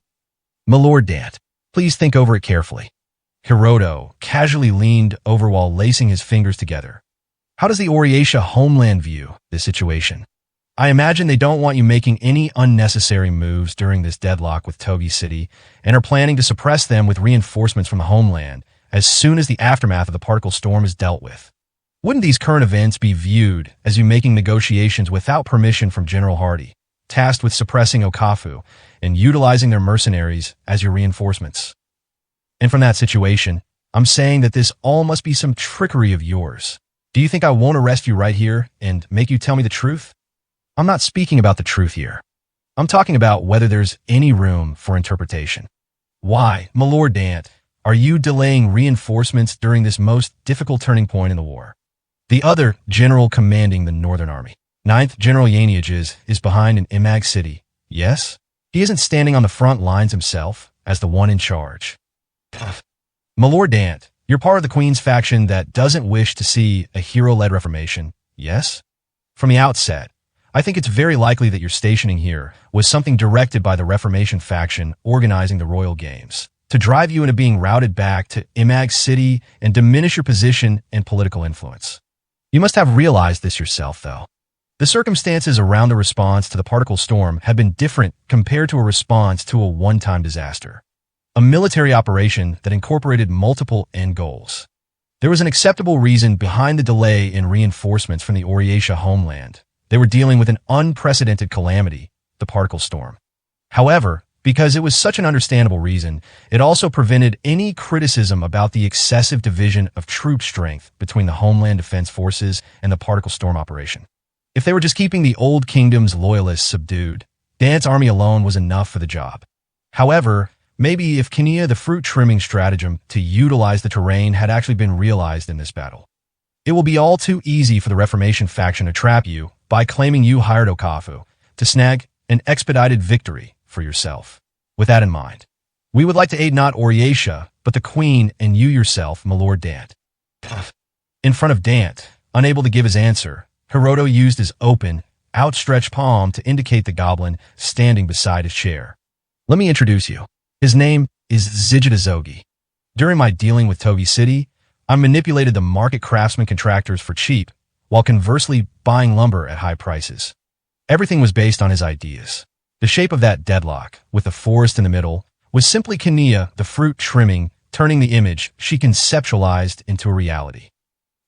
My Lord Dant, please think over it carefully. Hiroto casually leaned over while lacing his fingers together. How does the Oriesha homeland view this situation? I imagine they don't want you making any unnecessary moves during this deadlock with Togi City and are planning to suppress them with reinforcements from the homeland as soon as the aftermath of the particle storm is dealt with. Wouldn't these current events be viewed as you making negotiations without permission from General Hardy, tasked with suppressing Okafu and utilizing their mercenaries as your reinforcements? And from that situation, I'm saying that this all must be some trickery of yours. Do you think I won't arrest you right here and make you tell me the truth? I'm not speaking about the truth here. I'm talking about whether there's any room for interpretation. Why, my Lord Dant, are you delaying reinforcements during this most difficult turning point in the war? The other general commanding the Northern Army, 9th General Yaneages, is behind in Imag City. Yes? He isn't standing on the front lines himself as the one in charge. My Lord Dant, you're part of the Queen's faction that doesn't wish to see a hero-led reformation, yes? From the outset, I think it's very likely that your stationing here was something directed by the Reformation faction organizing the Royal Games, to drive you into being routed back to Imag City and diminish your position and political influence. You must have realized this yourself, though. The circumstances around the response to the particle storm have been different compared to a response to a one-time disaster. A military operation that incorporated multiple end goals. There was an acceptable reason behind the delay in reinforcements from the Oriesha homeland. They were dealing with an unprecedented calamity, the particle storm. However, because it was such an understandable reason, it also prevented any criticism about the excessive division of troop strength between the Homeland Defense Forces and the particle storm operation. If they were just keeping the Old Kingdom's loyalists subdued, Dant's army alone was enough for the job. However, Maybe if Kenia, the fruit trimming stratagem to utilize the terrain, had actually been realized in this battle. It will be all too easy for the Reformation faction to trap you by claiming you hired Okafu to snag an expedited victory for yourself. With that in mind, we would like to aid not Oriatia, but the Queen and you yourself, my Lord Dant. In front of Dant, unable to give his answer, Hiroto used his open, outstretched palm to indicate the goblin standing beside his chair. Let me introduce you. His name is Zijida Zogi. During my dealing with Togi City, I manipulated the market craftsman contractors for cheap, while conversely buying lumber at high prices. Everything was based on his ideas. The shape of that deadlock, with the forest in the middle, was simply Kenia, the fruit trimming, turning the image she conceptualized into a reality.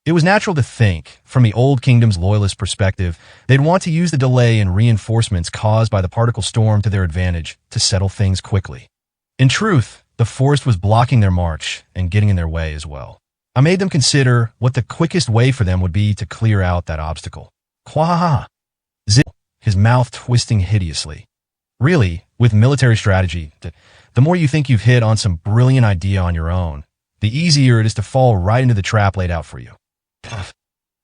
It was natural to think, from the Old Kingdom's loyalist perspective, they'd want to use the delay and reinforcements caused by the particle storm to their advantage to settle things quickly. In truth, the forest was blocking their march and getting in their way as well. I made them consider what the quickest way for them would be to clear out that obstacle. Quahaha! Zip, his mouth twisting hideously. Really, with military strategy, the more you think you've hit on some brilliant idea on your own, the easier it is to fall right into the trap laid out for you.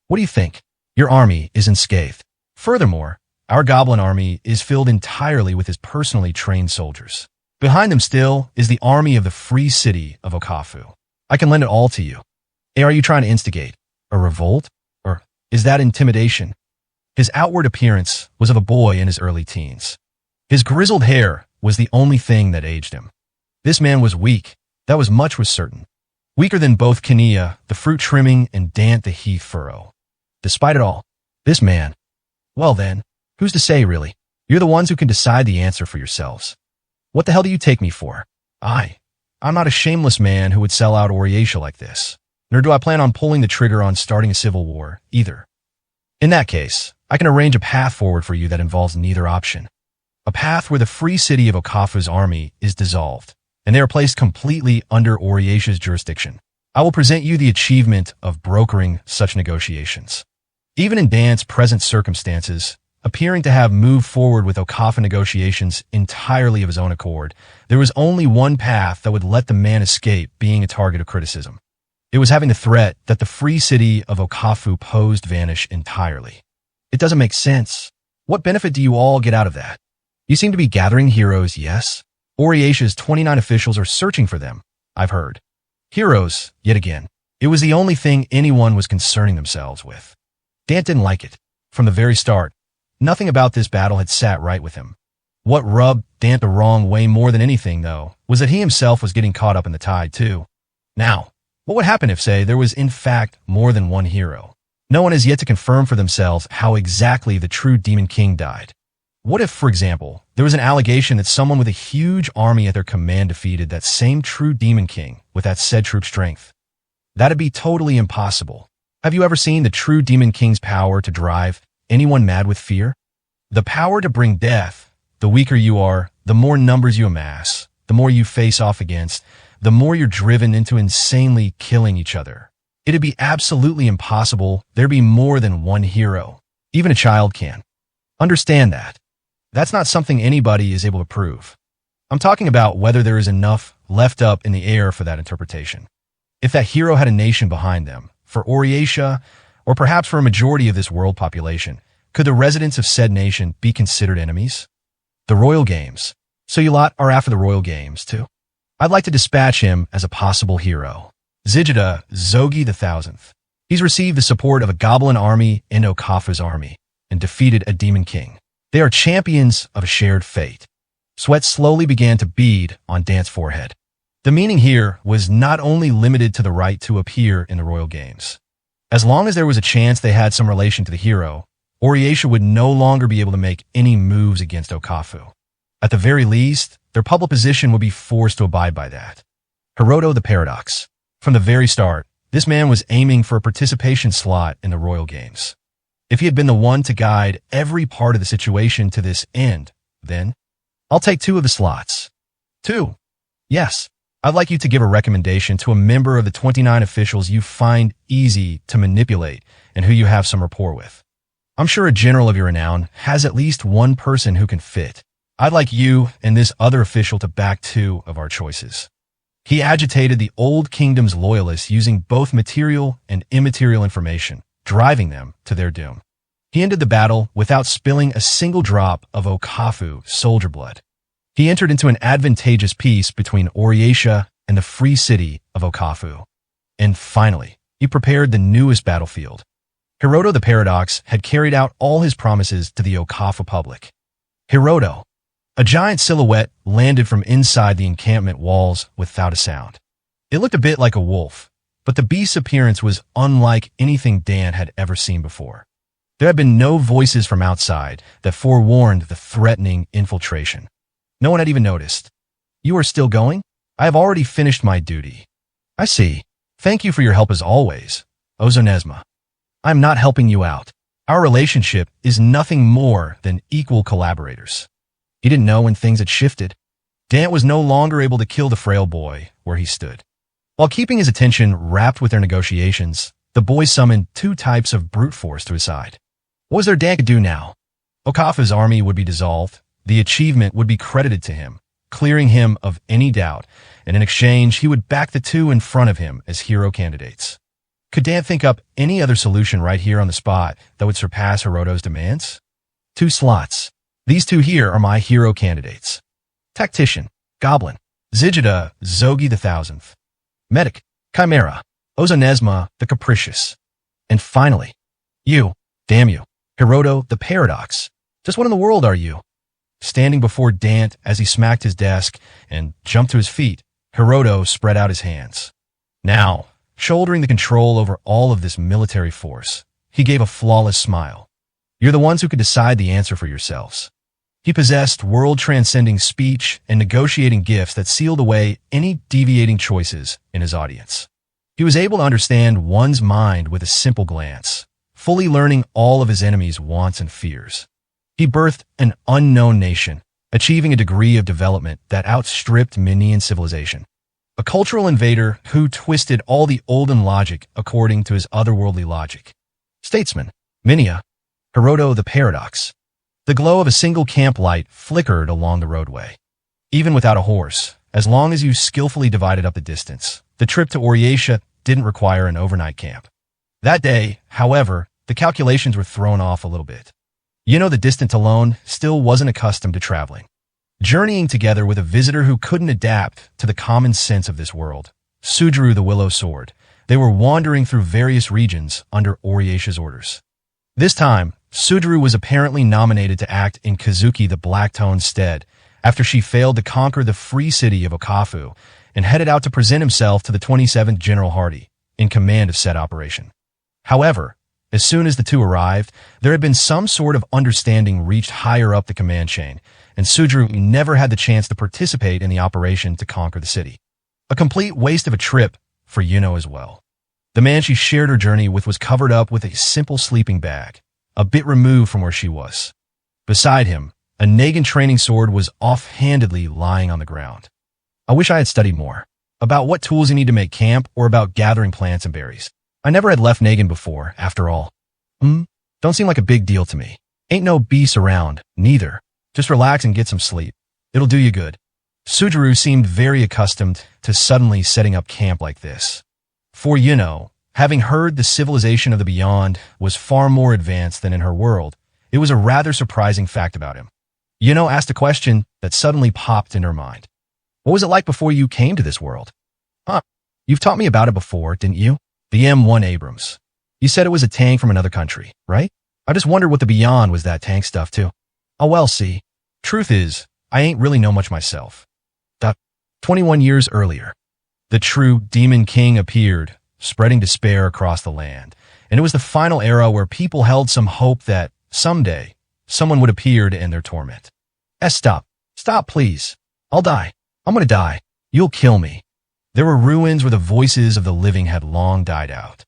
What do you think? Your army is unscathed. Furthermore, our goblin army is filled entirely with his personally trained soldiers. Behind them still is the army of the free city of Okafu. I can lend it all to you. Hey, are you trying to instigate a revolt? Or is that intimidation? His outward appearance was of a boy in his early teens. His grizzled hair was the only thing that aged him. This man was weak, that was much was certain. Weaker than both Kenia, the fruit trimming, and Dant the heath furrow. Despite it all, this man, well then, who's to say really? You're the ones who can decide the answer for yourselves. What the hell do you take me for? I'm not a shameless man who would sell out Oriatia like this. Nor do I plan on pulling the trigger on starting a civil war, either. In that case, I can arrange a path forward for you that involves neither option. A path where the free city of Okafu's army is dissolved, and they are placed completely under Oriatia's jurisdiction. I will present you the achievement of brokering such negotiations. Even in Dant's present circumstances, appearing to have moved forward with Okafu negotiations entirely of his own accord, there was only one path that would let the man escape being a target of criticism. It was having the threat that the free city of Okafu posed vanish entirely. It doesn't make sense. What benefit do you all get out of that? You seem to be gathering heroes, yes? Oriatia's 29 officials are searching for them, I've heard. Heroes, yet again. It was the only thing anyone was concerning themselves with. Dant didn't like it. From the very start, nothing about this battle had sat right with him. What rubbed Dant the wrong way more than anything, though, was that he himself was getting caught up in the tide, too. Now, what would happen if, say, there was in fact more than one hero? No one has yet to confirm for themselves how exactly the true Demon King died. What if, for example, there was an allegation that someone with a huge army at their command defeated that same true Demon King with that said troop strength? That'd be totally impossible. Have you ever seen the true Demon King's power to drive anyone mad with fear? The power to bring death. The weaker you are, the more numbers you amass, the more you face off against, the more you're driven into insanely killing each other. It'd be absolutely impossible there'd be more than one hero. Even a child can. Understand that. That's not something anybody is able to prove. I'm talking about whether there is enough left up in the air for that interpretation. If that hero had a nation behind them, for Oriatia, or perhaps for a majority of this world population, could the residents of said nation be considered enemies? The Royal Games. So you lot are after the Royal Games, too? I'd like to dispatch him as a possible hero. Zijida Zogi the Thousandth. He's received the support of a goblin army and Okafu's army, and defeated a demon king. They are champions of a shared fate. Sweat slowly began to bead on Dant's forehead. The meaning here was not only limited to the right to appear in the Royal Games. As long as there was a chance they had some relation to the hero, Oriatia would no longer be able to make any moves against Okafu. At the very least, their public position would be forced to abide by that. Hiroto the Paradox. From the very start, this man was aiming for a participation slot in the Royal Games. If he had been the one to guide every part of the situation to this end, then I'll take 2 of the slots. 2. Yes, I'd like you to give a recommendation to a member of the 29 officials you find easy to manipulate and who you have some rapport with. I'm sure a general of your renown has at least one person who can fit. I'd like you and this other official to back two of our choices. He agitated the old kingdom's loyalists using both material and immaterial information, driving them to their doom. He ended the battle without spilling a single drop of Okafu soldier blood. He entered into an advantageous peace between Oriatia and the free city of Okafu. And finally, he prepared the newest battlefield. Hiroto the Paradox had carried out all his promises to the Okafu public. Hiroto, a giant silhouette, landed from inside the encampment walls without a sound. It looked a bit like a wolf, but the beast's appearance was unlike anything Dan had ever seen before. There had been no voices from outside that forewarned the threatening infiltration. No one had even noticed. You are still going? I have already finished my duty. I see. Thank you for your help as always, Ozonesma. I am not helping you out. Our relationship is nothing more than equal collaborators. He didn't know when things had shifted. Dant was no longer able to kill the frail boy where he stood. While keeping his attention wrapped with their negotiations, the boy summoned two types of brute force to his side. What was there Dant could do now? Okafu's army would be dissolved. The achievement would be credited to him, clearing him of any doubt, and in exchange, he would back the two in front of him as hero candidates. Could Dan think up any other solution right here on the spot that would surpass Hiroto's demands? 2 slots. These two here are my hero candidates. Tactician, Goblin, Zigida, Zogi the Thousandth. Medic, Chimera, Ozonesma the Capricious. And finally, you, damn you, Hiroto the Paradox. Just what in the world are you? Standing before Dant as he smacked his desk and jumped to his feet, Hiroto spread out his hands. Now, shouldering the control over all of this military force, he gave a flawless smile. You're the ones who could decide the answer for yourselves. He possessed world-transcending speech and negotiating gifts that sealed away any deviating choices in his audience. He was able to understand one's mind with a simple glance, fully learning all of his enemies' wants and fears. He birthed an unknown nation, achieving a degree of development that outstripped Minian civilization. A cultural invader who twisted all the olden logic according to his otherworldly logic. Statesman, Minia, Hiroto the Paradox. The glow of a single camp light flickered along the roadway. Even without a horse, as long as you skillfully divided up the distance, the trip to Oriatia didn't require an overnight camp. That day, however, the calculations were thrown off a little bit. The distant alone still wasn't accustomed to traveling. Journeying together with a visitor who couldn't adapt to the common sense of this world, Sudru the Willow Sword, they were wandering through various regions under Oriatia's orders. This time, Sudru was apparently nominated to act in Kazuki the Blacktone's stead after she failed to conquer the free city of Okafu and headed out to present himself to the 27th General Hardy, in command of said operation. However, as soon as the two arrived, there had been some sort of understanding reached higher up the command chain, and Sudru never had the chance to participate in the operation to conquer the city. A complete waste of a trip for Yuno as well. The man she shared her journey with was covered up with a simple sleeping bag, a bit removed from where she was. Beside him, a Nagin training sword was offhandedly lying on the ground. I wish I had studied more about what tools you need to make camp or about gathering plants and berries. I never had left Nagin before, after all. Don't seem like a big deal to me. Ain't no beasts around, neither. Just relax and get some sleep. It'll do you good. Sudru seemed very accustomed to suddenly setting up camp like this. For having heard the civilization of the beyond was far more advanced than in her world, it was a rather surprising fact about him. Asked a question that suddenly popped in her mind. What was it like before you came to this world? You've taught me about it before, didn't you? The M1 Abrams. You said it was a tank from another country, right? I just wondered what the beyond was that tank stuff too. Oh well, see. Truth is, I ain't really know much myself. 21 years earlier, the true Demon King appeared, spreading despair across the land, and it was the final era where people held some hope that, someday, someone would appear to end their torment. Stop. Stop, please. I'll die. I'm gonna die. You'll kill me. There were ruins where the voices of the living had long died out.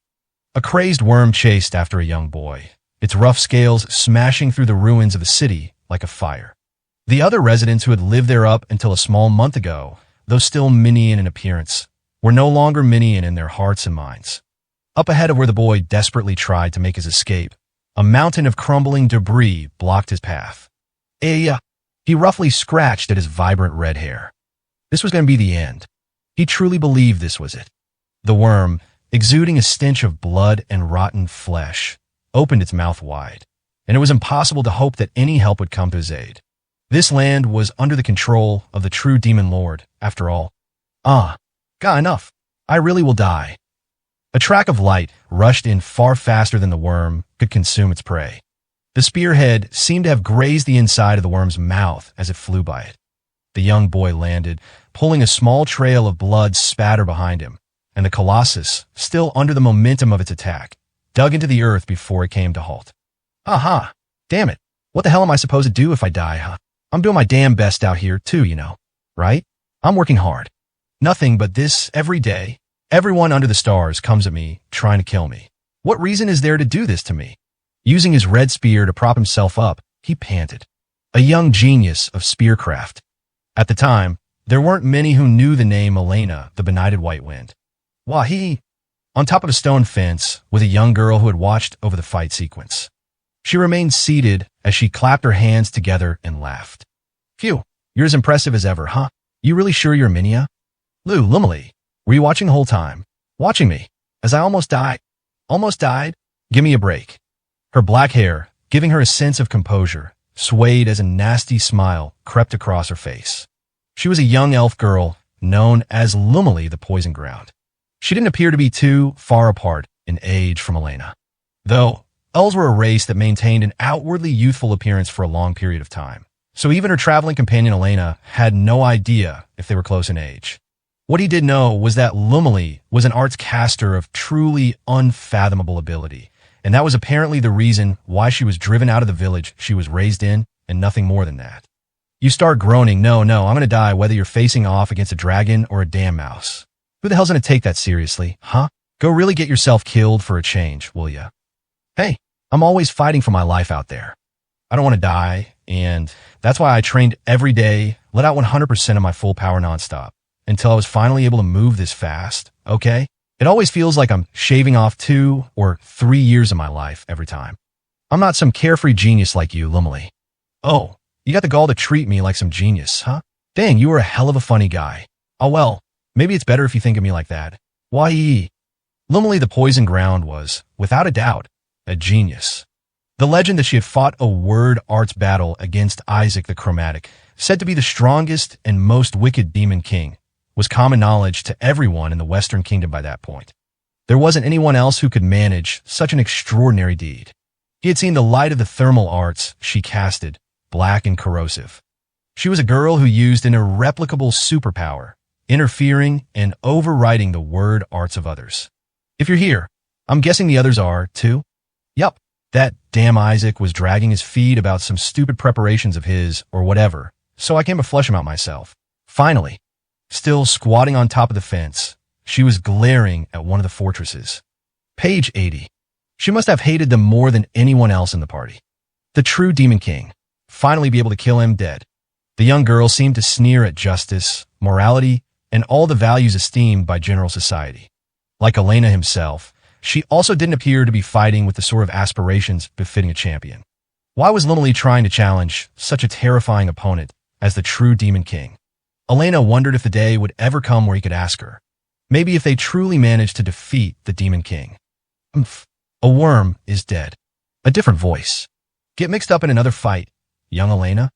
A crazed worm chased after a young boy, its rough scales smashing through the ruins of the city like a fire. The other residents who had lived there up until a small month ago, though still Minian in appearance, were no longer Minian in their hearts and minds. Up ahead of where the boy desperately tried to make his escape, a mountain of crumbling debris blocked his path. He roughly scratched at his vibrant red hair. This was going to be the end. He truly believed this was it. The worm, exuding a stench of blood and rotten flesh, opened its mouth wide, and it was impossible to hope that any help would come to his aid. This land was under the control of the true demon lord, after all. God, enough. I really will die. A track of light rushed in far faster than the worm could consume its prey. The spearhead seemed to have grazed the inside of the worm's mouth as it flew by it. The young boy landed, pulling a small trail of blood spatter behind him, and the colossus, still under the momentum of its attack, dug into the earth before it came to halt. Aha! Damn it. What the hell am I supposed to do if I die, huh? I'm doing my damn best out here too, right? I'm working hard. Nothing but this every day. Everyone under the stars comes at me, trying to kill me. What reason is there to do this to me? Using his red spear to prop himself up, he panted. A young genius of spearcraft. At the time, there weren't many who knew the name Elena, the benighted white wind. Wahi! On top of a stone fence was a young girl who had watched over the fight sequence. She remained seated as she clapped her hands together and laughed. Phew, you're as impressive as ever, huh? You really sure you're Minia? Lumily, were you watching the whole time? Watching me, as I almost died? Almost died? Give me a break. Her black hair, giving her a sense of composure, swayed as a nasty smile crept across her face. She was a young elf girl known as Lumily the Poison Ground. She didn't appear to be too far apart in age from Elena, though elves were a race that maintained an outwardly youthful appearance for a long period of time. So even her traveling companion Elena had no idea if they were close in age. What he did know was that Lumily was an arts caster of truly unfathomable ability, and that was apparently the reason why she was driven out of the village she was raised in, and nothing more than that. You start groaning, no, I'm gonna die whether you're facing off against a dragon or a damn mouse. Who the hell's gonna take that seriously, huh? Go really get yourself killed for a change, will ya? Hey, I'm always fighting for my life out there. I don't want to die, and that's why I trained every day, let out 100% of my full power nonstop, until I was finally able to move this fast, okay? It always feels like I'm shaving off 2 or 3 years of my life every time. I'm not some carefree genius like you, Lumily. Oh, you got the gall to treat me like some genius, huh? Dang, you were a hell of a funny guy. Oh well, maybe it's better if you think of me like that. Why? Lumily the Poison Ground was, without a doubt, a genius. The legend that she had fought a word arts battle against Isaac the Chromatic, said to be the strongest and most wicked demon king, was common knowledge to everyone in the Western Kingdom by that point. There wasn't anyone else who could manage such an extraordinary deed. He had seen the light of the thermal arts she casted, black and corrosive. She was a girl who used an irreplicable superpower, interfering and overriding the word arts of others. If you're here, I'm guessing the others are, too? Yup, that damn Isaac was dragging his feet about some stupid preparations of his or whatever, so I came to flush him out myself. Finally, still squatting on top of the fence, she was glaring at one of the fortresses. Page 80. She must have hated them more than anyone else in the party. The true Demon King. Finally be able to kill him dead. The young girl seemed to sneer at justice, morality, and all the values esteemed by general society. Like Elena himself, she also didn't appear to be fighting with the sort of aspirations befitting a champion. Why was Lumily trying to challenge such a terrifying opponent as the true Demon King? Elena wondered if the day would ever come where he could ask her. Maybe if they truly managed to defeat the Demon King. A worm is dead. A different voice. Get mixed up in another fight, young Elena?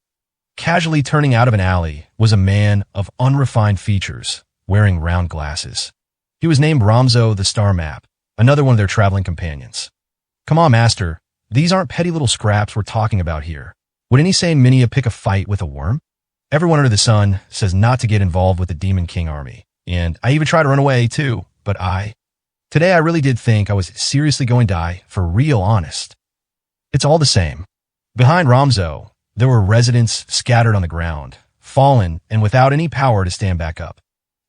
Casually turning out of an alley was a man of unrefined features, wearing round glasses. He was named Ramzo the Star Map, another one of their traveling companions. Come on, master. These aren't petty little scraps we're talking about here. Would any sane Minia pick a fight with a worm? Everyone under the sun says not to get involved with the Demon King army. And I even tried to run away, too. But today I really did think I was seriously going to die, for real honest. It's all the same. Behind Ramzo, there were residents scattered on the ground, fallen and without any power to stand back up.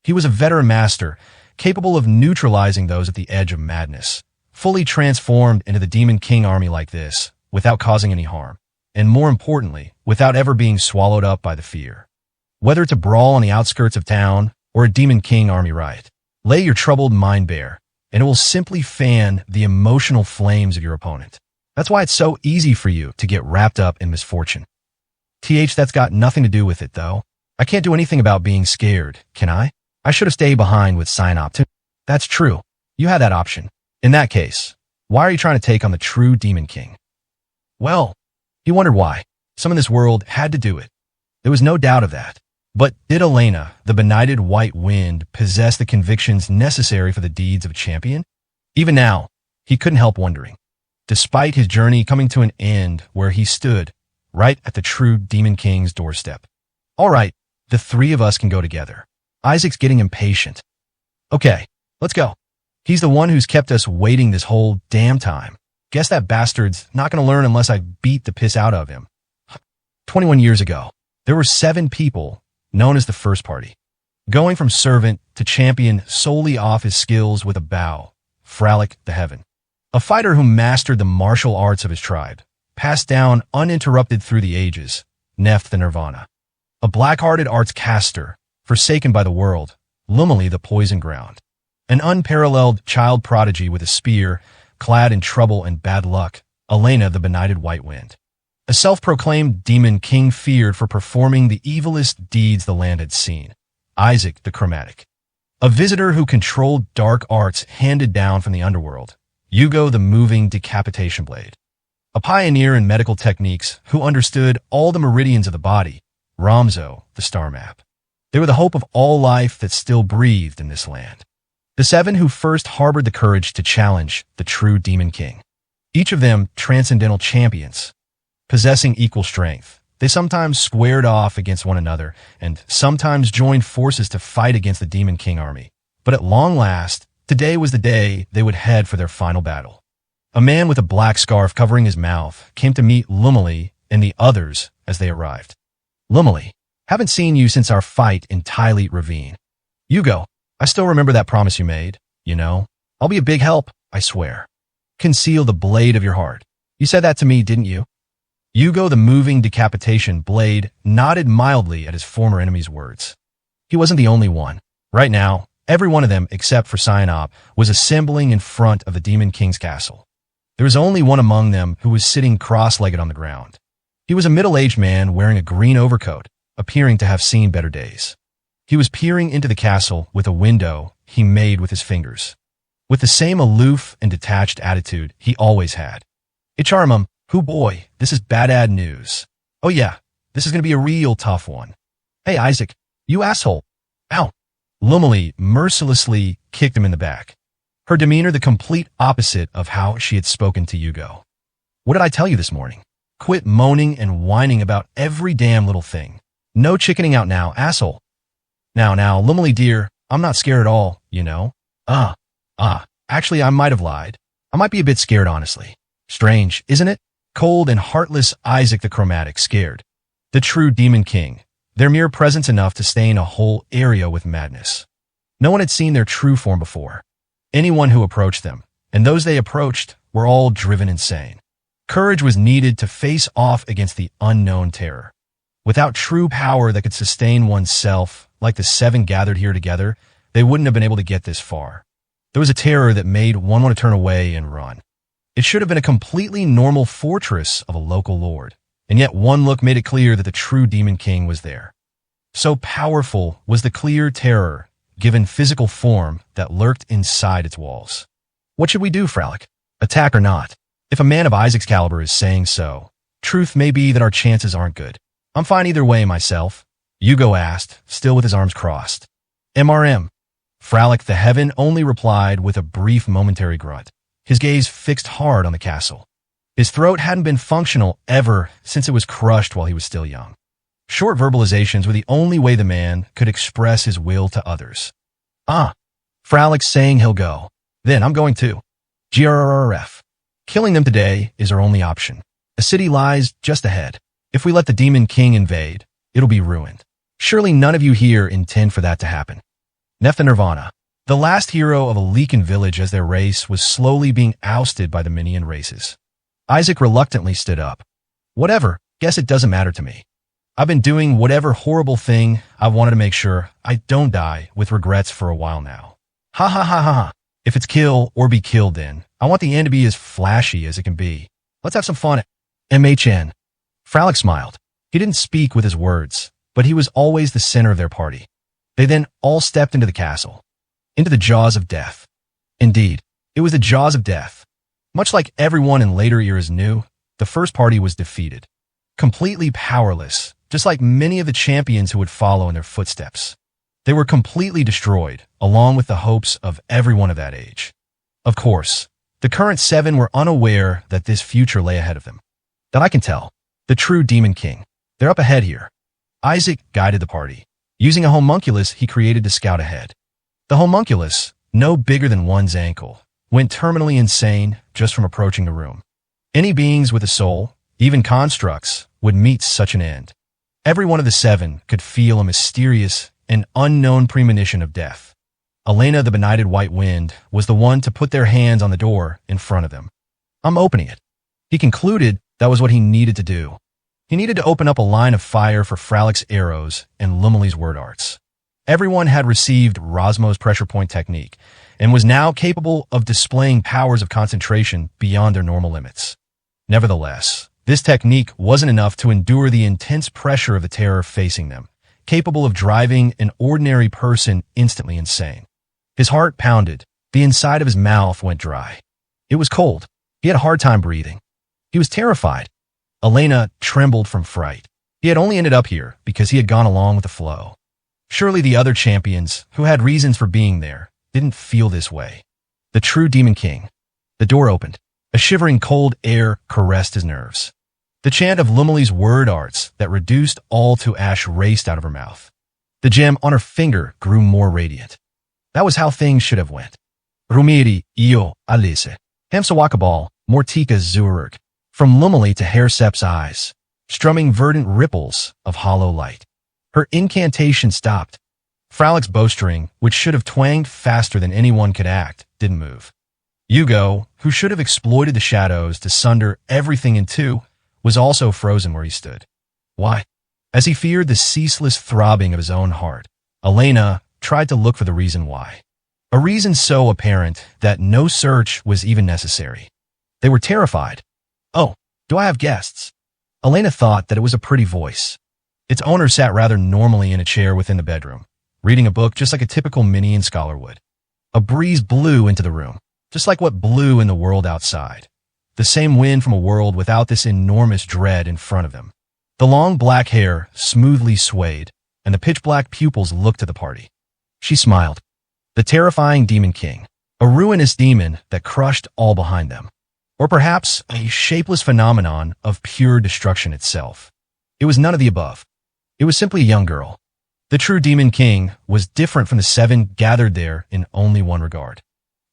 He was a veteran master, capable of neutralizing those at the edge of madness, fully transformed into the Demon King army like this, without causing any harm, and more importantly, without ever being swallowed up by the fear. Whether it's a brawl on the outskirts of town or a Demon King army riot, lay your troubled mind bare, and it will simply fan the emotional flames of your opponent. That's why it's so easy for you to get wrapped up in misfortune. That's got nothing to do with it, though. I can't do anything about being scared, can I? I should have stayed behind with Synop too. That's true. You had that option. In that case, why are you trying to take on the true Demon King? Well, he wondered why. Some in this world had to do it. There was no doubt of that. But did Elena, the benighted white wind, possess the convictions necessary for the deeds of a champion? Even now, he couldn't help wondering. Despite his journey coming to an end where he stood, right at the true Demon King's doorstep. All right, the three of us can go together. Isaac's getting impatient. Okay, let's go. He's the one who's kept us waiting this whole damn time. Guess that bastard's not going to learn unless I beat the piss out of him. 21 years ago, there were 7 people known as the First Party, going from servant to champion solely off his skills with a bow, Fralic the Heaven. A fighter who mastered the martial arts of his tribe, passed down uninterrupted through the ages, Neph the Nirvana. A black-hearted arts caster, forsaken by the world, Lumley the Poison Ground. An unparalleled child prodigy with a spear, clad in trouble and bad luck, Elena the Benighted White Wind. A self-proclaimed demon king feared for performing the evilest deeds the land had seen, Isaac the Chromatic. A visitor who controlled dark arts handed down from the underworld, Hugo the Moving Decapitation Blade. A pioneer in medical techniques who understood all the meridians of the body, Ramzo the Star Map. They were the hope of all life that still breathed in this land. The 7 who first harbored the courage to challenge the true Demon King. Each of them transcendental champions, possessing equal strength. They sometimes squared off against one another and sometimes joined forces to fight against the Demon King army. But at long last, today was the day they would head for their final battle. A man with a black scarf covering his mouth came to meet Lumley and the others as they arrived. Lumley, haven't seen you since our fight in Tylete Ravine. Hugo, I still remember that promise you made, you know. I'll be a big help, I swear. Conceal the blade of your heart. You said that to me, didn't you? Hugo the Moving Decapitation Blade nodded mildly at his former enemy's words. He wasn't the only one. Right now, every one of them, except for Synop, was assembling in front of the Demon King's castle. There was only one among them who was sitting cross-legged on the ground. He was a middle-aged man wearing a green overcoat, appearing to have seen better days. He was peering into the castle with a window he made with his fingers, with the same aloof and detached attitude he always had. Icharamum, who boy, this is bad news. Oh yeah, this is going to be a real tough one. Hey Isaac, you asshole. Ow. Lumley mercilessly kicked him in the back. Her demeanor the complete opposite of how she had spoken to Hugo. What did I tell you this morning? Quit moaning and whining about every damn little thing. No chickening out now, asshole. Now, Lumley dear, I'm not scared at all, you know. Actually I might have lied. I might be a bit scared, honestly. Strange, isn't it? Cold and heartless Isaac the Chromatic scared. The true Demon King, their mere presence enough to stain a whole area with madness. No one had seen their true form before. Anyone who approached them, and those they approached, were all driven insane. Courage was needed to face off against the unknown terror. Without true power that could sustain oneself, like the 7 gathered here together, they wouldn't have been able to get this far. There was a terror that made one want to turn away and run. It should have been a completely normal fortress of a local lord, and yet one look made it clear that the true Demon King was there. So powerful was the clear terror, given physical form, that lurked inside its walls. What should we do, Fralic? Attack or not? If a man of Isaac's caliber is saying so, truth may be that our chances aren't good. I'm fine either way myself, Hugo asked, still with his arms crossed. MRM. Fralic the Heaven only replied with a brief momentary grunt, his gaze fixed hard on the castle. His throat hadn't been functional ever since it was crushed while he was still young. Short verbalizations were the only way the man could express his will to others. Fralic's saying he'll go. Then I'm going too. GRRF. Killing them today is our only option. A city lies just ahead. If we let the Demon King invade, it'll be ruined. Surely none of you here intend for that to happen. Neph the Nirvana, the last hero of a Leakin village as their race was slowly being ousted by the Minion races. Isaac reluctantly stood up. Whatever, guess it doesn't matter to me. I've been doing whatever horrible thing I've wanted to make sure I don't die with regrets for a while now. Ha ha ha ha ha. If it's kill or be killed then, I want the end to be as flashy as it can be. Let's have some fun. MHN. Fralic smiled. He didn't speak with his words, but he was always the center of their party. They then all stepped into the castle, into the jaws of death. Indeed, it was the jaws of death. Much like everyone in later eras knew, the first party was defeated, completely powerless, just like many of the champions who would follow in their footsteps. They were completely destroyed, along with the hopes of everyone of that age. Of course, the current 7 were unaware that this future lay ahead of them. That I can tell. The true Demon King. They're up ahead here. Isaac guided the party. Using a homunculus he created to scout ahead. The homunculus, no bigger than one's ankle, went terminally insane just from approaching the room. Any beings with a soul, even constructs, would meet such an end. Every one of the 7 could feel a mysterious and unknown premonition of death. Elena, the benighted white wind, was the one to put their hands on the door in front of them. I'm opening it. He concluded that was what he needed to do. He needed to open up a line of fire for Fralic's arrows and Lumley's word arts. Everyone had received Rosmo's pressure point technique and was now capable of displaying powers of concentration beyond their normal limits. Nevertheless, this technique wasn't enough to endure the intense pressure of the terror facing them, capable of driving an ordinary person instantly insane. His heart pounded. The inside of his mouth went dry. It was cold. He had a hard time breathing. He was terrified. Elena trembled from fright. He had only ended up here because he had gone along with the flow. Surely the other champions, who had reasons for being there, didn't feel this way. The true Demon King. The door opened. A shivering cold air caressed his nerves. The chant of Lumley's word arts that reduced all to ash raced out of her mouth. The gem on her finger grew more radiant. That was how things should have went. Rumiri, io, Alice. Hamsawakabal, Mortika Zurg. From Lumley to Haircep's eyes, strumming verdant ripples of hollow light. Her incantation stopped. Fralic's bowstring, which should have twanged faster than anyone could act, didn't move. Hugo, who should have exploited the shadows to sunder everything in two, was also frozen where he stood. Why? As he feared the ceaseless throbbing of his own heart, Elena tried to look for the reason why. A reason so apparent that no search was even necessary. They were terrified. Oh, do I have guests? Elena thought that it was a pretty voice. Its owner sat rather normally in a chair within the bedroom, reading a book just like a typical Minion scholar would. A breeze blew into the room, just like what blew in the world outside. The same wind from a world without this enormous dread in front of them. The long black hair smoothly swayed, and the pitch-black pupils looked to the party. She smiled. The terrifying Demon King, a ruinous demon that crushed all behind them. Or perhaps a shapeless phenomenon of pure destruction itself. It was none of the above. It was simply a young girl. The true Demon King was different from the 7 gathered there in only one regard.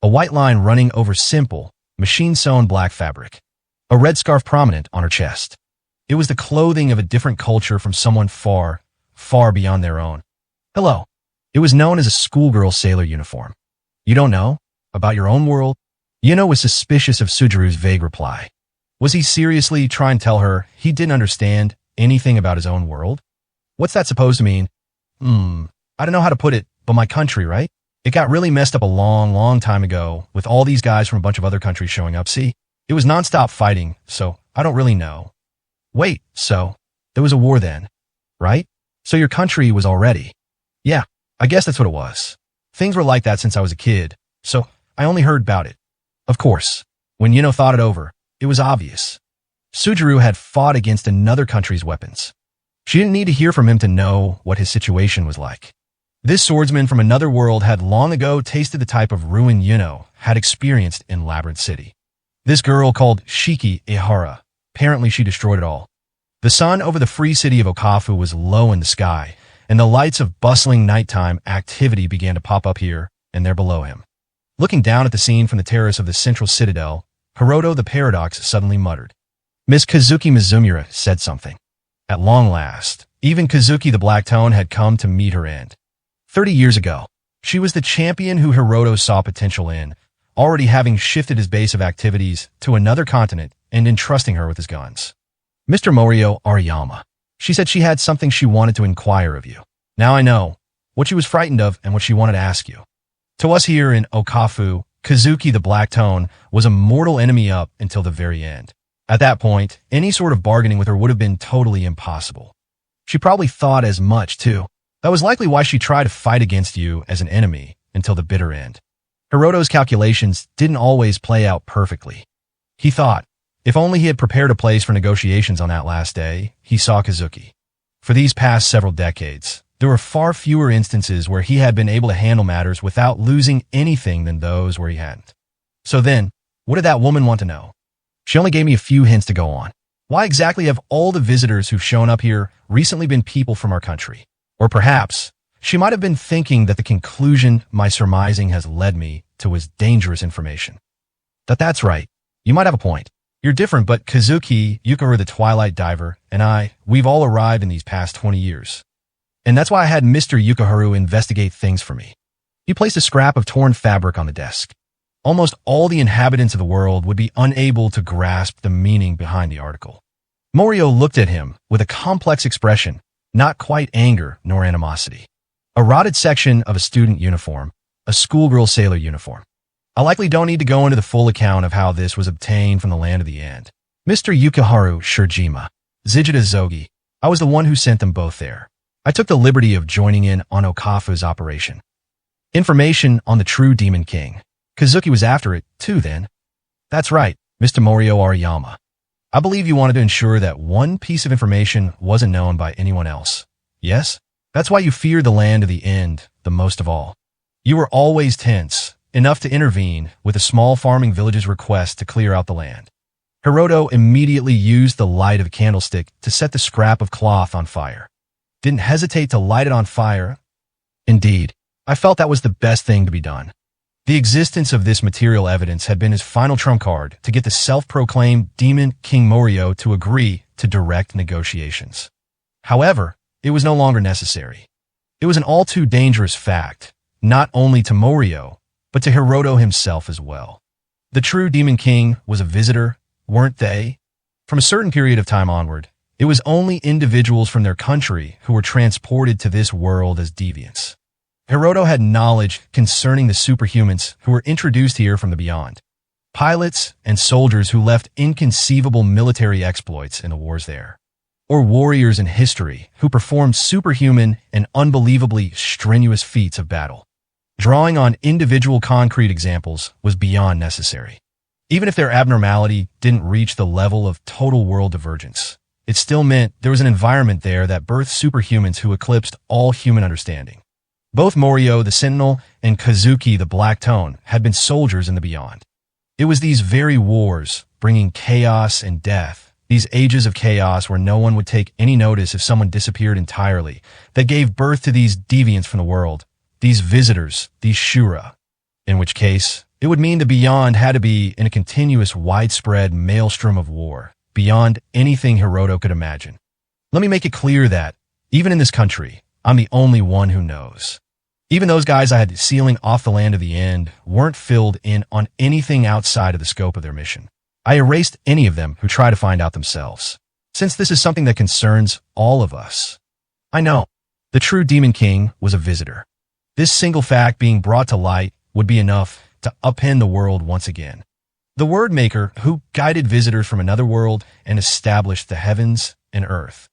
A white line running over simple, machine-sewn black fabric. A red scarf prominent on her chest. It was the clothing of a different culture from someone far, far beyond their own. Hello. It was known as a schoolgirl sailor uniform. You don't know? About your own world? Yuno was suspicious of Sujiru's vague reply. Was he seriously trying to tell her he didn't understand anything about his own world? What's that supposed to mean? I don't know how to put it, but my country, right? It got really messed up a long, long time ago with all these guys from a bunch of other countries showing up, see? It was nonstop fighting, so I don't really know. Wait, so there was a war then, right? So your country was already. Yeah, I guess that's what it was. Things were like that since I was a kid, so I only heard about it. Of course, when Yuno thought it over, it was obvious. Sujiru had fought against another country's weapons. She didn't need to hear from him to know what his situation was like. This swordsman from another world had long ago tasted the type of ruin Yuno had experienced in Labyrinth City. This girl called Shiki Ihara, apparently she destroyed it all. The sun over the free city of Okafu was low in the sky, and the lights of bustling nighttime activity began to pop up here and there below him. Looking down at the scene from the terrace of the central citadel, Hiroto the Paradox suddenly muttered. Miss Kazuki Mizumura said something. At long last, even Kazuki the Black Tone had come to meet her end. 30 years ago, she was the champion who Hiroto saw potential in, already having shifted his base of activities to another continent and entrusting her with his guns. Mr. Morio Ariyama. She said she had something she wanted to inquire of you. Now I know what she was frightened of and what she wanted to ask you. To us here in Okafu, Kazuki the Black Tone was a mortal enemy up until the very end. At that point, any sort of bargaining with her would have been totally impossible. She probably thought as much, too. That was likely why she tried to fight against you as an enemy until the bitter end. Hiroto's calculations didn't always play out perfectly. He thought, if only he had prepared a place for negotiations on that last day, he saw Kazuki. For these past several decades, there were far fewer instances where he had been able to handle matters without losing anything than those where he hadn't. So then, what did that woman want to know? She only gave me a few hints to go on. Why exactly have all the visitors who've shown up here recently been people from our country? Or perhaps, she might have been thinking that the conclusion my surmising has led me to was dangerous information. That's right. You might have a point. You're different, but Kazuki, Yukihiro the Twilight Diver, and we've all arrived in these past 20 years. And that's why I had Mr. Yukihiro investigate things for me. He placed a scrap of torn fabric on the desk. Almost all the inhabitants of the world would be unable to grasp the meaning behind the article. Morio looked at him with a complex expression, not quite anger nor animosity. A rotted section of a student uniform, a schoolgirl sailor uniform. I likely don't need to go into the full account of how this was obtained from the land of the end. Mr. Yukiharu Shirjima, Zijita Zogi, I was the one who sent them both there. I took the liberty of joining in on Okafu's operation. Information on the true Demon King. Kazuki was after it, too, then. That's right, Mr. Morio Ariyama. I believe you wanted to ensure that one piece of information wasn't known by anyone else. Yes? That's why you feared the land of the end the most of all. You were always tense, enough to intervene with a small farming village's request to clear out the land. Hiroto immediately used the light of a candlestick to set the scrap of cloth on fire. Didn't hesitate to light it on fire. Indeed, I felt that was the best thing to be done. The existence of this material evidence had been his final trump card to get the self-proclaimed Demon King Morio to agree to direct negotiations. However, it was no longer necessary. It was an all too dangerous fact, not only to Morio, but to Hiroto himself as well. The true Demon King was a visitor, weren't they? From a certain period of time onward, it was only individuals from their country who were transported to this world as deviants. Hiroto had knowledge concerning the superhumans who were introduced here from the beyond. Pilots and soldiers who left inconceivable military exploits in the wars there. Or warriors in history who performed superhuman and unbelievably strenuous feats of battle. Drawing on individual concrete examples was beyond necessary. Even if their abnormality didn't reach the level of total world divergence, it still meant there was an environment there that birthed superhumans who eclipsed all human understanding. Both Morio, the Sentinel, and Kazuki, the Black Tone, had been soldiers in the beyond. It was these very wars, bringing chaos and death, these ages of chaos where no one would take any notice if someone disappeared entirely, that gave birth to these deviants from the world, these visitors, these Shura. In which case, it would mean the beyond had to be in a continuous widespread maelstrom of war, beyond anything Hiroto could imagine. Let me make it clear that, even in this country, I'm the only one who knows. Even those guys I had sealing off the land of the end weren't filled in on anything outside of the scope of their mission. I erased any of them who try to find out themselves, since this is something that concerns all of us. I know, the true Demon King was a visitor. This single fact being brought to light would be enough to upend the world once again. The word maker who guided visitors from another world and established the heavens and earth.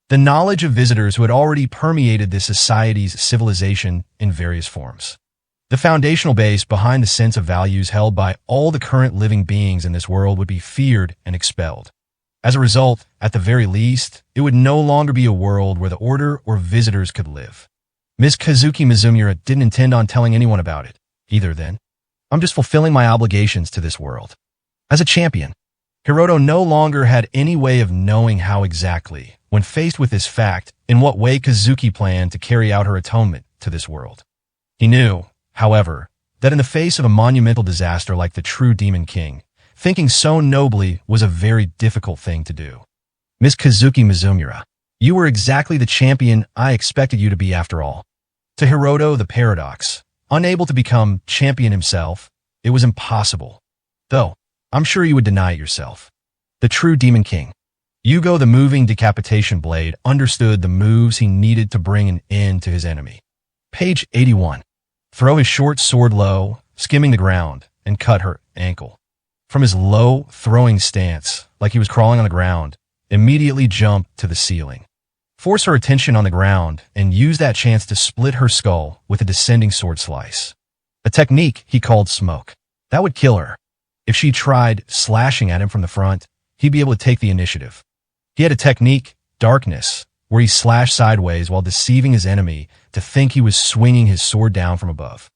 The knowledge of visitors who had already permeated this society's civilization in various forms. The foundational base behind the sense of values held by all the current living beings in this world would be feared and expelled. As a result, at the very least, it would no longer be a world where the Order or visitors could live. Miss Kazuki Mizumura didn't intend on telling anyone about it, either then. I'm just fulfilling my obligations to this world. As a champion, Hiroto no longer had any way of knowing how exactly, when faced with this fact, in what way Kazuki planned to carry out her atonement to this world. He knew, however, that in the face of a monumental disaster like the true Demon King, thinking so nobly was a very difficult thing to do. Miss Kazuki Mizumura, you were exactly the champion I expected you to be after all. To Hiroto, the paradox, unable to become champion himself, it was impossible. Though, I'm sure you would deny it yourself. The true Demon King, Yugo the moving decapitation blade, understood the moves he needed to bring an end to his enemy. Page 81. Throw his short sword low, skimming the ground, and cut her ankle. from his low, throwing stance, like he was crawling on the ground, immediately jumped to the ceiling. Force her attention on the ground and use that chance to split her skull with a descending sword slice. A technique he called smoke. That would kill her. If she tried slashing at him from the front, he'd be able to take the initiative. He had a technique, darkness, where he slashed sideways while deceiving his enemy to think he was swinging his sword down from above.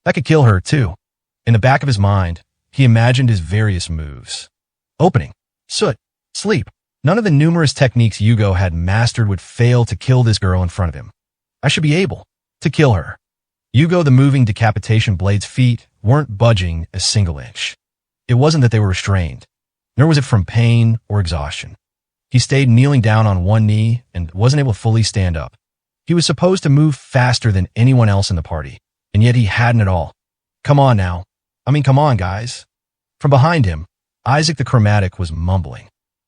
That could kill her, too. In the back of his mind, he imagined his various moves. Opening, soot, sleep. None of the numerous techniques Yugo had mastered would fail to kill this girl in front of him. I should be able to kill her. Yugo the moving decapitation blade's feet weren't budging a single inch. It wasn't that they were restrained, nor was it from pain or exhaustion. He stayed kneeling down on one knee and wasn't able to fully stand up. He was supposed to move faster than anyone else in the party, and yet he hadn't at all. Come on now. Come on, guys. From behind him, Isaac the Chromatic was mumbling.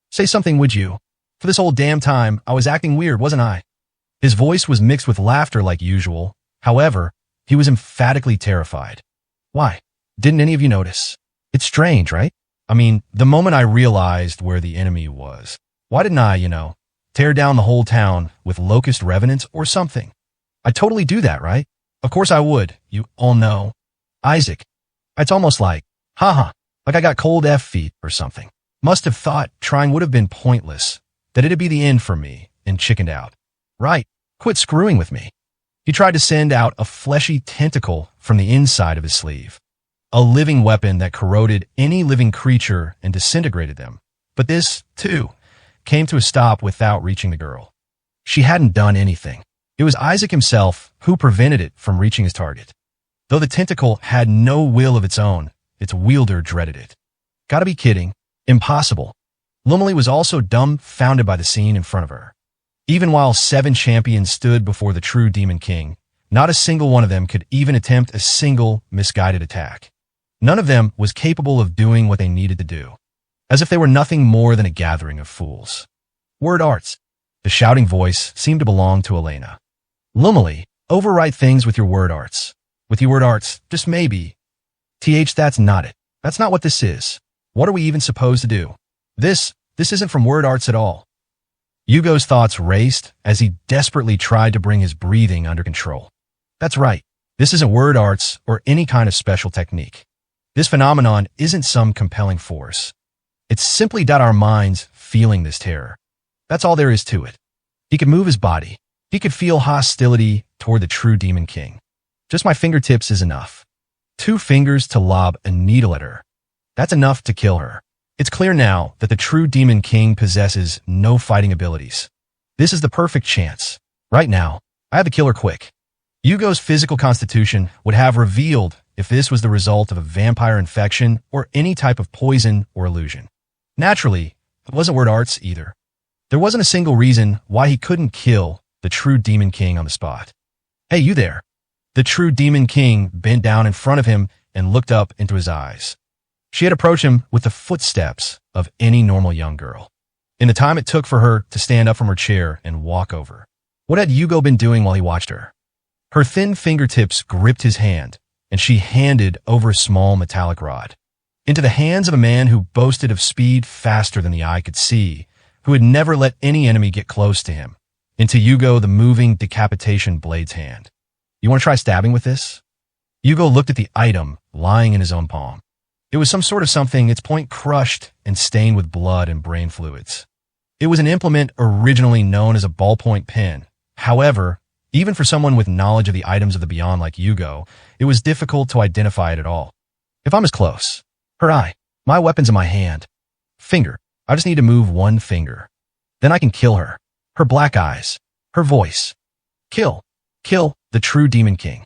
Say something, would you? For this whole damn time, I was acting weird, wasn't I? His voice was mixed with laughter like usual. However, he was emphatically terrified. Why? Didn't any of you notice? It's strange, right? The moment I realized where the enemy was, why didn't I, tear down the whole town with locust revenants or something? I'd totally do that, right? Of course I would, you all know. Isaac, it's almost like, haha, like I got cold F feet or something. Must have thought trying would have been pointless, that it'd be the end for me, and chickened out. Right, quit screwing with me. He tried to send out a fleshy tentacle from the inside of his sleeve, a living weapon that corroded any living creature and disintegrated them. But this, too, came to a stop without reaching the girl. She hadn't done anything. It was Isaac himself who prevented it from reaching his target. Though the tentacle had no will of its own, its wielder dreaded it. Gotta be kidding. Impossible. Lumley was also dumbfounded by the scene in front of her. Even while 7 champions stood before the true Demon King, not a single one of them could even attempt a single misguided attack. None of them was capable of doing what they needed to do, as if they were nothing more than a gathering of fools. Word arts. The shouting voice seemed to belong to Elena. Lumley, overwrite things with your word arts. With your word arts, just maybe. That's not it. That's not what this is. What are we even supposed to do? This isn't from word arts at all. Yugo's thoughts raced as he desperately tried to bring his breathing under control. That's right. This isn't word arts or any kind of special technique. This phenomenon isn't some compelling force. It's simply our minds feeling this terror. That's all there is to it. He could move his body. He could feel hostility toward the true Demon King. Just my fingertips is enough. 2 fingers to lob a needle at her. That's enough to kill her. It's clear now that the true Demon King possesses no fighting abilities. This is the perfect chance. Right now, I have to kill her quick. Yugo's physical constitution would have revealed if this was the result of a vampire infection or any type of poison or illusion. Naturally, it wasn't word arts either. There wasn't a single reason why he couldn't kill the true Demon King on the spot. Hey, you there. The true Demon King bent down in front of him and looked up into his eyes. She had approached him with the footsteps of any normal young girl. In the time it took for her to stand up from her chair and walk over, what had Yugo been doing while he watched her? Her thin fingertips gripped his hand, and she handed over a small metallic rod. Into the hands of a man who boasted of speed faster than the eye could see, who had never let any enemy get close to him. Into Yugo the moving decapitation blade's hand. You want to try stabbing with this? Yugo looked at the item lying in his own palm. It was some sort of something, its point crushed and stained with blood and brain fluids. It was an implement originally known as a ballpoint pen. However, even for someone with knowledge of the items of the beyond like Yugo, it was difficult to identify it at all. If I'm as close, her eye, my weapon's in my hand. Finger, I just need to move one finger. Then I can kill her. Her black eyes, her voice. Kill the true Demon King.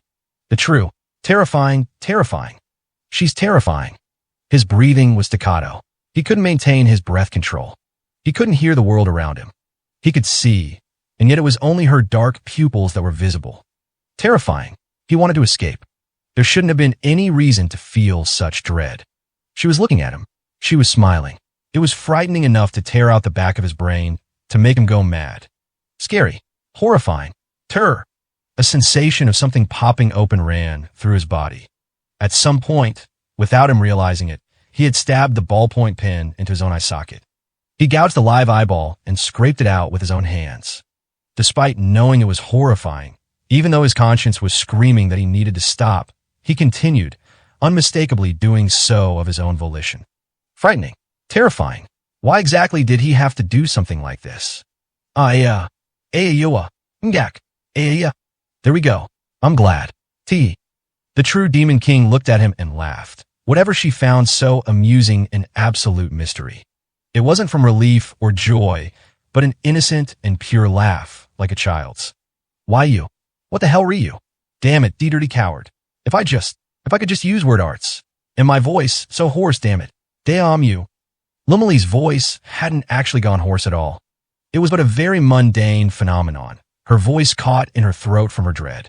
The true, terrifying. She's terrifying. His breathing was staccato. He couldn't maintain his breath control. He couldn't hear the world around him. He could see, and yet it was only her dark pupils that were visible. Terrifying. He wanted to escape. There shouldn't have been any reason to feel such dread. She was looking at him. She was smiling. It was frightening enough to tear out the back of his brain, to make him go mad. Scary. Horrifying. Terror. A sensation of something popping open ran through his body. At some point, without him realizing it, he had stabbed the ballpoint pen into his own eye socket. He gouged the live eyeball and scraped it out with his own hands. Despite knowing it was horrifying, even though his conscience was screaming that he needed to stop, he continued, unmistakably doing so of his own volition. Frightening. Terrifying. Why exactly did he have to do something like this? There we go. I'm glad. The true Demon King looked at him and laughed, whatever she found so amusing an absolute mystery. It wasn't from relief or joy, but an innocent and pure laugh, like a child's. Why you? What the hell were you? Damn it, dirty coward. If I could just use word arts. And my voice, so hoarse, damn it. Damn you. Lumley's voice hadn't actually gone hoarse at all. It was but a very mundane phenomenon, her voice caught in her throat from her dread.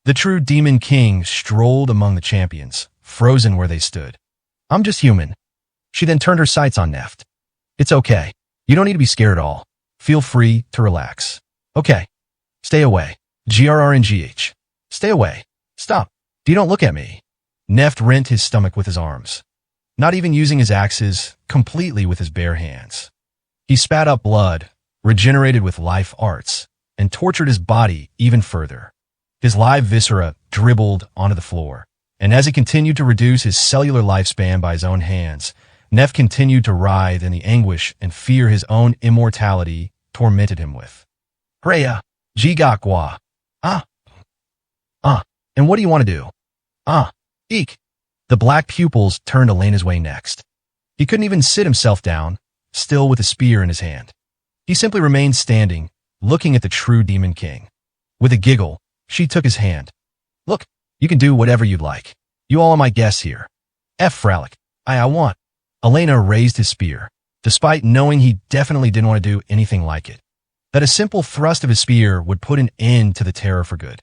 The true Demon King strolled among the champions, frozen where they stood. I'm just human. She then turned her sights on Neft. It's okay. You don't need to be scared at all. Feel free to relax. Okay. Stay away. GRRNGH. Stay away. Stop. You don't look at me. Neft rent his stomach with his arms, not even using his axes, completely with his bare hands. He spat up blood, regenerated with life arts, and tortured his body even further. His live viscera dribbled onto the floor, and as he continued to reduce his cellular lifespan by his own hands, Neft continued to writhe in the anguish and fear his own immortality tormented him with. Freya, Jigakwa. And what do you want to do? Eek. The black pupils turned Elena's way next. He couldn't even sit himself down, still with a spear in his hand. He simply remained standing, looking at the true Demon King. With a giggle, she took his hand. Look, you can do whatever you'd like. You all are my guests here. Fralic. I want. Elena raised his spear, despite knowing he definitely didn't want to do anything like it. That a simple thrust of his spear would put an end to the terror for good.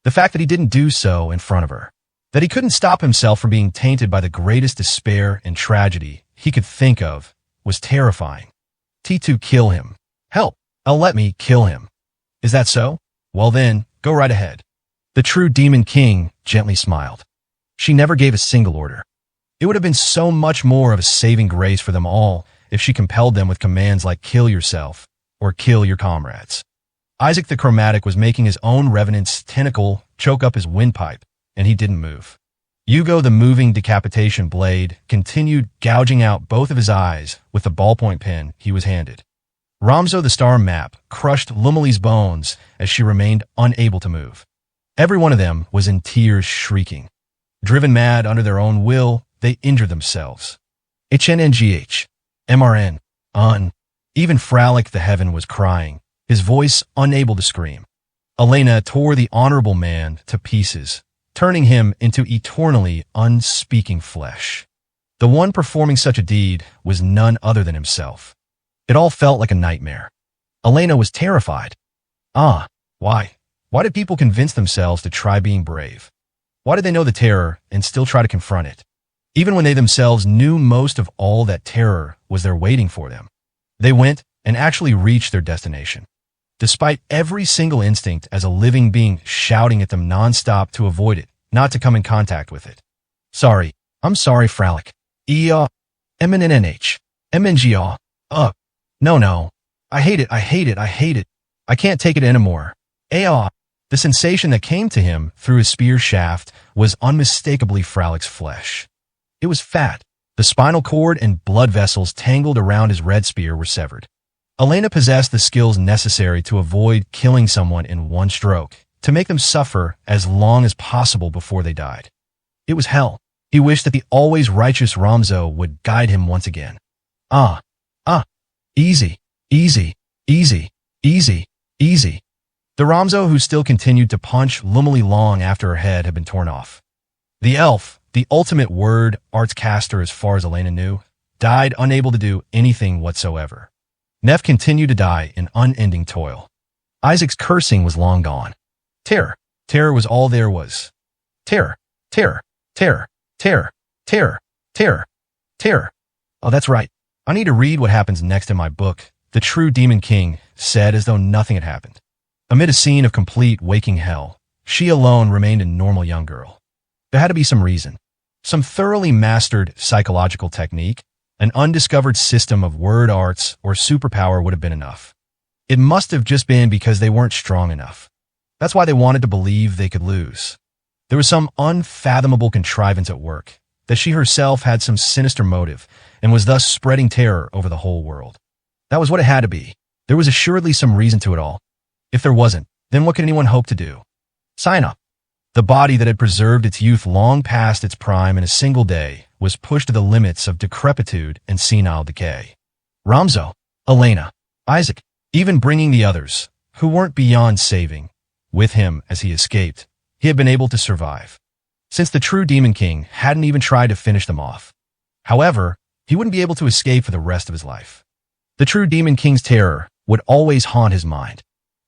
The fact that he didn't do so in front of her, that he couldn't stop himself from being tainted by the greatest despair and tragedy he could think of, was terrifying. T2 kill him. Help, let me kill him. Is that so? Well then, go right ahead. The true Demon King gently smiled. She never gave a single order. It would have been so much more of a saving grace for them all if she compelled them with commands like kill yourself or kill your comrades. Isaac the Chromatic was making his own revenant's tentacle choke up his windpipe, and he didn't move. Hugo the moving decapitation blade continued gouging out both of his eyes with the ballpoint pen he was handed. Ramzo the star map crushed Lumley's bones as she remained unable to move. Every one of them was in tears, shrieking. Driven mad under their own will, they injured themselves. HNNGH. MRN. Even Fralic the Heaven was crying, his voice unable to scream. Elena tore the honorable man to pieces, turning him into eternally unspeaking flesh. The one performing such a deed was none other than himself. It all felt like a nightmare. Elena was terrified. Why? Why did people convince themselves to try being brave? Why did they know the terror and still try to confront it? Even when they themselves knew most of all that terror was there waiting for them. They went and actually reached their destination, despite every single instinct as a living being shouting at them nonstop to avoid it, not to come in contact with it. Sorry. I'm sorry, Fralic. MNNH. MNGR. No. I hate it. I can't take it anymore. The sensation that came to him through his spear shaft was unmistakably Fralic's flesh. It was fat. The spinal cord and blood vessels tangled around his red spear were severed. Elena possessed the skills necessary to avoid killing someone in one stroke, to make them suffer as long as possible before they died. It was hell. He wished that the always righteous Ramzo would guide him once again. Easy. The Ramzo who still continued to punch Lumley long after her head had been torn off. The elf, the ultimate word arts caster as far as Elena knew, died unable to do anything whatsoever. Neft continued to die in unending toil. Isaac's cursing was long gone. Terror was all there was. Terror. Oh, that's right. I need to read what happens next in my book, the true Demon King said as though nothing had happened. Amid a scene of complete waking hell, she alone remained a normal young girl. There had to be some reason. Some thoroughly mastered psychological technique, an undiscovered system of word arts, or superpower would have been enough. It must have just been because they weren't strong enough. That's why they wanted to believe they could lose. There was some unfathomable contrivance at work, that she herself had some sinister motive, and was thus spreading terror over the whole world. That was what it had to be. There was assuredly some reason to it all. If there wasn't, then what could anyone hope to do? Sign up. The body that had preserved its youth long past its prime in a single day was pushed to the limits of decrepitude and senile decay. Ramzo, Elena, Isaac, even bringing the others, who weren't beyond saving, with him as he escaped, he had been able to survive. Since the true Demon King hadn't even tried to finish them off. However, he wouldn't be able to escape for the rest of his life. The true Demon King's terror would always haunt his mind,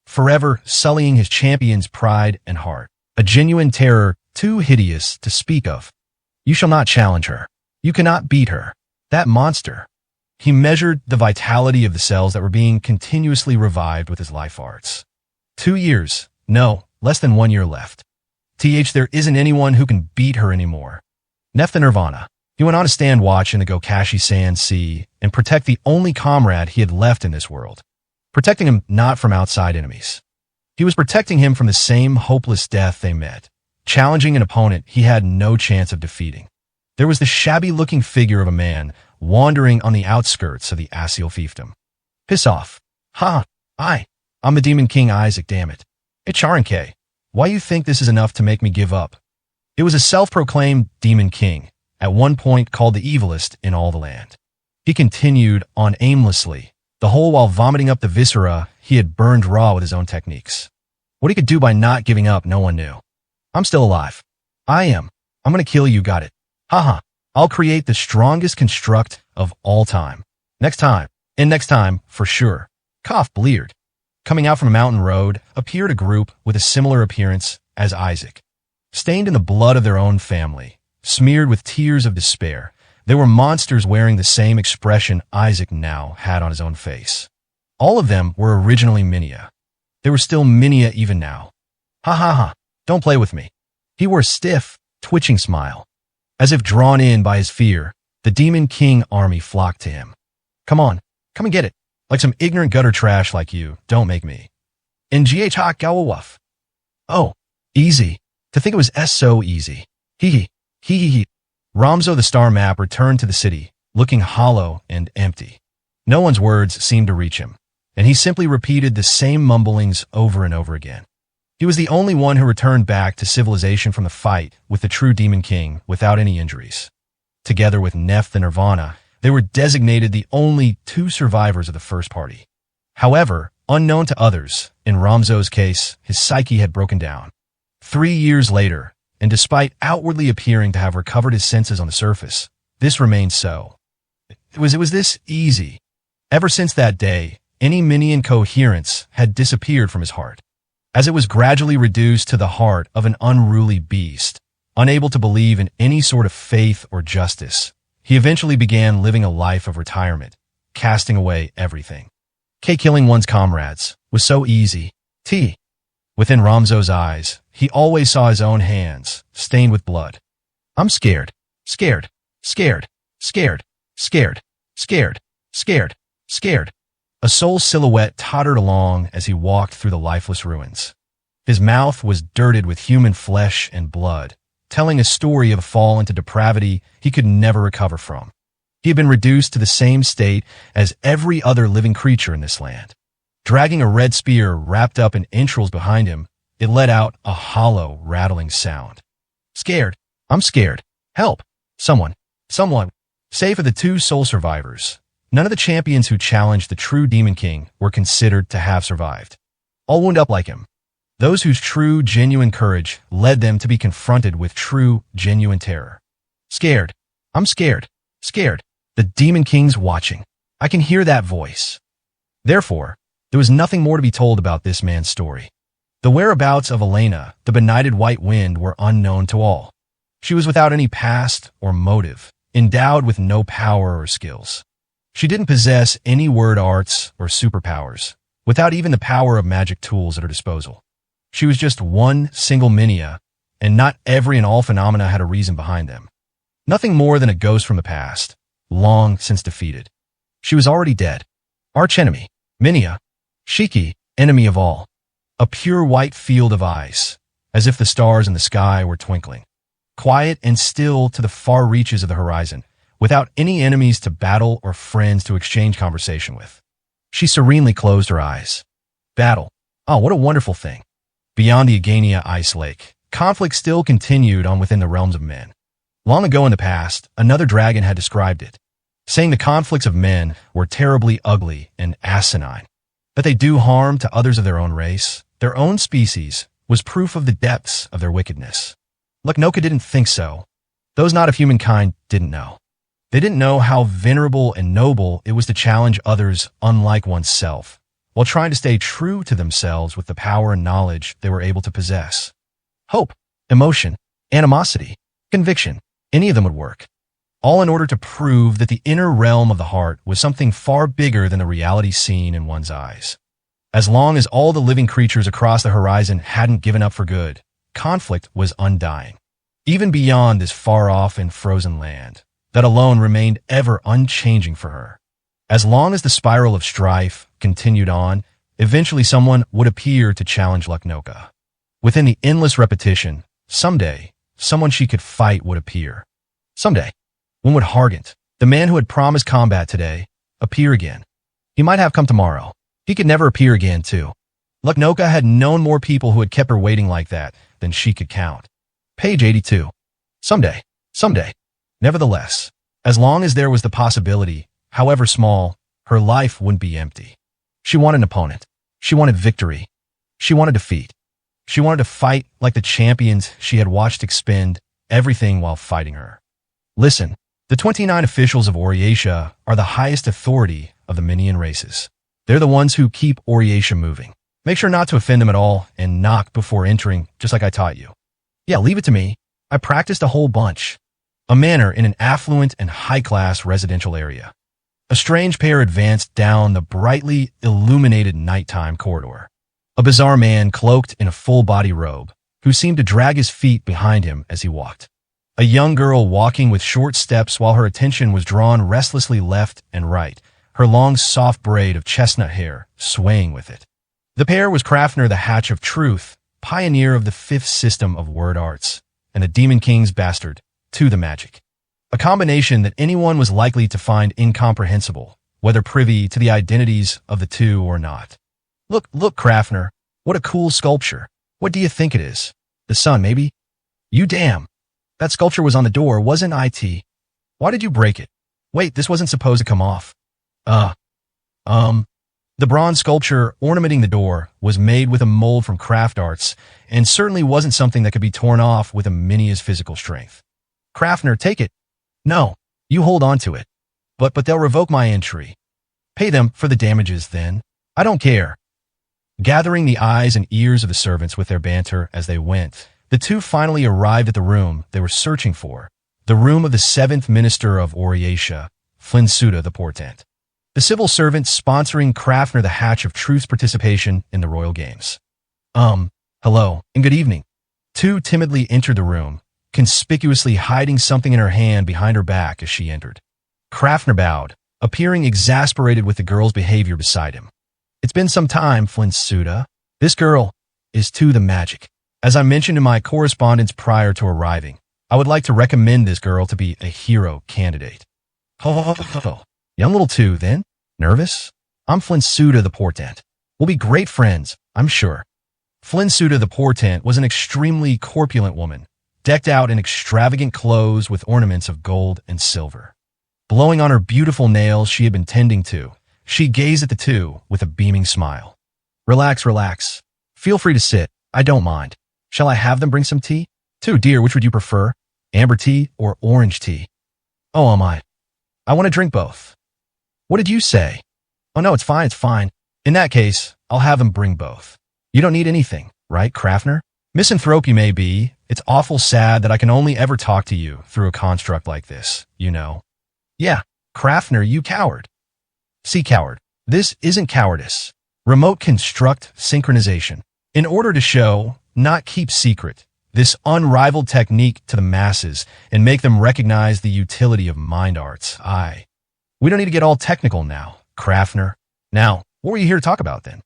forever sullying his champion's pride and heart. A genuine terror too hideous to speak of. You shall not challenge her. You cannot beat her. That monster. He measured the vitality of the cells that were being continuously revived with his life arts. 2 years. No, less than 1 year left. There isn't anyone who can beat her anymore. Neph the Nirvana. He went on to stand watch in the Gokashi Sand Sea and protect the only comrade he had left in this world. Protecting him not from outside enemies. He was protecting him from the same hopeless death they met, challenging an opponent he had no chance of defeating. There was the shabby-looking figure of a man wandering on the outskirts of the Asiel fiefdom. Piss off. Ha! I'm the Demon King Isaac, damn it. Hey Charanke, why you think this is enough to make me give up? It was a self-proclaimed Demon King, at one point called the evilest in all the land. He continued on aimlessly, the whole while vomiting up the viscera he had burned raw with his own techniques. What he could do by not giving up, no one knew. I'm still alive. I'm gonna kill you, got it. Haha, I'll create the strongest construct of all time. Next time, for sure. Cough bleared. Coming out from a mountain road appeared a group with a similar appearance as Isaac. Stained in the blood of their own family, smeared with tears of despair, they were monsters wearing the same expression Isaac now had on his own face. All of them were originally Minia. They were still Minia even now. Ha, don't play with me. He wore a stiff, twitching smile. As if drawn in by his fear, the Demon King army flocked to him. Come on, come and get it. Like some ignorant gutter trash like you, don't make me. Ngh ha gawawuff. Oh, easy. To think it was so easy. Hee. Ramzo the star map returned to the city, looking hollow and empty. No one's words seemed to reach him, and he simply repeated the same mumblings over and over again. He was the only one who returned back to civilization from the fight with the true Demon King without any injuries. Together with Neph the Nirvana, they were designated the only 2 survivors of the first party. However, unknown to others, in Ramzo's case, his psyche had broken down. 3 years later, and despite outwardly appearing to have recovered his senses on the surface, this remained so. It was this easy. Ever since that day, any Minion coherence had disappeared from his heart, as it was gradually reduced to the heart of an unruly beast, unable to believe in any sort of faith or justice. He eventually began living a life of retirement, casting away everything. Killing one's comrades was so easy. Within Ramzo's eyes, he always saw his own hands, stained with blood. I'm scared. A soul silhouette tottered along as he walked through the lifeless ruins. His mouth was dirted with human flesh and blood, telling a story of a fall into depravity he could never recover from. He had been reduced to the same state as every other living creature in this land. Dragging a red spear wrapped up in entrails behind him, it let out a hollow, rattling sound. Scared. I'm scared. Help. Someone. Save for the 2 soul survivors. None of the champions who challenged the true Demon King were considered to have survived. All wound up like him. Those whose true, genuine courage led them to be confronted with true, genuine terror. Scared. I'm scared. The Demon King's watching. I can hear that voice. Therefore, there was nothing more to be told about this man's story. The whereabouts of Elena, the benighted White Wind, were unknown to all. She was without any past or motive, endowed with no power or skills. She didn't possess any word arts or superpowers, without even the power of magic tools at her disposal. She was just one single Minia, and not every and all phenomena had a reason behind them. Nothing more than a ghost from the past, long since defeated. She was already dead. Archenemy, Minia, Shiki, enemy of all. A pure white field of ice, as if the stars in the sky were twinkling. Quiet and still to the far reaches of the horizon, without any enemies to battle or friends to exchange conversation with. She serenely closed her eyes. Battle. Oh, what a wonderful thing. Beyond the Agania ice lake, conflict still continued on within the realms of men. Long ago in the past, another dragon had described it, saying the conflicts of men were terribly ugly and asinine. That they do harm to others of their own race, their own species, was proof of the depths of their wickedness. Lucknoka didn't think so. Those not of humankind didn't know. They didn't know how venerable and noble it was to challenge others unlike oneself, while trying to stay true to themselves with the power and knowledge they were able to possess. Hope, emotion, animosity, conviction, any of them would work. All in order to prove that the inner realm of the heart was something far bigger than the reality seen in one's eyes. As long as all the living creatures across the horizon hadn't given up for good, conflict was undying. Even beyond this far-off and frozen land, that alone remained ever unchanging for her. As long as the spiral of strife continued on, eventually someone would appear to challenge Lucknoka. Within the endless repetition, someday, someone she could fight would appear. Someday, when would Hargant, the man who had promised combat today, appear again? He might have come tomorrow. He could never appear again, too. Lucknoka had known more people who had kept her waiting like that than she could count. Page 82. Someday. Nevertheless, as long as there was the possibility, however small, her life wouldn't be empty. She wanted an opponent. She wanted victory. She wanted defeat. She wanted to fight like the champions she had watched expend everything while fighting her. Listen, the 29 officials of Oriatia are the highest authority of the Minion races. They're the ones who keep Oriatia moving. Make sure not to offend them at all and knock before entering, just like I taught you. Yeah, leave it to me. I practiced a whole bunch. A manor in an affluent and high-class residential area. A strange pair advanced down the brightly illuminated nighttime corridor. A bizarre man cloaked in a full-body robe, who seemed to drag his feet behind him as he walked. A young girl walking with short steps while her attention was drawn restlessly left and right, her long soft braid of chestnut hair swaying with it. The pair was Crafner the Hatch of Truth, pioneer of the fifth system of word arts, and the Demon King's bastard, to the magic. A combination that anyone was likely to find incomprehensible, whether privy to the identities of the two or not. Look, Crafner, what a cool sculpture. What do you think it is? The sun, maybe? You damn. That sculpture was on the door, wasn't it? Why did you break it? Wait, this wasn't supposed to come off. The bronze sculpture ornamenting the door was made with a mold from craft arts, and certainly wasn't something that could be torn off with a Minia's physical strength. Crafner, take it. No, you hold on to it. But they'll revoke my entry. Pay them for the damages, then. I don't care. Gathering the eyes and ears of the servants with their banter as they went, the two finally arrived at the room they were searching for, the room of the 7th Minister of Oriatia, Flinsuda the Portent. The civil servant sponsoring Crafner the Hatch of Truth's participation in the royal games. Hello, and good evening. Two timidly entered the room, conspicuously hiding something in her hand behind her back as she entered. Crafner bowed, appearing exasperated with the girl's behavior beside him. It's been some time, Flinsuda. This girl is to the magic. As I mentioned in my correspondence prior to arriving, I would like to recommend this girl to be a hero candidate. Ho. Young little two, then? Nervous? I'm Flinsuda the Portent. We'll be great friends, I'm sure. Flinsuda the Portent was an extremely corpulent woman, decked out in extravagant clothes with ornaments of gold and silver. Blowing on her beautiful nails she had been tending to, she gazed at the two with a beaming smile. Relax. Feel free to sit. I don't mind. Shall I have them bring some tea? Too, dear, which would you prefer? Amber tea or orange tea? Oh, am I? I want to drink both. What did you say? Oh, no, it's fine. In that case, I'll have them bring both. You don't need anything, right, Crafner? Misanthrope may be. It's awful sad that I can only ever talk to you through a construct like this, you know. Yeah, Crafner, you coward. See, coward, this isn't cowardice. Remote construct synchronization. In order to show, not keep secret, this unrivaled technique to the masses and make them recognize the utility of mind arts. We don't need to get all technical now, Krafner. Now, what were you here to talk about then?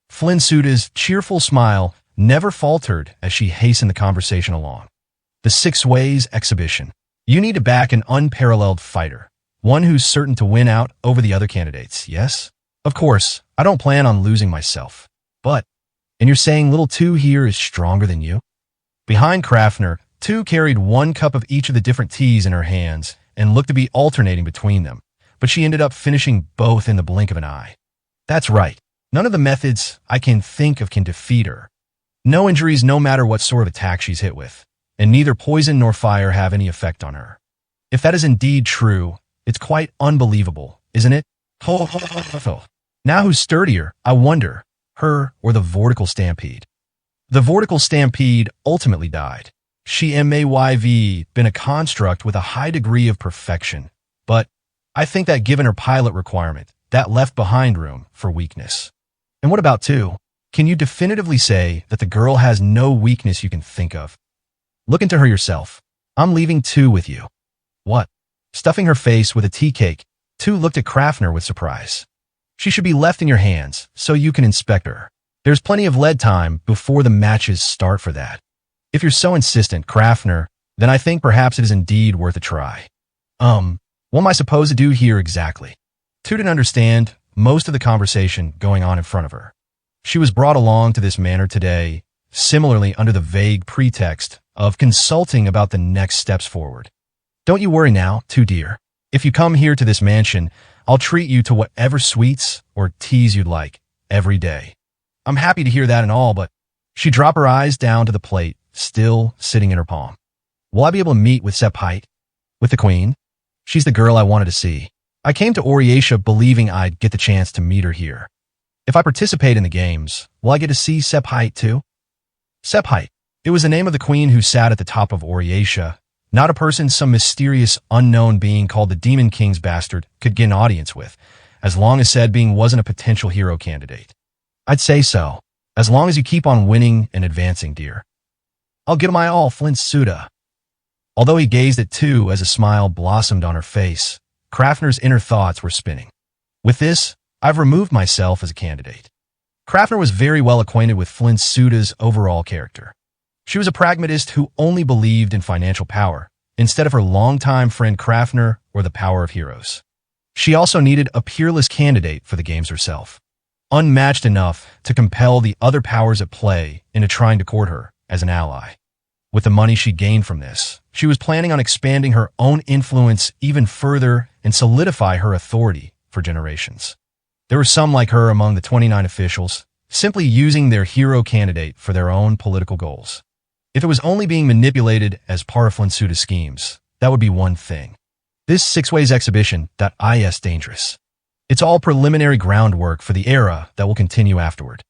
Flynn Suda's cheerful smile never faltered as she hastened the conversation along. The Six Ways exhibition. You need to back an unparalleled fighter, one who's certain to win out over the other candidates, yes? Of course, I don't plan on losing myself. But, and you're saying little two here is stronger than you? Behind Krafner, two carried one cup of each of the different teas in her hands and looked to be alternating between them, but she ended up finishing both in the blink of an eye. That's right. None of the methods I can think of can defeat her. No injuries no matter what sort of attack she's hit with, and neither poison nor fire have any effect on her. If that is indeed true, it's quite unbelievable, isn't it? Now who's sturdier, I wonder, her or the vortical stampede? The vortical stampede ultimately died. She may been a construct with a high degree of perfection, but I think that given her pilot requirement, that left behind room for weakness. And what about two? Can you definitively say that the girl has no weakness you can think of? Look into her yourself. I'm leaving two with you. What? Stuffing her face with a tea cake, two looked at Krafner with surprise. She should be left in your hands so you can inspect her. There's plenty of lead time before the matches start for that. If you're so insistent, Krafner, then I think perhaps it is indeed worth a try. What am I supposed to do here exactly? Two didn't understand most of the conversation going on in front of her. She was brought along to this manor today, similarly under the vague pretext of consulting about the next steps forward. Don't you worry now, too dear. If you come here to this mansion, I'll treat you to whatever sweets or teas you'd like, every day. I'm happy to hear that and all, but she dropped her eyes down to the plate, still sitting in her palm. Will I be able to meet with Sepp Height? With the Queen? She's the girl I wanted to see. I came to Oriatia believing I'd get the chance to meet her here. If I participate in the games, will I get to see Sepp Height too? Sepp Height. It was the name of the queen who sat at the top of Oriatia, not a person some mysterious unknown being called the Demon King's bastard could get an audience with, as long as said being wasn't a potential hero candidate. I'd say so, as long as you keep on winning and advancing, dear. I'll give my all, Flint Suda. Although he gazed at two as a smile blossomed on her face, Krafner's inner thoughts were spinning. With this, I've removed myself as a candidate. Krafner was very well acquainted with Flint Suda's overall character. She was a pragmatist who only believed in financial power, instead of her longtime friend Krafner or the power of heroes. She also needed a peerless candidate for the games herself, unmatched enough to compel the other powers at play into trying to court her as an ally. With the money she gained from this, she was planning on expanding her own influence even further and solidify her authority for generations. There were some like her among the 29 officials, simply using their hero candidate for their own political goals. If it was only being manipulated as part of Flintsuda's schemes, that would be one thing. This Six Ways exhibition is dangerous. It's all preliminary groundwork for the era that will continue afterward.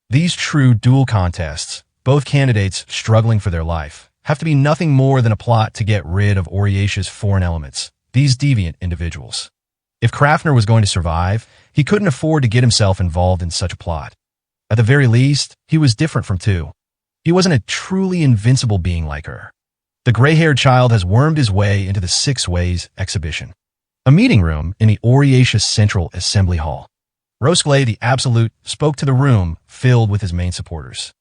These true duel contests, both candidates struggling for their life, have to be nothing more than a plot to get rid of Oriatia's foreign elements, these deviant individuals. If Krafner was going to survive, he couldn't afford to get himself involved in such a plot. At the very least, he was different from two. He wasn't a truly invincible being like her. The gray-haired child has wormed his way into the Six Ways exhibition, a meeting room in the Oriatia Central Assembly Hall. Rosclay the Absolute spoke to the room filled with his main supporters.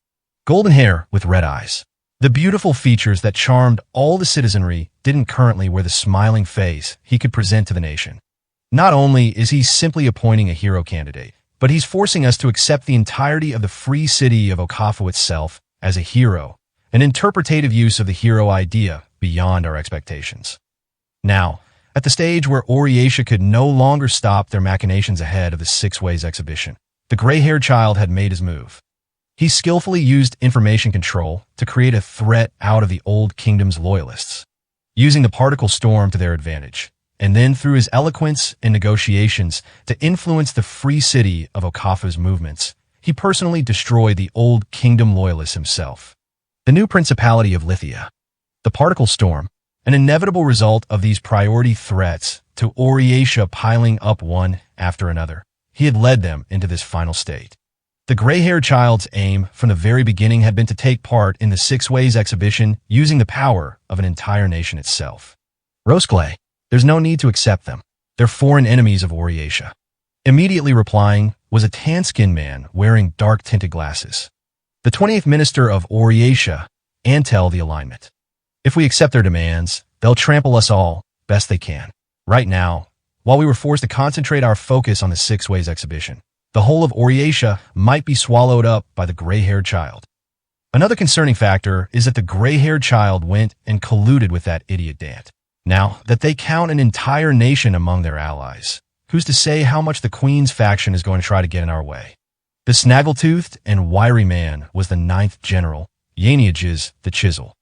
Golden hair with red eyes. The beautiful features that charmed all the citizenry didn't currently wear the smiling face he could present to the nation. Not only is he simply appointing a hero candidate, but he's forcing us to accept the entirety of the free city of Okafu itself as a hero, an interpretative use of the hero idea beyond our expectations. Now, at the stage where Oriatia could no longer stop their machinations ahead of the Six Ways exhibition, the gray-haired child had made his move. He skillfully used information control to create a threat out of the Old Kingdom's loyalists, using the particle storm to their advantage, and then through his eloquence and negotiations to influence the free city of Okafu's movements, he personally destroyed the Old Kingdom loyalists himself. The new Principality of Lithia. The particle storm, an inevitable result of these priority threats to Oriatia piling up one after another. He had led them into this final state. The gray-haired child's aim from the very beginning had been to take part in the Six Ways exhibition using the power of an entire nation itself. Rosclay, there's no need to accept them. They're foreign enemies of Oriatia. Immediately replying was a tan-skinned man wearing dark-tinted glasses. The 28th Minister of Oriatia, Mantle the alignment. If we accept their demands, they'll trample us all best they can. Right now, while we were forced to concentrate our focus on the Six Ways exhibition, the whole of Oriatia might be swallowed up by the gray-haired child. Another concerning factor is that the gray-haired child went and colluded with that idiot Dant. Now that they count an entire nation among their allies, who's to say how much the Queen's faction is going to try to get in our way? The snaggle-toothed and wiry man was the 9th General, Yeneages the Chisel.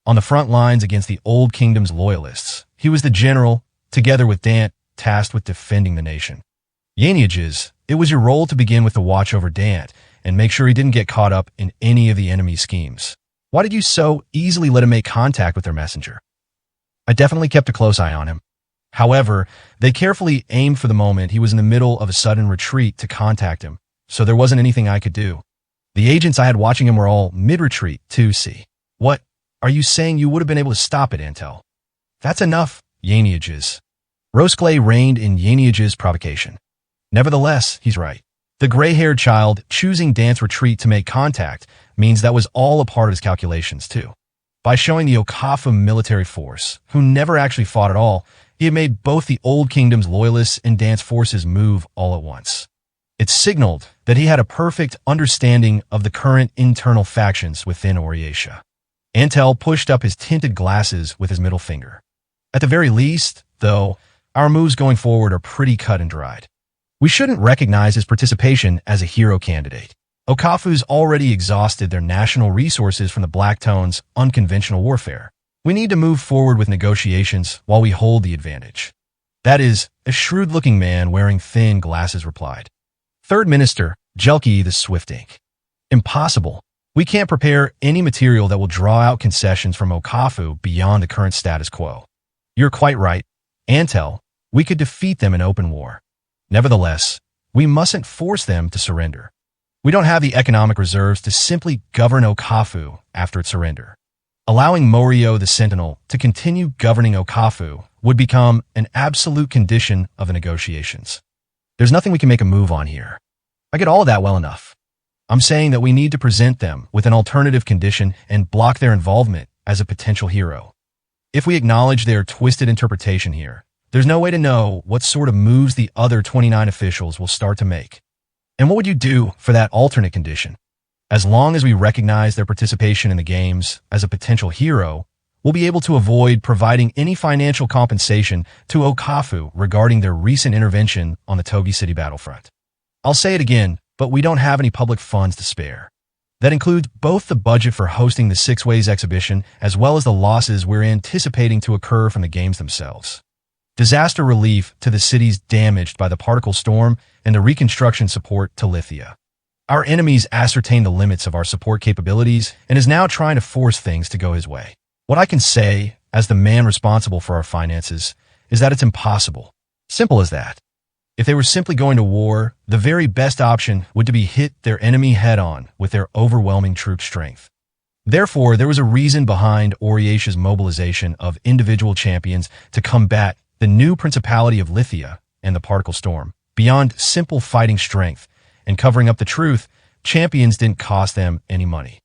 On the front lines against the Old Kingdom's loyalists, he was the general, together with Dant, tasked with defending the nation. Yeneages, it was your role to begin with the watch over Dant and make sure he didn't get caught up in any of the enemy's schemes. Why did you so easily let him make contact with their messenger? I definitely kept a close eye on him. However, they carefully aimed for the moment he was in the middle of a sudden retreat to contact him, so there wasn't anything I could do. The agents I had watching him were all mid-retreat, too, see. What? Are you saying you would have been able to stop it, Antel? That's enough, Yeneages. Rosclay reigned in Yeneages' provocation. Nevertheless, he's right. The gray-haired child choosing Dant's retreat to make contact means that was all a part of his calculations, too. By showing the Okafu military force, who never actually fought at all, he had made both the Old Kingdom's loyalists and Dant's forces move all at once. It signaled that he had a perfect understanding of the current internal factions within Oriatia. Antel pushed up his tinted glasses with his middle finger. At the very least, though, our moves going forward are pretty cut and dried. We shouldn't recognize his participation as a hero candidate. Okafu's already exhausted their national resources from the Blacktone's unconventional warfare. We need to move forward with negotiations while we hold the advantage. That is, a shrewd-looking man wearing thin glasses replied. Third Minister, Jelki the Swift Ink. Impossible. We can't prepare any material that will draw out concessions from Okafu beyond the current status quo. You're quite right. Antel, we could defeat them in open war. Nevertheless, we mustn't force them to surrender. We don't have the economic reserves to simply govern Okafu after its surrender. Allowing Morio the Sentinel to continue governing Okafu would become an absolute condition of the negotiations. There's nothing we can make a move on here. I get all of that well enough. I'm saying that we need to present them with an alternative condition and block their involvement as a potential hero. If we acknowledge their twisted interpretation here, there's no way to know what sort of moves the other 29 officials will start to make. And what would you do for that alternate condition? As long as we recognize their participation in the games as a potential hero, we'll be able to avoid providing any financial compensation to Okafu regarding their recent intervention on the Togi City battlefront. I'll say it again, but we don't have any public funds to spare. That includes both the budget for hosting the Six Ways exhibition as well as the losses we're anticipating to occur from the games themselves. Disaster relief to the cities damaged by the particle storm and the reconstruction support to Lithia. Our enemies ascertained the limits of our support capabilities and is now trying to force things to go his way. What I can say, as the man responsible for our finances, is that it's impossible. Simple as that. If they were simply going to war, the very best option would be hit their enemy head-on with their overwhelming troop strength. Therefore, there was a reason behind Oriatia's mobilization of individual champions to combat the new Principality of Lithia and the Particle Storm. Beyond simple fighting strength and covering up the truth, champions didn't cost them any money.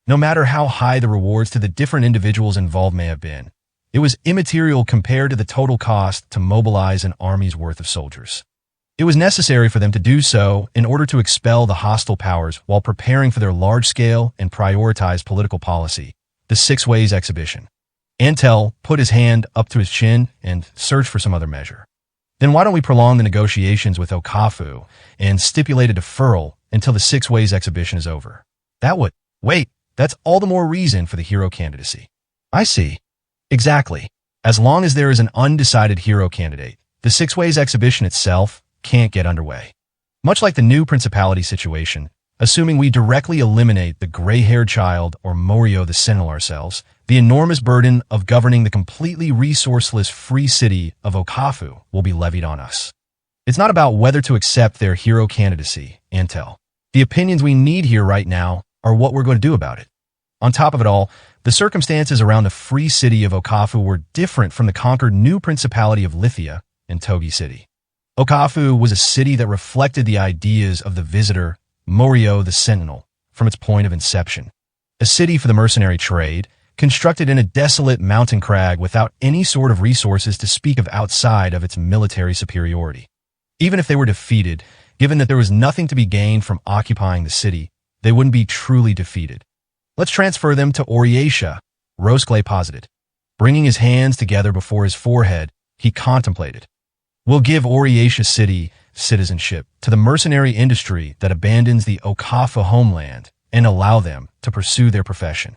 No matter how high the rewards to the different individuals involved may have been, it was immaterial compared to the total cost to mobilize an army's worth of soldiers. It was necessary for them to do so in order to expel the hostile powers while preparing for their large-scale and prioritized political policy, the Six Ways exhibition. Antel put his hand up to his chin and searched for some other measure. Then why don't we prolong the negotiations with Okafu and stipulate a deferral until the Six Ways exhibition is over? That would... Wait, that's all the more reason for the hero candidacy. I see. Exactly. As long as there is an undecided hero candidate, the Six Ways exhibition itself can't get underway. Much like the new Principality situation, assuming we directly eliminate the gray-haired child or Morio the Sentinel ourselves, the enormous burden of governing the completely resourceless free city of Okafu will be levied on us. It's not about whether to accept their hero candidacy, Antel. The opinions we need here right now are what we're going to do about it. On top of it all, the circumstances around the free city of Okafu were different from the conquered new principality of Lithia and Togi City. Okafu was a city that reflected the ideas of the visitor, Morio the Sentinel, from its point of inception. A city for the mercenary trade, constructed in a desolate mountain crag without any sort of resources to speak of outside of its military superiority. Even if they were defeated, given that there was nothing to be gained from occupying the city, they wouldn't be truly defeated. Let's transfer them to Oriatia, Rosclay posited. Bringing his hands together before his forehead, he contemplated. We'll give Oriatia City citizenship to the mercenary industry that abandons the Okafu homeland and allow them to pursue their profession.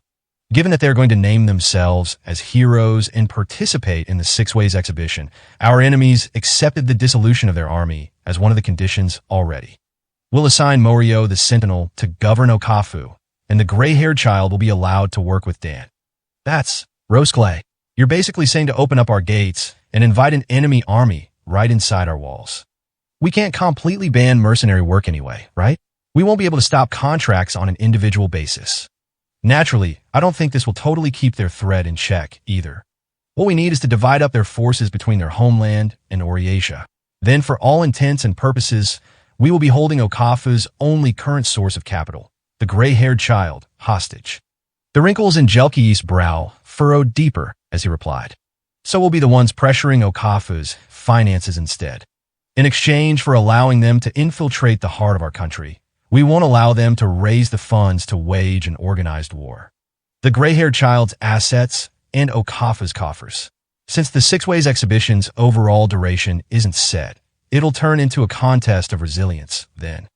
Given that they're going to name themselves as heroes and participate in the Six Ways exhibition, our enemies accepted the dissolution of their army as one of the conditions already. We'll assign Morio the Sentinel to govern Okafu, and the gray-haired child will be allowed to work with Dan. That's Rosclay. You're basically saying to open up our gates and invite an enemy army right inside our walls. We can't completely ban mercenary work anyway, right? We won't be able to stop contracts on an individual basis. Naturally, I don't think this will totally keep their threat in check either. What we need is to divide up their forces between their homeland and Oriatia. Then, for all intents and purposes, we will be holding Okafu's only current source of capital, the gray-haired child, hostage. The wrinkles in Jelki's brow furrowed deeper as he replied. So we'll be the ones pressuring Okafu's finances instead. In exchange for allowing them to infiltrate the heart of our country, we won't allow them to raise the funds to wage an organized war. The gray-haired child's assets and Okafu's coffers. Since the Six Ways exhibition's overall duration isn't set, it'll turn into a contest of resilience then.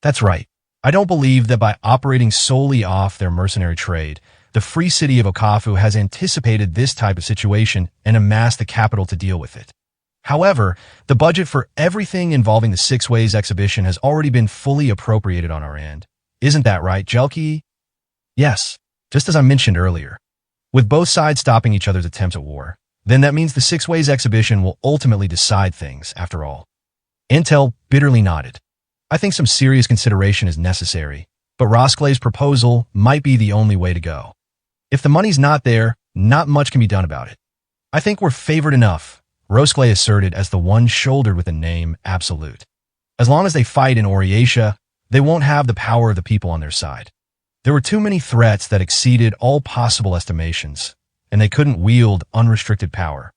That's right. I don't believe that by operating solely off their mercenary trade, the free city of Okafu has anticipated this type of situation and amassed the capital to deal with it. However, the budget for everything involving the Six Ways exhibition has already been fully appropriated on our end. Isn't that right, Jelki? Yes, just as I mentioned earlier. With both sides stopping each other's attempts at war, then that means the Six Ways exhibition will ultimately decide things, after all. Intel bitterly nodded. I think some serious consideration is necessary, but Rosclay's proposal might be the only way to go. If the money's not there, not much can be done about it. I think we're favored enough, Rosclay asserted as the one shouldered with the name Absolute. As long as they fight in Oriatia, they won't have the power of the people on their side. There were too many threats that exceeded all possible estimations, and they couldn't wield unrestricted power.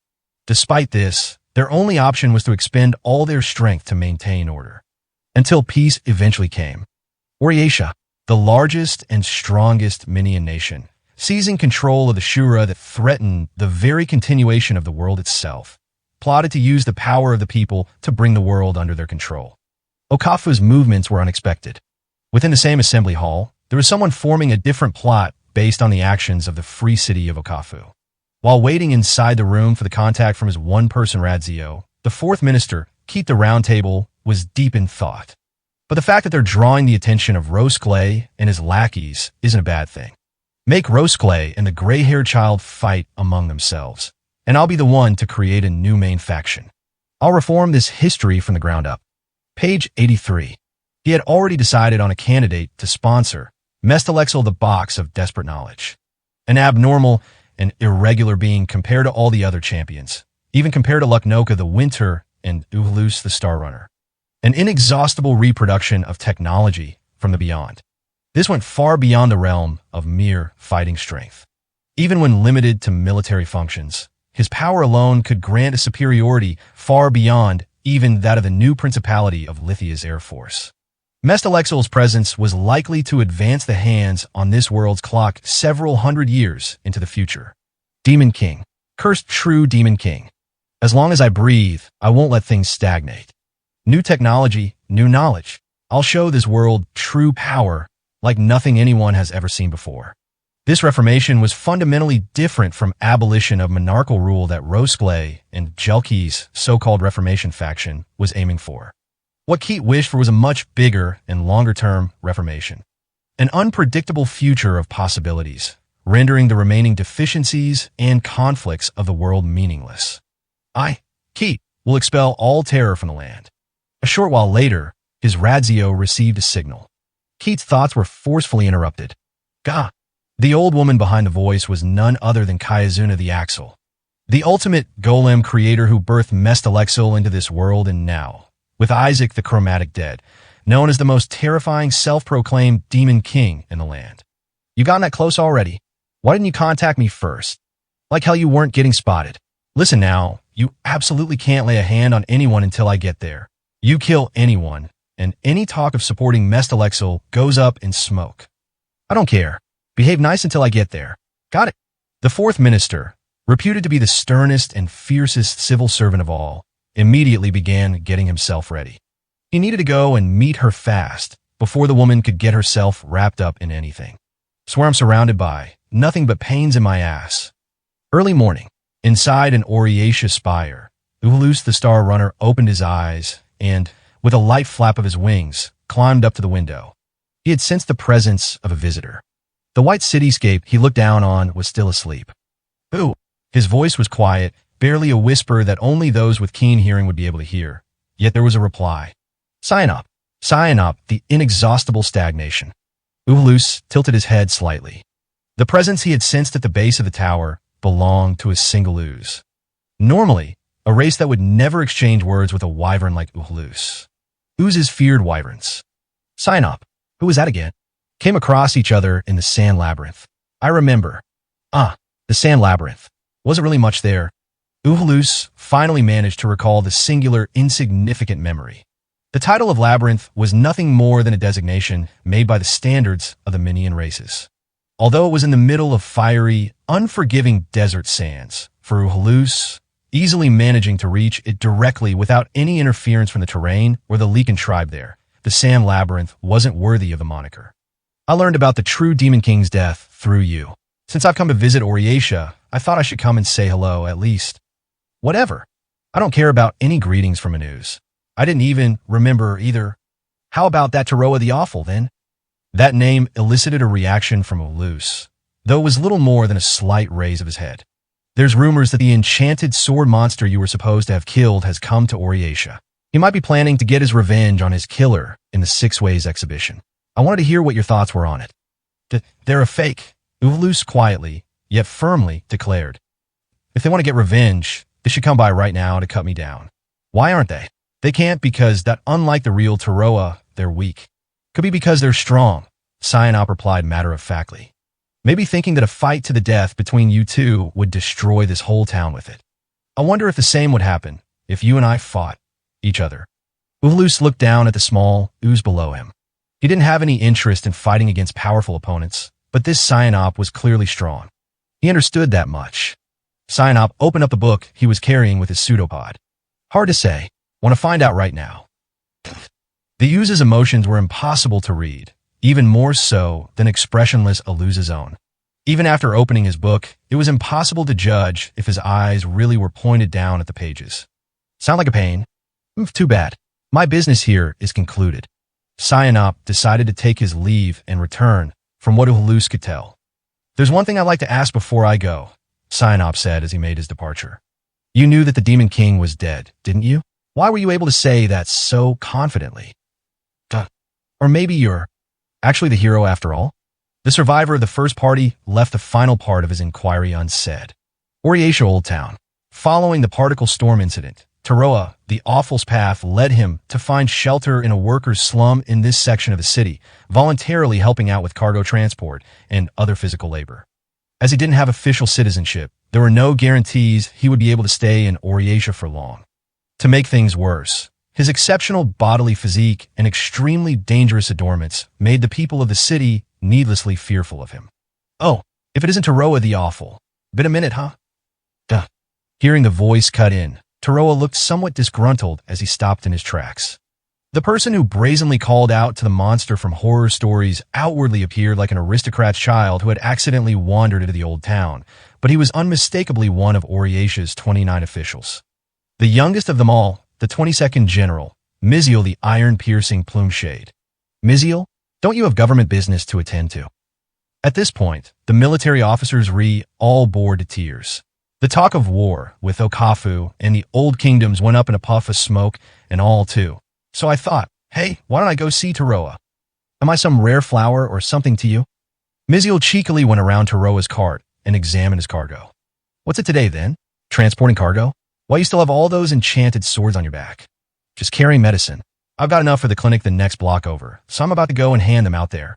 Despite this, their only option was to expend all their strength to maintain order. Until peace eventually came. Oriatia, the largest and strongest Minion nation, seizing control of the Shura that threatened the very continuation of the world itself, plotted to use the power of the people to bring the world under their control. Okafu's movements were unexpected. Within the same assembly hall, there was someone forming a different plot based on the actions of the free city of Okafu. While waiting inside the room for the contact from his one-person Radzio, the fourth minister, Keith the Round Table, was deep in thought. But the fact that they're drawing the attention of Rosclay and his lackeys isn't a bad thing. Make Rosclay and the gray-haired child fight among themselves, and I'll be the one to create a new main faction. I'll reform this history from the ground up. Page 83. He had already decided on a candidate to sponsor Mestalexel the Box of Desperate Knowledge. An abnormal and irregular being compared to all the other champions, even compared to Lucknoka the Winter and Uhulus the Star Runner. An inexhaustible reproduction of technology from the beyond. This went far beyond the realm of mere fighting strength. Even when limited to military functions, his power alone could grant a superiority far beyond even that of the new principality of Lithia's Air Force. Mestalexel's presence was likely to advance the hands on this world's clock several hundred years into the future. Demon King. Cursed true Demon King. As long as I breathe, I won't let things stagnate. New technology, new knowledge. I'll show this world true power like nothing anyone has ever seen before. This reformation was fundamentally different from abolition of monarchical rule that Rosclay and Jelki's so-called Reformation faction was aiming for. What Keat wished for was a much bigger and longer-term reformation. An unpredictable future of possibilities, rendering the remaining deficiencies and conflicts of the world meaningless. Keat, will expel all terror from the land. A short while later, his Radzio received a signal. Keith's thoughts were forcefully interrupted. Gah! The old woman behind the voice was none other than Kayazuna the Axle, the ultimate golem creator who birthed Mestalexil into this world and now, with Isaac the Chromatic dead, known as the most terrifying self-proclaimed demon king in the land. You gotten that close already? Why didn't you contact me first? Like hell you weren't getting spotted. Listen now, you absolutely can't lay a hand on anyone until I get there. You kill anyone, and any talk of supporting Mestalexil goes up in smoke. I don't care. Behave nice until I get there. Got it. The fourth minister, reputed to be the sternest and fiercest civil servant of all, immediately began getting himself ready. He needed to go and meet her fast before the woman could get herself wrapped up in anything. Swear I'm surrounded by nothing but pains in my ass. Early morning, inside an Oriatia spire, Uhulus the Star Runner opened his eyes and, with a light flap of his wings, climbed up to the window. He had sensed the presence of a visitor. The white cityscape he looked down on was still asleep. Who? His voice was quiet, barely a whisper that only those with keen hearing would be able to hear. Yet there was a reply. Cyanop. Cyanop, the inexhaustible stagnation. Uhulus tilted his head slightly. The presence he had sensed at the base of the tower belonged to a single ooze. Normally, a race that would never exchange words with a wyvern like Uhulus. Oozes feared wyverns. Cyanop. Who was that again? Came across each other in the sand labyrinth. I remember. The sand labyrinth. Wasn't really much there. Uhulus finally managed to recall the singular, insignificant memory. The title of labyrinth was nothing more than a designation made by the standards of the Minion races. Although it was in the middle of fiery, unforgiving desert sands, for Uhulus, easily managing to reach it directly without any interference from the terrain or the Leakin tribe there, the sand labyrinth wasn't worthy of the moniker. I learned about the true Demon King's death through you. Since I've come to visit Oriatia, I thought I should come and say hello, at least. Whatever. I don't care about any greetings from Anuz. I didn't even remember either. How about that Taroa the Awful, then? That name elicited a reaction from Uhulus, though it was little more than a slight raise of his head. There's rumors that the enchanted sword monster you were supposed to have killed has come to Oriatia. He might be planning to get his revenge on his killer in the Six Ways exhibition. I wanted to hear what your thoughts were on it. They're a fake, Uhulus quietly, yet firmly, declared. If they want to get revenge, they should come by right now to cut me down. Why aren't they? They can't because that unlike the real Taroa, they're weak. Could be because they're strong, Cyanop replied matter-of-factly. Maybe thinking that a fight to the death between you two would destroy this whole town with it. I wonder if the same would happen if you and I fought each other. Uhulus looked down at the small ooze below him. He didn't have any interest in fighting against powerful opponents, but this Cyanop was clearly strong. He understood that much. Cyanop opened up the book he was carrying with his pseudopod. Hard to say. Want to find out right now. The ooze's emotions were impossible to read, even more so than expressionless Aluza's own. Even after opening his book, it was impossible to judge if his eyes really were pointed down at the pages. Sound like a pain? Too bad. My business here is concluded. Cyanop decided to take his leave and return, from what Uhulus could tell. There's one thing I'd like to ask before I go, Cyanop said as he made his departure. You knew that the Demon King was dead, didn't you? Why were you able to say that so confidently? Or maybe you're actually the hero after all? The survivor of the first party left the final part of his inquiry unsaid. Oriatia Old Town. Following the particle storm incident, Taroa, the Awful's path led him to find shelter in a worker's slum in this section of the city, voluntarily helping out with cargo transport and other physical labor. As he didn't have official citizenship, there were no guarantees he would be able to stay in Oriatia for long. To make things worse, his exceptional bodily physique and extremely dangerous adornments made the people of the city needlessly fearful of him. Oh, if it isn't Taroa the Awful. Been a minute, huh? Hearing the voice cut in, Taroa looked somewhat disgruntled as he stopped in his tracks. The person who brazenly called out to the monster from horror stories outwardly appeared like an aristocrat's child who had accidentally wandered into the old town, but he was unmistakably one of Oriatia's 29 officials. The youngest of them all, the 22nd General, Miziel the iron-piercing Plumeshade. Miziel, don't you have government business to attend to? At this point, the military officers all bored to tears. The talk of war with Okafu and the Old Kingdoms went up in a puff of smoke and all too. So I thought, hey, why don't I go see Taroa? Am I some rare flower or something to you? Miziel cheekily went around Taroa's cart and examined his cargo. What's it today, then? Transporting cargo? Why you still have all those enchanted swords on your back? Just carrying medicine. I've got enough for the clinic the next block over, so I'm about to go and hand them out there.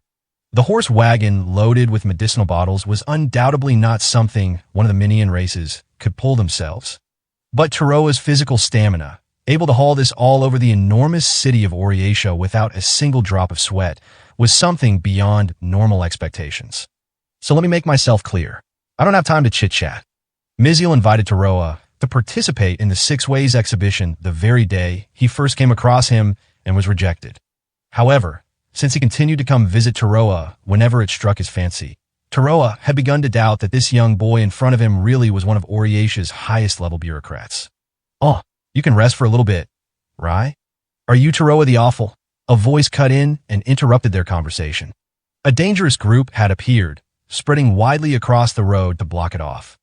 The horse wagon loaded with medicinal bottles was undoubtedly not something one of the minion races could pull themselves. But Taroa's physical stamina, able to haul this all over the enormous city of Oriatia without a single drop of sweat, was something beyond normal expectations. So let me make myself clear. I don't have time to chit-chat. Miziel invited Taroa to participate in the Six Ways exhibition the very day he first came across him and was rejected. However, since he continued to come visit Taroa whenever it struck his fancy, Taroa had begun to doubt that this young boy in front of him really was one of Oriatia's highest-level bureaucrats. Oh, you can rest for a little bit, right? Are you Taroa the Awful? A voice cut in and interrupted their conversation. A dangerous group had appeared, spreading widely across the road to block it off.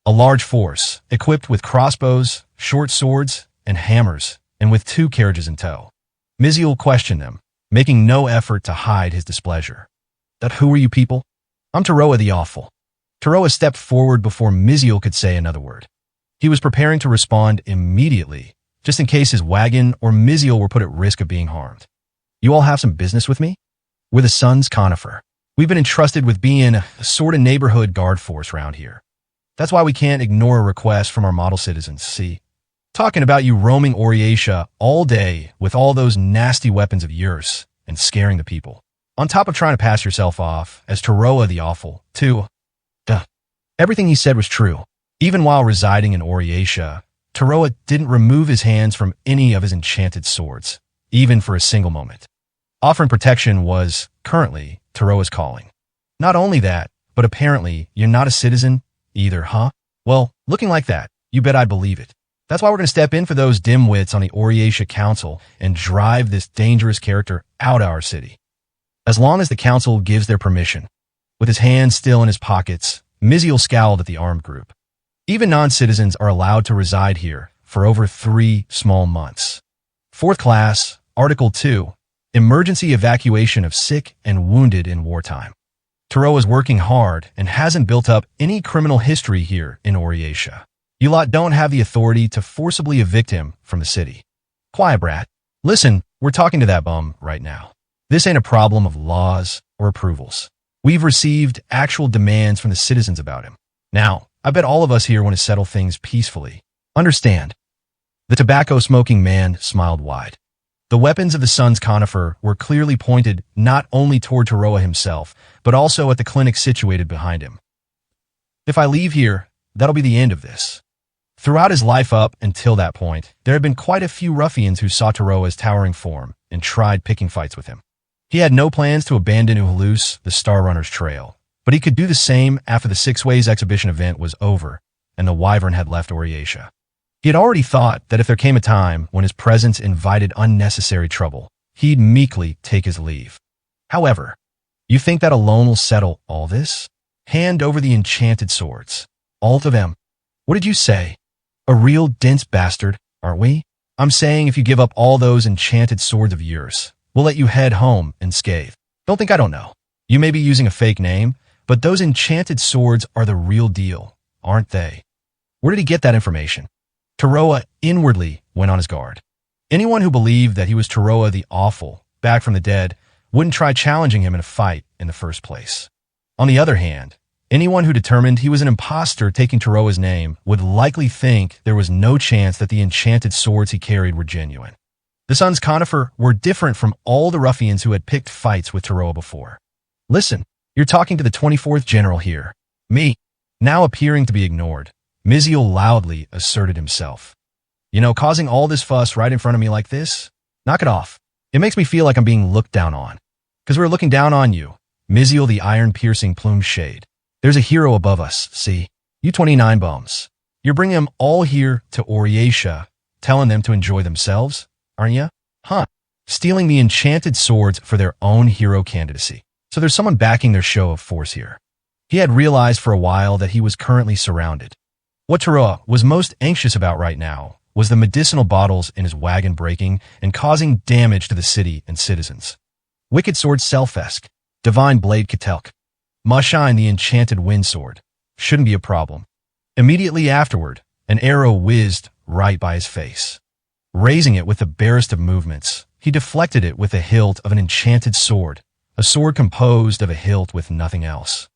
A large force, equipped with crossbows, short swords, and hammers, and with 2 carriages in tow. Miziel questioned them, making no effort to hide his displeasure. That who are you people? I'm Taroa the Awful. Taroa stepped forward before Miziel could say another word. He was preparing to respond immediately, just in case his wagon or Miziel were put at risk of being harmed. You all have some business with me? We're the Sun's Conifer. We've been entrusted with being a sort of neighborhood guard force around here. That's why we can't ignore a request from our model citizens, see? Talking about you roaming Oriatia all day with all those nasty weapons of yours and scaring the people. On top of trying to pass yourself off as Taroa the Awful, too. Duh. Everything he said was true. Even while residing in Oriatia, Taroa didn't remove his hands from any of his enchanted swords, even for a single moment. Offering protection was, currently, Taroa's calling. Not only that, but apparently you're not a citizen either, huh? Well, looking like that, you bet I'd believe it. That's why we're going to step in for those dimwits on the Oriatia Council and drive this dangerous character out of our city. As long as the council gives their permission. With his hands still in his pockets, Miziel scowled at the armed group. Even non-citizens are allowed to reside here for over 3 small months. 4th class, Article 2, Emergency Evacuation of Sick and Wounded in Wartime. Taroa is working hard and hasn't built up any criminal history here in Oriatia. You lot don't have the authority to forcibly evict him from the city. Quiet, brat. Listen, we're talking to that bum right now. This ain't a problem of laws or approvals. We've received actual demands from the citizens about him. Now, I bet all of us here want to settle things peacefully. Understand? The tobacco-smoking man smiled wide. The weapons of the Sun's Conifer were clearly pointed not only toward Taroa himself, but also at the clinic situated behind him. If I leave here, that'll be the end of this. Throughout his life up until that point, there had been quite a few ruffians who saw Taroa's towering form and tried picking fights with him. He had no plans to abandon Uhulus, the Star Runner's trail, but he could do the same after the Six Ways exhibition event was over and the Wyvern had left Oriatia. He had already thought that if there came a time when his presence invited unnecessary trouble, he'd meekly take his leave. However, you think that alone will settle all this? Hand over the enchanted swords. All of them. What did you say? A real dense bastard, aren't we? I'm saying if you give up all those enchanted swords of yours, we'll let you head home unscathed. Don't think I don't know. You may be using a fake name, but those enchanted swords are the real deal, aren't they? Where did he get that information? Taroa inwardly went on his guard. Anyone who believed that he was Taroa the Awful, back from the dead, wouldn't try challenging him in a fight in the first place. On the other hand, anyone who determined he was an imposter taking Taroa's name would likely think there was no chance that the enchanted swords he carried were genuine. The Sun's Conifer were different from all the ruffians who had picked fights with Taroa before. Listen, you're talking to the 24th General here. Me. Now appearing to be ignored, Miziel loudly asserted himself. You know, causing all this fuss right in front of me like this? Knock it off. It makes me feel like I'm being looked down on. Because we're looking down on you. Miziel the iron-piercing plumed shade. There's a hero above us, see? You 29 bums. You're bringing them all here to Oriatia, telling them to enjoy themselves, aren't you? Huh. Stealing the enchanted swords for their own hero candidacy. So there's someone backing their show of force here. He had realized for a while that he was currently surrounded. What Taroa was most anxious about right now was the medicinal bottles in his wagon breaking and causing damage to the city and citizens. Wicked Sword Selfesk. Divine Blade Ketelk. Mushine the Enchanted Wind Sword. Shouldn't be a problem. Immediately afterward, an arrow whizzed right by his face. Raising it with the barest of movements, he deflected it with the hilt of an enchanted sword, a sword composed of a hilt with nothing else.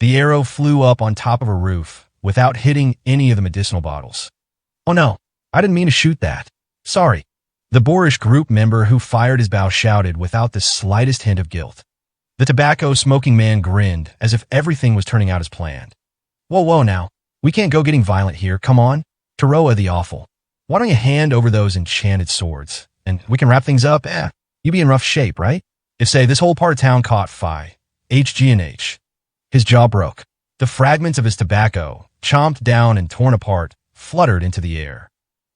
The arrow flew up on top of a roof without hitting any of the medicinal bottles. Oh no, I didn't mean to shoot that. Sorry. The boorish group member who fired his bow shouted without the slightest hint of guilt. The tobacco-smoking man grinned as if everything was turning out as planned. Whoa now. We can't go getting violent here, come on. Taroa the Awful. Why don't you hand over those enchanted swords, and we can wrap things up? You be in rough shape, right? If, say, this whole part of town caught fire, HG&H. His jaw broke. The fragments of his tobacco, chomped down and torn apart, fluttered into the air.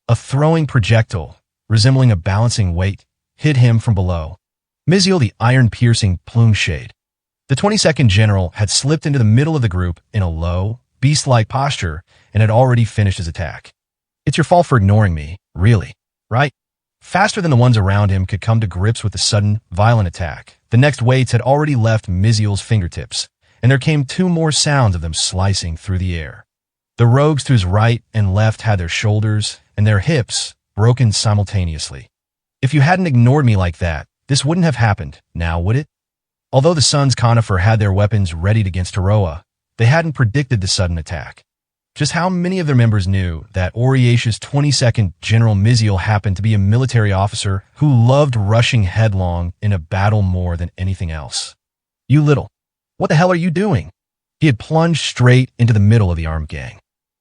A throwing projectile, resembling a balancing weight, hit him from below. Miziel the iron-piercing plume shade. The 22nd General had slipped into the middle of the group in a low, beast-like posture and had already finished his attack. It's your fault for ignoring me, really, right? Faster than the ones around him could come to grips with the sudden, violent attack, the next weights had already left Miziel's fingertips, and there came two more sounds of them slicing through the air. The rogues to his right and left had their shoulders and their hips broken simultaneously. If you hadn't ignored me like that, this wouldn't have happened, now would it? Although the Sons Conifer had their weapons readied against Taroa, they hadn't predicted the sudden attack. Just how many of their members knew that Oriace's 22nd General Miziel happened to be a military officer who loved rushing headlong in a battle more than anything else? You little, what the hell are you doing? He had plunged straight into the middle of the armed gang.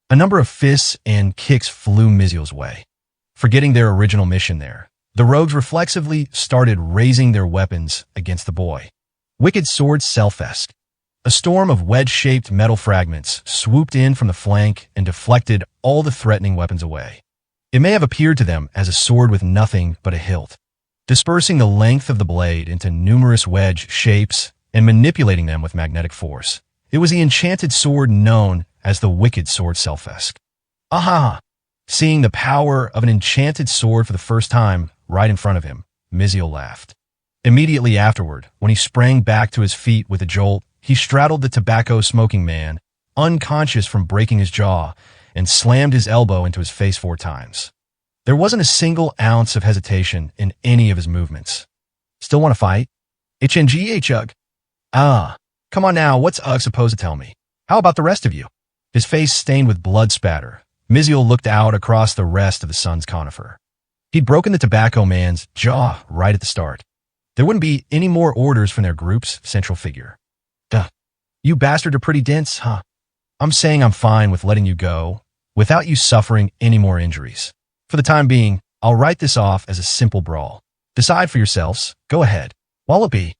A number of fists and kicks flew Miziel's way. Forgetting their original mission there, the rogues reflexively started raising their weapons against the boy. Wicked Sword Selfesk. A storm of wedge-shaped metal fragments swooped in from the flank and deflected all the threatening weapons away. It may have appeared to them as a sword with nothing but a hilt, dispersing the length of the blade into numerous wedge shapes and manipulating them with magnetic force. It was the enchanted sword known as the Wicked Sword Selfesk. Aha! Seeing the power of an enchanted sword for the first time right in front of him, Miziel laughed. Immediately afterward, when he sprang back to his feet with a jolt, he straddled the tobacco-smoking man, unconscious from breaking his jaw, and slammed his elbow into his face 4 times. There wasn't a single ounce of hesitation in any of his movements. Still want to fight? HNGH Ugg. Come on now, what's Ugg supposed to tell me? How about the rest of you? His face stained with blood spatter, Miziel looked out across the rest of the Sons Conifer. He'd broken the tobacco man's jaw right at the start. There wouldn't be any more orders from their group's central figure. Duh. You bastard are pretty dense, huh? I'm saying I'm fine with letting you go, without you suffering any more injuries. For the time being, I'll write this off as a simple brawl. Decide for yourselves. Go ahead. Wallaby.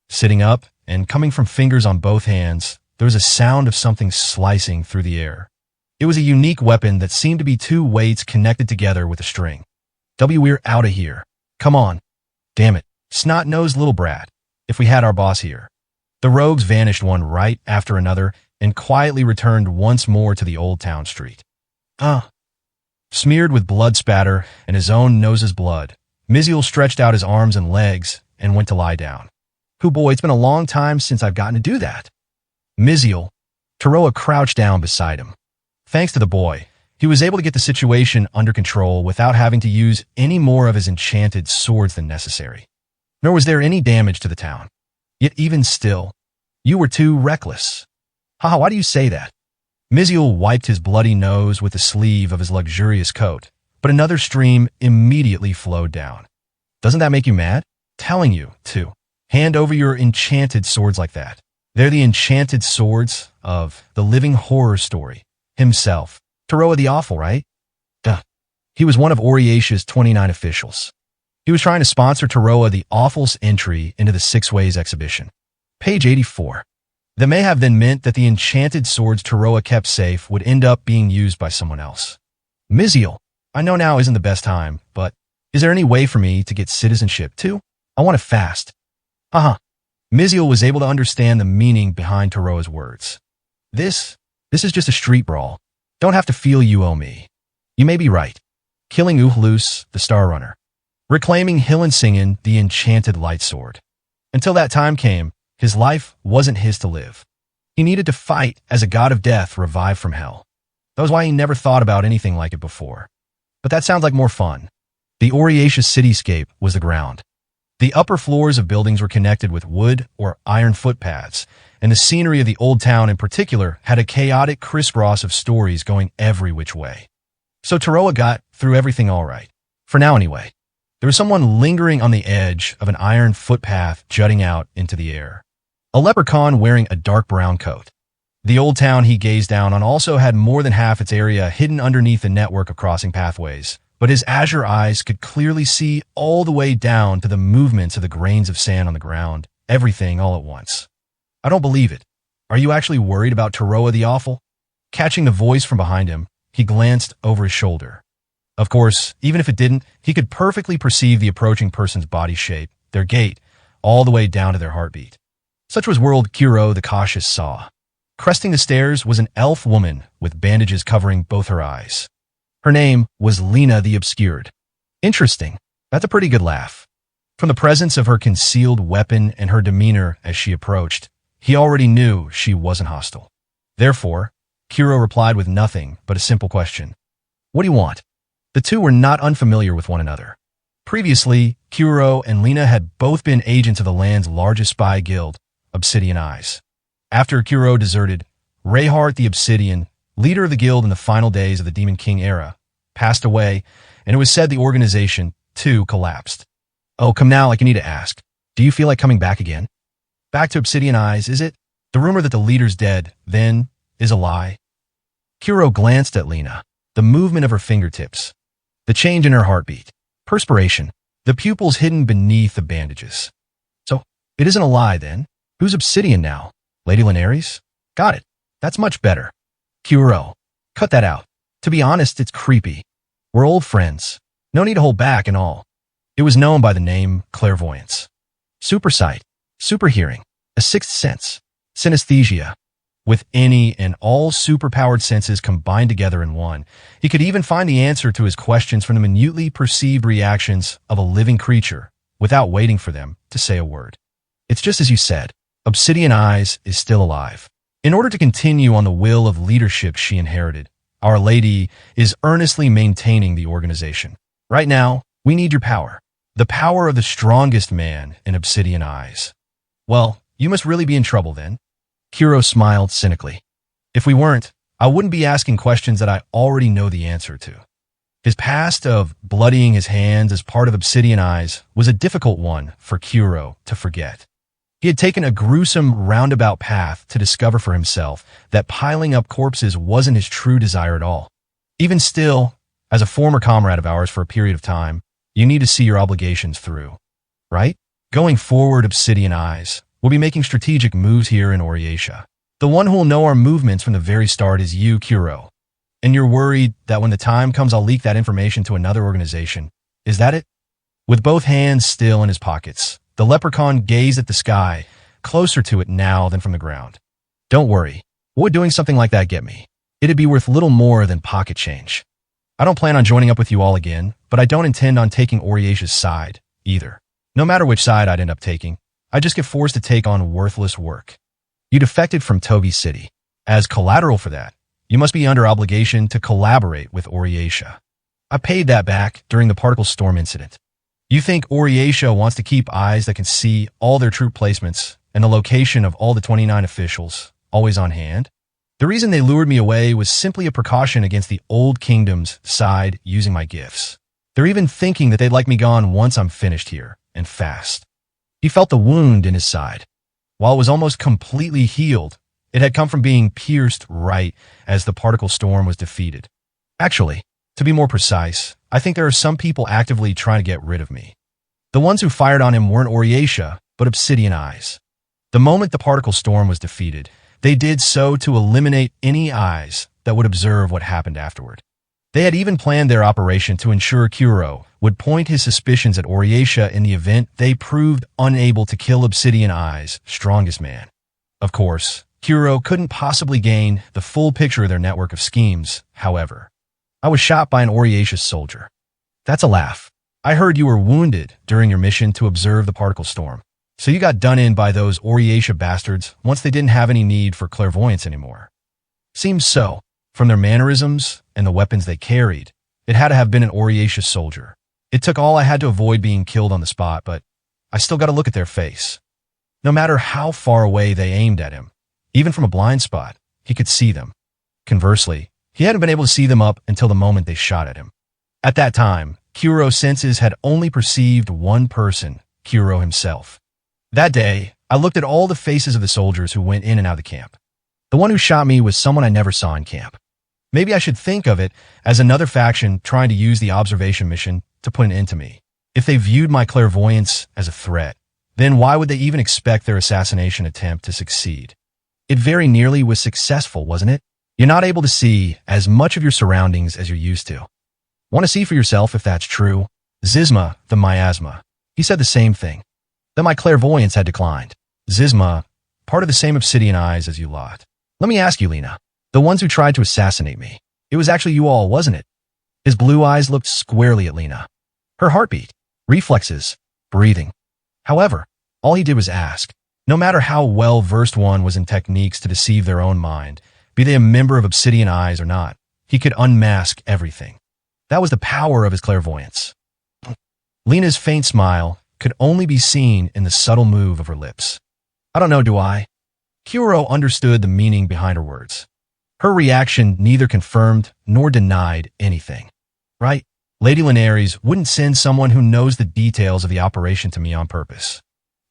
Sitting up, and coming from fingers on both hands, there was a sound of something slicing through the air. It was a unique weapon that seemed to be 2 weights connected together with a string. We're out of here. Come on. Damn it. Snot-nosed little brat. If we had our boss here. The rogues vanished one right after another and quietly returned once more to the old town street. Smeared with blood spatter and his own nose's blood, Miziel stretched out his arms and legs and went to lie down. Boy, it's been a long time since I've gotten to do that. Miziel. Taroa crouched down beside him. Thanks to the boy, he was able to get the situation under control without having to use any more of his enchanted swords than necessary. Nor was there any damage to the town. Yet even still, you were too reckless. Why do you say that? Miziel wiped his bloody nose with the sleeve of his luxurious coat, but another stream immediately flowed down. Doesn't that make you mad? Telling you to hand over your enchanted swords like that. They're the enchanted swords of the living horror story. Himself. Taroa the Awful, right? Duh. He was one of Oriace's 29 officials. He was trying to sponsor Taroa the Awful's entry into the 6 Ways exhibition. Page 84. That may have then meant that the enchanted swords Taroa kept safe would end up being used by someone else. Miziel, I know now isn't the best time, but is there any way for me to get citizenship too? I want it fast. Miziel was able to understand the meaning behind Taroa's words. This is just a street brawl. Don't have to feel you owe me. You may be right. Killing Uhlus, the Star Runner. Reclaiming Hillensingan, the enchanted light sword. Until that time came, his life wasn't his to live. He needed to fight as a god of death revived from hell. That was why he never thought about anything like it before. But that sounds like more fun. The Oriatia cityscape was the ground. The upper floors of buildings were connected with wood or iron footpaths, and the scenery of the old town in particular had a chaotic crisscross of stories going every which way. So Taroa got through everything all right. For now anyway. There was someone lingering on the edge of an iron footpath jutting out into the air. A leprechaun wearing a dark brown coat. The old town he gazed down on also had more than half its area hidden underneath a network of crossing pathways, but his azure eyes could clearly see all the way down to the movements of the grains of sand on the ground, everything all at once. I don't believe it. Are you actually worried about Taroa the Awful? Catching the voice from behind him, he glanced over his shoulder. Of course, even if it didn't, he could perfectly perceive the approaching person's body shape, their gait, all the way down to their heartbeat. Such was world Kuro the cautious saw. Cresting the stairs was an elf woman with bandages covering both her eyes. Her name was Lena the Obscured. Interesting. That's a pretty good laugh. From the presence of her concealed weapon and her demeanor as she approached, he already knew she wasn't hostile. Therefore, Kuro replied with nothing but a simple question. What do you want? The two were not unfamiliar with one another. Previously, Kuro and Lena had both been agents of the land's largest spy guild, Obsidian Eyes. After Kuro deserted, Rayhart the Obsidian, leader of the guild in the final days of the Demon King era, passed away, and it was said the organization, too, collapsed. Oh, come now, like you need to ask. Do you feel like coming back again? Back to Obsidian Eyes, is it? The rumor that the leader's dead, then, is a lie. Kuro glanced at Lena, the movement of her fingertips, the change in her heartbeat, perspiration, the pupils hidden beneath the bandages. So, it isn't a lie, then? Who's Obsidian now? Lady Linares? Got it. That's much better. Kuro, cut that out. To be honest, it's creepy. We're old friends. No need to hold back and all. It was known by the name clairvoyance. Supersight, superhearing, a sixth sense, synesthesia. With any and all superpowered senses combined together in one, he could even find the answer to his questions from the minutely perceived reactions of a living creature without waiting for them to say a word. It's just as you said. Obsidian Eyes is still alive. In order to continue on the will of leadership she inherited, Our Lady is earnestly maintaining the organization. Right now, we need your power. The power of the strongest man in Obsidian Eyes. Well, you must really be in trouble then. Kuro smiled cynically. If we weren't, I wouldn't be asking questions that I already know the answer to. His past of bloodying his hands as part of Obsidian Eyes was a difficult one for Kuro to forget. He had taken a gruesome roundabout path to discover for himself that piling up corpses wasn't his true desire at all. Even still, as a former comrade of ours for a period of time, you need to see your obligations through, right? Going forward, Obsidian Eyes, we'll be making strategic moves here in Oriatia. The one who will know our movements from the very start is you, Kuro. And you're worried that when the time comes I'll leak that information to another organization. Is that it? With both hands still in his pockets, the leprechaun gazed at the sky, closer to it now than from the ground. Don't worry. What would doing something like that get me? It'd be worth little more than pocket change. I don't plan on joining up with you all again, but I don't intend on taking Oriatia's side, either. No matter which side I'd end up taking, I just get forced to take on worthless work. You defected from Toby City. As collateral for that, you must be under obligation to collaborate with Oriatia. I paid that back during the particle storm incident. You think Oriatia wants to keep eyes that can see all their troop placements and the location of all the 29 officials always on hand? The reason they lured me away was simply a precaution against the Old Kingdom's side using my gifts. They're even thinking that they'd like me gone once I'm finished here, and fast. He felt the wound in his side. While it was almost completely healed, it had come from being pierced right as the particle storm was defeated. Actually, to be more precise, I think there are some people actively trying to get rid of me. The ones who fired on him weren't Oriatia, but Obsidian Eyes. The moment the particle storm was defeated, they did so to eliminate any eyes that would observe what happened afterward. They had even planned their operation to ensure Kuro would point his suspicions at Oriatia in the event they proved unable to kill Obsidian Eyes' strongest man. Of course, Kuro couldn't possibly gain the full picture of their network of schemes, however. I was shot by an Oriatia soldier. That's a laugh. I heard you were wounded during your mission to observe the particle storm. So you got done in by those Oriatia bastards once they didn't have any need for clairvoyance anymore. Seems so. From their mannerisms and the weapons they carried, it had to have been an Oriatia soldier. It took all I had to avoid being killed on the spot, but I still got to look at their face. No matter how far away they aimed at him, even from a blind spot, he could see them. Conversely, he hadn't been able to see them up until the moment they shot at him. At that time, Kuro's senses had only perceived one person, Kuro himself. That day, I looked at all the faces of the soldiers who went in and out of the camp. The one who shot me was someone I never saw in camp. Maybe I should think of it as another faction trying to use the observation mission to put an end to me. If they viewed my clairvoyance as a threat, then why would they even expect their assassination attempt to succeed? It very nearly was successful, wasn't it? You're not able to see as much of your surroundings as you're used to. Want to see for yourself if that's true? Zizma, the miasma. He said the same thing. That my clairvoyance had declined. Zizma, part of the same obsidian eyes as you lot. Let me ask you, Lena. The ones who tried to assassinate me. It was actually you all, wasn't it? His blue eyes looked squarely at Lena. Her heartbeat, reflexes, breathing. However, all he did was ask. No matter how well-versed one was in techniques to deceive their own mind, be they a member of Obsidian Eyes or not, he could unmask everything. That was the power of his clairvoyance. Lena's faint smile could only be seen in the subtle move of her lips. I don't know, do I? Kuro understood the meaning behind her words. Her reaction neither confirmed nor denied anything. Right? Lady Linares wouldn't send someone who knows the details of the operation to me on purpose.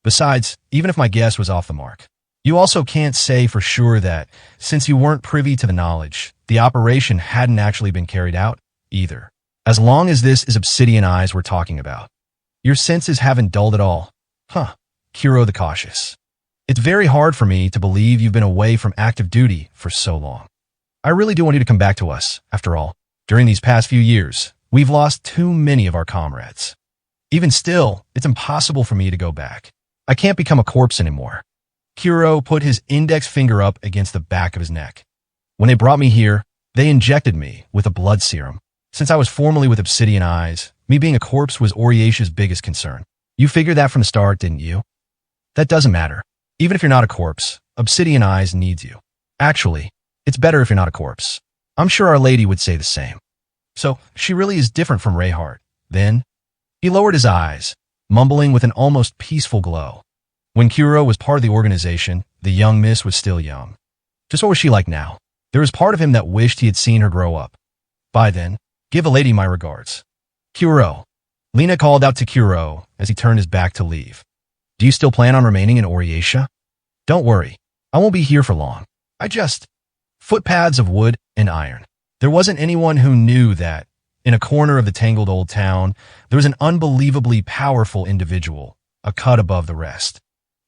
Besides, even if my guess was off the mark, you also can't say for sure that, since you weren't privy to the knowledge, the operation hadn't actually been carried out, either. As long as this is Obsidian Eyes we're talking about. Your senses haven't dulled at all. Huh. Kuro the Cautious. It's very hard for me to believe you've been away from active duty for so long. I really do want you to come back to us, after all. During these past few years, we've lost too many of our comrades. Even still, it's impossible for me to go back. I can't become a corpse anymore. Kuro put his index finger up against the back of his neck. When they brought me here, they injected me with a blood serum. Since I was formerly with Obsidian Eyes, me being a corpse was Oriatia's biggest concern. You figured that from the start, didn't you? That doesn't matter. Even if you're not a corpse, Obsidian Eyes needs you. Actually, it's better if you're not a corpse. I'm sure Our Lady would say the same. So, she really is different from Rayhart. Then, he lowered his eyes, mumbling with an almost peaceful glow. When Kuro was part of the organization, the young miss was still young. Just what was she like now? There was part of him that wished he had seen her grow up. By then, give a lady my regards. Kuro. Lena called out to Kuro as he turned his back to leave. Do you still plan on remaining in Oriatia? Don't worry. I won't be here for long. Footpaths of wood and iron. There wasn't anyone who knew that, in a corner of the tangled old town, there was an unbelievably powerful individual, a cut above the rest.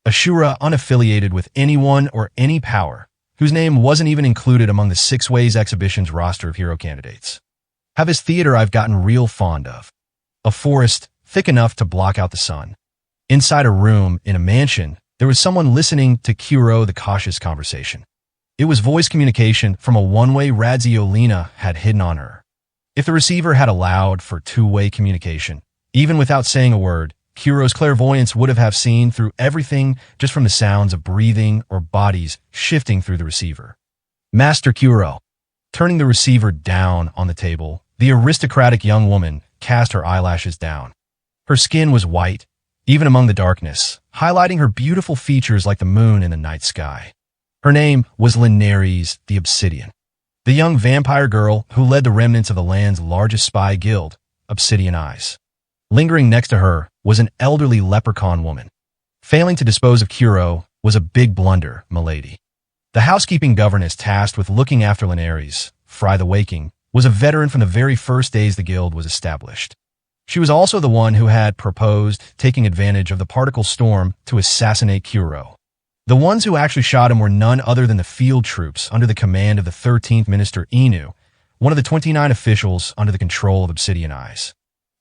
A Shura unaffiliated with anyone or any power, whose name wasn't even included among the Six Ways Exhibition's roster of hero candidates. Have his theater I've gotten real fond of. A forest thick enough to block out the sun. Inside a room in a mansion, there was someone listening to Kuro the Cautious conversation. It was voice communication from a one-way radio Lena had hidden on her. If the receiver had allowed for two-way communication, even without saying a word, Kuro's clairvoyance would have seen through everything just from the sounds of breathing or bodies shifting through the receiver. Master Kuro. Turning the receiver down on the table, the aristocratic young woman cast her eyelashes down. Her skin was white, even among the darkness, highlighting her beautiful features like the moon in the night sky. Her name was Linares the Obsidian, the young vampire girl who led the remnants of the land's largest spy guild, Obsidian Eyes. Lingering next to her was an elderly leprechaun woman. Failing to dispose of Kuro was a big blunder, milady. The housekeeping governess tasked with looking after Linares, Fry the Waking, was a veteran from the very first days the guild was established. She was also the one who had proposed taking advantage of the particle storm to assassinate Kuro. The ones who actually shot him were none other than the field troops under the command of the 13th Minister Inu, one of the 29 officials under the control of Obsidian Eyes.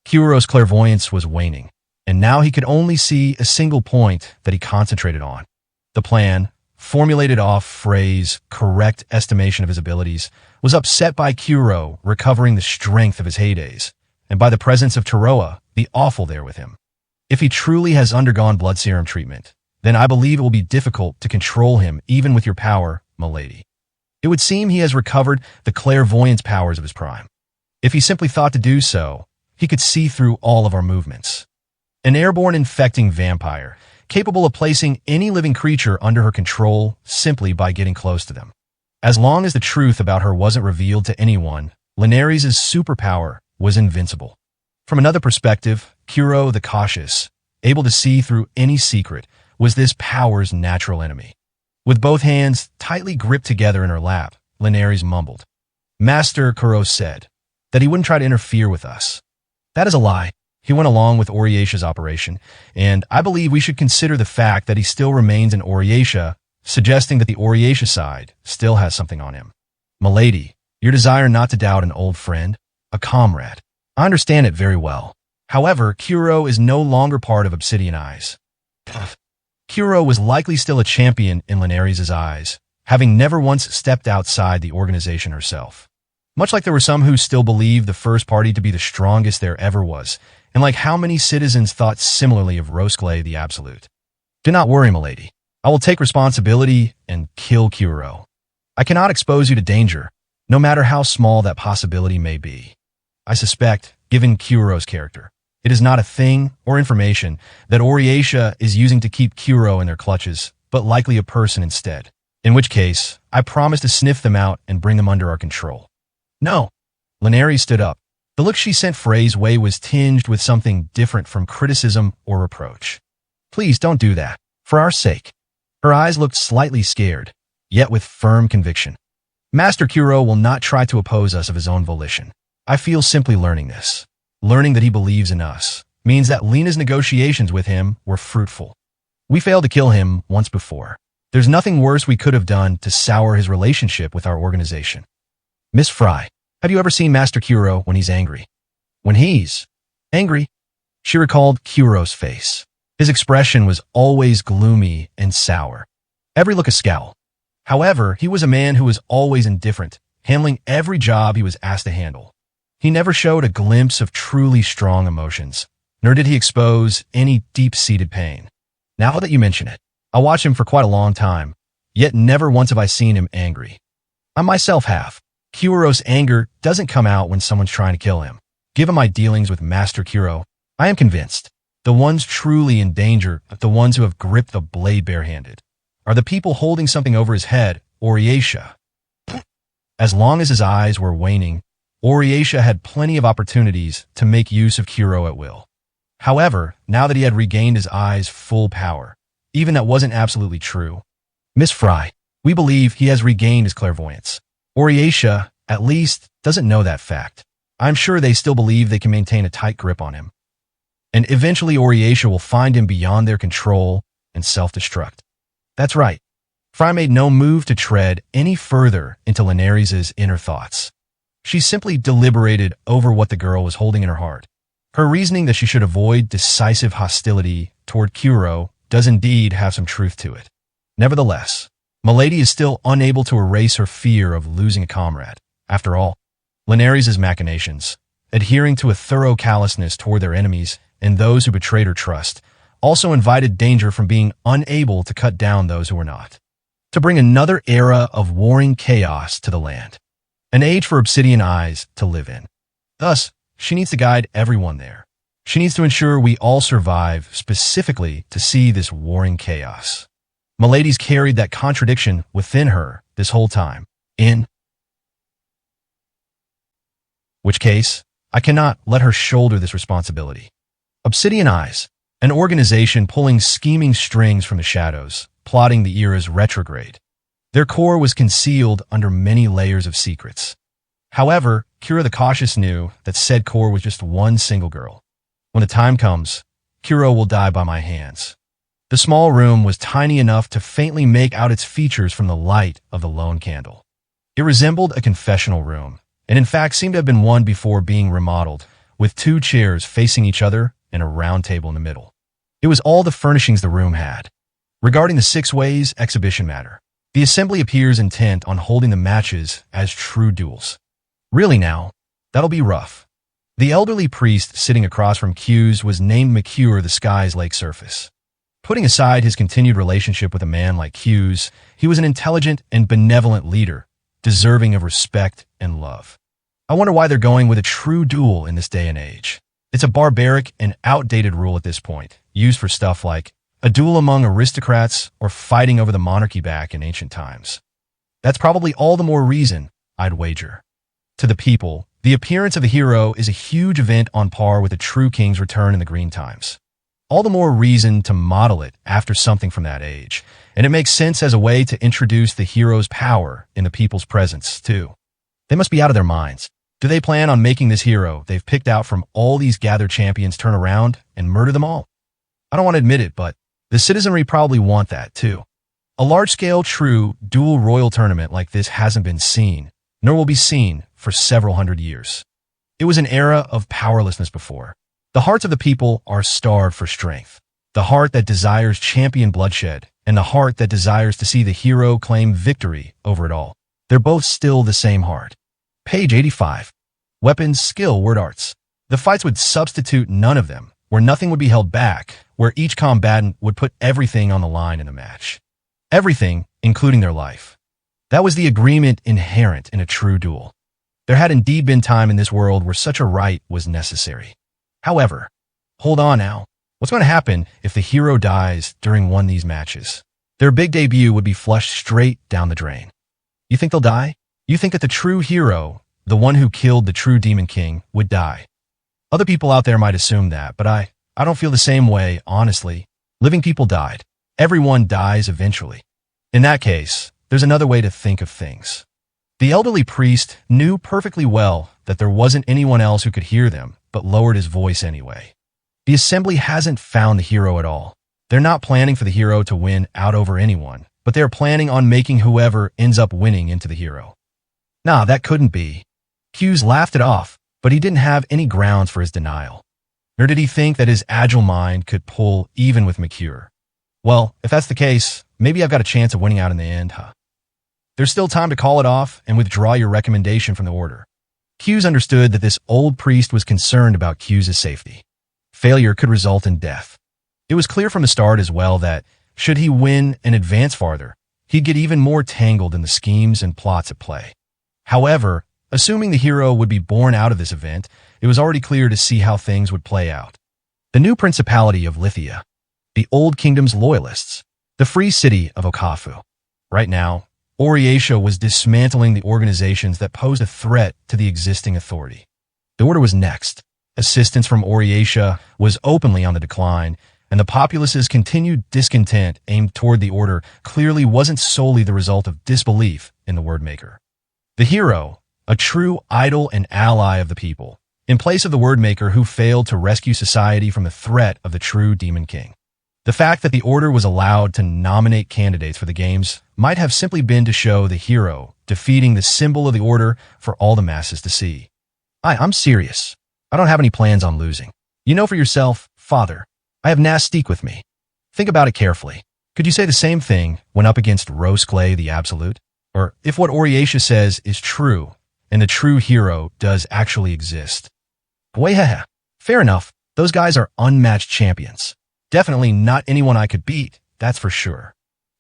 Kuro's clairvoyance was waning, and now he could only see a single point that he concentrated on. The plan, formulated off Frey's correct estimation of his abilities, was upset by Kuro recovering the strength of his heydays, and by the presence of Taroa, the awful there with him. If he truly has undergone blood serum treatment, then I believe it will be difficult to control him even with your power, milady. It would seem he has recovered the clairvoyance powers of his prime. If he simply thought to do so, he could see through all of our movements. An airborne infecting vampire, capable of placing any living creature under her control simply by getting close to them. As long as the truth about her wasn't revealed to anyone, Linares' superpower was invincible. From another perspective, Kuro the Cautious, able to see through any secret, was this power's natural enemy. With both hands tightly gripped together in her lap, Linares mumbled. Master Kuro said that he wouldn't try to interfere with us. That is a lie. He went along with Oriesha's operation, and I believe we should consider the fact that he still remains in Oriesha, suggesting that the Oriesha side still has something on him. Milady, your desire not to doubt an old friend, a comrade. I understand it very well. However, Kuro is no longer part of Obsidian Eyes. Kuro was likely still a champion in Linares' eyes, having never once stepped outside the organization herself. Much like there were some who still believed the first party to be the strongest there ever was, and like how many citizens thought similarly of Rosclay the Absolute. Do not worry, milady. I will take responsibility and kill Kuro. I cannot expose you to danger, no matter how small that possibility may be. I suspect, given Kuro's character, it is not a thing or information that Oriesha is using to keep Kuro in their clutches, but likely a person instead. In which case, I promise to sniff them out and bring them under our control. No. Linares stood up. The look she sent Frey's way was tinged with something different from criticism or reproach. Please don't do that. For our sake. Her eyes looked slightly scared, yet with firm conviction. Master Kuro will not try to oppose us of his own volition. I feel simply learning this. Learning that he believes in us means that Lena's negotiations with him were fruitful. We failed to kill him once before. There's nothing worse we could have done to sour his relationship with our organization. Miss Fry, have you ever seen Master Kuro when he's angry? When he's angry? She recalled Kuro's face. His expression was always gloomy and sour. Every look a scowl. However, he was a man who was always indifferent, handling every job he was asked to handle. He never showed a glimpse of truly strong emotions, nor did he expose any deep-seated pain. Now that you mention it, I watched him for quite a long time, yet never once have I seen him angry. I myself have. Kuro's anger doesn't come out when someone's trying to kill him. Given my dealings with Master Kuro, I am convinced the ones truly in danger, the ones who have gripped the blade barehanded, are the people holding something over his head, Oriesha. As long as his eyes were waning, Oriesha had plenty of opportunities to make use of Kuro at will. However, now that he had regained his eyes' full power, even that wasn't absolutely true. Miss Fry, we believe he has regained his clairvoyance. Oriesha, at least, doesn't know that fact. I'm sure they still believe they can maintain a tight grip on him. And eventually Oriesha will find him beyond their control and self-destruct. That's right. Fry made no move to tread any further into Linares' inner thoughts. She simply deliberated over what the girl was holding in her heart. Her reasoning that she should avoid decisive hostility toward Kuro does indeed have some truth to it. Nevertheless, Milady is still unable to erase her fear of losing a comrade. After all, Linares' machinations, adhering to a thorough callousness toward their enemies and those who betrayed her trust, also invited danger from being unable to cut down those who were not. To bring another era of warring chaos to the land. An age for Obsidian Eyes to live in. Thus, she needs to guide everyone there. She needs to ensure we all survive specifically to see this warring chaos. Milady's carried that contradiction within her this whole time. In which case, I cannot let her shoulder this responsibility. Obsidian Eyes, an organization pulling scheming strings from the shadows, plotting the era's retrograde. Their core was concealed under many layers of secrets. However, Kuro the Cautious knew that said core was just one single girl. When the time comes, Kuro will die by my hands. The small room was tiny enough to faintly make out its features from the light of the lone candle. It resembled a confessional room, and in fact seemed to have been one before being remodeled, with 2 chairs facing each other and a round table in the middle. It was all the furnishings the room had. Regarding the 6 ways exhibition matter, the assembly appears intent on holding the matches as true duels. Really now, that'll be rough. The elderly priest sitting across from Q's was named Mercure, the sky's lake surface. Putting aside his continued relationship with a man like Q's, he was an intelligent and benevolent leader, deserving of respect and love. I wonder why they're going with a true duel in this day and age. It's a barbaric and outdated rule at this point, used for stuff like a duel among aristocrats or fighting over the monarchy back in ancient times. That's probably all the more reason, I'd wager. To the people, the appearance of the hero is a huge event on par with a true king's return in the green times. All the more reason to model it after something from that age, and it makes sense as a way to introduce the hero's power in the people's presence, too. They must be out of their minds. Do they plan on making this hero they've picked out from all these gathered champions turn around and murder them all? I don't want to admit it, but the citizenry probably want that, too. A large-scale, true, dual royal tournament like this hasn't been seen, nor will be seen, for several hundred years. It was an era of powerlessness before. The hearts of the people are starved for strength. The heart that desires champion bloodshed, and the heart that desires to see the hero claim victory over it all. They're both still the same heart. Page 85. Weapons, skill, word arts. The fights would substitute none of them, where nothing would be held back, where each combatant would put everything on the line in the match. Everything, including their life. That was the agreement inherent in a true duel. There had indeed been time in this world where such a right was necessary. However, hold on now. What's going to happen if the hero dies during one of these matches? Their big debut would be flushed straight down the drain. You think they'll die? You think that the true hero, the one who killed the true Demon King, would die? Other people out there might assume that, but I don't feel the same way, honestly. Living people died. Everyone dies eventually. In that case, there's another way to think of things. The elderly priest knew perfectly well that there wasn't anyone else who could hear them, but lowered his voice anyway. The assembly hasn't found the hero at all. They're not planning for the hero to win out over anyone, but they're planning on making whoever ends up winning into the hero. Nah, that couldn't be. Hughes laughed it off, but he didn't have any grounds for his denial. Nor did he think that his agile mind could pull even with Mercure. Well, if that's the case, maybe I've got a chance of winning out in the end, huh? There's still time to call it off and withdraw your recommendation from the order. Hughes understood that this old priest was concerned about Hughes' safety. Failure could result in death. It was clear from the start as well that, should he win and advance farther, he'd get even more tangled in the schemes and plots at play. However, assuming the hero would be born out of this event, it was already clear to see how things would play out. The new principality of Lithia, the old kingdom's loyalists, the free city of Okafu. Right now, Oriatia was dismantling the organizations that posed a threat to the existing authority. The order was next. Assistance from Oriatia was openly on the decline, and the populace's continued discontent aimed toward the order clearly wasn't solely the result of disbelief in the Wordmaker. The hero, a true idol and ally of the people, in place of the Wordmaker who failed to rescue society from the threat of the true Demon King. The fact that the order was allowed to nominate candidates for the games might have simply been to show the hero defeating the symbol of the order for all the masses to see. I'm serious. I don't have any plans on losing. You know for yourself, Father, I have Nastique with me. Think about it carefully. Could you say the same thing when up against Rose Clay the Absolute? Or if what Oriatia says is true, and the true hero does actually exist? Boy, fair enough. Those guys are unmatched champions. Definitely not anyone I could beat, that's for sure.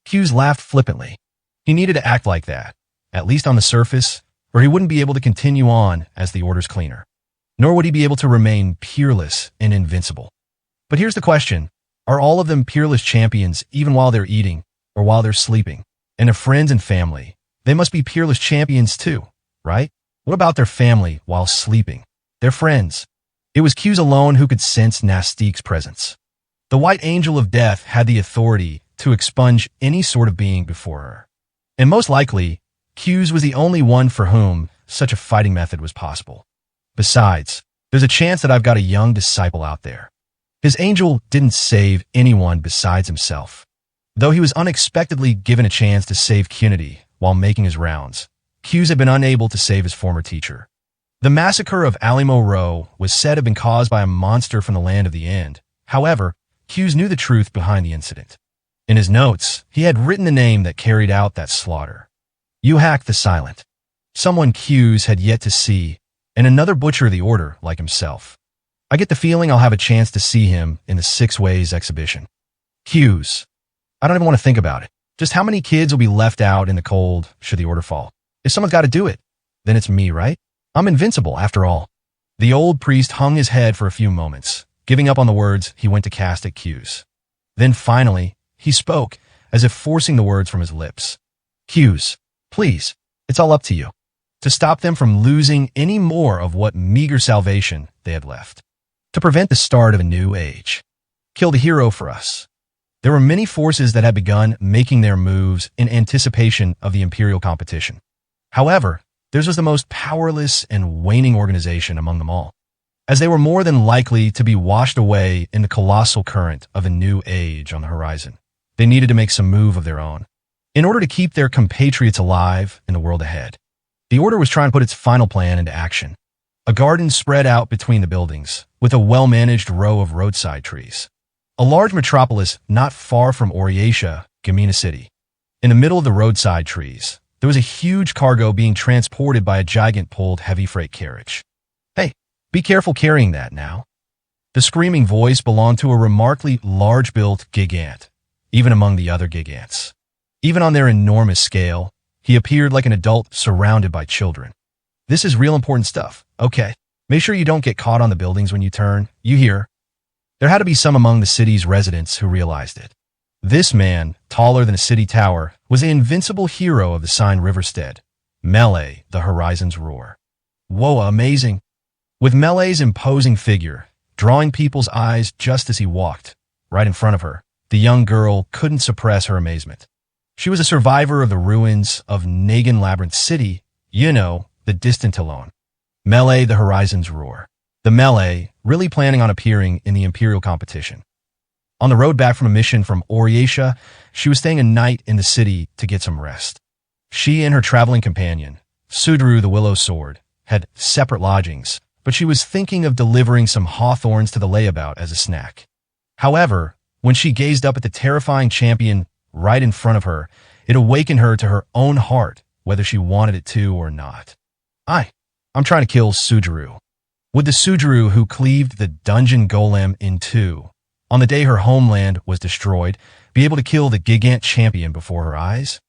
Hughes laughed flippantly. He needed to act like that, at least on the surface, or he wouldn't be able to continue on as the order's cleaner. Nor would he be able to remain peerless and invincible. But here's the question. Are all of them peerless champions even while they're eating or while they're sleeping? And their friends and family, they must be peerless champions too, right? What about their family while sleeping? Their friends? It was Hughes alone who could sense Nastique's presence. The White Angel of Death had the authority to expunge any sort of being before her. And most likely, Hughes was the only one for whom such a fighting method was possible. Besides, there's a chance that I've got a young disciple out there. His angel didn't save anyone besides himself. Though he was unexpectedly given a chance to save Cunity while making his rounds, Hughes had been unable to save his former teacher. The massacre of Alimo Row was said to have been caused by a monster from the land of the end. However, Hughes knew the truth behind the incident. In his notes, he had written the name that carried out that slaughter. Uhak the Silent. Someone Hughes had yet to see and another butcher of the order like himself. I get the feeling I'll have a chance to see him in the 6 Ways exhibition. Cues. I don't even want to think about it. Just how many kids will be left out in the cold should the order fall? If someone's got to do it, then it's me, right? I'm invincible, after all. The old priest hung his head for a few moments. Giving up on the words he went to cast at Cues. Then finally, he spoke, as if forcing the words from his lips. Cues, please, it's all up to you. To stop them from losing any more of what meager salvation they had left. To prevent the start of a new age. Kill the hero for us. There were many forces that had begun making their moves in anticipation of the imperial competition. However, theirs was the most powerless and waning organization among them all, as they were more than likely to be washed away in the colossal current of a new age on the horizon. They needed to make some move of their own, in order to keep their compatriots alive in the world ahead. The Order was trying to put its final plan into action. A garden spread out between the buildings, with a well-managed row of roadside trees. A large metropolis not far from Oriatia, Gamina City. In the middle of the roadside trees, there was a huge cargo being transported by a giant-pulled heavy freight carriage. Hey, be careful carrying that now. The screaming voice belonged to a remarkably large-built gigant, even among the other gigants. Even on their enormous scale, he appeared like an adult surrounded by children. This is real important stuff, okay? Make sure you don't get caught on the buildings when you turn, you hear? There had to be some among the city's residents who realized it. This man, taller than a city tower, was the invincible hero of the sign Riverstead, Melee, the Horizon's Roar. Whoa, amazing. With Melee's imposing figure, drawing people's eyes just as he walked, right in front of her, the young girl couldn't suppress her amazement. She was a survivor of the ruins of Nagan Labyrinth City, the distant Talon. Melee, the Horizon's Roar. The Melee, really planning on appearing in the Imperial competition. On the road back from a mission from Oriatia, she was staying a night in the city to get some rest. She and her traveling companion, Sudru the Willow Sword, had separate lodgings, but she was thinking of delivering some hawthorns to the layabout as a snack. However, when she gazed up at the terrifying champion right in front of her, it awakened her to her own heart, whether she wanted it to or not. I'm trying to kill Sudru. Would the Sudru who cleaved the dungeon golem in two, on the day her homeland was destroyed, be able to kill the gigant champion before her eyes?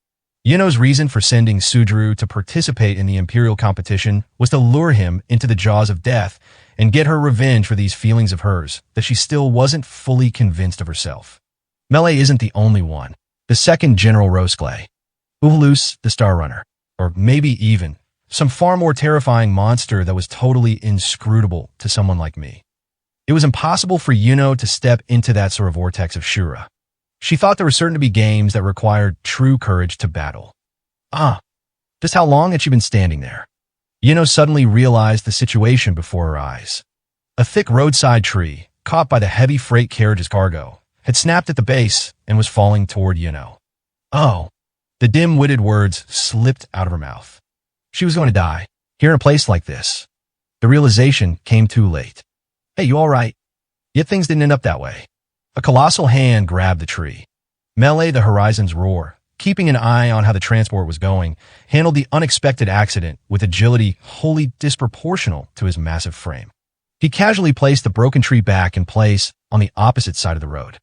Yeno's reason for sending Sudru to participate in the Imperial competition was to lure him into the jaws of death and get her revenge for these feelings of hers that she still wasn't fully convinced of herself. Melee isn't the only one. The second General Rosclay, Uhalus the Star Runner, or maybe even some far more terrifying monster that was totally inscrutable to someone like me. It was impossible for Yuno to step into that sort of vortex of Shura. She thought there were certain to be games that required true courage to battle. Just how long had she been standing there? Yuno suddenly realized the situation before her eyes. A thick roadside tree, caught by the heavy freight carriage's cargo, had snapped at the base and was falling toward Yuno. Oh, the dim-witted words slipped out of her mouth. She was going to die, here in a place like this. The realization came too late. Hey, you all right? Yet things didn't end up that way. A colossal hand grabbed the tree. Melee, the Horizon's Roar, keeping an eye on how the transport was going, handled the unexpected accident with agility wholly disproportional to his massive frame. He casually placed the broken tree back in place on the opposite side of the road.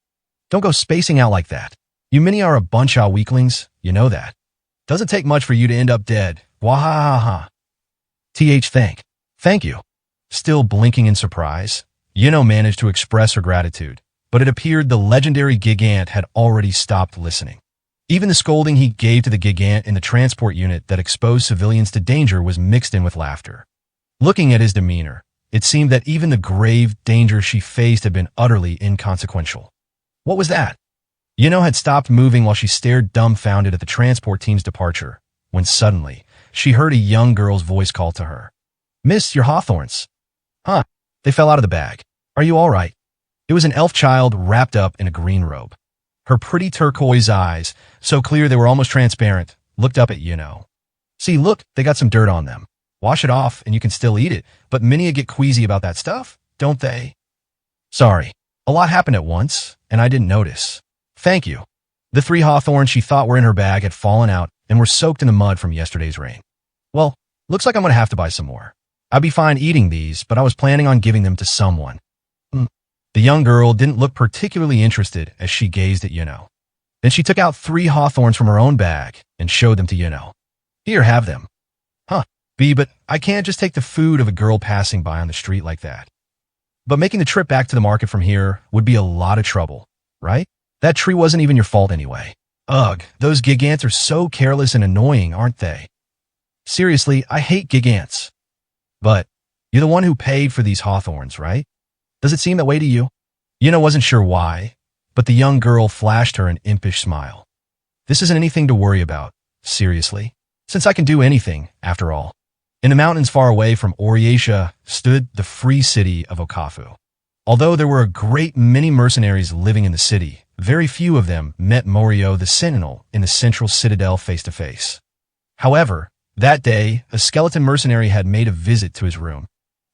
Don't go spacing out like that. You many are a bunch of weaklings, you know that. Doesn't take much for you to end up dead. Wahahaha. Thank you. Still blinking in surprise, Yuno managed to express her gratitude, but it appeared the legendary gigant had already stopped listening. Even the scolding he gave to the gigant in the transport unit that exposed civilians to danger was mixed in with laughter. Looking at his demeanor, it seemed that even the grave danger she faced had been utterly inconsequential. What was that? Yuno had stopped moving while she stared dumbfounded at the transport team's departure, when suddenly, she heard a young girl's voice call to her. Miss, your hawthorns. They fell out of the bag. Are you all right? It was an elf child wrapped up in a green robe. Her pretty turquoise eyes, so clear they were almost transparent, looked up at Yuno. See, look, they got some dirt on them. Wash it off and you can still eat it, but many get queasy about that stuff, don't they? Sorry, a lot happened at once, and I didn't notice. Thank you. The 3 hawthorns she thought were in her bag had fallen out and were soaked in the mud from yesterday's rain. Well, looks like I'm going to have to buy some more. I'd be fine eating these, but I was planning on giving them to someone. Mm. The young girl didn't look particularly interested as she gazed at Yuno. Then she took out 3 hawthorns from her own bag and showed them to Yuno. Here, have them. Huh, B, but I can't just take the food of a girl passing by on the street like that. But making the trip back to the market from here would be a lot of trouble, right? That tree wasn't even your fault anyway. Ugh, those gig ants are so careless and annoying, aren't they? Seriously, I hate gig ants. But you're the one who paid for these hawthorns, right? Does it seem that way to you? Yuno wasn't sure why, but the young girl flashed her an impish smile. This isn't anything to worry about, seriously, since I can do anything, after all. In the mountains far away from Oriatia stood the free city of Okafu. Although there were a great many mercenaries living in the city, very few of them met Morio the Sentinel in the central citadel face to face. However, that day, a skeleton mercenary had made a visit to his room.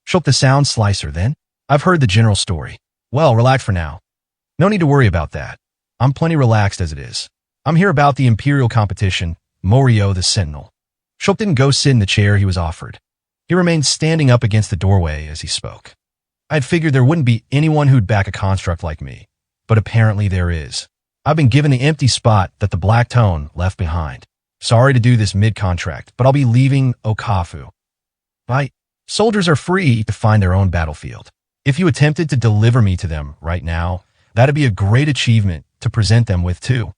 Shook the sound slicer then? I've heard the general story. Well, relax for now. No need to worry about that. I'm plenty relaxed as it is. I'm here about the Imperial competition, Morio the Sentinel. Shulk didn't go sit in the chair he was offered. He remained standing up against the doorway as he spoke. I'd figured there wouldn't be anyone who'd back a construct like me, but apparently there is. I've been given the empty spot that the Black Tone left behind. Sorry to do this mid-contract, but I'll be leaving Okafu. My soldiers are free to find their own battlefield. If you attempted to deliver me to them right now, that'd be a great achievement to present them with too.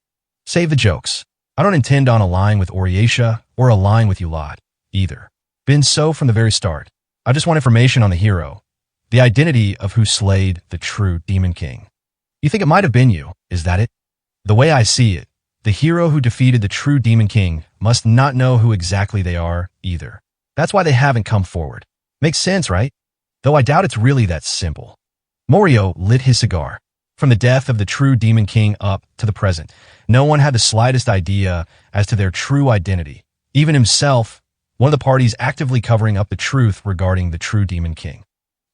Save the jokes. I don't intend on allying with Oriatia or allying with you lot, either. Been so from the very start. I just want information on the hero, the identity of who slayed the true Demon King. You think it might have been you, is that it? The way I see it, the hero who defeated the true Demon King must not know who exactly they are, either. That's why they haven't come forward. Makes sense, right? Though I doubt it's really that simple. Morio lit his cigar. From the death of the true Demon King up to the present, no one had the slightest idea as to their true identity. Even himself, one of the parties actively covering up the truth regarding the true Demon King.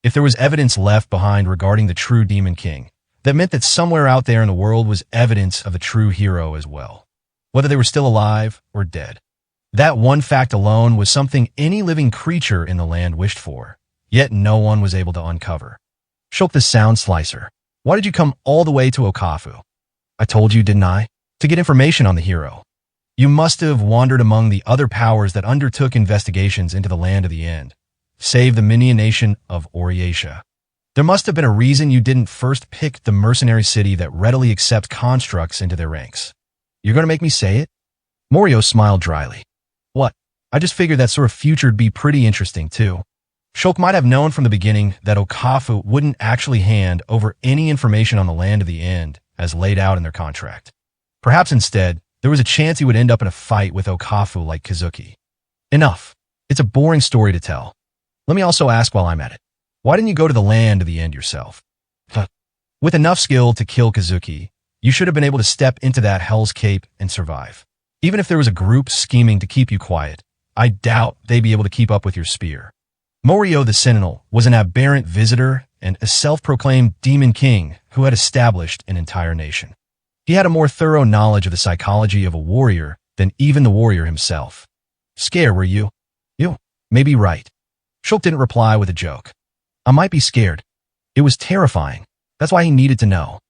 If there was evidence left behind regarding the true Demon King, that meant that somewhere out there in the world was evidence of the true hero as well, whether they were still alive or dead. That one fact alone was something any living creature in the land wished for, yet no one was able to uncover. Shook the sound slicer. Why did you come all the way to Okafu? I told you, didn't I? To get information on the hero. You must have wandered among the other powers that undertook investigations into the land of the end, save the minion nation of Oriatia. There must have been a reason you didn't first pick the mercenary city that readily accepts constructs into their ranks. You're going to make me say it? Morio smiled dryly. What? I just figured that sort of future'd be pretty interesting, too. Shulk might have known from the beginning that Okafu wouldn't actually hand over any information on the land of the end as laid out in their contract. Perhaps instead, there was a chance he would end up in a fight with Okafu like Kazuki. Enough. It's a boring story to tell. Let me also ask while I'm at it. Why didn't you go to the land of the end yourself? With enough skill to kill Kazuki, you should have been able to step into that Hell's Cape and survive. Even if there was a group scheming to keep you quiet, I doubt they'd be able to keep up with your spear. Morio the Sentinel was an aberrant visitor and a self-proclaimed demon king who had established an entire nation. He had a more thorough knowledge of the psychology of a warrior than even the warrior himself. Scared, were you? You may be right. Shulk didn't reply with a joke. I might be scared. It was terrifying. That's why he needed to know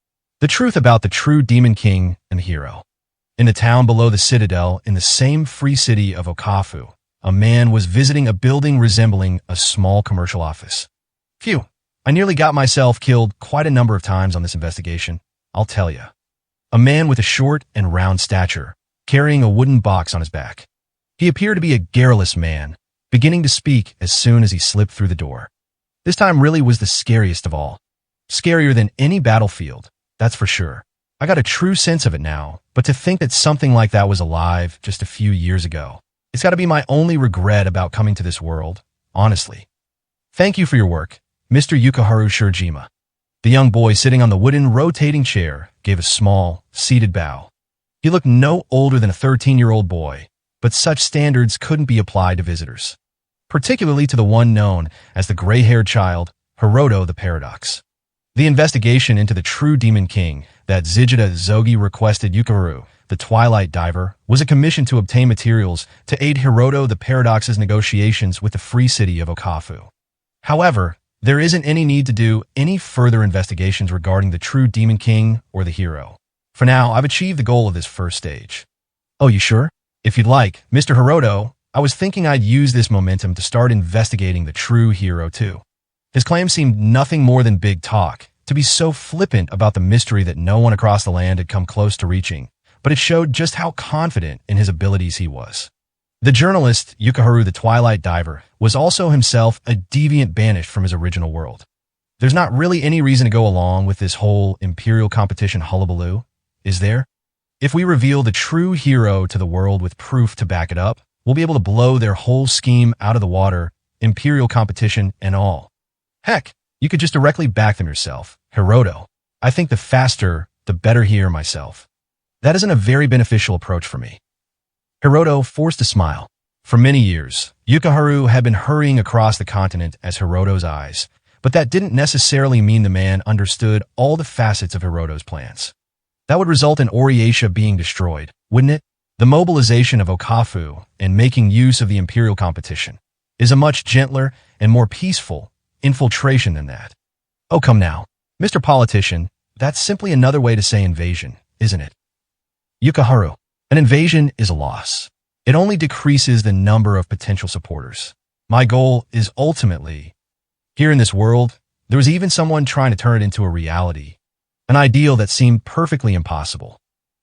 the truth about the true Demon King and the hero. In the town below the citadel, in the same free city of Okafu, a man was visiting a building resembling a small commercial office. Phew, I nearly got myself killed quite a number of times on this investigation, I'll tell you. A man with a short and round stature, carrying a wooden box on his back. He appeared to be a garrulous man, beginning to speak as soon as he slipped through the door. This time really was the scariest of all. Scarier than any battlefield, that's for sure. I got a true sense of it now, but to think that something like that was alive just a few years ago, it's got to be my only regret about coming to this world, honestly. Thank you for your work, Mr. Yukaharu Shirjima. The young boy sitting on the wooden rotating chair gave a small, seated bow. He looked no older than a 13-year-old boy, but such standards couldn't be applied to visitors, particularly to the one known as the gray-haired child, Hiroto the Paradox. The investigation into the true Demon King that Zijida Zogi requested Yukaharu the Twilight Diver, was a commission to obtain materials to aid Hiroto the Paradox's negotiations with the free city of Okafu. However, there isn't any need to do any further investigations regarding the true Demon King or the hero. For now, I've achieved the goal of this first stage. Oh, you sure? If you'd like, Mr. Hiroto, I was thinking I'd use this momentum to start investigating the true hero too. His claim seemed nothing more than big talk, to be so flippant about the mystery that no one across the land had come close to reaching, but it showed just how confident in his abilities he was. The journalist, Yukaharu the Twilight Diver, was also himself a deviant banished from his original world. There's not really any reason to go along with this whole imperial competition hullabaloo, is there? If we reveal the true hero to the world with proof to back it up, we'll be able to blow their whole scheme out of the water, imperial competition and all. Heck, you could just directly back them yourself, Hiroto. I think the faster, the better here myself. That isn't a very beneficial approach for me. Hiroto forced a smile. For many years, Yukaharu had been hurrying across the continent as Hiroto's eyes, but that didn't necessarily mean the man understood all the facets of Hiroto's plans. That would result in Oriatia being destroyed, wouldn't it? The mobilization of Okafu and making use of the imperial competition is a much gentler and more peaceful infiltration than that. Oh, come now. Mr. Politician, that's simply another way to say invasion, isn't it? Yukaharu, an invasion is a loss. It only decreases the number of potential supporters. My goal is ultimately, here in this world, there was even someone trying to turn it into a reality, an ideal that seemed perfectly impossible.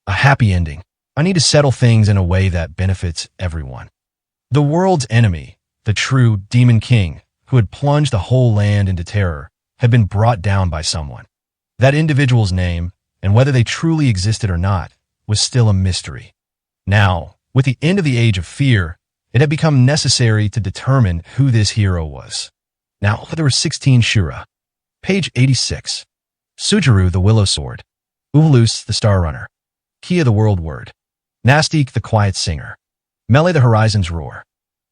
A happy ending. I need to settle things in a way that benefits everyone. The world's enemy, the true Demon King, who had plunged the whole land into terror, had been brought down by someone. That individual's name, and whether they truly existed or not, was still a mystery. Now, with the end of the Age of Fear, it had become necessary to determine who this hero was. Now, there were 16 Shura. Page 86. Sujuru the Willow Sword. Uvulus the Star Runner. Kia the World Word. Nastique the Quiet Singer. Mele the Horizon's Roar.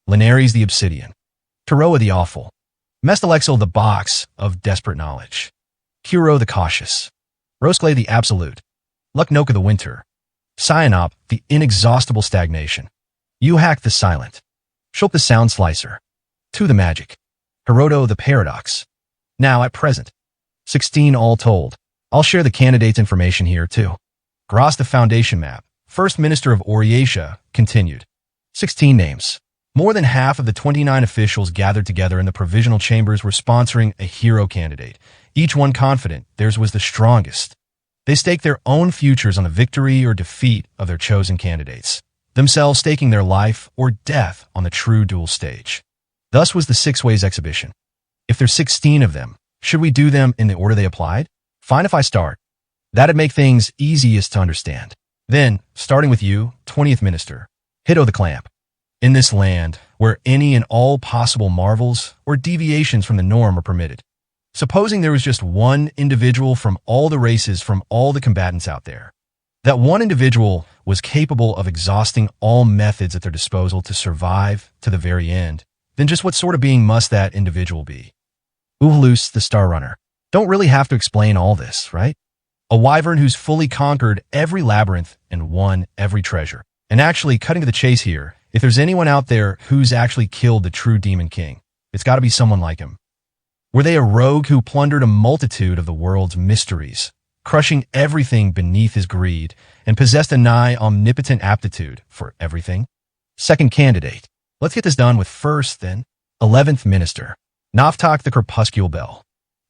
Linares the Obsidian. Taroa the Awful. Mestalexel the Box of Desperate Knowledge. Kuro the Cautious. Rosclay the Absolute. Luknoka the Winter. Cyanop the Inexhaustible Stagnation. Uhak the Silent. Shulk the Sound Slicer. Tu the Magic. Hiroto the Paradox. Now at present, 16 all told. I'll share the candidates' information here too. Gross the Foundation Map. First Minister of Oriatia continued. 16 names. More than half of the 29 officials gathered together in the provisional chambers were sponsoring a hero candidate, each one confident theirs was the strongest. They staked their own futures on the victory or defeat of their chosen candidates, themselves staking their life or death on the true duel stage. Thus was the Six Ways exhibition. If there's 16 of them, should we do them in the order they applied? Fine if I start. That'd make things easiest to understand. Then, starting with you, 20th Minister, Hito the Clamp. In this land, where any and all possible marvels or deviations from the norm are permitted, supposing there was just one individual from all the races from all the combatants out there, that one individual was capable of exhausting all methods at their disposal to survive to the very end, then just what sort of being must that individual be? Uvulus the Star Runner. Don't really have to explain all this, right? A wyvern who's fully conquered every labyrinth and won every treasure. And actually, cutting to the chase here, if there's anyone out there who's actually killed the true Demon King, it's got to be someone like him. Were they a rogue who plundered a multitude of the world's mysteries, crushing everything beneath his greed, and possessed a nigh omnipotent aptitude for everything? Second candidate. Let's get this done with first, then. 11th Minister. Naftak the Crepuscule Bell.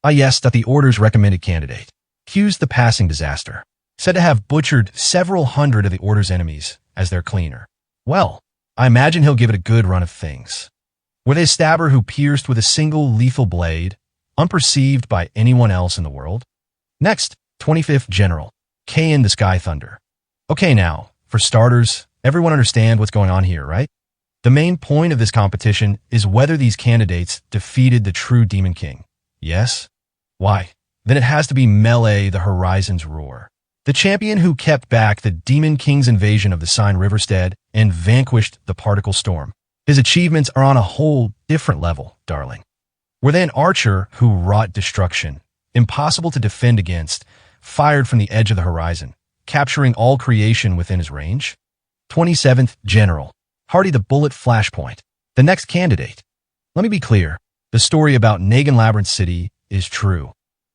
Ah yes, that the Order's recommended candidate. Accused the Passing Disaster. Said to have butchered several hundred of the Order's enemies as their cleaner. Well, I imagine he'll give it a good run of things. Were they a stabber who pierced with a single lethal blade, unperceived by anyone else in the world? Next, 25th General, Kain the Sky Thunder. Okay now, for starters, everyone understand what's going on here, right? The main point of this competition is whether these candidates defeated the true Demon King. Yes? Why? Then it has to be Mele the Horizon's Roar. The champion who kept back the Demon King's invasion of the Sign Riverstead and vanquished the Particle Storm. His achievements are on a whole different level, darling. Were they an archer who wrought destruction, impossible to defend against, fired from the edge of the horizon, capturing all creation within his range. 27th General, Hardy the Bullet Flashpoint. The next candidate. Let me be clear, the story about Negan Labyrinth City is true.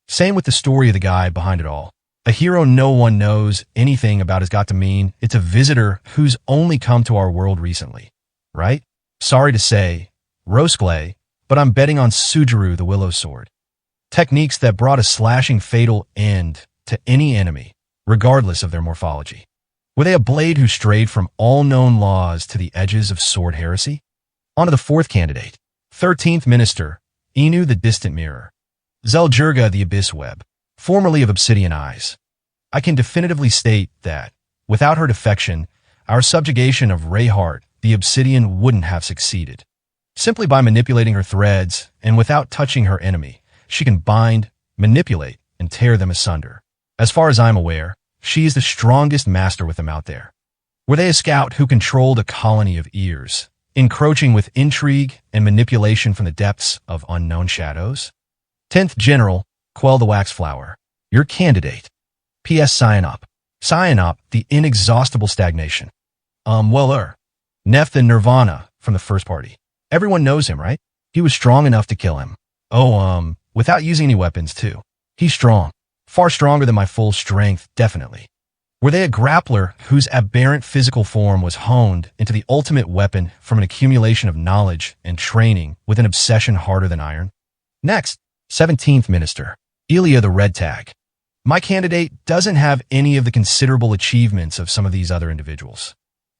Same with the story of the guy behind it all. A hero no one knows anything about has got to mean it's a visitor who's only come to our world recently, right? Sorry to say, Rosclay, but I'm betting on Sujiru the Willow Sword. Techniques that brought a slashing fatal end to any enemy, regardless of their morphology. Were they a blade who strayed from all known laws to the edges of sword heresy? On to the fourth candidate. 13th Minister, Inu the Distant Mirror. Zeljurga the Abyss Web, formerly of Obsidian Eyes. I can definitively state that, without her defection, our subjugation of Rayhart, the Obsidian, wouldn't have succeeded. Simply by manipulating her threads, and without touching her enemy, she can bind, manipulate, and tear them asunder. As far as I'm aware, she is the strongest master with them out there. Were they a scout who controlled a colony of ears, encroaching with intrigue and manipulation from the depths of unknown shadows? 10th General, Quell the Wax Flower. Your candidate. P.S. Cyanop. Cyanop, the inexhaustible stagnation. Neph the Nirvana from the first party. Everyone knows him, right? He was strong enough to kill him. Without using any weapons, too. He's strong. Far stronger than my full strength, definitely. Were they a grappler whose aberrant physical form was honed into the ultimate weapon from an accumulation of knowledge and training with an obsession harder than iron? Next, 17th Minister, Elia the Red Tag. My candidate doesn't have any of the considerable achievements of some of these other individuals.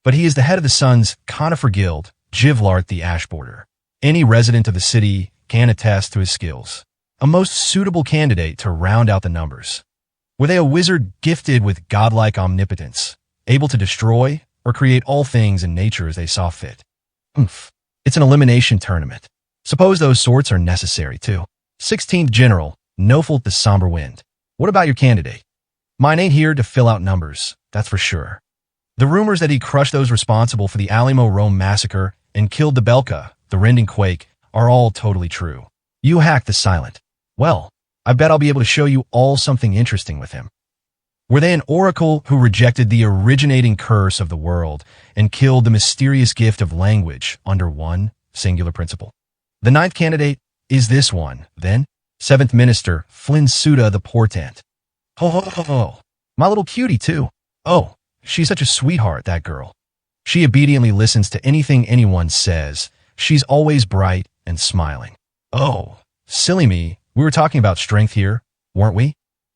But he is the head of the Sun's Conifer Guild, Jivlart the Ashboarder. Any resident of the city can attest to his skills. A most suitable candidate to round out the numbers. Were they a wizard gifted with godlike omnipotence, able to destroy or create all things in nature as they saw fit? It's an elimination tournament. Suppose those sorts are necessary too. 16th General, Nofelt the Somber Wind. What about your candidate? Mine ain't here to fill out numbers, that's for sure. The rumors that he crushed those responsible for the Alamo Rome massacre and killed the Belka, the Rending Quake, are all totally true. You hacked the Silent. Well, I bet I'll be able to show you all something interesting with him. Were they an oracle who rejected the originating curse of the world and killed the mysterious gift of language under one singular principle? The ninth candidate is this one, then. 7th Minister, Flynn Suda the Portent. Ho. My little cutie, too. Oh, she's such a sweetheart, that girl. She obediently listens to anything anyone says. She's always bright and smiling. Oh, silly me. We were talking about strength here, weren't we?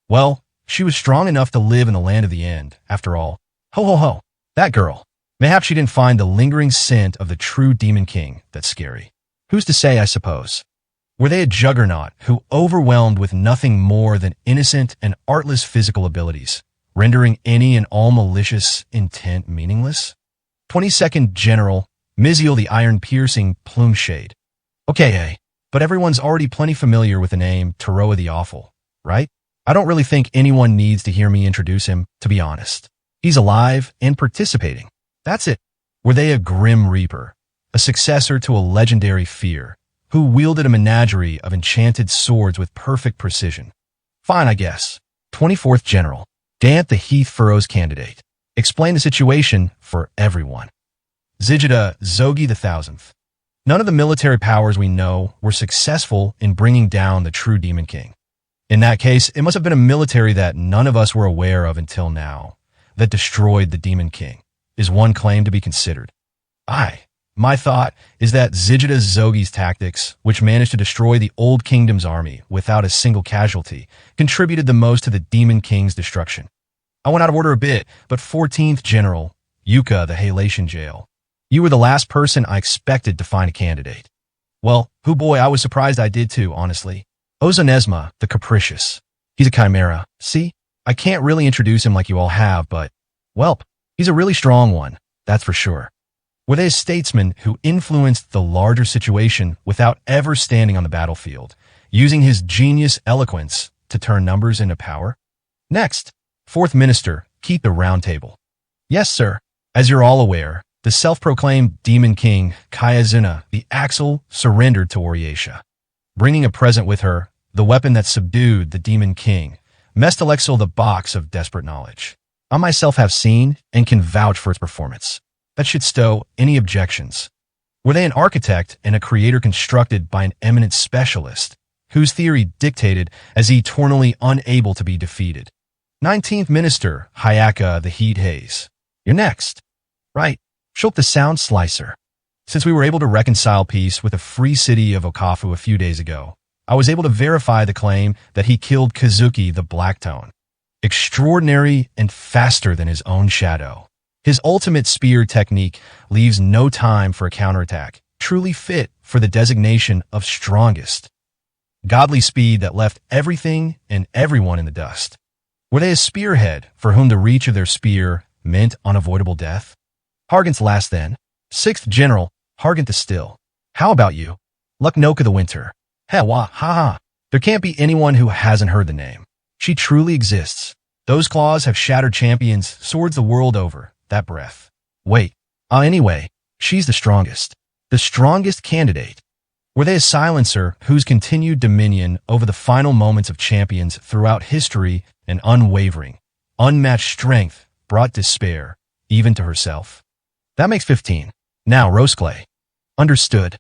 Well, she was strong enough to live in the land of the end, after all. Ho. That girl. Mayhap she didn't find the lingering scent of the true Demon King that's scary. Who's to say, I suppose? Were they a juggernaut who overwhelmed with nothing more than innocent and artless physical abilities, rendering any and all malicious intent meaningless? 22nd General, Miziel the Iron-Piercing Plume Shade. Okay, but everyone's already plenty familiar with the name Taroa the Awful, right? I don't really think anyone needs to hear me introduce him, to be honest. He's alive and participating. That's it. Were they a Grim Reaper, a successor to a legendary fear, who wielded a menagerie of enchanted swords with perfect precision? Fine, I guess. 24th General, Dant the Heath Furrows candidate. Explain the situation for everyone. Zigida Zogi the Thousandth. None of the military powers we know were successful in bringing down the true Demon King. In that case, it must have been a military that none of us were aware of until now, that destroyed the Demon King, is one claim to be considered. My thought is that Zigida Zogi's tactics, which managed to destroy the Old Kingdom's army without a single casualty, contributed the most to the Demon King's destruction. I went out of order a bit, but 14th General, Yuka the Halation Jail. You were the last person I expected to find a candidate. Well, I was surprised I did too, honestly. Ozonesma the Capricious. He's a chimera. See? I can't really introduce him like you all have, but, welp, he's a really strong one, that's for sure. Were they a statesman who influenced the larger situation without ever standing on the battlefield, using his genius eloquence to turn numbers into power? Next, 4th Minister, Keep the Round Table. Yes, sir. As you're all aware, the self-proclaimed Demon King, Kayazuna, the Axel, surrendered to Oriatia. Bringing a present with her, the weapon that subdued the Demon King, Mestalexel the Box of Desperate Knowledge. I myself have seen and can vouch for its performance. That should stow any objections. Were they an architect and a creator constructed by an eminent specialist, whose theory dictated as eternally unable to be defeated? 19th Minister, Hayaka the Heat Haze. You're next. Right. Shulk the Sound Slicer. Since we were able to reconcile peace with the free city of Okafu a few days ago, I was able to verify the claim that he killed Kazuki the Blacktone. Extraordinary and faster than his own shadow. His ultimate spear technique leaves no time for a counterattack, truly fit for the designation of strongest. Godly speed that left everything and everyone in the dust. Were they a spearhead for whom the reach of their spear meant unavoidable death? Hargant's last then. 6th General, Hargant the Still. How about you? Luknoka the Winter. Wah, ha ha. There can't be anyone who hasn't heard the name. She truly exists. Those claws have shattered champions, swords the world over. That breath. Wait. Anyway, she's the strongest. The strongest candidate. Were they a silencer whose continued dominion over the final moments of champions throughout history and unwavering, unmatched strength brought despair, even to herself? That makes 15. Now, Roseclay. Understood.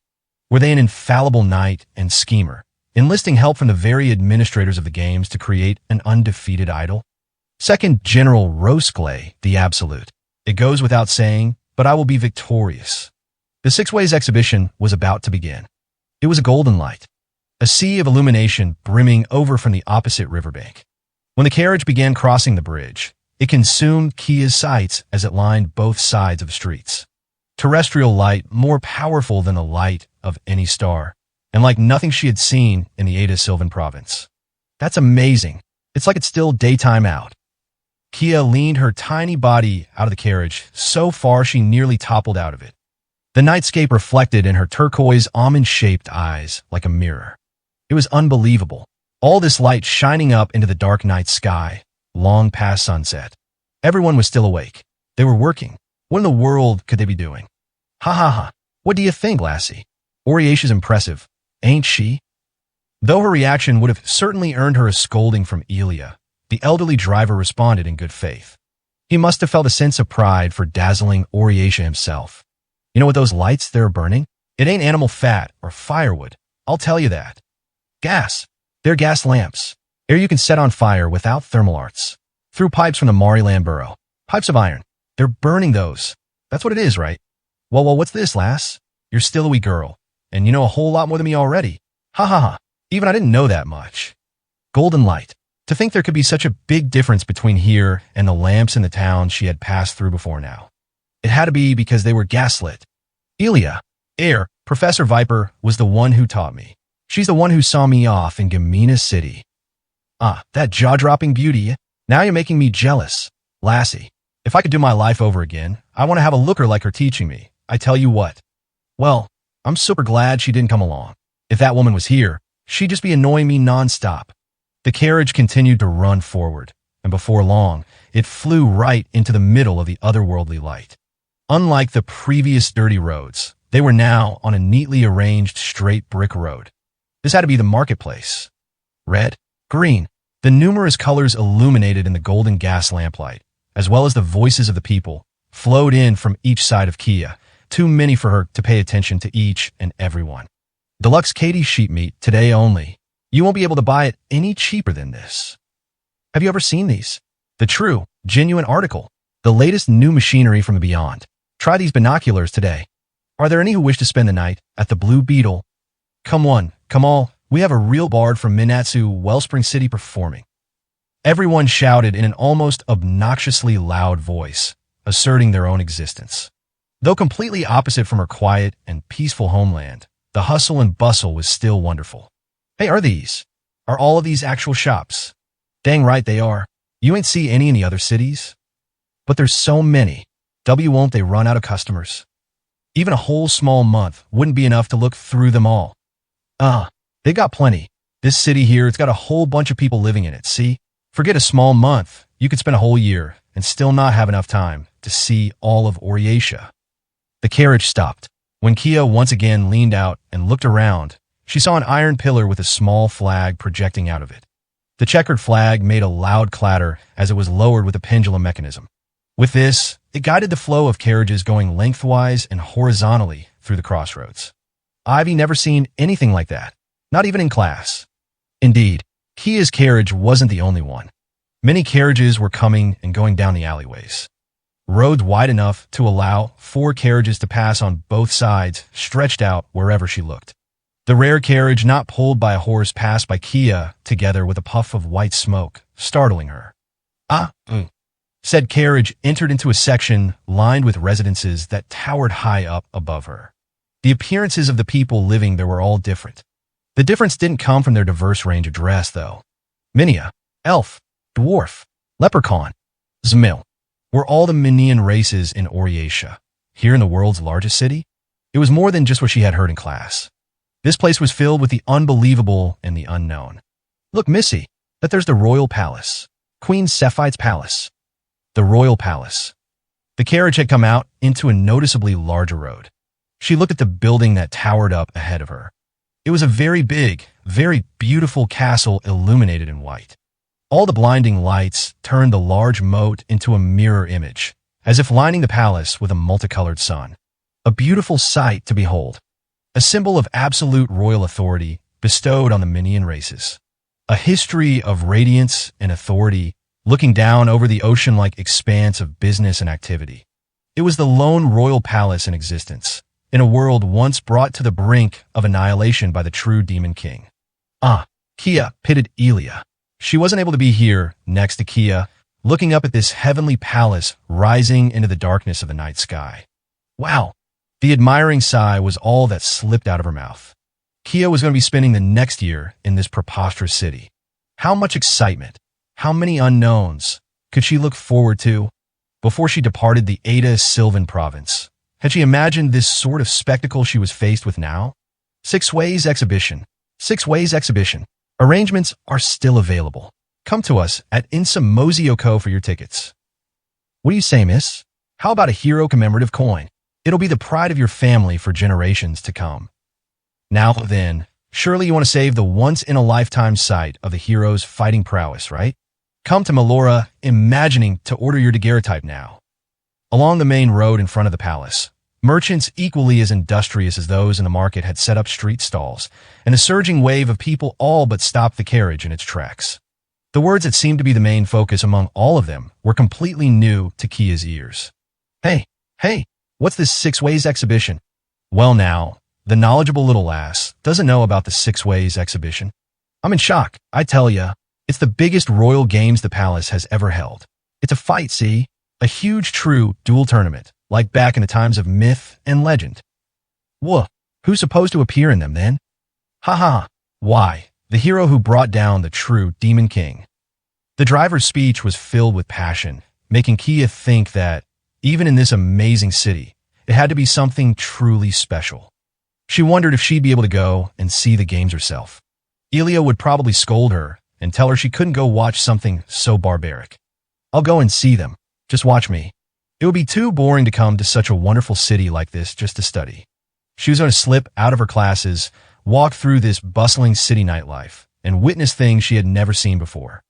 Were they an infallible knight and schemer, enlisting help from the very administrators of the games to create an undefeated idol? 2nd General Roseclay, the Absolute. It goes without saying, but I will be victorious. The Six Ways exhibition was about to begin. It was a golden light, a sea of illumination brimming over from the opposite riverbank. When the carriage began crossing the bridge, it consumed Kia's sights as it lined both sides of the streets. Terrestrial light more powerful than the light of any star, and like nothing she had seen in the Ada Sylvan province. That's amazing. It's like it's still daytime out. Kia leaned her tiny body out of the carriage so far she nearly toppled out of it. The nightscape reflected in her turquoise almond-shaped eyes like a mirror. It was unbelievable. All this light shining up into the dark night sky, long past sunset. Everyone was still awake. They were working. What in the world could they be doing? Ha ha ha. What do you think, lassie? Oriasha's impressive, ain't she? Though her reaction would have certainly earned her a scolding from Elia, the elderly driver responded in good faith. He must have felt a sense of pride for dazzling Oriasha himself. You know what those lights they're burning? It ain't animal fat or firewood. I'll tell you that. Gas. They're gas lamps. Air you can set on fire without thermal arts. Through pipes from the Mariland Burrow. Pipes of iron. They're burning those. That's what it is, right? Well, what's this, lass? You're still a wee girl, and you know a whole lot more than me already. Ha ha ha. Even I didn't know that much. Golden light. To think there could be such a big difference between here and the lamps in the town she had passed through before now. It had to be because they were gaslit. Elia, Professor Viper, was the one who taught me. She's the one who saw me off in Gamina City. That jaw-dropping beauty. Now you're making me jealous. Lassie, if I could do my life over again, I want to have a looker like her teaching me. I tell you what. Well, I'm super glad she didn't come along. If that woman was here, she'd just be annoying me nonstop. The carriage continued to run forward, and before long, it flew right into the middle of the otherworldly light. Unlike the previous dirty roads, they were now on a neatly arranged straight brick road. This had to be the marketplace. Red, green, the numerous colors illuminated in the golden gas lamplight, as well as the voices of the people, flowed in from each side of Kia, too many for her to pay attention to each and every one. Deluxe Katie sheep meat, today only. You won't be able to buy it any cheaper than this. Have you ever seen these? The true, genuine article. The latest new machinery from the beyond. Try these binoculars today. Are there any who wish to spend the night at the Blue Beetle? Come one, come all. We have a real bard from Minatsu, Wellspring City performing. Everyone shouted in an almost obnoxiously loud voice, asserting their own existence. Though completely opposite from her quiet and peaceful homeland, the hustle and bustle was still wonderful. Hey, are all of these actual shops? Dang right they are. You ain't see any in the other cities? But there's so many. Won't they run out of customers? Even a whole small month wouldn't be enough to look through them all. They got plenty. This city here, it's got a whole bunch of people living in it, see? Forget a small month. You could spend a whole year and still not have enough time to see all of Oriatia. The carriage stopped. When Kia once again leaned out and looked around, she saw an iron pillar with a small flag projecting out of it. The checkered flag made a loud clatter as it was lowered with a pendulum mechanism. With this, it guided the flow of carriages going lengthwise and horizontally through the crossroads. Ivy never seen anything like that, not even in class. Indeed, Kia's carriage wasn't the only one. Many carriages were coming and going down the alleyways. Roads wide enough to allow 4 carriages to pass on both sides stretched out wherever she looked. The rare carriage not pulled by a horse passed by Kia together with a puff of white smoke, startling her. Said carriage entered into a section lined with residences that towered high up above her. The appearances of the people living there were all different. The difference didn't come from their diverse range of dress, though. Minia, elf, dwarf, leprechaun, Zmil were all the Minian races in Oryatia. Here in the world's largest city, it was more than just what she had heard in class. This place was filled with the unbelievable and the unknown. Look, Missy, that there's the royal palace. Queen Cephite's palace. The royal palace. The carriage had come out into a noticeably larger road. She looked at the building that towered up ahead of her. It was a very big, very beautiful castle illuminated in white. All the blinding lights turned the large moat into a mirror image, as if lining the palace with a multicolored sun. A beautiful sight to behold. A symbol of absolute royal authority bestowed on the Minian races. A history of radiance and authority looking down over the ocean-like expanse of business and activity. It was the lone royal palace in existence, in a world once brought to the brink of annihilation by the true demon king. Kia pitted Elia. She wasn't able to be here, next to Kia, looking up at this heavenly palace rising into the darkness of the night sky. Wow! The admiring sigh was all that slipped out of her mouth. Kia was going to be spending the next year in this preposterous city. How much excitement, how many unknowns could she look forward to before she departed the Ada Sylvan province? Had she imagined this sort of spectacle she was faced with now? 6 Ways Exhibition. 6 Ways Exhibition. Arrangements are still available. Come to us at Insamozioko for your tickets. What do you say, miss? How about a hero commemorative coin? It'll be the pride of your family for generations to come. Now then, surely you want to save the once-in-a-lifetime sight of the hero's fighting prowess, right? Come to Melora, imagining to order your daguerreotype now. Along the main road in front of the palace, merchants equally as industrious as those in the market had set up street stalls, and a surging wave of people all but stopped the carriage in its tracks. The words that seemed to be the main focus among all of them were completely new to Kia's ears. Hey! What's this 6 Ways exhibition? Well now, the knowledgeable little lass doesn't know about the 6 Ways exhibition. I'm in shock, I tell ya. It's the biggest royal games the palace has ever held. It's a fight, see? A huge true duel tournament, like back in the times of myth and legend. Whoa, who's supposed to appear in them then? Why, the hero who brought down the true demon king. The driver's speech was filled with passion, making Kia think that, even in this amazing city, it had to be something truly special. She wondered if she'd be able to go and see the games herself. Elia would probably scold her and tell her she couldn't go watch something so barbaric. I'll go and see them. Just watch me. It would be too boring to come to such a wonderful city like this just to study. She was going to slip out of her classes, walk through this bustling city nightlife, and witness things she had never seen before.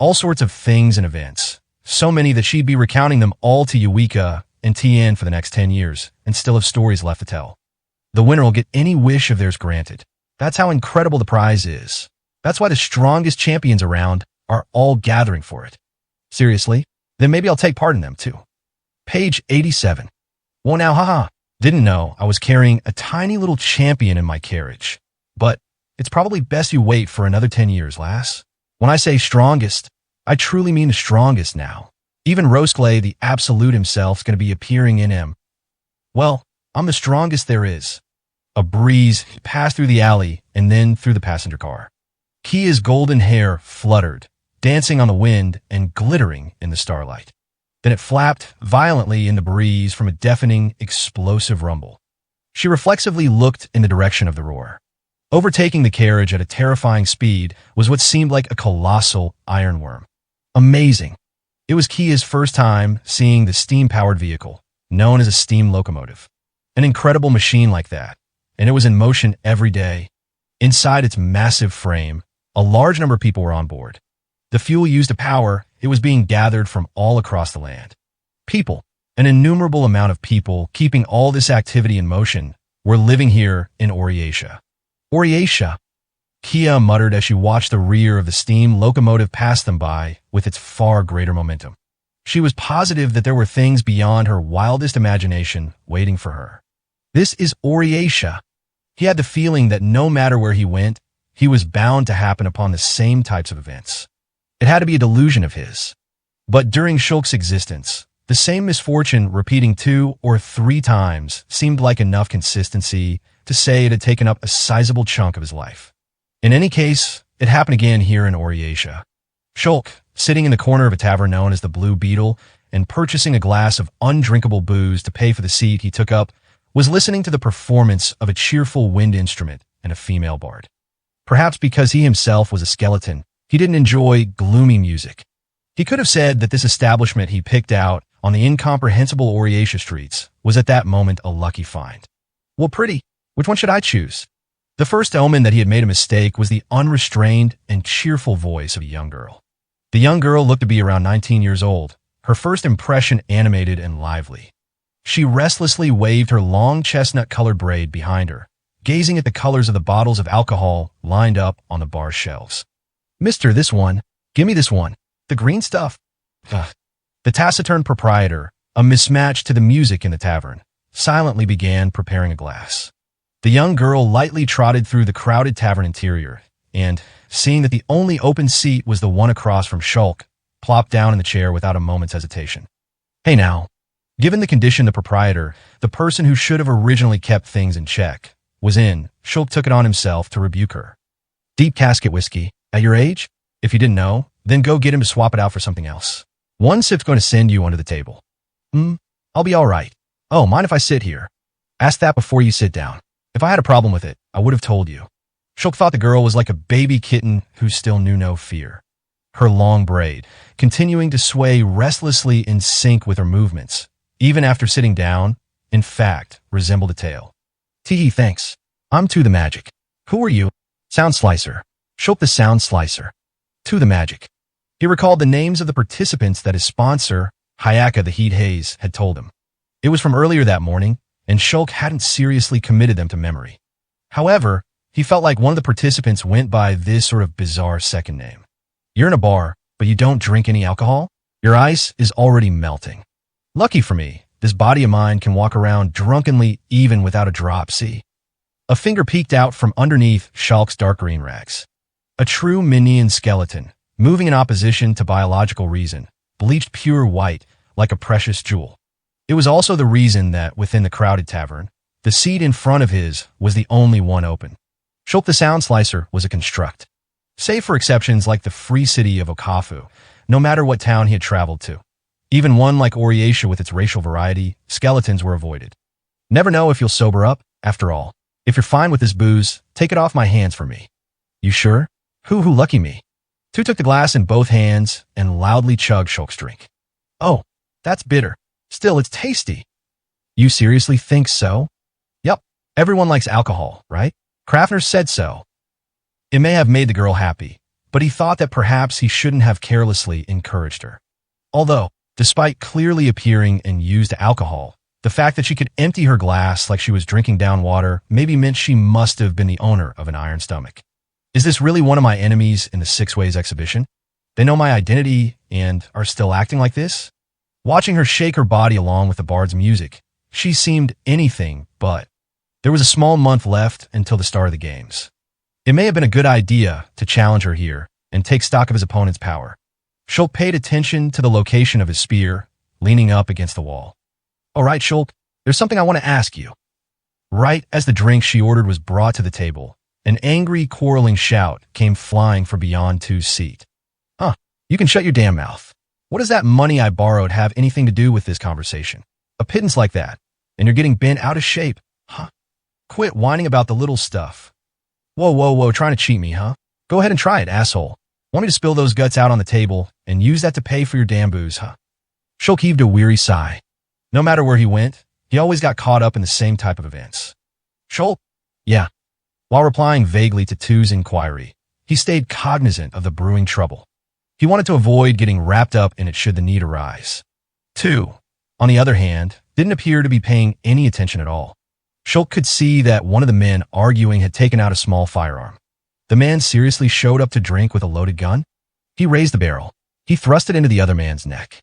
All sorts of things and events. So many that she'd be recounting them all to Eureka and Tien for the next 10 years, and still have stories left to tell. The winner will get any wish of theirs granted. That's how incredible the prize is. That's why the strongest champions around are all gathering for it. Seriously? Then maybe I'll take part in them too. Page 87. Well now, didn't know I was carrying a tiny little champion in my carriage. But it's probably best you wait for another 10 years, lass. When I say strongest, I truly mean the strongest now. Even Roskle, the Absolute himself, is going to be appearing in him. Well, I'm the strongest there is. A breeze passed through the alley and then through the passenger car. Kia's golden hair fluttered, dancing on the wind and glittering in the starlight. Then it flapped violently in the breeze from a deafening, explosive rumble. She reflexively looked in the direction of the roar. Overtaking the carriage at a terrifying speed was what seemed like a colossal ironworm. Amazing. It was Kia's first time seeing the steam-powered vehicle, known as a steam locomotive. An incredible machine like that, and it was in motion every day. Inside its massive frame, a large number of people were on board. The fuel used to power it was being gathered from all across the land. People, an innumerable amount of people keeping all this activity in motion, were living here in Oriatia. Oriatia, Kia muttered as she watched the rear of the steam locomotive pass them by with its far greater momentum. She was positive that there were things beyond her wildest imagination waiting for her. This is Oriatia. He had the feeling that no matter where he went, he was bound to happen upon the same types of events. It had to be a delusion of his. But during Shulk's existence, the same misfortune repeating 2 or 3 times seemed like enough consistency to say it had taken up a sizable chunk of his life. In any case, it happened again here in Oriatia. Shulk, sitting in the corner of a tavern known as the Blue Beetle and purchasing a glass of undrinkable booze to pay for the seat he took up, was listening to the performance of a cheerful wind instrument and a female bard. Perhaps because he himself was a skeleton, he didn't enjoy gloomy music. He could have said that this establishment he picked out on the incomprehensible Oriatia streets was at that moment a lucky find. Well, pretty, which one should I choose? The first omen that he had made a mistake was the unrestrained and cheerful voice of a young girl. The young girl looked to be around 19 years old, her first impression animated and lively. She restlessly waved her long chestnut-colored braid behind her, gazing at the colors of the bottles of alcohol lined up on the bar shelves. "Mister, this one. Give me this one. The green stuff." Ugh. The taciturn proprietor, a mismatch to the music in the tavern, silently began preparing a glass. The young girl lightly trotted through the crowded tavern interior and, seeing that the only open seat was the one across from Shulk, plopped down in the chair without a moment's hesitation. Hey now. Given the condition the proprietor, the person who should have originally kept things in check, was in, Shulk took it on himself to rebuke her. "Deep casket whiskey. At your age? If you didn't know, then go get him to swap it out for something else. One sip's going to send you under the table." I'll be all right. Oh, mind if I sit here? Ask that before you sit down. If I had a problem with it, I would have told you. Shulk thought the girl was like a baby kitten who still knew no fear. Her long braid, continuing to sway restlessly in sync with her movements, even after sitting down, in fact, resembled a tail. "Tee, thanks. I'm To the Magic." "Who are you?" "Sound Slicer." Shulk the Sound Slicer. To the Magic. He recalled the names of the participants that his sponsor, Hayaka the Heat Haze, had told him. It was from earlier that morning, and Shulk hadn't seriously committed them to memory. However, he felt like one of the participants went by this sort of bizarre second name. "You're in a bar, but you don't drink any alcohol? Your ice is already melting. Lucky for me, this body of mine can walk around drunkenly even without a drop, see?" A finger peeked out from underneath Shulk's dark green rags. A true Minion skeleton, moving in opposition to biological reason, bleached pure white like a precious jewel. It was also the reason that, within the crowded tavern, the seat in front of his was the only one open. Shulk the Sound Slicer was a construct. Save for exceptions like the free city of Okafu, no matter what town he had traveled to. Even one like Oriatia with its racial variety, skeletons were avoided. Never know if you'll sober up, after all. If you're fine with this booze, take it off my hands for me. You sure? Who lucky me. Tu took the glass in both hands and loudly chugged Shulk's drink. "Oh, that's bitter. Still, it's tasty." "You seriously think so?" "Yup. Everyone likes alcohol, right? Kraftner said so." It may have made the girl happy, but he thought that perhaps he shouldn't have carelessly encouraged her. Although, despite clearly appearing and used alcohol, the fact that she could empty her glass like she was drinking down water maybe meant she must have been the owner of an iron stomach. Is this really one of my enemies in the 6 Ways exhibition? They know my identity and are still acting like this? Watching her shake her body along with the bard's music, she seemed anything but. There was a small month left until the start of the games. It may have been a good idea to challenge her here and take stock of his opponent's power. Shulk paid attention to the location of his spear, leaning up against the wall. "All right, Shulk, there's something I want to ask you." Right as the drink she ordered was brought to the table, an angry, quarreling shout came flying from beyond Tu's seat. You can shut your damn mouth. What does that money I borrowed have anything to do with this conversation? A pittance like that, and you're getting bent out of shape, huh? Quit whining about the little stuff. Whoa, trying to cheat me, huh? Go ahead and try it, asshole. Want me to spill those guts out on the table and use that to pay for your damn booze, huh? Shulk heaved a weary sigh. No matter where he went, he always got caught up in the same type of events. "Shulk?" "Yeah." While replying vaguely to Tu's inquiry, he stayed cognizant of the brewing trouble. He wanted to avoid getting wrapped up in it should the need arise. 2, on the other hand, didn't appear to be paying any attention at all. Shulk could see that one of the men arguing had taken out a small firearm. The man seriously showed up to drink with a loaded gun? He raised the barrel. He thrust it into the other man's neck.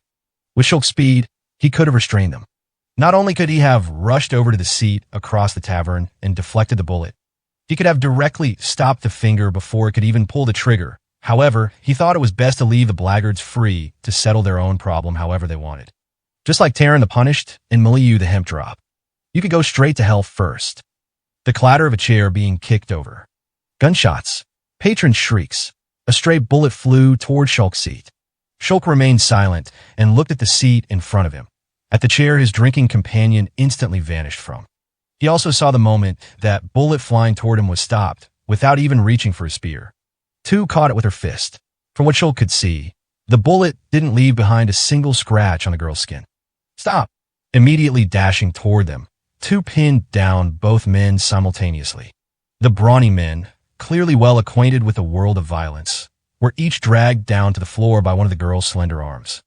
With Shulk's speed, he could have restrained them. Not only could he have rushed over to the seat across the tavern and deflected the bullet, he could have directly stopped the finger before it could even pull the trigger. However, he thought it was best to leave the blackguards free to settle their own problem however they wanted. Just like Taran the Punished and Milieu the Hemp Drop. You could go straight to hell first. The clatter of a chair being kicked over. Gunshots. Patron shrieks. A stray bullet flew toward Shulk's seat. Shulk remained silent and looked at the seat in front of him. At the chair his drinking companion instantly vanished from. He also saw the moment that bullet flying toward him was stopped, without even reaching for his spear. 2 caught it with her fist. From what Shulk could see, the bullet didn't leave behind a single scratch on the girl's skin. Stop! Immediately dashing toward them, 2 pinned down both men simultaneously. The brawny men, clearly well acquainted with the world of violence, were each dragged down to the floor by one of the girl's slender arms.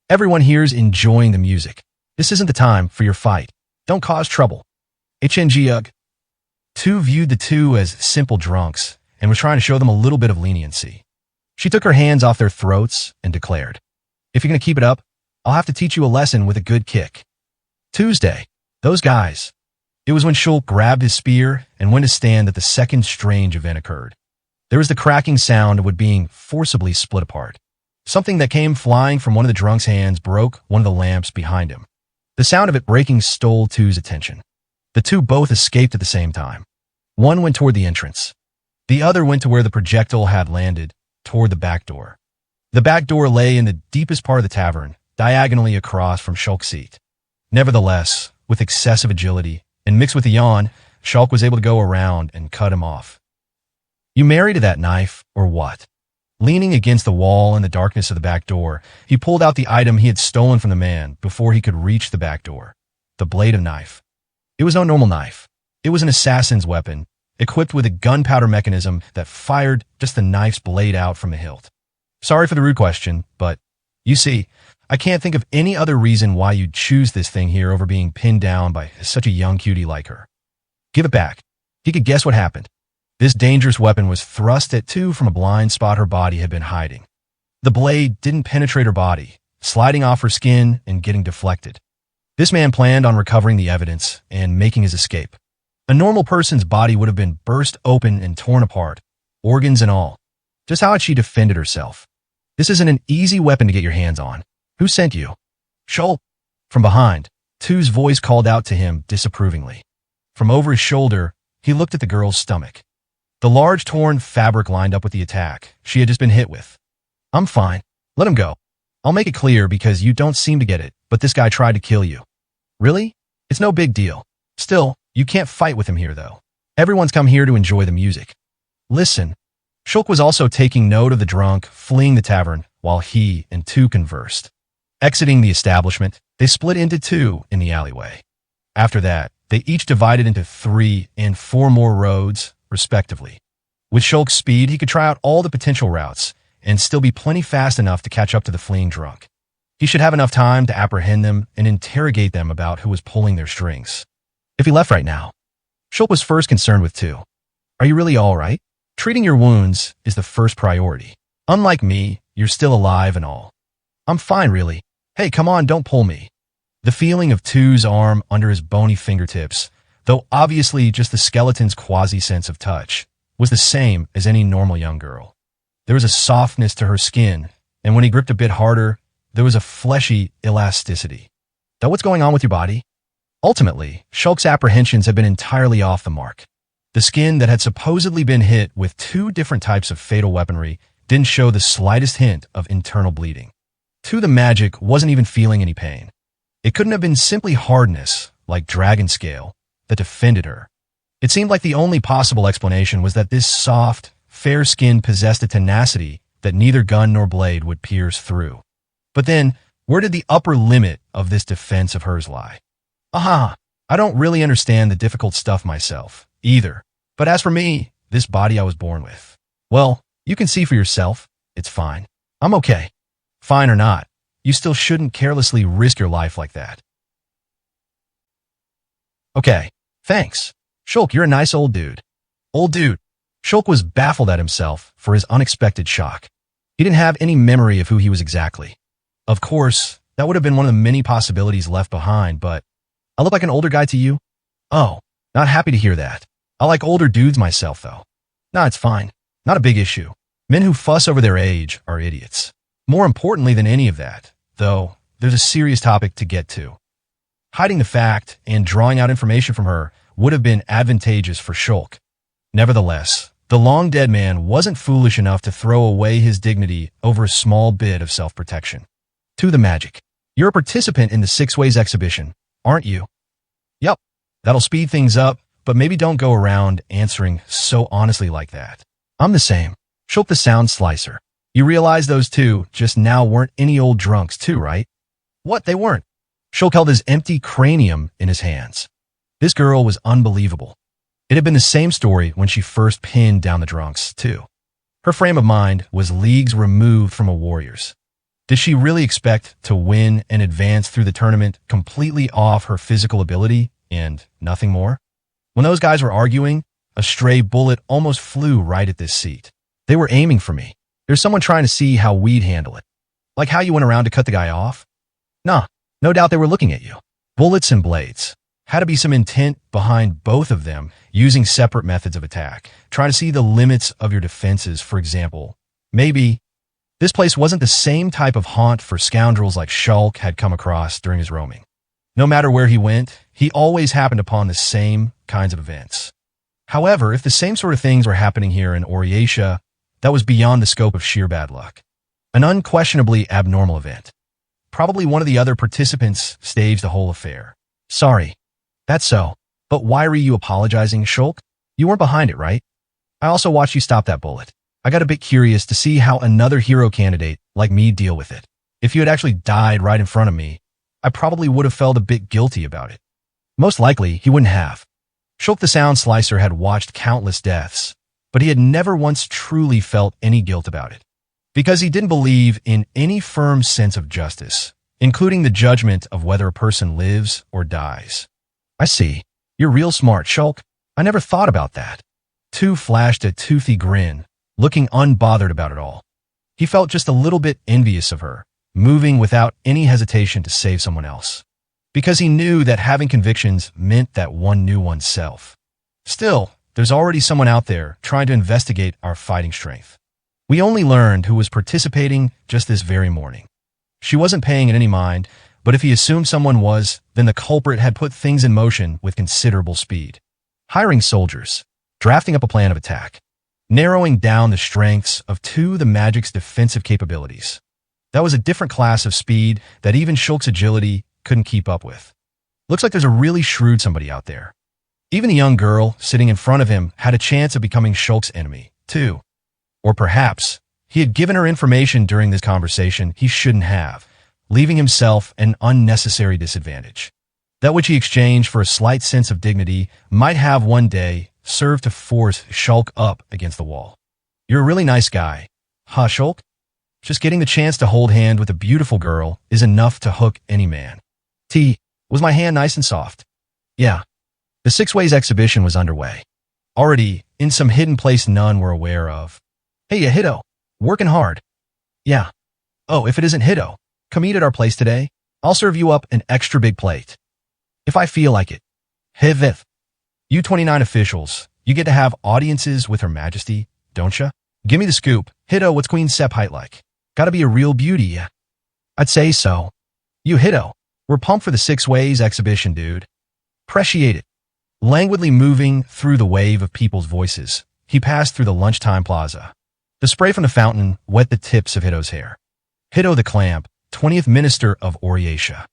Everyone here's enjoying the music. This isn't the time for your fight. Don't cause trouble. HNG 2 viewed the 2 as simple drunks and was trying to show them a little bit of leniency. She took her hands off their throats and declared, "If you're going to keep it up, I'll have to teach you a lesson with a good kick." Tuesday. Those guys. It was when Shulk grabbed his spear and went to stand that the second strange event occurred. There was the cracking sound of wood being forcibly split apart. Something that came flying from one of the drunk's hands broke one of the lamps behind him. The sound of it breaking stole 2's attention. The 2 both escaped at the same time. One went toward the entrance. The other went to where the projectile had landed, toward the back door. The back door lay in the deepest part of the tavern, diagonally across from Shulk's seat. Nevertheless, with excessive agility, and mixed with a yawn, Shulk was able to go around and cut him off. "You married to that knife, or what?" Leaning against the wall in the darkness of the back door, he pulled out the item he had stolen from the man before he could reach the back door. The blade of knife. It was no normal knife. It was an assassin's weapon, equipped with a gunpowder mechanism that fired just the knife's blade out from the hilt. Sorry for the rude question, but, you see, I can't think of any other reason why you'd choose this thing here over being pinned down by such a young cutie like her. Give it back. He could guess what happened. This dangerous weapon was thrust at 2 from a blind spot her body had been hiding. The blade didn't penetrate her body, sliding off her skin and getting deflected. This man planned on recovering the evidence and making his escape. A normal person's body would have been burst open and torn apart, organs and all. Just how had she defended herself? This isn't an easy weapon to get your hands on. Who sent you? Shulk. From behind, 2's voice called out to him disapprovingly. From over his shoulder, he looked at the girl's stomach. The large torn fabric lined up with the attack she had just been hit with. "I'm fine. Let him go. I'll make it clear because you don't seem to get it, but this guy tried to kill you." "Really? It's no big deal. Still, you can't fight with him here, though. Everyone's come here to enjoy the music." "Listen." Shulk was also taking note of the drunk fleeing the tavern while he and 2 conversed. Exiting the establishment, they split into 2 in the alleyway. After that, they each divided into 3 and 4 more roads, respectively. With Shulk's speed, he could try out all the potential routes and still be plenty fast enough to catch up to the fleeing drunk. He should have enough time to apprehend them and interrogate them about who was pulling their strings. If he left right now. Shulk was first concerned with 2. "Are you really all right? Treating your wounds is the first priority. Unlike me, you're still alive and all." "I'm fine, really. Hey, come on, don't pull me." The feeling of 2's arm under his bony fingertips, though obviously just the skeleton's quasi-sense of touch, was the same as any normal young girl. There was a softness to her skin, and when he gripped a bit harder, there was a fleshy elasticity. Though what's going on with your body? Ultimately, Shulk's apprehensions had been entirely off the mark. The skin that had supposedly been hit with 2 different types of fatal weaponry didn't show the slightest hint of internal bleeding. 2, the magic wasn't even feeling any pain. It couldn't have been simply hardness, like dragon scale, that defended her. It seemed like the only possible explanation was that this soft, fair skin possessed a tenacity that neither gun nor blade would pierce through. But then, where did the upper limit of this defense of hers lie? Aha! I don't really understand the difficult stuff myself, either. But as for me, this body I was born with, well, you can see for yourself. It's fine. I'm okay. Fine or not, you still shouldn't carelessly risk your life like that. Okay, thanks. Shulk, you're a nice old dude. Old dude. Shulk was baffled at himself for his unexpected shock. He didn't have any memory of who he was exactly. Of course, that would have been one of the many possibilities left behind, but I look like an older guy to you? Oh, not happy to hear that. I like older dudes myself, though. Nah, it's fine. Not a big issue. Men who fuss over their age are idiots. More importantly than any of that, though, there's a serious topic to get to. Hiding the fact and drawing out information from her would have been advantageous for Shulk. Nevertheless, the long-dead man wasn't foolish enough to throw away his dignity over a small bit of self-protection. To the magic. You're a participant in the Six Ways exhibition, aren't you? Yup. That'll speed things up, but maybe don't go around answering so honestly like that. I'm the same. Shulk the Sound Slicer. You realize those two just now weren't any old drunks too, right? What, they weren't? Shulk held his empty cranium in his hands. This girl was unbelievable. It had been the same story when she first pinned down the drunks, too. Her frame of mind was leagues removed from a warrior's. Did she really expect to win and advance through the tournament completely off her physical ability and nothing more? When those guys were arguing, a stray bullet almost flew right at this seat. They were aiming for me. There's someone trying to see how we'd handle it. Like how you went around to cut the guy off? Nah, no doubt they were looking at you. Bullets and blades. Had to be some intent behind both of them, using separate methods of attack. Trying to see the limits of your defenses, for example. Maybe this place wasn't the same type of haunt for scoundrels like Shulk had come across during his roaming. No matter where he went, he always happened upon the same kinds of events. However, if the same sort of things were happening here in Oriatia, that was beyond the scope of sheer bad luck. An unquestionably abnormal event. Probably one of the other participants staged the whole affair. Sorry. That's so. But why were you apologizing, Shulk? You weren't behind it, right? I also watched you stop that bullet. I got a bit curious to see how another hero candidate like me deal with it. If you had actually died right in front of me, I probably would have felt a bit guilty about it. Most likely, he wouldn't have. Shulk the Sound Slicer had watched countless deaths, but he had never once truly felt any guilt about it. Because he didn't believe in any firm sense of justice, including the judgment of whether a person lives or dies. I see. You're real smart, Shulk. I never thought about that. Tu flashed a toothy grin, looking unbothered about it all. He felt just a little bit envious of her, moving without any hesitation to save someone else. Because he knew that having convictions meant that one knew oneself. Still, there's already someone out there trying to investigate our fighting strength. We only learned who was participating just this very morning. She wasn't paying it any mind, but if he assumed someone was, then the culprit had put things in motion with considerable speed. Hiring soldiers, drafting up a plan of attack, narrowing down the strengths of the magic's defensive capabilities. That was a different class of speed that even Shulk's agility couldn't keep up with. Looks like there's a really shrewd somebody out there. Even the young girl sitting in front of him had a chance of becoming Shulk's enemy, too. Or perhaps he had given her information during this conversation he shouldn't have, leaving himself an unnecessary disadvantage. That which he exchanged for a slight sense of dignity might have one day served to force Shulk up against the wall. You're a really nice guy. Huh, Shulk? Just getting the chance to hold hand with a beautiful girl is enough to hook any man. Was my hand nice and soft? Yeah. The Six Ways exhibition was underway. Already in some hidden place none were aware of. Hey, Hito. Working hard. Yeah. Oh, if it isn't Hito, come eat at our place today. I'll serve you up an extra big plate. If I feel like it. Hivith. You 29 officials, you get to have audiences with Her Majesty, don't ya? Give me the scoop. Hito, what's Queen Sep height like? Gotta be a real beauty, yeah. I'd say so. You Hito, we're pumped for the Six Ways exhibition, dude. Appreciate it. Languidly moving through the wave of people's voices, he passed through the lunchtime plaza. The spray from the fountain wet the tips of Hito's hair. Hito the Clamp, 20th Minister of Oriatia.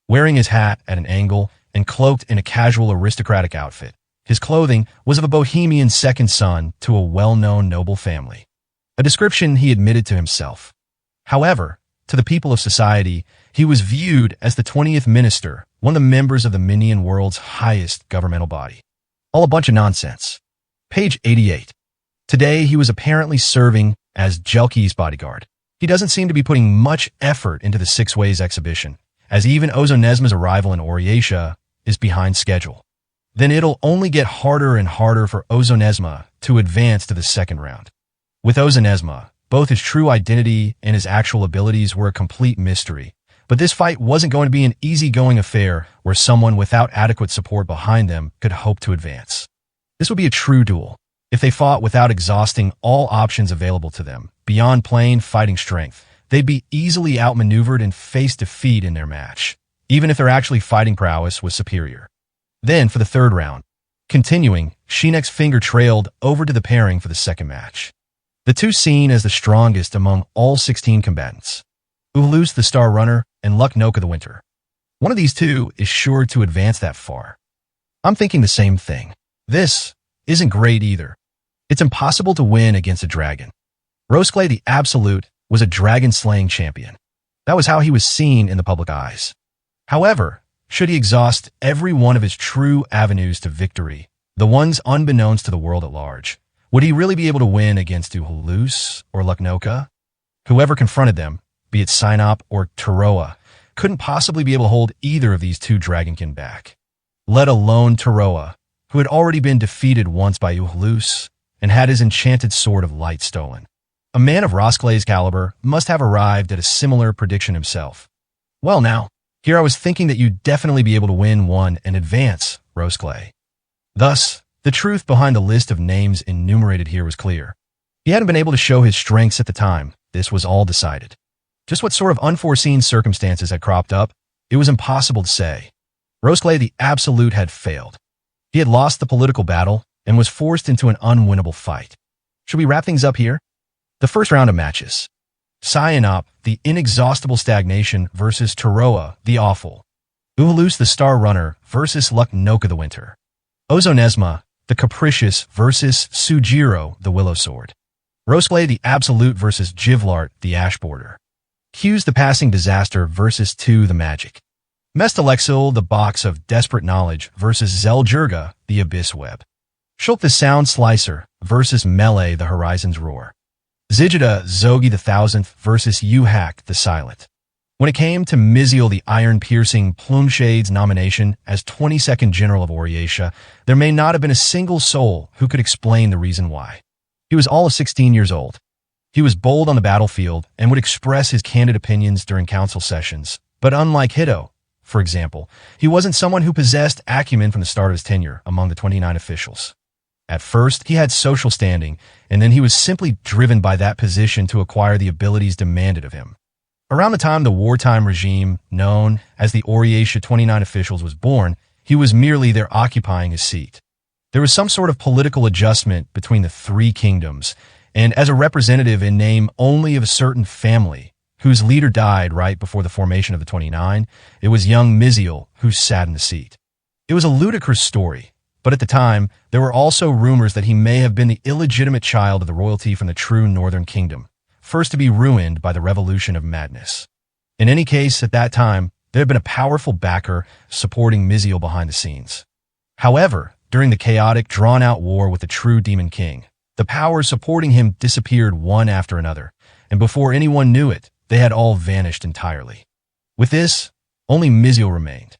Wearing his hat at an angle and cloaked in a casual aristocratic outfit, his clothing was of a bohemian second son to a well-known noble family. A description he admitted to himself. However, to the people of society, he was viewed as the 20th Minister, one of the members of the Minion world's highest governmental body. All a bunch of nonsense. Page 88. Today, he was apparently serving as Jelki's bodyguard. He doesn't seem to be putting much effort into the Six Ways exhibition, as even Ozonesma's arrival in Oryatia is behind schedule. Then it'll only get harder and harder for Ozonesma to advance to the second round. With Ozonesma, both his true identity and his actual abilities were a complete mystery, but this fight wasn't going to be an easygoing affair where someone without adequate support behind them could hope to advance. This would be a true duel, if they fought without exhausting all options available to them. Beyond plain fighting strength, they'd be easily outmaneuvered and face defeat in their match, even if their actually fighting prowess was superior. Then, for the third round, continuing, Shinek's finger trailed over to the pairing for the second match. The two seen as the strongest among all 16 combatants. Uhulus the Star Runner and Luck Noka the Winter. One of these two is sure to advance that far. I'm thinking the same thing. This isn't great either. It's impossible to win against a dragon. Rosclay the Absolute was a dragon-slaying champion. That was how he was seen in the public eyes. However, should he exhaust every one of his true avenues to victory, the ones unbeknownst to the world at large, would he really be able to win against Uhulus or Luck Noka? Whoever confronted them, be it Sinop or Taroa, couldn't possibly be able to hold either of these two dragonkin back. Let alone Taroa, who had already been defeated once by Uhulus and had his enchanted sword of light stolen. A man of Rosclay's caliber must have arrived at a similar prediction himself. Well now, here I was thinking that you'd definitely be able to win one and advance, Rosclay. Thus, the truth behind the list of names enumerated here was clear. He hadn't been able to show his strengths at the time. This was all decided. Just what sort of unforeseen circumstances had cropped up, it was impossible to say. Rosclay the Absolute had failed. He had lost the political battle and was forced into an unwinnable fight. Should we wrap things up here? The first round of matches. Sinop, the Inexhaustible Stagnation versus Taroa, the Awful. Uhulus the Star Runner versus Luck Noka the Winter. Ozonesma, the Capricious versus Sujiro, the Willow Sword. Rosclay the Absolute versus Jivlart, the Ash Border. Hughes the Passing Disaster versus Tu the Magic. Mestalexil, the Box of Desperate Knowledge versus Zeljurga, the Abyss Web. Shulk the Sound Slicer versus Melee, the Horizon's Roar. Zigida Zogi the Thousandth versus Uhak the Silent. When it came to Miziel the Iron-Piercing Plumshade's nomination as 22nd General of Oryatia, there may not have been a single soul who could explain the reason why. He was all of 16 years old. He was bold on the battlefield and would express his candid opinions during council sessions, but unlike Hito, for example, he wasn't someone who possessed acumen from the start of his tenure among the 29 officials. At first, he had social standing, and then he was simply driven by that position to acquire the abilities demanded of him. Around the time the wartime regime, known as the Oryatia 29 officials, was born, he was merely there occupying his seat. There was some sort of political adjustment between the three kingdoms, and as a representative in name only of a certain family, whose leader died right before the formation of the 29, it was young Miziel who sat in the seat. It was a ludicrous story, but at the time, there were also rumors that he may have been the illegitimate child of the royalty from the true Northern Kingdom, first to be ruined by the Revolution of Madness. In any case, at that time, there had been a powerful backer supporting Miziel behind the scenes. However, during the chaotic, drawn-out war with the true Demon King, the powers supporting him disappeared one after another, and before anyone knew it, they had all vanished entirely. With this, only Miziel remained.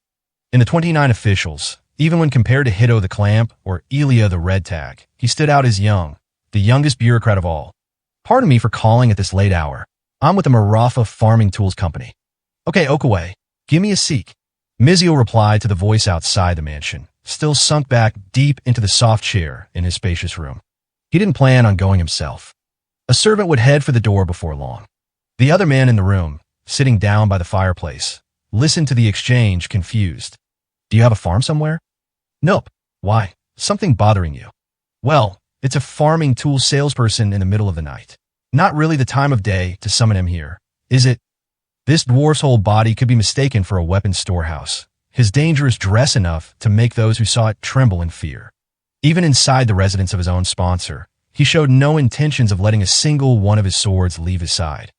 In the 29 officials, even when compared to Hito the Clamp or Elia the Red Tag, he stood out as young, the youngest bureaucrat of all. Pardon me for calling at this late hour. I'm with the Marafa Farming Tools Company. Okay, Okaway, give me a seek. Miziel replied to the voice outside the mansion, still sunk back deep into the soft chair in his spacious room. He didn't plan on going himself. A servant would head for the door before long. The other man in the room, sitting down by the fireplace, listened to the exchange, confused. Do you have a farm somewhere? Nope. Why? Something bothering you? Well, it's a farming tool salesperson in the middle of the night. Not really the time of day to summon him here, is it? This dwarf's whole body could be mistaken for a weapons storehouse, his dangerous dress enough to make those who saw it tremble in fear. Even inside the residence of his own sponsor, he showed no intentions of letting a single one of his swords leave his side.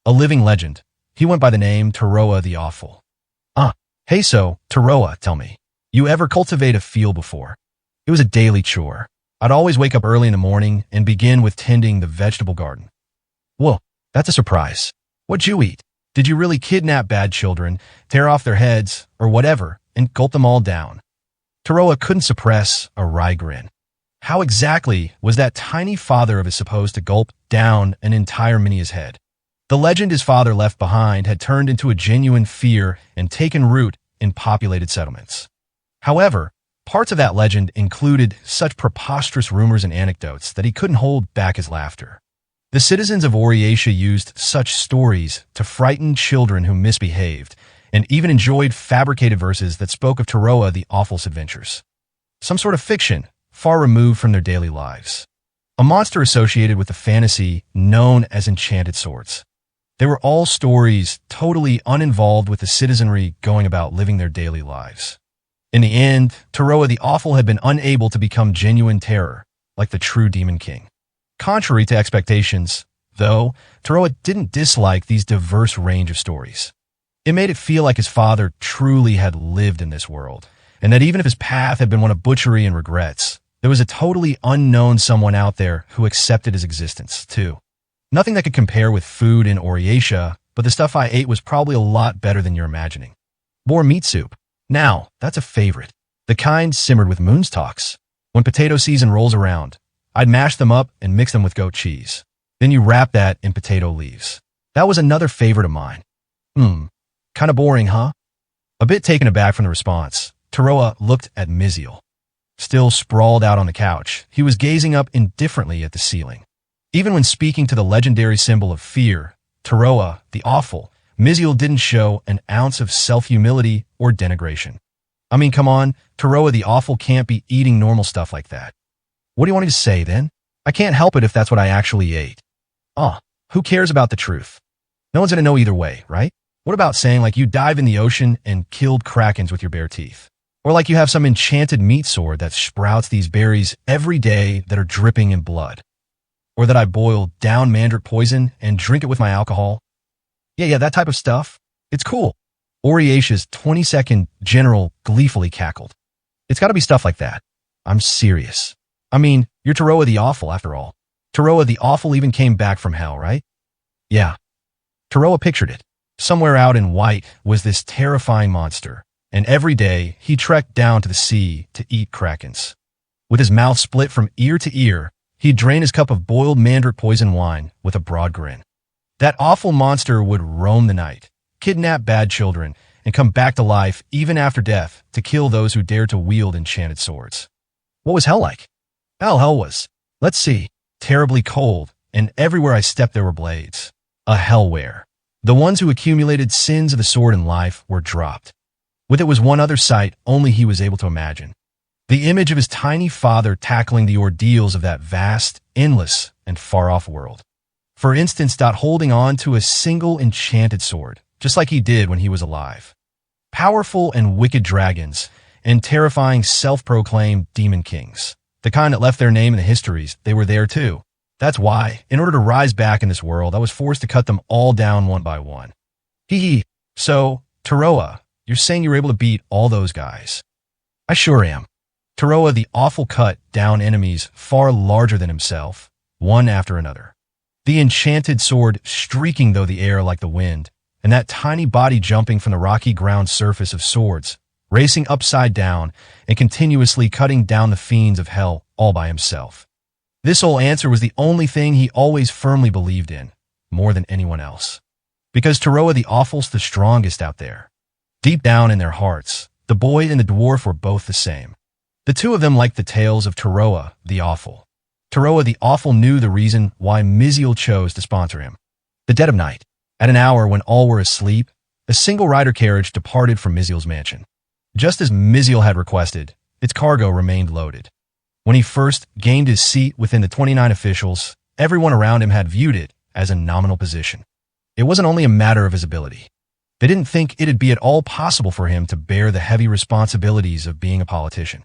A living legend, he went by the name Taroa the Awful. Hey so, Taroa, tell me, you ever cultivate a field before? It was a daily chore. I'd always wake up early in the morning and begin with tending the vegetable garden. Whoa, That's a surprise. What'd you eat? Did you really kidnap bad children, tear off their heads, or whatever, and gulp them all down? Taroa couldn't suppress a wry grin. How exactly was that tiny father of his supposed to gulp down an entire Minia's head? The legend his father left behind had turned into a genuine fear and taken root in populated settlements. However, parts of that legend included such preposterous rumors and anecdotes that he couldn't hold back his laughter. The citizens of Oriatia used such stories to frighten children who misbehaved, and even enjoyed fabricated verses that spoke of Taroa the Awful's adventures. Some sort of fiction, far removed from their daily lives. A monster associated with the fantasy known as enchanted swords. They were all stories totally uninvolved with the citizenry going about living their daily lives. In the end, Taroa the Awful had been unable to become genuine terror, like the true Demon King. Contrary to expectations, though, Taroa didn't dislike these diverse range of stories. It made it feel like his father truly had lived in this world, and that even if his path had been one of butchery and regrets, there was a totally unknown someone out there who accepted his existence, too. Nothing that could compare with food in Oriatia, but the stuff I ate was probably a lot better than you're imagining. Boar meat soup. Now, that's a favorite. The kind simmered with moonstalks. When potato season rolls around, I'd mash them up and mix them with goat cheese. Then you wrap that in potato leaves. That was another favorite of mine. Kinda boring, huh? A bit taken aback from the response, Taroa looked at Miziel. Still sprawled out on the couch, he was gazing up indifferently at the ceiling. Even when speaking to the legendary symbol of fear, Taroa, the Awful, Miziel didn't show an ounce of self-humility or denigration. I mean, come on, Taroa the Awful can't be eating normal stuff like that. What do you want me to say, then? I can't help it if that's what I actually ate. Who cares about the truth? No one's gonna know either way, right? What about saying like you dive in the ocean and killed krakens with your bare teeth? Or like you have some enchanted meat sword that sprouts these berries every day that are dripping in blood? Or that I boil down mandrake poison and drink it with my alcohol? Yeah, that type of stuff. It's cool. Oriacia's 22nd general gleefully cackled. It's gotta be stuff like that. I'm serious. I mean, you're Taroa the Awful, after all. Taroa the Awful even came back from hell, right? Yeah. Taroa pictured it. Somewhere out in white was this terrifying monster, and every day he trekked down to the sea to eat krakens. With his mouth split from ear to ear, he'd drain his cup of boiled mandrake poison wine with a broad grin. That awful monster would roam the night, kidnap bad children, and come back to life even after death to kill those who dared to wield enchanted swords. What was hell like? Hell was, let's see, terribly cold, and everywhere I stepped there were blades. A hellware. The ones who accumulated sins of the sword in life were dropped. With it was one other sight only he was able to imagine. The image of his tiny father tackling the ordeals of that vast, endless, and far-off world. For instance, holding on to a single enchanted sword, just like he did when he was alive. Powerful and wicked dragons, and terrifying self-proclaimed demon kings. The kind that left their name in the histories, they were there too. That's why, in order to rise back in this world, I was forced to cut them all down one by one. Hee. So, Taroa, you're saying you were able to beat all those guys? I sure am. Taroa the Awful cut down enemies far larger than himself, one after another. The enchanted sword streaking through the air like the wind, and that tiny body jumping from the rocky ground surface of swords, racing upside down and continuously cutting down the fiends of hell all by himself. This whole answer was the only thing he always firmly believed in, more than anyone else. Because Taroa the Awful's the strongest out there. Deep down in their hearts, the boy and the dwarf were both the same. The two of them liked the tales of Taroa the Awful. Taroa the Awful knew the reason why Miziel chose to sponsor him. The dead of night, at an hour when all were asleep, a single rider carriage departed from Miziel's mansion. Just as Miziel had requested, its cargo remained loaded. When he first gained his seat within the 29 officials, everyone around him had viewed it as a nominal position. It wasn't only a matter of his ability. They didn't think it'd be at all possible for him to bear the heavy responsibilities of being a politician.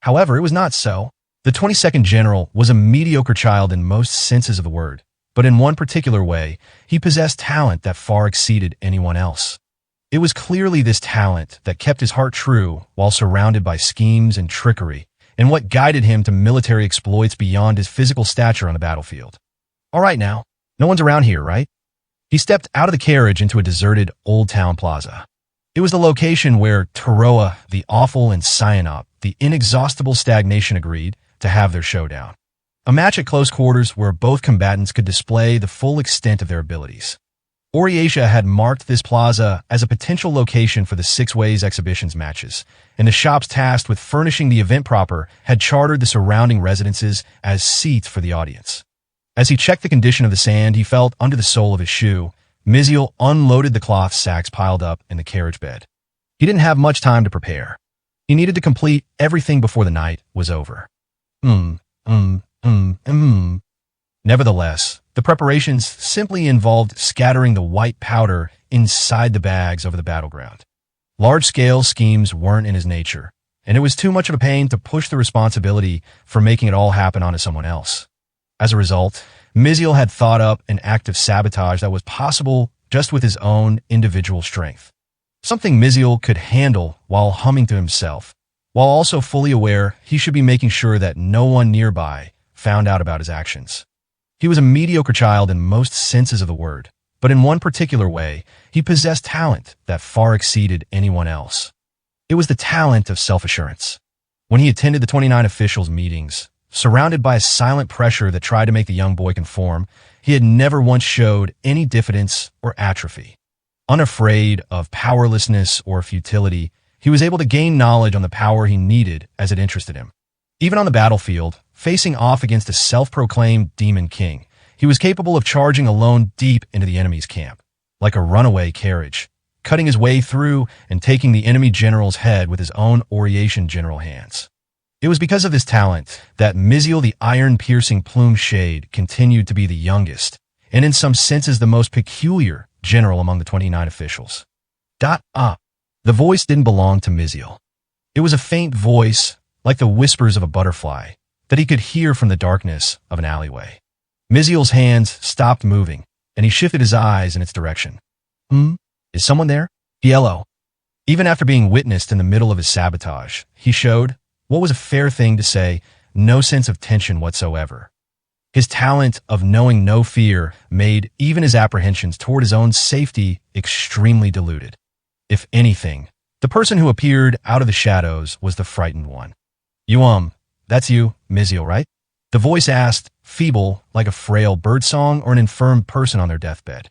However, it was not so. The 22nd General was a mediocre child in most senses of the word, but in one particular way, he possessed talent that far exceeded anyone else. It was clearly this talent that kept his heart true while surrounded by schemes and trickery, and what guided him to military exploits beyond his physical stature on the battlefield. All right now, no one's around here, right? He stepped out of the carriage into a deserted Old Town plaza. It was the location where Taroa, the Awful, and Cyanop, the Inexhaustible Stagnation, agreed to have their showdown. A match at close quarters where both combatants could display the full extent of their abilities. Oriatia had marked this plaza as a potential location for the Six Ways exhibitions matches, and the shops tasked with furnishing the event proper had chartered the surrounding residences as seats for the audience. As he checked the condition of the sand he felt under the sole of his shoe, Miziel unloaded the cloth sacks piled up in the carriage bed. He didn't have much time to prepare. He needed to complete everything before the night was over. Nevertheless, the preparations simply involved scattering the white powder inside the bags over the battleground. Large-scale schemes weren't in his nature, and it was too much of a pain to push the responsibility for making it all happen onto someone else. As a result, Miziel had thought up an act of sabotage that was possible just with his own individual strength. Something Miziel could handle while humming to himself, while also fully aware he should be making sure that no one nearby found out about his actions. He was a mediocre child in most senses of the word, but in one particular way, he possessed talent that far exceeded anyone else. It was the talent of self-assurance. When he attended the 29 officials' meetings, surrounded by a silent pressure that tried to make the young boy conform, he had never once showed any diffidence or atrophy. Unafraid of powerlessness or futility, he was able to gain knowledge on the power he needed as it interested him. Even on the battlefield, facing off against a self-proclaimed demon king, he was capable of charging alone deep into the enemy's camp, like a runaway carriage, cutting his way through and taking the enemy general's head with his own Oriation general hands. It was because of this talent that Miziel the iron-piercing plume shade continued to be the youngest, and in some senses the most peculiar, general among the 29 officials. The voice didn't belong to Miziel. It was a faint voice, like the whispers of a butterfly, that he could hear from the darkness of an alleyway. Miziel's hands stopped moving, and he shifted his eyes in its direction. Is someone there? Yellow. Even after being witnessed in the middle of his sabotage, he showed, what was a fair thing to say, no sense of tension whatsoever. His talent of knowing no fear made even his apprehensions toward his own safety extremely diluted. If anything, the person who appeared out of the shadows was the frightened one. That's you, Miziel, right? The voice asked, feeble, like a frail birdsong or an infirm person on their deathbed.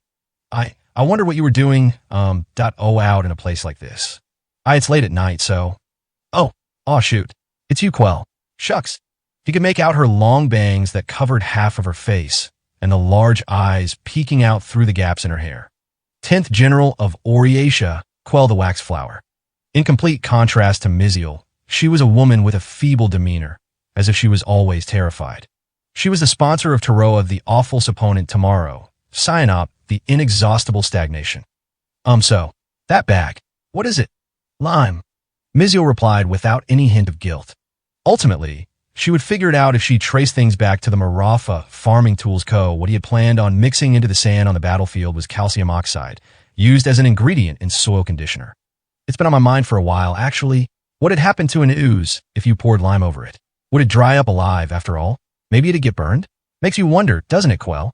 I wonder what you were doing, out in a place like this. It's late at night, so... Shoot. It's you, Quell. Shucks. He could make out her long bangs that covered half of her face, and the large eyes peeking out through the gaps in her hair. 10th General of Oriatia, Quell the Waxflower. In complete contrast to Miziel, she was a woman with a feeble demeanor, as if she was always terrified. She was the sponsor of Taroa, the awful opponent tomorrow, Cyanop, the Inexhaustible Stagnation. That bag. What is it? Lime. Miziel replied without any hint of guilt. Ultimately, she would figure it out if she traced things back to the Marafa Farming Tools Co. What he had planned on mixing into the sand on the battlefield was calcium oxide, used as an ingredient in soil conditioner. It's been on my mind for a while, actually. What had happened to an ooze if you poured lime over it? Would it dry up alive after all? Maybe it'd get burned? Makes you wonder, doesn't it, Quell?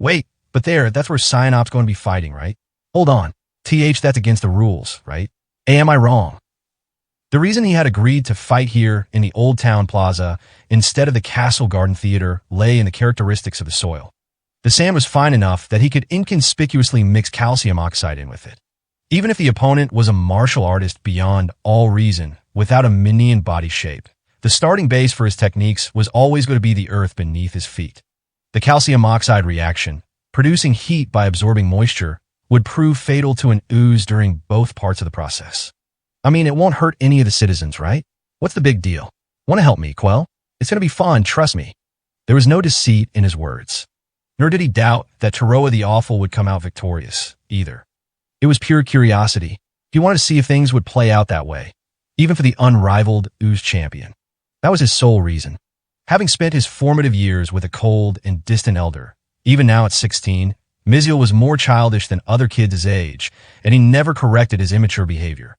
Wait, but that's where Cyanop's going to be fighting, right? Hold on. That's against the rules, right? Am I wrong? The reason he had agreed to fight here in the Old Town Plaza instead of the Castle Garden Theater lay in the characteristics of the soil. The sand was fine enough that he could inconspicuously mix calcium oxide in with it. Even if the opponent was a martial artist beyond all reason, without a minion body shape, the starting base for his techniques was always going to be the earth beneath his feet. The calcium oxide reaction, producing heat by absorbing moisture, would prove fatal to an ooze during both parts of the process. It won't hurt any of the citizens, right? What's the big deal? Want to help me, Quell? It's going to be fun, trust me. There was no deceit in his words. Nor did he doubt that Taroa the Awful would come out victorious, either. It was pure curiosity. He wanted to see if things would play out that way, even for the unrivaled ooze champion. That was his sole reason. Having spent his formative years with a cold and distant elder, even now at 16, Miziel was more childish than other kids his age, and he never corrected his immature behavior.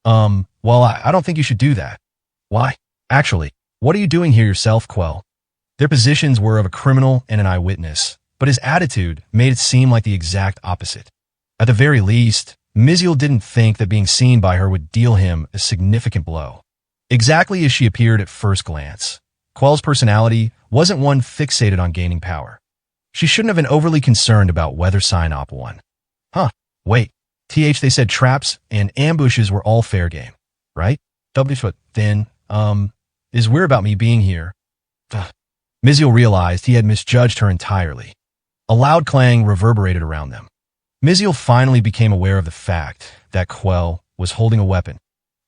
I don't think you should do that. Why? Actually, what are you doing here yourself, Quell? Their positions were of a criminal and an eyewitness, but his attitude made it seem like the exact opposite. At the very least, Miziel didn't think that being seen by her would deal him a significant blow. Exactly as she appeared at first glance, Quell's personality wasn't one fixated on gaining power. She shouldn't have been overly concerned about whether Sign-Op won. Huh, wait. They said traps and ambushes were all fair game, right? Then, is weird about me being here. Miziel realized he had misjudged her entirely. A loud clang reverberated around them. Miziel finally became aware of the fact that Quell was holding a weapon.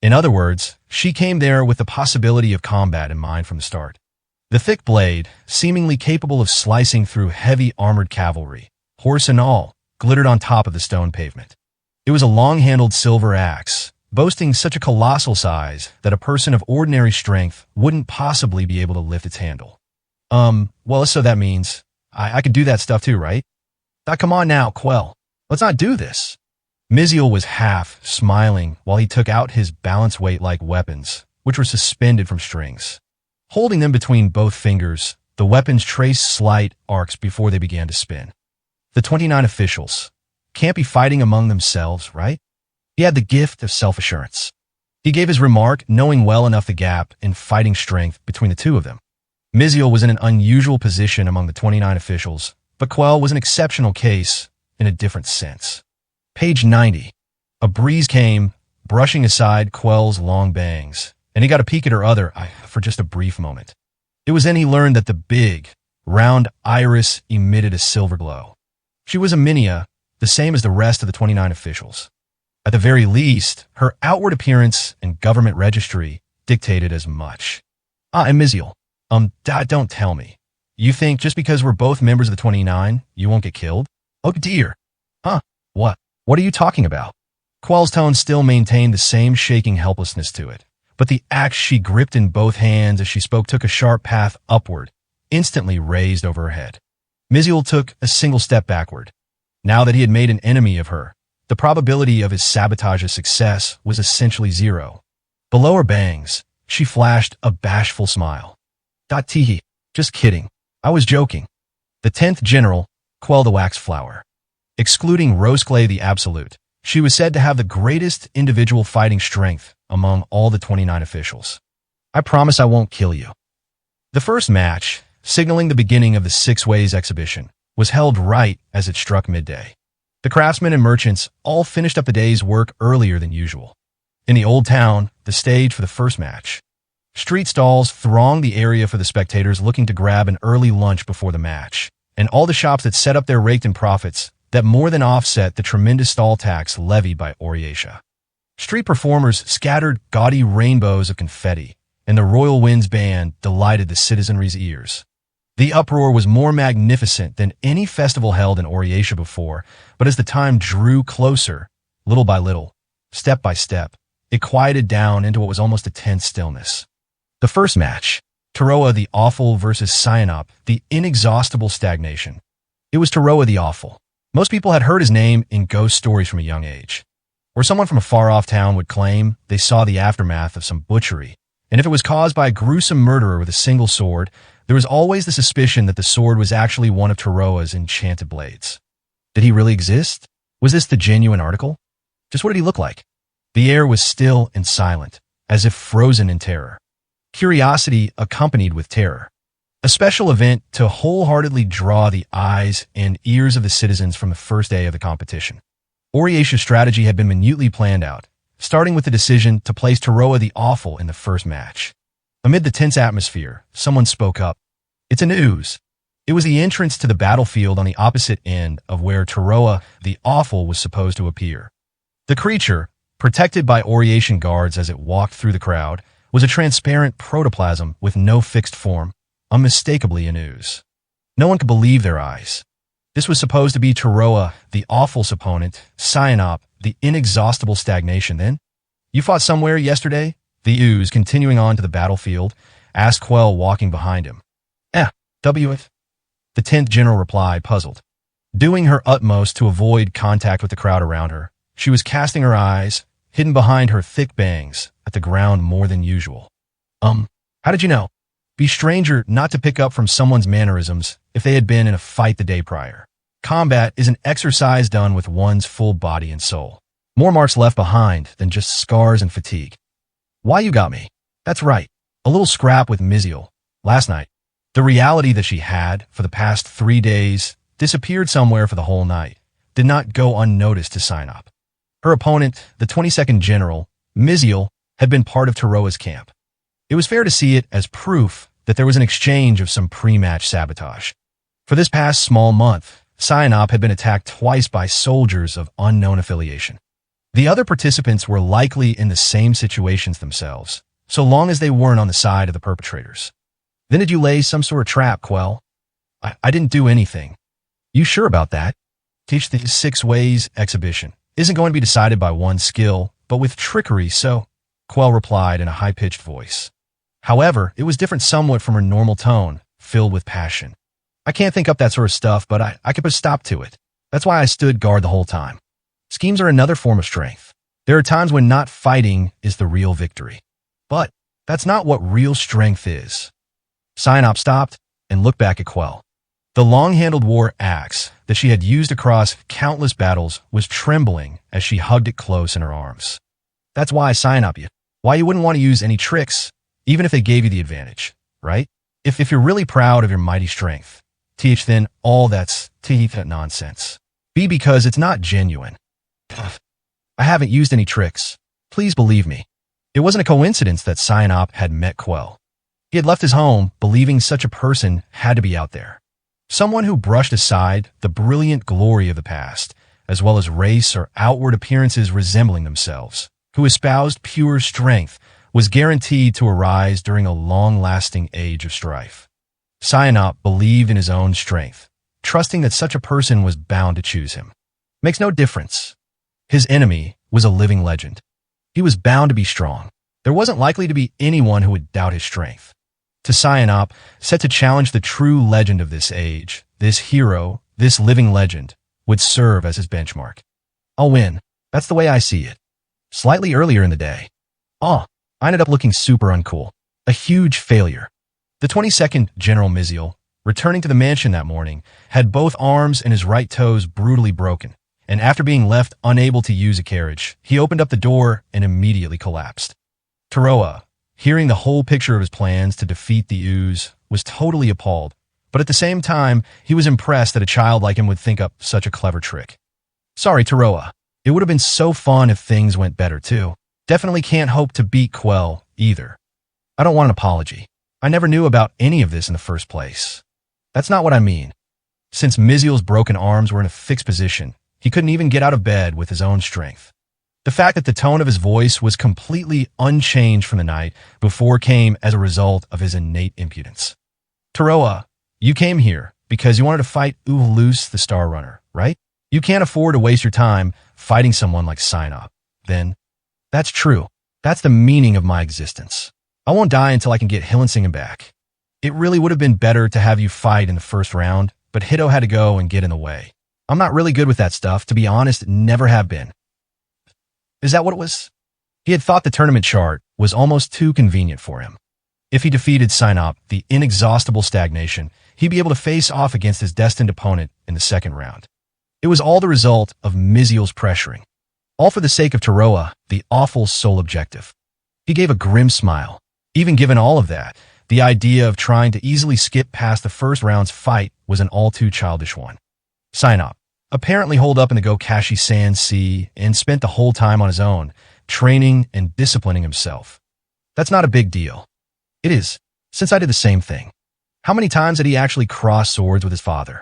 In other words, she came there with the possibility of combat in mind from the start. The thick blade, seemingly capable of slicing through heavy armored cavalry, horse and all, glittered on top of the stone pavement. It was a long-handled silver axe, boasting such a colossal size that a person of ordinary strength wouldn't possibly be able to lift its handle. Well, so that means I could do that stuff too, right? Come on now, Quell. Let's not do this. Miziel was half smiling while he took out his balance weight-like weapons, which were suspended from strings. Holding them between both fingers, the weapons traced slight arcs before they began to spin. The 29 officials can't be fighting among themselves, right? He had the gift of self-assurance. He gave his remark knowing well enough the gap in fighting strength between the two of them. Miziel was in an unusual position among the 29 officials, but Quell was an exceptional case in a different sense. Page 90. A breeze came, brushing aside Quell's long bangs, and he got a peek at her other eye for just a brief moment. It was then he learned that the big, round iris emitted a silver glow. She was a Minia, the same as the rest of the 29 officials. At the very least, her outward appearance and government registry dictated as much. And Miziel, don't tell me. You think just because we're both members of the 29, you won't get killed? Oh dear. What? What are you talking about? Quell's tone still maintained the same shaking helplessness to it, but the axe she gripped in both hands as she spoke took a sharp path upward, instantly raised over her head. Miziel took a single step backward. Now that he had made an enemy of her, the probability of his sabotage's success was essentially zero. Below her bangs, she flashed a bashful smile. Teehee, just kidding. I was joking. The 10th General, Quell the Wax Flower. Excluding Roseclay the Absolute, she was said to have the greatest individual fighting strength among all the 29 officials. I promise I won't kill you. The first match, signaling the beginning of the Six Ways exhibition, was held right as it struck midday. The craftsmen and merchants all finished up the day's work earlier than usual. In the old town, the stage for the first match. Street stalls thronged the area for the spectators looking to grab an early lunch before the match, and all the shops that set up their raked in profits that more than offset the tremendous stall tax levied by Oriatia. Street performers scattered gaudy rainbows of confetti, and the Royal Winds Band delighted the citizenry's ears. The uproar was more magnificent than any festival held in Oriatia before, but as the time drew closer, little by little, step by step, it quieted down into what was almost a tense stillness. The first match, Taroa the Awful versus Sign-Op, the inexhaustible stagnation. It was Taroa the Awful. Most people had heard his name in ghost stories from a young age, where someone from a far-off town would claim they saw the aftermath of some butchery, and if it was caused by a gruesome murderer with a single sword, there was always the suspicion that the sword was actually one of Taroa's enchanted blades. Did he really exist? Was this the genuine article? Just what did he look like? The air was still and silent, as if frozen in terror. Curiosity accompanied with terror. A special event to wholeheartedly draw the eyes and ears of the citizens from the first day of the competition. Oriatia's strategy had been minutely planned out, starting with the decision to place Taroa the Awful in the first match. Amid the tense atmosphere, someone spoke up. It's a news. It was the entrance to the battlefield on the opposite end of where Taroa the Awful was supposed to appear. The creature, protected by Oriatian guards as it walked through the crowd, was a transparent protoplasm with no fixed form, unmistakably an ooze. No one could believe their eyes. This was supposed to be Taroa, the Awful's opponent, Sign-Op, the inexhaustible stagnation then? You fought somewhere yesterday? The ooze, continuing on to the battlefield, asked Quell walking behind him. W-it? The 10th General replied, puzzled. Doing her utmost to avoid contact with the crowd around her, she was casting her eyes, hidden behind her thick bangs, at the ground more than usual. How did you know? Be stranger not to pick up from someone's mannerisms if they had been in a fight the day prior. Combat is an exercise done with one's full body and soul. More marks left behind than just scars and fatigue. Why you got me? That's right. A little scrap with Miziel last night. The reality that she had, for the past 3 days, disappeared somewhere for the whole night, did not go unnoticed to Sinop. Her opponent, the 22nd General, Miziel, had been part of Taroa's camp. It was fair to see it as proof that there was an exchange of some pre-match sabotage. For this past small month, Sinop had been attacked twice by soldiers of unknown affiliation. The other participants were likely in the same situations themselves, so long as they weren't on the side of the perpetrators. Then did you lay some sort of trap, Quell? I didn't do anything. You sure about that? Teach the 6 Ways exhibition isn't going to be decided by one skill, but with trickery, so, Quell replied in a high-pitched voice. However, it was different somewhat from her normal tone, filled with passion. I can't think up that sort of stuff, but I could put a stop to it. That's why I stood guard the whole time. Schemes are another form of strength. There are times when not fighting is the real victory. But that's not what real strength is. Sinop stopped and looked back at Quell. The long-handled war axe that she had used across countless battles was trembling as she hugged it close in her arms. That's why, Sinop, why you wouldn't want to use any tricks, even if they gave you the advantage, right? If you're really proud of your mighty strength, teach then all that's nonsense. B, because it's not genuine. I haven't used any tricks. Please believe me. It wasn't a coincidence that Sinop had met Quell. He had left his home believing such a person had to be out there. Someone who brushed aside the brilliant glory of the past, as well as race or outward appearances resembling themselves, who espoused pure strength, was guaranteed to arise during a long-lasting age of strife. Sinop believed in his own strength, trusting that such a person was bound to choose him. Makes no difference. His enemy was a living legend. He was bound to be strong. There wasn't likely to be anyone who would doubt his strength. To Sinop, set to challenge the true legend of this age, this hero, this living legend, would serve as his benchmark. I'll win. That's the way I see it. Slightly earlier in the day. I ended up looking super uncool. A huge failure. The 22nd General Miziel, returning to the mansion that morning, had both arms and his right toes brutally broken, and after being left unable to use a carriage, he opened up the door and immediately collapsed. Taroa, hearing the whole picture of his plans to defeat the ooze, was totally appalled, but at the same time, he was impressed that a child like him would think up such a clever trick. Sorry, Taroa. It would have been so fun if things went better, too. Definitely can't hope to beat Quell, either. I don't want an apology. I never knew about any of this in the first place. That's not what I mean. Since Miziel's broken arms were in a fixed position, he couldn't even get out of bed with his own strength. The fact that the tone of his voice was completely unchanged from the night before came as a result of his innate impudence. Taroa, you came here because you wanted to fight Uvalus the Star Runner, right? You can't afford to waste your time fighting someone like Sinop. Then, that's true. That's the meaning of my existence. I won't die until I can get Hillinsingen back. It really would have been better to have you fight in the first round, but Hito had to go and get in the way. I'm not really good with that stuff, to be honest, never have been. Is that what it was? He had thought the tournament chart was almost too convenient for him. If he defeated Sinop, the inexhaustible stagnation, he'd be able to face off against his destined opponent in the second round. It was all the result of Miziel's pressuring. All for the sake of Taroa, the awful sole objective. He gave a grim smile. Even given all of that, the idea of trying to easily skip past the first round's fight was an all-too-childish one. Sinop, apparently holed up in the Gokashi Sand Sea and spent the whole time on his own, training and disciplining himself. That's not a big deal. It is, since I did the same thing. How many times had he actually crossed swords with his father?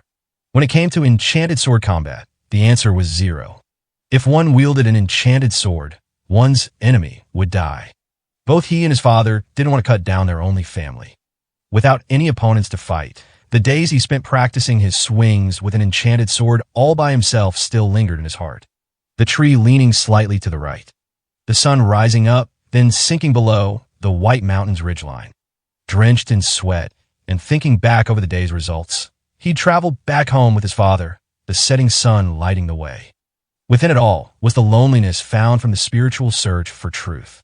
When it came to enchanted sword combat, the answer was 0. If one wielded an enchanted sword, one's enemy would die. Both he and his father didn't want to cut down their only family. Without any opponents to fight, the days he spent practicing his swings with an enchanted sword all by himself still lingered in his heart. The tree leaning slightly to the right. The sun rising up, then sinking below the White Mountains ridgeline. Drenched in sweat and thinking back over the day's results, he traveled back home with his father, the setting sun lighting the way. Within it all was the loneliness found from the spiritual search for truth.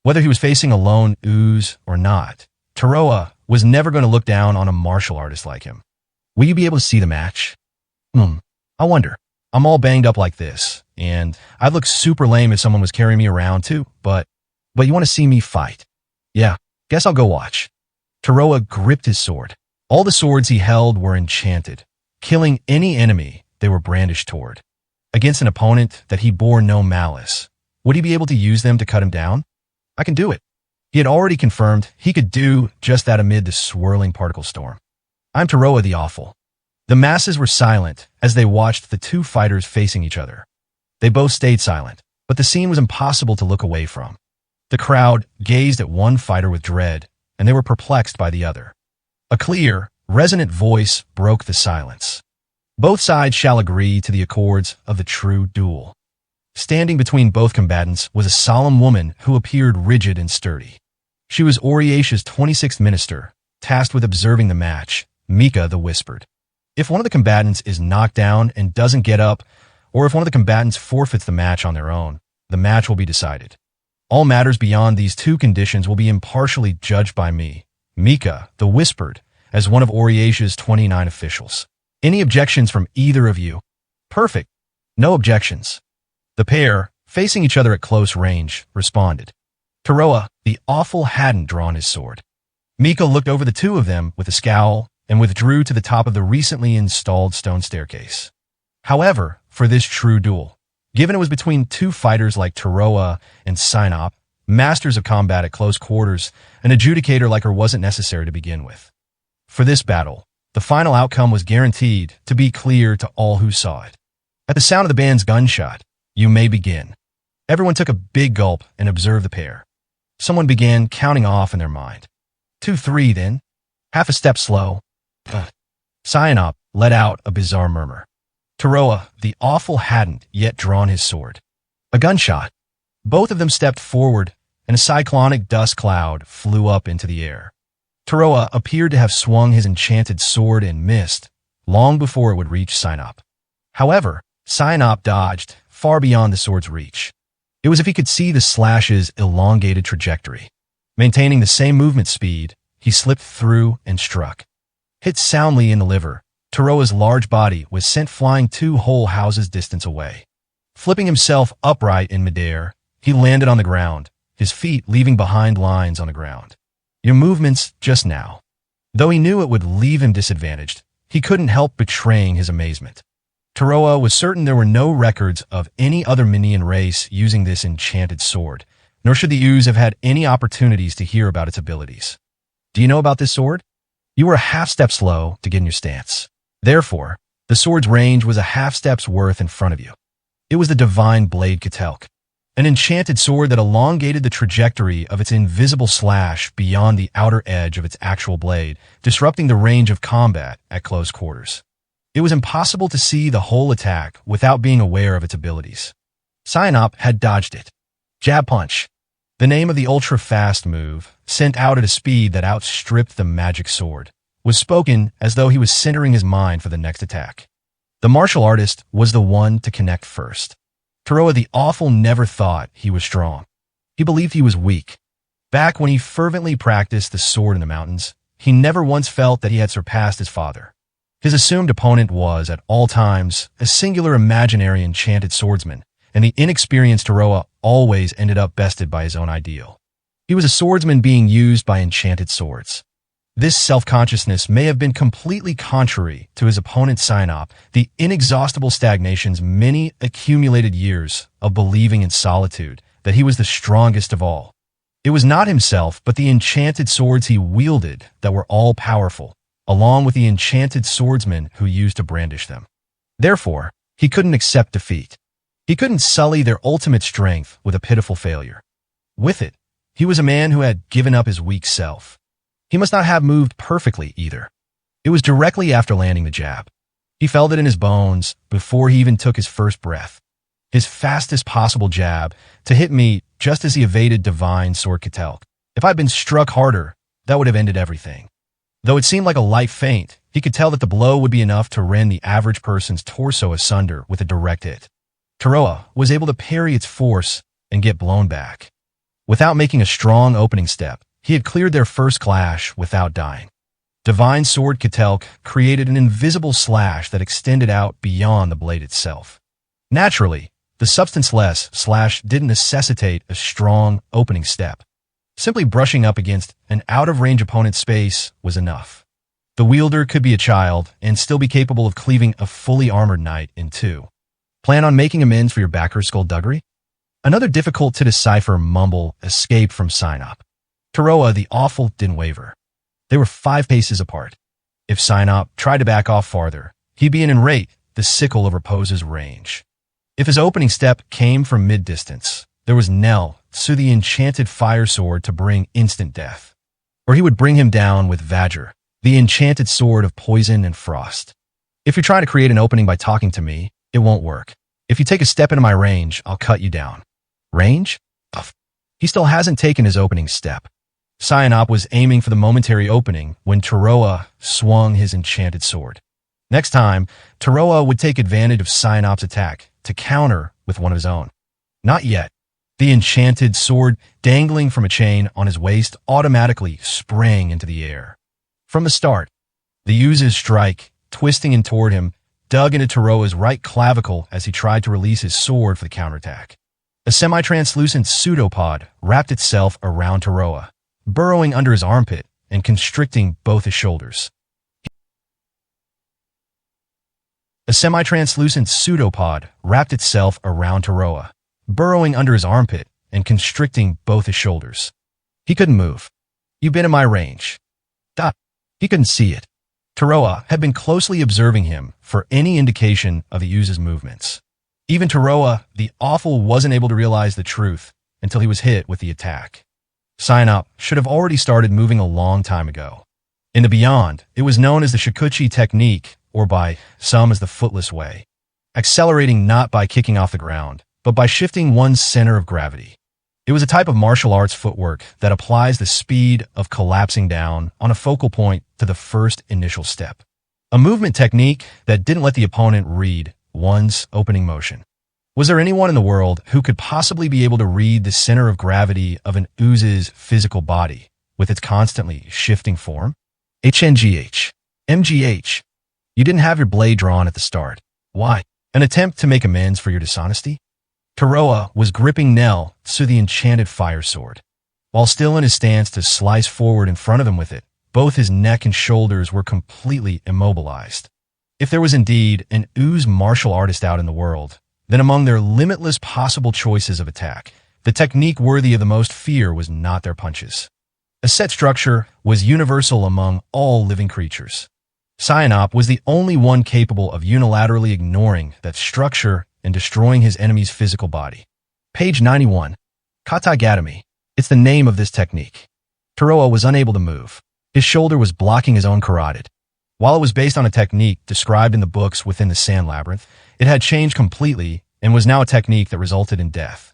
Whether he was facing a lone ooze or not, Taroa was never going to look down on a martial artist like him. Will you be able to see the match? I wonder. I'm all banged up like this, and I'd look super lame if someone was carrying me around too, but you want to see me fight? Yeah, guess I'll go watch. Taroa gripped his sword. All the swords he held were enchanted, killing any enemy they were brandished toward. Against an opponent that he bore no malice, would he be able to use them to cut him down? I can do it. He had already confirmed he could do just that amid the swirling particle storm. I'm Taroa the Awful. The masses were silent as they watched the two fighters facing each other. They both stayed silent, but the scene was impossible to look away from. The crowd gazed at one fighter with dread, and they were perplexed by the other. A clear, resonant voice broke the silence. Both sides shall agree to the accords of the true duel. Standing between both combatants was a solemn woman who appeared rigid and sturdy. She was Oriasha's 26th minister, tasked with observing the match, Mika the Whispered. If one of the combatants is knocked down and doesn't get up, or if one of the combatants forfeits the match on their own, the match will be decided. All matters beyond these two conditions will be impartially judged by me, Mika the Whispered, as one of Oriasha's 29 officials. Any objections from either of you? Perfect. No objections. The pair, facing each other at close range, responded. Taroa, the Awful, hadn't drawn his sword. Mika looked over the two of them with a scowl and withdrew to the top of the recently installed stone staircase. However, for this true duel, given it was between two fighters like Taroa and Sinop, masters of combat at close quarters, an adjudicator like her wasn't necessary to begin with. For this battle, the final outcome was guaranteed to be clear to all who saw it. At the sound of the band's gunshot, you may begin. Everyone took a big gulp and observed the pair. Someone began counting off in their mind. 2, 3, then. Half a step slow. Sinop let out a bizarre murmur. Taroa, the Awful, hadn't yet drawn his sword. A gunshot. Both of them stepped forward, and a cyclonic dust cloud flew up into the air. Taroa appeared to have swung his enchanted sword and missed, long before it would reach Sinop. However, Sinop dodged, far beyond the sword's reach. It was as if he could see the slash's elongated trajectory. Maintaining the same movement speed, he slipped through and struck. Hit soundly in the liver, Taroa's large body was sent flying 2 whole houses distance away. Flipping himself upright in midair, he landed on the ground, his feet leaving behind lines on the ground. Your movements just now. Though he knew it would leave him disadvantaged, he couldn't help betraying his amazement. Taroa was certain there were no records of any other minion race using this enchanted sword, nor should the Ooze have had any opportunities to hear about its abilities. Do you know about this sword? You were a half step slow to get in your stance. Therefore, the sword's range was a half step's worth in front of you. It was the divine blade Ketelk, an enchanted sword that elongated the trajectory of its invisible slash beyond the outer edge of its actual blade, disrupting the range of combat at close quarters. It was impossible to see the whole attack without being aware of its abilities. Sinop had dodged it. Jab punch. The name of the ultra-fast move, sent out at a speed that outstripped the magic sword, was spoken as though he was centering his mind for the next attack. The martial artist was the one to connect first. Taroa the Awful never thought he was strong. He believed he was weak. Back when he fervently practiced the sword in the mountains, he never once felt that he had surpassed his father. His assumed opponent was, at all times, a singular imaginary enchanted swordsman, and the inexperienced Taroa always ended up bested by his own ideal. He was a swordsman being used by enchanted swords. This self-consciousness may have been completely contrary to his opponent Sinop, the inexhaustible stagnation's many accumulated years of believing in solitude that he was the strongest of all. It was not himself, but the enchanted swords he wielded that were all-powerful, along with the enchanted swordsmen who used to brandish them. Therefore, he couldn't accept defeat. He couldn't sully their ultimate strength with a pitiful failure. With it, he was a man who had given up his weak self. He must not have moved perfectly either. It was directly after landing the jab. He felt it in his bones before he even took his first breath. His fastest possible jab to hit me just as he evaded divine sword Ketelk. If I'd been struck harder, that would have ended everything. Though it seemed like a light feint, he could tell that the blow would be enough to rend the average person's torso asunder with a direct hit. Taroa was able to parry its force and get blown back. Without making a strong opening step, He had cleared their first clash without dying. Divine Sword Ketelk created an invisible slash that extended out beyond the blade itself. Naturally, the substance-less slash didn't necessitate a strong opening step. Simply brushing up against an out-of-range opponent's space was enough. The wielder could be a child and still be capable of cleaving a fully armored knight in two. Plan on making amends for your backer's skullduggery? Another difficult-to-decipher mumble escaped from Sinop. Taroa the Awful didn't waver. They were 5 paces apart. If Sinop tried to back off farther, he'd be in rate the sickle of Repose's range. If his opening step came from mid-distance, there was Nell, so the enchanted fire sword to bring instant death. Or he would bring him down with Vajr, the enchanted sword of poison and frost. If you're trying to create an opening by talking to me, it won't work. If you take a step into my range, I'll cut you down. Range? Ugh. He still hasn't taken his opening step. Sinop was aiming for the momentary opening when Taroa swung his enchanted sword. Next time, Taroa would take advantage of Sinop's attack to counter with one of his own. Not yet. The enchanted sword dangling from a chain on his waist automatically sprang into the air. From the start, the Use's strike, twisting in toward him, dug into Taroa's right clavicle as he tried to release his sword for the counterattack. A semi-translucent pseudopod wrapped itself around Taroa, burrowing under his armpit and constricting both his shoulders. A semi-translucent pseudopod wrapped itself around Taroa, burrowing under his armpit and constricting both his shoulders. He couldn't move. You've been in my range. He couldn't see it. Taroa had been closely observing him for any indication of the Use's movements. Even Taroa, the Awful, wasn't able to realize the truth until he was hit with the attack. Sinop should have already started moving a long time ago. In the Beyond, it was known as the Shikuchi technique, or by some as the footless way, accelerating not by kicking off the ground, but by shifting one's center of gravity. It was a type of martial arts footwork that applies the speed of collapsing down on a focal point to the first initial step. A movement technique that didn't let the opponent read one's opening motion. Was there anyone in the world who could possibly be able to read the center of gravity of an Use's physical body with its constantly shifting form? HNGH. MGH. You didn't have your blade drawn at the start. Why? An attempt to make amends for your dishonesty? Taroa was gripping Nell, so the enchanted fire sword. While still in his stance to slice forward in front of him with it, both his neck and shoulders were completely immobilized. If there was indeed an Use martial artist out in the world, then among their limitless possible choices of attack, the technique worthy of the most fear was not their punches. A set structure was universal among all living creatures. Sinop was the only one capable of unilaterally ignoring that structure and destroying his enemy's physical body. Page 91. Katagatami. It's the name of this technique. Taroa was unable to move. His shoulder was blocking his own carotid. While it was based on a technique described in the books within the Sand Labyrinth, it had changed completely and was now a technique that resulted in death.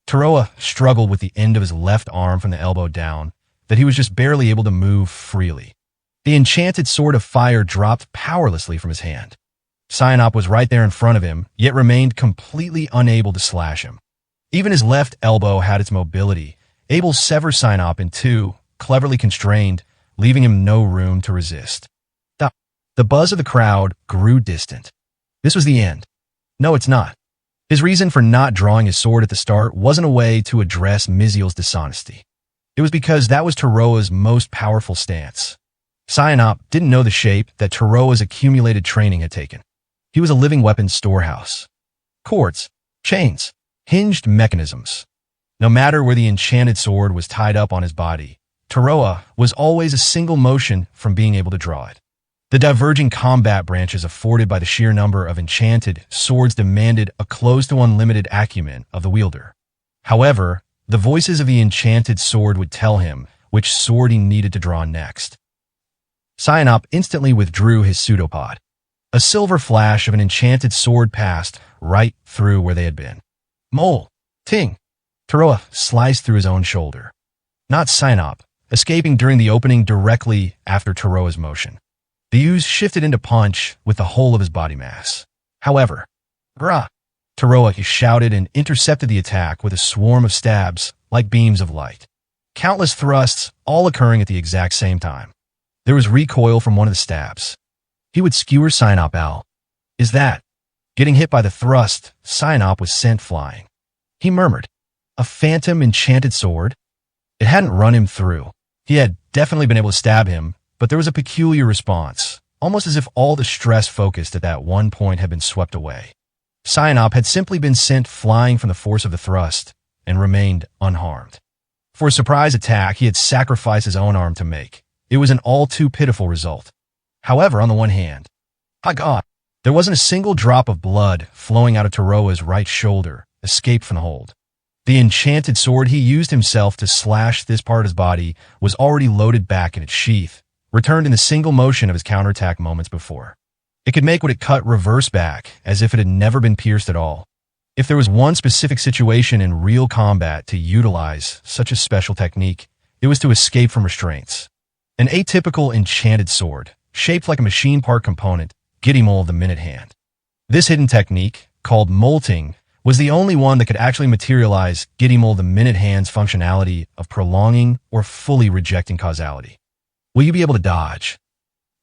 Taroa struggled with the end of his left arm from the elbow down, that he was just barely able to move freely. The enchanted sword of fire dropped powerlessly from his hand. Sinop was right there in front of him, yet remained completely unable to slash him. Even his left elbow had its mobility, able to sever Sinop in two, cleverly constrained, leaving him no room to resist. The buzz of the crowd grew distant. This was the end. No, it's not. His reason for not drawing his sword at the start wasn't a way to address Miziel's dishonesty. It was because that was Taroa's most powerful stance. Sinop didn't know the shape that Taroa's accumulated training had taken. He was a living weapons storehouse. Cords, chains, hinged mechanisms. No matter where the enchanted sword was tied up on his body, Taroa was always a single motion from being able to draw it. The diverging combat branches afforded by the sheer number of enchanted swords demanded a close to unlimited acumen of the wielder. However, the voices of the enchanted sword would tell him which sword he needed to draw next. Sinop instantly withdrew his pseudopod. A silver flash of an enchanted sword passed right through where they had been. Mole! Ting! Taroa sliced through his own shoulder. Not Sinop, escaping during the opening directly after Taroa's motion. The Use shifted into punch with the whole of his body mass. However, Grah! Taroa shouted and intercepted the attack with a swarm of stabs like beams of light. Countless thrusts, all occurring at the exact same time. There was recoil from one of the stabs. He would skewer Sinop out. Is that? Getting hit by the thrust, Sinop was sent flying. He murmured, "A phantom enchanted sword?" It hadn't run him through. He had definitely been able to stab him, but there was a peculiar response, almost as if all the stress focused at that one point had been swept away. Sinop had simply been sent flying from the force of the thrust and remained unharmed. For a surprise attack he had sacrificed his own arm to make. It was an all too pitiful result. However, on the one hand, my God, there wasn't a single drop of blood flowing out of Taroa's right shoulder, escaped from the hold. The enchanted sword he used himself to slash this part of his body was already loaded back in its sheath, returned in the single motion of his counterattack moments before. It could make what it cut reverse back, as if it had never been pierced at all. If there was one specific situation in real combat to utilize such a special technique, it was to escape from restraints. An atypical enchanted sword, shaped like a machine part component, Gidimole of the minute hand. This hidden technique, called molting, was the only one that could actually materialize Gidimole the minute hand's functionality of prolonging or fully rejecting causality. Will you be able to dodge?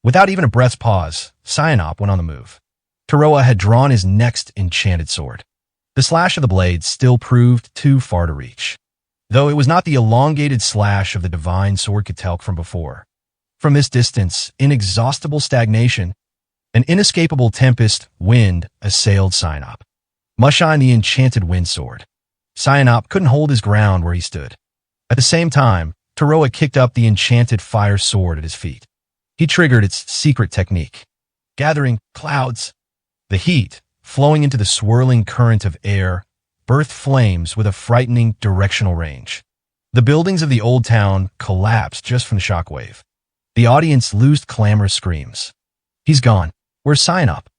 Without even a breath's pause, Sinop went on the move. Taroa had drawn his next enchanted sword. The slash of the blade still proved too far to reach, though it was not the elongated slash of the divine sword Ketelk from before. From this distance, inexhaustible stagnation, an inescapable tempest wind assailed Sinop. Mushine the enchanted wind sword. Sinop couldn't hold his ground where he stood. At the same time, Taroa kicked up the enchanted fire sword at his feet. He triggered its secret technique, gathering clouds. The heat, flowing into the swirling current of air, birthed flames with a frightening directional range. The buildings of the old town collapsed just from the shockwave. The audience loosed clamorous screams. He's gone. Where's Sinop?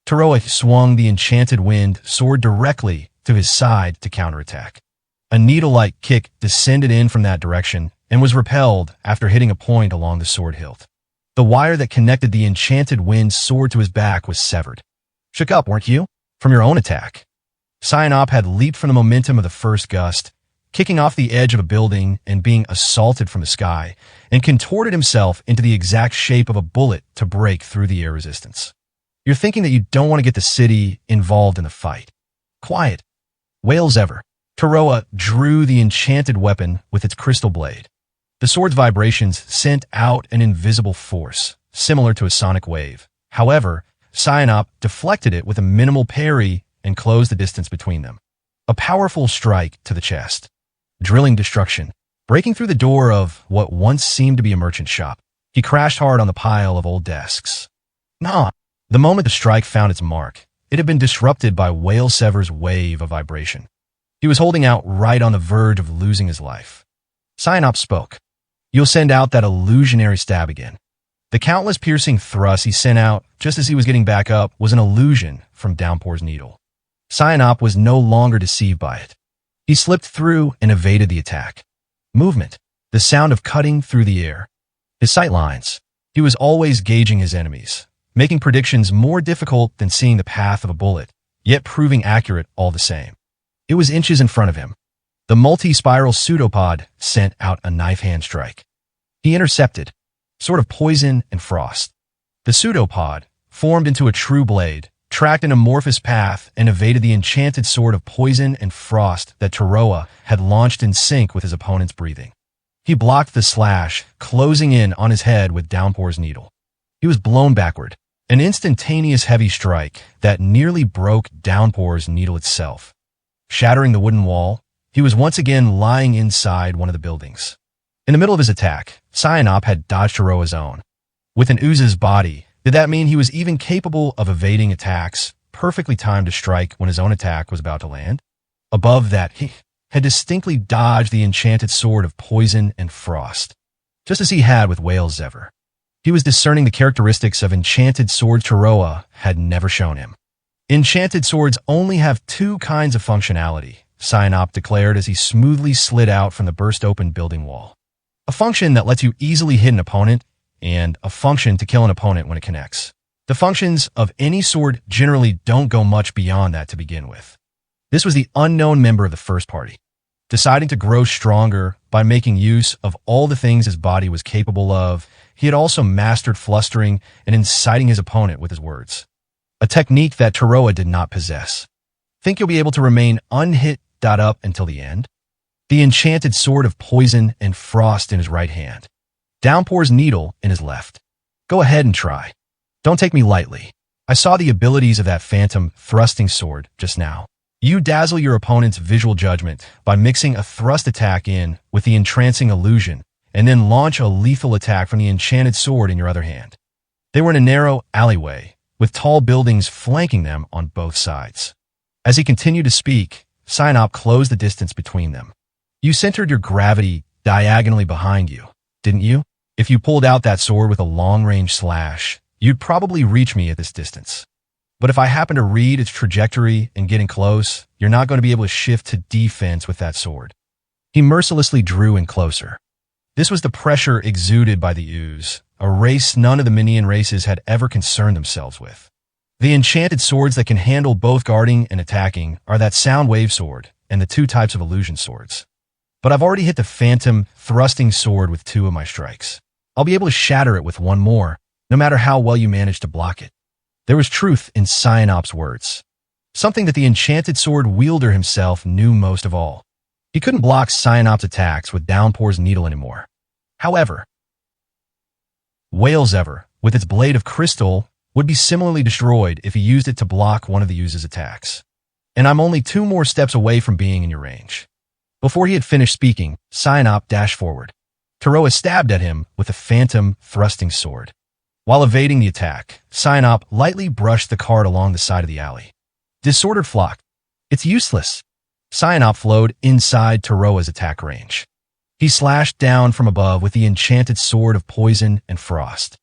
Taroa swung the enchanted wind sword directly to his side to counterattack. A needle-like kick descended in from that direction and was repelled after hitting a point along the sword hilt. The wire that connected the enchanted wind sword to his back was severed. Shook up, weren't you? From your own attack. Sinop had leaped from the momentum of the first gust, kicking off the edge of a building and being assaulted from the sky, and contorted himself into the exact shape of a bullet to break through the air resistance. You're thinking that you don't want to get the city involved in the fight. Quiet. Wail as ever. Taroa drew the enchanted weapon with its crystal blade. The sword's vibrations sent out an invisible force, similar to a sonic wave. However, Sinop deflected it with a minimal parry and closed the distance between them. A powerful strike to the chest, drilling destruction, breaking through the door of what once seemed to be a merchant shop. He crashed hard on the pile of old desks. Nah. The moment the strike found its mark, it had been disrupted by Whale Sever's wave of vibration. He was holding out right on the verge of losing his life. Sinop spoke. You'll send out that illusionary stab again. The countless piercing thrusts he sent out just as he was getting back up was an illusion from Downpour's needle. Sinop was no longer deceived by it. He slipped through and evaded the attack. Movement, the sound of cutting through the air. His sight lines. He was always gauging his enemies, making predictions more difficult than seeing the path of a bullet, yet proving accurate all the same. It was inches in front of him. The multi-spiral pseudopod sent out a knife-hand strike. He intercepted, sort of poison and frost. The pseudopod formed into a true blade, tracked an amorphous path, and evaded the enchanted sword of poison and frost that Taroa had launched in sync with his opponent's breathing. He blocked the slash, closing in on his head with Downpour's needle. He was blown backward, an instantaneous heavy strike that nearly broke Downpour's needle itself. Shattering the wooden wall, he was once again lying inside one of the buildings. In the middle of his attack, Sinop had dodged Taroa's own. With an ooze's body, did that mean he was even capable of evading attacks, perfectly timed to strike when his own attack was about to land? Above that, he had distinctly dodged the enchanted sword of poison and frost, just as he had with Whale Zever. He was discerning the characteristics of enchanted swords Taroa had never shown him. Enchanted swords only have two kinds of functionality, Sinop declared as he smoothly slid out from the burst-open building wall. A function that lets you easily hit an opponent, and a function to kill an opponent when it connects. The functions of any sword generally don't go much beyond that to begin with. This was the unknown member of the first party, deciding to grow stronger by making use of all the things his body was capable of, he had also mastered flustering and inciting his opponent with his words. A technique that Taroa did not possess. Think you'll be able to remain unhit up until the end? The enchanted sword of poison and frost in his right hand. Downpour's needle in his left. Go ahead and try. Don't take me lightly. I saw the abilities of that phantom thrusting sword just now. You dazzle your opponent's visual judgment by mixing a thrust attack in with the entrancing illusion, and then launch a lethal attack from the enchanted sword in your other hand. They were in a narrow alleyway, with tall buildings flanking them on both sides. As he continued to speak, Sinop closed the distance between them. You centered your gravity diagonally behind you, didn't you? If you pulled out that sword with a long-range slash, you'd probably reach me at this distance. But if I happen to read its trajectory and getting close, you're not going to be able to shift to defense with that sword. He mercilessly drew in closer. This was the pressure exuded by the ooze, a race none of the minion races had ever concerned themselves with. The enchanted swords that can handle both guarding and attacking are that sound wave sword and the two types of illusion swords. But I've already hit the phantom thrusting sword with 2 of my strikes. I'll be able to shatter it with 1 more, no matter how well you manage to block it. There was truth in Sinop's words. Something that the enchanted sword wielder himself knew most of all. He couldn't block Sinop's attacks with Downpour's needle anymore. However, Whale's Ever, with its blade of crystal, would be similarly destroyed if he used it to block one of the use's attacks. And I'm only 2 more steps away from being in your range. Before he had finished speaking, Sinop dashed forward. Taroa stabbed at him with a phantom thrusting sword. While evading the attack, Sinop lightly brushed the cart along the side of the alley. Disordered flock. It's useless. Sinop flowed inside Taroa's attack range. He slashed down from above with the enchanted sword of poison and frost.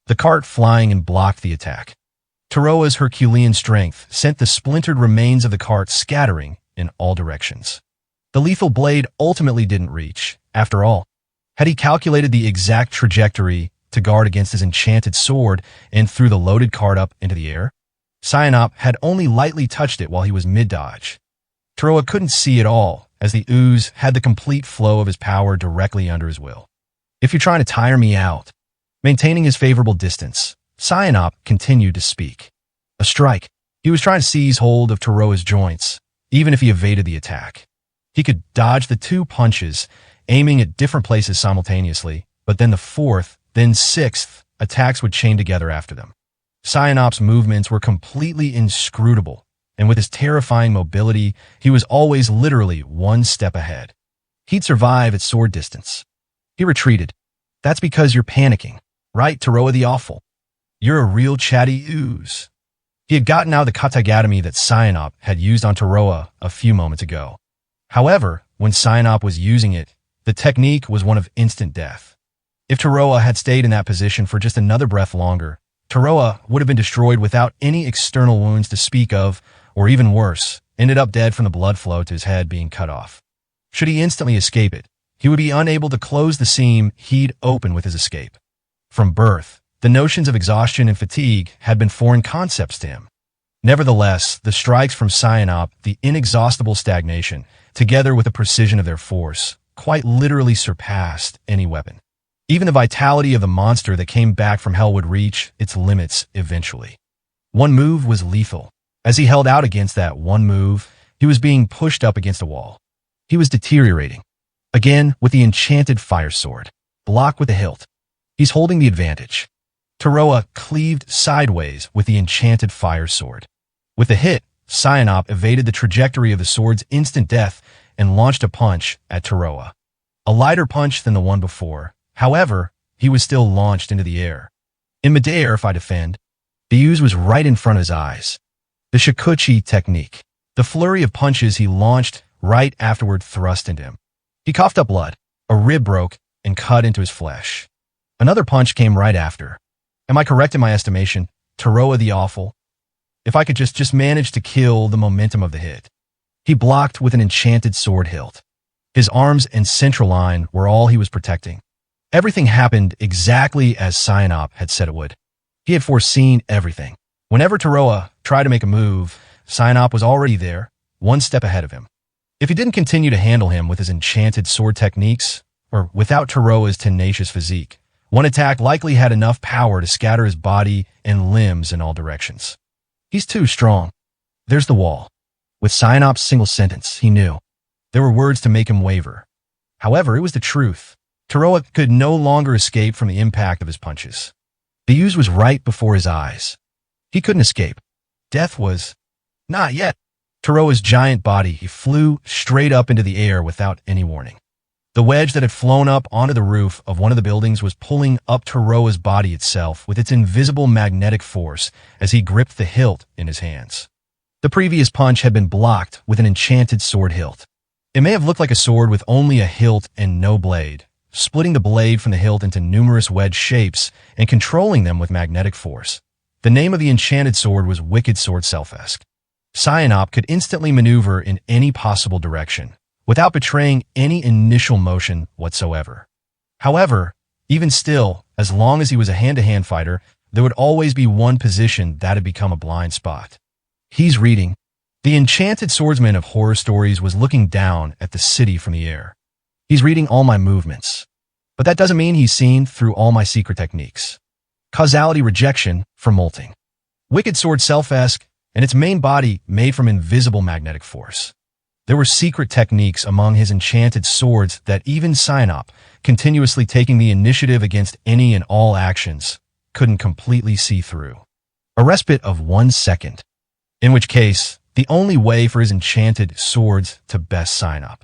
The cart flying and blocked the attack. Taroa's Herculean strength sent the splintered remains of the cart scattering in all directions. The lethal blade ultimately didn't reach. After all, had he calculated the exact trajectory to guard against his enchanted sword and threw the loaded cart up into the air? Sinop had only lightly touched it while he was mid-dodge. Taroa couldn't see it all, as the ooze had the complete flow of his power directly under his will. If you're trying to tire me out, maintaining his favorable distance, Sinop continued to speak. A strike. He was trying to seize hold of Taroa's joints, even if he evaded the attack. He could dodge the 2 punches, aiming at different places simultaneously, but then the 4th, then 6th, attacks would chain together after them. Sinop's movements were completely inscrutable, and with his terrifying mobility, he was always literally 1 step ahead. He'd survive at sword distance. He retreated. That's because you're panicking, right, Taroa the Awful? You're a real chatty ooze. He had gotten out of the katagatami that Sinop had used on Taroa a few moments ago. However, when Sinop was using it, the technique was one of instant death. If Taroa had stayed in that position for just another breath longer, Taroa would have been destroyed without any external wounds to speak of, or even worse, ended up dead from the blood flow to his head being cut off. Should he instantly escape it, he would be unable to close the seam he'd opened with his escape. From birth, the notions of exhaustion and fatigue had been foreign concepts to him. Nevertheless, the strikes from Sinop, the inexhaustible stagnation, together with the precision of their force, quite literally surpassed any weapon. Even the vitality of the monster that came back from hell would reach its limits eventually. One move was lethal. As he held out against that one move, he was being pushed up against a wall. He was deteriorating. Again, with the enchanted fire sword, blocked with the hilt. He's holding the advantage. Taroa cleaved sideways with the enchanted fire sword. With the hit, Sinop evaded the trajectory of the sword's instant death and launched a punch at Taroa. A lighter punch than the one before. However, he was still launched into the air. In midair, if I defend, the ooze was right in front of his eyes. The Shikuchi technique. The flurry of punches he launched right afterward thrust into him. He coughed up blood. A rib broke and cut into his flesh. Another punch came right after. Am I correct in my estimation? Taroa the Awful? If I could just manage to kill the momentum of the hit. He blocked with an enchanted sword hilt. His arms and central line were all he was protecting. Everything happened exactly as Sinop had said it would. He had foreseen everything. Whenever Taroa tried to make a move, Sinop was already there, one step ahead of him. If he didn't continue to handle him with his enchanted sword techniques, or without Taroa's tenacious physique, one attack likely had enough power to scatter his body and limbs in all directions. He's too strong. There's the wall. With Cyanop's single sentence, he knew. There were words to make him waver. However, it was the truth. Taroa could no longer escape from the impact of his punches. The use was right before his eyes. He couldn't escape. Death was not yet. Taroa's giant body, he flew straight up into the air without any warning. The wedge that had flown up onto the roof of one of the buildings was pulling up Taroa's body itself with its invisible magnetic force as he gripped the hilt in his hands. The previous punch had been blocked with an enchanted sword hilt. It may have looked like a sword with only a hilt and no blade, splitting the blade from the hilt into numerous wedge shapes and controlling them with magnetic force. The name of the enchanted sword was Wicked Sword Self-esque. Cyanop could instantly maneuver in any possible direction, without betraying any initial motion whatsoever. However, even still, as long as he was a hand-to-hand fighter, there would always be one position that had become a blind spot. He's reading. The enchanted swordsman of horror stories was looking down at the city from the air. He's reading all my movements. But that doesn't mean he's seen through all my secret techniques. Causality rejection for molting. Wicked Sword Self-esque, and its main body made from invisible magnetic force. There were secret techniques among his enchanted swords that even Cyanop, continuously taking the initiative against any and all actions, couldn't completely see through. A respite of 1 second. In which case, the only way for his enchanted swords to best Cyanop.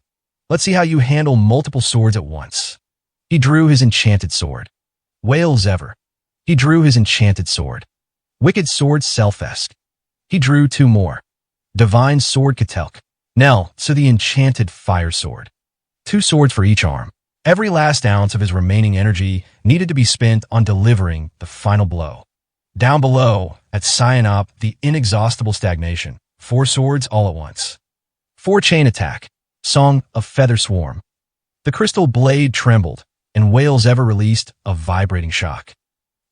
Let's see how you handle multiple swords at once. He drew his enchanted sword. Whales ever. He drew his enchanted sword. Wicked Sword Self-esque. He drew 2 more. Divine Sword Ketelk. Nell, so the enchanted fire sword. 2 swords for each arm. Every last ounce of his remaining energy needed to be spent on delivering the final blow. Down below, at Cyanop, the inexhaustible stagnation. 4 swords all at once. 4 chain attack. Song of Feather Swarm. The crystal blade trembled, and Whales ever released a vibrating shock.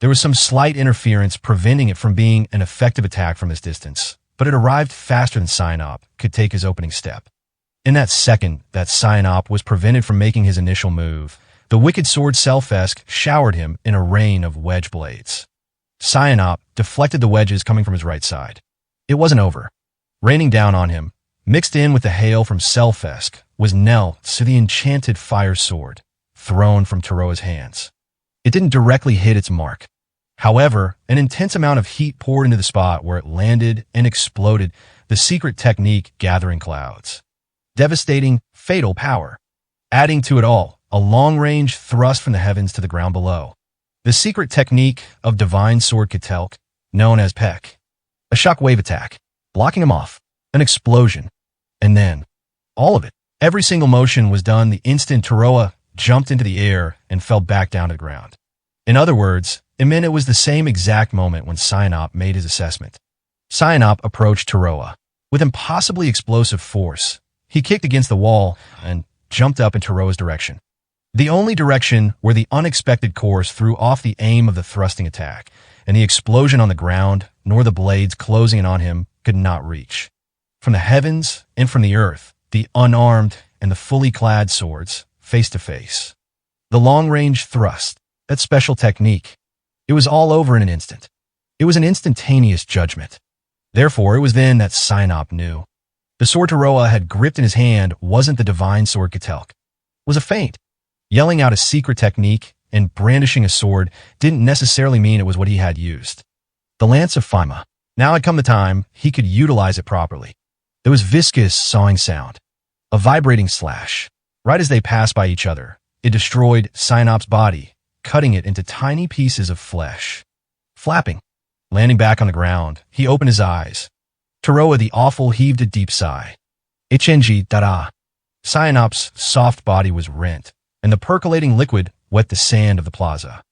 There was some slight interference preventing it from being an effective attack from this distance, but it arrived faster than Cyanop could take his opening step. In that second that Cyanop was prevented from making his initial move, the Wicked Sword Self-esque showered him in a rain of wedge blades. Cyanop deflected the wedges coming from his right side. It wasn't over. Raining down on him, mixed in with the hail from Self-esque, was Nell, so the enchanted fire sword, thrown from Taroa's hands. It didn't directly hit its mark. However, an intense amount of heat poured into the spot where it landed and exploded, the secret technique gathering clouds. Devastating, fatal power. Adding to it all, a long-range thrust from the heavens to the ground below. The secret technique of Divine Sword Ketelk, known as Peck. A shockwave attack, blocking him off. An explosion. And then, all of it. Every single motion was done the instant Taroa jumped into the air and fell back down to the ground. In other words, it meant it was the same exact moment when Cyanop made his assessment. Cyanop approached Taroa. With impossibly explosive force, he kicked against the wall and jumped up in Taroa's direction. The only direction where the unexpected course threw off the aim of the thrusting attack, and the explosion on the ground, nor the blades closing in on him, could not reach. From the heavens and from the earth, the unarmed and the fully clad swords, face to face. The long-range thrust, that special technique. It was all over in an instant. It was an instantaneous judgment. Therefore, it was then that Cyanop knew. The sword Taroa had gripped in his hand wasn't the Divine Sword Ketelk. It was a feint. Yelling out a secret technique and brandishing a sword didn't necessarily mean it was what he had used. The Lance of Phima. Now had come the time he could utilize it properly. There was viscous sawing sound. A vibrating slash. Right as they passed by each other, it destroyed Cyanop's body, cutting it into tiny pieces of flesh. Flapping. Landing back on the ground, he opened his eyes. Taroa the Awful heaved a deep sigh. HNG Dada. Cyanop's soft body was rent, and the percolating liquid wet the sand of the plaza.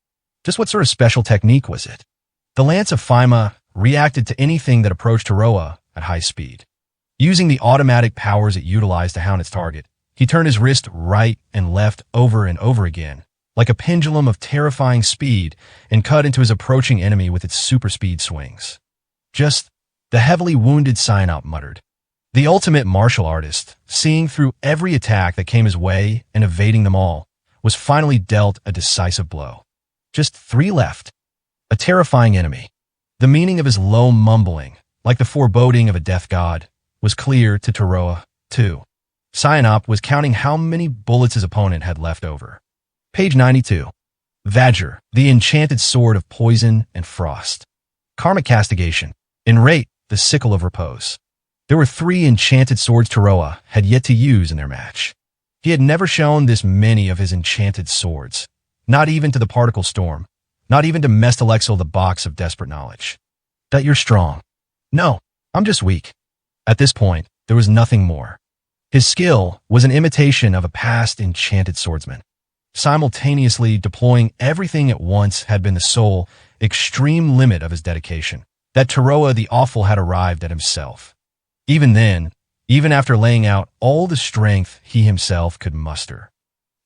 Just what sort of special technique was it? The Lance of Phima reacted to anything that approached Taroa at high speed. Using the automatic powers it utilized to hound its target, he turned his wrist right and left over and over again, like a pendulum of terrifying speed, and cut into his approaching enemy with its super speed swings. The heavily wounded Cyanop muttered. The ultimate martial artist, seeing through every attack that came his way and evading them all, was finally dealt a decisive blow. Just 3 left. A terrifying enemy. The meaning of his low mumbling, like the foreboding of a death god, was clear to Taroa, too. Cyanop was counting how many bullets his opponent had left over. Page 92. Vajr, the enchanted sword of poison and frost. Karmic castigation. Enrate, the sickle of repose. There were 3 enchanted swords Taroa had yet to use in their match. He had never shown this many of his enchanted swords, not even to the particle storm, not even to Mestalexel, the box of desperate knowledge. That you're strong. No, I'm just weak. At this point, there was nothing more. His skill was an imitation of a past enchanted swordsman. Simultaneously deploying everything at once had been the sole, extreme limit of his dedication, that Taroa the Awful had arrived at himself. Even then, even after laying out all the strength he himself could muster,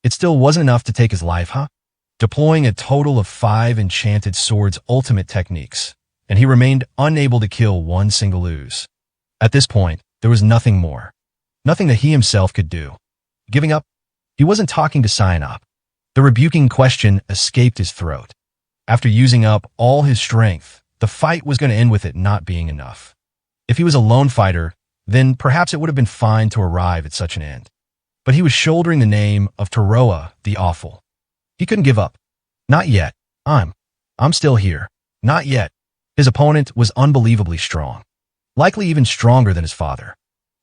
it still wasn't enough to take his life, huh? Deploying a total of 5 enchanted swords' ultimate techniques, and he remained unable to kill one single ooze. At this point, there was nothing more. Nothing that he himself could do. Giving up? He wasn't talking to Cyanop. The rebuking question escaped his throat. After using up all his strength, the fight was going to end with it not being enough. If he was a lone fighter, then perhaps it would have been fine to arrive at such an end. But he was shouldering the name of Taroa the Awful. He couldn't give up. Not yet. I'm still here. Not yet. His opponent was unbelievably strong. Likely even stronger than his father.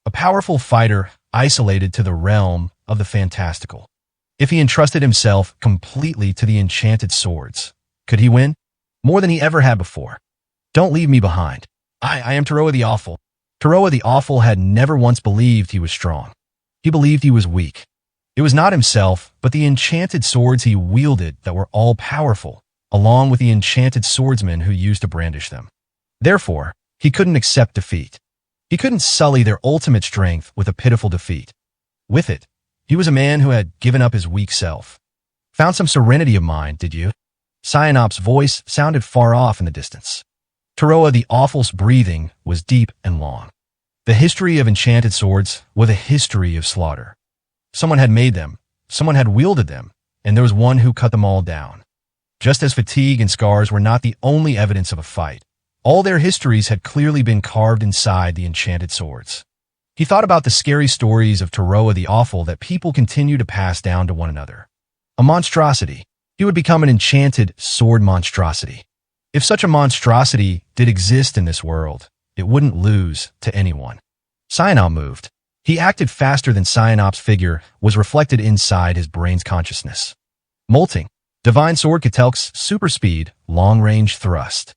A powerful fighter isolated to the realm of the fantastical. If he entrusted himself completely to the enchanted swords, could he win? More than he ever had before. Don't leave me behind. I am Taroa the Awful. Taroa the Awful had never once believed he was strong. He believed he was weak. It was not himself, but the enchanted swords he wielded that were all-powerful, along with the enchanted swordsmen who used to brandish them. Therefore, he couldn't accept defeat. He couldn't sully their ultimate strength with a pitiful defeat. With it, he was a man who had given up his weak self. Found some serenity of mind, did you? Cyanop's voice sounded far off in the distance. Taroa the Awful's breathing was deep and long. The history of enchanted swords was a history of slaughter. Someone had made them, someone had wielded them, and there was one who cut them all down. Just as fatigue and scars were not the only evidence of a fight, all their histories had clearly been carved inside the enchanted swords. He thought about the scary stories of Taroa the Awful that people continue to pass down to one another. A monstrosity. He would become an enchanted sword monstrosity. If such a monstrosity did exist in this world, it wouldn't lose to anyone. Cyanop moved. He acted faster than Cyanop's figure was reflected inside his brain's consciousness. Molting. Divine Sword Ketelk's super speed, long-range thrust.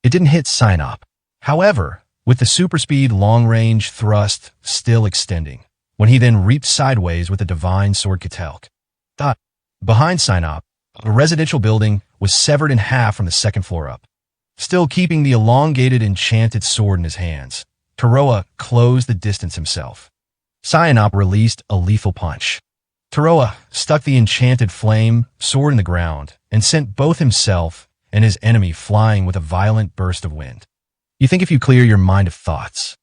It didn't hit Cyanop. However, with the super speed long-range thrust still extending, when he then reaped sideways with the Divine Sword Ketelk. Behind Cyanop, a residential building was severed in half from the second floor up. Still keeping the elongated enchanted sword in his hands, Taroa closed the distance himself. Cyanop released a lethal punch. Taroa stuck the enchanted flame sword in the ground and sent both himself and his enemy flying with a violent burst of wind. You think if you clear your mind of thoughts.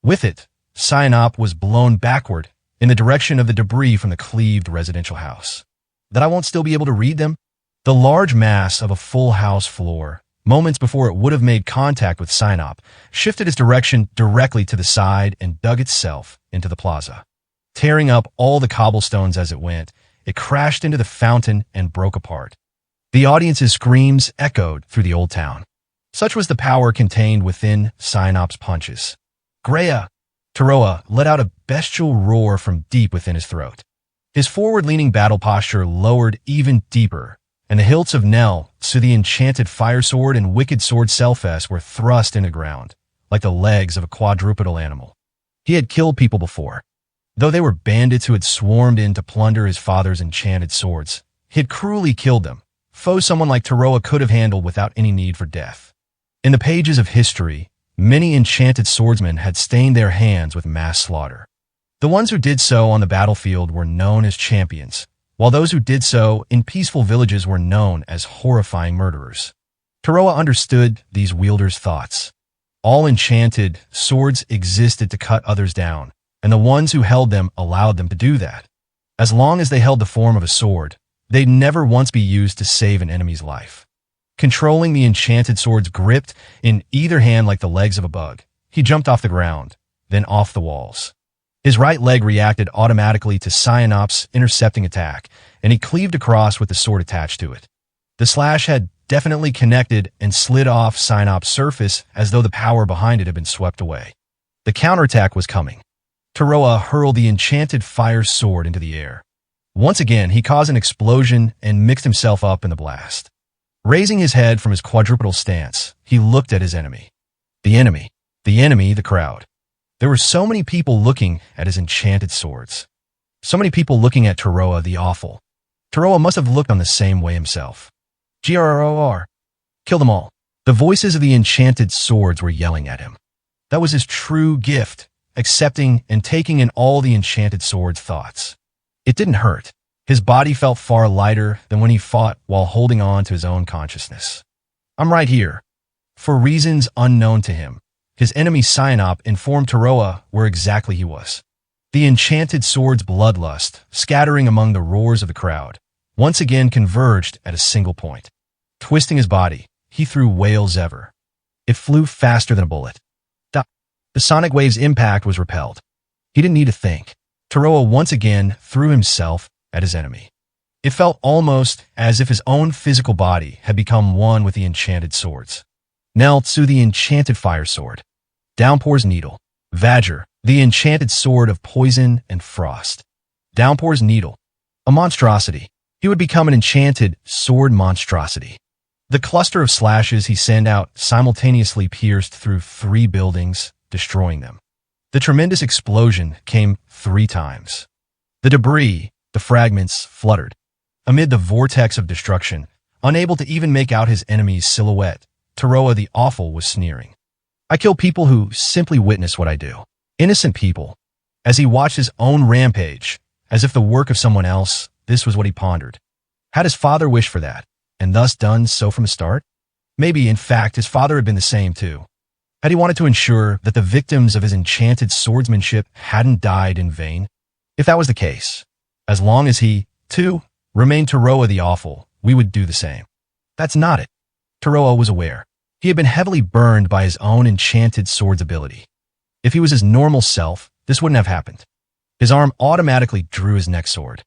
With it, Cyanop was blown backward in the direction of the debris from the cleaved residential house. That I won't still be able to read them? The large mass of a full house floor, moments before it would have made contact with Cyanop, shifted its direction directly to the side and dug itself into the plaza. Tearing up all the cobblestones as it went, it crashed into the fountain and broke apart. The audience's screams echoed through the old town. Such was the power contained within Cyanop's punches. Greya! Taroa let out a bestial roar from deep within his throat. His forward-leaning battle posture lowered even deeper, and the hilts of Nell, so the enchanted fire sword and wicked sword Selfess were thrust into the ground, like the legs of a quadrupedal animal. He had killed people before. Though they were bandits who had swarmed in to plunder his father's enchanted swords, he had cruelly killed them, foes someone like Taroa could have handled without any need for death. In the pages of history, many enchanted swordsmen had stained their hands with mass slaughter. The ones who did so on the battlefield were known as champions, while those who did so in peaceful villages were known as horrifying murderers. Taroa understood these wielders' thoughts. All enchanted swords existed to cut others down, and the ones who held them allowed them to do that. As long as they held the form of a sword, they'd never once be used to save an enemy's life. Controlling the enchanted swords gripped in either hand like the legs of a bug, he jumped off the ground, then off the walls. His right leg reacted automatically to Cyanop's intercepting attack, and he cleaved across with the sword attached to it. The slash had definitely connected and slid off Cyanop's surface as though the power behind it had been swept away. The counterattack was coming. Taroa hurled the enchanted fire sword into the air. Once again, he caused an explosion and mixed himself up in the blast. Raising his head from his quadrupedal stance, he looked at his enemy. The crowd. There were so many people looking at his enchanted swords. So many people looking at Taroa the Awful. Taroa must have looked on the same way himself. Grrr. Kill them all. The voices of the enchanted swords were yelling at him. That was his true gift, accepting and taking in all the enchanted sword's thoughts. It didn't hurt. His body felt far lighter than when he fought while holding on to his own consciousness. I'm right here. For reasons unknown to him, his enemy Cyanop informed Taroa where exactly he was. The enchanted sword's bloodlust, scattering among the roars of the crowd, once again converged at a single point. Twisting his body, he threw Whale Zever. It flew faster than a bullet. The sonic wave's impact was repelled. He didn't need to think. Taroa once again threw himself at his enemy. It felt almost as if his own physical body had become one with the enchanted swords. Neltsu, the enchanted fire sword. Downpour's needle. Vajr, the enchanted sword of poison and frost. Downpour's needle. A monstrosity. He would become an enchanted sword monstrosity. The cluster of slashes he sent out simultaneously pierced through 3 buildings, destroying them. The tremendous explosion came 3 times. The debris, the fragments, fluttered. Amid the vortex of destruction, unable to even make out his enemy's silhouette, Taroa the Awful was sneering. I kill people who simply witness what I do. Innocent people. As he watched his own rampage, as if the work of someone else, this was what he pondered. Had his father wished for that, and thus done so from the start? Maybe, in fact, his father had been the same too. Had he wanted to ensure that the victims of his enchanted swordsmanship hadn't died in vain? If that was the case, as long as he, too, remained Taroa the Awful, we would do the same. That's not it. Taroa was aware. He had been heavily burned by his own enchanted sword's ability. If he was his normal self, this wouldn't have happened. His arm automatically drew his next sword.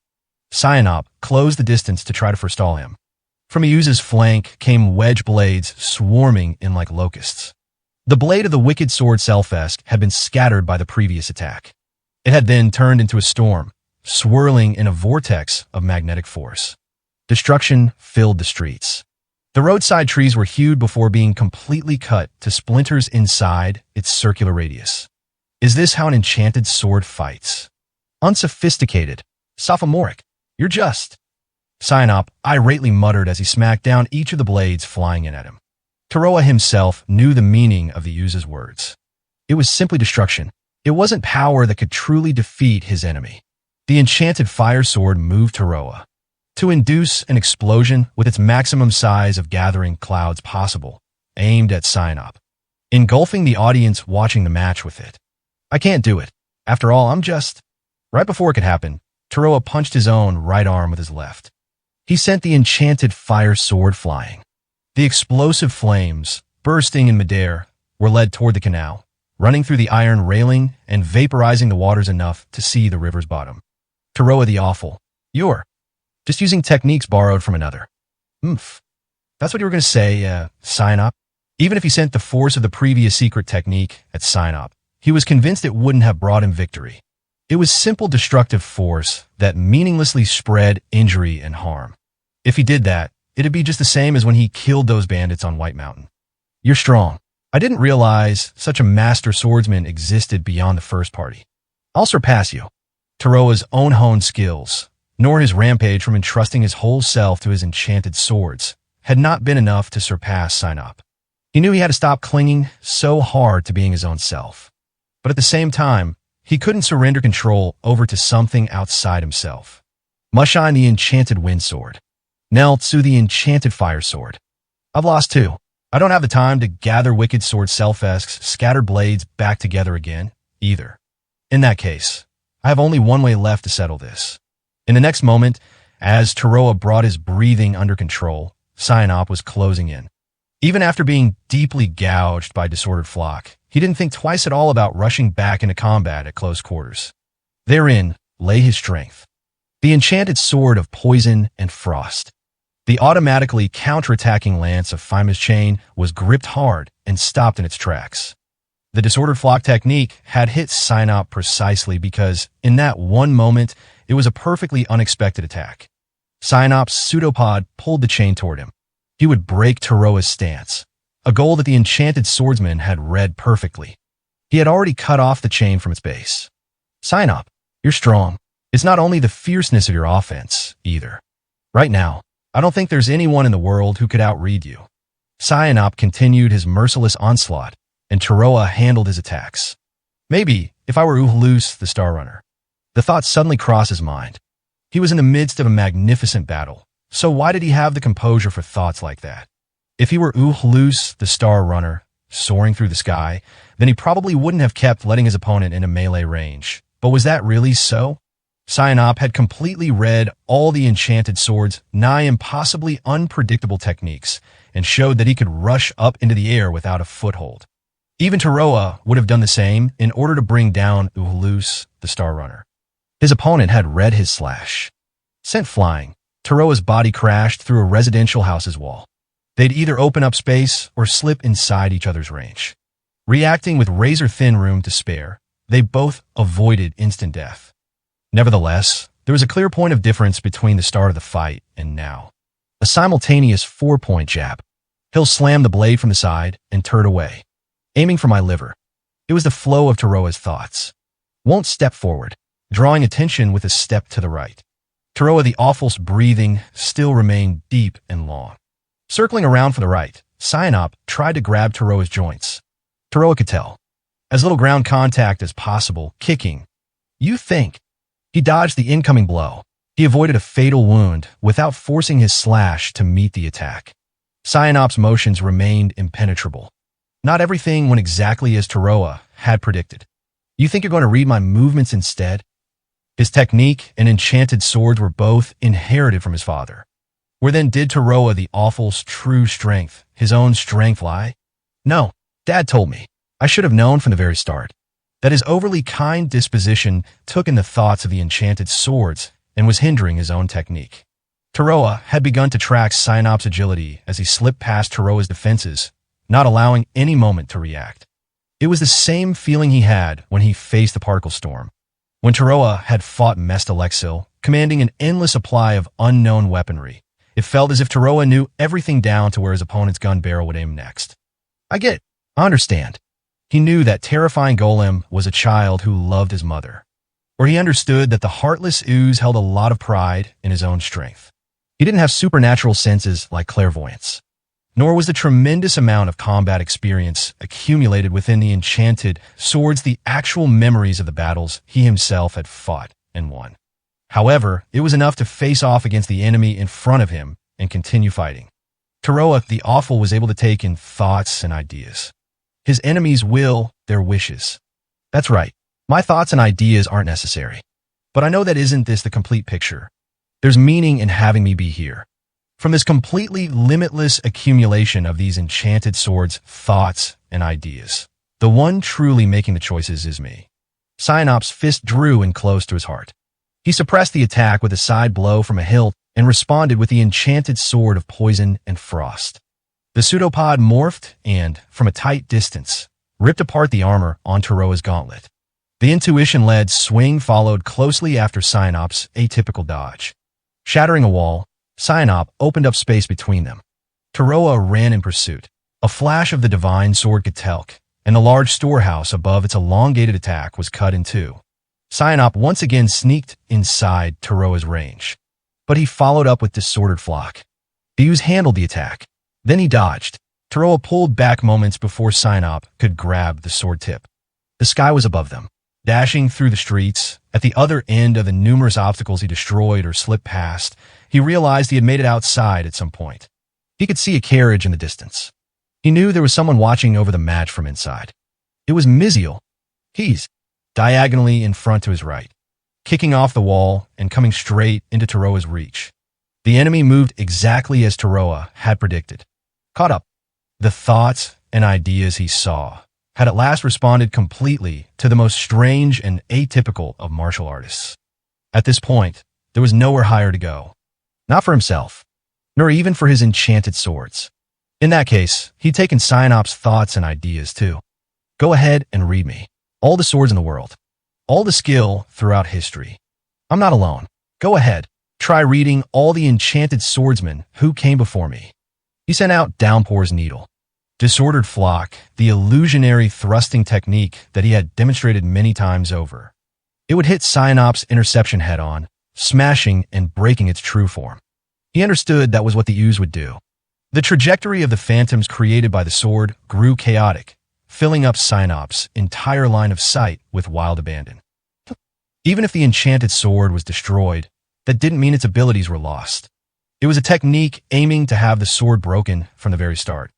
Cyanop closed the distance to try to forestall him. From Yuza's flank came wedge blades swarming in like locusts. The blade of the wicked sword Selfesk had been scattered by the previous attack. It had then turned into a storm, swirling in a vortex of magnetic force. Destruction filled the streets. The roadside trees were hewed before being completely cut to splinters inside its circular radius. Is this how an enchanted sword fights? Unsophisticated. Sophomoric. You're just. Cyanop irately muttered as he smacked down each of the blades flying in at him. Taroa himself knew the meaning of the Yuza's words. It was simply destruction. It wasn't power that could truly defeat his enemy. The enchanted fire sword moved Taroa to induce an explosion with its maximum size of gathering clouds possible, aimed at Cyanop, engulfing the audience watching the match with it. I can't do it. After all, I'm just... Right before it could happen, Taroa punched his own right arm with his left. He sent the enchanted fire sword flying. The explosive flames, bursting in midair, were led toward the canal, running through the iron railing and vaporizing the waters enough to see the river's bottom. Taroa the Awful. You're just using techniques borrowed from another. That's what you were going to say, Cyanop? Even if he sent the force of the previous secret technique at Cyanop, he was convinced it wouldn't have brought him victory. It was simple destructive force that meaninglessly spread injury and harm. If he did that, it'd be just the same as when he killed those bandits on White Mountain. You're strong. I didn't realize such a master swordsman existed beyond the first party. I'll surpass you. Taroa's own honed skills, nor his rampage from entrusting his whole self to his enchanted swords, had not been enough to surpass Cyanop. He knew he had to stop clinging so hard to being his own self. But at the same time, he couldn't surrender control over to something outside himself. Mushine the enchanted wind sword. Neltsu the enchanted fire sword. I've lost too. I don't have the time to gather wicked sword self-esque's scattered blades back together again, either. In that case, I have only one way left to settle this. In the next moment, as Taroa brought his breathing under control, Sinop was closing in. Even after being deeply gouged by disordered flock, he didn't think twice at all about rushing back into combat at close quarters. Therein lay his strength. The enchanted sword of poison and frost. The automatically counterattacking lance of Fima's chain was gripped hard and stopped in its tracks. The disordered flock technique had hit Sinop precisely because, in that one moment, it was a perfectly unexpected attack. Sinop's pseudopod pulled the chain toward him. He would break Taroa's stance, a goal that the enchanted swordsman had read perfectly. He had already cut off the chain from its base. Sinop, you're strong. It's not only the fierceness of your offense, either. Right now, I don't think there's anyone in the world who could outread you. Sinop continued his merciless onslaught, and Taroa handled his attacks. Maybe, if I were Uhlus, the Star Runner. The thought suddenly crossed his mind. He was in the midst of a magnificent battle, so why did he have the composure for thoughts like that? If he were Uhlus, the Star Runner, soaring through the sky, then he probably wouldn't have kept letting his opponent into melee range. But was that really so? Sinop had completely read all the enchanted sword's nigh impossibly unpredictable techniques and showed that he could rush up into the air without a foothold. Even Taroa would have done the same in order to bring down Uhlus, the Star Runner. His opponent had read his slash. Sent flying, Taroa's body crashed through a residential house's wall. They'd either open up space or slip inside each other's range. Reacting with razor-thin room to spare, they both avoided instant death. Nevertheless, there was a clear point of difference between the start of the fight and now. A simultaneous 4-point jab. Hill slammed the blade from the side and turned away, aiming for my liver. It was the flow of Taroa's thoughts. Won't step forward, drawing attention with a step to the right. Taroa the Awful's breathing still remained deep and long. Circling around for the right, Sinop tried to grab Taroa's joints. Taroa could tell. As little ground contact as possible, kicking. You think. He dodged the incoming blow. He avoided a fatal wound without forcing his slash to meet the attack. Sinop's motions remained impenetrable. Not everything went exactly as Taroa had predicted. You think you're going to read my movements instead? His technique and enchanted swords were both inherited from his father. Where then did Taroa the Awful's true strength, his own strength, lie? No, Dad told me. I should have known from the very start that his overly kind disposition took in the thoughts of the enchanted swords and was hindering his own technique. Taroa had begun to track Sinop's agility as he slipped past Taroa's defenses, not allowing any moment to react. It was the same feeling he had when he faced the particle storm. When Taroa had fought Mestalexil, commanding an endless supply of unknown weaponry, it felt as if Taroa knew everything down to where his opponent's gun barrel would aim next. I get it. I understand. He knew that terrifying golem was a child who loved his mother. Or he understood that the heartless ooze held a lot of pride in his own strength. He didn't have supernatural senses like clairvoyance. Nor was the tremendous amount of combat experience accumulated within the enchanted swords the actual memories of the battles he himself had fought and won. However, it was enough to face off against the enemy in front of him and continue fighting. Taroa the Awful was able to take in thoughts and ideas. His enemies will, their wishes. That's right. My thoughts and ideas aren't necessary. But I know that isn't this the complete picture. There's meaning in having me be here. From this completely limitless accumulation of these enchanted swords, thoughts, and ideas, the one truly making the choices is me. Sinop's fist drew in close to his heart. He suppressed the attack with a side blow from a hilt and responded with the enchanted sword of poison and frost. The pseudopod morphed and, from a tight distance, ripped apart the armor on Taroa's gauntlet. The intuition-led swing followed closely after Sinop's atypical dodge. Shattering a wall, Sinop opened up space between them. Taroa ran in pursuit. A flash of the divine sword Ketelk, and the large storehouse above its elongated attack was cut in two. Sinop once again sneaked inside Taroa's range. But he followed up with disordered flock. The ooze handled the attack. Then he dodged. Taroa pulled back moments before Sinop could grab the sword tip. The sky was above them. Dashing through the streets, at the other end of the numerous obstacles he destroyed or slipped past, he realized he had made it outside at some point. He could see a carriage in the distance. He knew there was someone watching over the match from inside. It was Miziel. He's diagonally in front to his right, kicking off the wall and coming straight into Taroa's reach. The enemy moved exactly as Taroa had predicted. Caught up, the thoughts and ideas he saw had at last responded completely to the most strange and atypical of martial artists. At this point, there was nowhere higher to go. Not for himself, nor even for his enchanted swords. In that case, he'd taken Cyanop's thoughts and ideas too. Go ahead and read me. All the swords in the world. All the skill throughout history. I'm not alone. Go ahead. Try reading all the enchanted swordsmen who came before me. He sent out Downpour's needle. Disordered flock, the illusionary thrusting technique that he had demonstrated many times over. It would hit Cyanop's interception head-on, smashing and breaking its true form. He understood that was what the ooze would do. The trajectory of the phantoms created by the sword grew chaotic, filling up Cyanop's entire line of sight with wild abandon. Even if the enchanted sword was destroyed, that didn't mean its abilities were lost. It was a technique aiming to have the sword broken from the very start.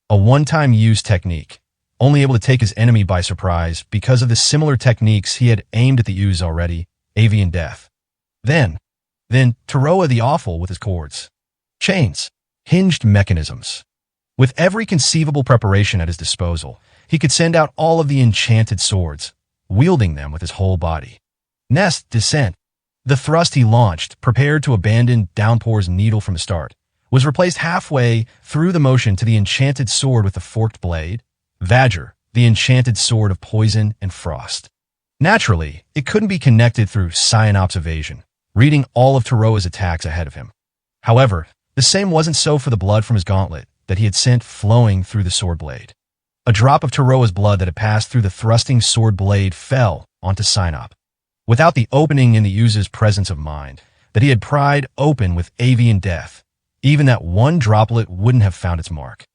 A one-time use technique, only able to take his enemy by surprise because of the similar techniques he had aimed at the ooze already, avian death. Then Taroa the Awful with his cords. Chains. Hinged mechanisms. With every conceivable preparation at his disposal, he could send out all of the enchanted swords, wielding them with his whole body. Nest Descent. The thrust he launched, prepared to abandon Downpour's needle from the start, was replaced halfway through the motion to the enchanted sword with the forked blade, Vajr, the enchanted sword of poison and frost. Naturally, it couldn't be connected through Cyanop's evasion, reading all of Taroa's attacks ahead of him. However, the same wasn't so for the blood from his gauntlet that he had sent flowing through the sword blade. A drop of Taroa's blood that had passed through the thrusting sword blade fell onto Cyanop. Without the opening in the ooze's presence of mind that he had pried open with avian death, even that one droplet wouldn't have found its mark.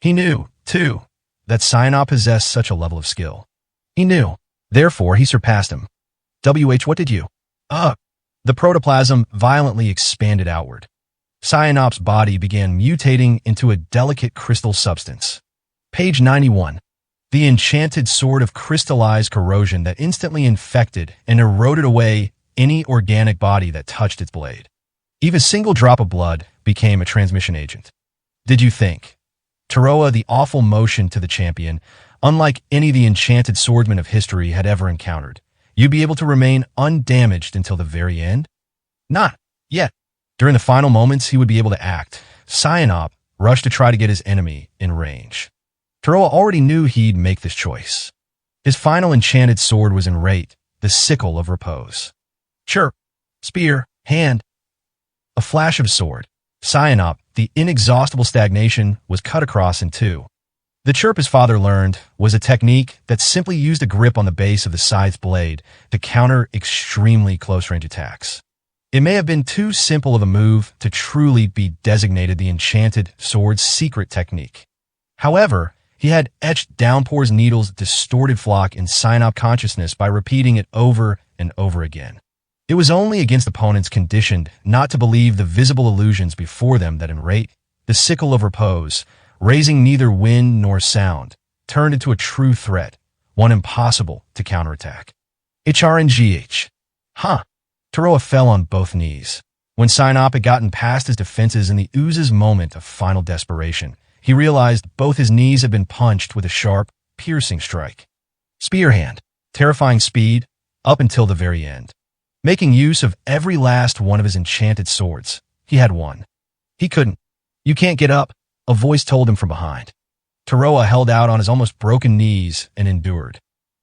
He knew, too, that Cyanop possessed such a level of skill. He knew. Therefore, he surpassed him. What did you? The protoplasm violently expanded outward. Cyanop's body began mutating into a delicate crystal substance. Page 91. The enchanted sword of crystallized corrosion that instantly infected and eroded away any organic body that touched its blade. Even a single drop of blood became a transmission agent. Did you think? Taroa the Awful motion to the champion, unlike any the enchanted swordsman of history had ever encountered. You'd be able to remain undamaged until the very end? Not yet. During the final moments he would be able to act. Cyanop rushed to try to get his enemy in range. Taroa already knew he'd make this choice. His final enchanted sword was in rate, the sickle of repose. Chirp, spear, hand. A flash of sword. Cyanop, the inexhaustible stagnation, was cut across in two. The chirp his father learned was a technique that simply used a grip on the base of the scythe's blade to counter extremely close-range attacks. It may have been too simple of a move to truly be designated the enchanted sword's secret technique. However, he had etched Downpour's needle's distorted flock in Cyanop consciousness by repeating it over and over again. It was only against opponents conditioned not to believe the visible illusions before them that in rate, the sickle of repose, raising neither wind nor sound, turned into a true threat, one impossible to counterattack. HRNGH. Taroa fell on both knees. When Cyanop had gotten past his defenses in the ooze's moment of final desperation, he realized both his knees had been punched with a sharp, piercing strike. Spearhand, terrifying speed, up until the very end. Making use of every last one of his enchanted swords, he had won. He couldn't. You can't get up, a voice told him from behind. Taroa held out on his almost broken knees and endured.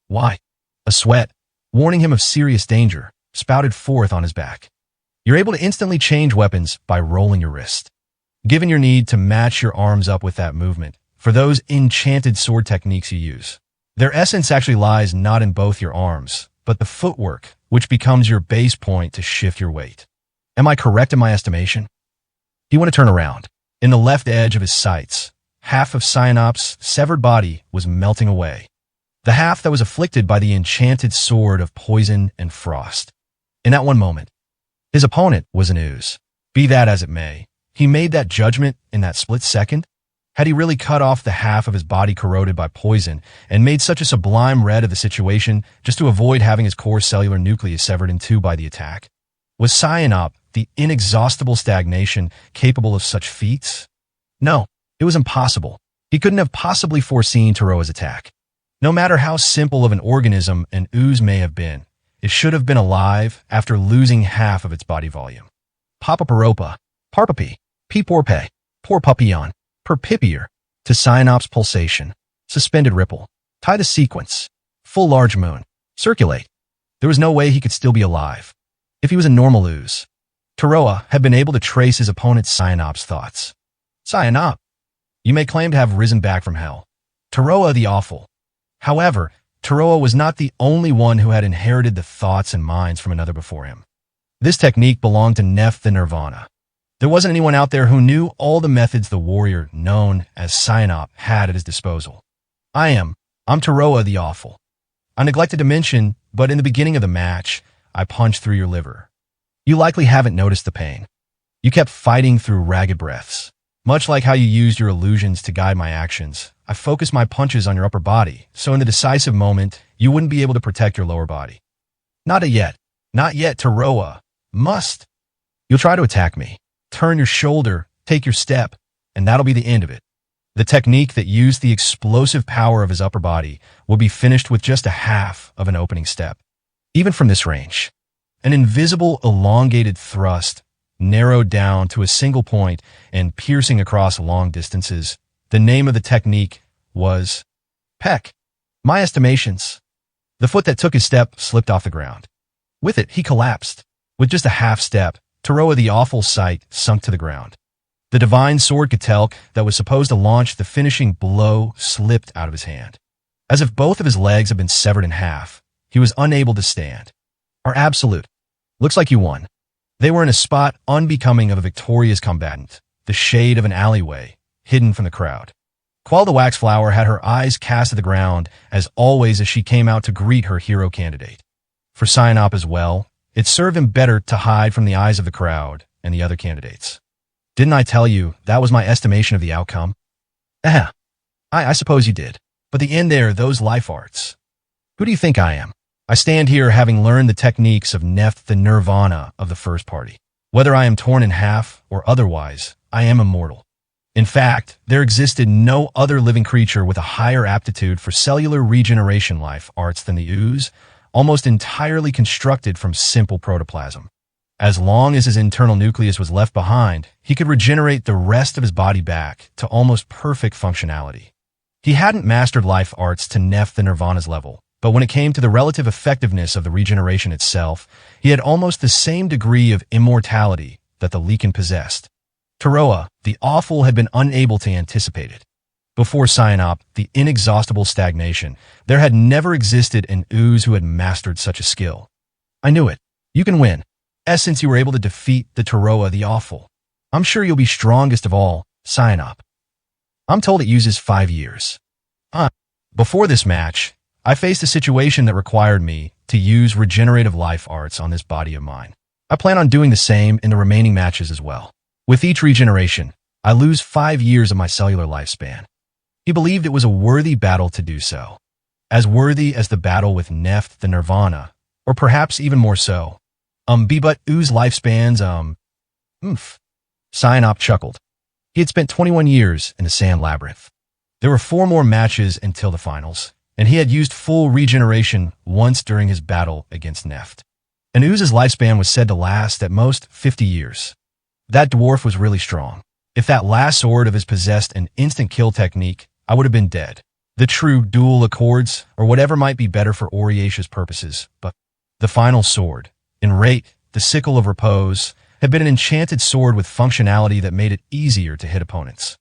Why? A sweat, warning him of serious danger, spouted forth on his back. You're able to instantly change weapons by rolling your wrist. Given your need to match your arms up with that movement, for those enchanted sword techniques you use, their essence actually lies not in both your arms, but the footwork, which becomes your base point to shift your weight. Am I correct in my estimation? He went to turn around. In the left edge of his sights, half of Cyanop's severed body was melting away. The half that was afflicted by the enchanted sword of poison and frost. In that one moment, his opponent was an ooze. Be that as it may, he made that judgment in that split second. Had he really cut off the half of his body corroded by poison and made such a sublime red of the situation just to avoid having his core cellular nucleus severed in two by the attack? Was Cyanop, the inexhaustible stagnation, capable of such feats? No, it was impossible. He couldn't have possibly foreseen Taroa's attack. No matter how simple of an organism an ooze may have been, it should have been alive after losing half of its body volume. Papa Paropa, Parpapi, P-Porpe, Poor Puppyon, Perpipier, to Cyanop's pulsation, suspended ripple, tie the sequence, full large moon, circulate. There was no way he could still be alive. If he was a normal ooze, Taroa had been able to trace his opponent Cyanop's thoughts. Cyanop, you may claim to have risen back from hell. Taroa the Awful. However, Taroa was not the only one who had inherited the thoughts and minds from another before him. This technique belonged to Neph the Nirvana. There wasn't anyone out there who knew all the methods the warrior known as Cyanop had at his disposal. I'm Taroa the Awful. I neglected to mention, but in the beginning of the match, I punched through your liver. You likely haven't noticed the pain. You kept fighting through ragged breaths. Much like how you used your illusions to guide my actions, I focused my punches on your upper body, so in the decisive moment, you wouldn't be able to protect your lower body. Not yet. Not yet, Taroa. Must. You'll try to attack me. Turn your shoulder, take your step, and that'll be the end of it. The technique that used the explosive power of his upper body will be finished with just a half of an opening step. Even from this range, an invisible elongated thrust narrowed down to a single point and piercing across long distances. The name of the technique was Peck. My estimations. The foot that took his step slipped off the ground. With it, he collapsed. With just a half step, Taroa the Awful sight sunk to the ground. The divine sword Ketelk that was supposed to launch the finishing blow slipped out of his hand. As if both of his legs had been severed in half, he was unable to stand. Our absolute. Looks like you won. They were in a spot unbecoming of a victorious combatant, the shade of an alleyway, hidden from the crowd. Qual the Waxflower had her eyes cast at the ground, as always as she came out to greet her hero candidate. For Cyanop as well, it served him better to hide from the eyes of the crowd and the other candidates. Didn't I tell you that was my estimation of the outcome? I suppose you did. But the end there, those life arts. Who do you think I am? I stand here having learned the techniques of Neph the Nirvana of the first party. Whether I am torn in half or otherwise, I am immortal. In fact, there existed no other living creature with a higher aptitude for cellular regeneration life arts than the ooze, almost entirely constructed from simple protoplasm. As long as his internal nucleus was left behind, he could regenerate the rest of his body back to almost perfect functionality. He hadn't mastered life arts to Neph the Nirvana's level, but when it came to the relative effectiveness of the regeneration itself, he had almost the same degree of immortality that the Leakin possessed. Taroa, the Awful, had been unable to anticipate it. Before Cyanop, the inexhaustible stagnation, there had never existed an ooze who had mastered such a skill. I knew it. You can win. Since you were able to defeat the Taroa the Awful. I'm sure you'll be strongest of all, Cyanop. I'm told it uses 5 years. Before this match, I faced a situation that required me to use regenerative life arts on this body of mine. I plan on doing the same in the remaining matches as well. With each regeneration, I lose 5 years of my cellular lifespan. He believed it was a worthy battle to do so. As worthy as the battle with Neph the Nirvana, or perhaps even more so. But ooze lifespans, Cyanop chuckled. He had spent 21 years in the Sand Labyrinth. There were 4 more matches until the finals, and he had used full regeneration once during his battle against Neph. An ooze's lifespan was said to last at most 50 years. That dwarf was really strong. If that last sword of his possessed an instant kill technique, I would have been dead. The true dual accords, or whatever might be better for Oriatia's purposes, but the final sword, in rate, the Sickle of Repose, had been an enchanted sword with functionality that made it easier to hit opponents.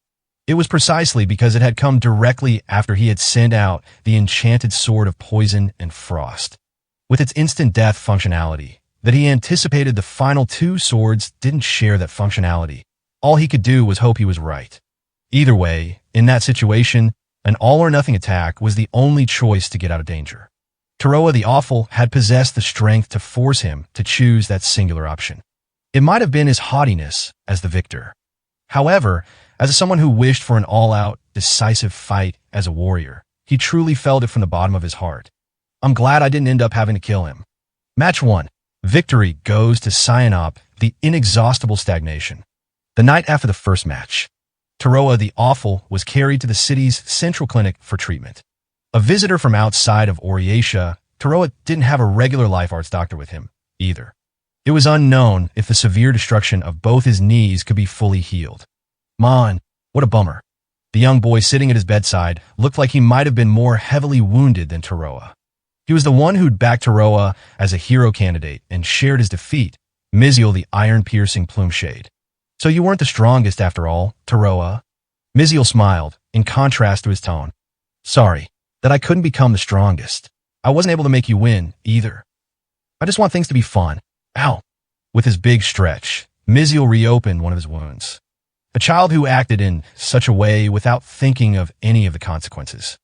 It was precisely because it had come directly after he had sent out the enchanted sword of poison and frost. With its instant death functionality, that he anticipated the final 2 swords didn't share that functionality. All he could do was hope he was right. Either way, in that situation, an all-or-nothing attack was the only choice to get out of danger. Taroa the Awful had possessed the strength to force him to choose that singular option. It might have been his haughtiness as the victor. However, As someone who wished for an all-out, decisive fight as a warrior, he truly felt it from the bottom of his heart. I'm glad I didn't end up having to kill him. Match 1. Victory goes to Cyanop, the inexhaustible stagnation. The night after the first match, Taroa the Awful was carried to the city's central clinic for treatment. A visitor from outside of Oriatia, Taroa didn't have a regular life arts doctor with him, either. It was unknown if the severe destruction of both his knees could be fully healed. Man, what a bummer. The young boy sitting at his bedside looked like he might have been more heavily wounded than Taroa. He was the one who'd backed Taroa as a hero candidate and shared his defeat, Miziel the iron-piercing Plumeshade. So you weren't the strongest after all, Taroa? Miziel smiled, in contrast to his tone. Sorry, that I couldn't become the strongest. I wasn't able to make you win, either. I just want things to be fun. Ow. With his big stretch, Miziel reopened one of his wounds. A child who acted in such a way without thinking of any of the consequences.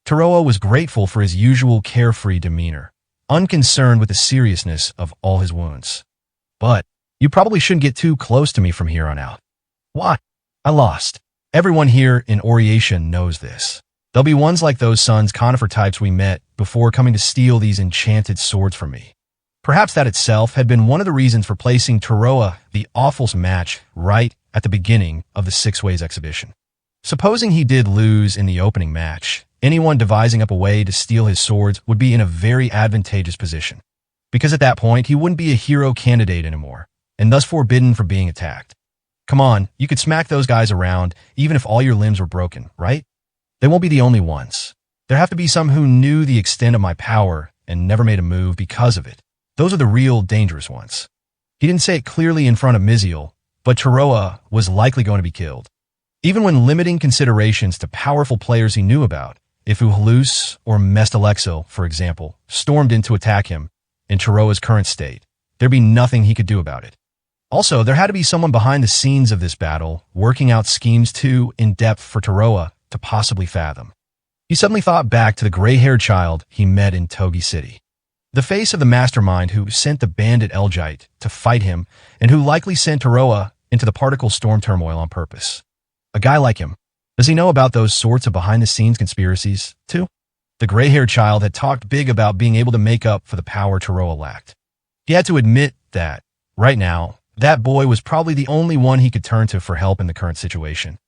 Taroa was grateful for his usual carefree demeanor, unconcerned with the seriousness of all his wounds. But you probably shouldn't get too close to me from here on out. Why? I lost. Everyone here in Oriatia knows this. There'll be ones like those Sun's conifer types we met before coming to steal these enchanted swords from me. Perhaps that itself had been one of the reasons for placing Taroa the Awful's match right at the beginning of the Six Ways exhibition. Supposing he did lose in the opening match, anyone devising up a way to steal his swords would be in a very advantageous position, because at that point he wouldn't be a hero candidate anymore, and thus forbidden from being attacked. Come on, you could smack those guys around even if all your limbs were broken, right? They won't be the only ones. There have to be some who knew the extent of my power and never made a move because of it. Those are the real dangerous ones. He didn't say it clearly in front of Miziel, but Taroa was likely going to be killed. Even when limiting considerations to powerful players he knew about, if Uhalus or Mestalexil, for example, stormed in to attack him in Taroa's current state, there'd be nothing he could do about it. Also, there had to be someone behind the scenes of this battle, working out schemes too in-depth for Taroa to possibly fathom. He suddenly thought back to the gray-haired child he met in Togi City. The face of the mastermind who sent the bandit Elgite to fight him and who likely sent Taroa into the particle storm turmoil on purpose. A guy like him. Does he know about those sorts of behind-the-scenes conspiracies, too? The gray-haired child had talked big about being able to make up for the power Taroa lacked. He had to admit that, right now, that boy was probably the only one he could turn to for help in the current situation.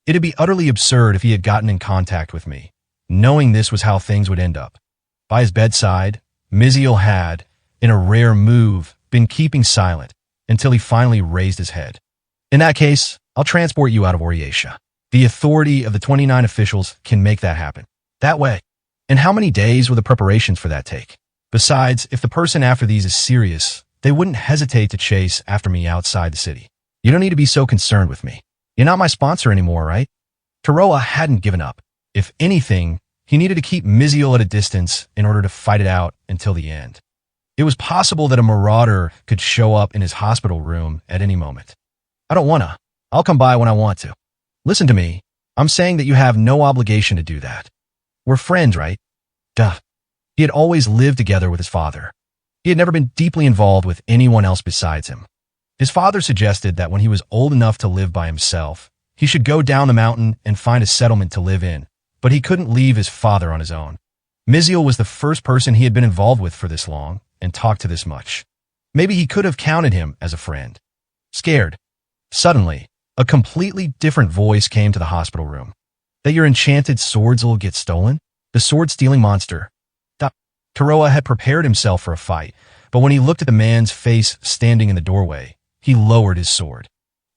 It'd be utterly absurd if he had gotten in contact with me, knowing this was how things would end up. By his bedside, Miziel had, in a rare move, been keeping silent until he finally raised his head. In that case, I'll transport you out of Oriatia. The authority of the 29 officials can make that happen. That way. And how many days will the preparations for that take? Besides, if the person after these is serious, they wouldn't hesitate to chase after me outside the city. You don't need to be so concerned with me. You're not my sponsor anymore, right? Taroa hadn't given up. If anything, he needed to keep Miziel at a distance in order to fight it out until the end. It was possible that a marauder could show up in his hospital room at any moment. I don't wanna. I'll come by when I want to. Listen to me. I'm saying that you have no obligation to do that. We're friends, right? Duh. He had always lived together with his father. He had never been deeply involved with anyone else besides him. His father suggested that when he was old enough to live by himself, he should go down the mountain and find a settlement to live in, but he couldn't leave his father on his own. Miziel was the first person he had been involved with for this long and talked to this much. Maybe he could have counted him as a friend. Scared. Suddenly, a completely different voice came to the hospital room. That your enchanted swords will get stolen? The sword-stealing monster. Taroa had prepared himself for a fight, but when he looked at the man's face standing in the doorway, he lowered his sword.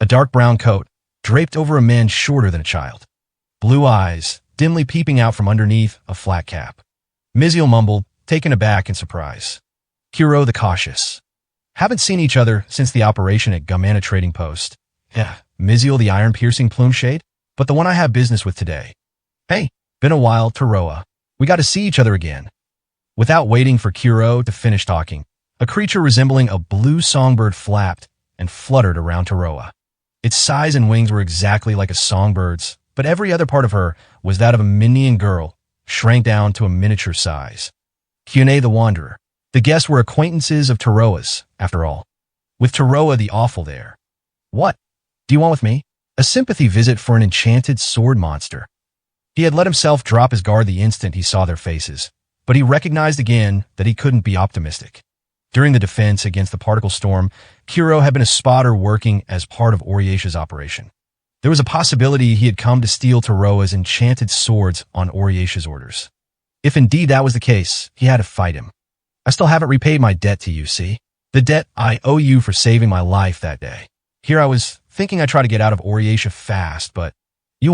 A dark brown coat, draped over a man shorter than a child. Blue eyes, dimly peeping out from underneath a flat cap. Miziel mumbled, taken aback in surprise. Kuro the Cautious. Haven't seen each other since the operation at Gumana Trading Post. Yeah, Miziel the iron-piercing Plumeshade, but the one I have business with today. Hey, been a while, Taroa. We got to see each other again. Without waiting for Kuro to finish talking, a creature resembling a blue songbird flapped and fluttered around Taroa. Its size and wings were exactly like a songbird's, but every other part of her was that of a Minion girl, shrank down to a miniature size. Kyone the Wanderer. The guests were acquaintances of Taroa's, after all. With Taroa the Awful there. What? Do you want with me? A sympathy visit for an enchanted sword monster. He had let himself drop his guard the instant he saw their faces, but he recognized again that he couldn't be optimistic. During the defense against the particle storm, Kuro had been a spotter working as part of Oriesha's operation. There was a possibility he had come to steal Taroa's enchanted swords on Oriesha's orders. If indeed that was the case, he had to fight him. I still haven't repaid my debt to you, see? The debt I owe you for saving my life that day. Here I was, thinking I'd try to get out of Oriesha fast, but you,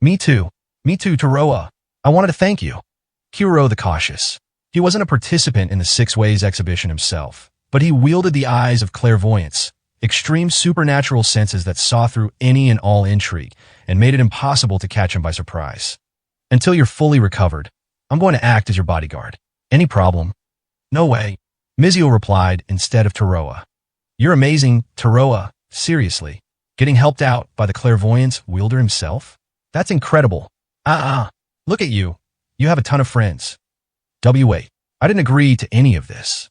me too, Taroa. I wanted to thank you. Kuro the Cautious. He wasn't a participant in the Six Ways exhibition himself, but he wielded the eyes of clairvoyance, extreme supernatural senses that saw through any and all intrigue and made it impossible to catch him by surprise. Until you're fully recovered, I'm going to act as your bodyguard. Any problem? No way, Mizuo replied instead of Taroa. You're amazing, Taroa, seriously. Getting helped out by the clairvoyance wielder himself? That's incredible. Look at you. You have a ton of friends. Wait, I didn't agree to any of this.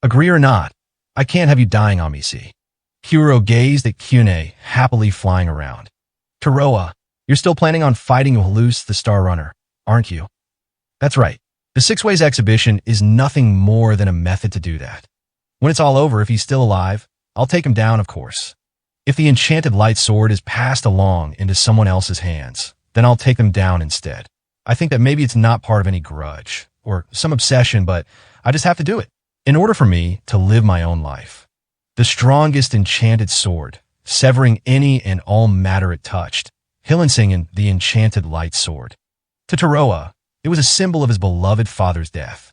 Agree or not, I can't have you dying on me, see? Kuro gazed at Kyune, happily flying around. Taroa, you're still planning on fighting Uhalus the Star Runner, aren't you? That's right. The Six Ways exhibition is nothing more than a method to do that. When it's all over, if he's still alive, I'll take him down, of course. If the enchanted light sword is passed along into someone else's hands, then I'll take them down instead. I think that maybe it's not part of any grudge or some obsession, but I just have to do it in order for me to live my own life. The strongest enchanted sword, severing any and all matter it touched, Hilansingen the enchanted light sword. To Taroa, it was a symbol of his beloved father's death.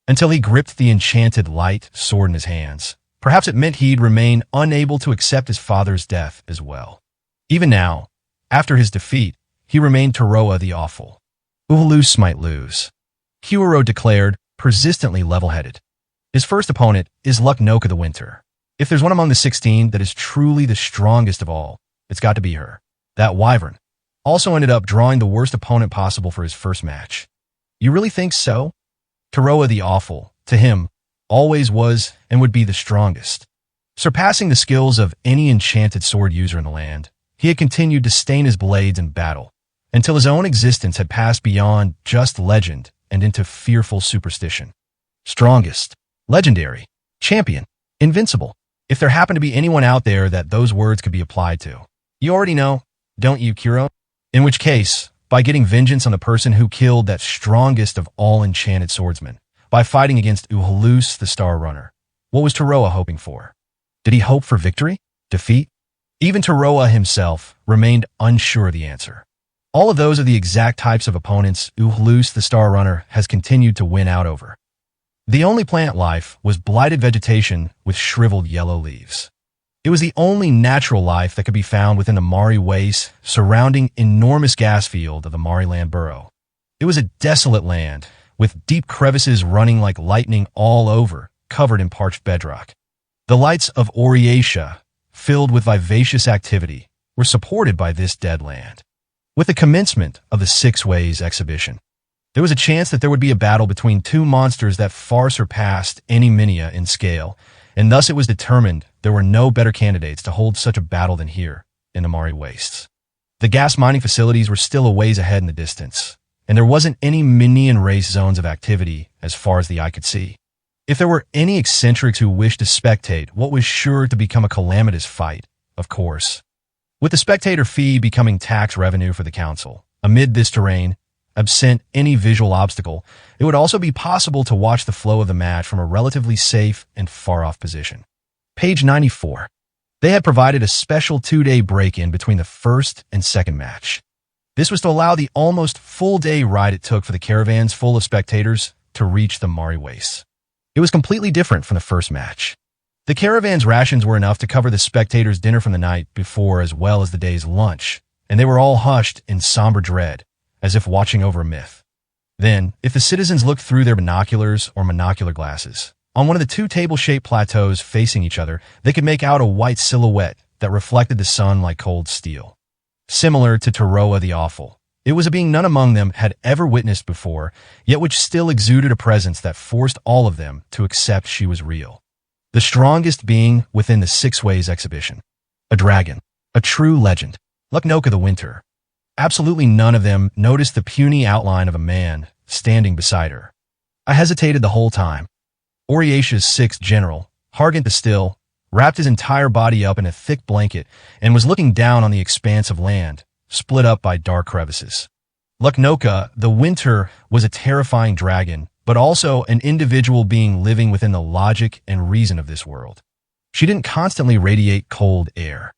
Until he gripped the enchanted light sword in his hands, perhaps it meant he'd remain unable to accept his father's death as well. Even now, after his defeat, he remained Taroa the Awful. Uhalus might lose. Kuro declared, persistently level-headed. His first opponent is Lucknoka the Winter. If there's one among the 16 that is truly the strongest of all, it's got to be her. That wyvern also ended up drawing the worst opponent possible for his first match. You really think so? Taroa the Awful, to him, always was and would be the strongest. Surpassing the skills of any enchanted sword user in the land, he had continued to stain his blades in battle, until his own existence had passed beyond just legend and into fearful superstition. Strongest, legendary, champion, invincible. If there happened to be anyone out there that those words could be applied to. You already know, don't you, Kuro? In which case, by getting vengeance on the person who killed that strongest of all enchanted swordsmen, by fighting against Uhalus the Star Runner. What was Taroa hoping for? Did he hope for victory? Defeat? Even Taroa himself remained unsure of the answer. All of those are the exact types of opponents Uhalus the Star Runner has continued to win out over. The only plant life was blighted vegetation with shriveled yellow leaves. It was the only natural life that could be found within the Mari wastes surrounding enormous gas field of the Mariland Borough. It was a desolate land, with deep crevices running like lightning all over, covered in parched bedrock. The lights of Oriesha, filled with vivacious activity, were supported by this dead land. With the commencement of the Six Ways exhibition, there was a chance that there would be a battle between two monsters that far surpassed any Minia in scale, and thus it was determined there were no better candidates to hold such a battle than here, in the Mari Wastes. The gas mining facilities were still a ways ahead in the distance, and there wasn't any Minian race zones of activity as far as the eye could see. If there were any eccentrics who wished to spectate what was sure to become a calamitous fight, of course. With the spectator fee becoming tax revenue for the council, amid this terrain, absent any visual obstacle, it would also be possible to watch the flow of the match from a relatively safe and far-off position. Page 94. They had provided a special 2-day break-in between the first and second match. This was to allow the almost full-day ride it took for the caravans full of spectators to reach the Mari Wastes. It was completely different from the first match. The caravan's rations were enough to cover the spectators' dinner from the night before as well as the day's lunch, and they were all hushed in somber dread, as if watching over a myth. Then, if the citizens looked through their binoculars or monocular glasses, on one of the two table-shaped plateaus facing each other, they could make out a white silhouette that reflected the sun like cold steel. Similar to Taroa the Awful, it was a being none among them had ever witnessed before, yet which still exuded a presence that forced all of them to accept she was real. The strongest being within the Six Ways exhibition. A dragon. A true legend. Luknoka the Winter. Absolutely none of them noticed the puny outline of a man standing beside her. I hesitated the whole time. Oriatia's sixth general, Hargant the Still, wrapped his entire body up in a thick blanket and was looking down on the expanse of land, split up by dark crevices. Luknoka, the Winter, was a terrifying dragon, but also an individual being living within the logic and reason of this world. She didn't constantly radiate cold air.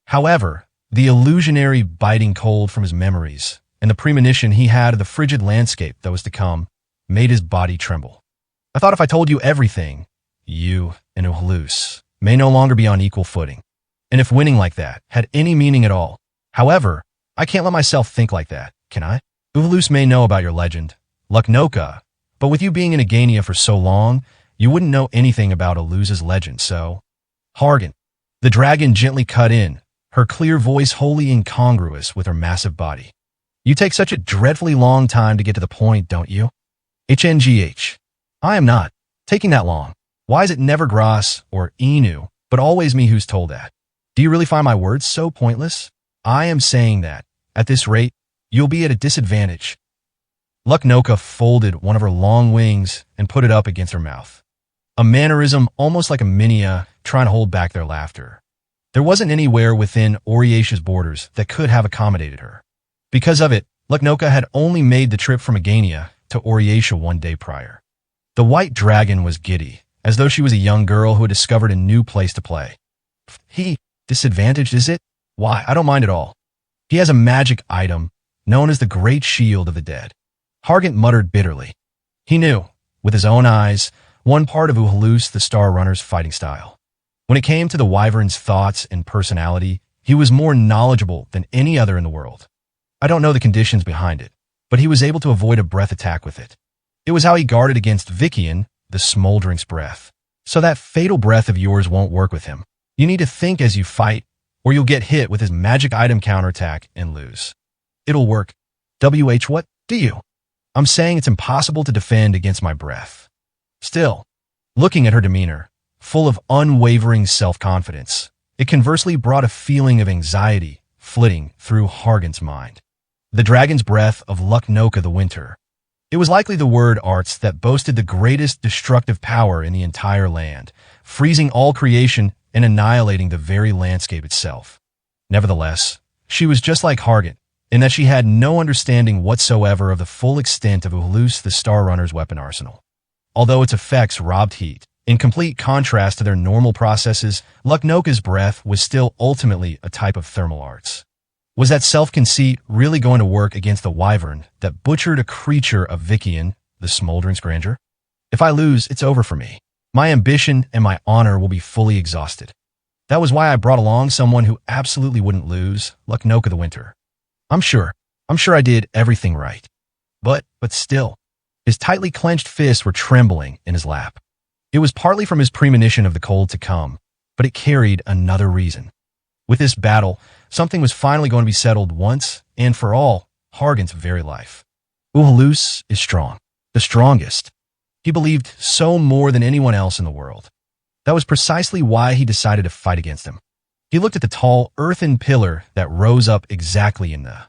However, the illusionary biting cold from his memories and the premonition he had of the frigid landscape that was to come made his body tremble. I thought if I told you everything, you and Uhalus may no longer be on equal footing. And if winning like that had any meaning at all. However, I can't let myself think like that, can I? Uhalus may know about your legend, Luknoka, but with you being in Agania for so long, you wouldn't know anything about Uhalus's legend, so... Hargant. The dragon gently cut in, her clear voice wholly incongruous with her massive body. You take such a dreadfully long time to get to the point, don't you? HNGH. I am not taking that long. Why is it never Gras or Inu, but always me who's told that? Do you really find my words so pointless? I am saying that, at this rate, you'll be at a disadvantage. Luknoka folded one of her long wings and put it up against her mouth. A mannerism almost like a Minia trying to hold back their laughter. There wasn't anywhere within Oriatia's borders that could have accommodated her. Because of it, Luknoka had only made the trip from Agania to Oriatia one day prior. The white dragon was giddy, as though she was a young girl who had discovered a new place to play. Disadvantaged, is it? Why, I don't mind at all. He has a magic item, known as the Great Shield of the Dead. Hargant muttered bitterly. He knew, with his own eyes, one part of Uhalus the Star Runner's fighting style. When it came to the Wyvern's thoughts and personality, he was more knowledgeable than any other in the world. I don't know the conditions behind it, but he was able to avoid a breath attack with it. It was how he guarded against Vikian, the Smoldering's breath. So that fatal breath of yours won't work with him. You need to think as you fight, or you'll get hit with his magic item counterattack and lose. It'll work. What do you? I'm saying it's impossible to defend against my breath. Still, looking at her demeanor, full of unwavering self-confidence, it conversely brought a feeling of anxiety flitting through Hargant's mind. The dragon's breath of Luknoka the Winter. It was likely the word arts that boasted the greatest destructive power in the entire land, freezing all creation and annihilating the very landscape itself. Nevertheless, she was just like Hargant, in that she had no understanding whatsoever of the full extent of Uhalus the Star Runner's weapon arsenal. Although its effects robbed heat, in complete contrast to their normal processes, Luknoka's breath was still ultimately a type of thermal arts. Was that self-conceit really going to work against the wyvern that butchered a creature of Vikian, the Smoldering's grandeur? If I lose, it's over for me. My ambition and my honor will be fully exhausted. That was why I brought along someone who absolutely wouldn't lose, Luknoka the Winter. I'm sure I did everything right. But still, his tightly clenched fists were trembling in his lap. It was partly from his premonition of the cold to come, but it carried another reason. With this battle, something was finally going to be settled once and for all, Hargant's very life. Uhalus is strong, the strongest. He believed so more than anyone else in the world. That was precisely why he decided to fight against him. He looked at the tall earthen pillar that rose up exactly in the